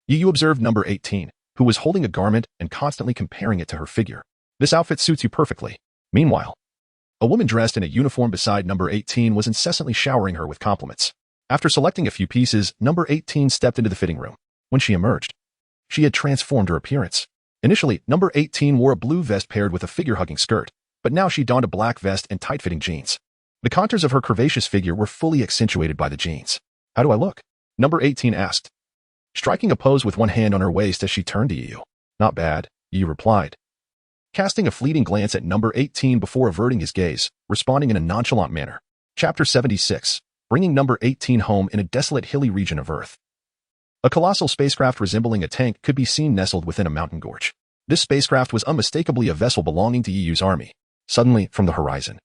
Yu observed number 18, who was holding a garment and constantly comparing it to her figure. "This outfit suits you perfectly." Meanwhile, a woman dressed in a uniform beside number 18 was incessantly showering her with compliments. After selecting a few pieces, number 18 stepped into the fitting room. When she emerged, she had transformed her appearance. Initially, number 18 wore a blue vest paired with a figure-hugging skirt, but now she donned a black vest and tight-fitting jeans. The contours of her curvaceous figure were fully accentuated by the jeans. "How do I look?" number 18 asked, striking a pose with one hand on her waist as she turned to Yu. "Not bad," Yu replied, casting a fleeting glance at number 18 before averting his gaze, responding in a nonchalant manner. Chapter 76, bringing number 18 home in a desolate hilly region of Earth. A colossal spacecraft resembling a tank could be seen nestled within a mountain gorge. This spacecraft was unmistakably a vessel belonging to Yu's army. Suddenly, from the horizon,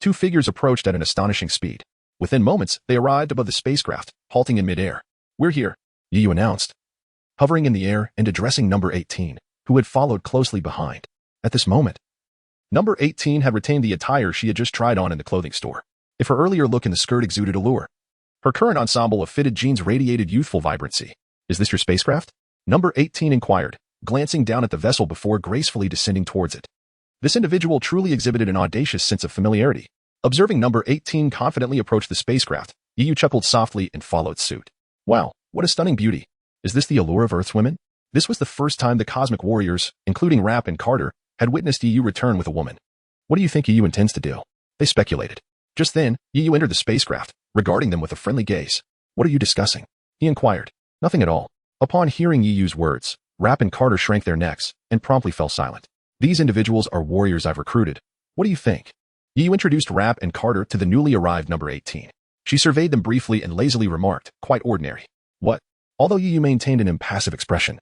two figures approached at an astonishing speed. Within moments, they arrived above the spacecraft, halting in midair. "We're here," Yu announced, hovering in the air and addressing number 18, who had followed closely behind. At this moment, number 18 had retained the attire she had just tried on in the clothing store. If her earlier look in the skirt exuded allure, her current ensemble of fitted jeans radiated youthful vibrancy. "Is this your spacecraft?" number 18 inquired, glancing down at the vessel before gracefully descending towards it. This individual truly exhibited an audacious sense of familiarity. Observing number 18 confidently approach the spacecraft, Yu chuckled softly and followed suit. "Wow, what a stunning beauty. Is this the allure of Earth's women?" This was the first time the Cosmic Warriors, including Rap and Carter, had witnessed Yu return with a woman. "What do you think Yu intends to do?" they speculated. Just then, Yu entered the spacecraft, regarding them with a friendly gaze. "What are you discussing?" he inquired. "Nothing at all." Upon hearing Yu's words, Rap and Carter shrank their necks and promptly fell silent. "These individuals are warriors I've recruited. What do you think?" Yu introduced Rap and Carter to the newly arrived number 18. She surveyed them briefly and lazily remarked, "Quite ordinary." "What?" Although Yu maintained an impassive expression,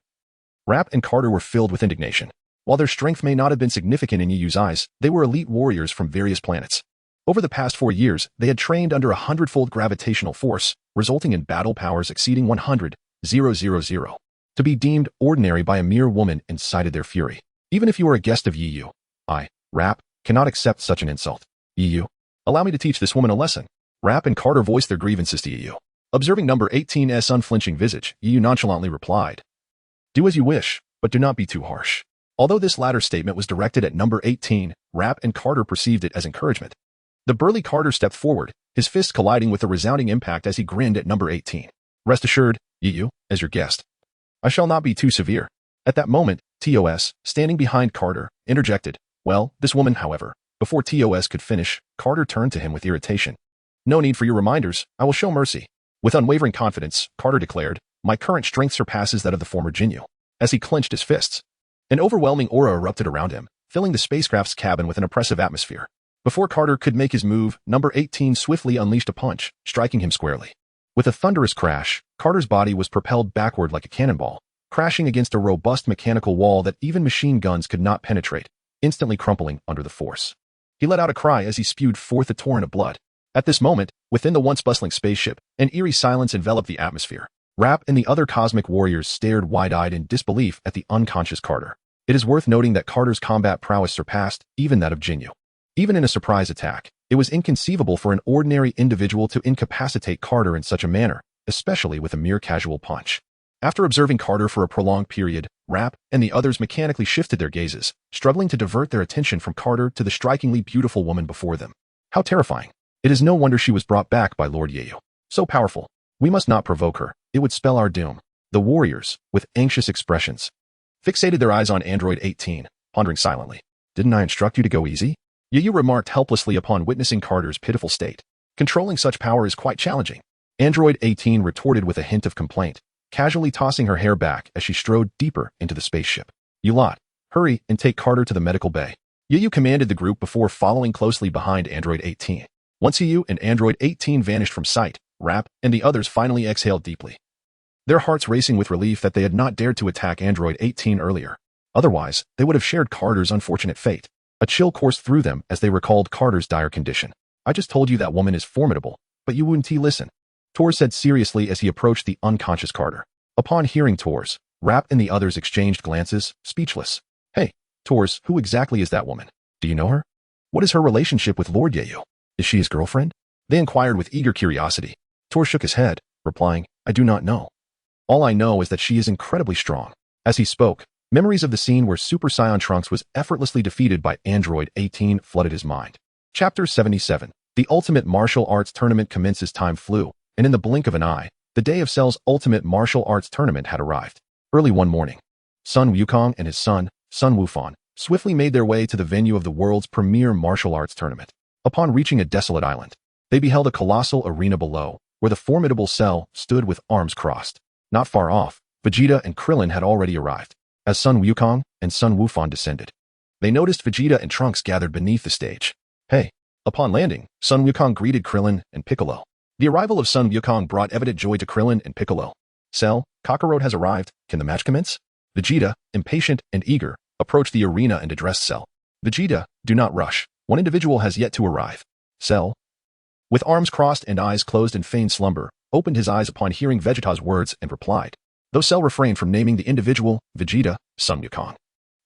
Rap and Carter were filled with indignation. While their strength may not have been significant in Yu's eyes, they were elite warriors from various planets. Over the past 4 years, they had trained under a 100-fold gravitational force, resulting in battle powers exceeding 100,000. To be deemed ordinary by a mere woman incited their fury. "Even if you are a guest of Yu, I, Rap, cannot accept such an insult. Yu, allow me to teach this woman a lesson." Rap and Carter voiced their grievances to Yu. Observing number 18's unflinching visage, Yu nonchalantly replied, "Do as you wish, but do not be too harsh." Although this latter statement was directed at number 18, Rap and Carter perceived it as encouragement. The burly Carter stepped forward, his fist colliding with a resounding impact as he grinned at number 18. "Rest assured, Yu, as your guest, I shall not be too severe." At that moment, TOS, standing behind Carter, interjected, "Well, this woman, however." Before TOS could finish, Carter turned to him with irritation. "No need for your reminders, I will show mercy." With unwavering confidence, Carter declared, "My current strength surpasses that of the former Jinyu." As he clenched his fists, an overwhelming aura erupted around him, filling the spacecraft's cabin with an oppressive atmosphere. Before Carter could make his move, number 18 swiftly unleashed a punch, striking him squarely. With a thunderous crash, Carter's body was propelled backward like a cannonball, crashing against a robust mechanical wall that even machine guns could not penetrate, instantly crumpling under the force. He let out a cry as he spewed forth a torrent of blood. At this moment, within the once bustling spaceship, an eerie silence enveloped the atmosphere. Rap and the other cosmic warriors stared wide-eyed in disbelief at the unconscious Carter. It is worth noting that Carter's combat prowess surpassed even that of Jinyu. Even in a surprise attack, it was inconceivable for an ordinary individual to incapacitate Carter in such a manner, especially with a mere casual punch. After observing Carter for a prolonged period, Rap and the others mechanically shifted their gazes, struggling to divert their attention from Carter to the strikingly beautiful woman before them. How terrifying. It is no wonder she was brought back by Lord Yeyu. So powerful. We must not provoke her. It would spell our doom. The warriors, with anxious expressions, fixated their eyes on Android 18, pondering silently. "Didn't I instruct you to go easy?" Yeyu remarked helplessly upon witnessing Carter's pitiful state. "Controlling such power is quite challenging." Android 18 retorted with a hint of complaint, casually tossing her hair back as she strode deeper into the spaceship. "You lot, hurry and take Carter to the medical bay." Yeyu commanded the group before following closely behind Android 18. Once Yeyu and Android 18 vanished from sight, Rap and the others finally exhaled deeply, their hearts racing with relief that they had not dared to attack Android 18 earlier. Otherwise, they would have shared Carter's unfortunate fate. A chill coursed through them as they recalled Carter's dire condition. I just told you that woman is formidable, but you wouldn't listen. Tor said seriously as he approached the unconscious Carter. Upon hearing Tor's, Rap and the others exchanged glances, speechless. Hey, Tors, who exactly is that woman? Do you know her? What is her relationship with Lord Yeyu? Is she his girlfriend? They inquired with eager curiosity. Tor shook his head, replying, I do not know. All I know is that she is incredibly strong. As he spoke, memories of the scene where Super Saiyan Trunks was effortlessly defeated by Android 18 flooded his mind. Chapter 77. The Ultimate Martial Arts Tournament commences. Time flew, and in the blink of an eye, the day of Cell's Ultimate Martial Arts Tournament had arrived. Early one morning, Sun Wukong and his son, Sun Wufan, swiftly made their way to the venue of the world's premier martial arts tournament. Upon reaching a desolate island, they beheld a colossal arena below, where the formidable Cell stood with arms crossed. Not far off, Vegeta and Krillin had already arrived. As Sun Wukong and Sun Wufan descended, they noticed Vegeta and Trunks gathered beneath the stage. Hey! Upon landing, Sun Wukong greeted Krillin and Piccolo. The arrival of Sun Wukong brought evident joy to Krillin and Piccolo. Cell, Kakarot has arrived. Can the match commence? Vegeta, impatient and eager, approached the arena and addressed Cell. Vegeta, do not rush. One individual has yet to arrive. Cell, with arms crossed and eyes closed in feigned slumber, opened his eyes upon hearing Vegeta's words and replied. Though Cell refrained from naming the individual, Vegeta, Sun Wukong,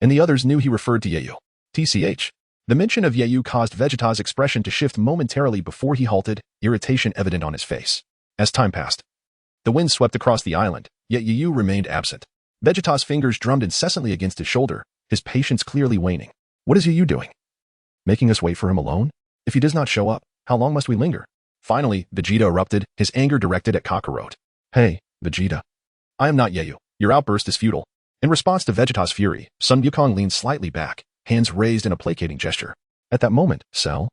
and the others knew he referred to Yeyu. TCH. The mention of Yeyu caused Vegeta's expression to shift momentarily before he halted, irritation evident on his face. As time passed, the wind swept across the island, yet Yeyu remained absent. Vegeta's fingers drummed incessantly against his shoulder, his patience clearly waning. What is Yeyu doing? Making us wait for him alone? If he does not show up, how long must we linger? Finally, Vegeta erupted, his anger directed at Kakarot. Hey, Vegeta. I am not Yeyu. Your outburst is futile. In response to Vegeta's fury, Sun Wukong leaned slightly back, hands raised in a placating gesture. At that moment, Cell,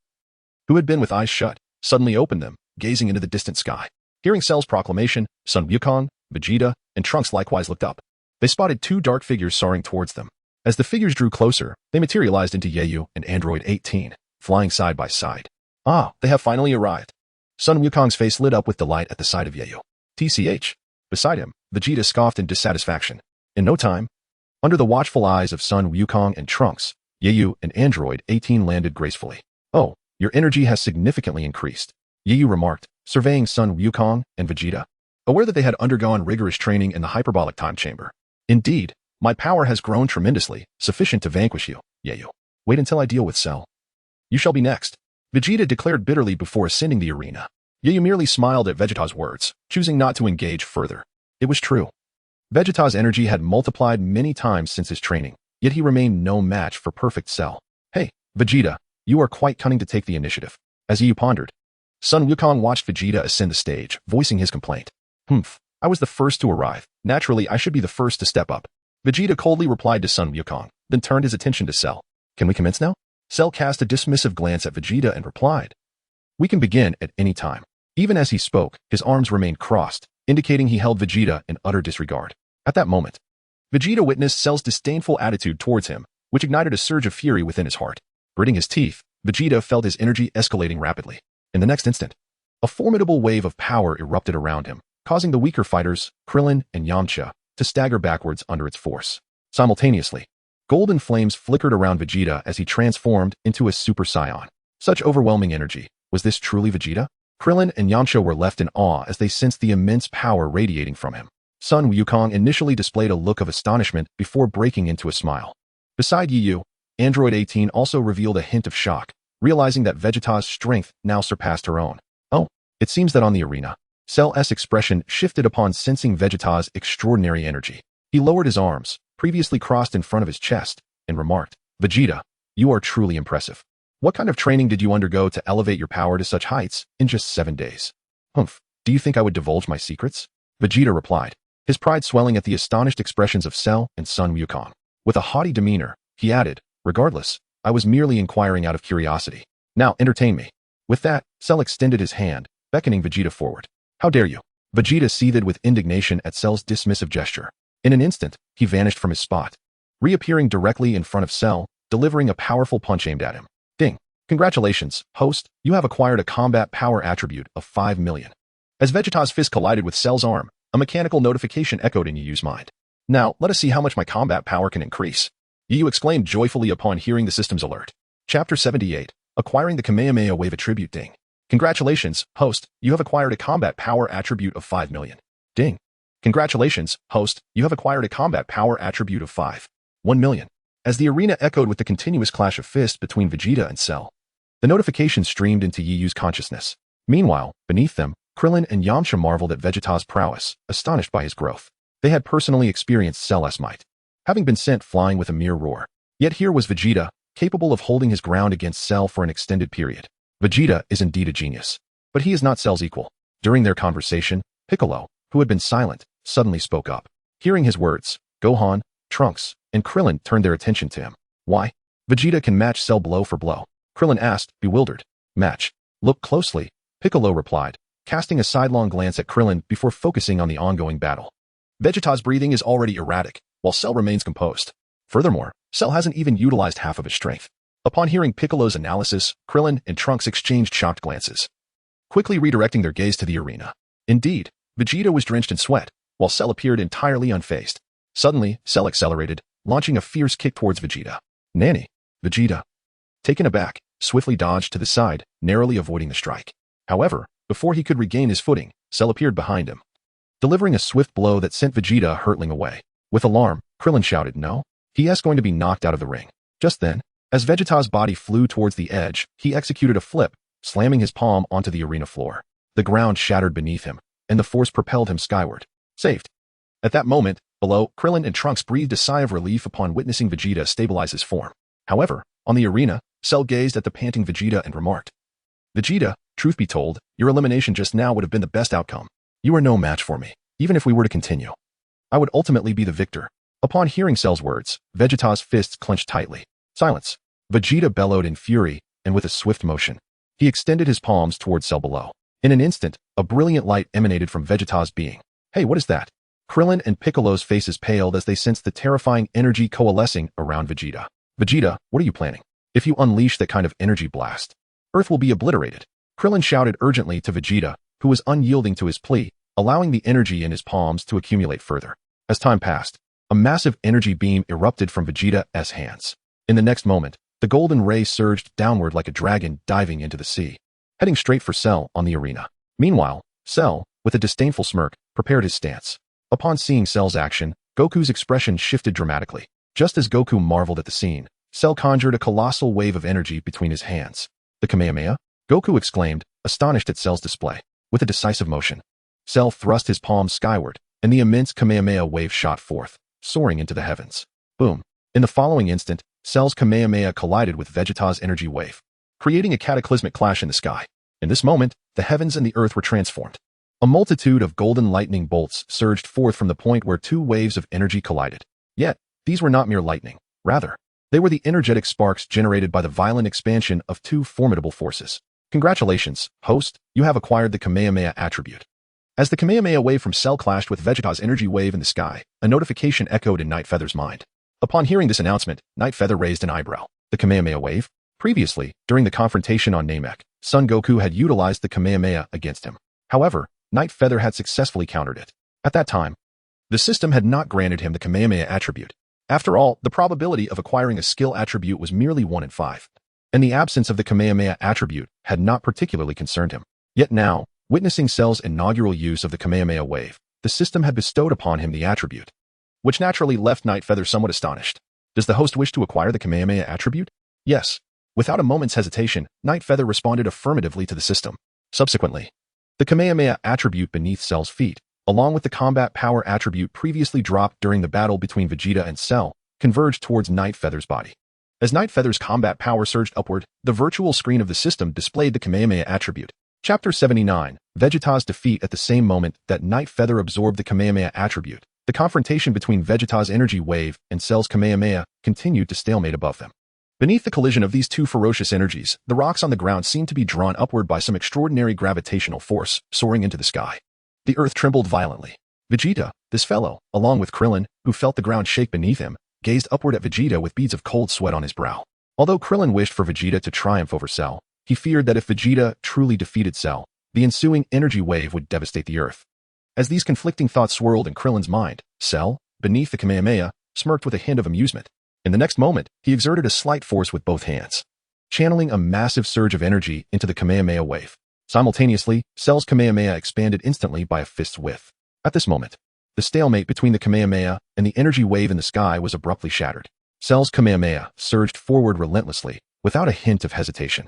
who had been with eyes shut, suddenly opened them, gazing into the distant sky. Hearing Cell's proclamation, Sun Wukong, Vegeta, and Trunks likewise looked up. They spotted two dark figures soaring towards them. As the figures drew closer, they materialized into Yeyu and Android 18, flying side by side. Ah, they have finally arrived. Sun Wukong's face lit up with delight at the sight of Yeyu. TCH. Beside him, Vegeta scoffed in dissatisfaction. In no time, under the watchful eyes of Sun Wukong and Trunks, Yeyu and Android 18 landed gracefully. Oh, your energy has significantly increased, Yeyu remarked, surveying Sun Wukong and Vegeta, aware that they had undergone rigorous training in the hyperbolic time chamber. Indeed, my power has grown tremendously, sufficient to vanquish you, Yeyu. Wait until I deal with Cell. You shall be next, Vegeta declared bitterly before ascending the arena. Yeyu merely smiled at Vegeta's words, choosing not to engage further. It was true. Vegeta's energy had multiplied many times since his training, yet he remained no match for perfect Cell. Hey, Vegeta, you are quite cunning to take the initiative. As Yeyu pondered, Sun Wukong watched Vegeta ascend the stage, voicing his complaint. I was the first to arrive. Naturally, I should be the first to step up. Vegeta coldly replied to Sun Wukong, then turned his attention to Cell. Can we commence now? Cell cast a dismissive glance at Vegeta and replied. We can begin at any time. Even as he spoke, his arms remained crossed, indicating he held Vegeta in utter disregard. At that moment, Vegeta witnessed Cell's disdainful attitude towards him, which ignited a surge of fury within his heart. Gritting his teeth, Vegeta felt his energy escalating rapidly. In the next instant, a formidable wave of power erupted around him, causing the weaker fighters, Krillin and Yamcha, to stagger backwards under its force. Simultaneously, golden flames flickered around Vegeta as he transformed into a Super Saiyan. Such overwhelming energy. Was this truly Vegeta? Krillin and Yamcha were left in awe as they sensed the immense power radiating from him. Sun Wukong initially displayed a look of astonishment before breaking into a smile. Beside Yeyu, Android 18 also revealed a hint of shock, realizing that Vegeta's strength now surpassed her own. Oh, it seems that on the arena, Cell's expression shifted upon sensing Vegeta's extraordinary energy. He lowered his arms, previously crossed in front of his chest, and remarked, Vegeta, you are truly impressive. What kind of training did you undergo to elevate your power to such heights in just 7 days? Do you think I would divulge my secrets? Vegeta replied, his pride swelling at the astonished expressions of Cell and Sun Wukong. With a haughty demeanor, he added, regardless, I was merely inquiring out of curiosity. Now entertain me. With that, Cell extended his hand, beckoning Vegeta forward. How dare you? Vegeta seethed with indignation at Cell's dismissive gesture. In an instant, he vanished from his spot, reappearing directly in front of Cell, delivering a powerful punch aimed at him. Ding. Congratulations, host, you have acquired a combat power attribute of 5 million. As Vegeta's fist collided with Cell's arm, a mechanical notification echoed in Yuyu's mind. Now, let us see how much my combat power can increase. Yu exclaimed joyfully upon hearing the system's alert. Chapter 78. Acquiring the Kamehameha Wave Attribute. Ding. Congratulations, host, you have acquired a combat power attribute of 5 million. Ding. Congratulations, host, you have acquired a combat power attribute of 1 million. As the arena echoed with the continuous clash of fists between Vegeta and Cell, the notification streamed into Yu's consciousness. Meanwhile, beneath them, Krillin and Yamcha marveled at Vegeta's prowess, astonished by his growth. They had personally experienced Cell's might, having been sent flying with a mere roar. Yet here was Vegeta, capable of holding his ground against Cell for an extended period. Vegeta is indeed a genius, but he is not Cell's equal. During their conversation, Piccolo, who had been silent, suddenly spoke up. Hearing his words, Gohan, Trunks, and Krillin turned their attention to him. Why? Vegeta can match Cell blow for blow. Krillin asked, bewildered. Match. Look closely, Piccolo replied, casting a sidelong glance at Krillin before focusing on the ongoing battle. Vegeta's breathing is already erratic, while Cell remains composed. Furthermore, Cell hasn't even utilized half of his strength. Upon hearing Piccolo's analysis, Krillin and Trunks exchanged shocked glances, quickly redirecting their gaze to the arena. Indeed, Vegeta was drenched in sweat, while Cell appeared entirely unfazed. Suddenly, Cell accelerated, launching a fierce kick towards Vegeta. Nanny! Vegeta, taken aback, swiftly dodged to the side, narrowly avoiding the strike. However, before he could regain his footing, Cell appeared behind him, delivering a swift blow that sent Vegeta hurtling away. With alarm, Krillin shouted, no, he is going to be knocked out of the ring. Just then, as Vegeta's body flew towards the edge, he executed a flip, slamming his palm onto the arena floor. The ground shattered beneath him, and the force propelled him skyward. Saved. At that moment, below, Krillin and Trunks breathed a sigh of relief upon witnessing Vegeta stabilize his form. However, on the arena, Cell gazed at the panting Vegeta and remarked, Vegeta, truth be told, your elimination just now would have been the best outcome. You are no match for me, even if we were to continue. I would ultimately be the victor. Upon hearing Cell's words, Vegeta's fists clenched tightly. Silence. Vegeta bellowed in fury, and with a swift motion, he extended his palms towards Cell below. In an instant, a brilliant light emanated from Vegeta's being. Hey, what is that? Krillin and Piccolo's faces paled as they sensed the terrifying energy coalescing around Vegeta. Vegeta, what are you planning? If you unleash that kind of energy blast, Earth will be obliterated. Krillin shouted urgently to Vegeta, who was unyielding to his plea, allowing the energy in his palms to accumulate further. As time passed, a massive energy beam erupted from Vegeta's hands. In the next moment, the golden ray surged downward like a dragon diving into the sea, heading straight for Cell on the arena. Meanwhile, Cell, with a disdainful smirk, prepared his stance. Upon seeing Cell's action, Goku's expression shifted dramatically. Just as Goku marveled at the scene, Cell conjured a colossal wave of energy between his hands. The Kamehameha? Goku exclaimed, astonished at Cell's display. With a decisive motion, Cell thrust his palms skyward, and the immense Kamehameha wave shot forth, soaring into the heavens. Boom. In the following instant, Cell's Kamehameha collided with Vegeta's energy wave, creating a cataclysmic clash in the sky. In this moment, the heavens and the earth were transformed. A multitude of golden lightning bolts surged forth from the point where two waves of energy collided. Yet, these were not mere lightning. Rather, they were the energetic sparks generated by the violent expansion of two formidable forces. Congratulations, host, you have acquired the Kamehameha attribute. As the Kamehameha wave from Cell clashed with Vegeta's energy wave in the sky, a notification echoed in Night Feather's mind. Upon hearing this announcement, Night Feather raised an eyebrow. The Kamehameha wave? Previously, during the confrontation on Namek, Son Goku had utilized the Kamehameha against him. However, Night Feather had successfully countered it. At that time, the system had not granted him the Kamehameha attribute. After all, the probability of acquiring a skill attribute was merely 1 in 5, and the absence of the Kamehameha attribute had not particularly concerned him. Yet now, witnessing Cell's inaugural use of the Kamehameha wave, the system had bestowed upon him the attribute, which naturally left Night Feather somewhat astonished. Does the host wish to acquire the Kamehameha attribute? Yes. Without a moment's hesitation, Night Feather responded affirmatively to the system. Subsequently, the Kamehameha attribute beneath Cell's feet, along with the combat power attribute previously dropped during the battle between Vegeta and Cell, converged towards Night Feather's body. As Night Feather's combat power surged upward, the virtual screen of the system displayed the Kamehameha attribute. Chapter 79, Vegeta's defeat. At the same moment that Night Feather absorbed the Kamehameha attribute, the confrontation between Vegeta's energy wave and Cell's Kamehameha continued to stalemate above them. Beneath the collision of these two ferocious energies, the rocks on the ground seemed to be drawn upward by some extraordinary gravitational force, soaring into the sky. The earth trembled violently. Vegeta, this fellow, along with Krillin, who felt the ground shake beneath him, gazed upward at Vegeta with beads of cold sweat on his brow. Although Krillin wished for Vegeta to triumph over Cell, he feared that if Vegeta truly defeated Cell, the ensuing energy wave would devastate the earth. As these conflicting thoughts swirled in Krillin's mind, Cell, beneath the Kamehameha, smirked with a hint of amusement. In the next moment, he exerted a slight force with both hands, channeling a massive surge of energy into the Kamehameha wave. Simultaneously, Cell's Kamehameha expanded instantly by a fist's width. At this moment, the stalemate between the Kamehameha and the energy wave in the sky was abruptly shattered. Cell's Kamehameha surged forward relentlessly, without a hint of hesitation,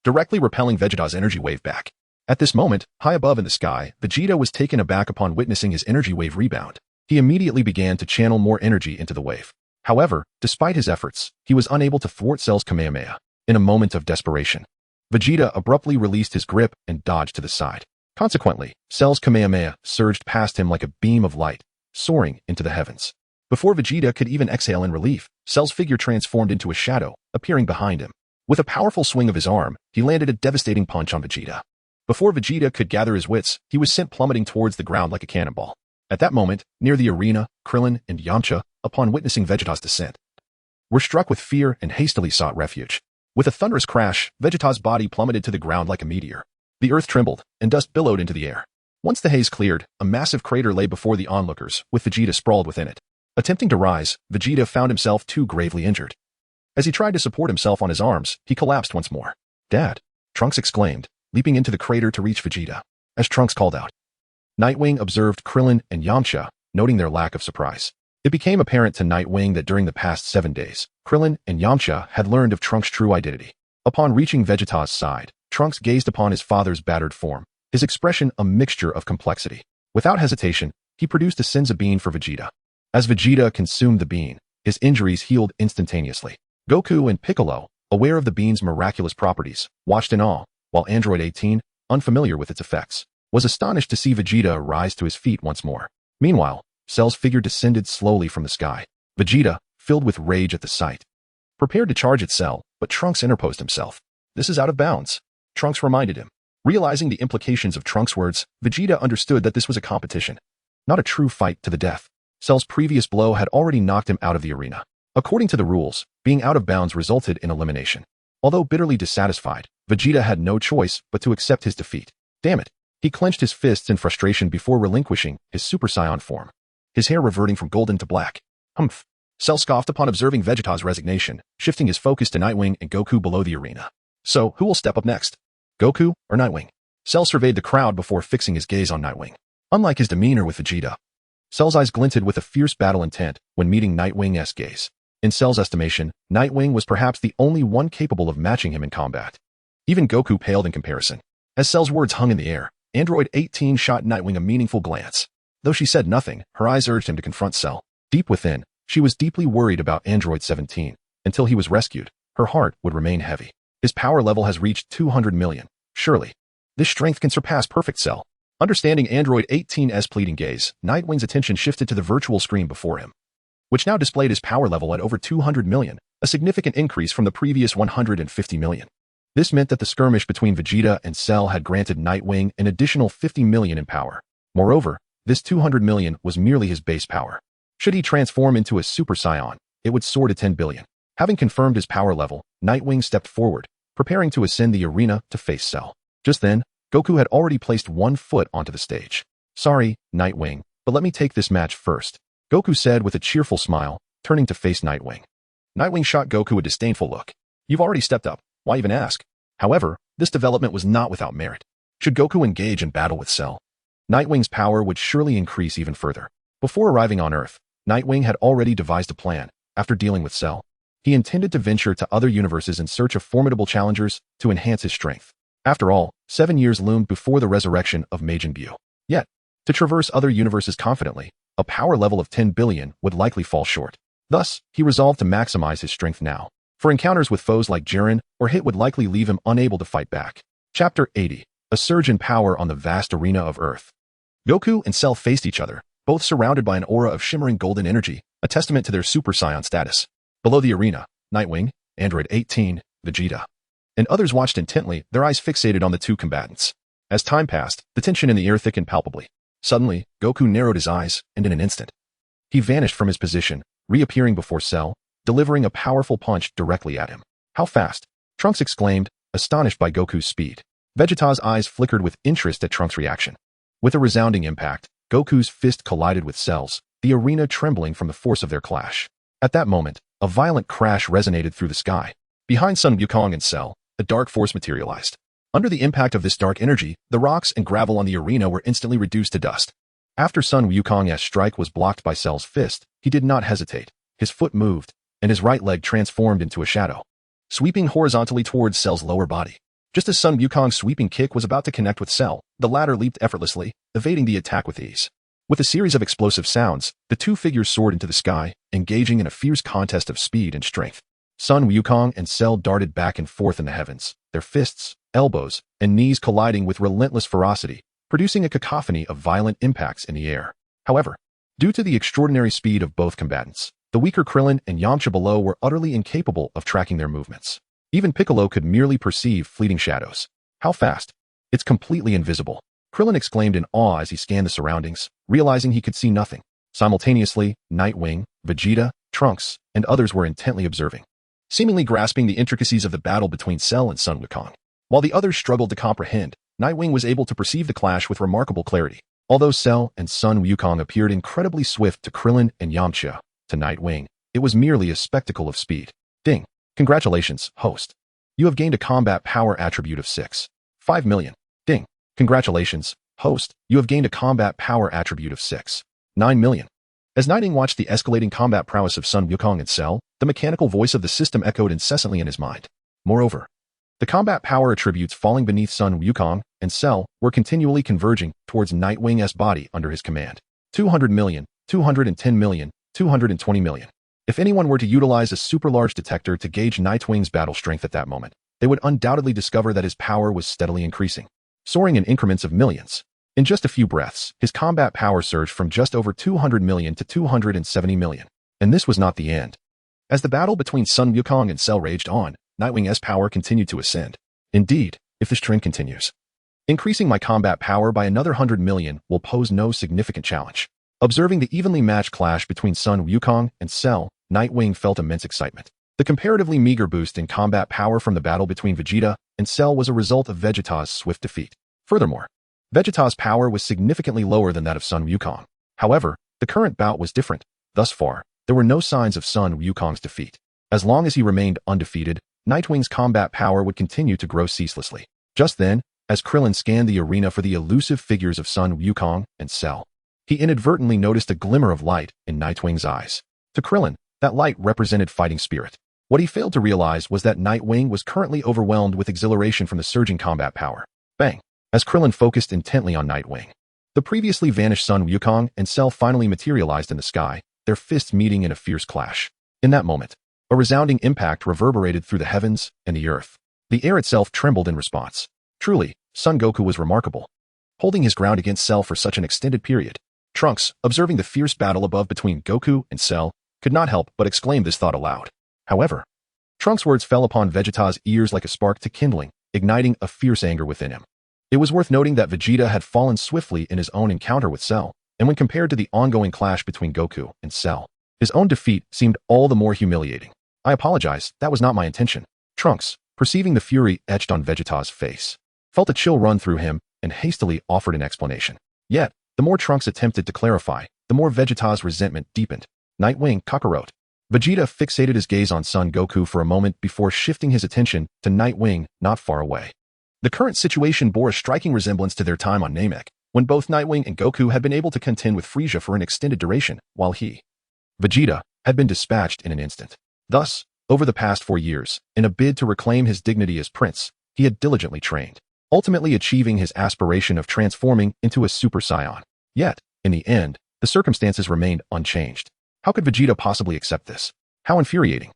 directly repelling Vegeta's energy wave back. At this moment, high above in the sky, Vegeta was taken aback upon witnessing his energy wave rebound. He immediately began to channel more energy into the wave. However, despite his efforts, he was unable to thwart Cell's Kamehameha. In a moment of desperation, Vegeta abruptly released his grip and dodged to the side. Consequently, Cell's Kamehameha surged past him like a beam of light, soaring into the heavens. Before Vegeta could even exhale in relief, Cell's figure transformed into a shadow, appearing behind him. With a powerful swing of his arm, he landed a devastating punch on Vegeta. Before Vegeta could gather his wits, he was sent plummeting towards the ground like a cannonball. At that moment, near the arena, Krillin and Yamcha, upon witnessing Vegeta's descent, were struck with fear and hastily sought refuge. With a thunderous crash, Vegeta's body plummeted to the ground like a meteor. The earth trembled, and dust billowed into the air. Once the haze cleared, a massive crater lay before the onlookers, with Vegeta sprawled within it. Attempting to rise, Vegeta found himself too gravely injured. As he tried to support himself on his arms, he collapsed once more. "Dad!" Trunks exclaimed, leaping into the crater to reach Vegeta. As Trunks called out, Nightwing observed Krillin and Yamcha, noting their lack of surprise. It became apparent to Nightwing that during the past 7 days, Krillin and Yamcha had learned of Trunks' true identity. Upon reaching Vegeta's side, Trunks gazed upon his father's battered form, his expression a mixture of complexity. Without hesitation, he produced a Senzu bean for Vegeta. As Vegeta consumed the bean, his injuries healed instantaneously. Goku and Piccolo, aware of the bean's miraculous properties, watched in awe, while Android 18, unfamiliar with its effects, was astonished to see Vegeta rise to his feet once more. Meanwhile, Cell's figure descended slowly from the sky. Vegeta, filled with rage at the sight, prepared to charge at Cell, but Trunks interposed himself. "This is out of bounds," Trunks reminded him. Realizing the implications of Trunks' words, Vegeta understood that this was a competition, not a true fight to the death. Cell's previous blow had already knocked him out of the arena. According to the rules, being out of bounds resulted in elimination. Although bitterly dissatisfied, Vegeta had no choice but to accept his defeat. Damn it! He clenched his fists in frustration before relinquishing his Super Saiyan form, his hair reverting from golden to black. Humph! Cell scoffed upon observing Vegeta's resignation, shifting his focus to Nightwing and Goku below the arena. So, who will step up next? Goku or Nightwing? Cell surveyed the crowd before fixing his gaze on Nightwing. Unlike his demeanor with Vegeta, Cell's eyes glinted with a fierce battle intent when meeting Nightwing's gaze. In Cell's estimation, Nightwing was perhaps the only one capable of matching him in combat. Even Goku paled in comparison. As Cell's words hung in the air, Android 18 shot Nightwing a meaningful glance. Though she said nothing, her eyes urged him to confront Cell. Deep within, she was deeply worried about Android 17. Until he was rescued, her heart would remain heavy. His power level has reached 200 million. Surely, this strength can surpass perfect Cell. Understanding Android 18's pleading gaze, Nightwing's attention shifted to the virtual screen before him, which now displayed his power level at over 200 million, a significant increase from the previous 150 million. This meant that the skirmish between Vegeta and Cell had granted Nightwing an additional 50 million in power. Moreover, this 200 million was merely his base power. Should he transform into a Super Saiyan, it would soar to 10 billion. Having confirmed his power level, Nightwing stepped forward, preparing to ascend the arena to face Cell. Just then, Goku had already placed one foot onto the stage. "Sorry, Nightwing, but let me take this match first," Goku said with a cheerful smile, turning to face Nightwing. Nightwing shot Goku a disdainful look. "You've already stepped up. Why even ask?" However, this development was not without merit. Should Goku engage in battle with Cell, Nightwing's power would surely increase even further. Before arriving on Earth, Nightwing had already devised a plan. After dealing with Cell, he intended to venture to other universes in search of formidable challengers to enhance his strength. After all, 7 years loomed before the resurrection of Majin Buu. Yet, to traverse other universes confidently, a power level of 10 billion would likely fall short. Thus, he resolved to maximize his strength now. For encounters with foes like Jiren or Hit would likely leave him unable to fight back. Chapter 80. A surge in power on the vast arena of Earth. Goku and Cell faced each other, both surrounded by an aura of shimmering golden energy, a testament to their Super Saiyan status. Below the arena, Nightwing, Android 18, Vegeta, and others watched intently, their eyes fixated on the two combatants. As time passed, the tension in the air thickened palpably. Suddenly, Goku narrowed his eyes, and in an instant, he vanished from his position, reappearing before Cell, delivering a powerful punch directly at him. "How fast?" Trunks exclaimed, astonished by Goku's speed. Vegeta's eyes flickered with interest at Trunks' reaction. With a resounding impact, Goku's fist collided with Cell's, the arena trembling from the force of their clash. At that moment, a violent crash resonated through the sky. Behind Sun Wukong and Cell, a dark force materialized. Under the impact of this dark energy, the rocks and gravel on the arena were instantly reduced to dust. After Sun Wukong's strike was blocked by Cell's fist, he did not hesitate. His foot moved, and his right leg transformed into a shadow, sweeping horizontally towards Cell's lower body. Just as Sun Wukong's sweeping kick was about to connect with Cell, the latter leaped effortlessly, evading the attack with ease. With a series of explosive sounds, the two figures soared into the sky, engaging in a fierce contest of speed and strength. Sun Wukong and Cell darted back and forth in the heavens, their fists, elbows, and knees colliding with relentless ferocity, producing a cacophony of violent impacts in the air. However, due to the extraordinary speed of both combatants, the weaker Krillin and Yamcha below were utterly incapable of tracking their movements. Even Piccolo could merely perceive fleeting shadows. How fast? It's completely invisible. Krillin exclaimed in awe as he scanned the surroundings, realizing he could see nothing. Simultaneously, Nightwing, Vegeta, Trunks, and others were intently observing, seemingly grasping the intricacies of the battle between Cell and Sun Wukong. While the others struggled to comprehend, Nightwing was able to perceive the clash with remarkable clarity. Although Cell and Sun Wukong appeared incredibly swift to Krillin and Yamcha, to Nightwing, it was merely a spectacle of speed. Ding. Congratulations, host. You have gained a combat power attribute of 6.5 million. Ding. Congratulations, host. You have gained a combat power attribute of 6.9 million. As Nightwing watched the escalating combat prowess of Sun Wukong and Cell, the mechanical voice of the system echoed incessantly in his mind. Moreover, the combat power attributes falling beneath Sun Wukong and Cell were continually converging towards Nightwing's body under his command. 200 million, 210 million, 220 million. If anyone were to utilize a super large detector to gauge Nightwing's battle strength at that moment, they would undoubtedly discover that his power was steadily increasing, soaring in increments of millions. In just a few breaths, his combat power surged from just over 200 million to 270 million. And this was not the end. As the battle between Sun Wukong and Cell raged on, Nightwing's power continued to ascend. Indeed, if this trend continues, increasing my combat power by another 100 million will pose no significant challenge. Observing the evenly matched clash between Sun Wukong and Cell, Nightwing felt immense excitement. The comparatively meager boost in combat power from the battle between Vegeta and Cell was a result of Vegeta's swift defeat. Furthermore, Vegeta's power was significantly lower than that of Sun Wukong. However, the current bout was different. Thus far, there were no signs of Sun Wukong's defeat. As long as he remained undefeated, Nightwing's combat power would continue to grow ceaselessly. Just then, as Krillin scanned the arena for the elusive figures of Sun Wukong and Cell, he inadvertently noticed a glimmer of light in Nightwing's eyes. To Krillin, that light represented fighting spirit. What he failed to realize was that Nightwing was currently overwhelmed with exhilaration from the surging combat power. Bang! As Krillin focused intently on Nightwing, the previously vanished Sun Wukong and Cell finally materialized in the sky, their fists meeting in a fierce clash. In that moment, a resounding impact reverberated through the heavens and the earth. The air itself trembled in response. Truly, Son Goku was remarkable, holding his ground against Cell for such an extended period. Trunks, observing the fierce battle above between Goku and Cell, could not help but exclaim this thought aloud. However, Trunks' words fell upon Vegeta's ears like a spark to kindling, igniting a fierce anger within him. It was worth noting that Vegeta had fallen swiftly in his own encounter with Cell, and when compared to the ongoing clash between Goku and Cell, his own defeat seemed all the more humiliating. I apologize, that was not my intention. Trunks, perceiving the fury etched on Vegeta's face, felt a chill run through him and hastily offered an explanation. Yet, the more Trunks attempted to clarify, the more Vegeta's resentment deepened. Nightwing, Kakarot. Vegeta fixated his gaze on Son Goku for a moment before shifting his attention to Nightwing not far away. The current situation bore a striking resemblance to their time on Namek, when both Nightwing and Goku had been able to contend with Frieza for an extended duration, while he, Vegeta, had been dispatched in an instant. Thus, over the past 4 years, in a bid to reclaim his dignity as prince, he had diligently trained, ultimately achieving his aspiration of transforming into a Super Saiyan. Yet, in the end, the circumstances remained unchanged. How could Vegeta possibly accept this? How infuriating.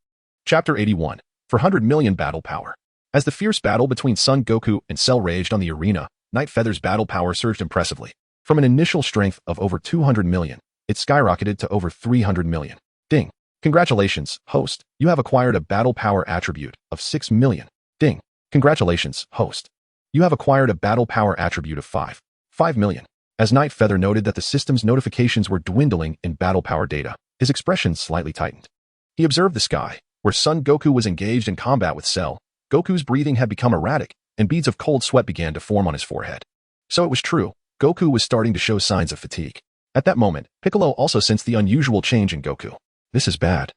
Chapter 81. For 100 million battle power. As the fierce battle between Son Goku and Cell raged on the arena, Night Feather's battle power surged impressively. From an initial strength of over 200 million, it skyrocketed to over 300 million. Ding. Congratulations, host. You have acquired a battle power attribute of 6 million. Ding. Congratulations, host. You have acquired a battle power attribute of 5 million. As Night Feather noted that the system's notifications were dwindling in battle power data, his expression slightly tightened. He observed the sky, where Son Goku was engaged in combat with Cell. Goku's breathing had become erratic, and beads of cold sweat began to form on his forehead. So it was true, Goku was starting to show signs of fatigue. At that moment, Piccolo also sensed the unusual change in Goku. This is bad.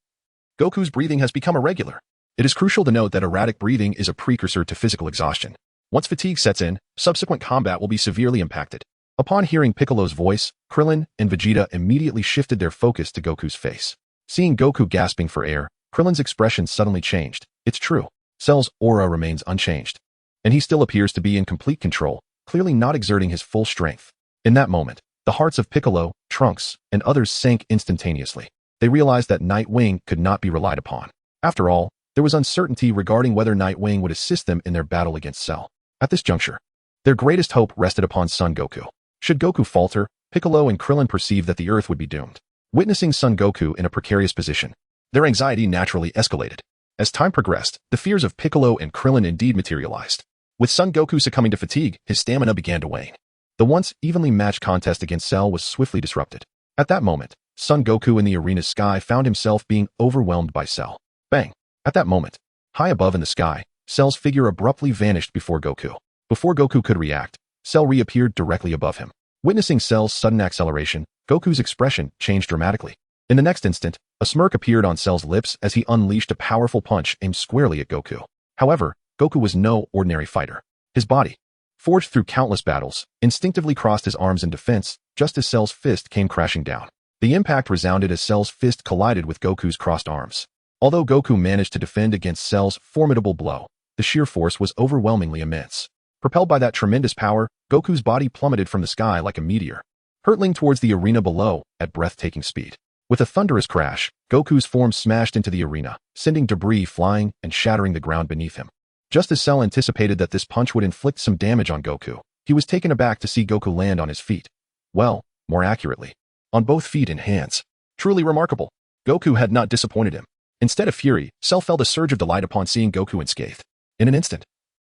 Goku's breathing has become irregular. It is crucial to note that erratic breathing is a precursor to physical exhaustion. Once fatigue sets in, subsequent combat will be severely impacted. Upon hearing Piccolo's voice, Krillin and Vegeta immediately shifted their focus to Goku's face. Seeing Goku gasping for air, Krillin's expression suddenly changed. It's true. Cell's aura remains unchanged. And he still appears to be in complete control, clearly not exerting his full strength. In that moment, the hearts of Piccolo, Trunks, and others sank instantaneously. They realized that Nightwing could not be relied upon. After all, there was uncertainty regarding whether Nightwing would assist them in their battle against Cell. At this juncture, their greatest hope rested upon Son Goku. Should Goku falter, Piccolo and Krillin perceived that the Earth would be doomed. Witnessing Son Goku in a precarious position, their anxiety naturally escalated. As time progressed, the fears of Piccolo and Krillin indeed materialized. With Son Goku succumbing to fatigue, his stamina began to wane. The once evenly matched contest against Cell was swiftly disrupted. At that moment, Son Goku in the arena's sky found himself being overwhelmed by Cell. Bang! At that moment, high above in the sky, Cell's figure abruptly vanished before Goku. Before Goku could react, Cell reappeared directly above him. Witnessing Cell's sudden acceleration, Goku's expression changed dramatically. In the next instant, a smirk appeared on Cell's lips as he unleashed a powerful punch aimed squarely at Goku. However, Goku was no ordinary fighter. His body, forged through countless battles, instinctively crossed his arms in defense just as Cell's fist came crashing down. The impact resounded as Cell's fist collided with Goku's crossed arms. Although Goku managed to defend against Cell's formidable blow, the sheer force was overwhelmingly immense. Propelled by that tremendous power, Goku's body plummeted from the sky like a meteor, hurtling towards the arena below at breathtaking speed. With a thunderous crash, Goku's form smashed into the arena, sending debris flying and shattering the ground beneath him. Just as Cell anticipated that this punch would inflict some damage on Goku, he was taken aback to see Goku land on his feet. Well, more accurately, on both feet and hands. Truly remarkable. Goku had not disappointed him. Instead of fury, Cell felt a surge of delight upon seeing Goku unscathed. In an instant,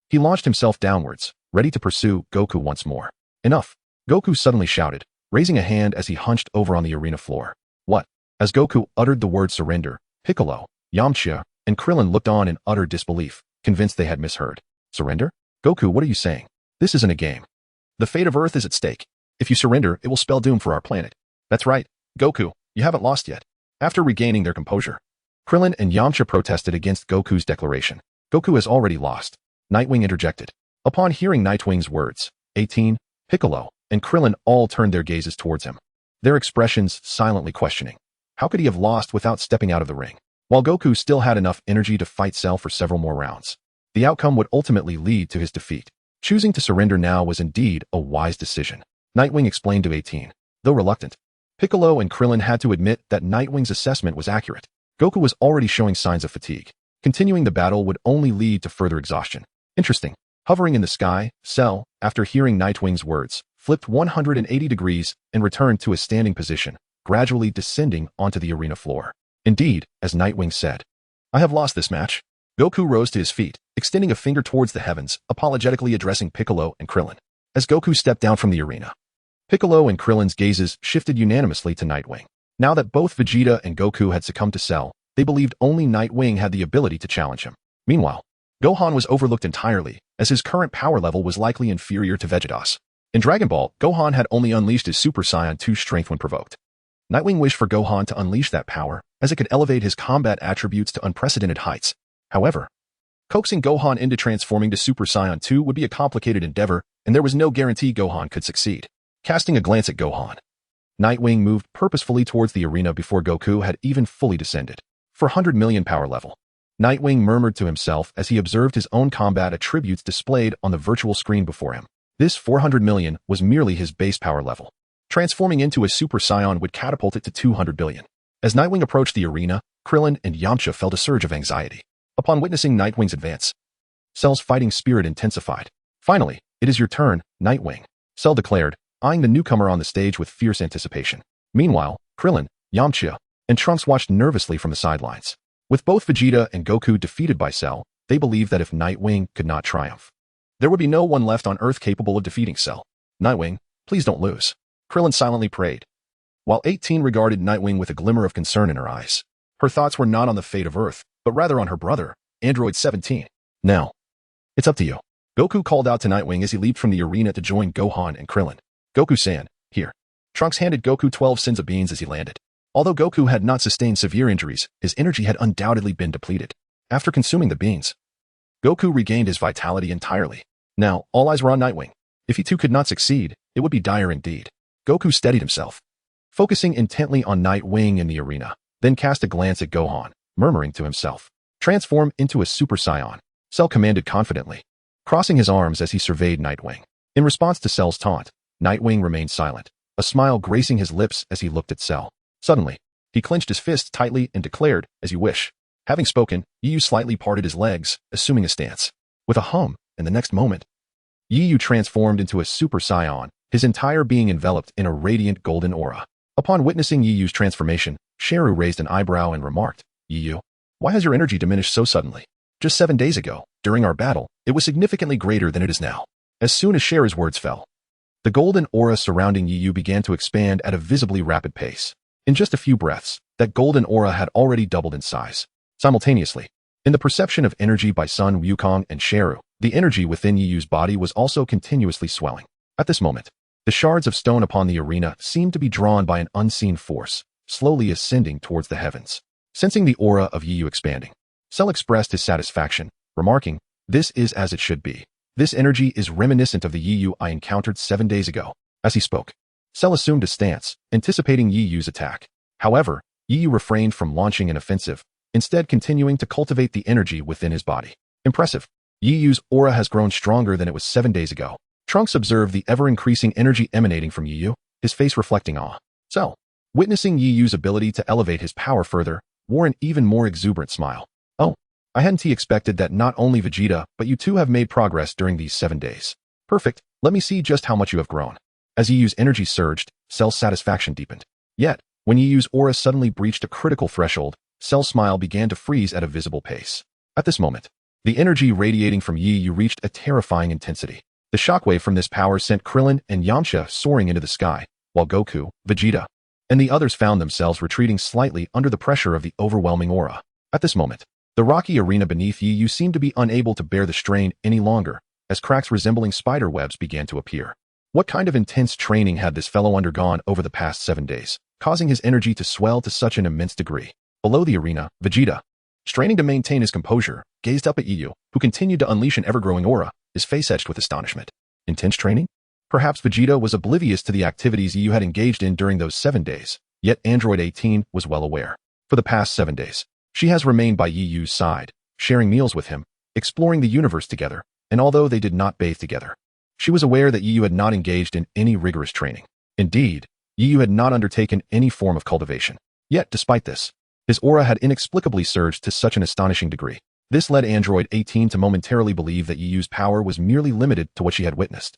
he launched himself downwards, ready to pursue Goku once more. Enough! Goku suddenly shouted, raising a hand as he hunched over on the arena floor. What? As Goku uttered the word surrender, Piccolo, Yamcha, and Krillin looked on in utter disbelief, convinced they had misheard. Surrender? Goku, what are you saying? This isn't a game. The fate of Earth is at stake. If you surrender, it will spell doom for our planet. That's right, Goku, you haven't lost yet. After regaining their composure, Krillin and Yamcha protested against Goku's declaration. Goku has already lost. Nightwing interjected. Upon hearing Nightwing's words, 18, Piccolo, and Krillin all turned their gazes towards him, their expressions silently questioning. How could he have lost without stepping out of the ring? While Goku still had enough energy to fight Cell for several more rounds, the outcome would ultimately lead to his defeat. Choosing to surrender now was indeed a wise decision. Nightwing explained to 18. Though reluctant, Piccolo and Krillin had to admit that Nightwing's assessment was accurate. Goku was already showing signs of fatigue. Continuing the battle would only lead to further exhaustion. Interesting. Hovering in the sky, Cell, after hearing Nightwing's words, flipped 180 degrees and returned to a standing position, gradually descending onto the arena floor. Indeed, as Nightwing said, I have lost this match. Goku rose to his feet, extending a finger towards the heavens, apologetically addressing Piccolo and Krillin. As Goku stepped down from the arena, Piccolo and Krillin's gazes shifted unanimously to Nightwing. Now that both Vegeta and Goku had succumbed to Cell, they believed only Nightwing had the ability to challenge him. Meanwhile, Gohan was overlooked entirely, as his current power level was likely inferior to Vegeta's. In Dragon Ball, Gohan had only unleashed his Super Saiyan 2 strength when provoked. Nightwing wished for Gohan to unleash that power, as it could elevate his combat attributes to unprecedented heights. However, coaxing Gohan into transforming to Super Saiyan 2 would be a complicated endeavor, and there was no guarantee Gohan could succeed. Casting a glance at Gohan, Nightwing moved purposefully towards the arena before Goku had even fully descended. For 100 million power level, Nightwing murmured to himself as he observed his own combat attributes displayed on the virtual screen before him. This 400 million was merely his base power level. Transforming into a Super Saiyan would catapult it to 200 billion. As Nightwing approached the arena, Krillin and Yamcha felt a surge of anxiety. Upon witnessing Nightwing's advance, Cell's fighting spirit intensified. Finally, it is your turn, Nightwing, Cell declared, eyeing the newcomer on the stage with fierce anticipation. Meanwhile, Krillin, Yamcha, and Trunks watched nervously from the sidelines. With both Vegeta and Goku defeated by Cell, they believed that if Nightwing could not triumph, there would be no one left on Earth capable of defeating Cell. Nightwing, please don't lose, Krillin silently prayed. While 18 regarded Nightwing with a glimmer of concern in her eyes, her thoughts were not on the fate of Earth, but rather on her brother, Android 17. Now, it's up to you, Goku called out to Nightwing as he leaped from the arena to join Gohan and Krillin. Goku-san, here. Trunks handed Goku 12 sins of beans as he landed. Although Goku had not sustained severe injuries, his energy had undoubtedly been depleted. After consuming the beans, Goku regained his vitality entirely. Now, all eyes were on Nightwing. If he too could not succeed, it would be dire indeed. Goku steadied himself, focusing intently on Nightwing in the arena, then cast a glance at Gohan, murmuring to himself, "Transform into a Super Saiyan." Cell commanded confidently, crossing his arms as he surveyed Nightwing. In response to Cell's taunt, Nightwing remained silent, a smile gracing his lips as he looked at Cell. Suddenly, he clenched his fists tightly and declared, "As you wish." Having spoken, Yu slightly parted his legs, assuming a stance. With a hum, in the next moment, Yu transformed into a Super Saiyan, his entire being enveloped in a radiant golden aura. Upon witnessing Yu's transformation, Sheru raised an eyebrow and remarked, "Yu, why has your energy diminished so suddenly? Just 7 days ago, during our battle, it was significantly greater than it is now." As soon as Sheru's words fell, the golden aura surrounding Yu began to expand at a visibly rapid pace. In just a few breaths, that golden aura had already doubled in size. Simultaneously, in the perception of energy by Sun Wukong and Sheru, the energy within Yu's body was also continuously swelling. At this moment, the shards of stone upon the arena seemed to be drawn by an unseen force, slowly ascending towards the heavens. Sensing the aura of Yu expanding, Cell expressed his satisfaction, remarking, "This is as it should be. This energy is reminiscent of the Yu I encountered 7 days ago." As he spoke, Cell assumed a stance, anticipating Yu's attack. However, Yu refrained from launching an offensive, instead continuing to cultivate the energy within his body. Impressive. Yu's aura has grown stronger than it was 7 days ago. Trunks observed the ever-increasing energy emanating from Yu, his face reflecting awe. Cell, witnessing Yu's ability to elevate his power further, wore an even more exuberant smile. "Oh, I hadn't expected that not only Vegeta, but you too have made progress during these 7 days. Perfect, let me see just how much you have grown." As Yu's energy surged, Cell's satisfaction deepened. Yet, when Yu's aura suddenly breached a critical threshold, Cell's smile began to freeze at a visible pace. At this moment, the energy radiating from Yu reached a terrifying intensity. The shockwave from this power sent Krillin and Yamcha soaring into the sky, while Goku, Vegeta, and the others found themselves retreating slightly under the pressure of the overwhelming aura. At this moment, the rocky arena beneath Yu seemed to be unable to bear the strain any longer, as cracks resembling spider webs began to appear. What kind of intense training had this fellow undergone over the past 7 days, causing his energy to swell to such an immense degree? Below the arena, Vegeta, straining to maintain his composure, gazed up at Yu, who continued to unleash an ever-growing aura, his face etched with astonishment. Intense training? Perhaps Vegeta was oblivious to the activities Yu had engaged in during those 7 days, yet Android 18 was well aware. For the past 7 days, she has remained by Yu's side, sharing meals with him, exploring the universe together, and although they did not bathe together, she was aware that Yu had not engaged in any rigorous training. Indeed, Yu had not undertaken any form of cultivation. Yet, despite this, his aura had inexplicably surged to such an astonishing degree. This led Android 18 to momentarily believe that Yu's power was merely limited to what she had witnessed.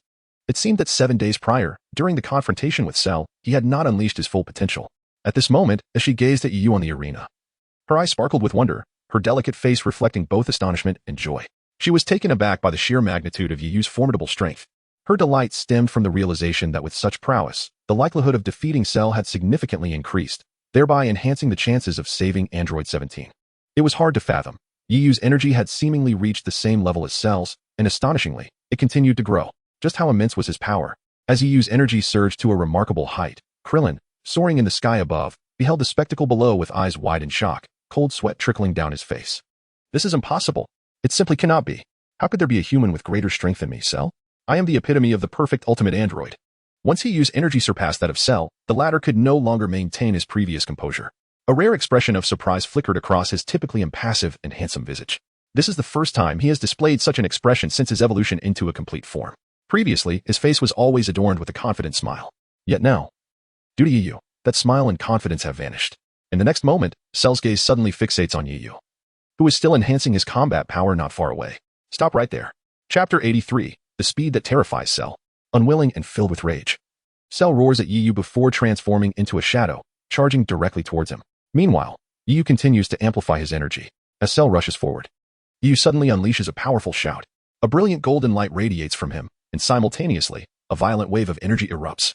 It seemed that 7 days prior, during the confrontation with Cell, he had not unleashed his full potential. At this moment, as she gazed at Yu on the arena, her eyes sparkled with wonder, her delicate face reflecting both astonishment and joy. She was taken aback by the sheer magnitude of Yu's formidable strength. Her delight stemmed from the realization that with such prowess, the likelihood of defeating Cell had significantly increased, thereby enhancing the chances of saving Android 17. It was hard to fathom. Yu's energy had seemingly reached the same level as Cell's, and astonishingly, it continued to grow. Just how immense was his power? As Yu's energy surged to a remarkable height, Krillin, soaring in the sky above, beheld the spectacle below with eyes wide in shock, cold sweat trickling down his face. "This is impossible. It simply cannot be. How could there be a human with greater strength than me, Cell? I am the epitome of the perfect ultimate android." Once Yu's energy surpassed that of Cell, the latter could no longer maintain his previous composure. A rare expression of surprise flickered across his typically impassive and handsome visage. This is the first time he has displayed such an expression since his evolution into a complete form. Previously, his face was always adorned with a confident smile. Yet now, due to Yu, that smile and confidence have vanished. In the next moment, Cell's gaze suddenly fixates on Yu, who is still enhancing his combat power not far away. Stop right there. Chapter 83, The Speed That Terrifies Cell. Unwilling and filled with rage, Cell roars at Yu before transforming into a shadow, charging directly towards him. Meanwhile, Yu continues to amplify his energy. As Cell rushes forward, Yu suddenly unleashes a powerful shout. A brilliant golden light radiates from him, and simultaneously, a violent wave of energy erupts,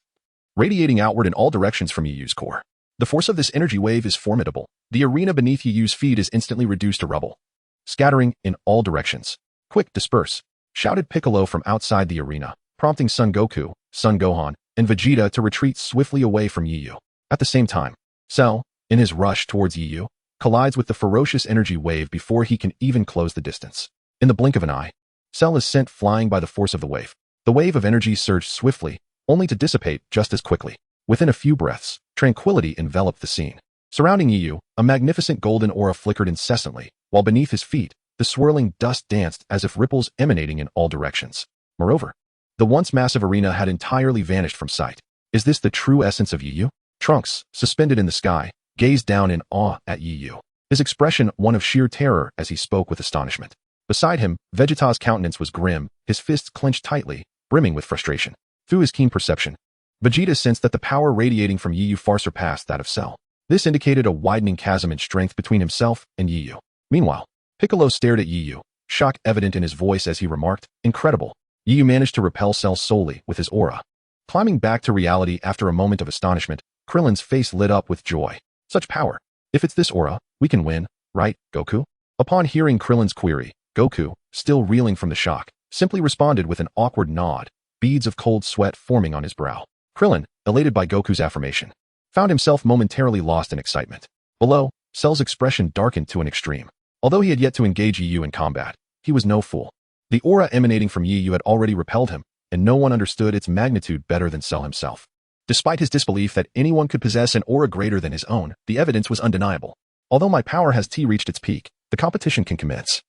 radiating outward in all directions from Yu's core. The force of this energy wave is formidable. The arena beneath Yu's feet is instantly reduced to rubble, scattering in all directions. "Quick, disperse!" shouted Piccolo from outside the arena, prompting Son Goku, Son Gohan, and Vegeta to retreat swiftly away from Yu. At the same time, Cell, in his rush towards Yu, collides with the ferocious energy wave before he can even close the distance. In the blink of an eye, Cell is sent flying by the force of the wave. The wave of energy surged swiftly, only to dissipate just as quickly. Within a few breaths, tranquility enveloped the scene. Surrounding Yu, a magnificent golden aura flickered incessantly, while beneath his feet, the swirling dust danced as if ripples emanating in all directions. Moreover, the once massive arena had entirely vanished from sight. Is this the true essence of Yu? Trunks, suspended in the sky, gazed down in awe at Yu, his expression one of sheer terror as he spoke with astonishment. Beside him, Vegeta's countenance was grim, his fists clenched tightly, brimming with frustration. Through his keen perception, Vegeta sensed that the power radiating from Yu far surpassed that of Cell. This indicated a widening chasm in strength between himself and Yu. Meanwhile, Piccolo stared at Yu, shock evident in his voice as he remarked, "Incredible. Yu managed to repel Cell solely with his aura." Climbing back to reality after a moment of astonishment, Krillin's face lit up with joy. Such power. If it's this aura, we can win, right, Goku? Upon hearing Krillin's query, Goku, still reeling from the shock, simply responded with an awkward nod, beads of cold sweat forming on his brow. Krillin, elated by Goku's affirmation, found himself momentarily lost in excitement. Below, Cell's expression darkened to an extreme. Although he had yet to engage Yu in combat, he was no fool. The aura emanating from Yu had already repelled him, and no one understood its magnitude better than Cell himself. Despite his disbelief that anyone could possess an aura greater than his own, the evidence was undeniable. Although my power has reached its peak, the competition can commence,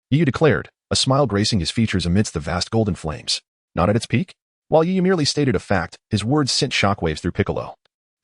Yu declared, a smile gracing his features amidst the vast golden flames. Not at its peak? While Yu merely stated a fact, his words sent shockwaves through Piccolo,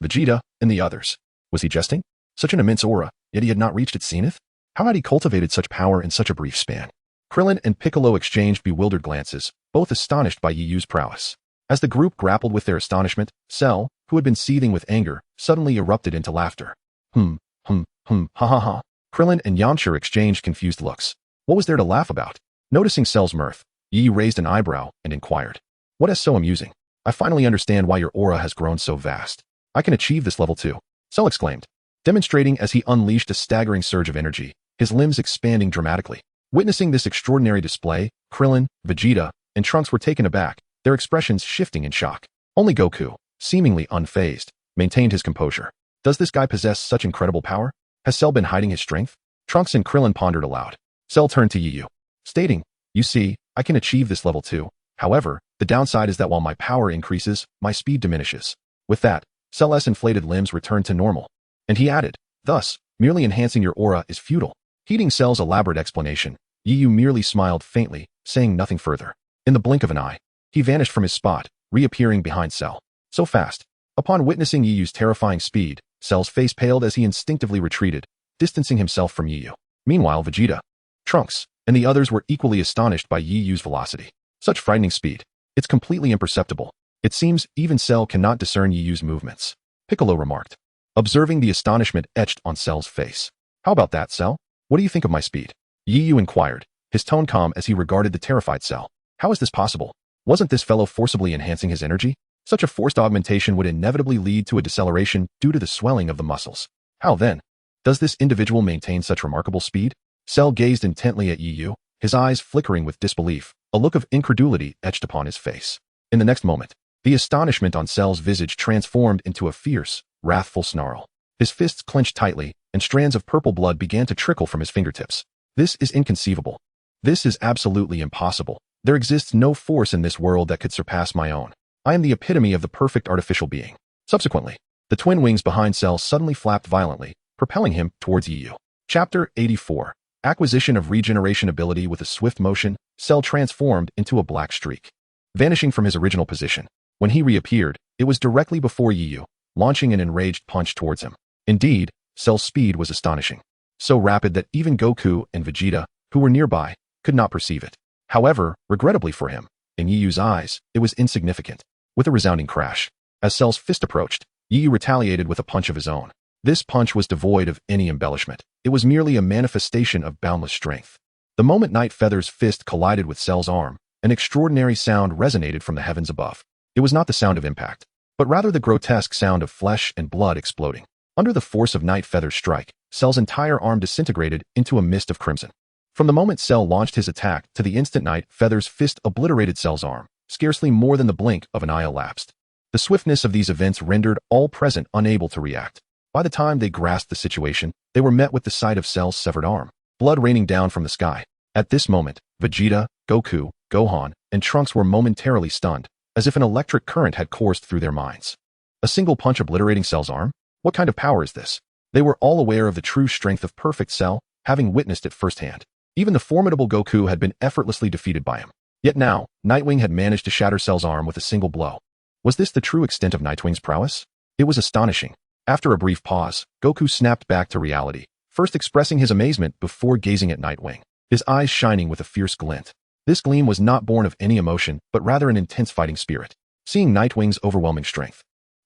Vegeta, and the others. Was he jesting? Such an immense aura, yet he had not reached its zenith? How had he cultivated such power in such a brief span? Krillin and Piccolo exchanged bewildered glances, both astonished by Yu's prowess. As the group grappled with their astonishment, Cell, who had been seething with anger, suddenly erupted into laughter. Ha ha ha. Krillin and Yamcha exchanged confused looks. What was there to laugh about? Noticing Cell's mirth, Yi raised an eyebrow and inquired, "What is so amusing? I finally understand why your aura has grown so vast. I can achieve this level too," Cell exclaimed, demonstrating as he unleashed a staggering surge of energy, his limbs expanding dramatically. Witnessing this extraordinary display, Krillin, Vegeta, and Trunks were taken aback, their expressions shifting in shock. Only Goku, seemingly unfazed, maintained his composure. Does this guy possess such incredible power? Has Cell been hiding his strength? Trunks and Krillin pondered aloud. Cell turned to Yu, stating, "You see, I can achieve this level too. However, the downside is that while my power increases, my speed diminishes." With that, Cell's inflated limbs returned to normal. And he added, "Thus, merely enhancing your aura is futile." Heeding Cell's elaborate explanation, Yu merely smiled faintly, saying nothing further. In the blink of an eye, he vanished from his spot, reappearing behind Cell. So fast. Upon witnessing Yu's terrifying speed, Cell's face paled as he instinctively retreated, distancing himself from Yu. Meanwhile, Vegeta, Trunks, and the others were equally astonished by Yu's velocity. Such frightening speed. It's completely imperceptible. It seems even Cell cannot discern Yu's movements, Piccolo remarked, observing the astonishment etched on Cell's face. "How about that, Cell? What do you think of my speed?" Yu inquired, his tone calm as he regarded the terrified Cell. How is this possible? Wasn't this fellow forcibly enhancing his energy? Such a forced augmentation would inevitably lead to a deceleration due to the swelling of the muscles. How then? Does this individual maintain such remarkable speed? Cell gazed intently at Yu, his eyes flickering with disbelief, a look of incredulity etched upon his face. In the next moment, the astonishment on Cell's visage transformed into a fierce, wrathful snarl. His fists clenched tightly, and strands of purple blood began to trickle from his fingertips. This is inconceivable. This is absolutely impossible. There exists no force in this world that could surpass my own. I am the epitome of the perfect artificial being. Subsequently, the twin wings behind Cell suddenly flapped violently, propelling him towards Yu. Chapter 84. Acquisition of regeneration ability. With a swift motion, Cell transformed into a black streak, vanishing from his original position. When he reappeared, it was directly before Yu, launching an enraged punch towards him. Indeed, Cell's speed was astonishing, so rapid that even Goku and Vegeta, who were nearby, could not perceive it. However, regrettably for him, in Yu's eyes, it was insignificant. With a resounding crash, as Cell's fist approached, Yu retaliated with a punch of his own. This punch was devoid of any embellishment. It was merely a manifestation of boundless strength. The moment Night Feather's fist collided with Cell's arm, an extraordinary sound resonated from the heavens above. It was not the sound of impact, but rather the grotesque sound of flesh and blood exploding. Under the force of Night Feather's strike, Cell's entire arm disintegrated into a mist of crimson. From the moment Cell launched his attack to the instant Night Feather's fist obliterated Cell's arm, scarcely more than the blink of an eye elapsed. The swiftness of these events rendered all present unable to react. By the time they grasped the situation, they were met with the sight of Cell's severed arm, blood raining down from the sky. At this moment, Vegeta, Goku, Gohan, and Trunks were momentarily stunned, as if an electric current had coursed through their minds. A single punch obliterating Cell's arm? What kind of power is this? They were all aware of the true strength of perfect Cell, having witnessed it firsthand. Even the formidable Goku had been effortlessly defeated by him. Yet now, Nightwing had managed to shatter Cell's arm with a single blow. Was this the true extent of Nightwing's prowess? It was astonishing. After a brief pause, Goku snapped back to reality, first expressing his amazement before gazing at Nightwing, his eyes shining with a fierce glint. This gleam was not born of any emotion, but rather an intense fighting spirit. Seeing Nightwing's overwhelming strength,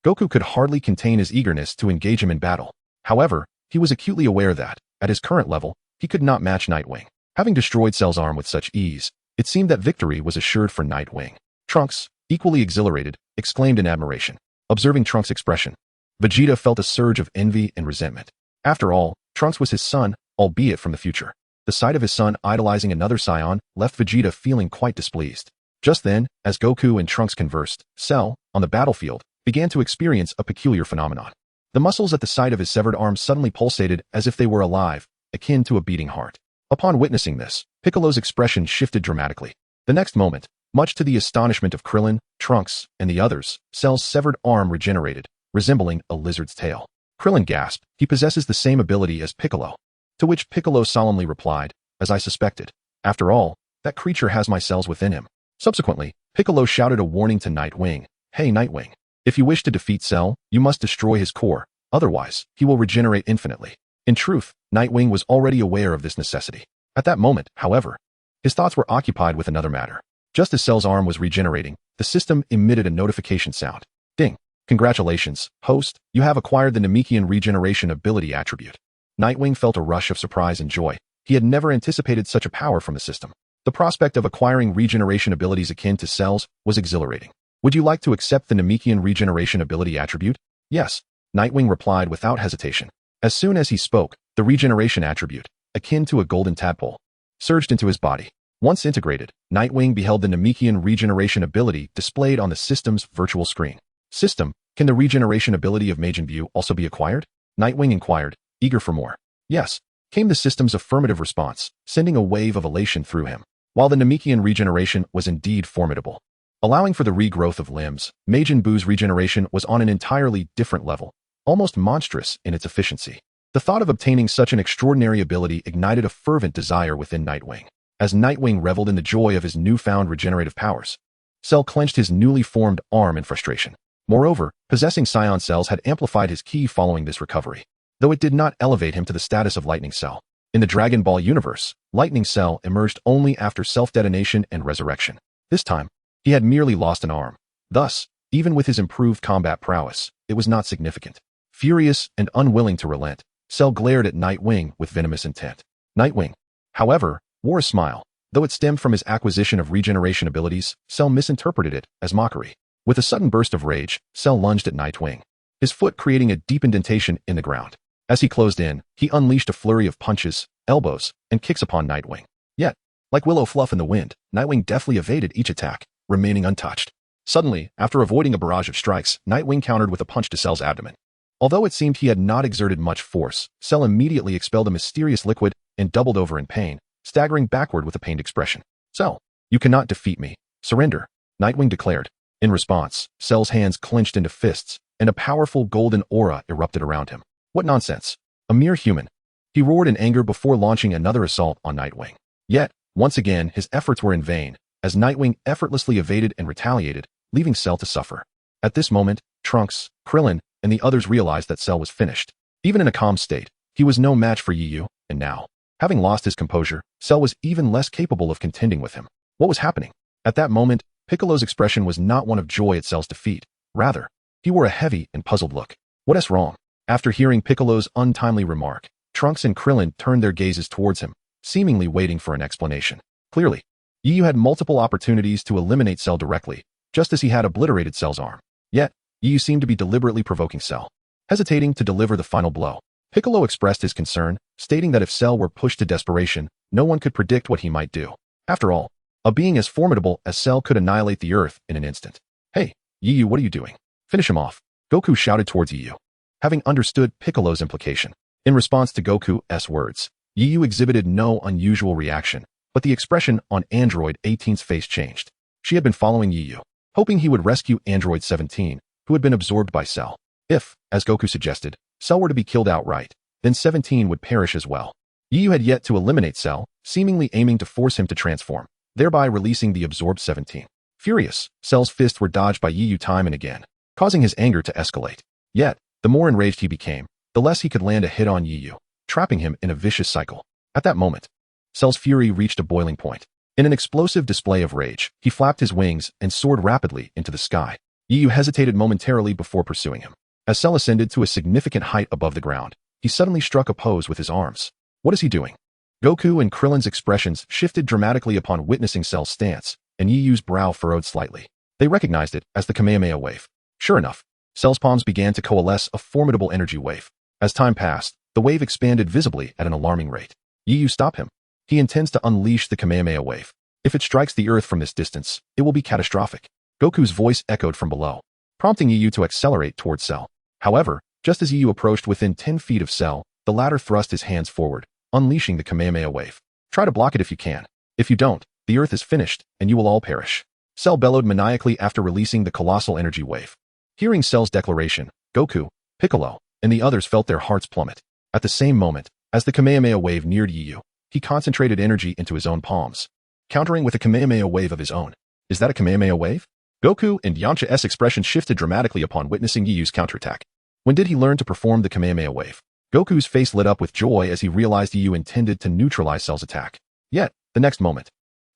Goku could hardly contain his eagerness to engage him in battle. However, he was acutely aware that, at his current level, he could not match Nightwing. Having destroyed Cell's arm with such ease, it seemed that victory was assured for Nightwing. Trunks, equally exhilarated, exclaimed in admiration. Observing Trunks' expression, Vegeta felt a surge of envy and resentment. After all, Trunks was his son, albeit from the future. The sight of his son idolizing another Saiyan left Vegeta feeling quite displeased. Just then, as Goku and Trunks conversed, Cell, on the battlefield, began to experience a peculiar phenomenon. The muscles at the side of his severed arm suddenly pulsated as if they were alive, akin to a beating heart. Upon witnessing this, Piccolo's expression shifted dramatically. The next moment, much to the astonishment of Krillin, Trunks, and the others, Cell's severed arm regenerated, resembling a lizard's tail. Krillin gasped, "He possesses the same ability as Piccolo." To which Piccolo solemnly replied, "As I suspected. After all, that creature has my cells within him." Subsequently, Piccolo shouted a warning to Nightwing. "Hey Nightwing, if you wish to defeat Cell, you must destroy his core, otherwise, he will regenerate infinitely." In truth, Nightwing was already aware of this necessity. At that moment, however, his thoughts were occupied with another matter. Just as Cell's arm was regenerating, the system emitted a notification sound. Ding! Congratulations, host, you have acquired the Namekian Regeneration Ability attribute. Nightwing felt a rush of surprise and joy. He had never anticipated such a power from the system. The prospect of acquiring regeneration abilities akin to Cell's was exhilarating. Would you like to accept the Namekian Regeneration Ability attribute? Yes, Nightwing replied without hesitation. As soon as he spoke, the regeneration attribute, akin to a golden tadpole, surged into his body. Once integrated, Nightwing beheld the Namekian Regeneration Ability displayed on the system's virtual screen. System, can the regeneration ability of Majin Buu also be acquired? Nightwing inquired, eager for more. Yes, came the system's affirmative response, sending a wave of elation through him. While the Namekian regeneration was indeed formidable, allowing for the regrowth of limbs, Majin Buu's regeneration was on an entirely different level, almost monstrous in its efficiency. The thought of obtaining such an extraordinary ability ignited a fervent desire within Nightwing. As Nightwing reveled in the joy of his newfound regenerative powers, Cell clenched his newly formed arm in frustration. Moreover, possessing Saiyan cells had amplified his ki following this recovery, though it did not elevate him to the status of Lightning Cell. In the Dragon Ball universe, Lightning Cell emerged only after self-detonation and resurrection. This time, he had merely lost an arm. Thus, even with his improved combat prowess, it was not significant. Furious and unwilling to relent, Cell glared at Nightwing with venomous intent. Nightwing, however, wore a smile. Though it stemmed from his acquisition of regeneration abilities, Cell misinterpreted it as mockery. With a sudden burst of rage, Cell lunged at Nightwing, his foot creating a deep indentation in the ground. As he closed in, he unleashed a flurry of punches, elbows, and kicks upon Nightwing. Yet, like willow fluff in the wind, Nightwing deftly evaded each attack, remaining untouched. Suddenly, after avoiding a barrage of strikes, Nightwing countered with a punch to Cell's abdomen. Although it seemed he had not exerted much force, Cell immediately expelled a mysterious liquid and doubled over in pain, staggering backward with a pained expression. "Cell, you cannot defeat me. Surrender," Nightwing declared. In response, Cell's hands clenched into fists, and a powerful golden aura erupted around him. What nonsense! A mere human. He roared in anger before launching another assault on Nightwing. Yet, once again, his efforts were in vain, as Nightwing effortlessly evaded and retaliated, leaving Cell to suffer. At this moment, Trunks, Krillin, and the others realized that Cell was finished. Even in a calm state, he was no match for Yu, and now, having lost his composure, Cell was even less capable of contending with him. What was happening? At that moment, Piccolo's expression was not one of joy at Cell's defeat. Rather, he wore a heavy and puzzled look. What is wrong? After hearing Piccolo's untimely remark, Trunks and Krillin turned their gazes towards him, seemingly waiting for an explanation. Clearly, Yu had multiple opportunities to eliminate Cell directly, just as he had obliterated Cell's arm. Yet, Yu seemed to be deliberately provoking Cell, hesitating to deliver the final blow. Piccolo expressed his concern, stating that if Cell were pushed to desperation, no one could predict what he might do. After all, a being as formidable as Cell could annihilate the Earth in an instant. "Hey, Yu, what are you doing? Finish him off," Goku shouted towards Yu. Having understood Piccolo's implication, in response to Goku's words, Yu exhibited no unusual reaction, but the expression on Android 18's face changed. She had been following Yu, hoping he would rescue Android 17, who had been absorbed by Cell. If, as Goku suggested, Cell were to be killed outright, then 17 would perish as well. Yu had yet to eliminate Cell, seemingly aiming to force him to transform, thereby releasing the absorbed 17. Furious, Cell's fists were dodged by Yu time and again, causing his anger to escalate. Yet, the more enraged he became, the less he could land a hit on Yu, trapping him in a vicious cycle. At that moment, Cell's fury reached a boiling point. In an explosive display of rage, he flapped his wings and soared rapidly into the sky. Yu hesitated momentarily before pursuing him. As Cell ascended to a significant height above the ground, he suddenly struck a pose with his arms. What is he doing? Goku and Krillin's expressions shifted dramatically upon witnessing Cell's stance, and Yu's brow furrowed slightly. They recognized it as the Kamehameha wave. Sure enough, Cell's palms began to coalesce a formidable energy wave. As time passed, the wave expanded visibly at an alarming rate. Yu, stop him. He intends to unleash the Kamehameha wave. If it strikes the earth from this distance, it will be catastrophic. Goku's voice echoed from below, prompting Yu to accelerate towards Cell. However, just as Yu approached within 10 feet of Cell, the latter thrust his hands forward, unleashing the Kamehameha wave. Try to block it if you can. If you don't, the earth is finished, and you will all perish. Cell bellowed maniacally after releasing the colossal energy wave. Hearing Cell's declaration, Goku, Piccolo, and the others felt their hearts plummet. At the same moment, as the Kamehameha wave neared Yu, he concentrated energy into his own palms, countering with a Kamehameha wave of his own. Is that a Kamehameha wave? Goku and Yamcha's expression shifted dramatically upon witnessing Yu's counterattack. When did he learn to perform the Kamehameha wave? Goku's face lit up with joy as he realized Yu intended to neutralize Cell's attack. Yet, the next moment,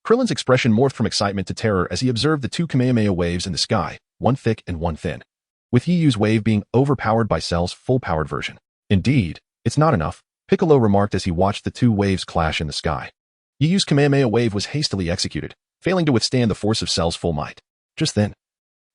Krillin's expression morphed from excitement to terror as he observed the two Kamehameha waves in the sky, one thick and one thin, with Yu's wave being overpowered by Cell's full-powered version. Indeed, it's not enough, Piccolo remarked as he watched the two waves clash in the sky. Yu's Kamehameha wave was hastily executed, failing to withstand the force of Cell's full might. Just then,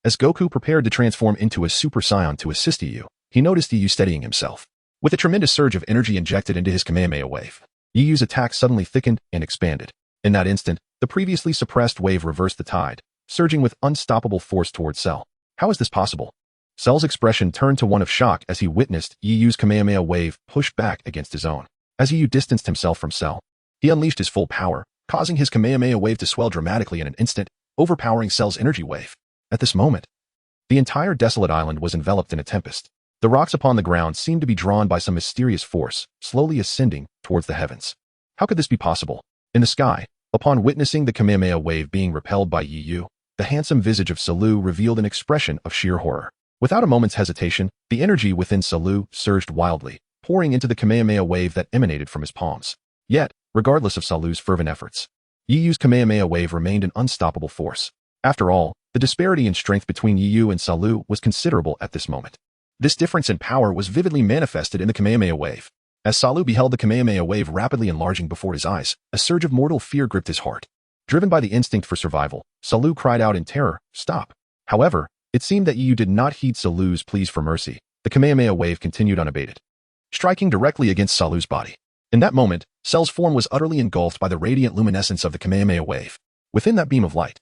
as Goku prepared to transform into a Super Saiyan to assist Yu, he noticed Yu steadying himself. With a tremendous surge of energy injected into his Kamehameha wave, Yu's attack suddenly thickened and expanded. In that instant, the previously suppressed wave reversed the tide, surging with unstoppable force towards Cell. How is this possible? Cell's expression turned to one of shock as he witnessed Yu's Kamehameha wave push back against his own. As Yu distanced himself from Cell, he unleashed his full power, causing his Kamehameha wave to swell dramatically in an instant, overpowering Cell's energy wave. At this moment, the entire desolate island was enveloped in a tempest. The rocks upon the ground seemed to be drawn by some mysterious force, slowly ascending towards the heavens. How could this be possible? In the sky, upon witnessing the Kamehameha wave being repelled by Yu, the handsome visage of Salu revealed an expression of sheer horror. Without a moment's hesitation, the energy within Salu surged wildly, pouring into the Kamehameha wave that emanated from his palms. Yet, regardless of Salu's fervent efforts, Yu's Kamehameha wave remained an unstoppable force. After all, the disparity in strength between Yu and Salu was considerable at this moment. This difference in power was vividly manifested in the Kamehameha wave. As Salu beheld the Kamehameha wave rapidly enlarging before his eyes, a surge of mortal fear gripped his heart. Driven by the instinct for survival, Salu cried out in terror, "Stop!" However, it seemed that Yu did not heed Salu's pleas for mercy. The Kamehameha wave continued unabated, striking directly against Salu's body. In that moment, Cell's form was utterly engulfed by the radiant luminescence of the Kamehameha wave. Within that beam of light,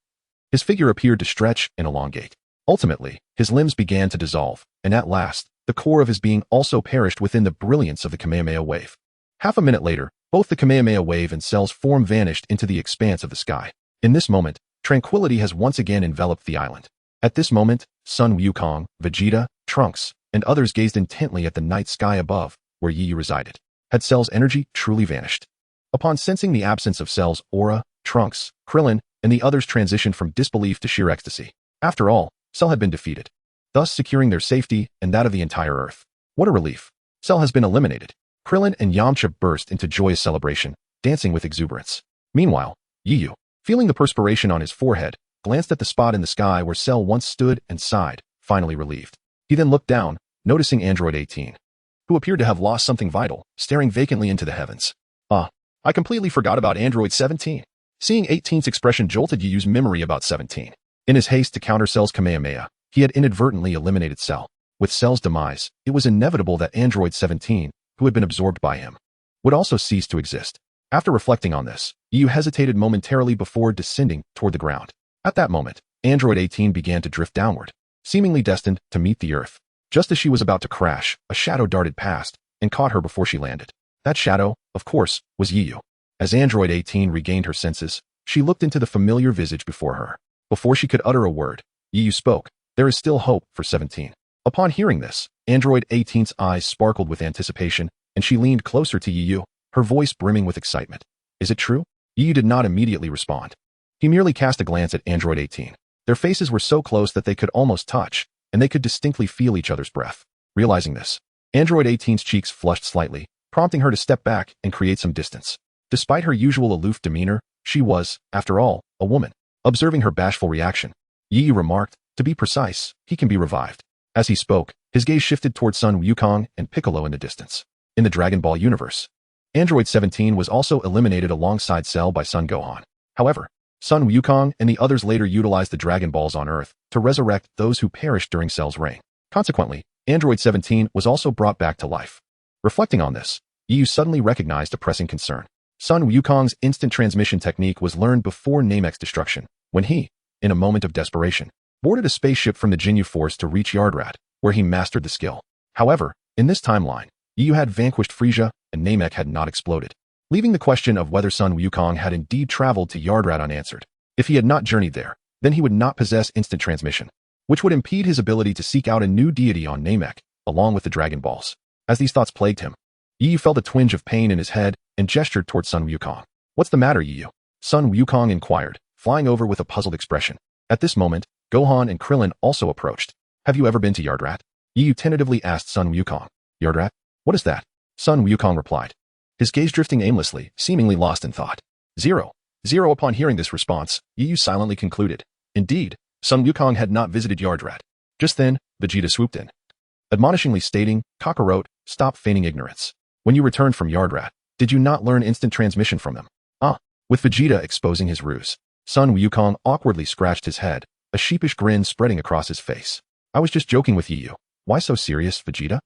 his figure appeared to stretch and elongate. Ultimately, his limbs began to dissolve, and at last, the core of his being also perished within the brilliance of the Kamehameha wave. Half a minute later, both the Kamehameha wave and Cell's form vanished into the expanse of the sky. In this moment, tranquility has once again enveloped the island. At this moment, Sun Wukong, Vegeta, Trunks, and others gazed intently at the night sky above, where Yu resided. Had Cell's energy truly vanished? Upon sensing the absence of Cell's aura, Trunks, Krillin, and the others transitioned from disbelief to sheer ecstasy. After all, Cell had been defeated, thus securing their safety and that of the entire Earth. What a relief. Cell has been eliminated. Krillin and Yamcha burst into joyous celebration, dancing with exuberance. Meanwhile, Yu, feeling the perspiration on his forehead, glanced at the spot in the sky where Cell once stood and sighed, finally relieved. He then looked down, noticing Android 18, who appeared to have lost something vital, staring vacantly into the heavens. I completely forgot about Android 17. Seeing 18's expression jolted Yu's memory about 17. In his haste to counter Cell's Kamehameha, he had inadvertently eliminated Cell. With Cell's demise, it was inevitable that Android 17, who had been absorbed by him, would also cease to exist. After reflecting on this, Yu hesitated momentarily before descending toward the ground. At that moment, Android 18 began to drift downward, seemingly destined to meet the Earth. Just as she was about to crash, a shadow darted past and caught her before she landed. That shadow, of course, was Yiyu. As Android 18 regained her senses, she looked into the familiar visage before her. Before she could utter a word, Yiyu spoke. There is still hope for 17. Upon hearing this, Android 18's eyes sparkled with anticipation, and she leaned closer to Yiyu, her voice brimming with excitement. Is it true? Yiyu did not immediately respond. He merely cast a glance at Android 18. Their faces were so close that they could almost touch, and they could distinctly feel each other's breath. Realizing this, Android 18's cheeks flushed slightly, prompting her to step back and create some distance. Despite her usual aloof demeanor, she was, after all, a woman. Observing her bashful reaction, Yiyu remarked, to be precise, he can be revived. As he spoke, his gaze shifted towards Sun Wukong and Piccolo in the distance. In the Dragon Ball universe, Android 17 was also eliminated alongside Cell by Son Gohan. However, Sun Wukong and the others later utilized the Dragon Balls on Earth to resurrect those who perished during Cell's reign. Consequently, Android 17 was also brought back to life. Reflecting on this, Yiyu suddenly recognized a pressing concern. Sun Wukong's instant transmission technique was learned before Namek's destruction, when he, in a moment of desperation, boarded a spaceship from the Jinyu Force to reach Yardrat, where he mastered the skill. However, in this timeline, Yiyu had vanquished Frieza, and Namek had not exploded, leaving the question of whether Sun Wukong had indeed traveled to Yardrat unanswered. If he had not journeyed there, then he would not possess instant transmission, which would impede his ability to seek out a new deity on Namek, along with the Dragon Balls. As these thoughts plagued him, Yiyu felt a twinge of pain in his head and gestured towards Sun Wukong. What's the matter, Yiyu? Sun Wukong inquired, flying over with a puzzled expression. At this moment, Gohan and Krillin also approached. Have you ever been to Yardrat? Yiyu tentatively asked Sun Wukong. Yardrat? What is that? Sun Wukong replied, his gaze drifting aimlessly, seemingly lost in thought. Zero. Upon hearing this response, Yiyu silently concluded. Indeed, Sun Wukong had not visited Yardrat. Just then, Vegeta swooped in, admonishingly stating, Kakarot, stop feigning ignorance. When you returned from Yardrat, did you not learn instant transmission from them? With Vegeta exposing his ruse, Sun Wukong awkwardly scratched his head, a sheepish grin spreading across his face. I was just joking with Yiyu. Why so serious, Vegeta?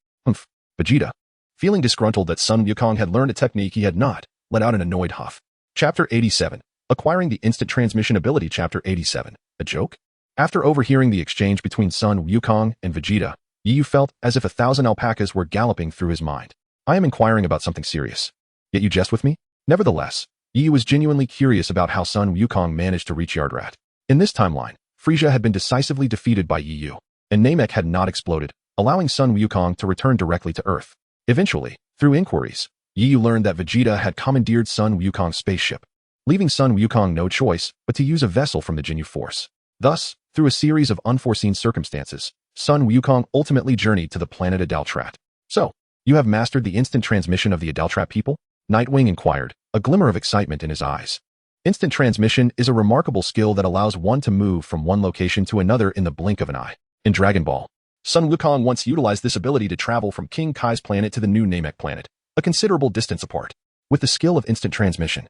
Vegeta, feeling disgruntled that Sun Wukong had learned a technique he had not, let out an annoyed huff. Chapter 87. Acquiring the instant transmission ability. Chapter 87. A joke? After overhearing the exchange between Sun Wukong and Vegeta, Yiyu felt as if 1,000 alpacas were galloping through his mind. I am inquiring about something serious. Yet you jest with me? Nevertheless, Yiyu was genuinely curious about how Sun Wukong managed to reach Yardrat. In this timeline, Frieza had been decisively defeated by Yiyu, and Namek had not exploded, allowing Sun Wukong to return directly to Earth. Eventually, through inquiries, Yiyu learned that Vegeta had commandeered Sun Wukong's spaceship, leaving Sun Wukong no choice but to use a vessel from the Jinyu Force. Thus, through a series of unforeseen circumstances, Sun Wukong ultimately journeyed to the planet Adaltrat. So, you have mastered the instant transmission of the Adaltrat people? Nightwing inquired, a glimmer of excitement in his eyes. Instant transmission is a remarkable skill that allows one to move from one location to another in the blink of an eye. In Dragon Ball, Sun Wukong once utilized this ability to travel from King Kai's planet to the new Namek planet, a considerable distance apart. With the skill of instant transmission,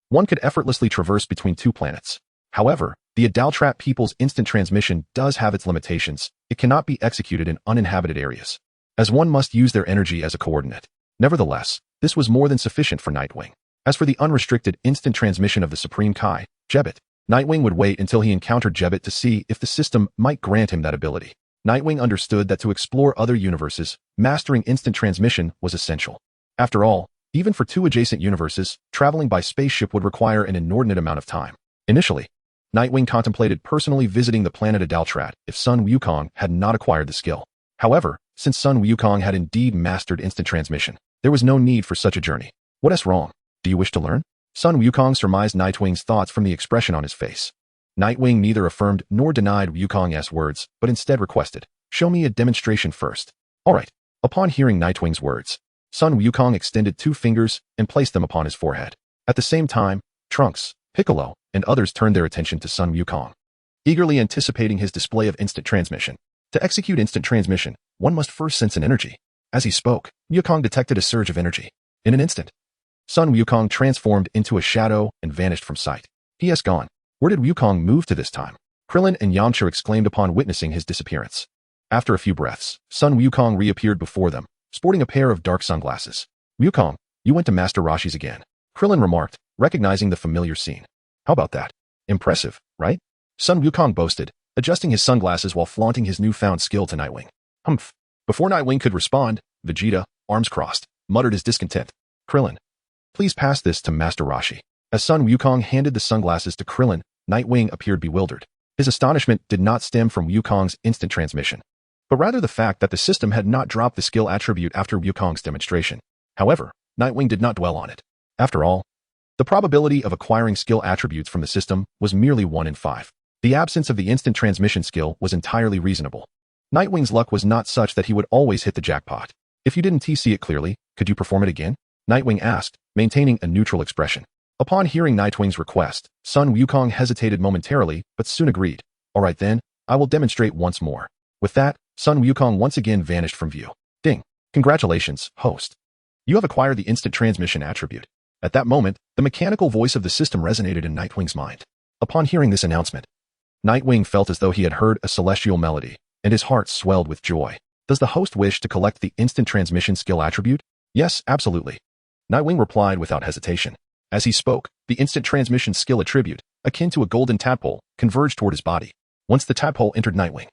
one could effortlessly traverse between two planets. However, the Adaltrat people's instant transmission does have its limitations. It cannot be executed in uninhabited areas, as one must use their energy as a coordinate. Nevertheless, this was more than sufficient for Nightwing. As for the unrestricted instant transmission of the Supreme Kai, Jebbit, Nightwing would wait until he encountered Jebbit to see if the system might grant him that ability. Nightwing understood that to explore other universes, mastering instant transmission was essential. After all, even for two adjacent universes, traveling by spaceship would require an inordinate amount of time. Initially, Nightwing contemplated personally visiting the planet Adaltrat if Sun Wukong had not acquired the skill. However, since Sun Wukong had indeed mastered instant transmission, there was no need for such a journey. What is wrong? Do you wish to learn? Sun Wukong surmised Nightwing's thoughts from the expression on his face. Nightwing neither affirmed nor denied Wukong's words, but instead requested, show me a demonstration first. Alright. Upon hearing Nightwing's words, Sun Wukong extended 2 fingers and placed them upon his forehead. At the same time, Trunks, Piccolo, and others turned their attention to Sun Wukong, eagerly anticipating his display of instant transmission. To execute instant transmission, one must first sense an energy. As he spoke, Wukong detected a surge of energy. In an instant, Sun Wukong transformed into a shadow and vanished from sight. He has gone. Where did Wukong move to this time? Krillin and Yamcha exclaimed upon witnessing his disappearance. After a few breaths, Sun Wukong reappeared before them, sporting a pair of dark sunglasses. Wukong, you went to Master Roshi's again. Krillin remarked, recognizing the familiar scene. How about that? Impressive, right? Sun Wukong boasted, adjusting his sunglasses while flaunting his newfound skill to Nightwing. Humph. Before Nightwing could respond, Vegeta, arms crossed, muttered his discontent. Krillin, please pass this to Master Roshi. As Sun Wukong handed the sunglasses to Krillin, Nightwing appeared bewildered. His astonishment did not stem from Wukong's instant transmission, but rather the fact that the system had not dropped the skill attribute after Wukong's demonstration. However, Nightwing did not dwell on it. After all, the probability of acquiring skill attributes from the system was merely 1 in 5. The absence of the instant transmission skill was entirely reasonable. Nightwing's luck was not such that he would always hit the jackpot. If you didn't see it clearly, could you perform it again? Nightwing asked, maintaining a neutral expression. Upon hearing Nightwing's request, Sun Wukong hesitated momentarily, but soon agreed. All right then, I will demonstrate once more. With that, Sun Wukong once again vanished from view. Ding. Congratulations, host. You have acquired the instant transmission attribute. At that moment, the mechanical voice of the system resonated in Nightwing's mind. Upon hearing this announcement, Nightwing felt as though he had heard a celestial melody, and his heart swelled with joy. Does the host wish to collect the instant transmission skill attribute? Yes, absolutely. Nightwing replied without hesitation. As he spoke, the instant transmission skill attribute, akin to a golden tadpole, converged toward his body. Once the tadpole entered Nightwing,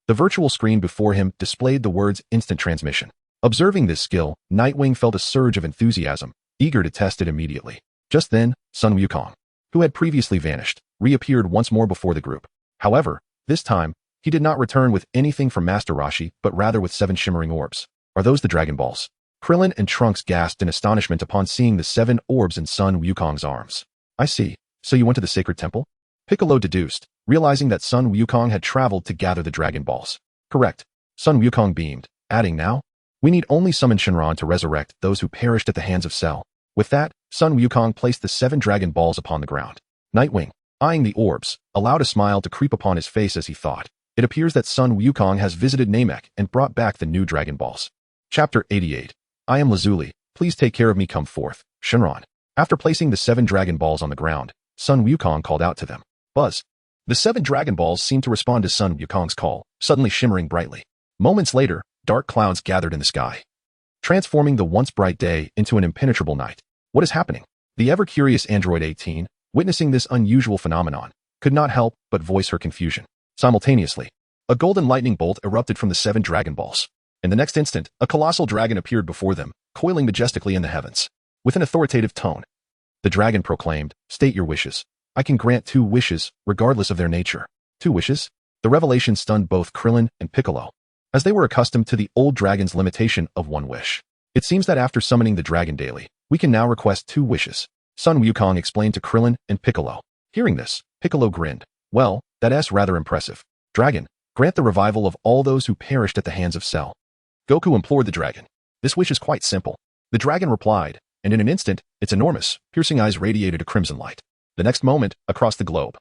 the virtual screen before him displayed the words instant transmission. Observing this skill, Nightwing felt a surge of enthusiasm, eager to test it immediately. Just then, Sun Wukong, who had previously vanished, reappeared once more before the group. However, this time, he did not return with anything from Master Roshi, but rather with 7 shimmering orbs. Are those the Dragon Balls? Krillin and Trunks gasped in astonishment upon seeing the 7 orbs in Sun Wukong's arms. I see. So you went to the sacred temple? Piccolo deduced, realizing that Sun Wukong had traveled to gather the Dragon Balls. Correct. Sun Wukong beamed, adding now, we need only summon Shenron to resurrect those who perished at the hands of Cell. With that, Sun Wukong placed the 7 Dragon Balls upon the ground. Nightwing, eyeing the orbs, allowed a smile to creep upon his face as he thought. It appears that Sun Wukong has visited Namek and brought back the new Dragon Balls. Chapter 88. I am Lazuli, please take care of me, come forth, Shenron. After placing the 7 Dragon Balls on the ground, Sun Wukong called out to them. Buzz. The 7 Dragon Balls seemed to respond to Sun Wukong's call, suddenly shimmering brightly. Moments later, dark clouds gathered in the sky, transforming the once bright day into an impenetrable night. What is happening? The ever-curious Android 18, witnessing this unusual phenomenon, could not help but voice her confusion. Simultaneously, a golden lightning bolt erupted from the 7 Dragon Balls. In the next instant, a colossal dragon appeared before them, coiling majestically in the heavens. With an authoritative tone, the dragon proclaimed, state your wishes. I can grant 2 wishes, regardless of their nature. 2 wishes? The revelation stunned both Krillin and Piccolo, as they were accustomed to the old dragon's limitation of 1 wish. It seems that after summoning the dragon daily, we can now request 2 wishes, Sun Wukong explained to Krillin and Piccolo. Hearing this, Piccolo grinned. Well, that's rather impressive. Dragon, grant the revival of all those who perished at the hands of Cell. Goku implored the dragon. This wish is quite simple. The dragon replied, and in an instant, its enormous, piercing eyes radiated a crimson light. The next moment, across the globe,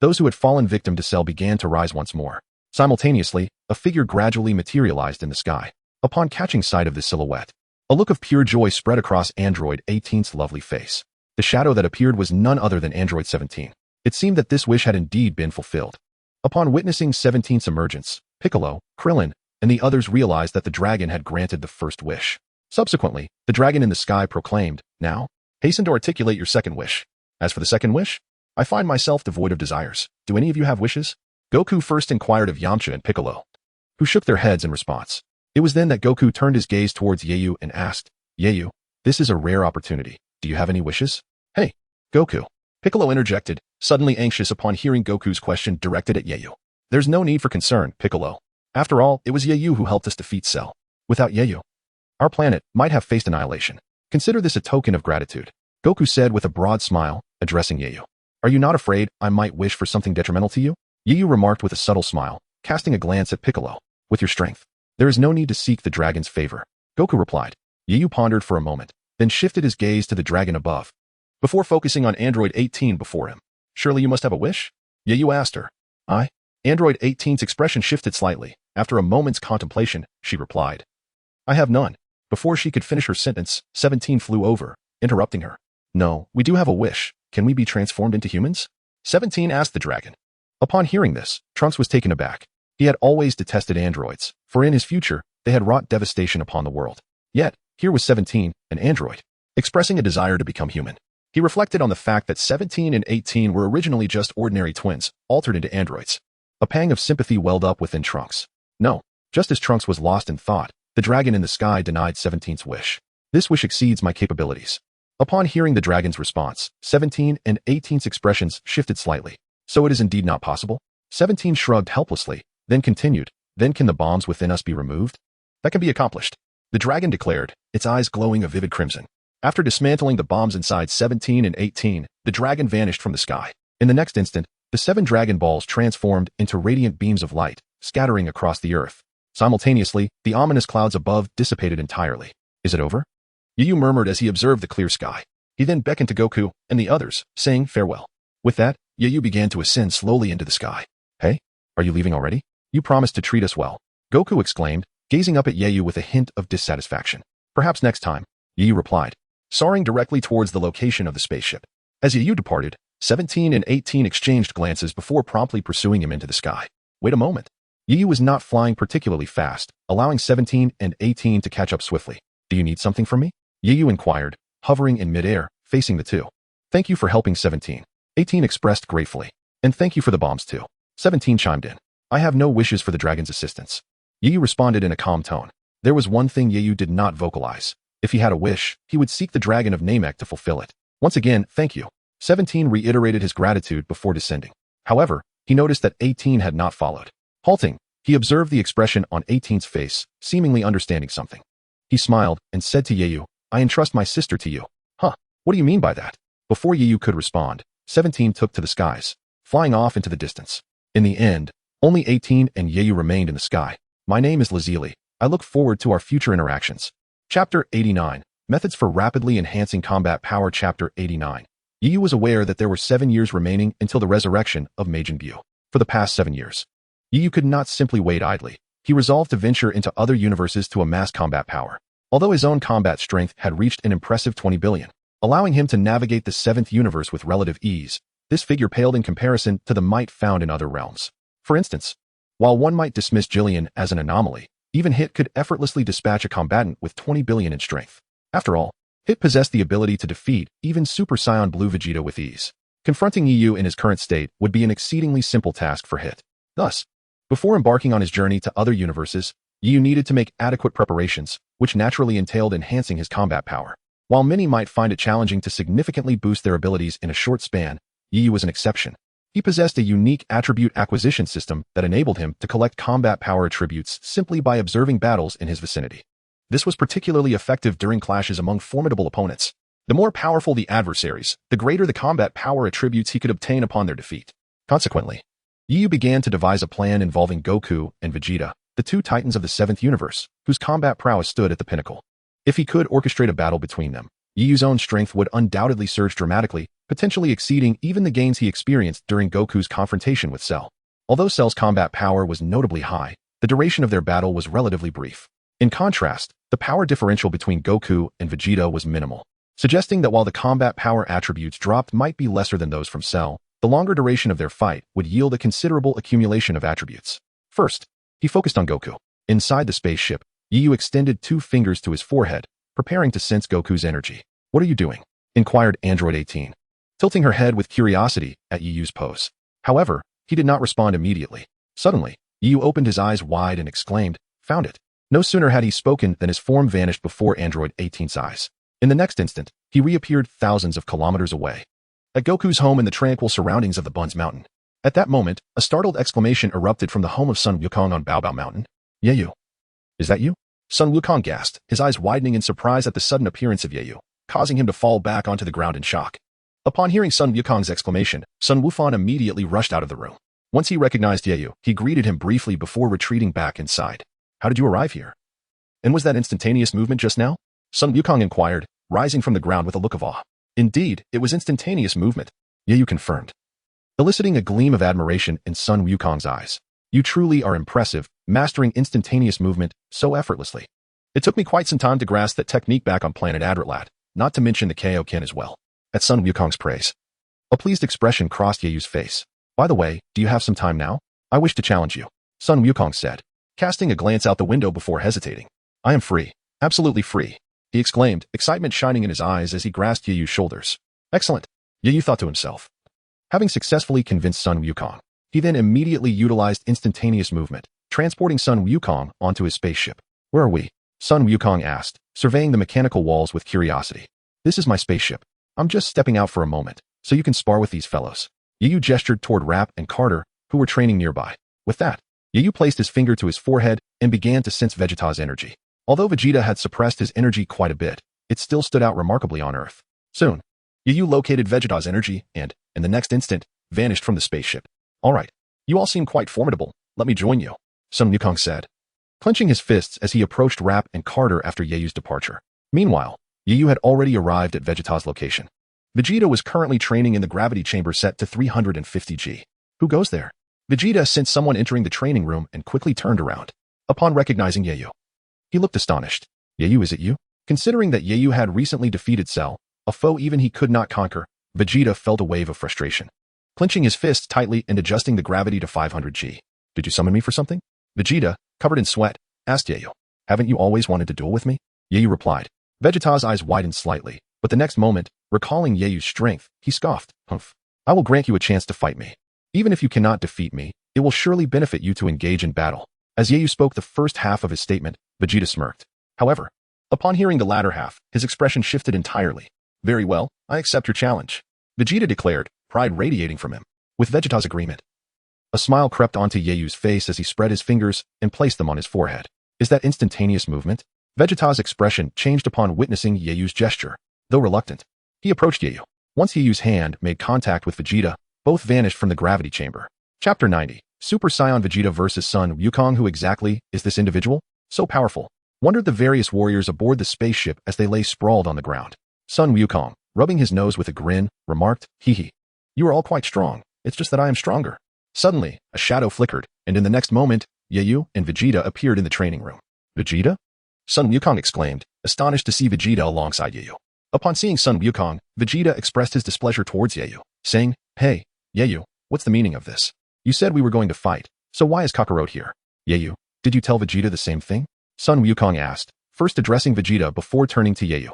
those who had fallen victim to Cell began to rise once more. Simultaneously, a figure gradually materialized in the sky. Upon catching sight of this silhouette, a look of pure joy spread across Android 18's lovely face. The shadow that appeared was none other than Android 17. It seemed that this wish had indeed been fulfilled. Upon witnessing 17's emergence, Piccolo, Krillin, and the others realized that the dragon had granted the first wish. Subsequently, the dragon in the sky proclaimed, now, hasten to articulate your second wish. As for the second wish, I find myself devoid of desires. Do any of you have wishes? Goku first inquired of Yamcha and Piccolo, who shook their heads in response. It was then that Goku turned his gaze towards Yeyu and asked, Yeyu, this is a rare opportunity. Do you have any wishes? Hey, Goku. Piccolo interjected, suddenly anxious upon hearing Goku's question directed at Yeyu. There's no need for concern, Piccolo. After all, it was Yeyu who helped us defeat Cell. Without Yeyu, our planet might have faced annihilation. Consider this a token of gratitude, Goku said with a broad smile, addressing Yeyu. Are you not afraid I might wish for something detrimental to you? Yeyu remarked with a subtle smile, casting a glance at Piccolo. With your strength, there is no need to seek the dragon's favor. Goku replied. Yeyu pondered for a moment, then shifted his gaze to the dragon above, before focusing on Android 18 before him. Surely you must have a wish? Yeyu asked her. I? Android 18's expression shifted slightly. After a moment's contemplation, she replied. I have none. Before she could finish her sentence, 17 flew over, interrupting her. No, we do have a wish. Can we be transformed into humans? 17 asked the dragon. Upon hearing this, Trunks was taken aback. He had always detested androids, for in his future, they had wrought devastation upon the world. Yet, here was 17, an android, expressing a desire to become human. He reflected on the fact that 17 and 18 were originally just ordinary twins, altered into androids. A pang of sympathy welled up within Trunks. No, Just as Trunks was lost in thought, the dragon in the sky denied 17's wish. This wish exceeds my capabilities. Upon hearing the dragon's response, 17 and 18's expressions shifted slightly. So it is indeed not possible? 17 shrugged helplessly, then continued, then can the bombs within us be removed? That can be accomplished. The dragon declared, its eyes glowing a vivid crimson. After dismantling the bombs inside 17 and 18, the dragon vanished from the sky. In the next instant, the 7 dragon balls transformed into radiant beams of light, scattering across the earth. Simultaneously, the ominous clouds above dissipated entirely. Is it over? Yu murmured as he observed the clear sky. He then beckoned to Goku and the others, saying farewell. With that, Yu began to ascend slowly into the sky. Hey, are you leaving already? You promised to treat us well. Goku exclaimed, gazing up at Yu with a hint of dissatisfaction. Perhaps next time, Yu replied, soaring directly towards the location of the spaceship. As Yu departed, 17 and 18 exchanged glances before promptly pursuing him into the sky. Wait a moment. Yu was not flying particularly fast, allowing 17 and 18 to catch up swiftly. Do you need something from me? Yu inquired, hovering in midair, facing the two. Thank you for helping 17. 18 expressed gratefully. And thank you for the bombs too. 17 chimed in. I have no wishes for the dragon's assistance. Yu responded in a calm tone. There was one thing Yu did not vocalize. If he had a wish, he would seek the dragon of Namek to fulfill it. Once again, thank you. 17 reiterated his gratitude before descending. However, he noticed that 18 had not followed. Halting, he observed the expression on 18's face, seemingly understanding something. He smiled and said to Yu, I entrust my sister to you. Huh, what do you mean by that? Before Yu could respond, 17 took to the skies, flying off into the distance. In the end, only 18 and Yu remained in the sky. My name is Lazili. I look forward to our future interactions. Chapter 89, Methods for Rapidly Enhancing Combat Power. Chapter 89. Yu was aware that there were 7 years remaining until the resurrection of Majin Buu. For the past 7 years, Yu could not simply wait idly. He resolved to venture into other universes to amass combat power. Although his own combat strength had reached an impressive 20 billion, allowing him to navigate the 7th universe with relative ease, this figure paled in comparison to the might found in other realms. For instance, while one might dismiss Jillian as an anomaly, even Hit could effortlessly dispatch a combatant with 20 billion in strength. After all, Hit possessed the ability to defeat even Super Saiyan Blue Vegeta with ease. Confronting Yu in his current state would be an exceedingly simple task for Hit. Thus, before embarking on his journey to other universes, Yu needed to make adequate preparations, which naturally entailed enhancing his combat power. While many might find it challenging to significantly boost their abilities in a short span, Yu was an exception. He possessed a unique attribute acquisition system that enabled him to collect combat power attributes simply by observing battles in his vicinity. This was particularly effective during clashes among formidable opponents. The more powerful the adversaries, the greater the combat power attributes he could obtain upon their defeat. Consequently, Yu began to devise a plan involving Goku and Vegeta, the 2 titans of the 7th universe, whose combat prowess stood at the pinnacle. If he could orchestrate a battle between them, Yu's own strength would undoubtedly surge dramatically, potentially exceeding even the gains he experienced during Goku's confrontation with Cell. Although Cell's combat power was notably high, the duration of their battle was relatively brief. In contrast, the power differential between Goku and Vegeta was minimal, suggesting that while the combat power attributes dropped might be lesser than those from Cell, the longer duration of their fight would yield a considerable accumulation of attributes. First, he focused on Goku. Inside the spaceship, Yu extended 2 fingers to his forehead, preparing to sense Goku's energy. What are you doing? Inquired Android 18, tilting her head with curiosity at Yu's pose. However, he did not respond immediately. Suddenly, Yu opened his eyes wide and exclaimed, found it. No sooner had he spoken than his form vanished before Android 18's eyes. In the next instant, he reappeared thousands of kilometers away, at Goku's home in the tranquil surroundings of the Buns Mountain. At that moment, a startled exclamation erupted from the home of Sun Wukong on Bao Bao Mountain. Yu. Is that you? Sun Wukong gasped, his eyes widening in surprise at the sudden appearance of Yu, causing him to fall back onto the ground in shock. Upon hearing Sun Wukong's exclamation, Sun Wufan immediately rushed out of the room. Once he recognized Yu, he greeted him briefly before retreating back inside. How did you arrive here? And was that instantaneous movement just now? Sun Wukong inquired, rising from the ground with a look of awe. Indeed, it was instantaneous movement, Yu confirmed, eliciting a gleam of admiration in Sun Wukong's eyes. You truly are impressive, mastering instantaneous movement so effortlessly. It took me quite some time to grasp that technique back on planet Adratlat, not to mention the Kaioken as well. At Sun Wukong's praise, a pleased expression crossed Yu's face. By the way, do you have some time now? I wish to challenge you, Sun Wukong said, casting a glance out the window before hesitating. I am free, absolutely free, he exclaimed, excitement shining in his eyes as he grasped Yu's shoulders. Excellent, Yu thought to himself. Having successfully convinced Sun Wukong, he then immediately utilized instantaneous movement, transporting Sun Wukong onto his spaceship. Where are we? Sun Wukong asked, surveying the mechanical walls with curiosity. This is my spaceship. I'm just stepping out for a moment, so you can spar with these fellows. Yayu gestured toward Rap and Carter, who were training nearby. With that, Yayu placed his finger to his forehead and began to sense Vegeta's energy. Although Vegeta had suppressed his energy quite a bit, it still stood out remarkably on Earth. Soon, Yayu located Vegeta's energy and, in the next instant, vanished from the spaceship. All right, you all seem quite formidable. Let me join you, Sun Wukong said, clenching his fists as he approached Rap and Carter after Yayu's departure. Meanwhile, Yayu had already arrived at Vegeta's location. Vegeta was currently training in the gravity chamber set to 350 G. Who goes there? Vegeta sensed someone entering the training room and quickly turned around. Upon recognizing Yayu, he looked astonished. Yayu, is it you? Considering that Yayu had recently defeated Cell, a foe even he could not conquer, Vegeta felt a wave of frustration. Clenching his fists tightly and adjusting the gravity to 500 G. Did you summon me for something? Vegeta, covered in sweat, asked Yayu. Haven't you always wanted to duel with me? Yayu replied. Vegeta's eyes widened slightly, but the next moment, recalling Yayu's strength, he scoffed. Humph. I will grant you a chance to fight me. Even if you cannot defeat me, it will surely benefit you to engage in battle. As Yayu spoke the first half of his statement, Vegeta smirked. However, upon hearing the latter half, his expression shifted entirely. Very well, I accept your challenge, Vegeta declared, pride radiating from him. With Vegeta's agreement, a smile crept onto Yayu's face as he spread his fingers and placed them on his forehead. Is that instantaneous movement? Vegeta's expression changed upon witnessing Yayu's gesture. Though reluctant, he approached Yayu. Once Yayu's hand made contact with Vegeta, both vanished from the gravity chamber. Chapter 90. Super Saiyan Vegeta vs. Sun Wukong. Who exactly is this individual? So powerful, wondered the various warriors aboard the spaceship as they lay sprawled on the ground. Sun Wukong, rubbing his nose with a grin, remarked, hee. You are all quite strong, it's just that I am stronger. Suddenly, a shadow flickered, and in the next moment, Yayu and Vegeta appeared in the training room. Vegeta? Sun Wukong exclaimed, astonished to see Vegeta alongside Yayu. Upon seeing Sun Wukong, Vegeta expressed his displeasure towards Yayu, saying, Hey, Yayu, what's the meaning of this? You said we were going to fight, so why is Kakarot here? Yayu, did you tell Vegeta the same thing? Sun Wukong asked, first addressing Vegeta before turning to Yayu.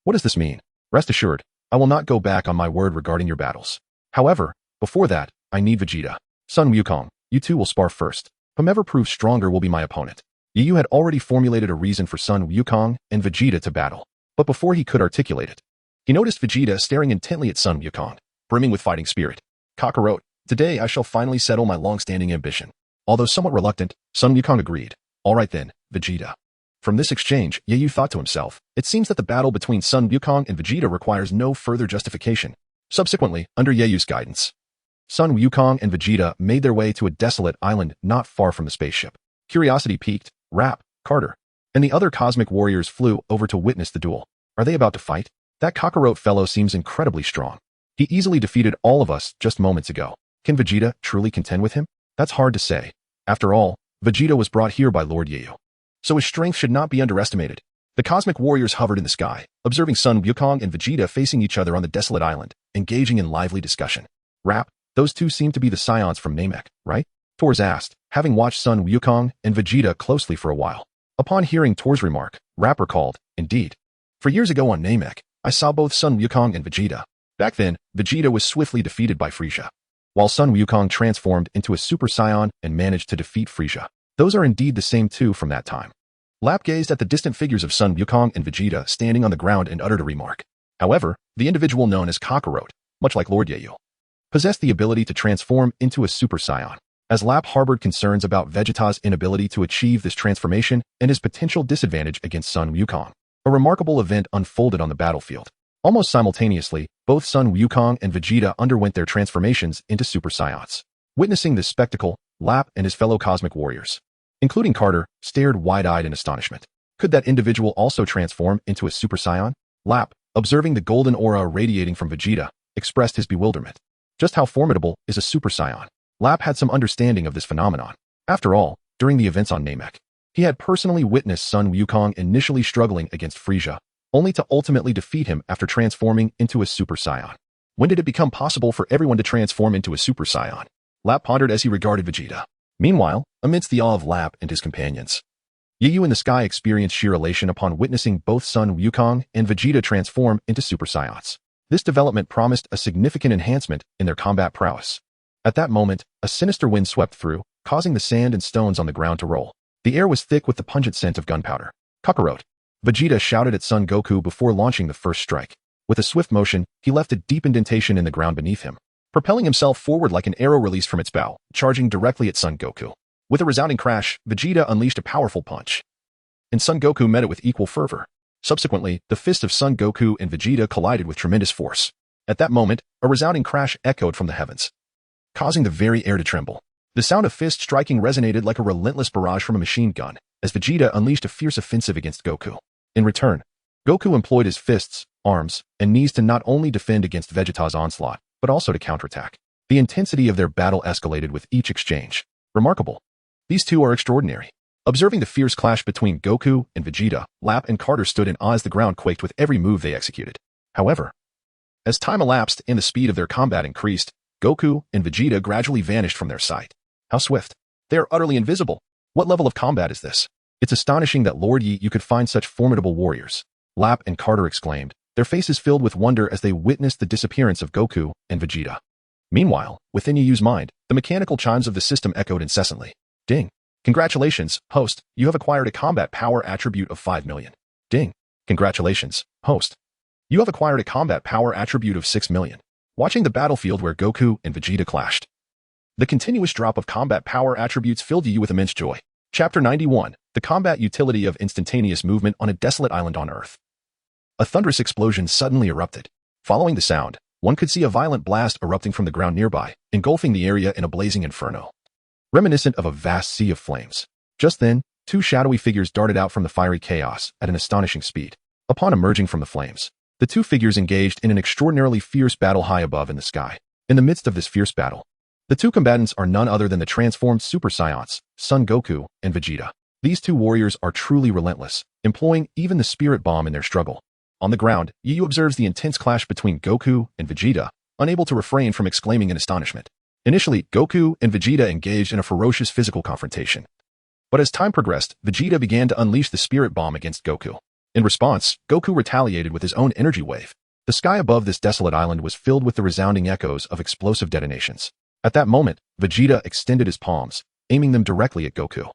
What does this mean? Rest assured, I will not go back on my word regarding your battles. However, before that, I need Vegeta. Sun Wukong, you two will spar first. Whomever proves stronger will be my opponent. Yayu had already formulated a reason for Sun Wukong and Vegeta to battle, but before he could articulate it, he noticed Vegeta staring intently at Sun Wukong, brimming with fighting spirit. Kakarot, today I shall finally settle my long-standing ambition. Although somewhat reluctant, Sun Wukong agreed. All right then, Vegeta. From this exchange, Yayu thought to himself, it seems that the battle between Sun Wukong and Vegeta requires no further justification. Subsequently, under Yayu's guidance, Sun Wukong and Vegeta made their way to a desolate island not far from the spaceship. Curiosity piqued, Rap, Carter, and the other cosmic warriors flew over to witness the duel. Are they about to fight? That Kakarot fellow seems incredibly strong. He easily defeated all of us just moments ago. Can Vegeta truly contend with him? That's hard to say. After all, Vegeta was brought here by Lord Yayu, so his strength should not be underestimated. The cosmic warriors hovered in the sky, observing Sun Wukong and Vegeta facing each other on the desolate island, engaging in lively discussion. Rap, those two seem to be the Saiyans from Namek, right? Tors asked, having watched Sun Wukong and Vegeta closely for a while. Upon hearing Tors' remark, Rap recalled, indeed. For years ago on Namek, I saw both Sun Wukong and Vegeta. Back then, Vegeta was swiftly defeated by Frieza, while Sun Wukong transformed into a Super Saiyan and managed to defeat Frieza. Those are indeed the same two from that time. Lap gazed at the distant figures of Sun Wukong and Vegeta standing on the ground and uttered a remark. However, the individual known as Kakarot, much like Lord Yayu, possessed the ability to transform into a Super Saiyan. As Lap harbored concerns about Vegeta's inability to achieve this transformation and his potential disadvantage against Sun Wukong, a remarkable event unfolded on the battlefield. Almost simultaneously, both Sun Wukong and Vegeta underwent their transformations into Super Saiyans. Witnessing this spectacle, Lap and his fellow cosmic warriors, including Carter, stared wide-eyed in astonishment. Could that individual also transform into a Super Saiyan? Lap, observing the golden aura radiating from Vegeta, expressed his bewilderment. Just how formidable is a Super Saiyan? Lap had some understanding of this phenomenon. After all, during the events on Namek, he had personally witnessed Sun Wukong initially struggling against Frieza, only to ultimately defeat him after transforming into a Super Saiyan. When did it become possible for everyone to transform into a Super Saiyan? Lap pondered as he regarded Vegeta. Meanwhile, amidst the awe of Lap and his companions, Yayu in the sky experienced sheer elation upon witnessing both Sun Wukong and Vegeta transform into Super Saiyans. This development promised a significant enhancement in their combat prowess. At that moment, a sinister wind swept through, causing the sand and stones on the ground to roll. The air was thick with the pungent scent of gunpowder. Kakarot. Vegeta shouted at Son Goku before launching the first strike. With a swift motion, he left a deep indentation in the ground beneath him, propelling himself forward like an arrow released from its bow, charging directly at Son Goku. With a resounding crash, Vegeta unleashed a powerful punch, and Son Goku met it with equal fervor. Subsequently, the fists of Son Goku and Vegeta collided with tremendous force. At that moment, a resounding crash echoed from the heavens, causing the very air to tremble. The sound of fist striking resonated like a relentless barrage from a machine gun, as Vegeta unleashed a fierce offensive against Goku. In return, Goku employed his fists, arms, and knees to not only defend against Vegeta's onslaught, but also to counterattack. The intensity of their battle escalated with each exchange. Remarkable. These two are extraordinary. Observing the fierce clash between Goku and Vegeta, Lap and Carter stood in awe as the ground quaked with every move they executed. However, as time elapsed and the speed of their combat increased, Goku and Vegeta gradually vanished from their sight. How swift. They are utterly invisible. What level of combat is this? It's astonishing that Lord Yi you could find such formidable warriors. Lap and Carter exclaimed, their faces filled with wonder as they witnessed the disappearance of Goku and Vegeta. Meanwhile, within Yu's mind, the mechanical chimes of the system echoed incessantly. Ding. Congratulations, host, you have acquired a combat power attribute of 5 million. Ding. Congratulations, host. You have acquired a combat power attribute of 6 million. Watching the battlefield where Goku and Vegeta clashed, the continuous drop of combat power attributes filled you with immense joy. Chapter 91, The Combat Utility of Instantaneous Movement on a Desolate Island on Earth. A thunderous explosion suddenly erupted. Following the sound, one could see a violent blast erupting from the ground nearby, engulfing the area in a blazing inferno, reminiscent of a vast sea of flames. Just then, two shadowy figures darted out from the fiery chaos at an astonishing speed. Upon emerging from the flames, the two figures engaged in an extraordinarily fierce battle high above in the sky. In the midst of this fierce battle, the two combatants are none other than the transformed Super Saiyans, Son Goku and Vegeta. These two warriors are truly relentless, employing even the spirit bomb in their struggle. On the ground, Yu observes the intense clash between Goku and Vegeta, unable to refrain from exclaiming in astonishment. Initially, Goku and Vegeta engaged in a ferocious physical confrontation. But as time progressed, Vegeta began to unleash the spirit bomb against Goku. In response, Goku retaliated with his own energy wave. The sky above this desolate island was filled with the resounding echoes of explosive detonations. At that moment, Vegeta extended his palms, aiming them directly at Goku.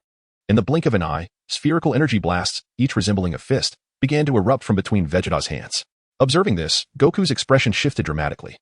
In the blink of an eye, spherical energy blasts, each resembling a fist, began to erupt from between Vegeta's hands. Observing this, Goku's expression shifted dramatically,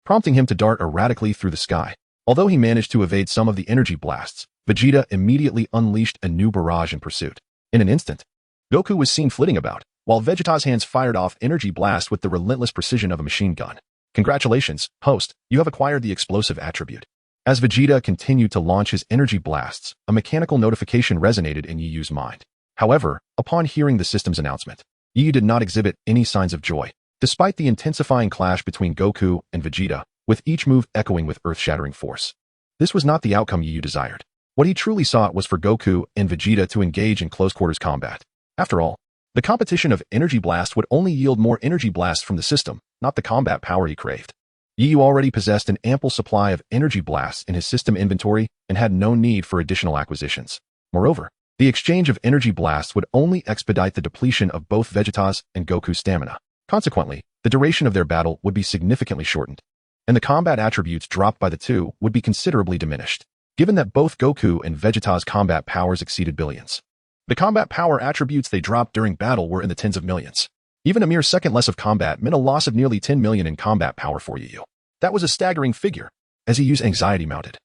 prompting him to dart erratically through the sky. Although he managed to evade some of the energy blasts, Vegeta immediately unleashed a new barrage in pursuit. In an instant, Goku was seen flitting about, while Vegeta's hands fired off energy blasts with the relentless precision of a machine gun. Congratulations, host, you have acquired the explosive attribute. As Vegeta continued to launch his energy blasts, a mechanical notification resonated in Yu's mind. However, upon hearing the system's announcement, Yu did not exhibit any signs of joy. Despite the intensifying clash between Goku and Vegeta, with each move echoing with earth-shattering force, this was not the outcome Yu desired. What he truly sought was for Goku and Vegeta to engage in close-quarters combat. After all, the competition of energy blast would only yield more energy blasts from the system, not the combat power he craved. Yu already possessed an ample supply of energy blasts in his system inventory and had no need for additional acquisitions. Moreover, the exchange of energy blasts would only expedite the depletion of both Vegeta's and Goku's stamina. Consequently, the duration of their battle would be significantly shortened, and the combat attributes dropped by the two would be considerably diminished, given that both Goku and Vegeta's combat powers exceeded billions. The combat power attributes they dropped during battle were in the tens of millions. Even a mere second less of combat meant a loss of nearly 10 million in combat power for Yu. That was a staggering figure. As Yu's anxiety mounted,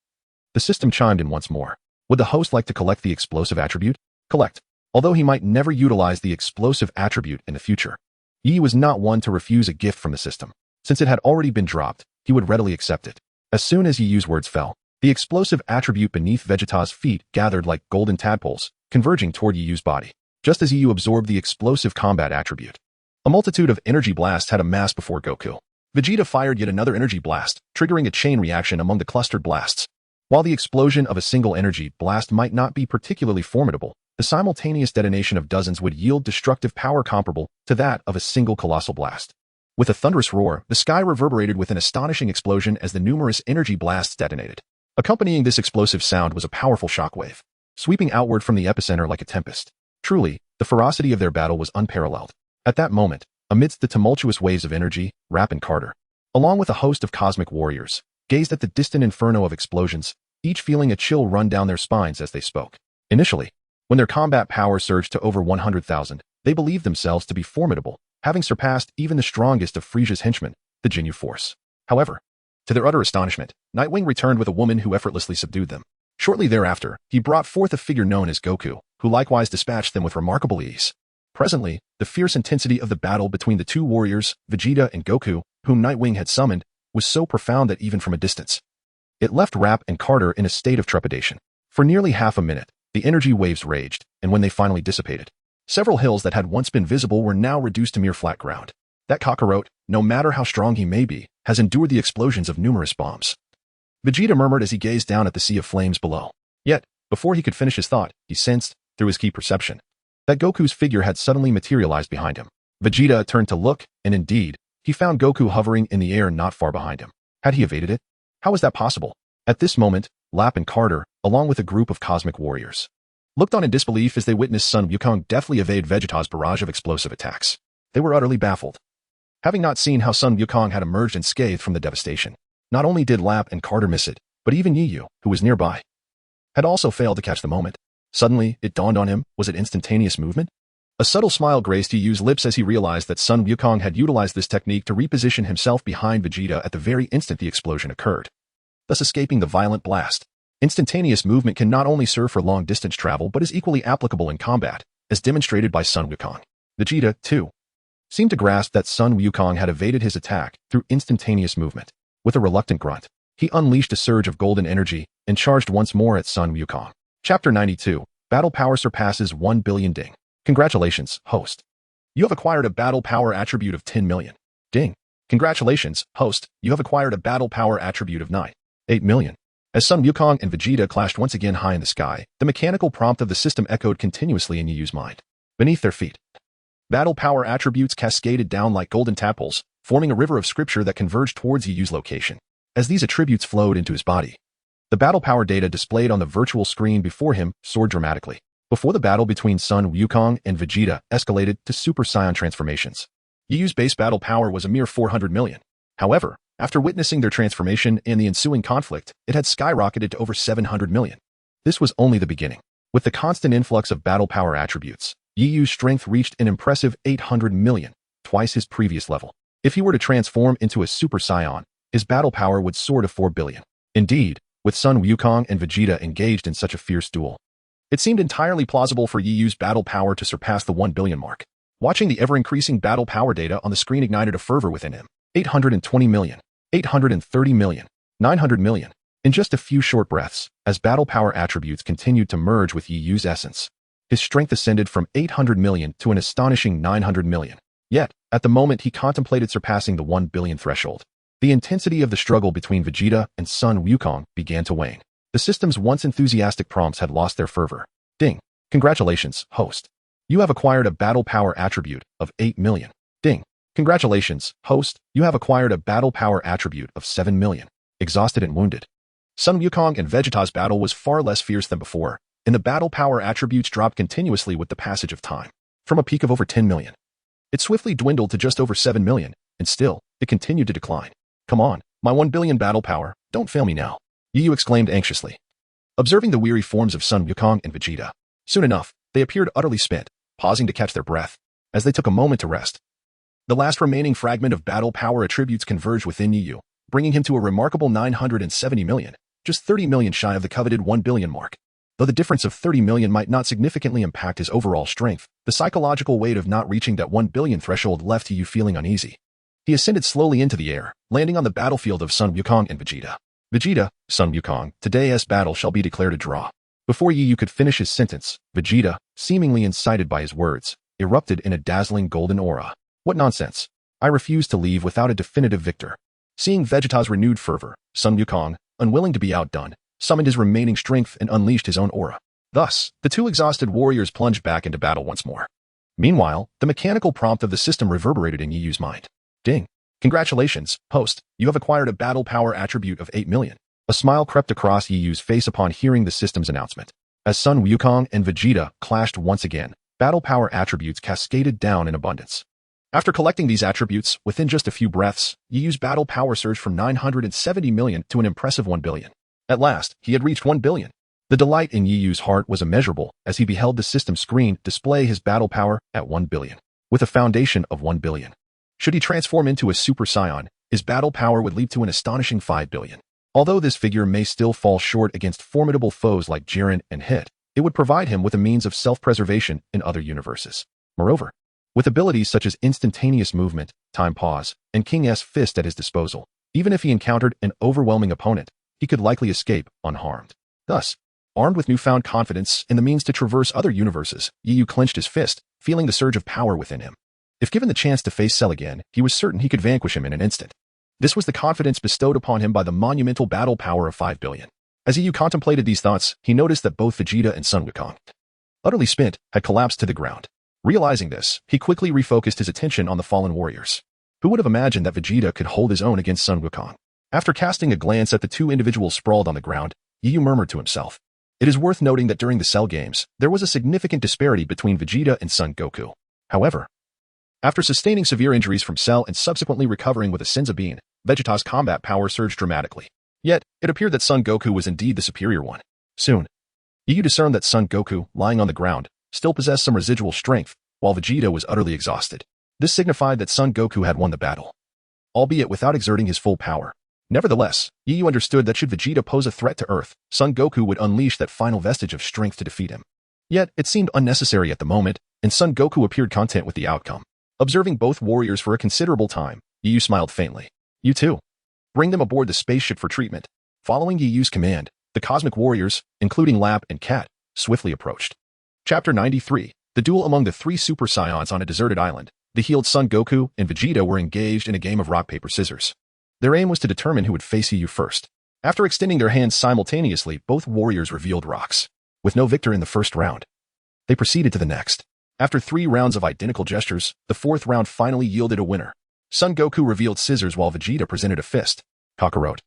the system chimed in once more. Would the host like to collect the explosive attribute? Collect. Although he might never utilize the explosive attribute in the future, Yu was not one to refuse a gift from the system. Since it had already been dropped, he would readily accept it. As soon as Yu's words fell, the explosive attribute beneath Vegeta's feet gathered like golden tadpoles, converging toward Yu's body. Just as Yu absorbed the explosive combat attribute, a multitude of energy blasts had amassed before Goku. Vegeta fired yet another energy blast, triggering a chain reaction among the clustered blasts. While the explosion of a single energy blast might not be particularly formidable, the simultaneous detonation of dozens would yield destructive power comparable to that of a single colossal blast. With a thunderous roar, the sky reverberated with an astonishing explosion as the numerous energy blasts detonated. Accompanying this explosive sound was a powerful shockwave, sweeping outward from the epicenter like a tempest. Truly, the ferocity of their battle was unparalleled. At that moment, amidst the tumultuous waves of energy, Rap and Carter, along with a host of cosmic warriors, gazed at the distant inferno of explosions, each feeling a chill run down their spines as they spoke. Initially, when their combat power surged to over 100,000, they believed themselves to be formidable, having surpassed even the strongest of Friesia's henchmen, the Ginyu Force. However, to their utter astonishment, Nightwing returned with a woman who effortlessly subdued them. Shortly thereafter, he brought forth a figure known as Goku, who likewise dispatched them with remarkable ease. Presently, the fierce intensity of the battle between the two warriors, Vegeta and Goku, whom Nightwing had summoned, was so profound that even from a distance, it left Rapp and Carter in a state of trepidation. For nearly half a minute, the energy waves raged, and when they finally dissipated, several hills that had once been visible were now reduced to mere flat ground. That Kakarot, no matter how strong he may be, has endured the explosions of numerous bombs. Vegeta murmured as he gazed down at the sea of flames below. Yet, before he could finish his thought, he sensed, through his key perception, that Goku's figure had suddenly materialized behind him. Vegeta turned to look, and indeed, he found Goku hovering in the air not far behind him. Had he evaded it? How was that possible? At this moment, Lapp and Carter, along with a group of cosmic warriors, looked on in disbelief as they witnessed Sun Wukong deftly evade Vegeta's barrage of explosive attacks. They were utterly baffled, having not seen how Sun Wukong had emerged unscathed from the devastation. Not only did Lapp and Carter miss it, but even Yu, who was nearby, had also failed to catch the moment. Suddenly, it dawned on him, was it instantaneous movement? A subtle smile graced Yu's lips as he realized that Sun Wukong had utilized this technique to reposition himself behind Vegeta at the very instant the explosion occurred, thus escaping the violent blast. Instantaneous movement can not only serve for long-distance travel but is equally applicable in combat, as demonstrated by Sun Wukong. Vegeta, too, seemed to grasp that Sun Wukong had evaded his attack through instantaneous movement. With a reluctant grunt, he unleashed a surge of golden energy and charged once more at Sun Wukong. Chapter 92, Battle Power Surpasses 1 Billion Ding. Congratulations, host. You have acquired a battle power attribute of 10 million. Ding. Congratulations, host. You have acquired a battle power attribute of 8 million. As Sun Wukong and Vegeta clashed once again high in the sky, the mechanical prompt of the system echoed continuously in Yu's mind. Beneath their feet, battle power attributes cascaded down like golden tadpoles, forming a river of scripture that converged towards Yu's location. As these attributes flowed into his body, the battle power data displayed on the virtual screen before him soared dramatically. Before the battle between Sun Wukong and Vegeta escalated to Super Saiyan transformations, Yu's base battle power was a mere 400 million. However, after witnessing their transformation and the ensuing conflict, it had skyrocketed to over 700 million. This was only the beginning. With the constant influx of battle power attributes, Yu's strength reached an impressive 800 million, twice his previous level. If he were to transform into a Super Saiyan, his battle power would soar to 4 billion. Indeed, with Sun Wukong and Vegeta engaged in such a fierce duel, it seemed entirely plausible for Yu's battle power to surpass the 1 billion mark. Watching the ever-increasing battle power data on the screen ignited a fervor within him. 820 million, 830 million, 900 million. In just a few short breaths, as battle power attributes continued to merge with Yu's essence, his strength ascended from 800 million to an astonishing 900 million. Yet, at the moment he contemplated surpassing the 1 billion threshold, the intensity of the struggle between Vegeta and Sun Wukong began to wane. The system's once enthusiastic prompts had lost their fervor. Ding. Congratulations, host. You have acquired a battle power attribute of 8 million. Ding. Congratulations, host. You have acquired a battle power attribute of 7 million. Exhausted and wounded, Sun Wukong and Vegeta's battle was far less fierce than before, and the battle power attributes dropped continuously with the passage of time. From a peak of over 10 million, it swiftly dwindled to just over 7 million, and still, it continued to decline. Come on, my 1 billion battle power, don't fail me now, Yu exclaimed anxiously, observing the weary forms of Sun Wukong and Vegeta. Soon enough, they appeared utterly spent, pausing to catch their breath. As they took a moment to rest, the last remaining fragment of battle power attributes converged within Yu, bringing him to a remarkable 970 million, just 30 million shy of the coveted 1 billion mark. Though the difference of 30 million might not significantly impact his overall strength, the psychological weight of not reaching that 1 billion threshold left Yu feeling uneasy. He ascended slowly into the air, landing on the battlefield of Sun Wukong and Vegeta. Vegeta, Sun Wukong, today's battle shall be declared a draw. Before Yu could finish his sentence, Vegeta, seemingly incited by his words, erupted in a dazzling golden aura. What nonsense! I refuse to leave without a definitive victor. Seeing Vegeta's renewed fervor, Sun Wukong, unwilling to be outdone, summoned his remaining strength and unleashed his own aura. Thus, the two exhausted warriors plunged back into battle once more. Meanwhile, the mechanical prompt of the system reverberated in Yu's mind. Ding. Congratulations, host. You have acquired a battle power attribute of 8 million. A smile crept across Yu's face upon hearing the system's announcement. As Sun Wukong and Vegeta clashed once again, battle power attributes cascaded down in abundance. After collecting these attributes, within just a few breaths, Yu's battle power surged from 970 million to an impressive 1 billion. At last, he had reached 1 billion. The delight in Yiyu's heart was immeasurable as he beheld the system screen display his battle power at 1 billion, with a foundation of 1 billion. Should he transform into a Super Saiyan, his battle power would leap to an astonishing 5 billion. Although this figure may still fall short against formidable foes like Jiren and Hit, it would provide him with a means of self-preservation in other universes. Moreover, with abilities such as instantaneous movement, time pause, and King S fist at his disposal, even if he encountered an overwhelming opponent, he could likely escape unharmed. Thus, armed with newfound confidence and the means to traverse other universes, Yiyu clenched his fist, feeling the surge of power within him. If given the chance to face Cell again, he was certain he could vanquish him in an instant. This was the confidence bestowed upon him by the monumental battle power of 5 billion. As Yiyu contemplated these thoughts, he noticed that both Vegeta and Sun Wukong, utterly spent, had collapsed to the ground. Realizing this, he quickly refocused his attention on the fallen warriors. Who would have imagined that Vegeta could hold his own against Sun Wukong? After casting a glance at the two individuals sprawled on the ground, Yiyu murmured to himself. It is worth noting that during the Cell games, there was a significant disparity between Vegeta and Son Goku. However, after sustaining severe injuries from Cell and subsequently recovering with a Senzu Bean, Vegeta's combat power surged dramatically. Yet, it appeared that Son Goku was indeed the superior one. Soon, Yiyu discerned that Son Goku, lying on the ground, still possessed some residual strength, while Vegeta was utterly exhausted. This signified that Son Goku had won the battle, albeit without exerting his full power. Nevertheless, Yiyu understood that should Vegeta pose a threat to Earth, Son Goku would unleash that final vestige of strength to defeat him. Yet, it seemed unnecessary at the moment, and Son Goku appeared content with the outcome. Observing both warriors for a considerable time, Yiyu smiled faintly. You too. Bring them aboard the spaceship for treatment. Following Yiyu's command, the cosmic warriors, including Lap and Cat, swiftly approached. Chapter 93. The duel among the three Super Saiyans on a deserted island. The healed Son Goku and Vegeta were engaged in a game of rock, paper, scissors. Their aim was to determine who would face Yiyu first. After extending their hands simultaneously, both warriors revealed rocks. With no victor in the first round, they proceeded to the next. After 3 rounds of identical gestures, the 4th round finally yielded a winner. Son Goku revealed scissors while Vegeta presented a fist. Kakarot.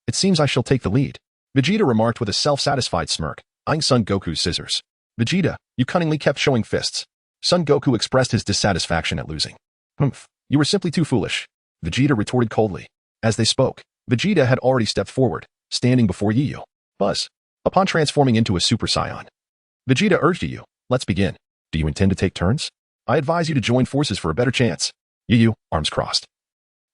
It seems I shall take the lead. Vegeta remarked with a self-satisfied smirk, eyeing Son Goku's scissors. Vegeta, you cunningly kept showing fists. Son Goku expressed his dissatisfaction at losing. Humph, you were simply too foolish. Vegeta retorted coldly. As they spoke, Vegeta had already stepped forward, standing before Yiyu. Buzz. Upon transforming into a Super Saiyan, Vegeta urged Yiyu, let's begin. Do you intend to take turns? I advise you to join forces for a better chance. Yiyu, arms crossed,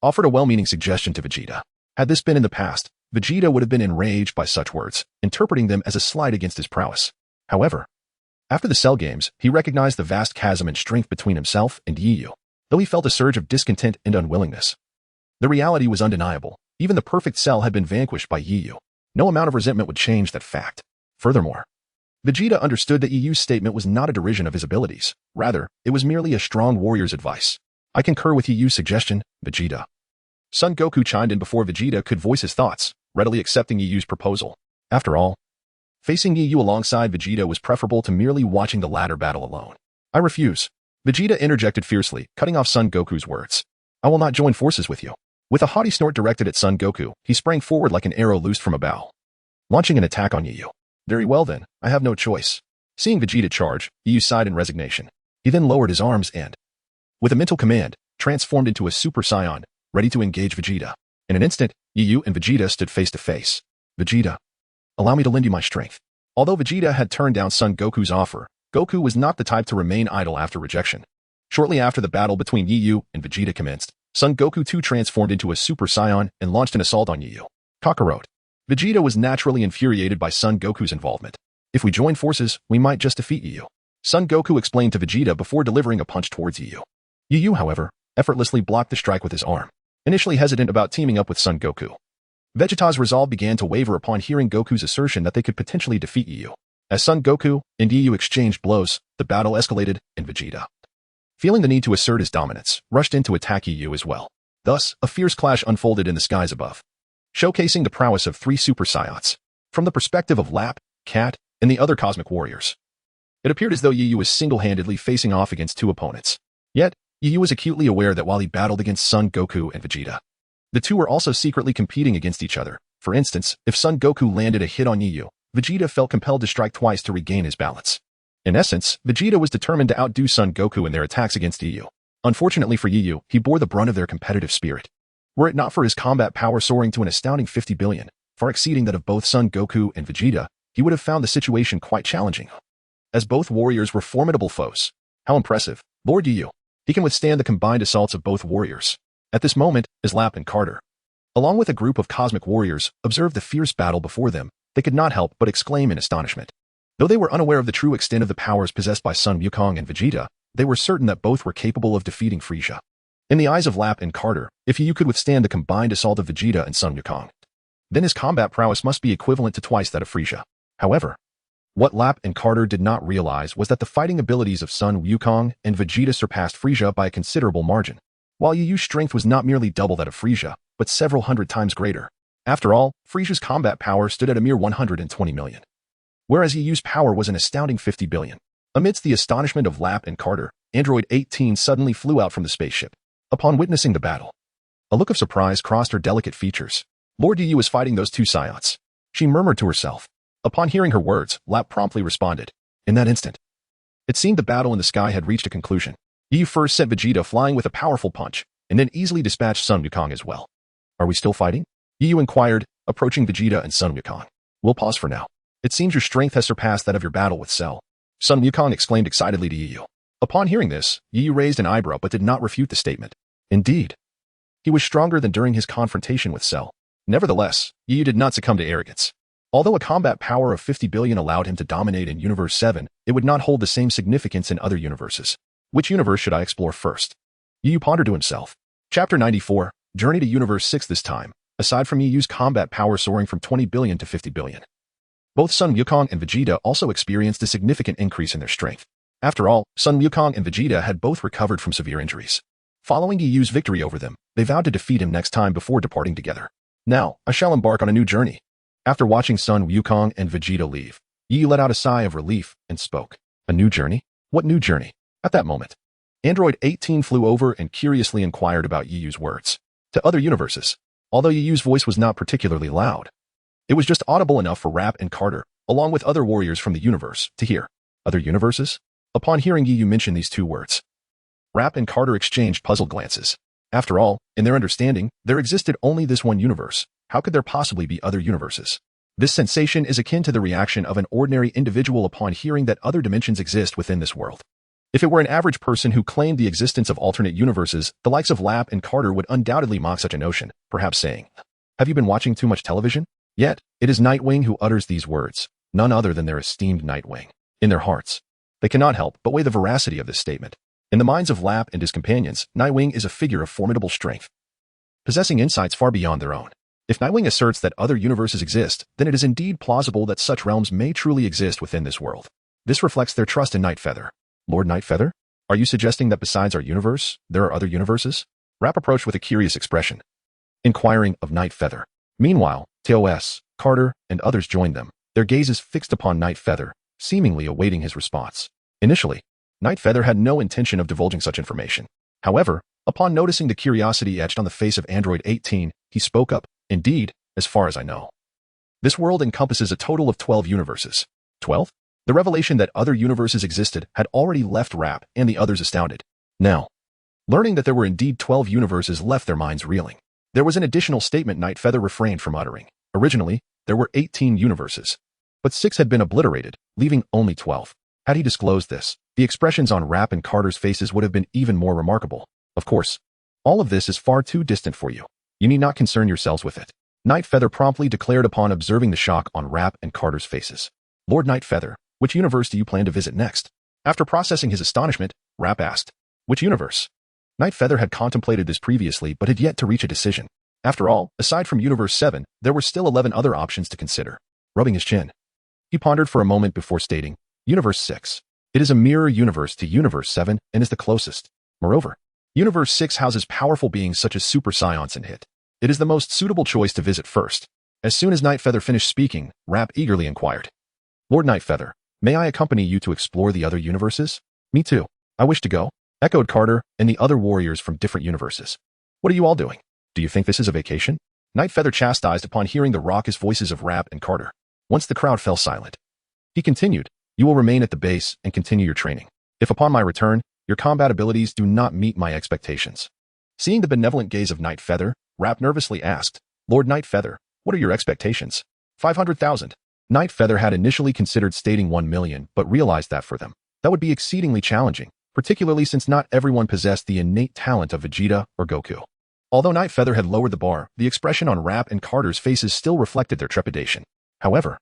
offered a well-meaning suggestion to Vegeta. Had this been in the past, Vegeta would have been enraged by such words, interpreting them as a slight against his prowess. However, after the Cell games, he recognized the vast chasm in strength between himself and Yiyu, though he felt a surge of discontent and unwillingness. The reality was undeniable. Even the perfect Cell had been vanquished by Yiyu. No amount of resentment would change that fact. Furthermore, Vegeta understood that Yiyu's statement was not a derision of his abilities. Rather, it was merely a strong warrior's advice. I concur with Yiyu's suggestion, Vegeta. Son Goku chimed in before Vegeta could voice his thoughts, readily accepting Yiyu's proposal. After all, facing Yiyu alongside Vegeta was preferable to merely watching the latter battle alone. I refuse. Vegeta interjected fiercely, cutting off Son Goku's words. I will not join forces with you. With a haughty snort directed at Son Goku, he sprang forward like an arrow loosed from a bow, launching an attack on Yiyu. Very well then, I have no choice. Seeing Vegeta charge, Yiyu sighed in resignation. He then lowered his arms and, with a mental command, transformed into a Super Saiyan, ready to engage Vegeta. In an instant, Yiyu and Vegeta stood face to face. Vegeta, allow me to lend you my strength. Although Vegeta had turned down Son Goku's offer, Goku was not the type to remain idle after rejection. Shortly after the battle between Yiyu and Vegeta commenced, Son Goku too transformed into a Super Saiyan and launched an assault on Yiyu. Kakarot. Vegeta was naturally infuriated by Son Goku's involvement. If we join forces, we might just defeat Yiyu. Son Goku explained to Vegeta before delivering a punch towards Yiyu. Yiyu, however, effortlessly blocked the strike with his arm, initially hesitant about teaming up with Son Goku. Vegeta's resolve began to waver upon hearing Goku's assertion that they could potentially defeat Yiyu. As Son Goku and Yiyu exchanged blows, the battle escalated, and Vegeta, feeling the need to assert his dominance, rushed in to attack Yiyu as well. Thus, a fierce clash unfolded in the skies above, showcasing the prowess of 3 Super Saiyans. From the perspective of Lap, Cat, and the other cosmic warriors, it appeared as though Yiyu was single-handedly facing off against 2 opponents. Yet, Yiyu was acutely aware that while he battled against Son Goku and Vegeta, the two were also secretly competing against each other. For instance, if Son Goku landed a hit on Yiyu, Vegeta felt compelled to strike twice to regain his balance. In essence, Vegeta was determined to outdo Son Goku in their attacks against Yiyu. Unfortunately for Yiyu, he bore the brunt of their competitive spirit. Were it not for his combat power soaring to an astounding 50 billion, far exceeding that of both Son Goku and Vegeta, he would have found the situation quite challenging. As both warriors were formidable foes. How impressive, Lord Yu. He can withstand the combined assaults of both warriors. At this moment, as Lap and Carter, along with a group of cosmic warriors, observed the fierce battle before them, they could not help but exclaim in astonishment. Though they were unaware of the true extent of the powers possessed by Sun Wukong and Vegeta, they were certain that both were capable of defeating Frieza. In the eyes of Lap and Carter, if Yu could withstand the combined assault of Vegeta and Sun Wukong, then his combat prowess must be equivalent to twice that of Frieza. However, what Lap and Carter did not realize was that the fighting abilities of Sun Wukong and Vegeta surpassed Frieza by a considerable margin, while Yu's strength was not merely double that of Frieza, but several hundred times greater. After all, Frieza's combat power stood at a mere 120 million, whereas Yu's power was an astounding 50 billion. Amidst the astonishment of Lap and Carter, Android 18 suddenly flew out from the spaceship. Upon witnessing the battle, a look of surprise crossed her delicate features. Lord Yu is fighting those two Saiyans, she murmured to herself. Upon hearing her words, Lap promptly responded. In that instant, it seemed the battle in the sky had reached a conclusion. Yu first sent Vegeta flying with a powerful punch, and then easily dispatched Sun Wukong as well. Are we still fighting? Yu inquired, approaching Vegeta and Sun Wukong. We'll pause for now. It seems your strength has surpassed that of your battle with Cell. Sun Wukong exclaimed excitedly to Yu. Upon hearing this, Yu raised an eyebrow but did not refute the statement. Indeed, he was stronger than during his confrontation with Cell. Nevertheless, Yu did not succumb to arrogance. Although a combat power of 50 billion allowed him to dominate in Universe 7, it would not hold the same significance in other universes. Which universe should I explore first? Yu pondered to himself. Chapter 94, Journey to Universe 6 this time, aside from Yu's combat power soaring from 20 billion to 50 billion. Both Sun Wukong and Vegeta also experienced a significant increase in their strength. After all, Sun Wukong and Vegeta had both recovered from severe injuries. Following Yu's victory over them, they vowed to defeat him next time before departing together. Now, I shall embark on a new journey. After watching Sun Wukong and Vegeta leave, Yu let out a sigh of relief and spoke. A new journey? What new journey? At that moment, Android 18 flew over and curiously inquired about Yu's words. To other universes. Although Yu's voice was not particularly loud, it was just audible enough for Rap and Carter, along with other warriors from the universe, to hear. Other universes? Upon hearing Yu mention these two words, Rap and Carter exchanged puzzled glances. After all, in their understanding, there existed only this one universe. How could there possibly be other universes? This sensation is akin to the reaction of an ordinary individual upon hearing that other dimensions exist within this world. If it were an average person who claimed the existence of alternate universes, the likes of Lap and Carter would undoubtedly mock such a notion, perhaps saying, have you been watching too much television? Yet, it is Nightwing who utters these words, none other than their esteemed Nightwing. In their hearts, they cannot help but weigh the veracity of this statement. In the minds of Lap and his companions, Nightwing is a figure of formidable strength, possessing insights far beyond their own. If Nightwing asserts that other universes exist, then it is indeed plausible that such realms may truly exist within this world. This reflects their trust in Nightfeather. Lord Nightfeather? Are you suggesting that besides our universe, there are other universes? Rap approached with a curious expression, inquiring of Nightfeather. Meanwhile, TOS, Carter, and others joined them, their gazes fixed upon Nightfeather, seemingly awaiting his response. Initially, Nightfeather had no intention of divulging such information. However, upon noticing the curiosity etched on the face of Android 18, he spoke up. Indeed, as far as I know, this world encompasses a total of 12 universes. 12? The revelation that other universes existed had already left Rap and the others astounded. Now, learning that there were indeed 12 universes left their minds reeling. There was an additional statement Nightfeather refrained from uttering. Originally, there were 18 universes, but 6 had been obliterated, leaving only 12. Had he disclosed this, the expressions on Rap and Carter's faces would have been even more remarkable. Of course, all of this is far too distant for you. You need not concern yourselves with it. Nightfeather promptly declared upon observing the shock on Rap and Carter's faces. Lord Nightfeather, which universe do you plan to visit next? After processing his astonishment, Rap asked, which universe? Nightfeather had contemplated this previously but had yet to reach a decision. After all, aside from Universe 7, there were still 11 other options to consider. Rubbing his chin, he pondered for a moment before stating, Universe 6. It is a mirror universe to Universe 7 and is the closest. Moreover, Universe 6 houses powerful beings such as Super Saiyans and Hit. It is the most suitable choice to visit first. As soon as Nightfeather finished speaking, Rap eagerly inquired, Lord Nightfeather, may I accompany you to explore the other universes? Me too. I wish to go, echoed Carter and the other warriors from different universes. What are you all doing? Do you think this is a vacation? Nightfeather chastised upon hearing the raucous voices of Rap and Carter. Once the crowd fell silent, he continued, you will remain at the base and continue your training. If upon my return, your combat abilities do not meet my expectations. Seeing the benevolent gaze of Nightfeather, Rap nervously asked, Lord Nightfeather, What are your expectations? 500,000. Night Feather had initially considered stating 1 million, but realized that for them, that would be exceedingly challenging, particularly since not everyone possessed the innate talent of Vegeta or Goku. Although Night Feather had lowered the bar, the expression on Rap and Carter's faces still reflected their trepidation. However,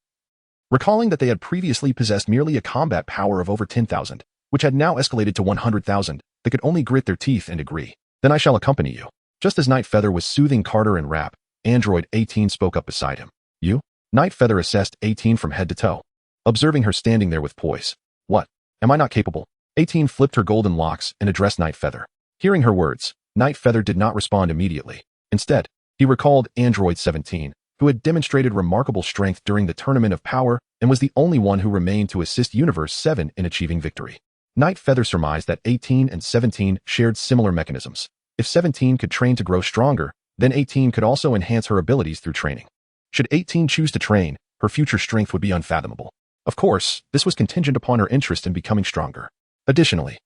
recalling that they had previously possessed merely a combat power of over 10,000, which had now escalated to 100,000, they could only grit their teeth and agree. Then I shall accompany you. Just as Night Feather was soothing Carter and Rap, Android 18 spoke up beside him. You? Night Feather assessed 18 from head to toe, observing her standing there with poise. What? Am I not capable? 18 flipped her golden locks and addressed Night Feather. Hearing her words, Night Feather did not respond immediately. Instead, he recalled Android 17, who had demonstrated remarkable strength during the Tournament of Power and was the only one who remained to assist Universe 7 in achieving victory. Night Feather surmised that 18 and 17 shared similar mechanisms. If 17 could train to grow stronger, then 18 could also enhance her abilities through training. Should 18 choose to train, her future strength would be unfathomable. Of course, this was contingent upon her interest in becoming stronger. Additionally,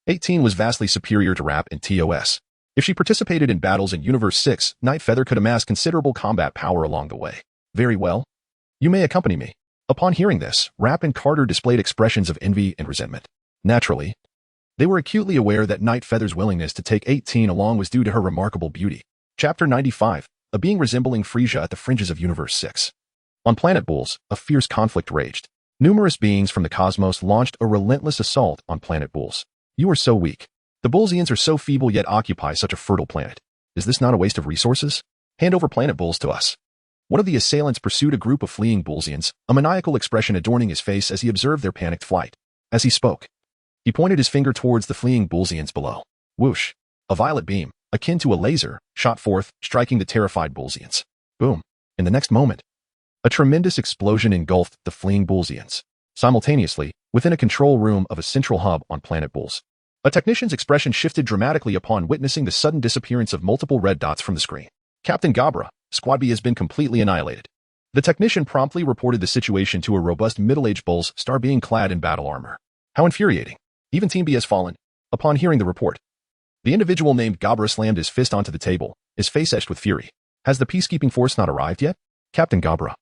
18 was vastly superior to Rap and TOS. If she participated in battles in Universe 6, Night Feather could amass considerable combat power along the way. Very well. You may accompany me. Upon hearing this, Rap and Carter displayed expressions of envy and resentment. Naturally, they were acutely aware that Night Feather's willingness to take 18 along was due to her remarkable beauty. Chapter 95, a being resembling Frisia at the fringes of Universe 6. On planet Bulls, a fierce conflict raged. Numerous beings from the cosmos launched a relentless assault on planet Bulls. You are so weak. The Bullsians are so feeble yet occupy such a fertile planet. Is this not a waste of resources? Hand over planet Bulls to us. One of the assailants pursued a group of fleeing Bullsians, a maniacal expression adorning his face as he observed their panicked flight. As he spoke, he pointed his finger towards the fleeing Bullsians below. Whoosh! A violet beam, akin to a laser, shot forth, striking the terrified Bullsians. Boom! In the next moment, a tremendous explosion engulfed the fleeing Bullsians. Simultaneously, within a control room of a central hub on planet Bulls, a technician's expression shifted dramatically upon witnessing the sudden disappearance of multiple red dots from the screen. Captain Gabra, Squad B has been completely annihilated. The technician promptly reported the situation to a robust middle-aged Bulls star being clad in battle armor. How infuriating. Even Team B has fallen. Upon hearing the report, the individual named Gabra slammed his fist onto the table, his face etched with fury. Has the peacekeeping force not arrived yet? Captain Gabra.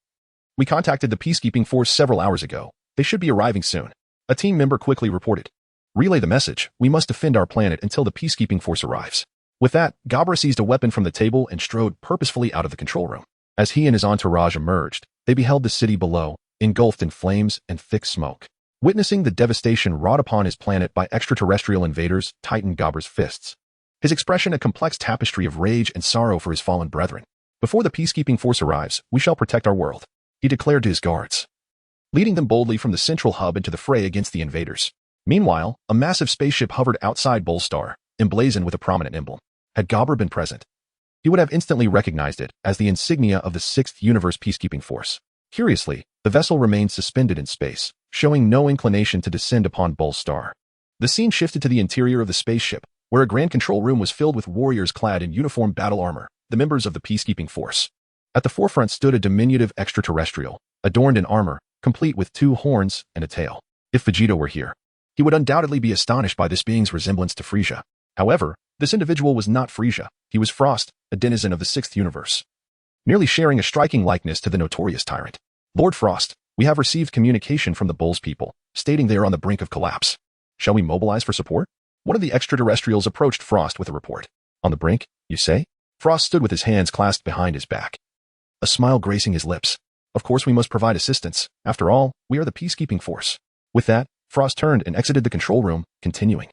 We contacted the peacekeeping force several hours ago. They should be arriving soon. A team member quickly reported. Relay the message. We must defend our planet until the peacekeeping force arrives. With that, Gabra seized a weapon from the table and strode purposefully out of the control room. As he and his entourage emerged, they beheld the city below, engulfed in flames and thick smoke. Witnessing the devastation wrought upon his planet by extraterrestrial invaders tightened Gabra's fists. His expression a complex tapestry of rage and sorrow for his fallen brethren. Before the peacekeeping force arrives, we shall protect our world, he declared to his guards, leading them boldly from the central hub into the fray against the invaders. Meanwhile, a massive spaceship hovered outside Bullstar, emblazoned with a prominent emblem. Had Gabra been present, he would have instantly recognized it as the insignia of the 6th Universe Peacekeeping Force. Curiously, the vessel remained suspended in space, showing no inclination to descend upon Bullstar. The scene shifted to the interior of the spaceship, where a grand control room was filled with warriors clad in uniform battle armor, the members of the Peacekeeping Force. At the forefront stood a diminutive extraterrestrial, adorned in armor, complete with 2 horns and a tail. If Vegeta were here, he would undoubtedly be astonished by this being's resemblance to Frisia. However, this individual was not Frisia. He was Frost, a denizen of the 6th Universe, merely sharing a striking likeness to the notorious tyrant. Lord Frost, we have received communication from the Bulls people, stating they are on the brink of collapse. Shall we mobilize for support? One of the extraterrestrials approached Frost with a report. On the brink, you say? Frost stood with his hands clasped behind his back, a smile gracing his lips. Of course we must provide assistance. After all, we are the peacekeeping force. With that, Frost turned and exited the control room, continuing.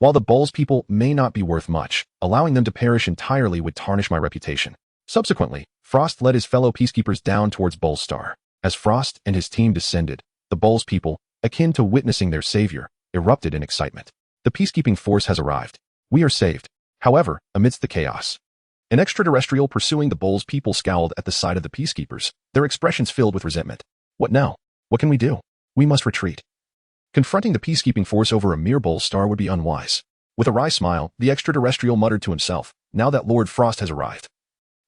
While the Bulls people may not be worth much, allowing them to perish entirely would tarnish my reputation. Subsequently, Frost led his fellow peacekeepers down towards Bullstar. As Frost and his team descended, the Bulls people, akin to witnessing their savior, erupted in excitement. The peacekeeping force has arrived. We are saved. However, amidst the chaos, an extraterrestrial pursuing the Bulls people scowled at the sight of the peacekeepers, their expressions filled with resentment. What now? What can we do? We must retreat. Confronting the peacekeeping force over a mere Bullstar would be unwise. With a wry smile, the extraterrestrial muttered to himself, now that Lord Frost has arrived,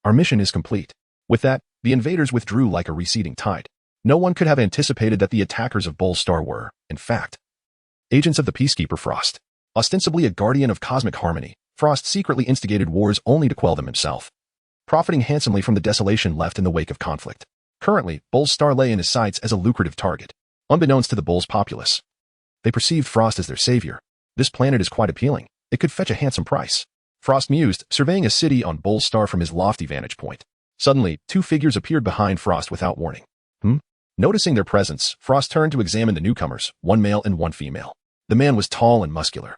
our mission is complete. With that, the invaders withdrew like a receding tide. No one could have anticipated that the attackers of Bullstar were, in fact, agents of the Peacekeeper Frost. Ostensibly a guardian of cosmic harmony, Frost secretly instigated wars only to quell them himself. profiting handsomely from the desolation left in the wake of conflict. Currently, Bull's star lay in his sights as a lucrative target. Unbeknownst to the Bull's populace, they perceived Frost as their savior. This planet is quite appealing. It could fetch a handsome price. Frost mused, surveying a city on Bull's star from his lofty vantage point. Suddenly, two figures appeared behind Frost without warning. Noticing their presence, Frost turned to examine the newcomers, one male and one female. The man was tall and muscular,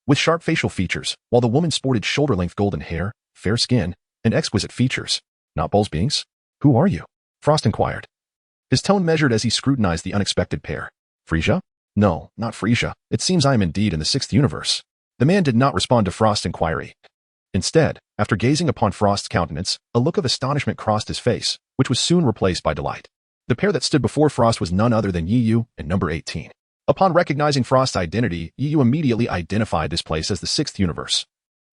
with sharp facial features, while the woman sported shoulder-length golden hair, fair skin, and exquisite features. Not Bull's beings? Who are you? Frost inquired. His tone measured as he scrutinized the unexpected pair. Frisia? No, not Frisia. It seems I am indeed in the 6th universe. The man did not respond to Frost's inquiry. Instead, after gazing upon Frost's countenance, a look of astonishment crossed his face, which was soon replaced by delight. The pair that stood before Frost was none other than Yiyu and number 18. Upon recognizing Frost's identity, Yiyu immediately identified this place as the 6th universe.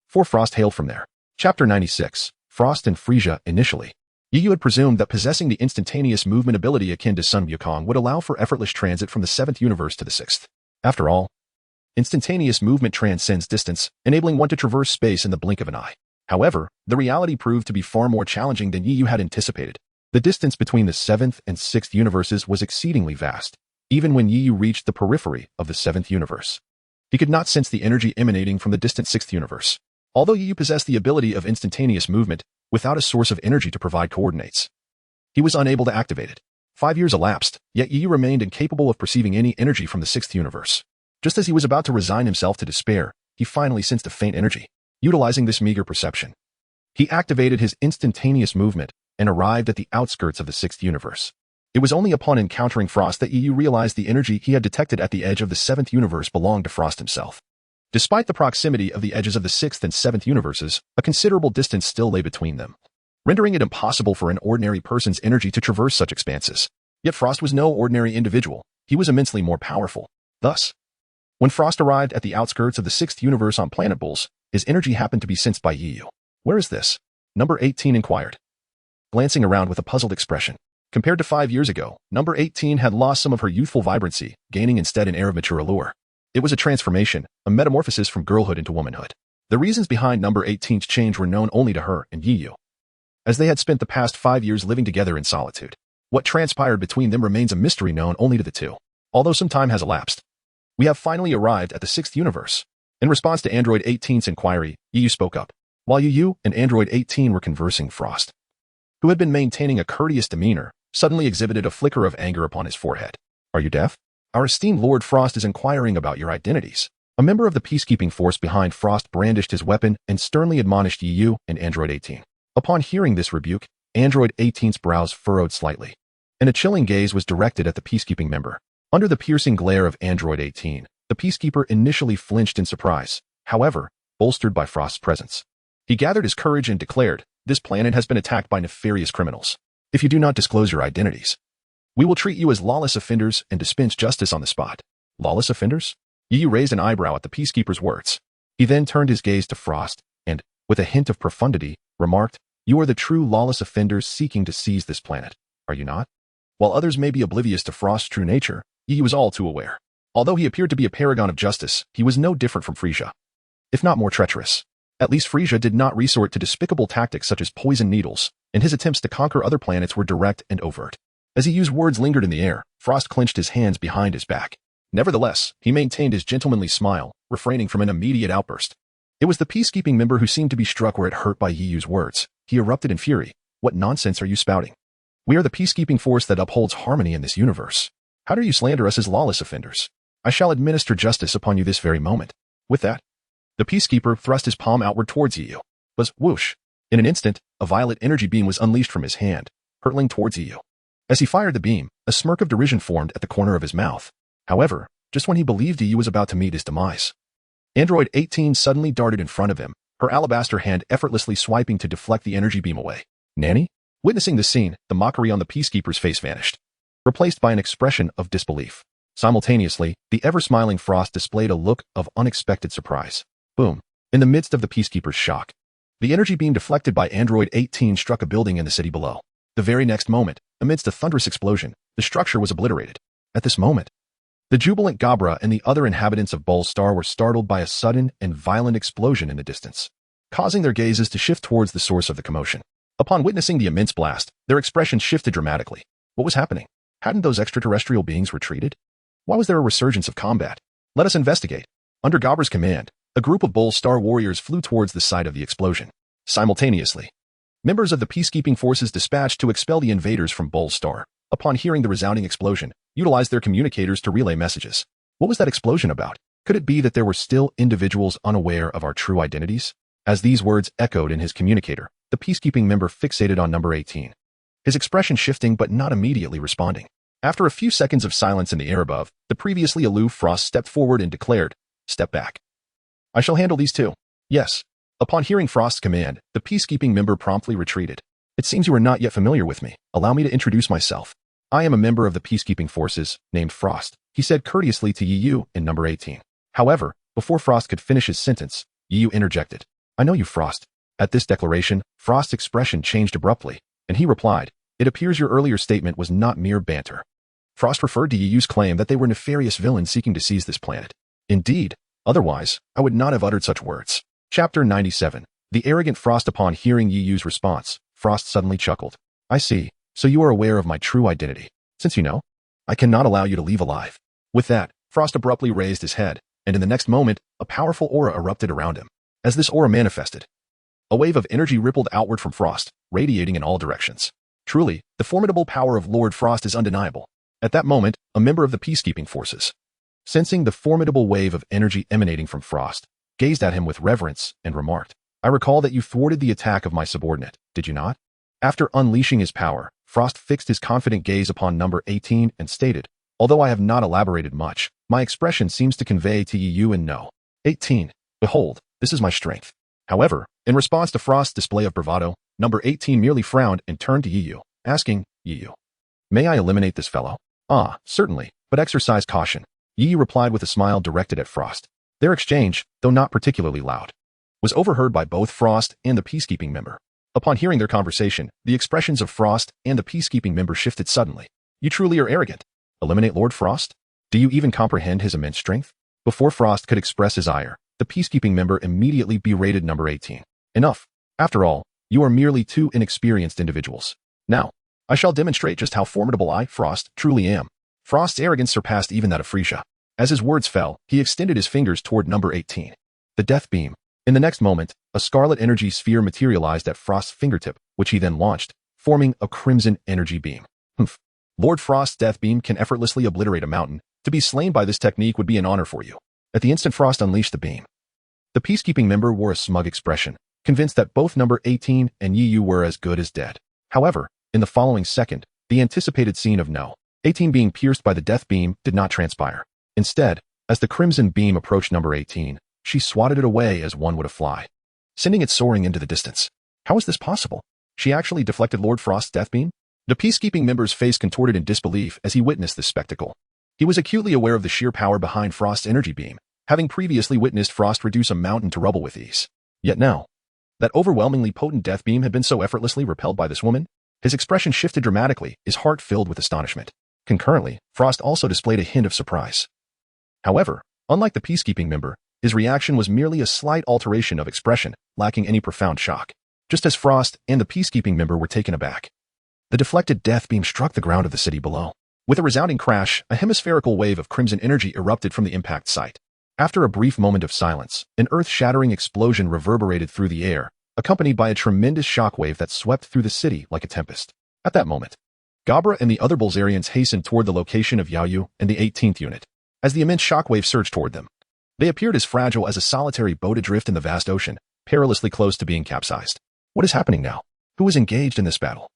For Frost hailed from there. Chapter 96. Frost and Frisia initially. Yiyu had presumed that possessing the instantaneous movement ability akin to Sun Wukong would allow for effortless transit from the 7th universe to the 6th. After all, instantaneous movement transcends distance, enabling one to traverse space in the blink of an eye. However, the reality proved to be far more challenging than Yiyu had anticipated. The distance between the 7th and 6th universes was exceedingly vast, even when Yiyu reached the periphery of the 7th universe. He could not sense the energy emanating from the distant 6th universe. Although Yiyu possessed the ability of instantaneous movement, without a source of energy to provide coordinates, he was unable to activate it. 5 years elapsed, yet Yiyu remained incapable of perceiving any energy from the 6th universe. Just as he was about to resign himself to despair, he finally sensed a faint energy. Utilizing this meager perception, he activated his instantaneous movement and arrived at the outskirts of the 6th universe. It was only upon encountering Frost that Yiyu realized the energy he had detected at the edge of the 7th universe belonged to Frost himself. Despite the proximity of the edges of the 6th and 7th universes, a considerable distance still lay between them, rendering it impossible for an ordinary person's energy to traverse such expanses. Yet Frost was no ordinary individual. He was immensely more powerful. Thus, when Frost arrived at the outskirts of the 6th universe on Planet Bulls, his energy happened to be sensed by Yiyu. Where is this? Number 18 inquired, glancing around with a puzzled expression. Compared to 5 years ago, number 18 had lost some of her youthful vibrancy, gaining instead an air of mature allure. It was a transformation, a metamorphosis from girlhood into womanhood. The reasons behind number 18's change were known only to her and Yiyu, as they had spent the past 5 years living together in solitude. What transpired between them remains a mystery known only to the two. Although some time has elapsed, we have finally arrived at the 6th universe. In response to Android 18's inquiry, Yiyu spoke up. While Yiyu and Android 18 were conversing, Frost, who had been maintaining a courteous demeanor, suddenly exhibited a flicker of anger upon his forehead. Are you deaf? Our esteemed Lord Frost is inquiring about your identities. A member of the peacekeeping force behind Frost brandished his weapon and sternly admonished Yiyu and Android 18. Upon hearing this rebuke, Android 18's brows furrowed slightly, and a chilling gaze was directed at the peacekeeping member. Under the piercing glare of Android 18, the peacekeeper initially flinched in surprise, however, bolstered by Frost's presence. He gathered his courage and declared, "This planet has been attacked by nefarious criminals. If you do not disclose your identities, we will treat you as lawless offenders and dispense justice on the spot." Lawless offenders? Yiyu raised an eyebrow at the peacekeeper's words. He then turned his gaze to Frost and, with a hint of profundity, remarked, "You are the true lawless offenders seeking to seize this planet, are you not?" While others may be oblivious to Frost's true nature, Yiyu was all too aware. Although he appeared to be a paragon of justice, he was no different from Frisia, if not more treacherous. At least Frisia did not resort to despicable tactics such as poison needles, and his attempts to conquer other planets were direct and overt. As he used words lingered in the air, Frost clenched his hands behind his back. Nevertheless, he maintained his gentlemanly smile, refraining from an immediate outburst. It was the peacekeeping member who seemed to be struck where it hurt by Yiyu's words. He erupted in fury. What nonsense are you spouting? We are the peacekeeping force that upholds harmony in this universe. How dare you slander us as lawless offenders? I shall administer justice upon you this very moment. With that, the peacekeeper thrust his palm outward towards Yiyu. Was whoosh. In an instant, a violet energy beam was unleashed from his hand, hurtling towards Yiyu. As he fired the beam, a smirk of derision formed at the corner of his mouth. However, just when he believed Yiyu was about to meet his demise, Android 18 suddenly darted in front of him, her alabaster hand effortlessly swiping to deflect the energy beam away. Nanny? Witnessing the scene, the mockery on the peacekeeper's face vanished, replaced by an expression of disbelief. Simultaneously, the ever-smiling Frost displayed a look of unexpected surprise. Boom. In the midst of the peacekeeper's shock, the energy beam deflected by Android 18 struck a building in the city below. The very next moment, amidst a thunderous explosion, the structure was obliterated. At this moment, the jubilant Gabra and the other inhabitants of Bull Star were startled by a sudden and violent explosion in the distance, causing their gazes to shift towards the source of the commotion. Upon witnessing the immense blast, their expressions shifted dramatically. What was happening? Hadn't those extraterrestrial beings retreated? Why was there a resurgence of combat? Let us investigate. Under Gabra's command, a group of Bull Star warriors flew towards the site of the explosion. Simultaneously, members of the peacekeeping forces dispatched to expel the invaders from Bull Star, upon hearing the resounding explosion, utilized their communicators to relay messages. What was that explosion about? Could it be that there were still individuals unaware of our true identities? As these words echoed in his communicator, the peacekeeping member fixated on number 18. His expression shifting but not immediately responding. After a few seconds of silence in the air above, the previously aloof Frost stepped forward and declared, "Step back. I shall handle these two." Yes. Upon hearing Frost's command, the peacekeeping member promptly retreated. "It seems you are not yet familiar with me. Allow me to introduce myself. I am a member of the peacekeeping forces, named Frost," he said courteously to Yu in number 18. However, before Frost could finish his sentence, Yu interjected, "I know you, Frost." At this declaration, Frost's expression changed abruptly, and he replied, "It appears your earlier statement was not mere banter." Frost referred to Yu's claim that they were nefarious villains seeking to seize this planet. Indeed, otherwise, I would not have uttered such words. Chapter 97. The arrogant Frost. Upon hearing Yu's response, Frost suddenly chuckled. "I see, so you are aware of my true identity. Since you know, I cannot allow you to leave alive." With that, Frost abruptly raised his head, and in the next moment, a powerful aura erupted around him. As this aura manifested, a wave of energy rippled outward from Frost, radiating in all directions. Truly, the formidable power of Lord Frost is undeniable. At that moment, a member of the peacekeeping forces, sensing the formidable wave of energy emanating from Frost, gazed at him with reverence and remarked, "I recall that you thwarted the attack of my subordinate, did you not?" After unleashing his power, Frost fixed his confident gaze upon number 18 and stated, "Although I have not elaborated much, my expression seems to convey to you and no. 18. Behold, this is my strength." However, in response to Frost's display of bravado, number 18 merely frowned and turned to Yu, asking, "Yu, may I eliminate this fellow?" "Ah, certainly, but exercise caution," Yu replied with a smile directed at Frost. Their exchange, though not particularly loud, was overheard by both Frost and the peacekeeping member. Upon hearing their conversation, the expressions of Frost and the peacekeeping member shifted suddenly. "You truly are arrogant. Eliminate Lord Frost? Do you even comprehend his immense strength?" Before Frost could express his ire, the peacekeeping member immediately berated number 18. "Enough. After all, you are merely two inexperienced individuals. Now, I shall demonstrate just how formidable I, Frost, truly am." Frost's arrogance surpassed even that of Frisia. As his words fell, he extended his fingers toward number 18. The death beam. In the next moment, a scarlet energy sphere materialized at Frost's fingertip, which he then launched, forming a crimson energy beam. Humph. Lord Frost's death beam can effortlessly obliterate a mountain. To be slain by this technique would be an honor for you. At the instant Frost unleashed the beam, the peacekeeping member wore a smug expression, convinced that both number 18 and Yu were as good as dead. However, in the following second, the anticipated scene of no 18 being pierced by the death beam did not transpire. Instead, as the crimson beam approached number 18, she swatted it away as one would a fly, sending it soaring into the distance. How is this possible? She actually deflected Lord Frost's death beam? The peacekeeping member's face contorted in disbelief as he witnessed this spectacle. He was acutely aware of the sheer power behind Frost's energy beam, having previously witnessed Frost reduce a mountain to rubble with ease. Yet now, that overwhelmingly potent death beam had been so effortlessly repelled by this woman. His expression shifted dramatically, his heart filled with astonishment. Concurrently, Frost also displayed a hint of surprise. However, unlike the peacekeeping member, his reaction was merely a slight alteration of expression, lacking any profound shock. Just as Frost and the peacekeeping member were taken aback, the deflected death beam struck the ground of the city below. With a resounding crash, a hemispherical wave of crimson energy erupted from the impact site. After a brief moment of silence, an earth-shattering explosion reverberated through the air, accompanied by a tremendous shockwave that swept through the city like a tempest. At that moment, Gabra and the other Bulzarians hastened toward the location of Yaoyu and the 18th unit. As the immense shockwave surged toward them, they appeared as fragile as a solitary boat adrift in the vast ocean, perilously close to being capsized. What is happening now? Who is engaged in this battle?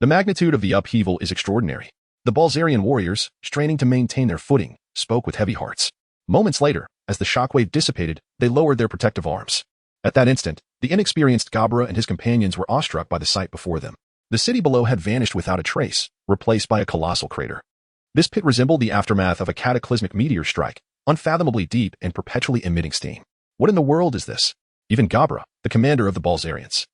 The magnitude of the upheaval is extraordinary. The Bulzarian warriors, straining to maintain their footing, spoke with heavy hearts. Moments later, as the shockwave dissipated, they lowered their protective arms. At that instant, the inexperienced Gabra and his companions were awestruck by the sight before them. The city below had vanished without a trace, replaced by a colossal crater. This pit resembled the aftermath of a cataclysmic meteor strike, unfathomably deep and perpetually emitting steam. What in the world is this? Even Gabra, the commander of the Bulzarians,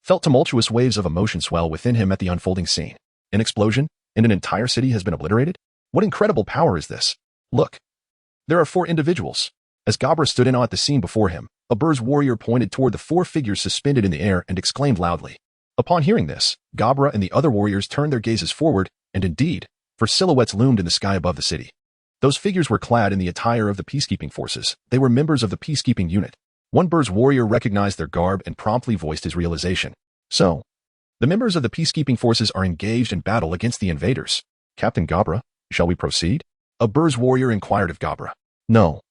felt tumultuous waves of emotion swell within him at the unfolding scene. An explosion, and an entire city has been obliterated? What incredible power is this? Look. There are 4 individuals. As Gabra stood in awe at the scene before him, a Burz warrior pointed toward the 4 figures suspended in the air and exclaimed loudly, Upon hearing this, Gabra and the other warriors turned their gazes forward, and indeed, for silhouettes loomed in the sky above the city. Those figures were clad in the attire of the peacekeeping forces. They were members of the peacekeeping unit. One Bur's warrior recognized their garb and promptly voiced his realization. So, the members of the peacekeeping forces are engaged in battle against the invaders. Captain Gabra, shall we proceed? A Bur's warrior inquired of Gabra. No.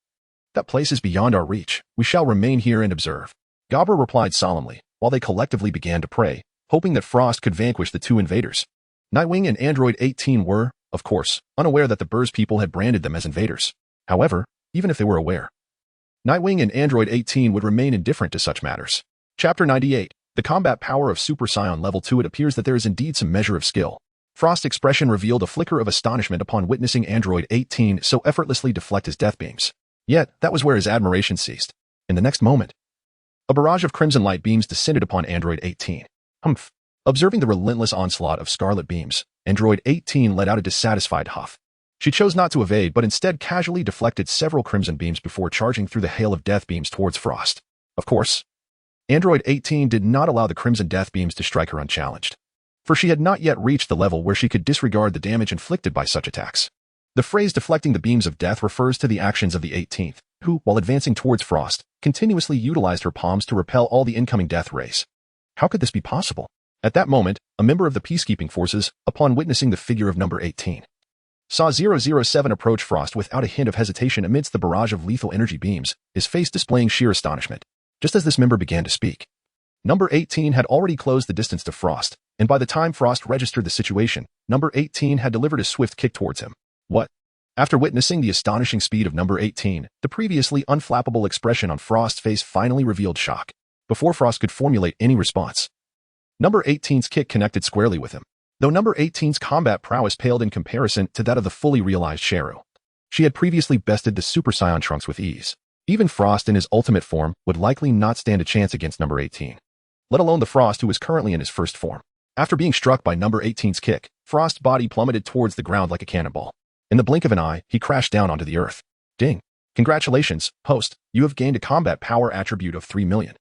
That place is beyond our reach. We shall remain here and observe. Gabra replied solemnly, while they collectively began to pray, hoping that Frost could vanquish the two invaders. Nightwing and Android 18 were, of course, unaware that the Bur's people had branded them as invaders. However, even if they were aware, Nightwing and Android 18 would remain indifferent to such matters. Chapter 98. The combat power of Super Saiyan Level 2. It appears that there is indeed some measure of skill. Frost's expression revealed a flicker of astonishment upon witnessing Android 18 so effortlessly deflect his death beams. Yet, that was where his admiration ceased. In the next moment, a barrage of crimson light beams descended upon Android 18. Humph. Observing the relentless onslaught of scarlet beams, Android 18 let out a dissatisfied huff. She chose not to evade but instead casually deflected several crimson beams before charging through the hail of death beams towards Frost. Of course, Android 18 did not allow the crimson death beams to strike her unchallenged, for she had not yet reached the level where she could disregard the damage inflicted by such attacks. The phrase deflecting the beams of death refers to the actions of the 18th, who, while advancing towards Frost, continuously utilized her palms to repel all the incoming death rays. How could this be possible? At that moment, a member of the peacekeeping forces, upon witnessing the figure of number 18, saw 007 approach Frost without a hint of hesitation amidst the barrage of lethal energy beams, his face displaying sheer astonishment. Just as this member began to speak, number 18 had already closed the distance to Frost, and by the time Frost registered the situation, number 18 had delivered a swift kick towards him. What? After witnessing the astonishing speed of number 18, the previously unflappable expression on Frost's face finally revealed shock. Before Frost could formulate any response, number 18's kick connected squarely with him. Though number 18's combat prowess paled in comparison to that of the fully realized Cheru, she had previously bested the Super Saiyan Trunks with ease. Even Frost in his ultimate form would likely not stand a chance against number 18, let alone the Frost who was currently in his first form. After being struck by number 18's kick, Frost's body plummeted towards the ground like a cannonball. In the blink of an eye, he crashed down onto the earth. Ding. Congratulations, host, you have gained a combat power attribute of 3 million.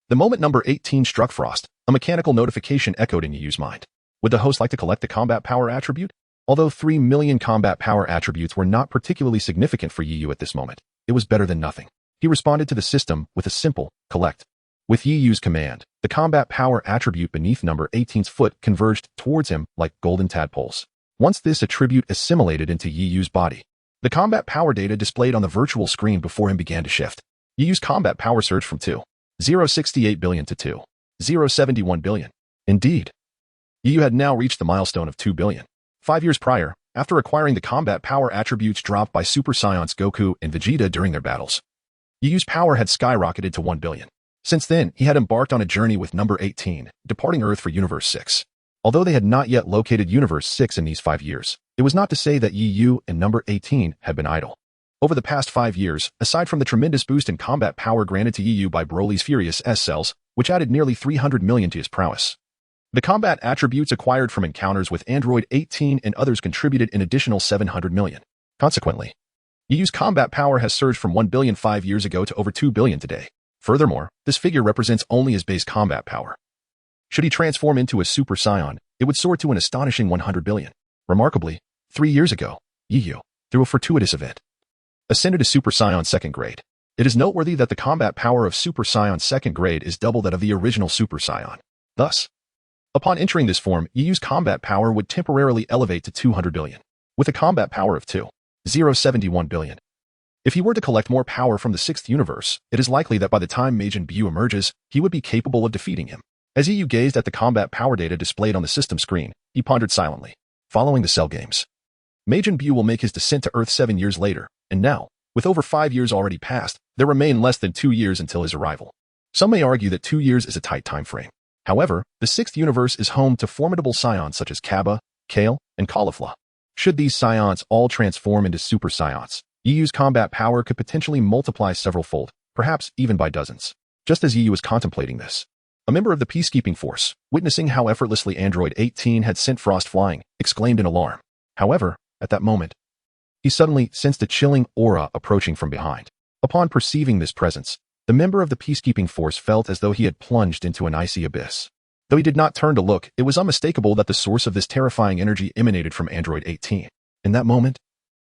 The moment number 18 struck Frost, a mechanical notification echoed in Yu's mind. Would the host like to collect the combat power attribute? Although 3 million combat power attributes were not particularly significant for Yu at this moment, it was better than nothing. He responded to the system with a simple, collect. With Yu's command, the combat power attribute beneath number 18's foot converged towards him like golden tadpoles. Once this attribute assimilated into Yu's body, the combat power data displayed on the virtual screen before him began to shift. Yu's combat power surged from 2.068 billion to 2.071 billion. Indeed, Yu had now reached the milestone of 2 billion. 5 years prior, after acquiring the combat power attributes dropped by Super Saiyans Goku and Vegeta during their battles, Yu's power had skyrocketed to 1 billion. Since then, he had embarked on a journey with number 18, departing Earth for Universe 6. Although they had not yet located Universe 6 in these 5 years, it was not to say that Yu and number 18 had been idle. Over the past 5 years, aside from the tremendous boost in combat power granted to Yu by Broly's Furious S cells, which added nearly 300 million to his prowess, the combat attributes acquired from encounters with Android 18 and others contributed an additional 700 million. Consequently, Yu's combat power has surged from 1 billion 5 years ago to over 2 billion today. Furthermore, this figure represents only his base combat power. Should he transform into a Super Saiyan, it would soar to an astonishing 100 billion. Remarkably, 3 years ago, Yu, through a fortuitous event, ascended to Super Saiyan 2nd grade. It is noteworthy that the combat power of Super Saiyan 2nd grade is double that of the original Super Saiyan. Thus, upon entering this form, Yu's combat power would temporarily elevate to 200 billion, with a combat power of 2.071 billion. If he were to collect more power from the 6th universe, it is likely that by the time Majin Buu emerges, he would be capable of defeating him. As Yu gazed at the combat power data displayed on the system screen, he pondered silently. Following the Cell Games, Majin Buu will make his descent to Earth 7 years later, and now, with over 5 years already passed, there remain less than 2 years until his arrival. Some may argue that 2 years is a tight time frame. However, the 6th universe is home to formidable Saiyans such as Kaba, Kale, and Caulifla. Should these Saiyans all transform into Super Saiyans, Yu's combat power could potentially multiply several-fold, perhaps even by dozens. Just as Yu was contemplating this, a member of the peacekeeping force, witnessing how effortlessly Android 18 had sent Frost flying, exclaimed in alarm. However, at that moment, he suddenly sensed a chilling aura approaching from behind. Upon perceiving this presence, the member of the peacekeeping force felt as though he had plunged into an icy abyss. Though he did not turn to look, it was unmistakable that the source of this terrifying energy emanated from Android 18. In that moment,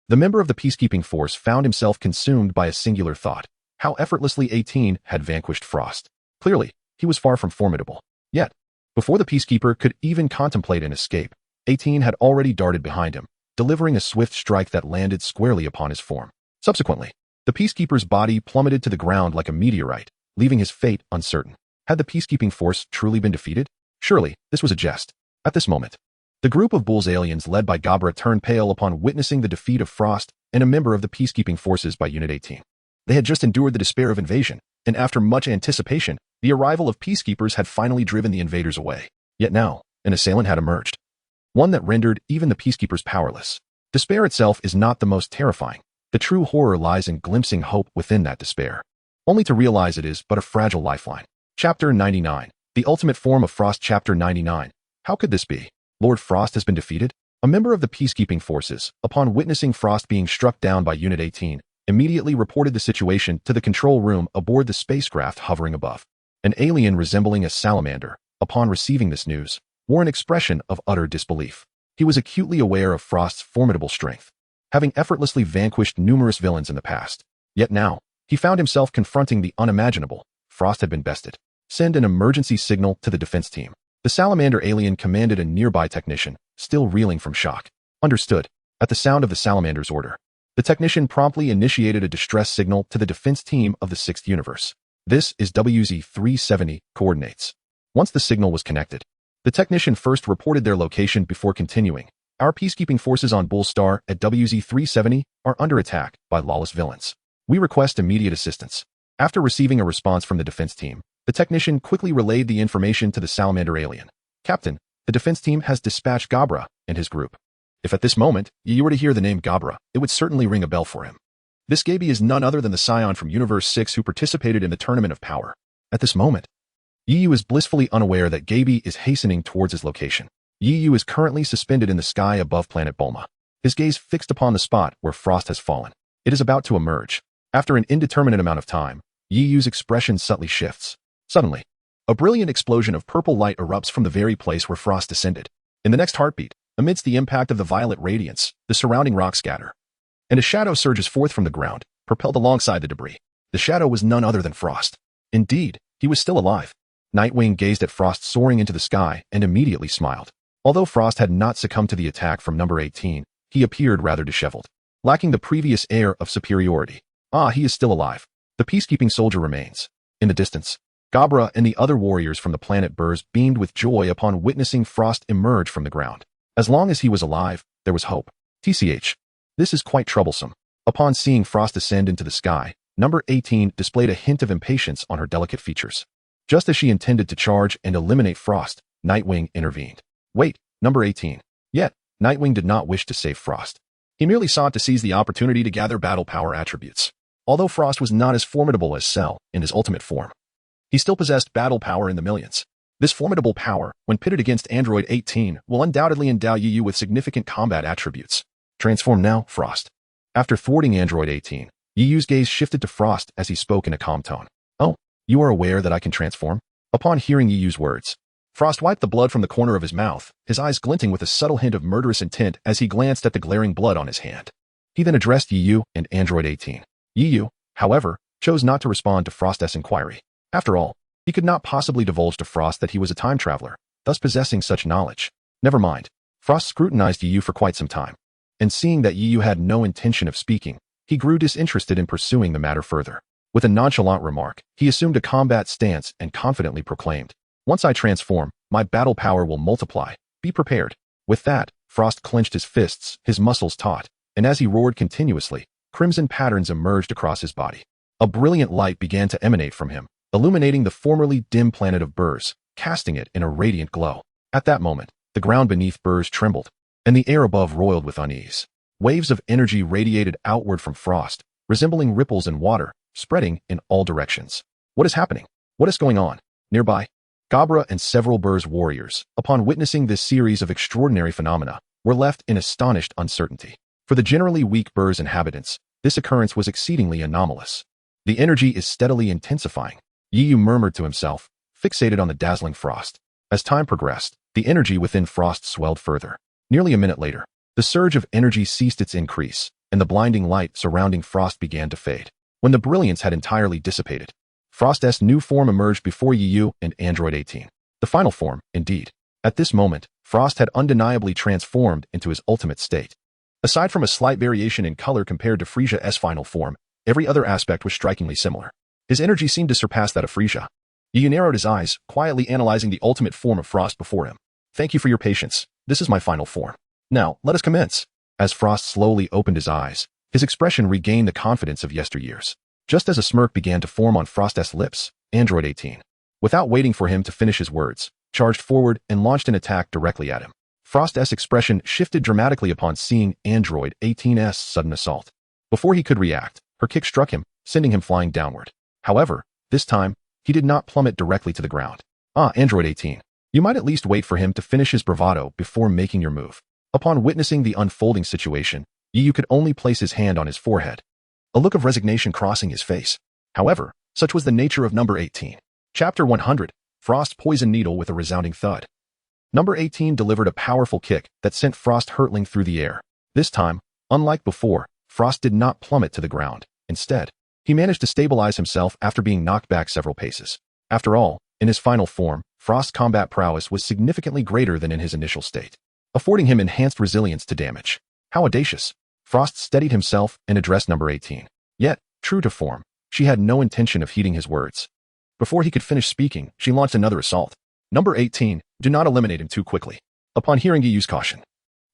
the member of the peacekeeping force found himself consumed by a singular thought: how effortlessly 18 had vanquished Frost. Clearly, he was far from formidable. Yet, before the peacekeeper could even contemplate an escape, 18 had already darted behind him, delivering a swift strike that landed squarely upon his form. Subsequently, the peacekeeper's body plummeted to the ground like a meteorite, leaving his fate uncertain. Had the peacekeeping force truly been defeated? Surely, this was a jest. At this moment, the group of Bull's aliens led by Gabra turned pale upon witnessing the defeat of Frost and a member of the peacekeeping forces by Unit 18. They had just endured the despair of invasion, and after much anticipation, the arrival of peacekeepers had finally driven the invaders away. Yet now, an assailant had emerged. One that rendered even the peacekeepers powerless. Despair itself is not the most terrifying. The true horror lies in glimpsing hope within that despair, only to realize it is but a fragile lifeline. Chapter 99. The Ultimate Form of Frost. Chapter 99. How could this be? Lord Frost has been defeated? A member of the peacekeeping forces, upon witnessing Frost being struck down by Unit 18, immediately reported the situation to the control room aboard the spacecraft hovering above. An alien resembling a salamander, upon receiving this news, wore an expression of utter disbelief. He was acutely aware of Frost's formidable strength, having effortlessly vanquished numerous villains in the past. Yet now, he found himself confronting the unimaginable. Frost had been bested. Send an emergency signal to the defense team. The salamander alien commanded a nearby technician, still reeling from shock. Understood. At the sound of the salamander's order, the technician promptly initiated a distress signal to the defense team of the 6th universe. This is WZ-370 coordinates. Once the signal was connected, the technician first reported their location before continuing. Our peacekeeping forces on Bull Star at WZ-370 are under attack by lawless villains. We request immediate assistance. After receiving a response from the defense team, the technician quickly relayed the information to the salamander alien. Captain, the defense team has dispatched Gabra and his group. If at this moment you were to hear the name Gabra, it would certainly ring a bell for him. This Gaby is none other than the scion from Universe 6 who participated in the Tournament of Power. At this moment, Yu is blissfully unaware that Gaby is hastening towards his location. Yu is currently suspended in the sky above planet Bulma, his gaze fixed upon the spot where Frost has fallen. It is about to emerge. After an indeterminate amount of time, Yu's expression subtly shifts. Suddenly, a brilliant explosion of purple light erupts from the very place where Frost descended. In the next heartbeat, amidst the impact of the violet radiance, the surrounding rocks scatter, and a shadow surges forth from the ground, propelled alongside the debris. The shadow was none other than Frost. Indeed, he was still alive. Nightwing gazed at Frost soaring into the sky and immediately smiled. Although Frost had not succumbed to the attack from number 18, he appeared rather disheveled, lacking the previous air of superiority. He is still alive. The peacekeeping soldier remains. In the distance, Gabra and the other warriors from the planet Burrs beamed with joy upon witnessing Frost emerge from the ground. As long as he was alive, there was hope. TCH. This is quite troublesome. Upon seeing Frost ascend into the sky, number 18 displayed a hint of impatience on her delicate features. Just as she intended to charge and eliminate Frost, Nightwing intervened. Wait, number 18. Yet, Nightwing did not wish to save Frost. He merely sought to seize the opportunity to gather battle power attributes. Although Frost was not as formidable as Cell in his ultimate form, he still possessed battle power in the millions. This formidable power, when pitted against Android 18, will undoubtedly endow Yu with significant combat attributes. Transform now, Frost. After thwarting Android 18, Yu's gaze shifted to Frost as he spoke in a calm tone. Oh, you are aware that I can transform? Upon hearing Yu's words, Frost wiped the blood from the corner of his mouth, his eyes glinting with a subtle hint of murderous intent as he glanced at the glaring blood on his hand. He then addressed Yu and Android 18. Yu, however, chose not to respond to Frost's inquiry. After all, he could not possibly divulge to Frost that he was a time traveler, thus possessing such knowledge. Never mind. Frost scrutinized Yu for quite some time, and seeing that Yu had no intention of speaking, he grew disinterested in pursuing the matter further. With a nonchalant remark, he assumed a combat stance and confidently proclaimed, "Once I transform, my battle power will multiply. Be prepared." With that, Frost clenched his fists, his muscles taut, and as he roared continuously, crimson patterns emerged across his body. A brilliant light began to emanate from him, illuminating the formerly dim planet of Burrs, casting it in a radiant glow. At that moment, the ground beneath Burrs trembled, and the air above roiled with unease. Waves of energy radiated outward from Frost, resembling ripples in water, spreading in all directions. What is happening? What is going on? Nearby, Gabra and several Burrs warriors, upon witnessing this series of extraordinary phenomena, were left in astonished uncertainty. For the generally weak Burrs inhabitants, this occurrence was exceedingly anomalous. The energy is steadily intensifying, Yu murmured to himself, fixated on the dazzling Frost. As time progressed, the energy within Frost swelled further. Nearly a minute later, the surge of energy ceased its increase, and the blinding light surrounding Frost began to fade. When the brilliance had entirely dissipated, Frost's new form emerged before Yu and Android 18. The final form, indeed. At this moment, Frost had undeniably transformed into his ultimate state. Aside from a slight variation in color compared to Frieza's final form, every other aspect was strikingly similar. His energy seemed to surpass that of Frieza. Yu narrowed his eyes, quietly analyzing the ultimate form of Frost before him. Thank you for your patience. This is my final form. Now, let us commence. As Frost slowly opened his eyes, his expression regained the confidence of yesteryears. Just as a smirk began to form on Frost's lips, Android 18, without waiting for him to finish his words, charged forward and launched an attack directly at him. Frost's expression shifted dramatically upon seeing Android 18's sudden assault. Before he could react, her kick struck him, sending him flying downward. However, this time, he did not plummet directly to the ground. Android 18. You might at least wait for him to finish his bravado before making your move. Upon witnessing the unfolding situation, Yu could only place his hand on his forehead, a look of resignation crossing his face. However, such was the nature of number 18. Chapter 100, Frost Poison Needle with a resounding thud. Number 18 delivered a powerful kick that sent Frost hurtling through the air. This time, unlike before, Frost did not plummet to the ground. Instead, he managed to stabilize himself after being knocked back several paces. After all, in his final form, Frost's combat prowess was significantly greater than in his initial state, affording him enhanced resilience to damage. How audacious! Frost steadied himself and addressed number 18. Yet, true to form, she had no intention of heeding his words. Before he could finish speaking, she launched another assault. Number 18, do not eliminate him too quickly. Upon hearing Yu's caution,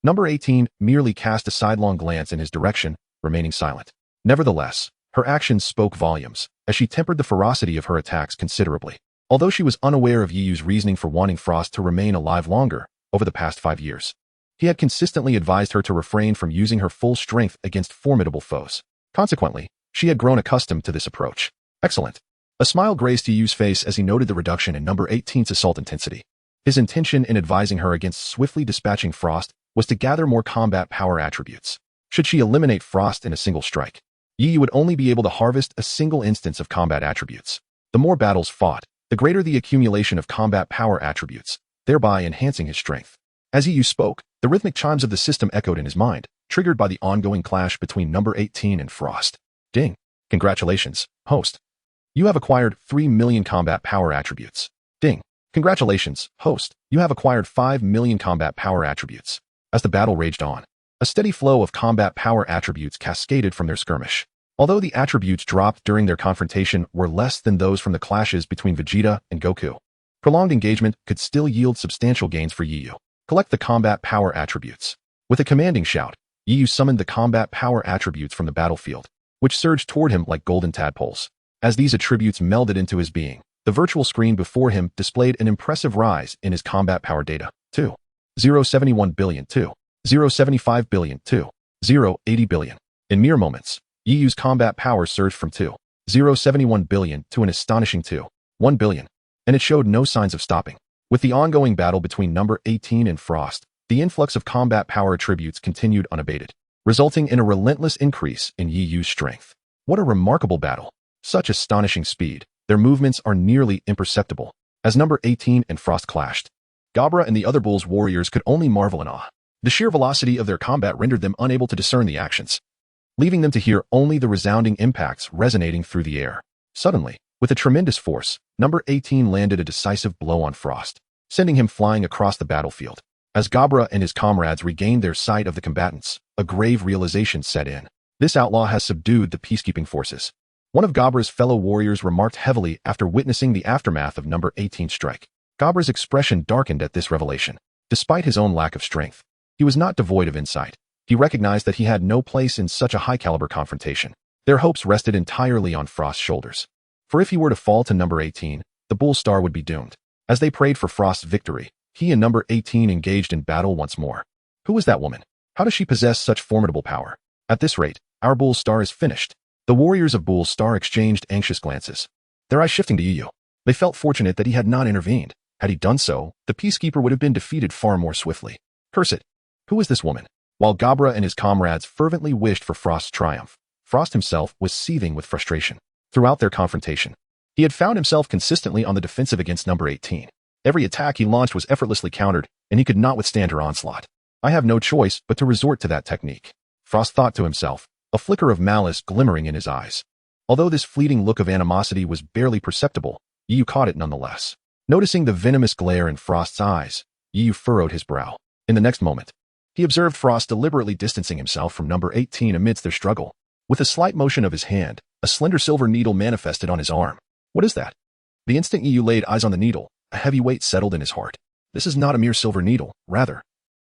number 18 merely cast a sidelong glance in his direction, remaining silent. Nevertheless, her actions spoke volumes, as she tempered the ferocity of her attacks considerably. Although she was unaware of Yu's reasoning for wanting Frost to remain alive longer, over the past 5 years, he had consistently advised her to refrain from using her full strength against formidable foes. Consequently, she had grown accustomed to this approach. Excellent. A smile graced Yu's face as he noted the reduction in number 18's assault intensity. His intention in advising her against swiftly dispatching Frost was to gather more combat power attributes. Should she eliminate Frost in a single strike, Yu would only be able to harvest a single instance of combat attributes. The more battles fought, the greater the accumulation of combat power attributes, thereby enhancing his strength. As Yu spoke, the rhythmic chimes of the system echoed in his mind, triggered by the ongoing clash between number 18 and Frost. Ding. Congratulations, host. You have acquired 3 million combat power attributes. Ding. Congratulations, host. You have acquired 5 million combat power attributes. As the battle raged on, a steady flow of combat power attributes cascaded from their skirmish. Although the attributes dropped during their confrontation were less than those from the clashes between Vegeta and Goku, prolonged engagement could still yield substantial gains for Yu. Collect the combat power attributes. With a commanding shout, Yu summoned the combat power attributes from the battlefield, which surged toward him like golden tadpoles. As these attributes melded into his being, the virtual screen before him displayed an impressive rise in his combat power data. 2. 0.71 billion. 2. 0.75 billion. 2. 0.80 billion. In mere moments, Yu's combat power surged from 2. 0.71 billion to an astonishing 2. 1 billion, and it showed no signs of stopping. With the ongoing battle between number 18 and Frost, the influx of combat power attributes continued unabated, resulting in a relentless increase in Yu's strength. What a remarkable battle! Such astonishing speed, their movements are nearly imperceptible. As number 18 and Frost clashed, Gabra and the other Bull's warriors could only marvel in awe. The sheer velocity of their combat rendered them unable to discern the actions, leaving them to hear only the resounding impacts resonating through the air. Suddenly, with a tremendous force, number 18 landed a decisive blow on Frost, sending him flying across the battlefield. As Gabra and his comrades regained their sight of the combatants, a grave realization set in. This outlaw has subdued the peacekeeping forces. One of Gabra's fellow warriors remarked heavily after witnessing the aftermath of number 18's strike. Gabra's expression darkened at this revelation. Despite his own lack of strength, he was not devoid of insight. He recognized that he had no place in such a high-caliber confrontation. Their hopes rested entirely on Frost's shoulders. For if he were to fall to number 18, the Bull Star would be doomed. As they prayed for Frost's victory, he and number 18 engaged in battle once more. Who was that woman? How does she possess such formidable power? At this rate, our Bull Star is finished. The warriors of Bull Star exchanged anxious glances, their eyes shifting to Yu. They felt fortunate that he had not intervened. Had he done so, the Peacekeeper would have been defeated far more swiftly. Curse it! Who was this woman? While Gabra and his comrades fervently wished for Frost's triumph, Frost himself was seething with frustration. Throughout their confrontation, he had found himself consistently on the defensive against number 18. Every attack he launched was effortlessly countered, and he could not withstand her onslaught. I have no choice but to resort to that technique, Frost thought to himself, a flicker of malice glimmering in his eyes. Although this fleeting look of animosity was barely perceptible, Yu caught it nonetheless. Noticing the venomous glare in Frost's eyes, Yu furrowed his brow. In the next moment, he observed Frost deliberately distancing himself from number 18 amidst their struggle. With a slight motion of his hand, a slender silver needle manifested on his arm. What is that? The instant Yu laid eyes on the needle, a heavy weight settled in his heart. This is not a mere silver needle, rather.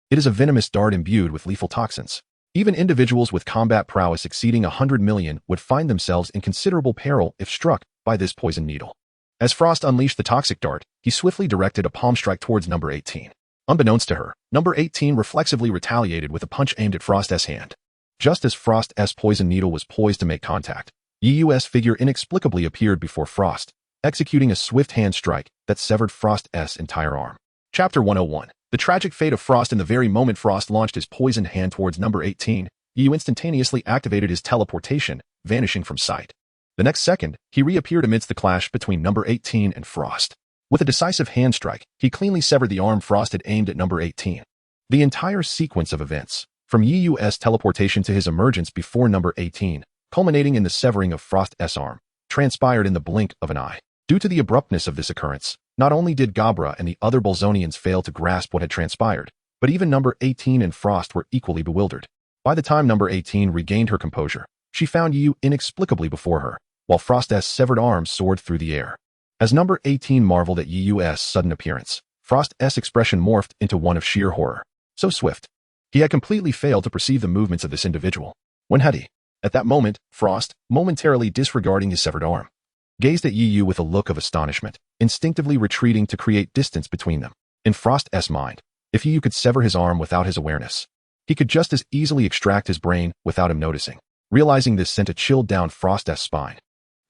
It is a venomous dart imbued with lethal toxins. Even individuals with combat prowess exceeding 100 million would find themselves in considerable peril if struck by this poison needle. As Frost unleashed the toxic dart, he swiftly directed a palm strike towards number 18. Unbeknownst to her, number 18 reflexively retaliated with a punch aimed at Frost's hand. Just as Frost's poison needle was poised to make contact, Yu's figure inexplicably appeared before Frost, executing a swift hand strike that severed Frost's entire arm. Chapter 101. The tragic fate of Frost. In the very moment Frost launched his poisoned hand towards number 18, Yu instantaneously activated his teleportation, vanishing from sight. The next second, he reappeared amidst the clash between number 18 and Frost. With a decisive hand strike, he cleanly severed the arm Frost had aimed at number 18. The entire sequence of events, from Yu's teleportation to his emergence before number 18, culminating in the severing of Frost's arm, transpired in the blink of an eye. Due to the abruptness of this occurrence, not only did Gabra and the other Bolzonians fail to grasp what had transpired, but even number 18 and Frost were equally bewildered. By the time number 18 regained her composure, she found Yu inexplicably before her, while Frost's severed arm soared through the air. As number 18 marveled at Yu's sudden appearance, Frost's expression morphed into one of sheer horror. So swift. He had completely failed to perceive the movements of this individual. When had he? At that moment, Frost, momentarily disregarding his severed arm, gazed at Yu with a look of astonishment, instinctively retreating to create distance between them. In Frost's mind, if Yu could sever his arm without his awareness, he could just as easily extract his brain without him noticing. Realizing this sent a chill down Frost's spine,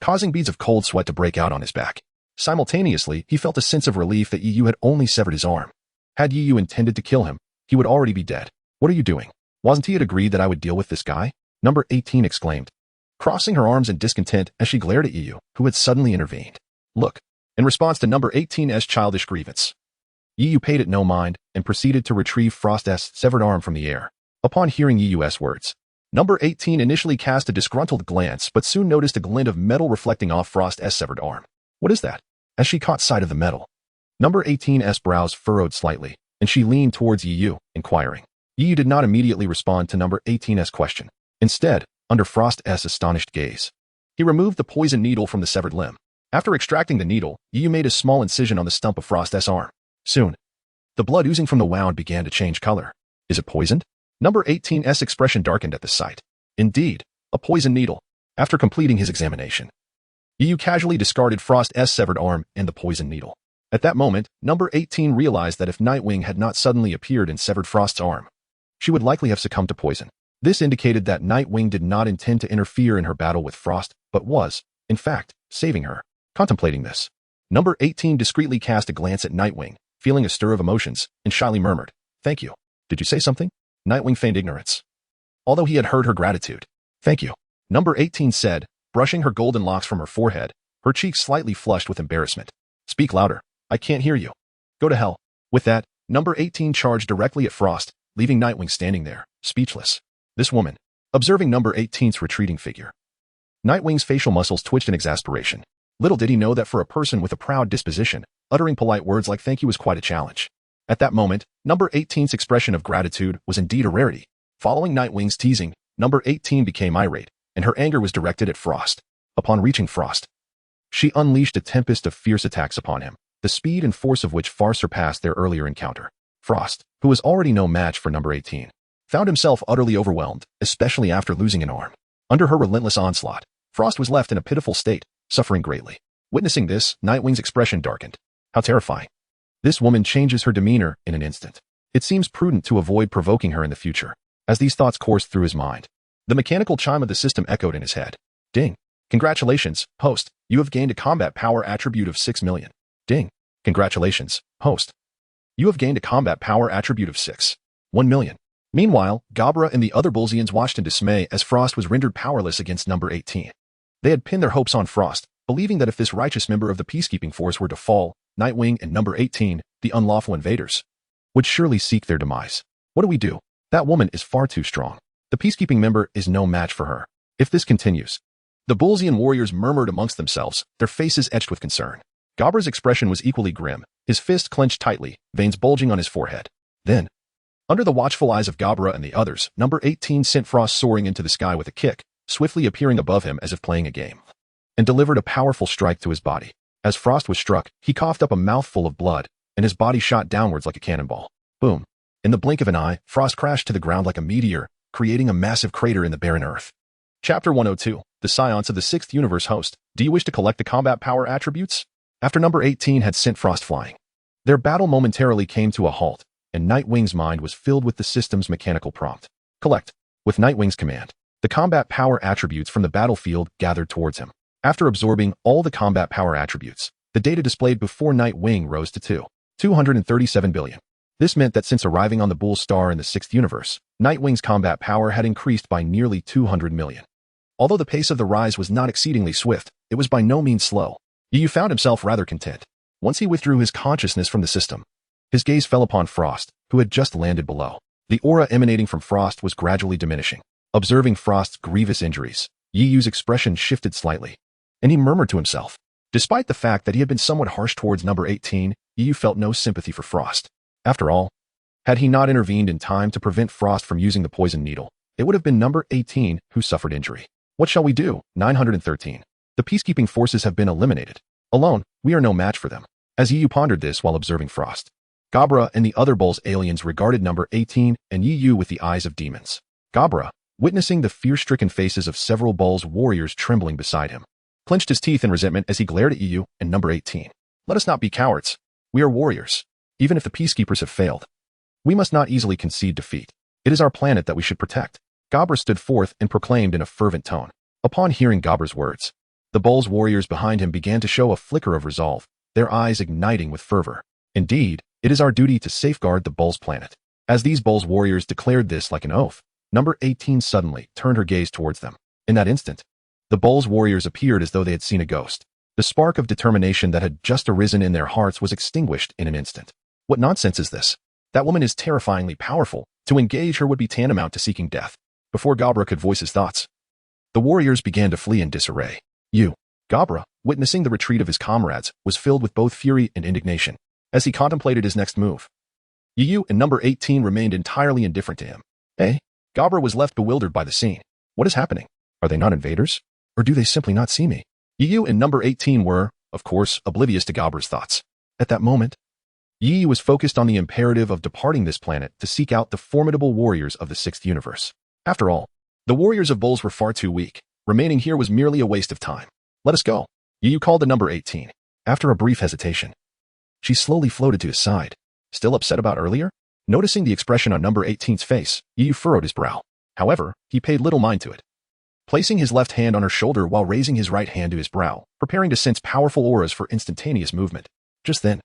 causing beads of cold sweat to break out on his back. Simultaneously, he felt a sense of relief that Yu had only severed his arm. Had Yu intended to kill him, he would already be dead. What are you doing? Wasn't he agreed that I would deal with this guy? Number 18 exclaimed, crossing her arms in discontent as she glared at Yu, who had suddenly intervened. Look. In response to number 18's childish grievance, Yu paid it no mind and proceeded to retrieve Frost's severed arm from the air. Upon hearing Yu's words, number 18 initially cast a disgruntled glance but soon noticed a glint of metal reflecting off Frost's severed arm. What is that? As she caught sight of the metal, number 18's brows furrowed slightly, and she leaned towards Yu, inquiring. Yu did not immediately respond to number 18's question. Instead, under Frost's astonished gaze, he removed the poison needle from the severed limb. After extracting the needle, Yu made a small incision on the stump of Frost's arm. Soon, the blood oozing from the wound began to change color. Is it poisoned? Number 18's expression darkened at the sight. Indeed, a poison needle. After completing his examination, Yu casually discarded Frost's severed arm and the poison needle. At that moment, number 18 realized that if Nightwing had not suddenly appeared and severed Frost's arm, she would likely have succumbed to poison. This indicated that Nightwing did not intend to interfere in her battle with Frost, but was, in fact, saving her. Contemplating this, number 18 discreetly cast a glance at Nightwing, feeling a stir of emotions, and shyly murmured, "Thank you." Did you say something? Nightwing feigned ignorance, although he had heard her gratitude. "Thank you," number 18 said, brushing her golden locks from her forehead, her cheeks slightly flushed with embarrassment. "Speak louder. I can't hear you." "Go to hell." With that, number 18 charged directly at Frost, leaving Nightwing standing there, speechless. This woman, observing number 18's retreating figure, Nightwing's facial muscles twitched in exasperation. Little did he know that for a person with a proud disposition, uttering polite words like thank you was quite a challenge. At that moment, number 18's expression of gratitude was indeed a rarity. Following Nightwing's teasing, number 18 became irate, and her anger was directed at Frost. Upon reaching Frost, she unleashed a tempest of fierce attacks upon him, the speed and force of which far surpassed their earlier encounter. Frost, who was already no match for number 18, found himself utterly overwhelmed, especially after losing an arm. Under her relentless onslaught, Frost was left in a pitiful state, suffering greatly. Witnessing this, Nightwing's expression darkened. How terrifying. This woman changes her demeanor in an instant. It seems prudent to avoid provoking her in the future. As these thoughts coursed through his mind, the mechanical chime of the system echoed in his head. Ding. Congratulations, host. You have gained a combat power attribute of 6 million. Ding. Congratulations, host. You have gained a combat power attribute of 1 million. Meanwhile, Gabra and the other Bolzians watched in dismay as Frost was rendered powerless against number 18. They had pinned their hopes on Frost, believing that if this righteous member of the peacekeeping force were to fall, Nightwing and number 18, the unlawful invaders, would surely seek their demise. What do we do? That woman is far too strong. The peacekeeping member is no match for her. If this continues, the Bullsian warriors murmured amongst themselves, their faces etched with concern. Gabra's expression was equally grim, his fist clenched tightly, veins bulging on his forehead. Then, under the watchful eyes of Gabra and the others, number 18 sent Frost soaring into the sky with a kick, swiftly appearing above him as if playing a game, and delivered a powerful strike to his body. As Frost was struck, he coughed up a mouthful of blood, and his body shot downwards like a cannonball. Boom. In the blink of an eye, Frost crashed to the ground like a meteor, creating a massive crater in the barren earth. Chapter 102, The Saiyans of the 6th Universe Host. Do you wish to collect the combat power attributes? After number 18 had sent Frost flying, their battle momentarily came to a halt, and Nightwing's mind was filled with the system's mechanical prompt. Collect. With Nightwing's command, the combat power attributes from the battlefield gathered towards him. After absorbing all the combat power attributes, the data displayed before Nightwing rose to 237 billion. This meant that since arriving on the Bull Star in the 6th universe, Nightwing's combat power had increased by nearly 200 million. Although the pace of the rise was not exceedingly swift, it was by no means slow. Yu found himself rather content. Once he withdrew his consciousness from the system, his gaze fell upon Frost, who had just landed below. The aura emanating from Frost was gradually diminishing. Observing Frost's grievous injuries, Yu's expression shifted slightly, and he murmured to himself. Despite the fact that he had been somewhat harsh towards number 18, Yu felt no sympathy for Frost. After all, had he not intervened in time to prevent Frost from using the poison needle, it would have been number 18 who suffered injury. What shall we do? 913. The peacekeeping forces have been eliminated. Alone, we are no match for them. As Yu pondered this while observing Frost, Gabra and the other Bull's aliens regarded number 18 and Yu with the eyes of demons. Gabra, witnessing the fear-stricken faces of several Bull's warriors trembling beside him, clenched his teeth in resentment as he glared at Yu and number 18. Let us not be cowards. We are warriors. Even if the peacekeepers have failed, we must not easily concede defeat. It is our planet that we should protect. Gabra stood forth and proclaimed in a fervent tone. Upon hearing Gabra's words, the Bull's warriors behind him began to show a flicker of resolve, their eyes igniting with fervor. Indeed, it is our duty to safeguard the Bull's planet. As these Bull's warriors declared this like an oath, number 18 suddenly turned her gaze towards them. In that instant, the Bull's warriors appeared as though they had seen a ghost. The spark of determination that had just arisen in their hearts was extinguished in an instant. What nonsense is this? That woman is terrifyingly powerful. To engage her would be tantamount to seeking death. Before Gabra could voice his thoughts, the warriors began to flee in disarray. Gabra, witnessing the retreat of his comrades, was filled with both fury and indignation. As he contemplated his next move, Yu and number 18 remained entirely indifferent to him. Gabra was left bewildered by the scene. What is happening? Are they not invaders? Or do they simply not see me? Yu and number 18 were, of course, oblivious to Gabra's thoughts. At that moment, Yu was focused on the imperative of departing this planet to seek out the formidable warriors of the 6th universe. After all, the warriors of Bulls were far too weak. Remaining here was merely a waste of time. Let us go. Yu called to number 18. After a brief hesitation, she slowly floated to his side. Still upset about earlier? Noticing the expression on number 18's face, Yu furrowed his brow. However, he paid little mind to it. Placing his left hand on her shoulder while raising his right hand to his brow, preparing to sense powerful auras for instantaneous movement. Just then,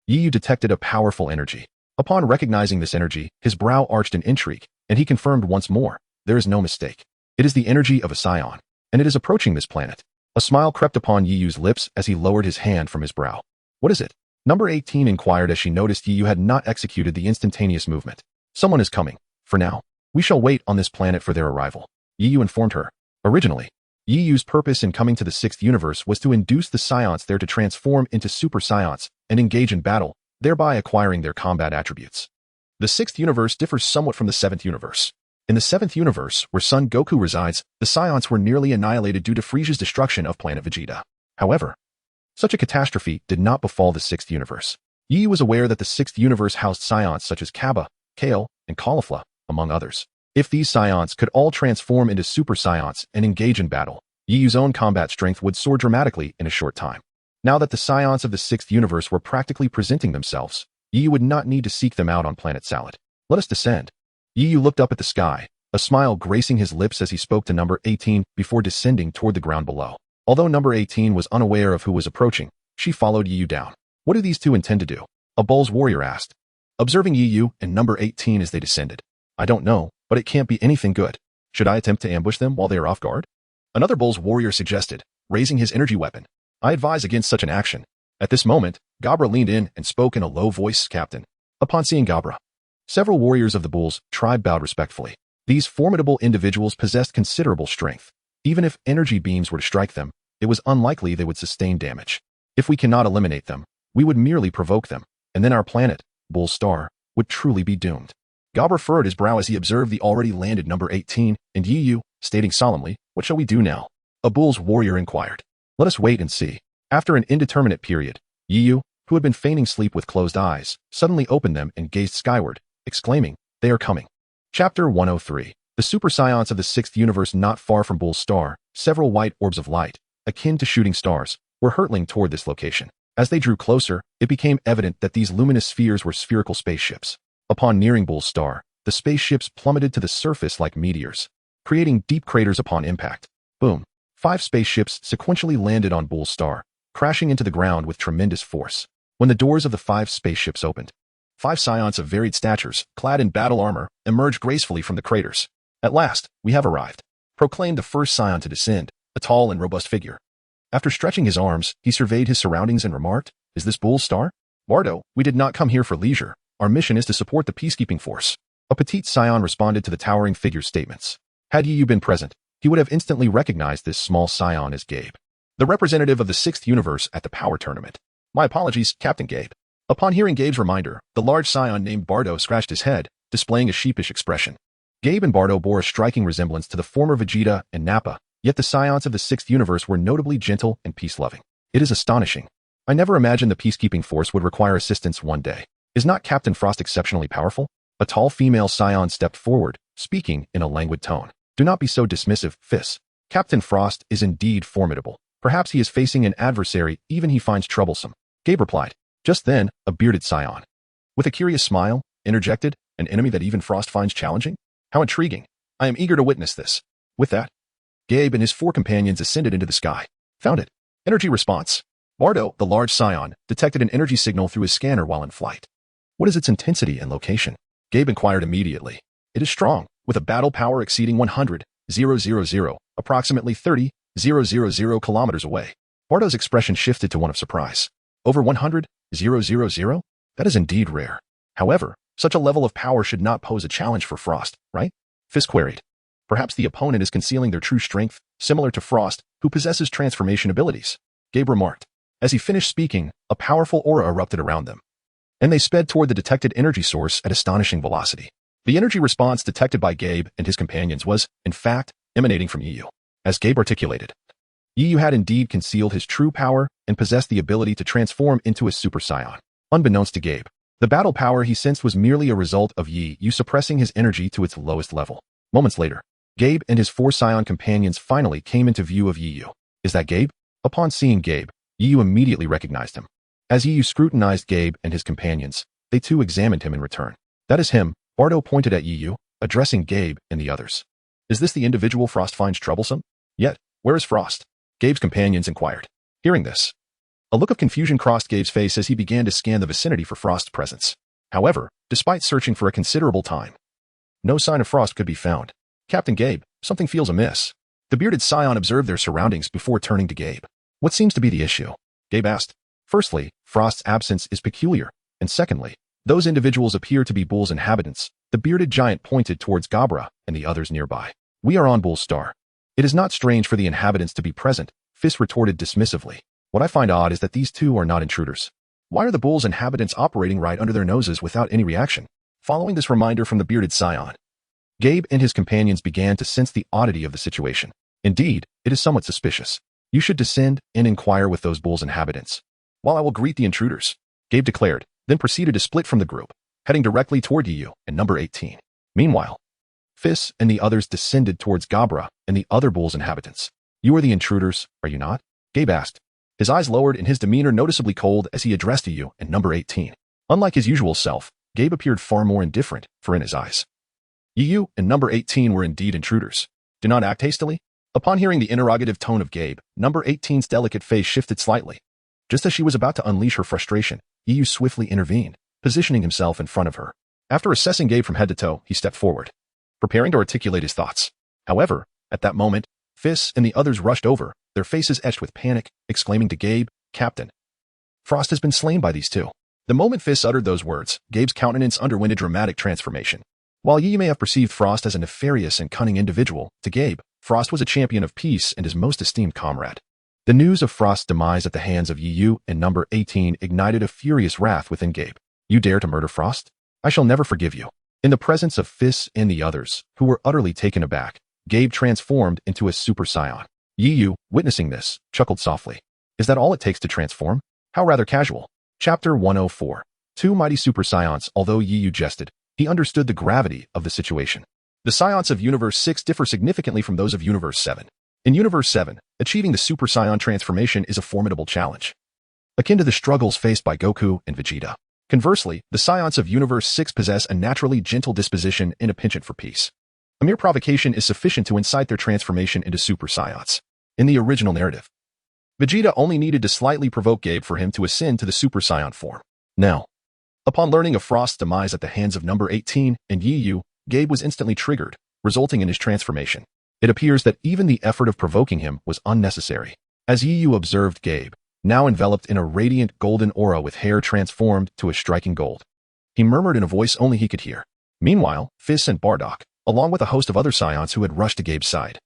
Yu detected a powerful energy. Upon recognizing this energy, his brow arched in intrigue, and he confirmed once more, there is no mistake. It is the energy of a Saiyan, and it is approaching this planet. A smile crept upon Yu's lips as he lowered his hand from his brow. What is it? Number 18 inquired as she noticed Yu had not executed the instantaneous movement. Someone is coming. For now, we shall wait on this planet for their arrival. Yu informed her. Originally, Yu's purpose in coming to the 6th universe was to induce the Saiyans there to transform into Super Saiyans and engage in battle, thereby acquiring their combat attributes. The 6th universe differs somewhat from the 7th universe. In the 7th universe, where Son Goku resides, the Saiyans were nearly annihilated due to Frieza's destruction of planet Vegeta. However, such a catastrophe did not befall the 6th universe. Yu was aware that the 6th universe housed Saiyans such as Kaba, Kale, and Caulifla, among others. If these Saiyans could all transform into Super Saiyans and engage in battle, Yu's own combat strength would soar dramatically in a short time. Now that the Saiyans of the 6th universe were practically presenting themselves, Yu would not need to seek them out on Planet Salad. Let us descend. Yu looked up at the sky, a smile gracing his lips as he spoke to number 18 before descending toward the ground below. Although number 18 was unaware of who was approaching, she followed Yu down. What do these two intend to do? A Bull's warrior asked, observing Yu and number 18 as they descended. I don't know, but it can't be anything good. Should I attempt to ambush them while they are off guard? Another Bull's warrior suggested, raising his energy weapon. I advise against such an action. At this moment, Gabra leaned in and spoke in a low voice, "Captain." Upon seeing Gabra, several warriors of the Bulls tribe bowed respectfully. These formidable individuals possessed considerable strength. Even if energy beams were to strike them, it was unlikely they would sustain damage. If we cannot eliminate them, we would merely provoke them, and then our planet, Bull Star, would truly be doomed. Gabra furrowed his brow as he observed the already landed number 18, and Yu, stating solemnly, "What shall we do now?" A Bull's warrior inquired. "Let us wait and see." After an indeterminate period, Yu, who had been feigning sleep with closed eyes, suddenly opened them and gazed skyward, exclaiming, "They are coming." Chapter 103. The Super Saiyans of the 6th universe. Not far from Bull Star, several white orbs of light, akin to shooting stars, were hurtling toward this location. As they drew closer, it became evident that these luminous spheres were spherical spaceships. Upon nearing Bull Star, the spaceships plummeted to the surface like meteors, creating deep craters upon impact. Boom. 5 spaceships sequentially landed on Bull Star, crashing into the ground with tremendous force. When the doors of the 5 spaceships opened, 5 Saiyans of varied statures, clad in battle armor, emerged gracefully from the craters. "At last, we have arrived," proclaimed the first Saiyan to descend, a tall and robust figure. After stretching his arms, he surveyed his surroundings and remarked, "Is this Bull Star? Bardo, we did not come here for leisure. Our mission is to support the peacekeeping force." A petite Saiyan responded to the towering figure's statements. Had Yu been present, he would have instantly recognized this small Saiyan as Gabe, the representative of the 6th universe at the power tournament. "My apologies, Captain Gabe." Upon hearing Gabe's reminder, the large Saiyan named Bardo scratched his head, displaying a sheepish expression. Gabe and Bardo bore a striking resemblance to the former Vegeta and Nappa, yet the Saiyans of the 6th universe were notably gentle and peace-loving. "It is astonishing. I never imagined the peacekeeping force would require assistance one day. Is not Captain Frost exceptionally powerful?" A tall female Saiyan stepped forward, speaking in a languid tone. "Do not be so dismissive, Fis. Captain Frost is indeed formidable. Perhaps he is facing an adversary even he finds troublesome." Gabe replied. Just then, a bearded Saiyan, with a curious smile, interjected, "An enemy that even Frost finds challenging? How intriguing. I am eager to witness this." With that, Gabe and his 4 companions ascended into the sky. Found it. Energy response. Bardo, the large Saiyan, detected an energy signal through his scanner while in flight. "What is its intensity and location?" Gabe inquired immediately. "It is strong, with a battle power exceeding 100,000, approximately 30,000 kilometers away." Bardo's expression shifted to one of surprise. "Over 100,000? That is indeed rare. However, such a level of power should not pose a challenge for Frost, right?" Fisk queried. "Perhaps the opponent is concealing their true strength, similar to Frost, who possesses transformation abilities," Gabe remarked. As he finished speaking, a powerful aura erupted around them, and they sped toward the detected energy source at astonishing velocity. The energy response detected by Gabe and his companions was, in fact, emanating from Yu. As Gabe articulated, Yu had indeed concealed his true power and possessed the ability to transform into a Super Saiyan. Unbeknownst to Gabe, the battle power he sensed was merely a result of Yu suppressing his energy to its lowest level. Moments later, Gabe and his 4 Saiyan companions finally came into view of Yu. "Is that Gabe?" Upon seeing Gabe, Yu immediately recognized him. As Yu scrutinized Gabe and his companions, they too examined him in return. "That is him," Bardo pointed at Yu, addressing Gabe and the others. "Is this the individual Frost finds troublesome? Yet, where is Frost?" Gabe's companions inquired. Hearing this, a look of confusion crossed Gabe's face as he began to scan the vicinity for Frost's presence. However, despite searching for a considerable time, no sign of Frost could be found. "Captain Gabe, something feels amiss." The bearded Scion observed their surroundings before turning to Gabe. "What seems to be the issue?" Gabe asked. "Firstly, Frost's absence is peculiar, and secondly, those individuals appear to be Bull's inhabitants." The bearded giant pointed towards Gabra and the others nearby. "We are on Bull Star. It is not strange for the inhabitants to be present," Fist retorted dismissively. "What I find odd is that these two are not intruders. Why are the Bull's inhabitants operating right under their noses without any reaction?" Following this reminder from the bearded Scion, Gabe and his companions began to sense the oddity of the situation. "Indeed, it is somewhat suspicious. You should descend and inquire with those Bull's inhabitants, while I will greet the intruders," Gabe declared, then proceeded to split from the group, heading directly toward Yu and number 18. Meanwhile, Fis and the others descended towards Gabra and the other Bull's inhabitants. "You are the intruders, are you not?" Gabe asked, his eyes lowered and his demeanor noticeably cold as he addressed Yu and number 18. Unlike his usual self, Gabe appeared far more indifferent, for in his eyes, Yu and number 18 were indeed intruders. "Do not act hastily." Upon hearing the interrogative tone of Gabe, number 18's delicate face shifted slightly. Just as she was about to unleash her frustration, Yu swiftly intervened, positioning himself in front of her. After assessing Gabe from head to toe, he stepped forward, preparing to articulate his thoughts. However, at that moment, Fis and the others rushed over, their faces etched with panic, exclaiming to Gabe, "Captain Frost has been slain by these two. The moment Fist uttered those words, Gabe's countenance underwent a dramatic transformation. While Yi may have perceived Frost as a nefarious and cunning individual, to Gabe, Frost was a champion of peace and his most esteemed comrade. The news of Frost's demise at the hands of Yu and number 18 ignited a furious wrath within Gabe. You dare to murder Frost? I shall never forgive you. In the presence of Fist and the others, who were utterly taken aback, Gabe transformed into a Super Saiyan. Yu, witnessing this, chuckled softly. Is that all it takes to transform? How rather casual. Chapter 104. Two mighty Super Saiyans. Although Yu jested, he understood the gravity of the situation. The Saiyans of Universe 6 differ significantly from those of Universe 7. In Universe 7, achieving the Super Saiyan transformation is a formidable challenge, akin to the struggles faced by Goku and Vegeta. Conversely, the Saiyans of Universe 6 possess a naturally gentle disposition and a penchant for peace. A mere provocation is sufficient to incite their transformation into Super Saiyans. In the original narrative, Vegeta only needed to slightly provoke Gabe for him to ascend to the Super Saiyan form. Now, upon learning of Frost's demise at the hands of number 18 and Yu, Gabe was instantly triggered, resulting in his transformation. It appears that even the effort of provoking him was unnecessary. As Yu observed Gabe, now enveloped in a radiant golden aura with hair transformed to a striking gold, he murmured in a voice only he could hear. Meanwhile, Fizz and Bardock, along with a host of other Saiyans who had rushed to Gabe's side,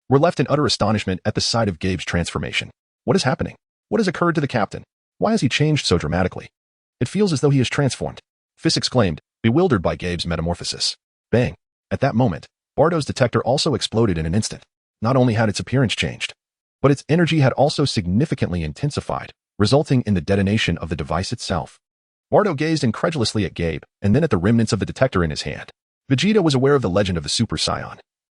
were left in utter astonishment at the sight of Gabe's transformation. What is happening? What has occurred to the captain? Why has he changed so dramatically? It feels as though he is transformed, Fizz exclaimed, bewildered by Gabe's metamorphosis. Bang! At that moment, Bardo's detector also exploded in an instant. Not only had its appearance changed, but its energy had also significantly intensified, resulting in the detonation of the device itself. Bardo gazed incredulously at Gabe, and then at the remnants of the detector in his hand. Vegeta was aware of the legend of the Super Saiyan.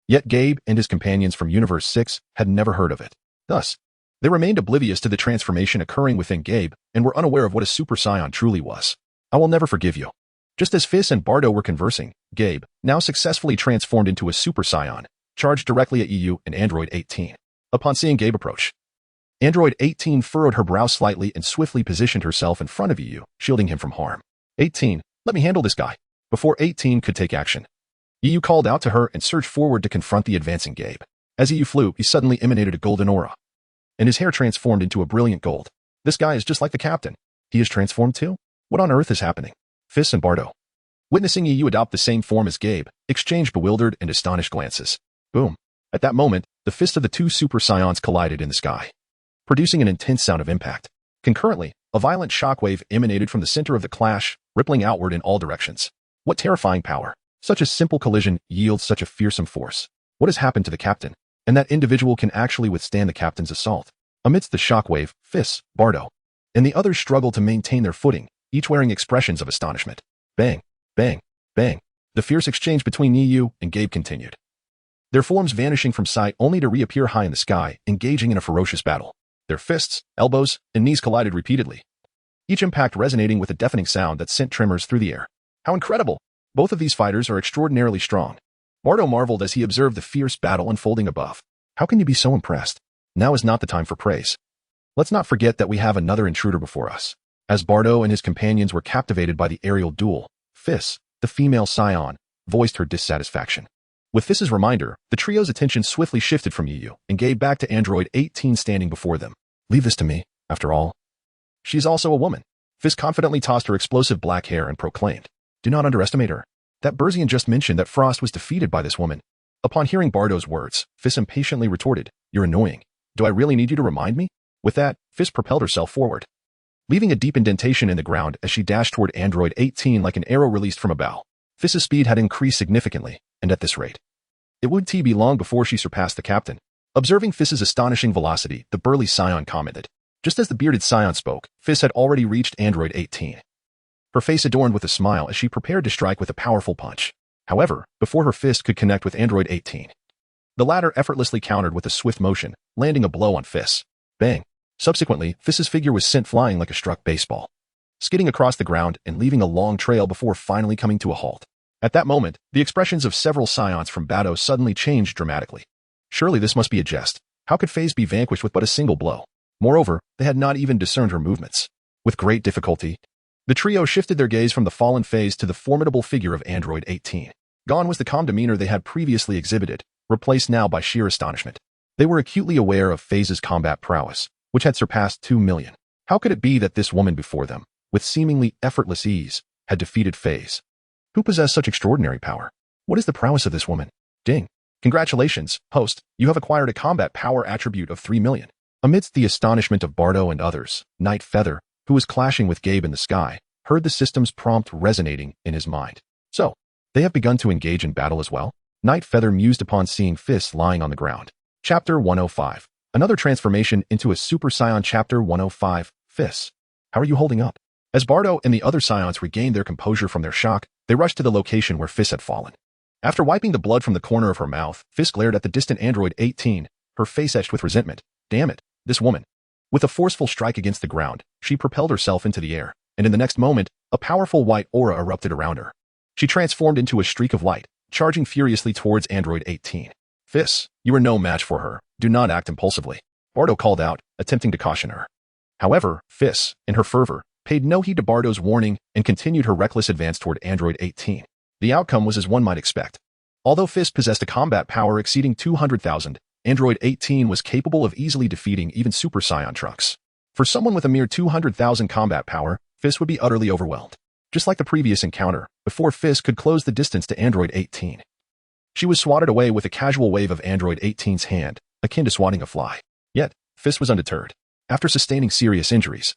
Yet Gabe and his companions from Universe 6 had never heard of it. Thus, they remained oblivious to the transformation occurring within Gabe and were unaware of what a Super Saiyan truly was. I will never forgive you. Just as Fizz and Bardo were conversing, Gabe, now successfully transformed into a Super Saiyan, charged directly at Yu and Android 18. Upon seeing Gabe approach, Android 18 furrowed her brow slightly and swiftly positioned herself in front of Yu, shielding him from harm. 18, let me handle this guy. Before 18 could take action, Yu called out to her and surged forward to confront the advancing Gabe. As Yu flew, he suddenly emanated a golden aura, and his hair transformed into a brilliant gold. This guy is just like the captain. He is transformed too? What on earth is happening? Fizz and Bardo, witnessing Yu adopt the same form as Gabe, exchanged bewildered and astonished glances. Boom. At that moment, the fists of the two Super Saiyans collided in the sky, producing an intense sound of impact. Concurrently, a violent shockwave emanated from the center of the clash, rippling outward in all directions. What terrifying power! Such a simple collision yields such a fearsome force. What has happened to the captain? And that individual can actually withstand the captain's assault. Amidst the shockwave, Fizz, Bardo, and the others struggled to maintain their footing, each wearing expressions of astonishment. Bang, bang, bang. The fierce exchange between Yu and Gabe continued, their forms vanishing from sight only to reappear high in the sky, engaging in a ferocious battle. Their fists, elbows, and knees collided repeatedly, each impact resonating with a deafening sound that sent tremors through the air. How incredible! Both of these fighters are extraordinarily strong. Bardo marveled as he observed the fierce battle unfolding above. How can you be so impressed? Now is not the time for praise. Let's not forget that we have another intruder before us. As Bardo and his companions were captivated by the aerial duel, Fizz, the female Saiyan, voiced her dissatisfaction. With Fizz's reminder, the trio's attention swiftly shifted from Yu and gave back to Android 18 standing before them. Leave this to me, after all. She is also a woman. Fizz confidently tossed her explosive black hair and proclaimed, do not underestimate her. That Berzian just mentioned that Frost was defeated by this woman. Upon hearing Bardo's words, Fizz impatiently retorted, you're annoying. Do I really need you to remind me? With that, Fizz propelled herself forward, leaving a deep indentation in the ground as she dashed toward Android 18 like an arrow released from a bow. Fizz's speed had increased significantly, and at this rate, it would be long before she surpassed the captain. Observing Fizz's astonishing velocity, the burly Saiyan commented. Just as the bearded Saiyan spoke, Fizz had already reached Android 18. Her face adorned with a smile as she prepared to strike with a powerful punch. However, before her fist could connect with Android 18, the latter effortlessly countered with a swift motion, landing a blow on Fizz. Bang! Subsequently, Fizz's figure was sent flying like a struck baseball, skidding across the ground and leaving a long trail before finally coming to a halt. At that moment, the expressions of several Saiyans from Bado suddenly changed dramatically. Surely this must be a jest. How could Fizz be vanquished with but a single blow? Moreover, they had not even discerned her movements. With great difficulty, the trio shifted their gaze from the fallen Fizz to the formidable figure of Android 18. Gone was the calm demeanor they had previously exhibited, replaced now by sheer astonishment. They were acutely aware of Fizz's combat prowess, which had surpassed 2 million. How could it be that this woman before them, with seemingly effortless ease, had defeated FaZe? Who possessed such extraordinary power? What is the prowess of this woman? Ding. Congratulations, host, you have acquired a combat power attribute of 3 million. Amidst the astonishment of Bardo and others, Night Feather, who was clashing with Gabe in the sky, heard the system's prompt resonating in his mind. So, they have begun to engage in battle as well? Night Feather mused upon seeing Fist lying on the ground. Chapter 105. Another transformation into a Super Saiyan. Chapter 105. Fist. How are you holding up? As Bardo and the other Saiyans regained their composure from their shock, they rushed to the location where Fist had fallen. After wiping the blood from the corner of her mouth, Fist glared at the distant android 18, her face etched with resentment. Damn it, this woman. With a forceful strike against the ground, she propelled herself into the air, and in the next moment, a powerful white aura erupted around her. She transformed into a streak of light, charging furiously towards android 18. Fist, you are no match for her. Do not act impulsively. Bardo called out, attempting to caution her. However, Fist, in her fervor, paid no heed to Bardo's warning and continued her reckless advance toward android 18. The outcome was as one might expect. Although Fist possessed a combat power exceeding 200,000, android 18 was capable of easily defeating even Super Saiyan Trunks. For someone with a mere 200,000 combat power, Fist would be utterly overwhelmed. Just like the previous encounter, before Fist could close the distance to android 18. She was swatted away with a casual wave of android 18's hand, akin to swatting a fly. Yet, Fist was undeterred. After sustaining serious injuries,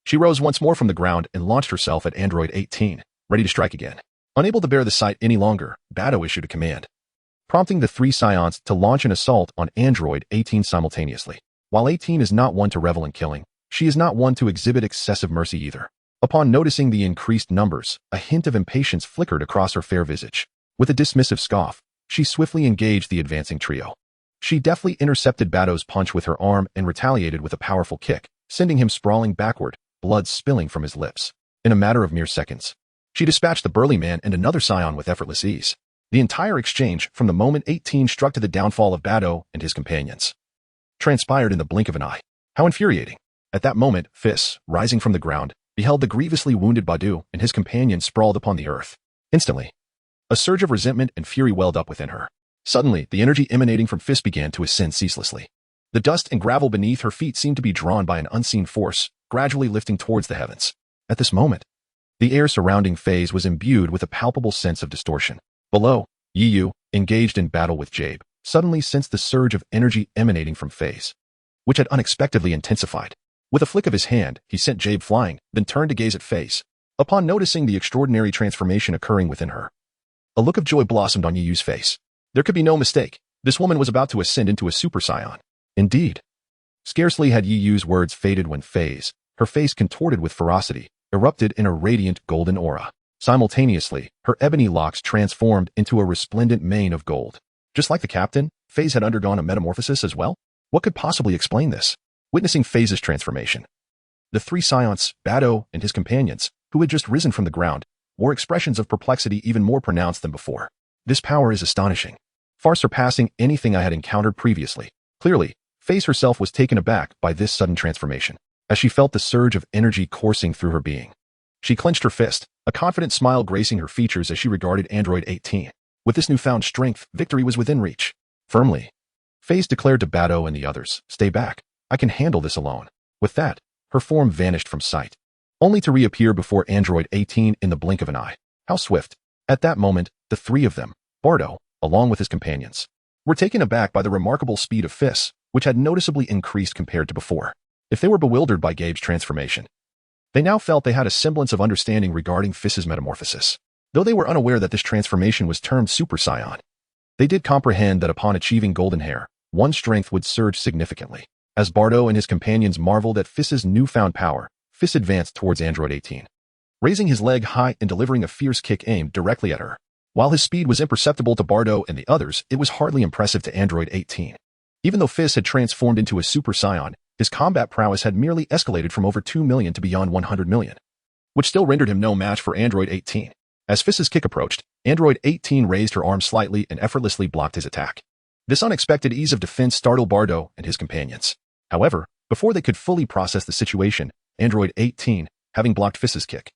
she rose once more from the ground and launched herself at android 18, ready to strike again. Unable to bear the sight any longer, Bardo issued a command, prompting the 3 Saiyans to launch an assault on android 18 simultaneously. While 18 is not one to revel in killing, she is not one to exhibit excessive mercy either. Upon noticing the increased numbers, a hint of impatience flickered across her fair visage. With a dismissive scoff, she swiftly engaged the advancing trio. She deftly intercepted Bardo's punch with her arm and retaliated with a powerful kick, sending him sprawling backward, blood spilling from his lips. In a matter of mere seconds, she dispatched the burly man and another Saiyan with effortless ease. The entire exchange, from the moment 18 struck to the downfall of Bardo and his companions, transpired in the blink of an eye. How infuriating. At that moment, Fist, rising from the ground, beheld the grievously wounded Bardo and his companion sprawled upon the earth. Instantly, a surge of resentment and fury welled up within her. Suddenly, the energy emanating from Fist began to ascend ceaselessly. The dust and gravel beneath her feet seemed to be drawn by an unseen force, gradually lifting towards the heavens. At this moment, the air surrounding FaZe was imbued with a palpable sense of distortion. Below, Yu, engaged in battle with Jabe, suddenly sensed the surge of energy emanating from FaZe, which had unexpectedly intensified. With a flick of his hand, he sent Jabe flying, then turned to gaze at FaZe. Upon noticing the extraordinary transformation occurring within her, a look of joy blossomed on Yu's face. There could be no mistake. This woman was about to ascend into a Super Saiyan. Indeed. Scarcely had Yu's words faded when FaZe, her face contorted with ferocity, erupted in a radiant golden aura. Simultaneously, her ebony locks transformed into a resplendent mane of gold. Just like the captain, FaZe had undergone a metamorphosis as well? What could possibly explain this? Witnessing FaZe's transformation, the 3 Saiyans, Bardo and his companions, who had just risen from the ground, wore expressions of perplexity even more pronounced than before. This power is astonishing, far surpassing anything I had encountered previously. Clearly, FaZe herself was taken aback by this sudden transformation, as she felt the surge of energy coursing through her being. She clenched her fist, a confident smile gracing her features as she regarded android 18. With this newfound strength, victory was within reach. Firmly, FaZe declared to Bardo and the others, "Stay back. I can handle this alone." With that, her form vanished from sight, only to reappear before android 18 in the blink of an eye. How swift. At that moment, the 3 of them, Bardo, along with his companions, were taken aback by the remarkable speed of Fist, which had noticeably increased compared to before. If they were bewildered by Gabe's transformation, they now felt they had a semblance of understanding regarding Fist's metamorphosis. Though they were unaware that this transformation was termed Super Saiyan, they did comprehend that upon achieving golden hair, one's strength would surge significantly. As Bardo and his companions marveled at Fist's newfound power, Fist advanced towards android 18, raising his leg high and delivering a fierce kick aimed directly at her. While his speed was imperceptible to Bardo and the others, it was hardly impressive to android 18. Even though Fist had transformed into a Super Saiyan, his combat prowess had merely escalated from over 2 million to beyond 100 million, which still rendered him no match for android 18. As Fist's kick approached, android 18 raised her arm slightly and effortlessly blocked his attack. This unexpected ease of defense startled Bardo and his companions. However, before they could fully process the situation, android 18, having blocked Fist's kick,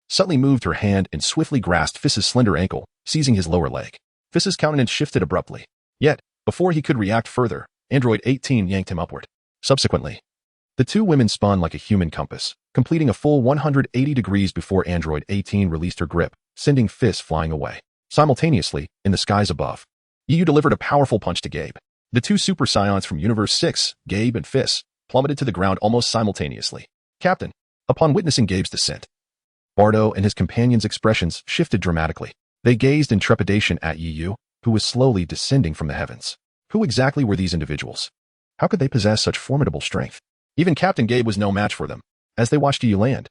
suddenly moved her hand and swiftly grasped Fist's slender ankle, seizing his lower leg. Fist's countenance shifted abruptly. Yet, before he could react further, android 18 yanked him upward. Subsequently, The two women spun like a human compass, completing a full 180 degrees before Android 18 released her grip, sending fists flying away. Simultaneously, in the skies above, Yu delivered a powerful punch to Gabe. The two Super Saiyans from Universe 6, Gabe and Fist, plummeted to the ground almost simultaneously. Captain, upon witnessing Gabe's descent, Bardo and his companions' expressions shifted dramatically. They gazed in trepidation at Yu, who was slowly descending from the heavens. Who exactly were these individuals? How could they possess such formidable strength? Even Captain Gabe was no match for them. As they watched Yu land,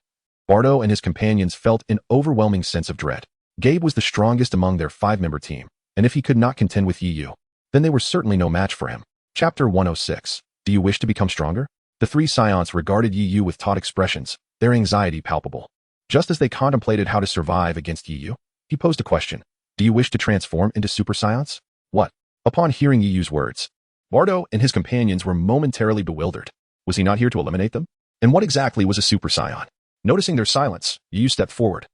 Bardo and his companions felt an overwhelming sense of dread. Gabe was the strongest among their 5-member team, and if he could not contend with Yu, then they were certainly no match for him. Chapter 106. Do you wish to become stronger? The three Saiyans regarded Yu with taut expressions, their anxiety palpable. Just as they contemplated how to survive against Yu, he posed a question. Do you wish to transform into Super Saiyans? What? Upon hearing Yu's words, Bardo and his companions were momentarily bewildered. Was he not here to eliminate them? And what exactly was a Super Saiyan? Noticing their silence, Yu stepped forward,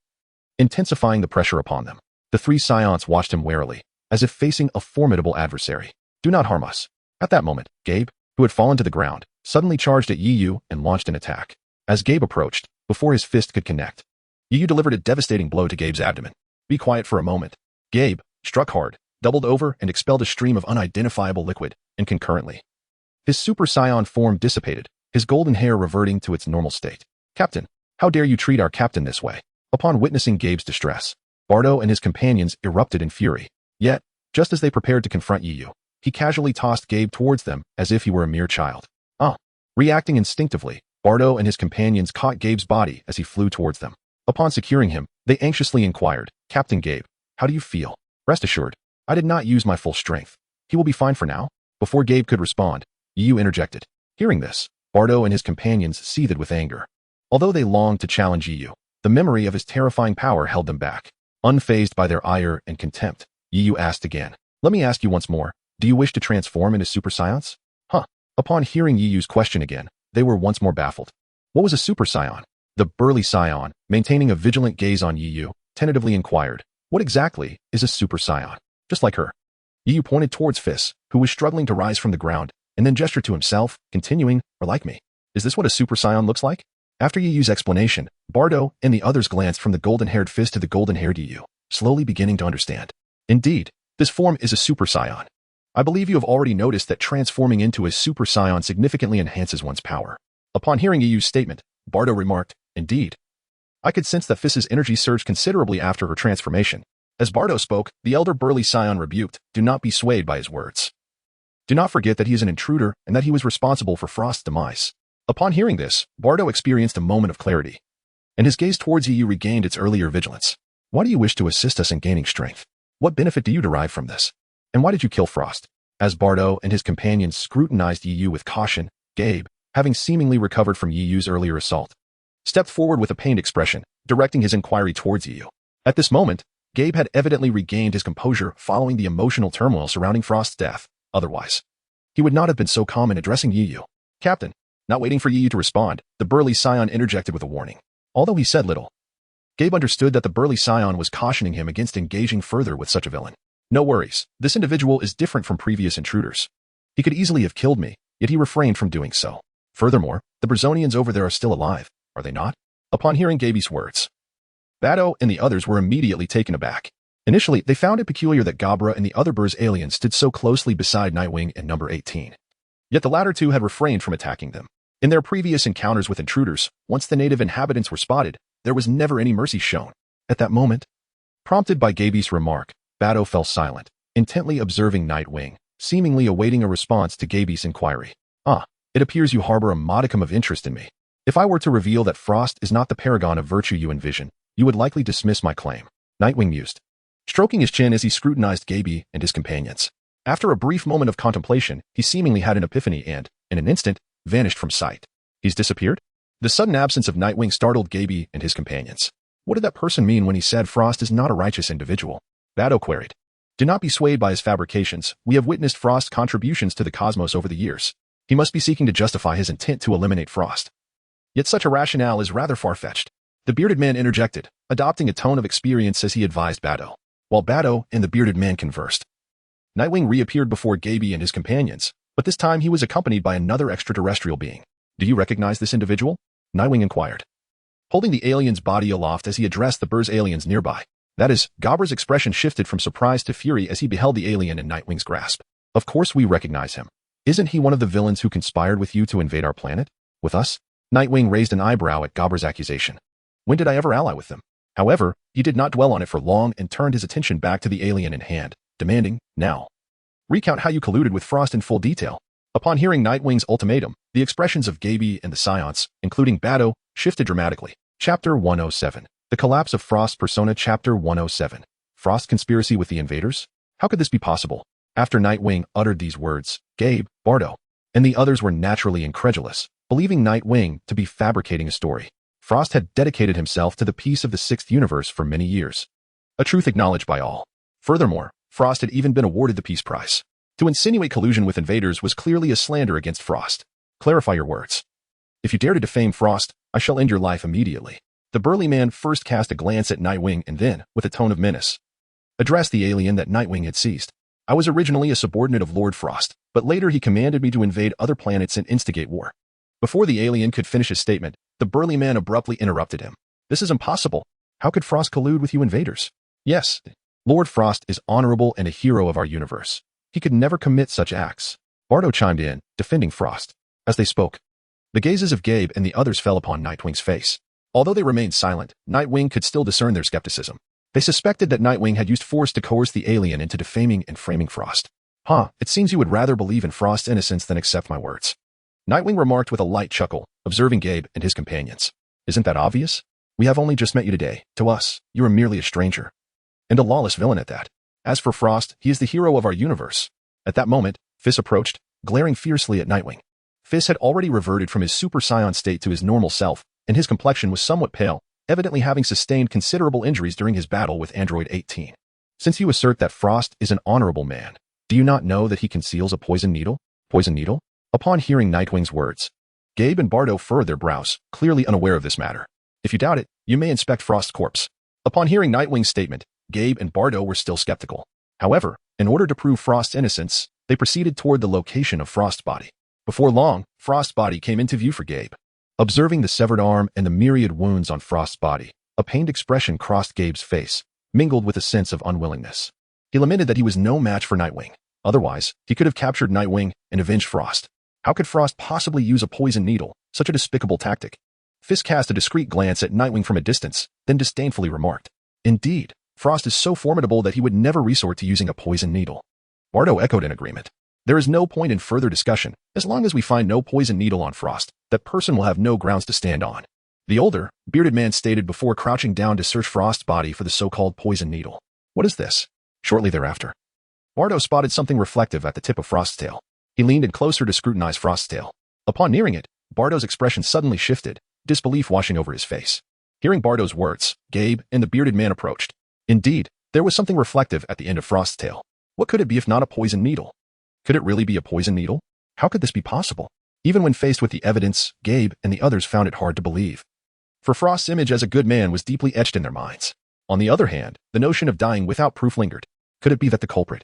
intensifying the pressure upon them. The three Saiyans watched him warily, as if facing a formidable adversary. Do not harm us. At that moment, Gabe, who had fallen to the ground, suddenly charged at Yu and launched an attack. As Gabe approached, before his fist could connect, Yu delivered a devastating blow to Gabe's abdomen. Be quiet for a moment. Gabe struck hard, doubled over, and expelled a stream of unidentifiable liquid, and concurrently, his Super Saiyan form dissipated, his golden hair reverting to its normal state. Captain, how dare you treat our captain this way? Upon witnessing Gabe's distress, Bardo and his companions erupted in fury. Yet, just as they prepared to confront Yu, he casually tossed Gabe towards them as if he were a mere child. Reacting instinctively, Bardo and his companions caught Gabe's body as he flew towards them. Upon securing him, they anxiously inquired, Captain Gabe, how do you feel? Rest assured, I did not use my full strength. He will be fine for now. Before Gabe could respond, Yu interjected. Hearing this, Bardo and his companions seethed with anger. Although they longed to challenge Yu, the memory of his terrifying power held them back. Unfazed by their ire and contempt, Yu asked again, let me ask you once more, do you wish to transform into Super Saiyans? Upon hearing Yu's question again, they were once more baffled. What was a Super Saiyan? The burly Saiyan, maintaining a vigilant gaze on Yu, tentatively inquired, what exactly is a Super Saiyan? Just like her. Yu pointed towards Fist, who was struggling to rise from the ground, and then gestured to himself, continuing, or like me. Is this what a Super Saiyan looks like? After Yu's explanation, Bardo and the others glanced from the golden-haired Fist to the golden-haired Yu, slowly beginning to understand. Indeed, this form is a Super Saiyan. I believe you have already noticed that transforming into a Super Saiyan significantly enhances one's power. Upon hearing Yu's statement, Bardo remarked, indeed. I could sense that Fist's energy surged considerably after her transformation. As Bardo spoke, the elder burly Saiyan rebuked, do not be swayed by his words. Do not forget that he is an intruder and that he was responsible for Frost's demise. Upon hearing this, Bardo experienced a moment of clarity, and his gaze towards Yu regained its earlier vigilance. Why do you wish to assist us in gaining strength? What benefit do you derive from this? And why did you kill Frost? As Bardo and his companions scrutinized Yu with caution, Gabe, having seemingly recovered from Yu's earlier assault, stepped forward with a pained expression, directing his inquiry towards Yu. At this moment, Gabe had evidently regained his composure following the emotional turmoil surrounding Frost's death. Otherwise, he would not have been so calm in addressing Yu. Captain, not waiting for Yu to respond, the burly Saiyan interjected with a warning. Although he said little, Gabe understood that the burly Saiyan was cautioning him against engaging further with such a villain. No worries, this individual is different from previous intruders. He could easily have killed me, yet he refrained from doing so. Furthermore, the Brazonians over there are still alive, are they not? Upon hearing Gabe's words, Bardo and the others were immediately taken aback. Initially, they found it peculiar that Gabra and the other Burz aliens stood so closely beside Nightwing and Number 18. Yet the latter two had refrained from attacking them. In their previous encounters with intruders, once the native inhabitants were spotted, there was never any mercy shown. At that moment, prompted by Gabe's remark, Bardo fell silent, intently observing Nightwing, seemingly awaiting a response to Gabe's inquiry. It appears you harbor a modicum of interest in me. If I were to reveal that Frost is not the paragon of virtue you envision, you would likely dismiss my claim. Nightwing mused, stroking his chin as he scrutinized Gabe and his companions. After a brief moment of contemplation, he seemingly had an epiphany and, in an instant, vanished from sight. He's disappeared? The sudden absence of Nightwing startled Gabe and his companions. What did that person mean when he said Frost is not a righteous individual? Bardo queried. Do not be swayed by his fabrications. We have witnessed Frost's contributions to the cosmos over the years. He must be seeking to justify his intent to eliminate Frost. Yet such a rationale is rather far-fetched. The bearded man interjected, adopting a tone of experience as he advised Bardo. While Bardo and the bearded man conversed, Nightwing reappeared before Gabe and his companions, but this time he was accompanied by another extraterrestrial being. Do you recognize this individual? Nightwing inquired, holding the alien's body aloft as he addressed the Bur's aliens nearby. That is, Gobber's expression shifted from surprise to fury as he beheld the alien in Nightwing's grasp. Of course we recognize him. Isn't he one of the villains who conspired with you to invade our planet? With us? Nightwing raised an eyebrow at Gobber's accusation. When did I ever ally with them? However, he did not dwell on it for long and turned his attention back to the alien in hand, demanding, now, recount how you colluded with Frost in full detail. Upon hearing Nightwing's ultimatum, the expressions of Gaby and the Saiyans, including Bado, shifted dramatically. Chapter 107. The Collapse of Frost Persona. Chapter 107. Frost Conspiracy with the Invaders? How could this be possible? After Nightwing uttered these words, Gabe, Bardo, and the others were naturally incredulous, believing Nightwing to be fabricating a story. Frost had dedicated himself to the peace of the Sixth Universe for many years, a truth acknowledged by all. Furthermore, Frost had even been awarded the Peace Prize. To insinuate collusion with invaders was clearly a slander against Frost. Clarify your words. If you dare to defame Frost, I shall end your life immediately. The burly man first cast a glance at Nightwing and then, with a tone of menace, addressed the alien that Nightwing had seized. I was originally a subordinate of Lord Frost, but later he commanded me to invade other planets and instigate war. Before the alien could finish his statement, the burly man abruptly interrupted him. This is impossible. How could Frost collude with you invaders? Yes, Lord Frost is honorable and a hero of our universe. He could never commit such acts. Bardo chimed in, defending Frost. As they spoke, the gazes of Gabe and the others fell upon Nightwing's face. Although they remained silent, Nightwing could still discern their skepticism. They suspected that Nightwing had used force to coerce the alien into defaming and framing Frost. It seems you would rather believe in Frost's innocence than accept my words. Nightwing remarked with a light chuckle, observing Gabe and his companions. Isn't that obvious? We have only just met you today. To us, you are merely a stranger. And a lawless villain at that. As for Frost, he is the hero of our universe. At that moment, Fizz approached, glaring fiercely at Nightwing. Fizz had already reverted from his Super Saiyan state to his normal self, and his complexion was somewhat pale, evidently having sustained considerable injuries during his battle with Android 18. Since you assert that Frost is an honorable man, do you not know that he conceals a poison needle? Poison needle? Upon hearing Nightwing's words, Gabe and Bardo furrowed their brows, clearly unaware of this matter. If you doubt it, you may inspect Frost's corpse. Upon hearing Nightwing's statement, Gabe and Bardo were still skeptical. However, in order to prove Frost's innocence, they proceeded toward the location of Frost's body. Before long, Frost's body came into view for Gabe. Observing the severed arm and the myriad wounds on Frost's body, a pained expression crossed Gabe's face, mingled with a sense of unwillingness. He lamented that he was no match for Nightwing. Otherwise, he could have captured Nightwing and avenged Frost. How could Frost possibly use a poison needle, such a despicable tactic? Fizz cast a discreet glance at Nightwing from a distance, then disdainfully remarked, Indeed, Frost is so formidable that he would never resort to using a poison needle. Bardo echoed in agreement. There is no point in further discussion. As long as we find no poison needle on Frost, that person will have no grounds to stand on. The older, bearded man stated before crouching down to search Frost's body for the so-called poison needle. What is this? Shortly thereafter, Bardo spotted something reflective at the tip of Frost's tail. He leaned in closer to scrutinize Frost's tail. Upon nearing it, Bardo's expression suddenly shifted, disbelief washing over his face. Hearing Bardo's words, Gabe and the bearded man approached. Indeed, there was something reflective at the end of Frost's tail. What could it be if not a poison needle? Could it really be a poison needle? How could this be possible? Even when faced with the evidence, Gabe and the others found it hard to believe. For Frost's image as a good man was deeply etched in their minds. On the other hand, the notion of dying without proof lingered. Could it be that the culprit,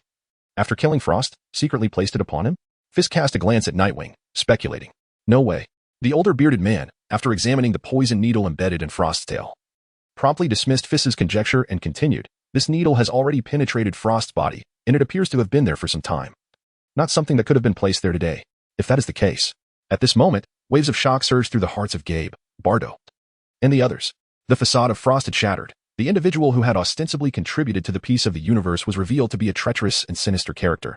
after killing Frost, secretly placed it upon him? Fizz cast a glance at Nightwing, speculating. No way. The older bearded man, after examining the poison needle embedded in Frost's tail, promptly dismissed Fizz's conjecture and continued, This needle has already penetrated Frost's body, and it appears to have been there for some time. Not something that could have been placed there today. If that is the case. At this moment, waves of shock surged through the hearts of Gabe, Bardo, and the others. The facade of Frost had shattered. The individual who had ostensibly contributed to the peace of the universe was revealed to be a treacherous and sinister character,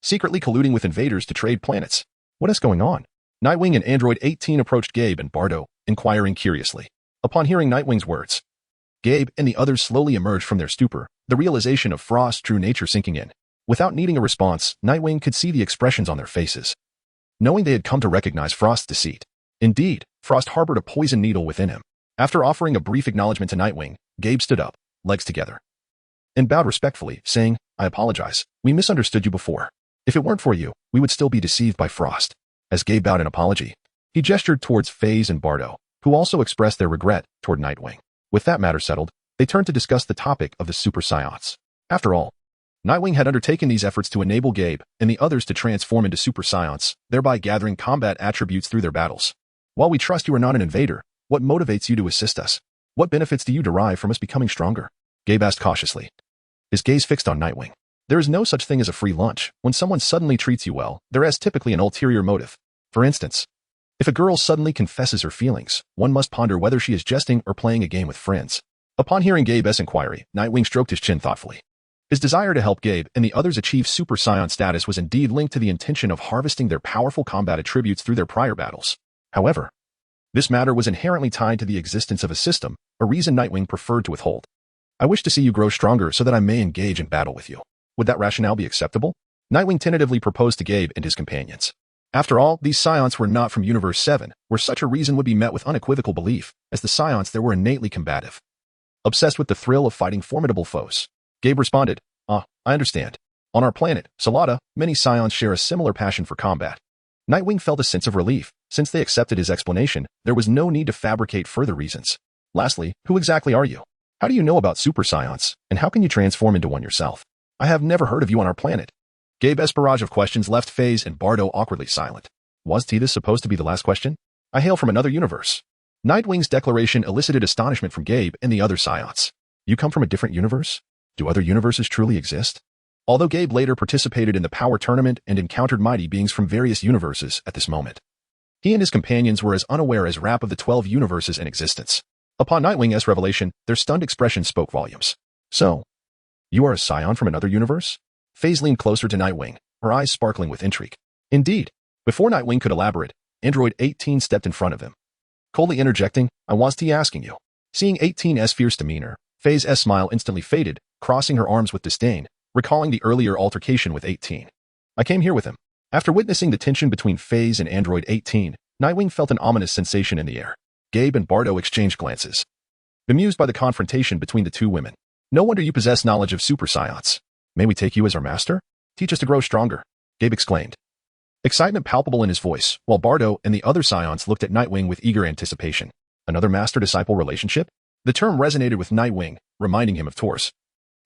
secretly colluding with invaders to trade planets. What is going on? Nightwing and Android 18 approached Gabe and Bardo, inquiring curiously. Upon hearing Nightwing's words, Gabe and the others slowly emerged from their stupor, the realization of Frost's true nature sinking in. Without needing a response, Nightwing could see the expressions on their faces, knowing they had come to recognize Frost's deceit. Indeed, Frost harbored a poison needle within him. After offering a brief acknowledgement to Nightwing, Gabe stood up, legs together, and bowed respectfully, saying, I apologize. We misunderstood you before. If it weren't for you, we would still be deceived by Frost. As Gabe bowed in apology, he gestured towards Fizz and Bardo, who also expressed their regret toward Nightwing. With that matter settled, they turned to discuss the topic of the Super Saiyans. After all, Nightwing had undertaken these efforts to enable Gabe and the others to transform into Super Saiyans, thereby gathering combat attributes through their battles. While we trust you are not an invader, what motivates you to assist us? What benefits do you derive from us becoming stronger? Gabe asked cautiously, his gaze fixed on Nightwing. There is no such thing as a free lunch. When someone suddenly treats you well, there is typically an ulterior motive. For instance, if a girl suddenly confesses her feelings, one must ponder whether she is jesting or playing a game with friends. Upon hearing Gabe's inquiry, Nightwing stroked his chin thoughtfully. His desire to help Gabe and the others achieve Super Saiyan status was indeed linked to the intention of harvesting their powerful combat attributes through their prior battles. However, this matter was inherently tied to the existence of a system, a reason Nightwing preferred to withhold. I wish to see you grow stronger so that I may engage in battle with you. Would that rationale be acceptable? Nightwing tentatively proposed to Gabe and his companions. After all, these Saiyans were not from Universe 7, where such a reason would be met with unequivocal belief, as the Saiyans there were innately combative. Obsessed with the thrill of fighting formidable foes, Gabe responded, I understand. On our planet, Salada, many Saiyans share a similar passion for combat. Nightwing felt a sense of relief. Since they accepted his explanation, there was no need to fabricate further reasons. Lastly, who exactly are you? How do you know about Super Saiyans, and how can you transform into one yourself? I have never heard of you on our planet. Gabe's barrage of questions left FaZe and Bardo awkwardly silent. Was this supposed to be the last question? I hail from another universe. Nightwing's declaration elicited astonishment from Gabe and the other Saiyans. You come from a different universe? Do other universes truly exist? Although Gabe later participated in the power tournament and encountered mighty beings from various universes at this moment, he and his companions were as unaware as Rap of the 12 universes in existence. Upon Nightwing's revelation, their stunned expression spoke volumes. So, you are a Saiyan from another universe? FaZe leaned closer to Nightwing, her eyes sparkling with intrigue. Indeed. Before Nightwing could elaborate, Android 18 stepped in front of him. Coldly interjecting, I was asking you. Seeing 18's fierce demeanor, FaZe's smile instantly faded, crossing her arms with disdain, recalling the earlier altercation with 18. I came here with him. After witnessing the tension between FaZe and Android 18, Nightwing felt an ominous sensation in the air. Gabe and Bardo exchanged glances, bemused by the confrontation between the two women. No wonder you possess knowledge of Super Saiyans. May we take you as our master? Teach us to grow stronger, Gabe exclaimed. Excitement palpable in his voice, while Bardo and the other Saiyans looked at Nightwing with eager anticipation. Another master-disciple relationship? The term resonated with Nightwing, reminding him of Torse,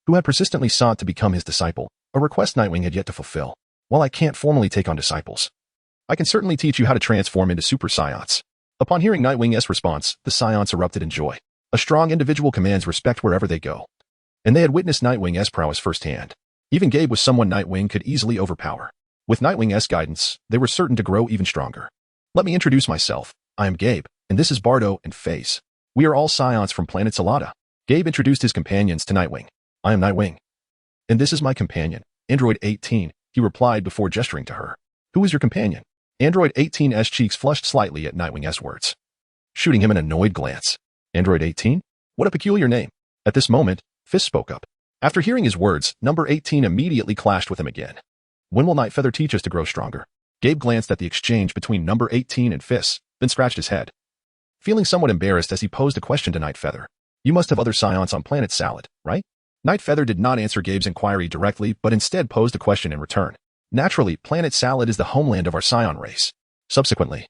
who had persistently sought to become his disciple, a request Nightwing had yet to fulfill. While I can't formally take on disciples, I can certainly teach you how to transform into Super Saiyans. Upon hearing Nightwing's response, the Saiyans erupted in joy. A strong individual commands respect wherever they go, and they had witnessed Nightwing's prowess firsthand. Even Gabe was someone Nightwing could easily overpower. With Nightwing's guidance, they were certain to grow even stronger. Let me introduce myself. I am Gabe, and this is Bardo and FaZe. We are all Saiyans from planet Salada. Gabe introduced his companions to Nightwing. I am Nightwing. And this is my companion, Android 18, he replied before gesturing to her. Who is your companion? Android 18's cheeks flushed slightly at Nightwing's words, shooting him an annoyed glance. Android 18? What a peculiar name. At this moment, Fist spoke up. After hearing his words, number 18 immediately clashed with him again. When will Nightfeather teach us to grow stronger? Gabe glanced at the exchange between number 18 and Fist, then scratched his head, feeling somewhat embarrassed as he posed a question to Nightfeather. You must have other Saiyans on planet Salad, right? Nightfeather did not answer Gabe's inquiry directly, but instead posed a question in return. Naturally, planet Salad is the homeland of our Saiyan race. Subsequently,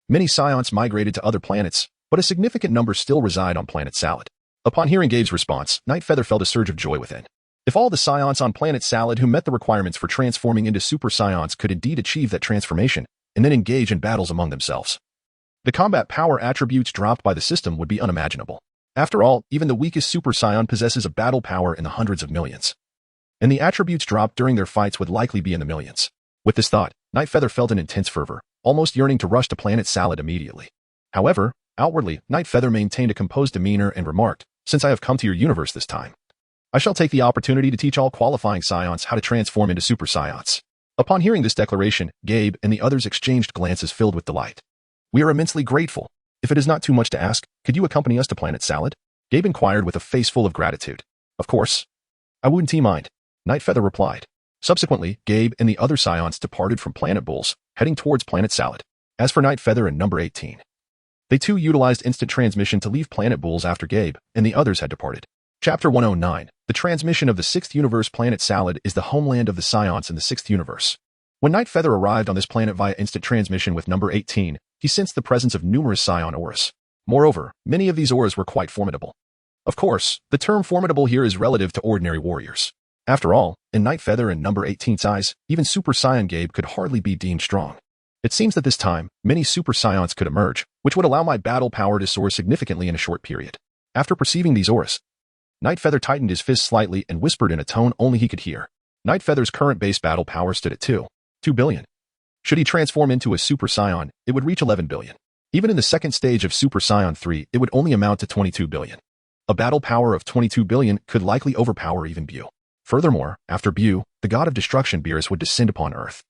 many Saiyans migrated to other planets, but a significant number still reside on planet Salad. Upon hearing Gabe's response, Nightfeather felt a surge of joy within. If all the Saiyans on planet Salad who met the requirements for transforming into Super Saiyans could indeed achieve that transformation, and then engage in battles among themselves, the combat power attributes dropped by the system would be unimaginable. After all, even the weakest Super Saiyan possesses a battle power in the hundreds of millions, and the attributes dropped during their fights would likely be in the millions. With this thought, Nightfeather felt an intense fervor, almost yearning to rush to planet Salad immediately. However, outwardly, Nightfeather maintained a composed demeanor and remarked, since I have come to your universe this time, I shall take the opportunity to teach all qualifying Saiyans how to transform into Super Saiyans. Upon hearing this declaration, Gabe and the others exchanged glances filled with delight. We are immensely grateful. If it is not too much to ask, could you accompany us to planet Salad? Gabe inquired with a face full of gratitude. Of course. I wouldn't mind, Nightfeather replied. Subsequently, Gabe and the other Saiyans departed from Planet Bulls, heading towards planet Salad. As for Nightfeather and number 18, they too utilized instant transmission to leave Planet Bulls after Gabe and the others had departed. Chapter 109. The transmission of the 6th universe. Planet Salad is the homeland of the Saiyans in the 6th universe. When Nightfeather arrived on this planet via instant transmission with number 18, he sensed the presence of numerous Saiyan auras. Moreover, many of these auras were quite formidable. Of course, the term formidable here is relative to ordinary warriors. After all, in Nightfeather and number 18's eyes, even Super Saiyan Gabe could hardly be deemed strong. It seems that this time, many Super Saiyans could emerge, which would allow my battle power to soar significantly in a short period. After perceiving these auras, Nightfeather tightened his fist slightly and whispered in a tone only he could hear. Nightfeather's current base battle power stood at 2 billion. Should he transform into a Super Saiyan, it would reach 11 billion. Even in the second stage of Super Saiyan 3, it would only amount to 22 billion. A battle power of 22 billion could likely overpower even Bu. Furthermore, after Bu, the god of destruction Beerus would descend upon Earth.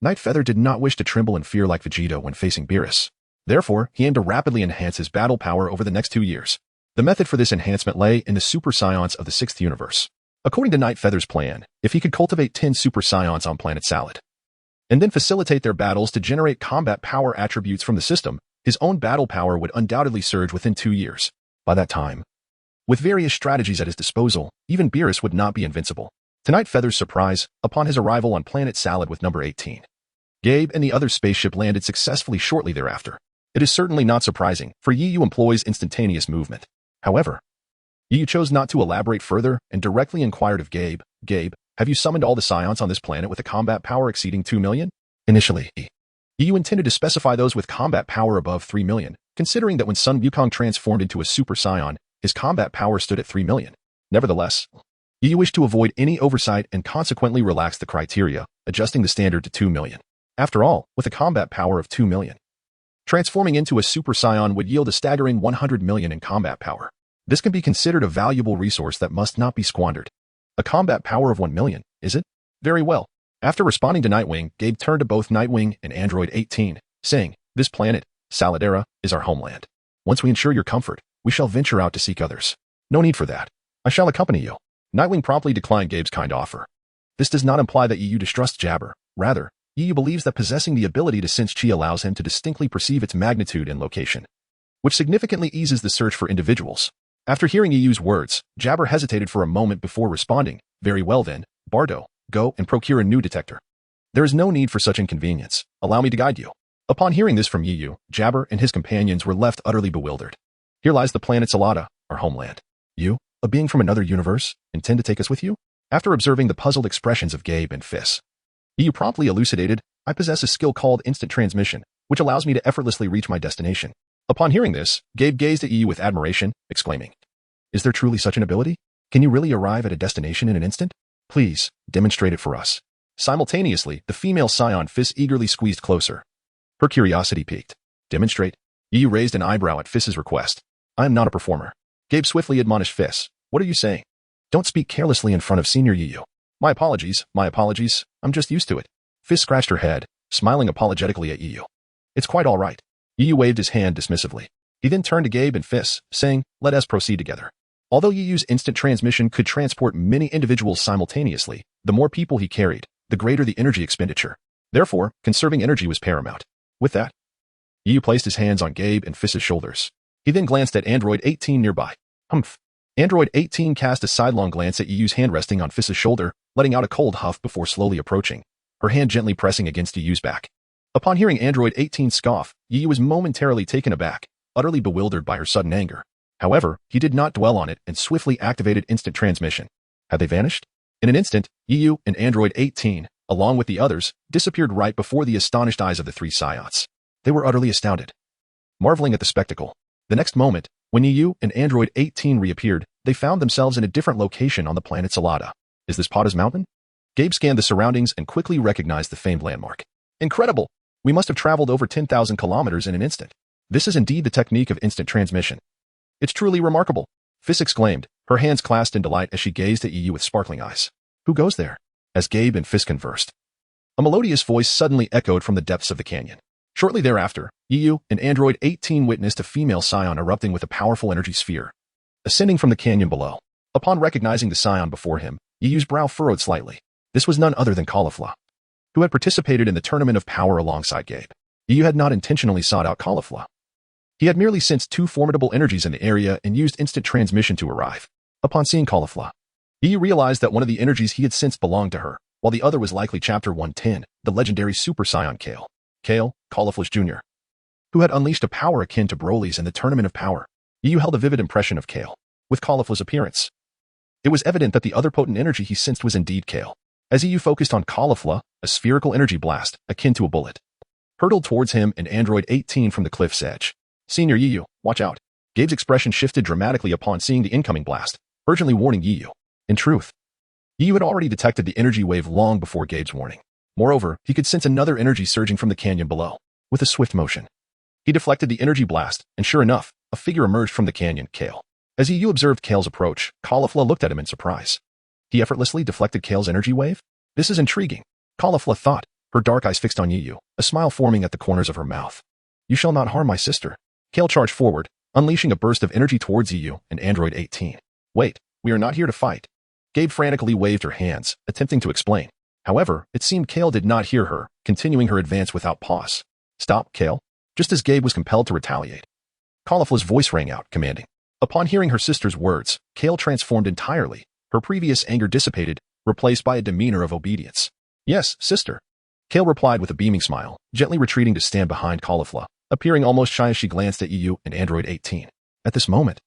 Nightfeather did not wish to tremble in fear like Vegeta when facing Beerus. Therefore, he aimed to rapidly enhance his battle power over the next 2 years. The method for this enhancement lay in the Super Saiyans of the 6th universe. According to Nightfeather's plan, if he could cultivate 10 Super Saiyans on Planet Salad, and then facilitate their battles to generate combat power attributes from the system, his own battle power would undoubtedly surge within 2 years. By that time, with various strategies at his disposal, even Beerus would not be invincible. To Nightfeather's surprise, upon his arrival on Planet Salad with number 18, Gabe and the other spaceship landed successfully shortly thereafter. It is certainly not surprising, for Yu employs instantaneous movement. However, Yu chose not to elaborate further and directly inquired of Gabe, "Gabe, have you summoned all the Saiyans on this planet with a combat power exceeding 2 million? Initially, Yu intended to specify those with combat power above 3 million, considering that when Sun Wukong transformed into a Super Saiyan, his combat power stood at 3 million. Nevertheless, Yu wished to avoid any oversight and consequently relaxed the criteria, adjusting the standard to 2 million. After all, with a combat power of 2 million, transforming into a Super Saiyan would yield a staggering 100 million in combat power. This can be considered a valuable resource that must not be squandered. A combat power of 1 million, is it? Very well. After responding to Nightwing, Gabe turned to both Nightwing and Android 18, saying, "This planet, Saladera, is our homeland. Once we ensure your comfort, we shall venture out to seek others. No need for that. I shall accompany you." Nightwing promptly declined Gabe's kind offer. This does not imply that Yu distrusts Jabber. Rather, Yu believes that possessing the ability to sense chi allows him to distinctly perceive its magnitude and location, which significantly eases the search for individuals. After hearing Yu's words, Jabber hesitated for a moment before responding, "Very well then, Bardo, go and procure a new detector. There is no need for such inconvenience. Allow me to guide you." Upon hearing this from Yu, Jabber and his companions were left utterly bewildered. "Here lies the planet Salada, our homeland. You, a being from another universe, intend to take us with you?" After observing the puzzled expressions of Gabe and Fizz, Yu promptly elucidated, "I possess a skill called instant transmission, which allows me to effortlessly reach my destination." Upon hearing this, Gabe gazed at Yu with admiration, exclaiming, "Is there truly such an ability? Can you really arrive at a destination in an instant? Please, demonstrate it for us." Simultaneously, the female Scion Fizz eagerly squeezed closer. Her curiosity piqued. "Demonstrate?" Yu raised an eyebrow at Fizz's request. "I am not a performer." Gabe swiftly admonished Fizz, "What are you saying? Don't speak carelessly in front of Senior Yu." My apologies, I'm just used to it." Fizz scratched her head, smiling apologetically at Yu. "It's quite all right." Yu waved his hand dismissively. He then turned to Gabe and Fizz, saying, "Let us proceed together." Although Yu's instant transmission could transport many individuals simultaneously, the more people he carried, the greater the energy expenditure. Therefore, conserving energy was paramount. With that, Yu placed his hands on Gabe and Fizz's shoulders. He then glanced at Android 18 nearby. Humph. Android 18 cast a sidelong glance at Yu's hand resting on Fizz's shoulder, letting out a cold huff before slowly approaching, her hand gently pressing against Yu's back. Upon hearing Android 18 scoff, Yu was momentarily taken aback, utterly bewildered by her sudden anger. However, he did not dwell on it and swiftly activated instant transmission. Had they vanished? In an instant, Yu and Android 18, along with the others, disappeared right before the astonished eyes of the 3 Saiyans. They were utterly astounded, marveling at the spectacle. The next moment, when Yu and Android 18 reappeared, they found themselves in a different location on the planet Salada. Is this Pata's Mountain? Gabe scanned the surroundings and quickly recognized the famed landmark. Incredible! We must have traveled over 10,000 kilometers in an instant. This is indeed the technique of instant transmission. It's truly remarkable, Fizz exclaimed, her hands clasped in delight as she gazed at Yu with sparkling eyes. Who goes there? As Gabe and Fizz conversed, a melodious voice suddenly echoed from the depths of the canyon. Shortly thereafter, Yu and Android 18 witnessed a female Scion erupting with a powerful energy sphere, ascending from the canyon below. Upon recognizing the Scion before him, Yu's brow furrowed slightly. This was none other than Caulifla, who had participated in the Tournament of Power alongside Gabe. Yu had not intentionally sought out Caulifla. He had merely sensed 2 formidable energies in the area and used instant transmission to arrive. Upon seeing Caulifla, Yu realized that one of the energies he had sensed belonged to her, while the other was likely Chapter 110, the legendary Super Saiyan Kale. Kale, Caulifla's Jr., who had unleashed a power akin to Broly's in the Tournament of Power. Yu held a vivid impression of Kale. With Caulifla's appearance, it was evident that the other potent energy he sensed was indeed Kale. As Yu focused on Caulifla, a spherical energy blast, akin to a bullet, hurtled towards him and Android 18 from the cliff's edge. Senior Yiyu, watch out. Gabe's expression shifted dramatically upon seeing the incoming blast, urgently warning Yiyu. In truth, Yiyu had already detected the energy wave long before Gabe's warning. Moreover, he could sense another energy surging from the canyon below. With a swift motion, he deflected the energy blast, and sure enough, a figure emerged from the canyon, Kale. As Yiyu observed Kale's approach, Caulifla looked at him in surprise. He effortlessly deflected Kale's energy wave? This is intriguing, Caulifla thought, her dark eyes fixed on Yiyu, a smile forming at the corners of her mouth. You shall not harm my sister. Kale charged forward, unleashing a burst of energy towards Yiyu and Android 18. Wait, we are not here to fight. Gabe frantically waved her hands, attempting to explain. However, it seemed Kale did not hear her, continuing her advance without pause. Stop, Kale. Just as Gabe was compelled to retaliate, Caulifla's voice rang out, commanding. Upon hearing her sister's words, Kale transformed entirely. Her previous anger dissipated, replaced by a demeanor of obedience. Yes, sister. Kale replied with a beaming smile, gently retreating to stand behind Caulifla, appearing almost shy as she glanced at Yiyu and Android 18. At this moment,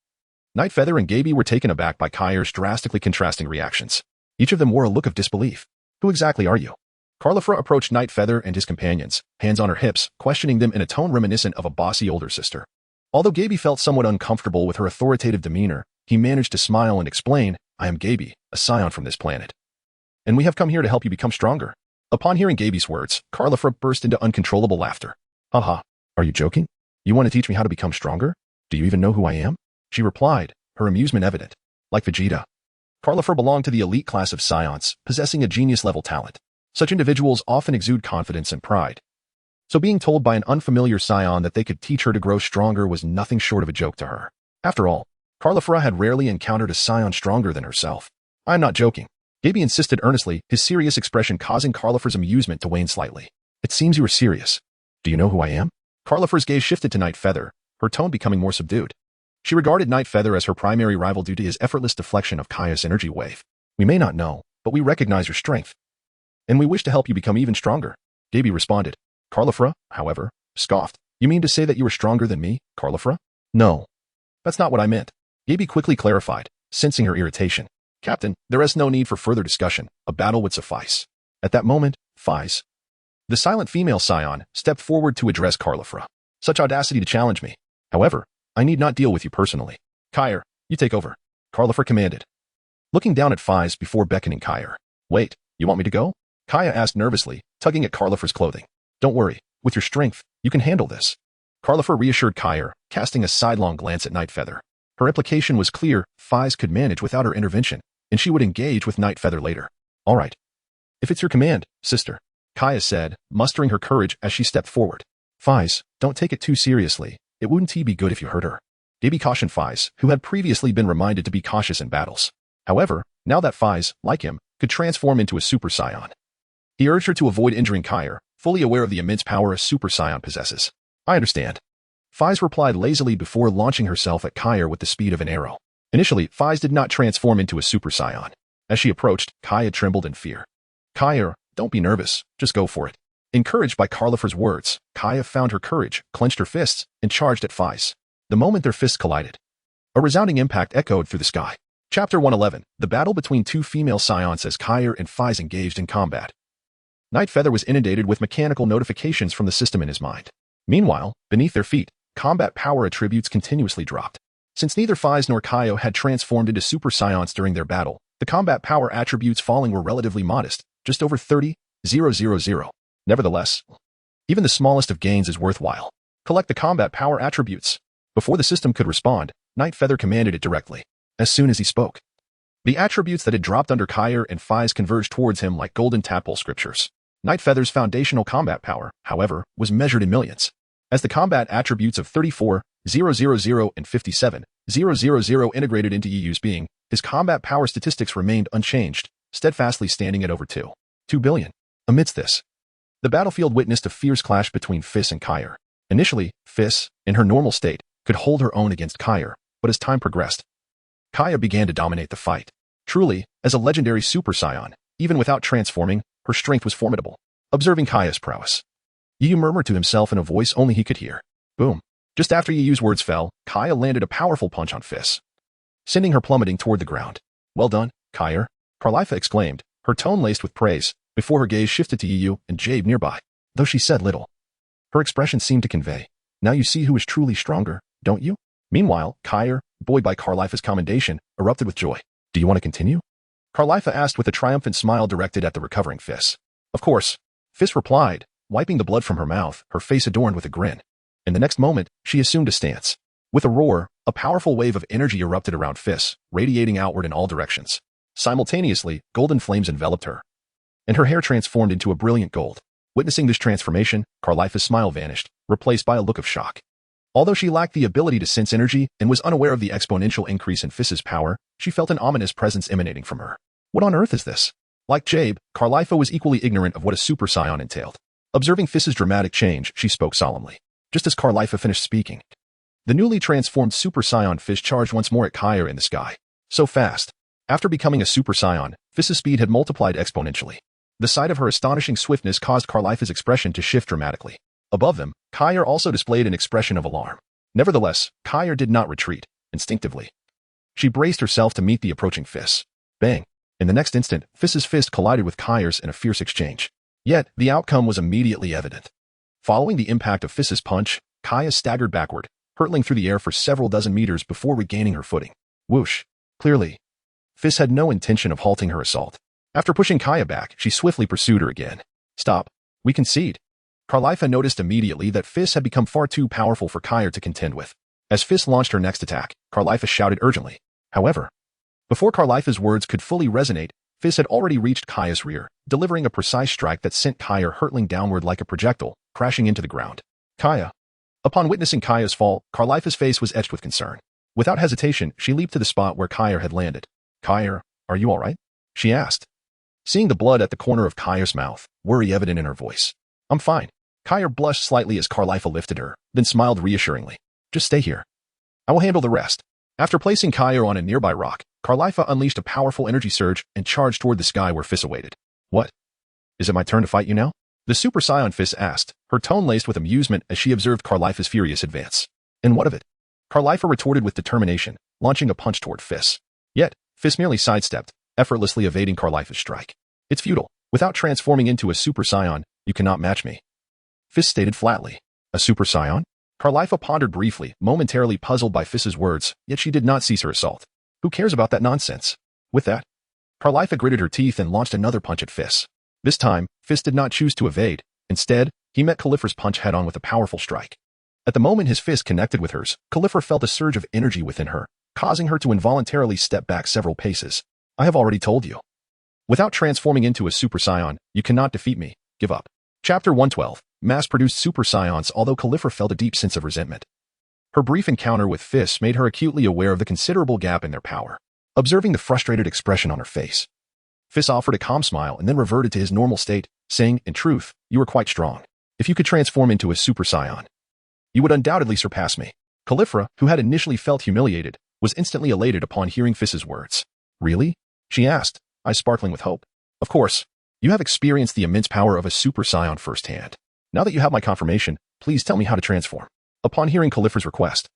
Nightfeather and Gaby were taken aback by Kai's drastically contrasting reactions. Each of them wore a look of disbelief. Who exactly are you? Caulifla approached Nightfeather and his companions, hands on her hips, questioning them in a tone reminiscent of a bossy older sister. Although Gaby felt somewhat uncomfortable with her authoritative demeanor, he managed to smile and explain, I am Gaby, a scion from this planet. And we have come here to help you become stronger. Upon hearing Gaby's words, Caulifla burst into uncontrollable laughter. Haha, are you joking? You want to teach me how to become stronger? Do you even know who I am? She replied, her amusement evident. Like Vegeta, Caulifla belonged to the elite class of scions, possessing a genius-level talent. Such individuals often exude confidence and pride. So being told by an unfamiliar scion that they could teach her to grow stronger was nothing short of a joke to her. After all, Caulifla had rarely encountered a scion stronger than herself. I'm not joking. Gaby insisted earnestly, his serious expression causing Caulifla's amusement to wane slightly. It seems you are serious. Do you know who I am? Caulifla's gaze shifted to Nightfeather, her tone becoming more subdued. She regarded Nightfeather as her primary rival due to his effortless deflection of Kai's energy wave. We may not know, but we recognize your strength. And we wish to help you become even stronger. Gaby responded. Caulifla, however, scoffed. You mean to say that you are stronger than me, Caulifla? No. That's not what I meant. Gaby quickly clarified, sensing her irritation. Captain, there is no need for further discussion. A battle would suffice. At that moment, Fize, the silent female scion, stepped forward to address Caulifla. Such audacity to challenge me. However, I need not deal with you personally. Kair, you take over. Caulifla commanded, looking down at Fize before beckoning Kair. Wait, you want me to go? Kaya asked nervously, tugging at Caulifla's clothing. Don't worry, with your strength, you can handle this. Caulifla reassured Kair, casting a sidelong glance at Nightfeather. Her implication was clear, Fize could manage without her intervention, and she would engage with Nightfeather later. All right. If it's your command, sister, Kaya said, mustering her courage as she stepped forward. Fize, don't take it too seriously. It wouldn't be good if you hurt her. Gaby cautioned Fize, who had previously been reminded to be cautious in battles. However, now that Fize, like him, could transform into a Super Saiyan, he urged her to avoid injuring Kair, fully aware of the immense power a Super Saiyan possesses. I understand. Fize replied lazily before launching herself at Kair with the speed of an arrow. Initially, Fize did not transform into a Super Saiyan. As she approached, Kaya trembled in fear. Kair, don't be nervous, just go for it. Encouraged by Caulifla's words, Kaya found her courage, clenched her fists, and charged at Fize. The moment their fists collided, a resounding impact echoed through the sky. Chapter 111, the battle between two female scions as Kair and Fize engaged in combat. Nightfeather was inundated with mechanical notifications from the system in his mind. Meanwhile, beneath their feet, combat power attributes continuously dropped. Since neither Fize nor Kaio had transformed into Super Saiyans during their battle, the combat power attributes falling were relatively modest, just over 30,000. Nevertheless, even the smallest of gains is worthwhile. Collect the combat power attributes. Before the system could respond, Nightfeather commanded it directly. As soon as he spoke, the attributes that had dropped under Kair and Fize converged towards him like golden tadpole scriptures. Nightfeather's foundational combat power, however, was measured in millions. As the combat attributes of 34,000 and 57,000 integrated into Yiyu's being, his combat power statistics remained unchanged, steadfastly standing at over 2 billion. Amidst this, the battlefield witnessed a fierce clash between Fis and Kair. Initially, Fis, in her normal state, could hold her own against Kair, but as time progressed, Kaya began to dominate the fight. Truly, as a legendary Super Saiyan, even without transforming, her strength was formidable. Observing Kaya's prowess, Yiyu murmured to himself in a voice only he could hear. Boom. Just after Yiyu's words fell, Kaya landed a powerful punch on Fis, sending her plummeting toward the ground. Well done, Kair, Carlifa exclaimed, her tone laced with praise, before her gaze shifted to Yiyu and Jabe nearby. Though she said little, Her expression seemed to convey, now you see who is truly stronger, don't you? Meanwhile, Kair, buoyed by Carlifa's commendation, erupted with joy. Do you want to continue? Carlifa asked with a triumphant smile directed at the recovering Fis. Of course. Fis replied, wiping the blood from her mouth, her face adorned with a grin. In the next moment, she assumed a stance. With a roar, a powerful wave of energy erupted around Fis, radiating outward in all directions. Simultaneously, golden flames enveloped her, and her hair transformed into a brilliant gold. Witnessing this transformation, Carlifa's smile vanished, replaced by a look of shock. Although she lacked the ability to sense energy and was unaware of the exponential increase in Fis's power, she felt an ominous presence emanating from her. What on earth is this? Like Jabe, Carlifa was equally ignorant of what a Super Saiyan entailed. Observing Fis's dramatic change, she spoke solemnly. Just as Carlifa finished speaking, the newly transformed Super Saiyan Fis charged once more at Kair in the sky. So fast. After becoming a Super Saiyan, Fis's speed had multiplied exponentially. The sight of her astonishing swiftness caused Carlifa's expression to shift dramatically. Above them, Kair also displayed an expression of alarm. Nevertheless, Kair did not retreat. Instinctively, she braced herself to meet the approaching Fis. Bang! In the next instant, Fis's fist collided with Kair's in a fierce exchange. Yet, the outcome was immediately evident. Following the impact of Fis's punch, Kair staggered backward, hurtling through the air for several dozen meters before regaining her footing. Whoosh! Clearly, Fis had no intention of halting her assault. After pushing Kair back, she swiftly pursued her again. Stop. We concede. Carlifa noticed immediately that Fis had become far too powerful for Kair to contend with. As Fis launched her next attack, Carlifa shouted urgently. However, before Carlifa's words could fully resonate, Fis had already reached Kair's rear, delivering a precise strike that sent Kair hurtling downward like a projectile, crashing into the ground. Kair. Upon witnessing Kair's fall, Carlifa's face was etched with concern. Without hesitation, she leaped to the spot where Kair had landed. Kair, are you all right? She asked. Seeing the blood at the corner of Kair's mouth, worry evident in her voice. I'm fine. Kair blushed slightly as Carlifa lifted her, then smiled reassuringly. Just stay here. I will handle the rest. After placing Kair on a nearby rock, Carlifa unleashed a powerful energy surge and charged toward the sky where Fis awaited. What? Is it my turn to fight you now? The Super Saiyan Fis asked, her tone laced with amusement as she observed Carlifa's furious advance. And what of it? Carlifa retorted with determination, launching a punch toward Fis. Yet, Fis merely sidestepped, effortlessly evading Carlifa's strike. It's futile. Without transforming into a Super Saiyan, you cannot match me. Fis stated flatly. A Super Saiyan? Carlifa pondered briefly, momentarily puzzled by Fis's words, yet she did not cease her assault. Who cares about that nonsense? With that, Carlifa gritted her teeth and launched another punch at Fis. This time, Fis did not choose to evade. Instead, he met Caulifla's punch head-on with a powerful strike. At the moment his fist connected with hers, Caulifla felt a surge of energy within her, causing her to involuntarily step back several paces. I have already told you. Without transforming into a Super Saiyan, you cannot defeat me. Give up. Chapter 112. Mass-produced Super Saiyans. Although Caulifla felt a deep sense of resentment, her brief encounter with Fis made her acutely aware of the considerable gap in their power. Observing the frustrated expression on her face, Fis offered a calm smile and then reverted to his normal state, saying, in truth, you are quite strong. If you could transform into a Super Saiyan, you would undoubtedly surpass me. Caulifla, who had initially felt humiliated, was instantly elated upon hearing Fis's words. Really? She asked, eyes sparkling with hope. Of course. You have experienced the immense power of a Super Saiyan firsthand. Now that you have my confirmation, please tell me how to transform. Upon hearing Caulifla's request,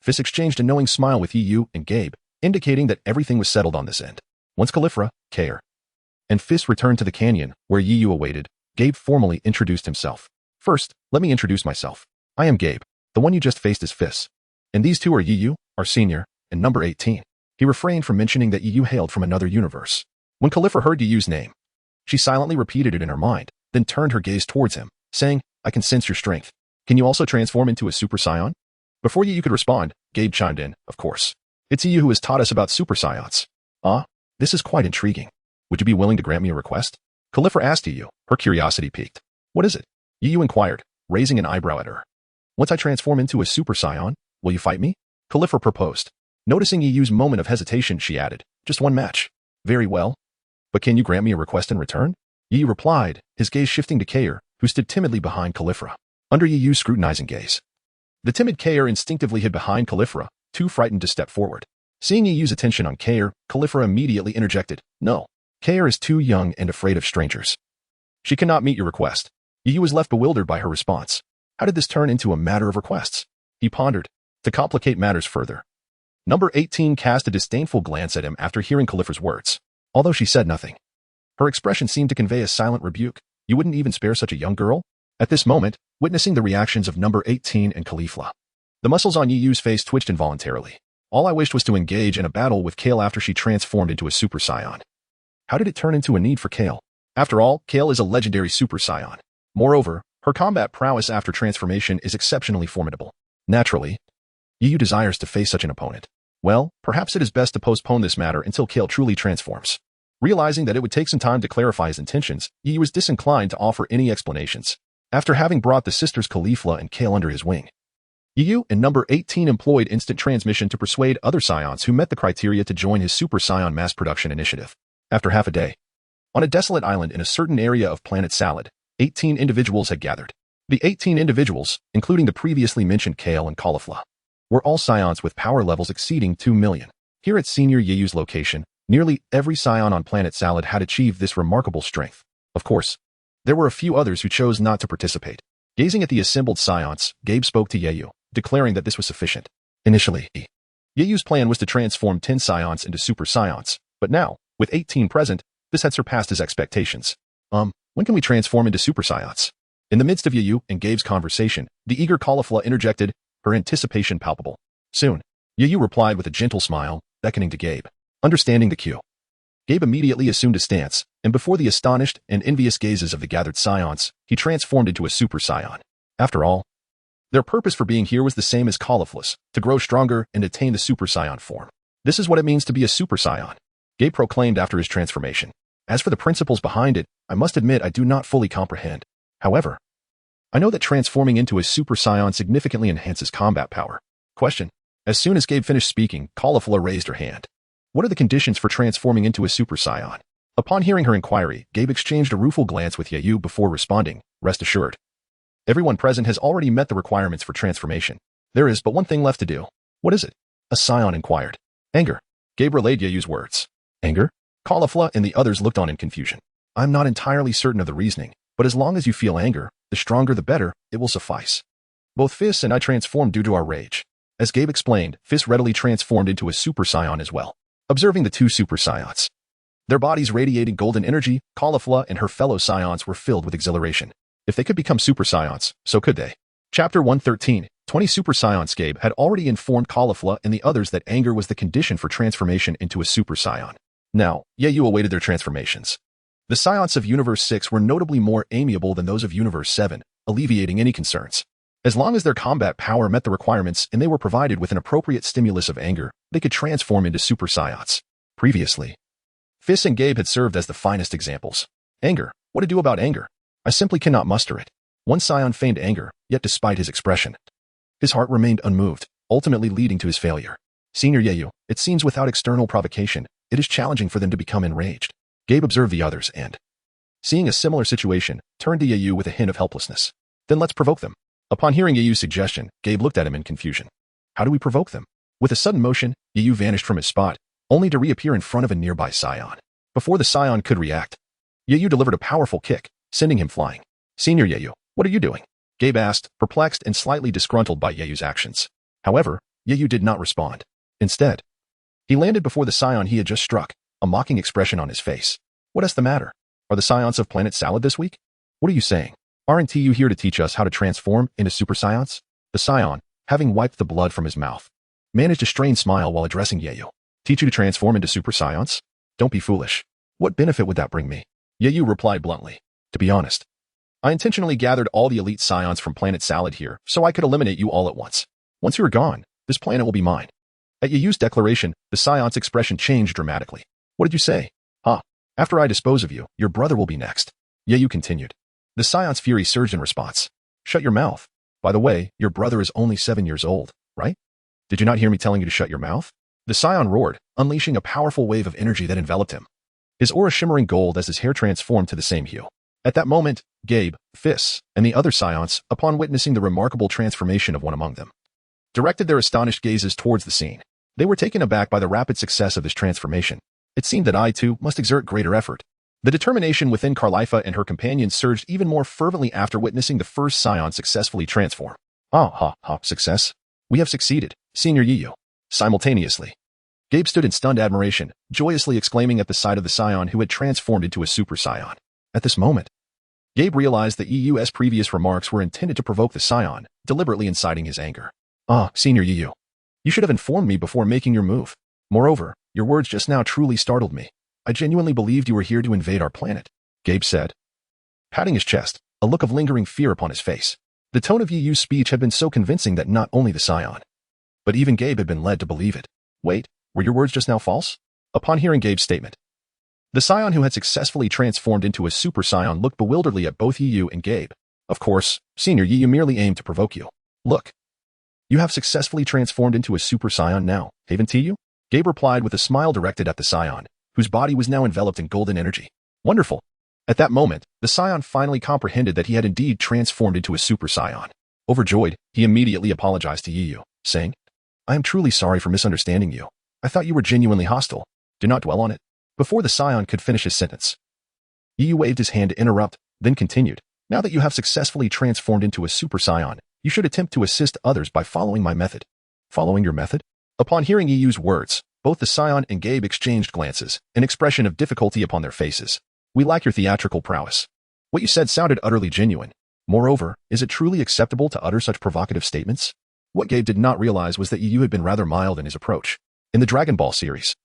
Fis exchanged a knowing smile with Yu and Gabe, indicating that everything was settled on this end. Once Caulifla, Kair, and Fis returned to the canyon, where Yu awaited, Gabe formally introduced himself. First, let me introduce myself. I am Gabe, the one you just faced as Fis. And these two are Yu, our senior, and number 18. He refrained from mentioning that Yu hailed from another universe. When Caulifla heard Yu's name, she silently repeated it in her mind, then turned her gaze towards him, saying, I can sense your strength. Can you also transform into a Super Saiyan? Before Yu could respond, Gabe chimed in, of course. It's Yu who has taught us about Super Saiyans. Ah, this is quite intriguing. Would you be willing to grant me a request? Caulifla asked Yu, her curiosity piqued. What is it? Yu inquired, raising an eyebrow at her. Once I transform into a Super Saiyan, will you fight me? Caulifla proposed. Noticing Yu's moment of hesitation, she added, just one match. Very well. But can you grant me a request in return? Yu replied, his gaze shifting to Kair, who stood timidly behind Caulifla. Under Yu's scrutinizing gaze, the timid Kair instinctively hid behind Caulifla, too frightened to step forward. Seeing Yu's attention on Kair, Caulifla immediately interjected, no. Kair is too young and afraid of strangers. She cannot meet your request. Yu was left bewildered by her response. How did this turn into a matter of requests? He pondered. To complicate matters further, number 18 cast a disdainful glance at him after hearing Caulifla's words. Although she said nothing, her expression seemed to convey a silent rebuke. You wouldn't even spare such a young girl? At this moment, witnessing the reactions of number 18 and Caulifla. The muscles on Yu's face twitched involuntarily. All I wished was to engage in a battle with Kale after she transformed into a Super Saiyan. How did it turn into a need for Kale? After all, Kale is a legendary Super Saiyan. Moreover, her combat prowess after transformation is exceptionally formidable. Naturally, Yu desires to face such an opponent. Well, perhaps it is best to postpone this matter until Kale truly transforms. Realizing that it would take some time to clarify his intentions, Yu was disinclined to offer any explanations. After having brought the sisters Caulifla and Kale under his wing, Yu and number 18 employed instant transmission to persuade other Saiyans who met the criteria to join his Super Saiyan mass production initiative. After half a day, on a desolate island in a certain area of Planet Salad, 18 individuals had gathered. The 18 individuals, including the previously mentioned Kale and Caulifla, were all Saiyans with power levels exceeding 2 million. Here at Senior Yu's location, nearly every Saiyan on Planet Salad had achieved this remarkable strength. Of course, there were a few others who chose not to participate. Gazing at the assembled Saiyans, Gabe spoke to Yu, declaring that this was sufficient. Initially, Yu's plan was to transform 10 Saiyans into Super Saiyans, but now, with 18 present, this had surpassed his expectations. When can we transform into Super Saiyans? In the midst of Yu and Gabe's conversation, the eager Caulifla interjected, her anticipation palpable. Soon, Yu replied with a gentle smile, beckoning to Gabe. Understanding the cue, Gabe immediately assumed a stance, and before the astonished and envious gazes of the gathered Saiyans, he transformed into a Super Saiyan. After all, their purpose for being here was the same as Caulifla's, to grow stronger and attain the Super Saiyan form. This is what it means to be a Super Saiyan, Gabe proclaimed after his transformation. As for the principles behind it, I must admit I do not fully comprehend. However, I know that transforming into a Super Saiyan significantly enhances combat power. Question. As soon as Gabe finished speaking, Caulifla raised her hand. What are the conditions for transforming into a Super Saiyan? Upon hearing her inquiry, Gabe exchanged a rueful glance with Yu before responding, rest assured. Everyone present has already met the requirements for transformation. There is but one thing left to do. What is it? A Saiyan inquired. Anger. Gabe relayed Yu's words. Anger? Caulifla and the others looked on in confusion. I'm not entirely certain of the reasoning, but as long as you feel anger, the stronger the better, it will suffice. Both Fizz and I transformed due to our rage. As Gabe explained, Fizz readily transformed into a Super Saiyan as well. Observing the two Super Saiyans, their bodies radiating golden energy, Caulifla and her fellow Saiyans were filled with exhilaration. If they could become Super Saiyans, so could they. Chapter 113, 20 Super Saiyans. Gabe had already informed Caulifla and the others that anger was the condition for transformation into a Super Saiyan. Now, Yu awaited their transformations. The Saiyans of Universe 6 were notably more amiable than those of Universe 7, alleviating any concerns. As long as their combat power met the requirements and they were provided with an appropriate stimulus of anger, they could transform into Super Saiyans. Previously, Fizz and Gabe had served as the finest examples. Anger. What to do about anger? I simply cannot muster it. One Saiyan feigned anger, yet despite his expression, his heart remained unmoved, ultimately leading to his failure. Senior Yu, it seems without external provocation, it is challenging for them to become enraged. Gabe observed the others and, seeing a similar situation, turned to Yu with a hint of helplessness. Then let's provoke them. Upon hearing Yu's suggestion, Gabe looked at him in confusion. How do we provoke them? With a sudden motion, Yu vanished from his spot, only to reappear in front of a nearby Saiyan. Before the Saiyan could react, Yu delivered a powerful kick, sending him flying. Senior Yu, what are you doing? Gabe asked, perplexed and slightly disgruntled by Yu's actions. However, Yu did not respond. Instead, he landed before the Saiyan he had just struck, a mocking expression on his face. What is the matter? Are the Saiyans of Planet Salad this week? What are you saying? Aren't you here to teach us how to transform into Super Saiyans? The Saiyan, having wiped the blood from his mouth, managed a strained smile while addressing Yu. Teach you to transform into Super Saiyans? Don't be foolish. What benefit would that bring me? Yu replied bluntly. To be honest, I intentionally gathered all the elite Saiyans from Planet Salad here so I could eliminate you all at once. Once you are gone, this planet will be mine. At Yu's declaration, the Saiyan's expression changed dramatically. What did you say? After I dispose of you, your brother will be next. Yu continued. The Saiyan's fury surged in response. Shut your mouth. By the way, your brother is only 7 years old, right? Did you not hear me telling you to shut your mouth? The Saiyan roared, unleashing a powerful wave of energy that enveloped him. His aura shimmering gold as his hair transformed to the same hue. At that moment, Gabe, Fizz, and the other Saiyans, upon witnessing the remarkable transformation of one among them, directed their astonished gazes towards the scene. They were taken aback by the rapid success of this transformation. It seemed that I, too, must exert greater effort. The determination within Caulifla and her companions surged even more fervently after witnessing the first Saiyan successfully transform. Success. We have succeeded, Senior Yu. Simultaneously, Gabe stood in stunned admiration, joyously exclaiming at the sight of the Saiyan who had transformed into a Super Saiyan. At this moment, Gabe realized that EU's previous remarks were intended to provoke the Scion, deliberately inciting his anger. Ah, Senior EU. You should have informed me before making your move. Moreover, your words just now truly startled me. I genuinely believed you were here to invade our planet, Gabe said, patting his chest, a look of lingering fear upon his face. The tone of EU's speech had been so convincing that not only the Scion, but even Gabe had been led to believe it. Wait, were your words just now false? Upon hearing Gabe's statement, the Scion who had successfully transformed into a Super Saiyan looked bewilderedly at both EU and Gabe. Of course, Senior EU merely aimed to provoke you. Look, you have successfully transformed into a Super Saiyan now, haven't you? Gabe replied with a smile directed at the Scion, whose body was now enveloped in golden energy. Wonderful. At that moment, the Scion finally comprehended that he had indeed transformed into a Super Saiyan. Overjoyed, he immediately apologized to EU, saying, I am truly sorry for misunderstanding you. I thought you were genuinely hostile. Do not dwell on it. Before the Scion could finish his sentence, EU waved his hand to interrupt, then continued. Now that you have successfully transformed into a Super Saiyan, you should attempt to assist others by following my method. Following your method? Upon hearing EU's words, both the Scion and Gabe exchanged glances, an expression of difficulty upon their faces. We lack your theatrical prowess. What you said sounded utterly genuine. Moreover, is it truly acceptable to utter such provocative statements? What Gabe did not realize was that EU had been rather mild in his approach. In the Dragon Ball series,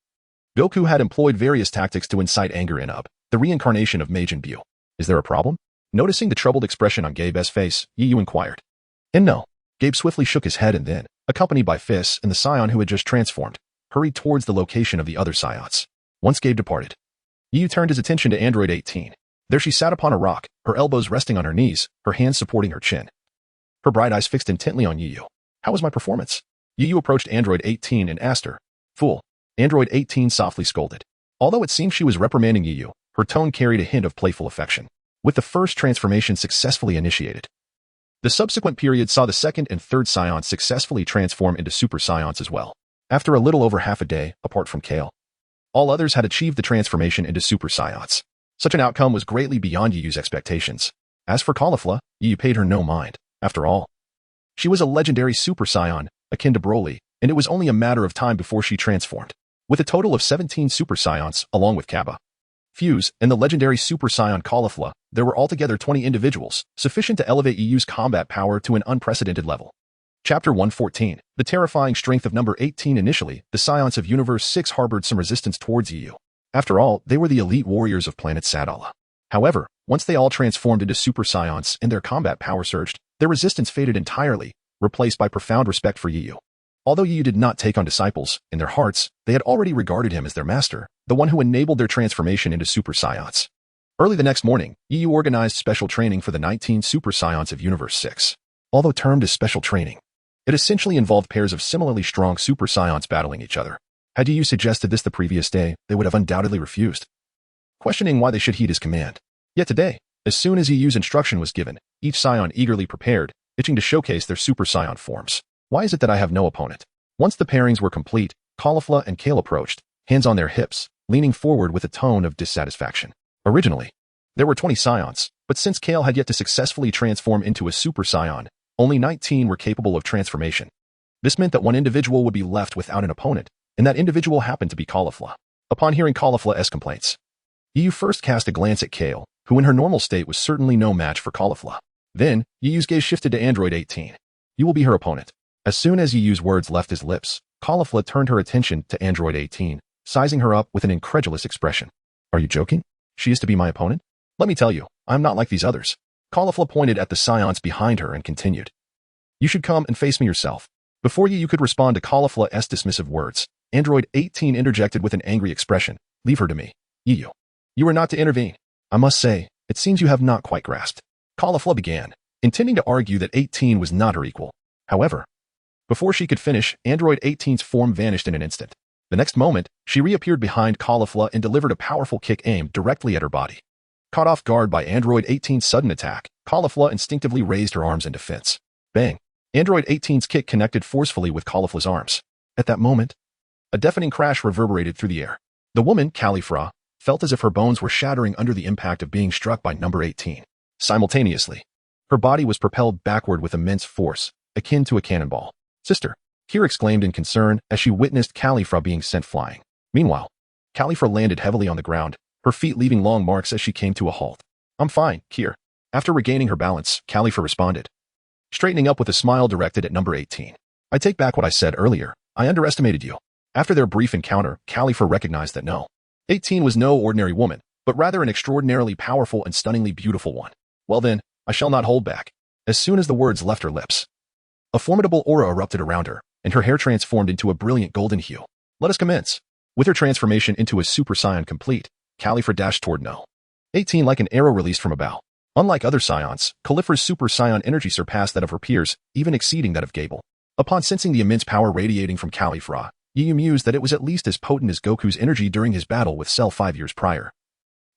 Goku had employed various tactics to incite anger in Up, the reincarnation of Majin Buu. Is there a problem? Noticing the troubled expression on Gabe's face, EU inquired. And no. Gabe swiftly shook his head and then, accompanied by Fist and the Scion who had just transformed, hurried towards the location of the other Scions. Once Gabe departed, EU turned his attention to Android 18. There she sat upon a rock, her elbows resting on her knees, her hands supporting her chin. Her bright eyes fixed intently on EU. How was my performance? EU approached Android 18 and asked her. Fool. Android 18 softly scolded. Although it seemed she was reprimanding EU, her tone carried a hint of playful affection. With the first transformation successfully initiated, the subsequent period saw the second and third Scions successfully transform into Super Saiyans as well. After a little over half a day, apart from Kale, all others had achieved the transformation into Super Saiyans. Such an outcome was greatly beyond Yu's expectations. As for Caulifla, Yu paid her no mind. After all, she was a legendary Super Saiyan, akin to Broly, and it was only a matter of time before she transformed. With a total of 17 Super Saiyans, along with Kappa, Fuse, and the legendary Super Saiyan Caulifla, there were altogether 20 individuals, sufficient to elevate EU's combat power to an unprecedented level. Chapter 114. The terrifying strength of number 18. Initially, the Scions of Universe 6 harbored some resistance towards EU. After all, they were the elite warriors of planet Sadala. However, once they all transformed into Super Saiyan and their combat power surged, their resistance faded entirely, replaced by profound respect for EU. Although EU did not take on disciples, in their hearts, they had already regarded him as their master, the one who enabled their transformation into Super Saiyans. Early the next morning, EU organized special training for the 19 Super Saiyans of Universe 6. Although termed as special training, it essentially involved pairs of similarly strong Super Saiyans battling each other. Had EU suggested this the previous day, they would have undoubtedly refused, questioning why they should heed his command. Yet today, as soon as EU's instruction was given, each Scion eagerly prepared, itching to showcase their Super Saiyan forms. Why is it that I have no opponent? Once the pairings were complete, Caulifla and Kale approached, hands on their hips, leaning forward with a tone of dissatisfaction. Originally, there were 20 Scions, but since Kale had yet to successfully transform into a Super Saiyan, only 19 were capable of transformation. This meant that one individual would be left without an opponent, and that individual happened to be Caulifla. Upon hearing Caulifla's complaints, EU first cast a glance at Kale, who in her normal state was certainly no match for Caulifla. Then, EU's gaze shifted to Android 18. You will be her opponent. As soon as EU's words left his lips, Caulifla turned her attention to Android 18, sizing her up with an incredulous expression. Are you joking? She is to be my opponent? Let me tell you, I am not like these others. Caulifla pointed at the Scions behind her and continued. You should come and face me yourself. Before EU could respond to Caulifla's dismissive words, Android 18 interjected with an angry expression. Leave her to me. EU. You are not to intervene. I must say, it seems you have not quite grasped. Caulifla began, intending to argue that 18 was not her equal. However, before she could finish, Android 18's form vanished in an instant. The next moment, she reappeared behind Caulifla and delivered a powerful kick aimed directly at her body. Caught off guard by Android 18's sudden attack, Caulifla instinctively raised her arms in defense. Bang! Android 18's kick connected forcefully with Caulifla's arms. At that moment, a deafening crash reverberated through the air. The woman, Caulifla, felt as if her bones were shattering under the impact of being struck by number 18. Simultaneously, her body was propelled backward with immense force, akin to a cannonball. Sister, Kira exclaimed in concern as she witnessed Caulifla being sent flying. Meanwhile, Caulifla landed heavily on the ground, her feet leaving long marks as she came to a halt. I'm fine, Kira. After regaining her balance, Khalifa responded, straightening up with a smile directed at number 18. I take back what I said earlier. I underestimated you. After their brief encounter, Khalifa recognized that no. 18 was no ordinary woman, but rather an extraordinarily powerful and stunningly beautiful one. Well then, I shall not hold back. As soon as the words left her lips, a formidable aura erupted around her, and her hair transformed into a brilliant golden hue. Let us commence. With her transformation into a Super Saiyan complete, Khalifa dashed toward No. 18 like an arrow released from a bow. Unlike other Saiyans, Khalifa's Super Saiyan energy surpassed that of her peers, even exceeding that of Gable. Upon sensing the immense power radiating from Khalifa, Yi mused that it was at least as potent as Goku's energy during his battle with Cell 5 years prior.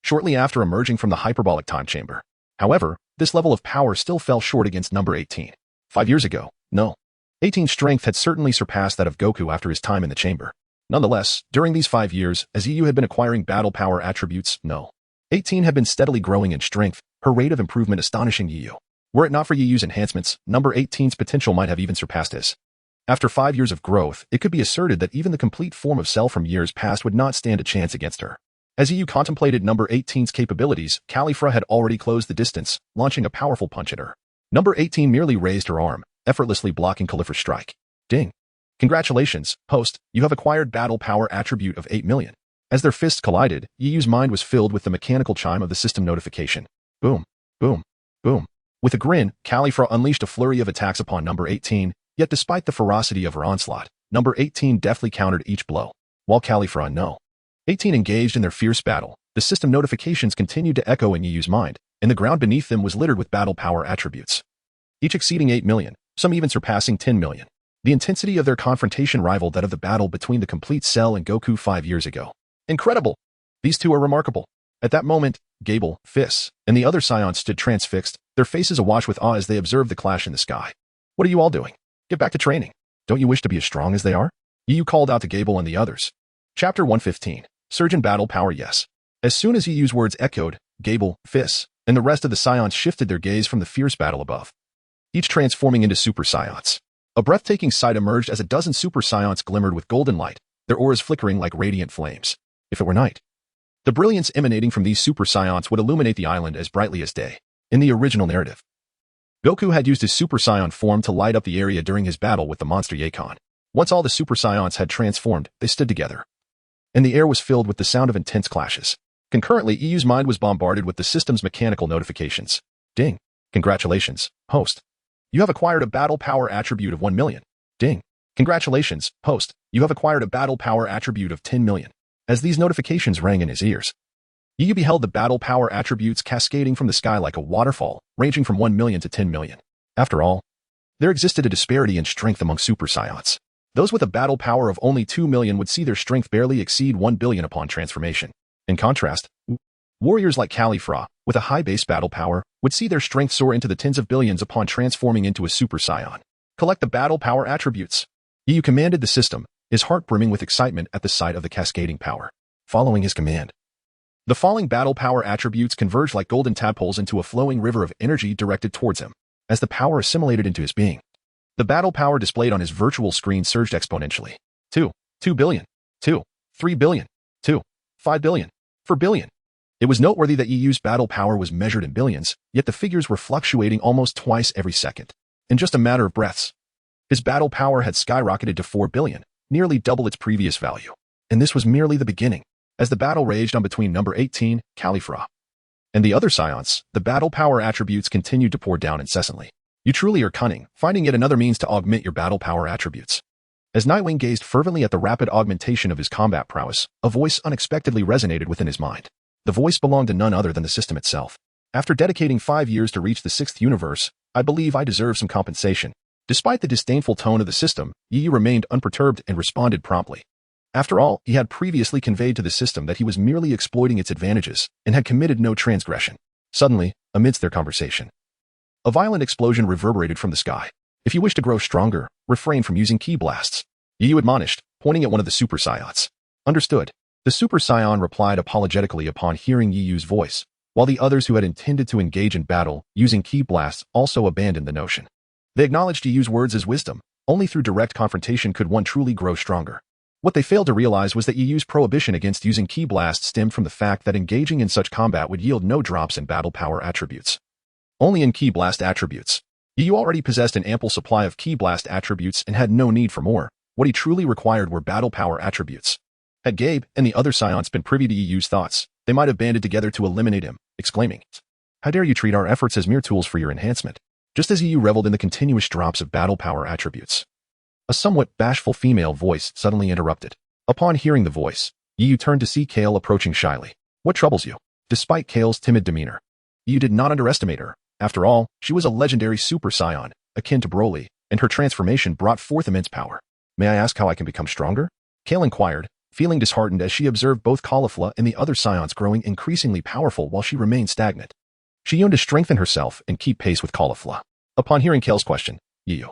Shortly after emerging from the hyperbolic time chamber. However, this level of power still fell short against number 18. 5 years ago, No. 18's strength had certainly surpassed that of Goku after his time in the chamber. Nonetheless, during these 5 years, as Yi had been acquiring battle power attributes, No. 18 had been steadily growing in strength, her rate of improvement astonishing Yi. Were it not for Yi's enhancements, number 18's potential might have even surpassed his. After 5 years of growth, it could be asserted that even the complete form of Cell from years past would not stand a chance against her. As Yi contemplated number 18's capabilities, Khalifa had already closed the distance, launching a powerful punch at her. Number 18 merely raised her arm, effortlessly blocking Khalifa's strike. Ding. Congratulations, host, you have acquired battle power attribute of 8 million. As their fists collided, Yi's mind was filled with the mechanical chime of the system notification. Boom, boom, boom. With a grin, Khalifa unleashed a flurry of attacks upon number 18, yet despite the ferocity of her onslaught, number 18 deftly countered each blow. While Khalifa and No. 18 engaged in their fierce battle, the system notifications continued to echo in Yi's mind, and the ground beneath them was littered with battle power attributes. Each exceeding 8 million, some even surpassing 10 million. The intensity of their confrontation rivaled that of the battle between the complete Cell and Goku 5 years ago. Incredible! These two are remarkable. At that moment, Gable, Fist, and the other Saiyans stood transfixed, their faces awash with awe as they observed the clash in the sky. What are you all doing? Get back to training. Don't you wish to be as strong as they are? Yi called out to Gable and the others. Chapter 115. Surge in battle power yes. As soon as Yi's words echoed, Gable, Fist, and the rest of the Saiyans shifted their gaze from the fierce battle above, each transforming into Super Saiyans. A breathtaking sight emerged as a dozen Super Saiyans glimmered with golden light, their auras flickering like radiant flames. If it were night, the brilliance emanating from these Super Saiyans would illuminate the island as brightly as day. In the original narrative, Goku had used his Super Saiyan form to light up the area during his battle with the monster Yakon. Once all the Super Saiyans had transformed, they stood together, and the air was filled with the sound of intense clashes. Concurrently, Yi's mind was bombarded with the system's mechanical notifications. Ding. Congratulations, host. You have acquired a battle power attribute of 1 million. Ding. Congratulations, host. You have acquired a battle power attribute of 10 million. As these notifications rang in his ears, Yi beheld the battle power attributes cascading from the sky like a waterfall, ranging from 1 million to 10 million. After all, there existed a disparity in strength among Super Saiyans. Those with a battle power of only 2 million would see their strength barely exceed 1 billion upon transformation. In contrast, warriors like Khalifa, with a high base battle power, would see their strength soar into the tens of billions upon transforming into a Super Saiyan. Collect the battle power attributes. Yi commanded the system, his heart brimming with excitement at the sight of the cascading power. Following his command, the falling battle power attributes converged like golden tadpoles into a flowing river of energy directed towards him. As the power assimilated into his being, the battle power displayed on his virtual screen surged exponentially. 2 billion, 3 billion, 5 billion, 4 billion. It was noteworthy that Yi's battle power was measured in billions, yet the figures were fluctuating almost twice every second. In just a matter of breaths, his battle power had skyrocketed to 4 billion, nearly double its previous value. And this was merely the beginning. As the battle raged on between number 18, Khalifa, and the other Saiyans, the battle power attributes continued to pour down incessantly. You truly are cunning, finding yet another means to augment your battle power attributes. As Nightwing gazed fervently at the rapid augmentation of his combat prowess, a voice unexpectedly resonated within his mind. The voice belonged to none other than the system itself. After dedicating 5 years to reach the 6th universe, I believe I deserve some compensation. Despite the disdainful tone of the system, Yi remained unperturbed and responded promptly. After all, he had previously conveyed to the system that he was merely exploiting its advantages and had committed no transgression. Suddenly, amidst their conversation, a violent explosion reverberated from the sky. If you wish to grow stronger, refrain from using ki blasts, Yi admonished, pointing at one of the Super Saiyans. Understood. The Super Saiyan replied apologetically upon hearing Yi's voice, while the others who had intended to engage in battle using ki blasts also abandoned the notion. They acknowledged Yi's words as wisdom. Only through direct confrontation could one truly grow stronger. What they failed to realize was that Yi's prohibition against using ki blasts stemmed from the fact that engaging in such combat would yield no drops in battle power attributes. only in Ki Blast attributes. Yu already possessed an ample supply of Ki Blast attributes and had no need for more. What he truly required were battle power attributes. Had Gabe and the other Saiyans been privy to Yu's thoughts, they might have banded together to eliminate him, exclaiming, "How dare you treat our efforts as mere tools for your enhancement?" Just as Yu reveled in the continuous drops of battle power attributes, a somewhat bashful female voice suddenly interrupted. Upon hearing the voice, Yu turned to see Kale approaching shyly. "What troubles you?" Despite Kale's timid demeanor, Yu did not underestimate her. After all, she was a legendary Super Saiyan, akin to Broly, and her transformation brought forth immense power. "May I ask how I can become stronger?" Kale inquired, feeling disheartened as she observed both Caulifla and the other Saiyans growing increasingly powerful while she remained stagnant. She yearned to strengthen herself and keep pace with Caulifla. Upon hearing Kale's question, Yu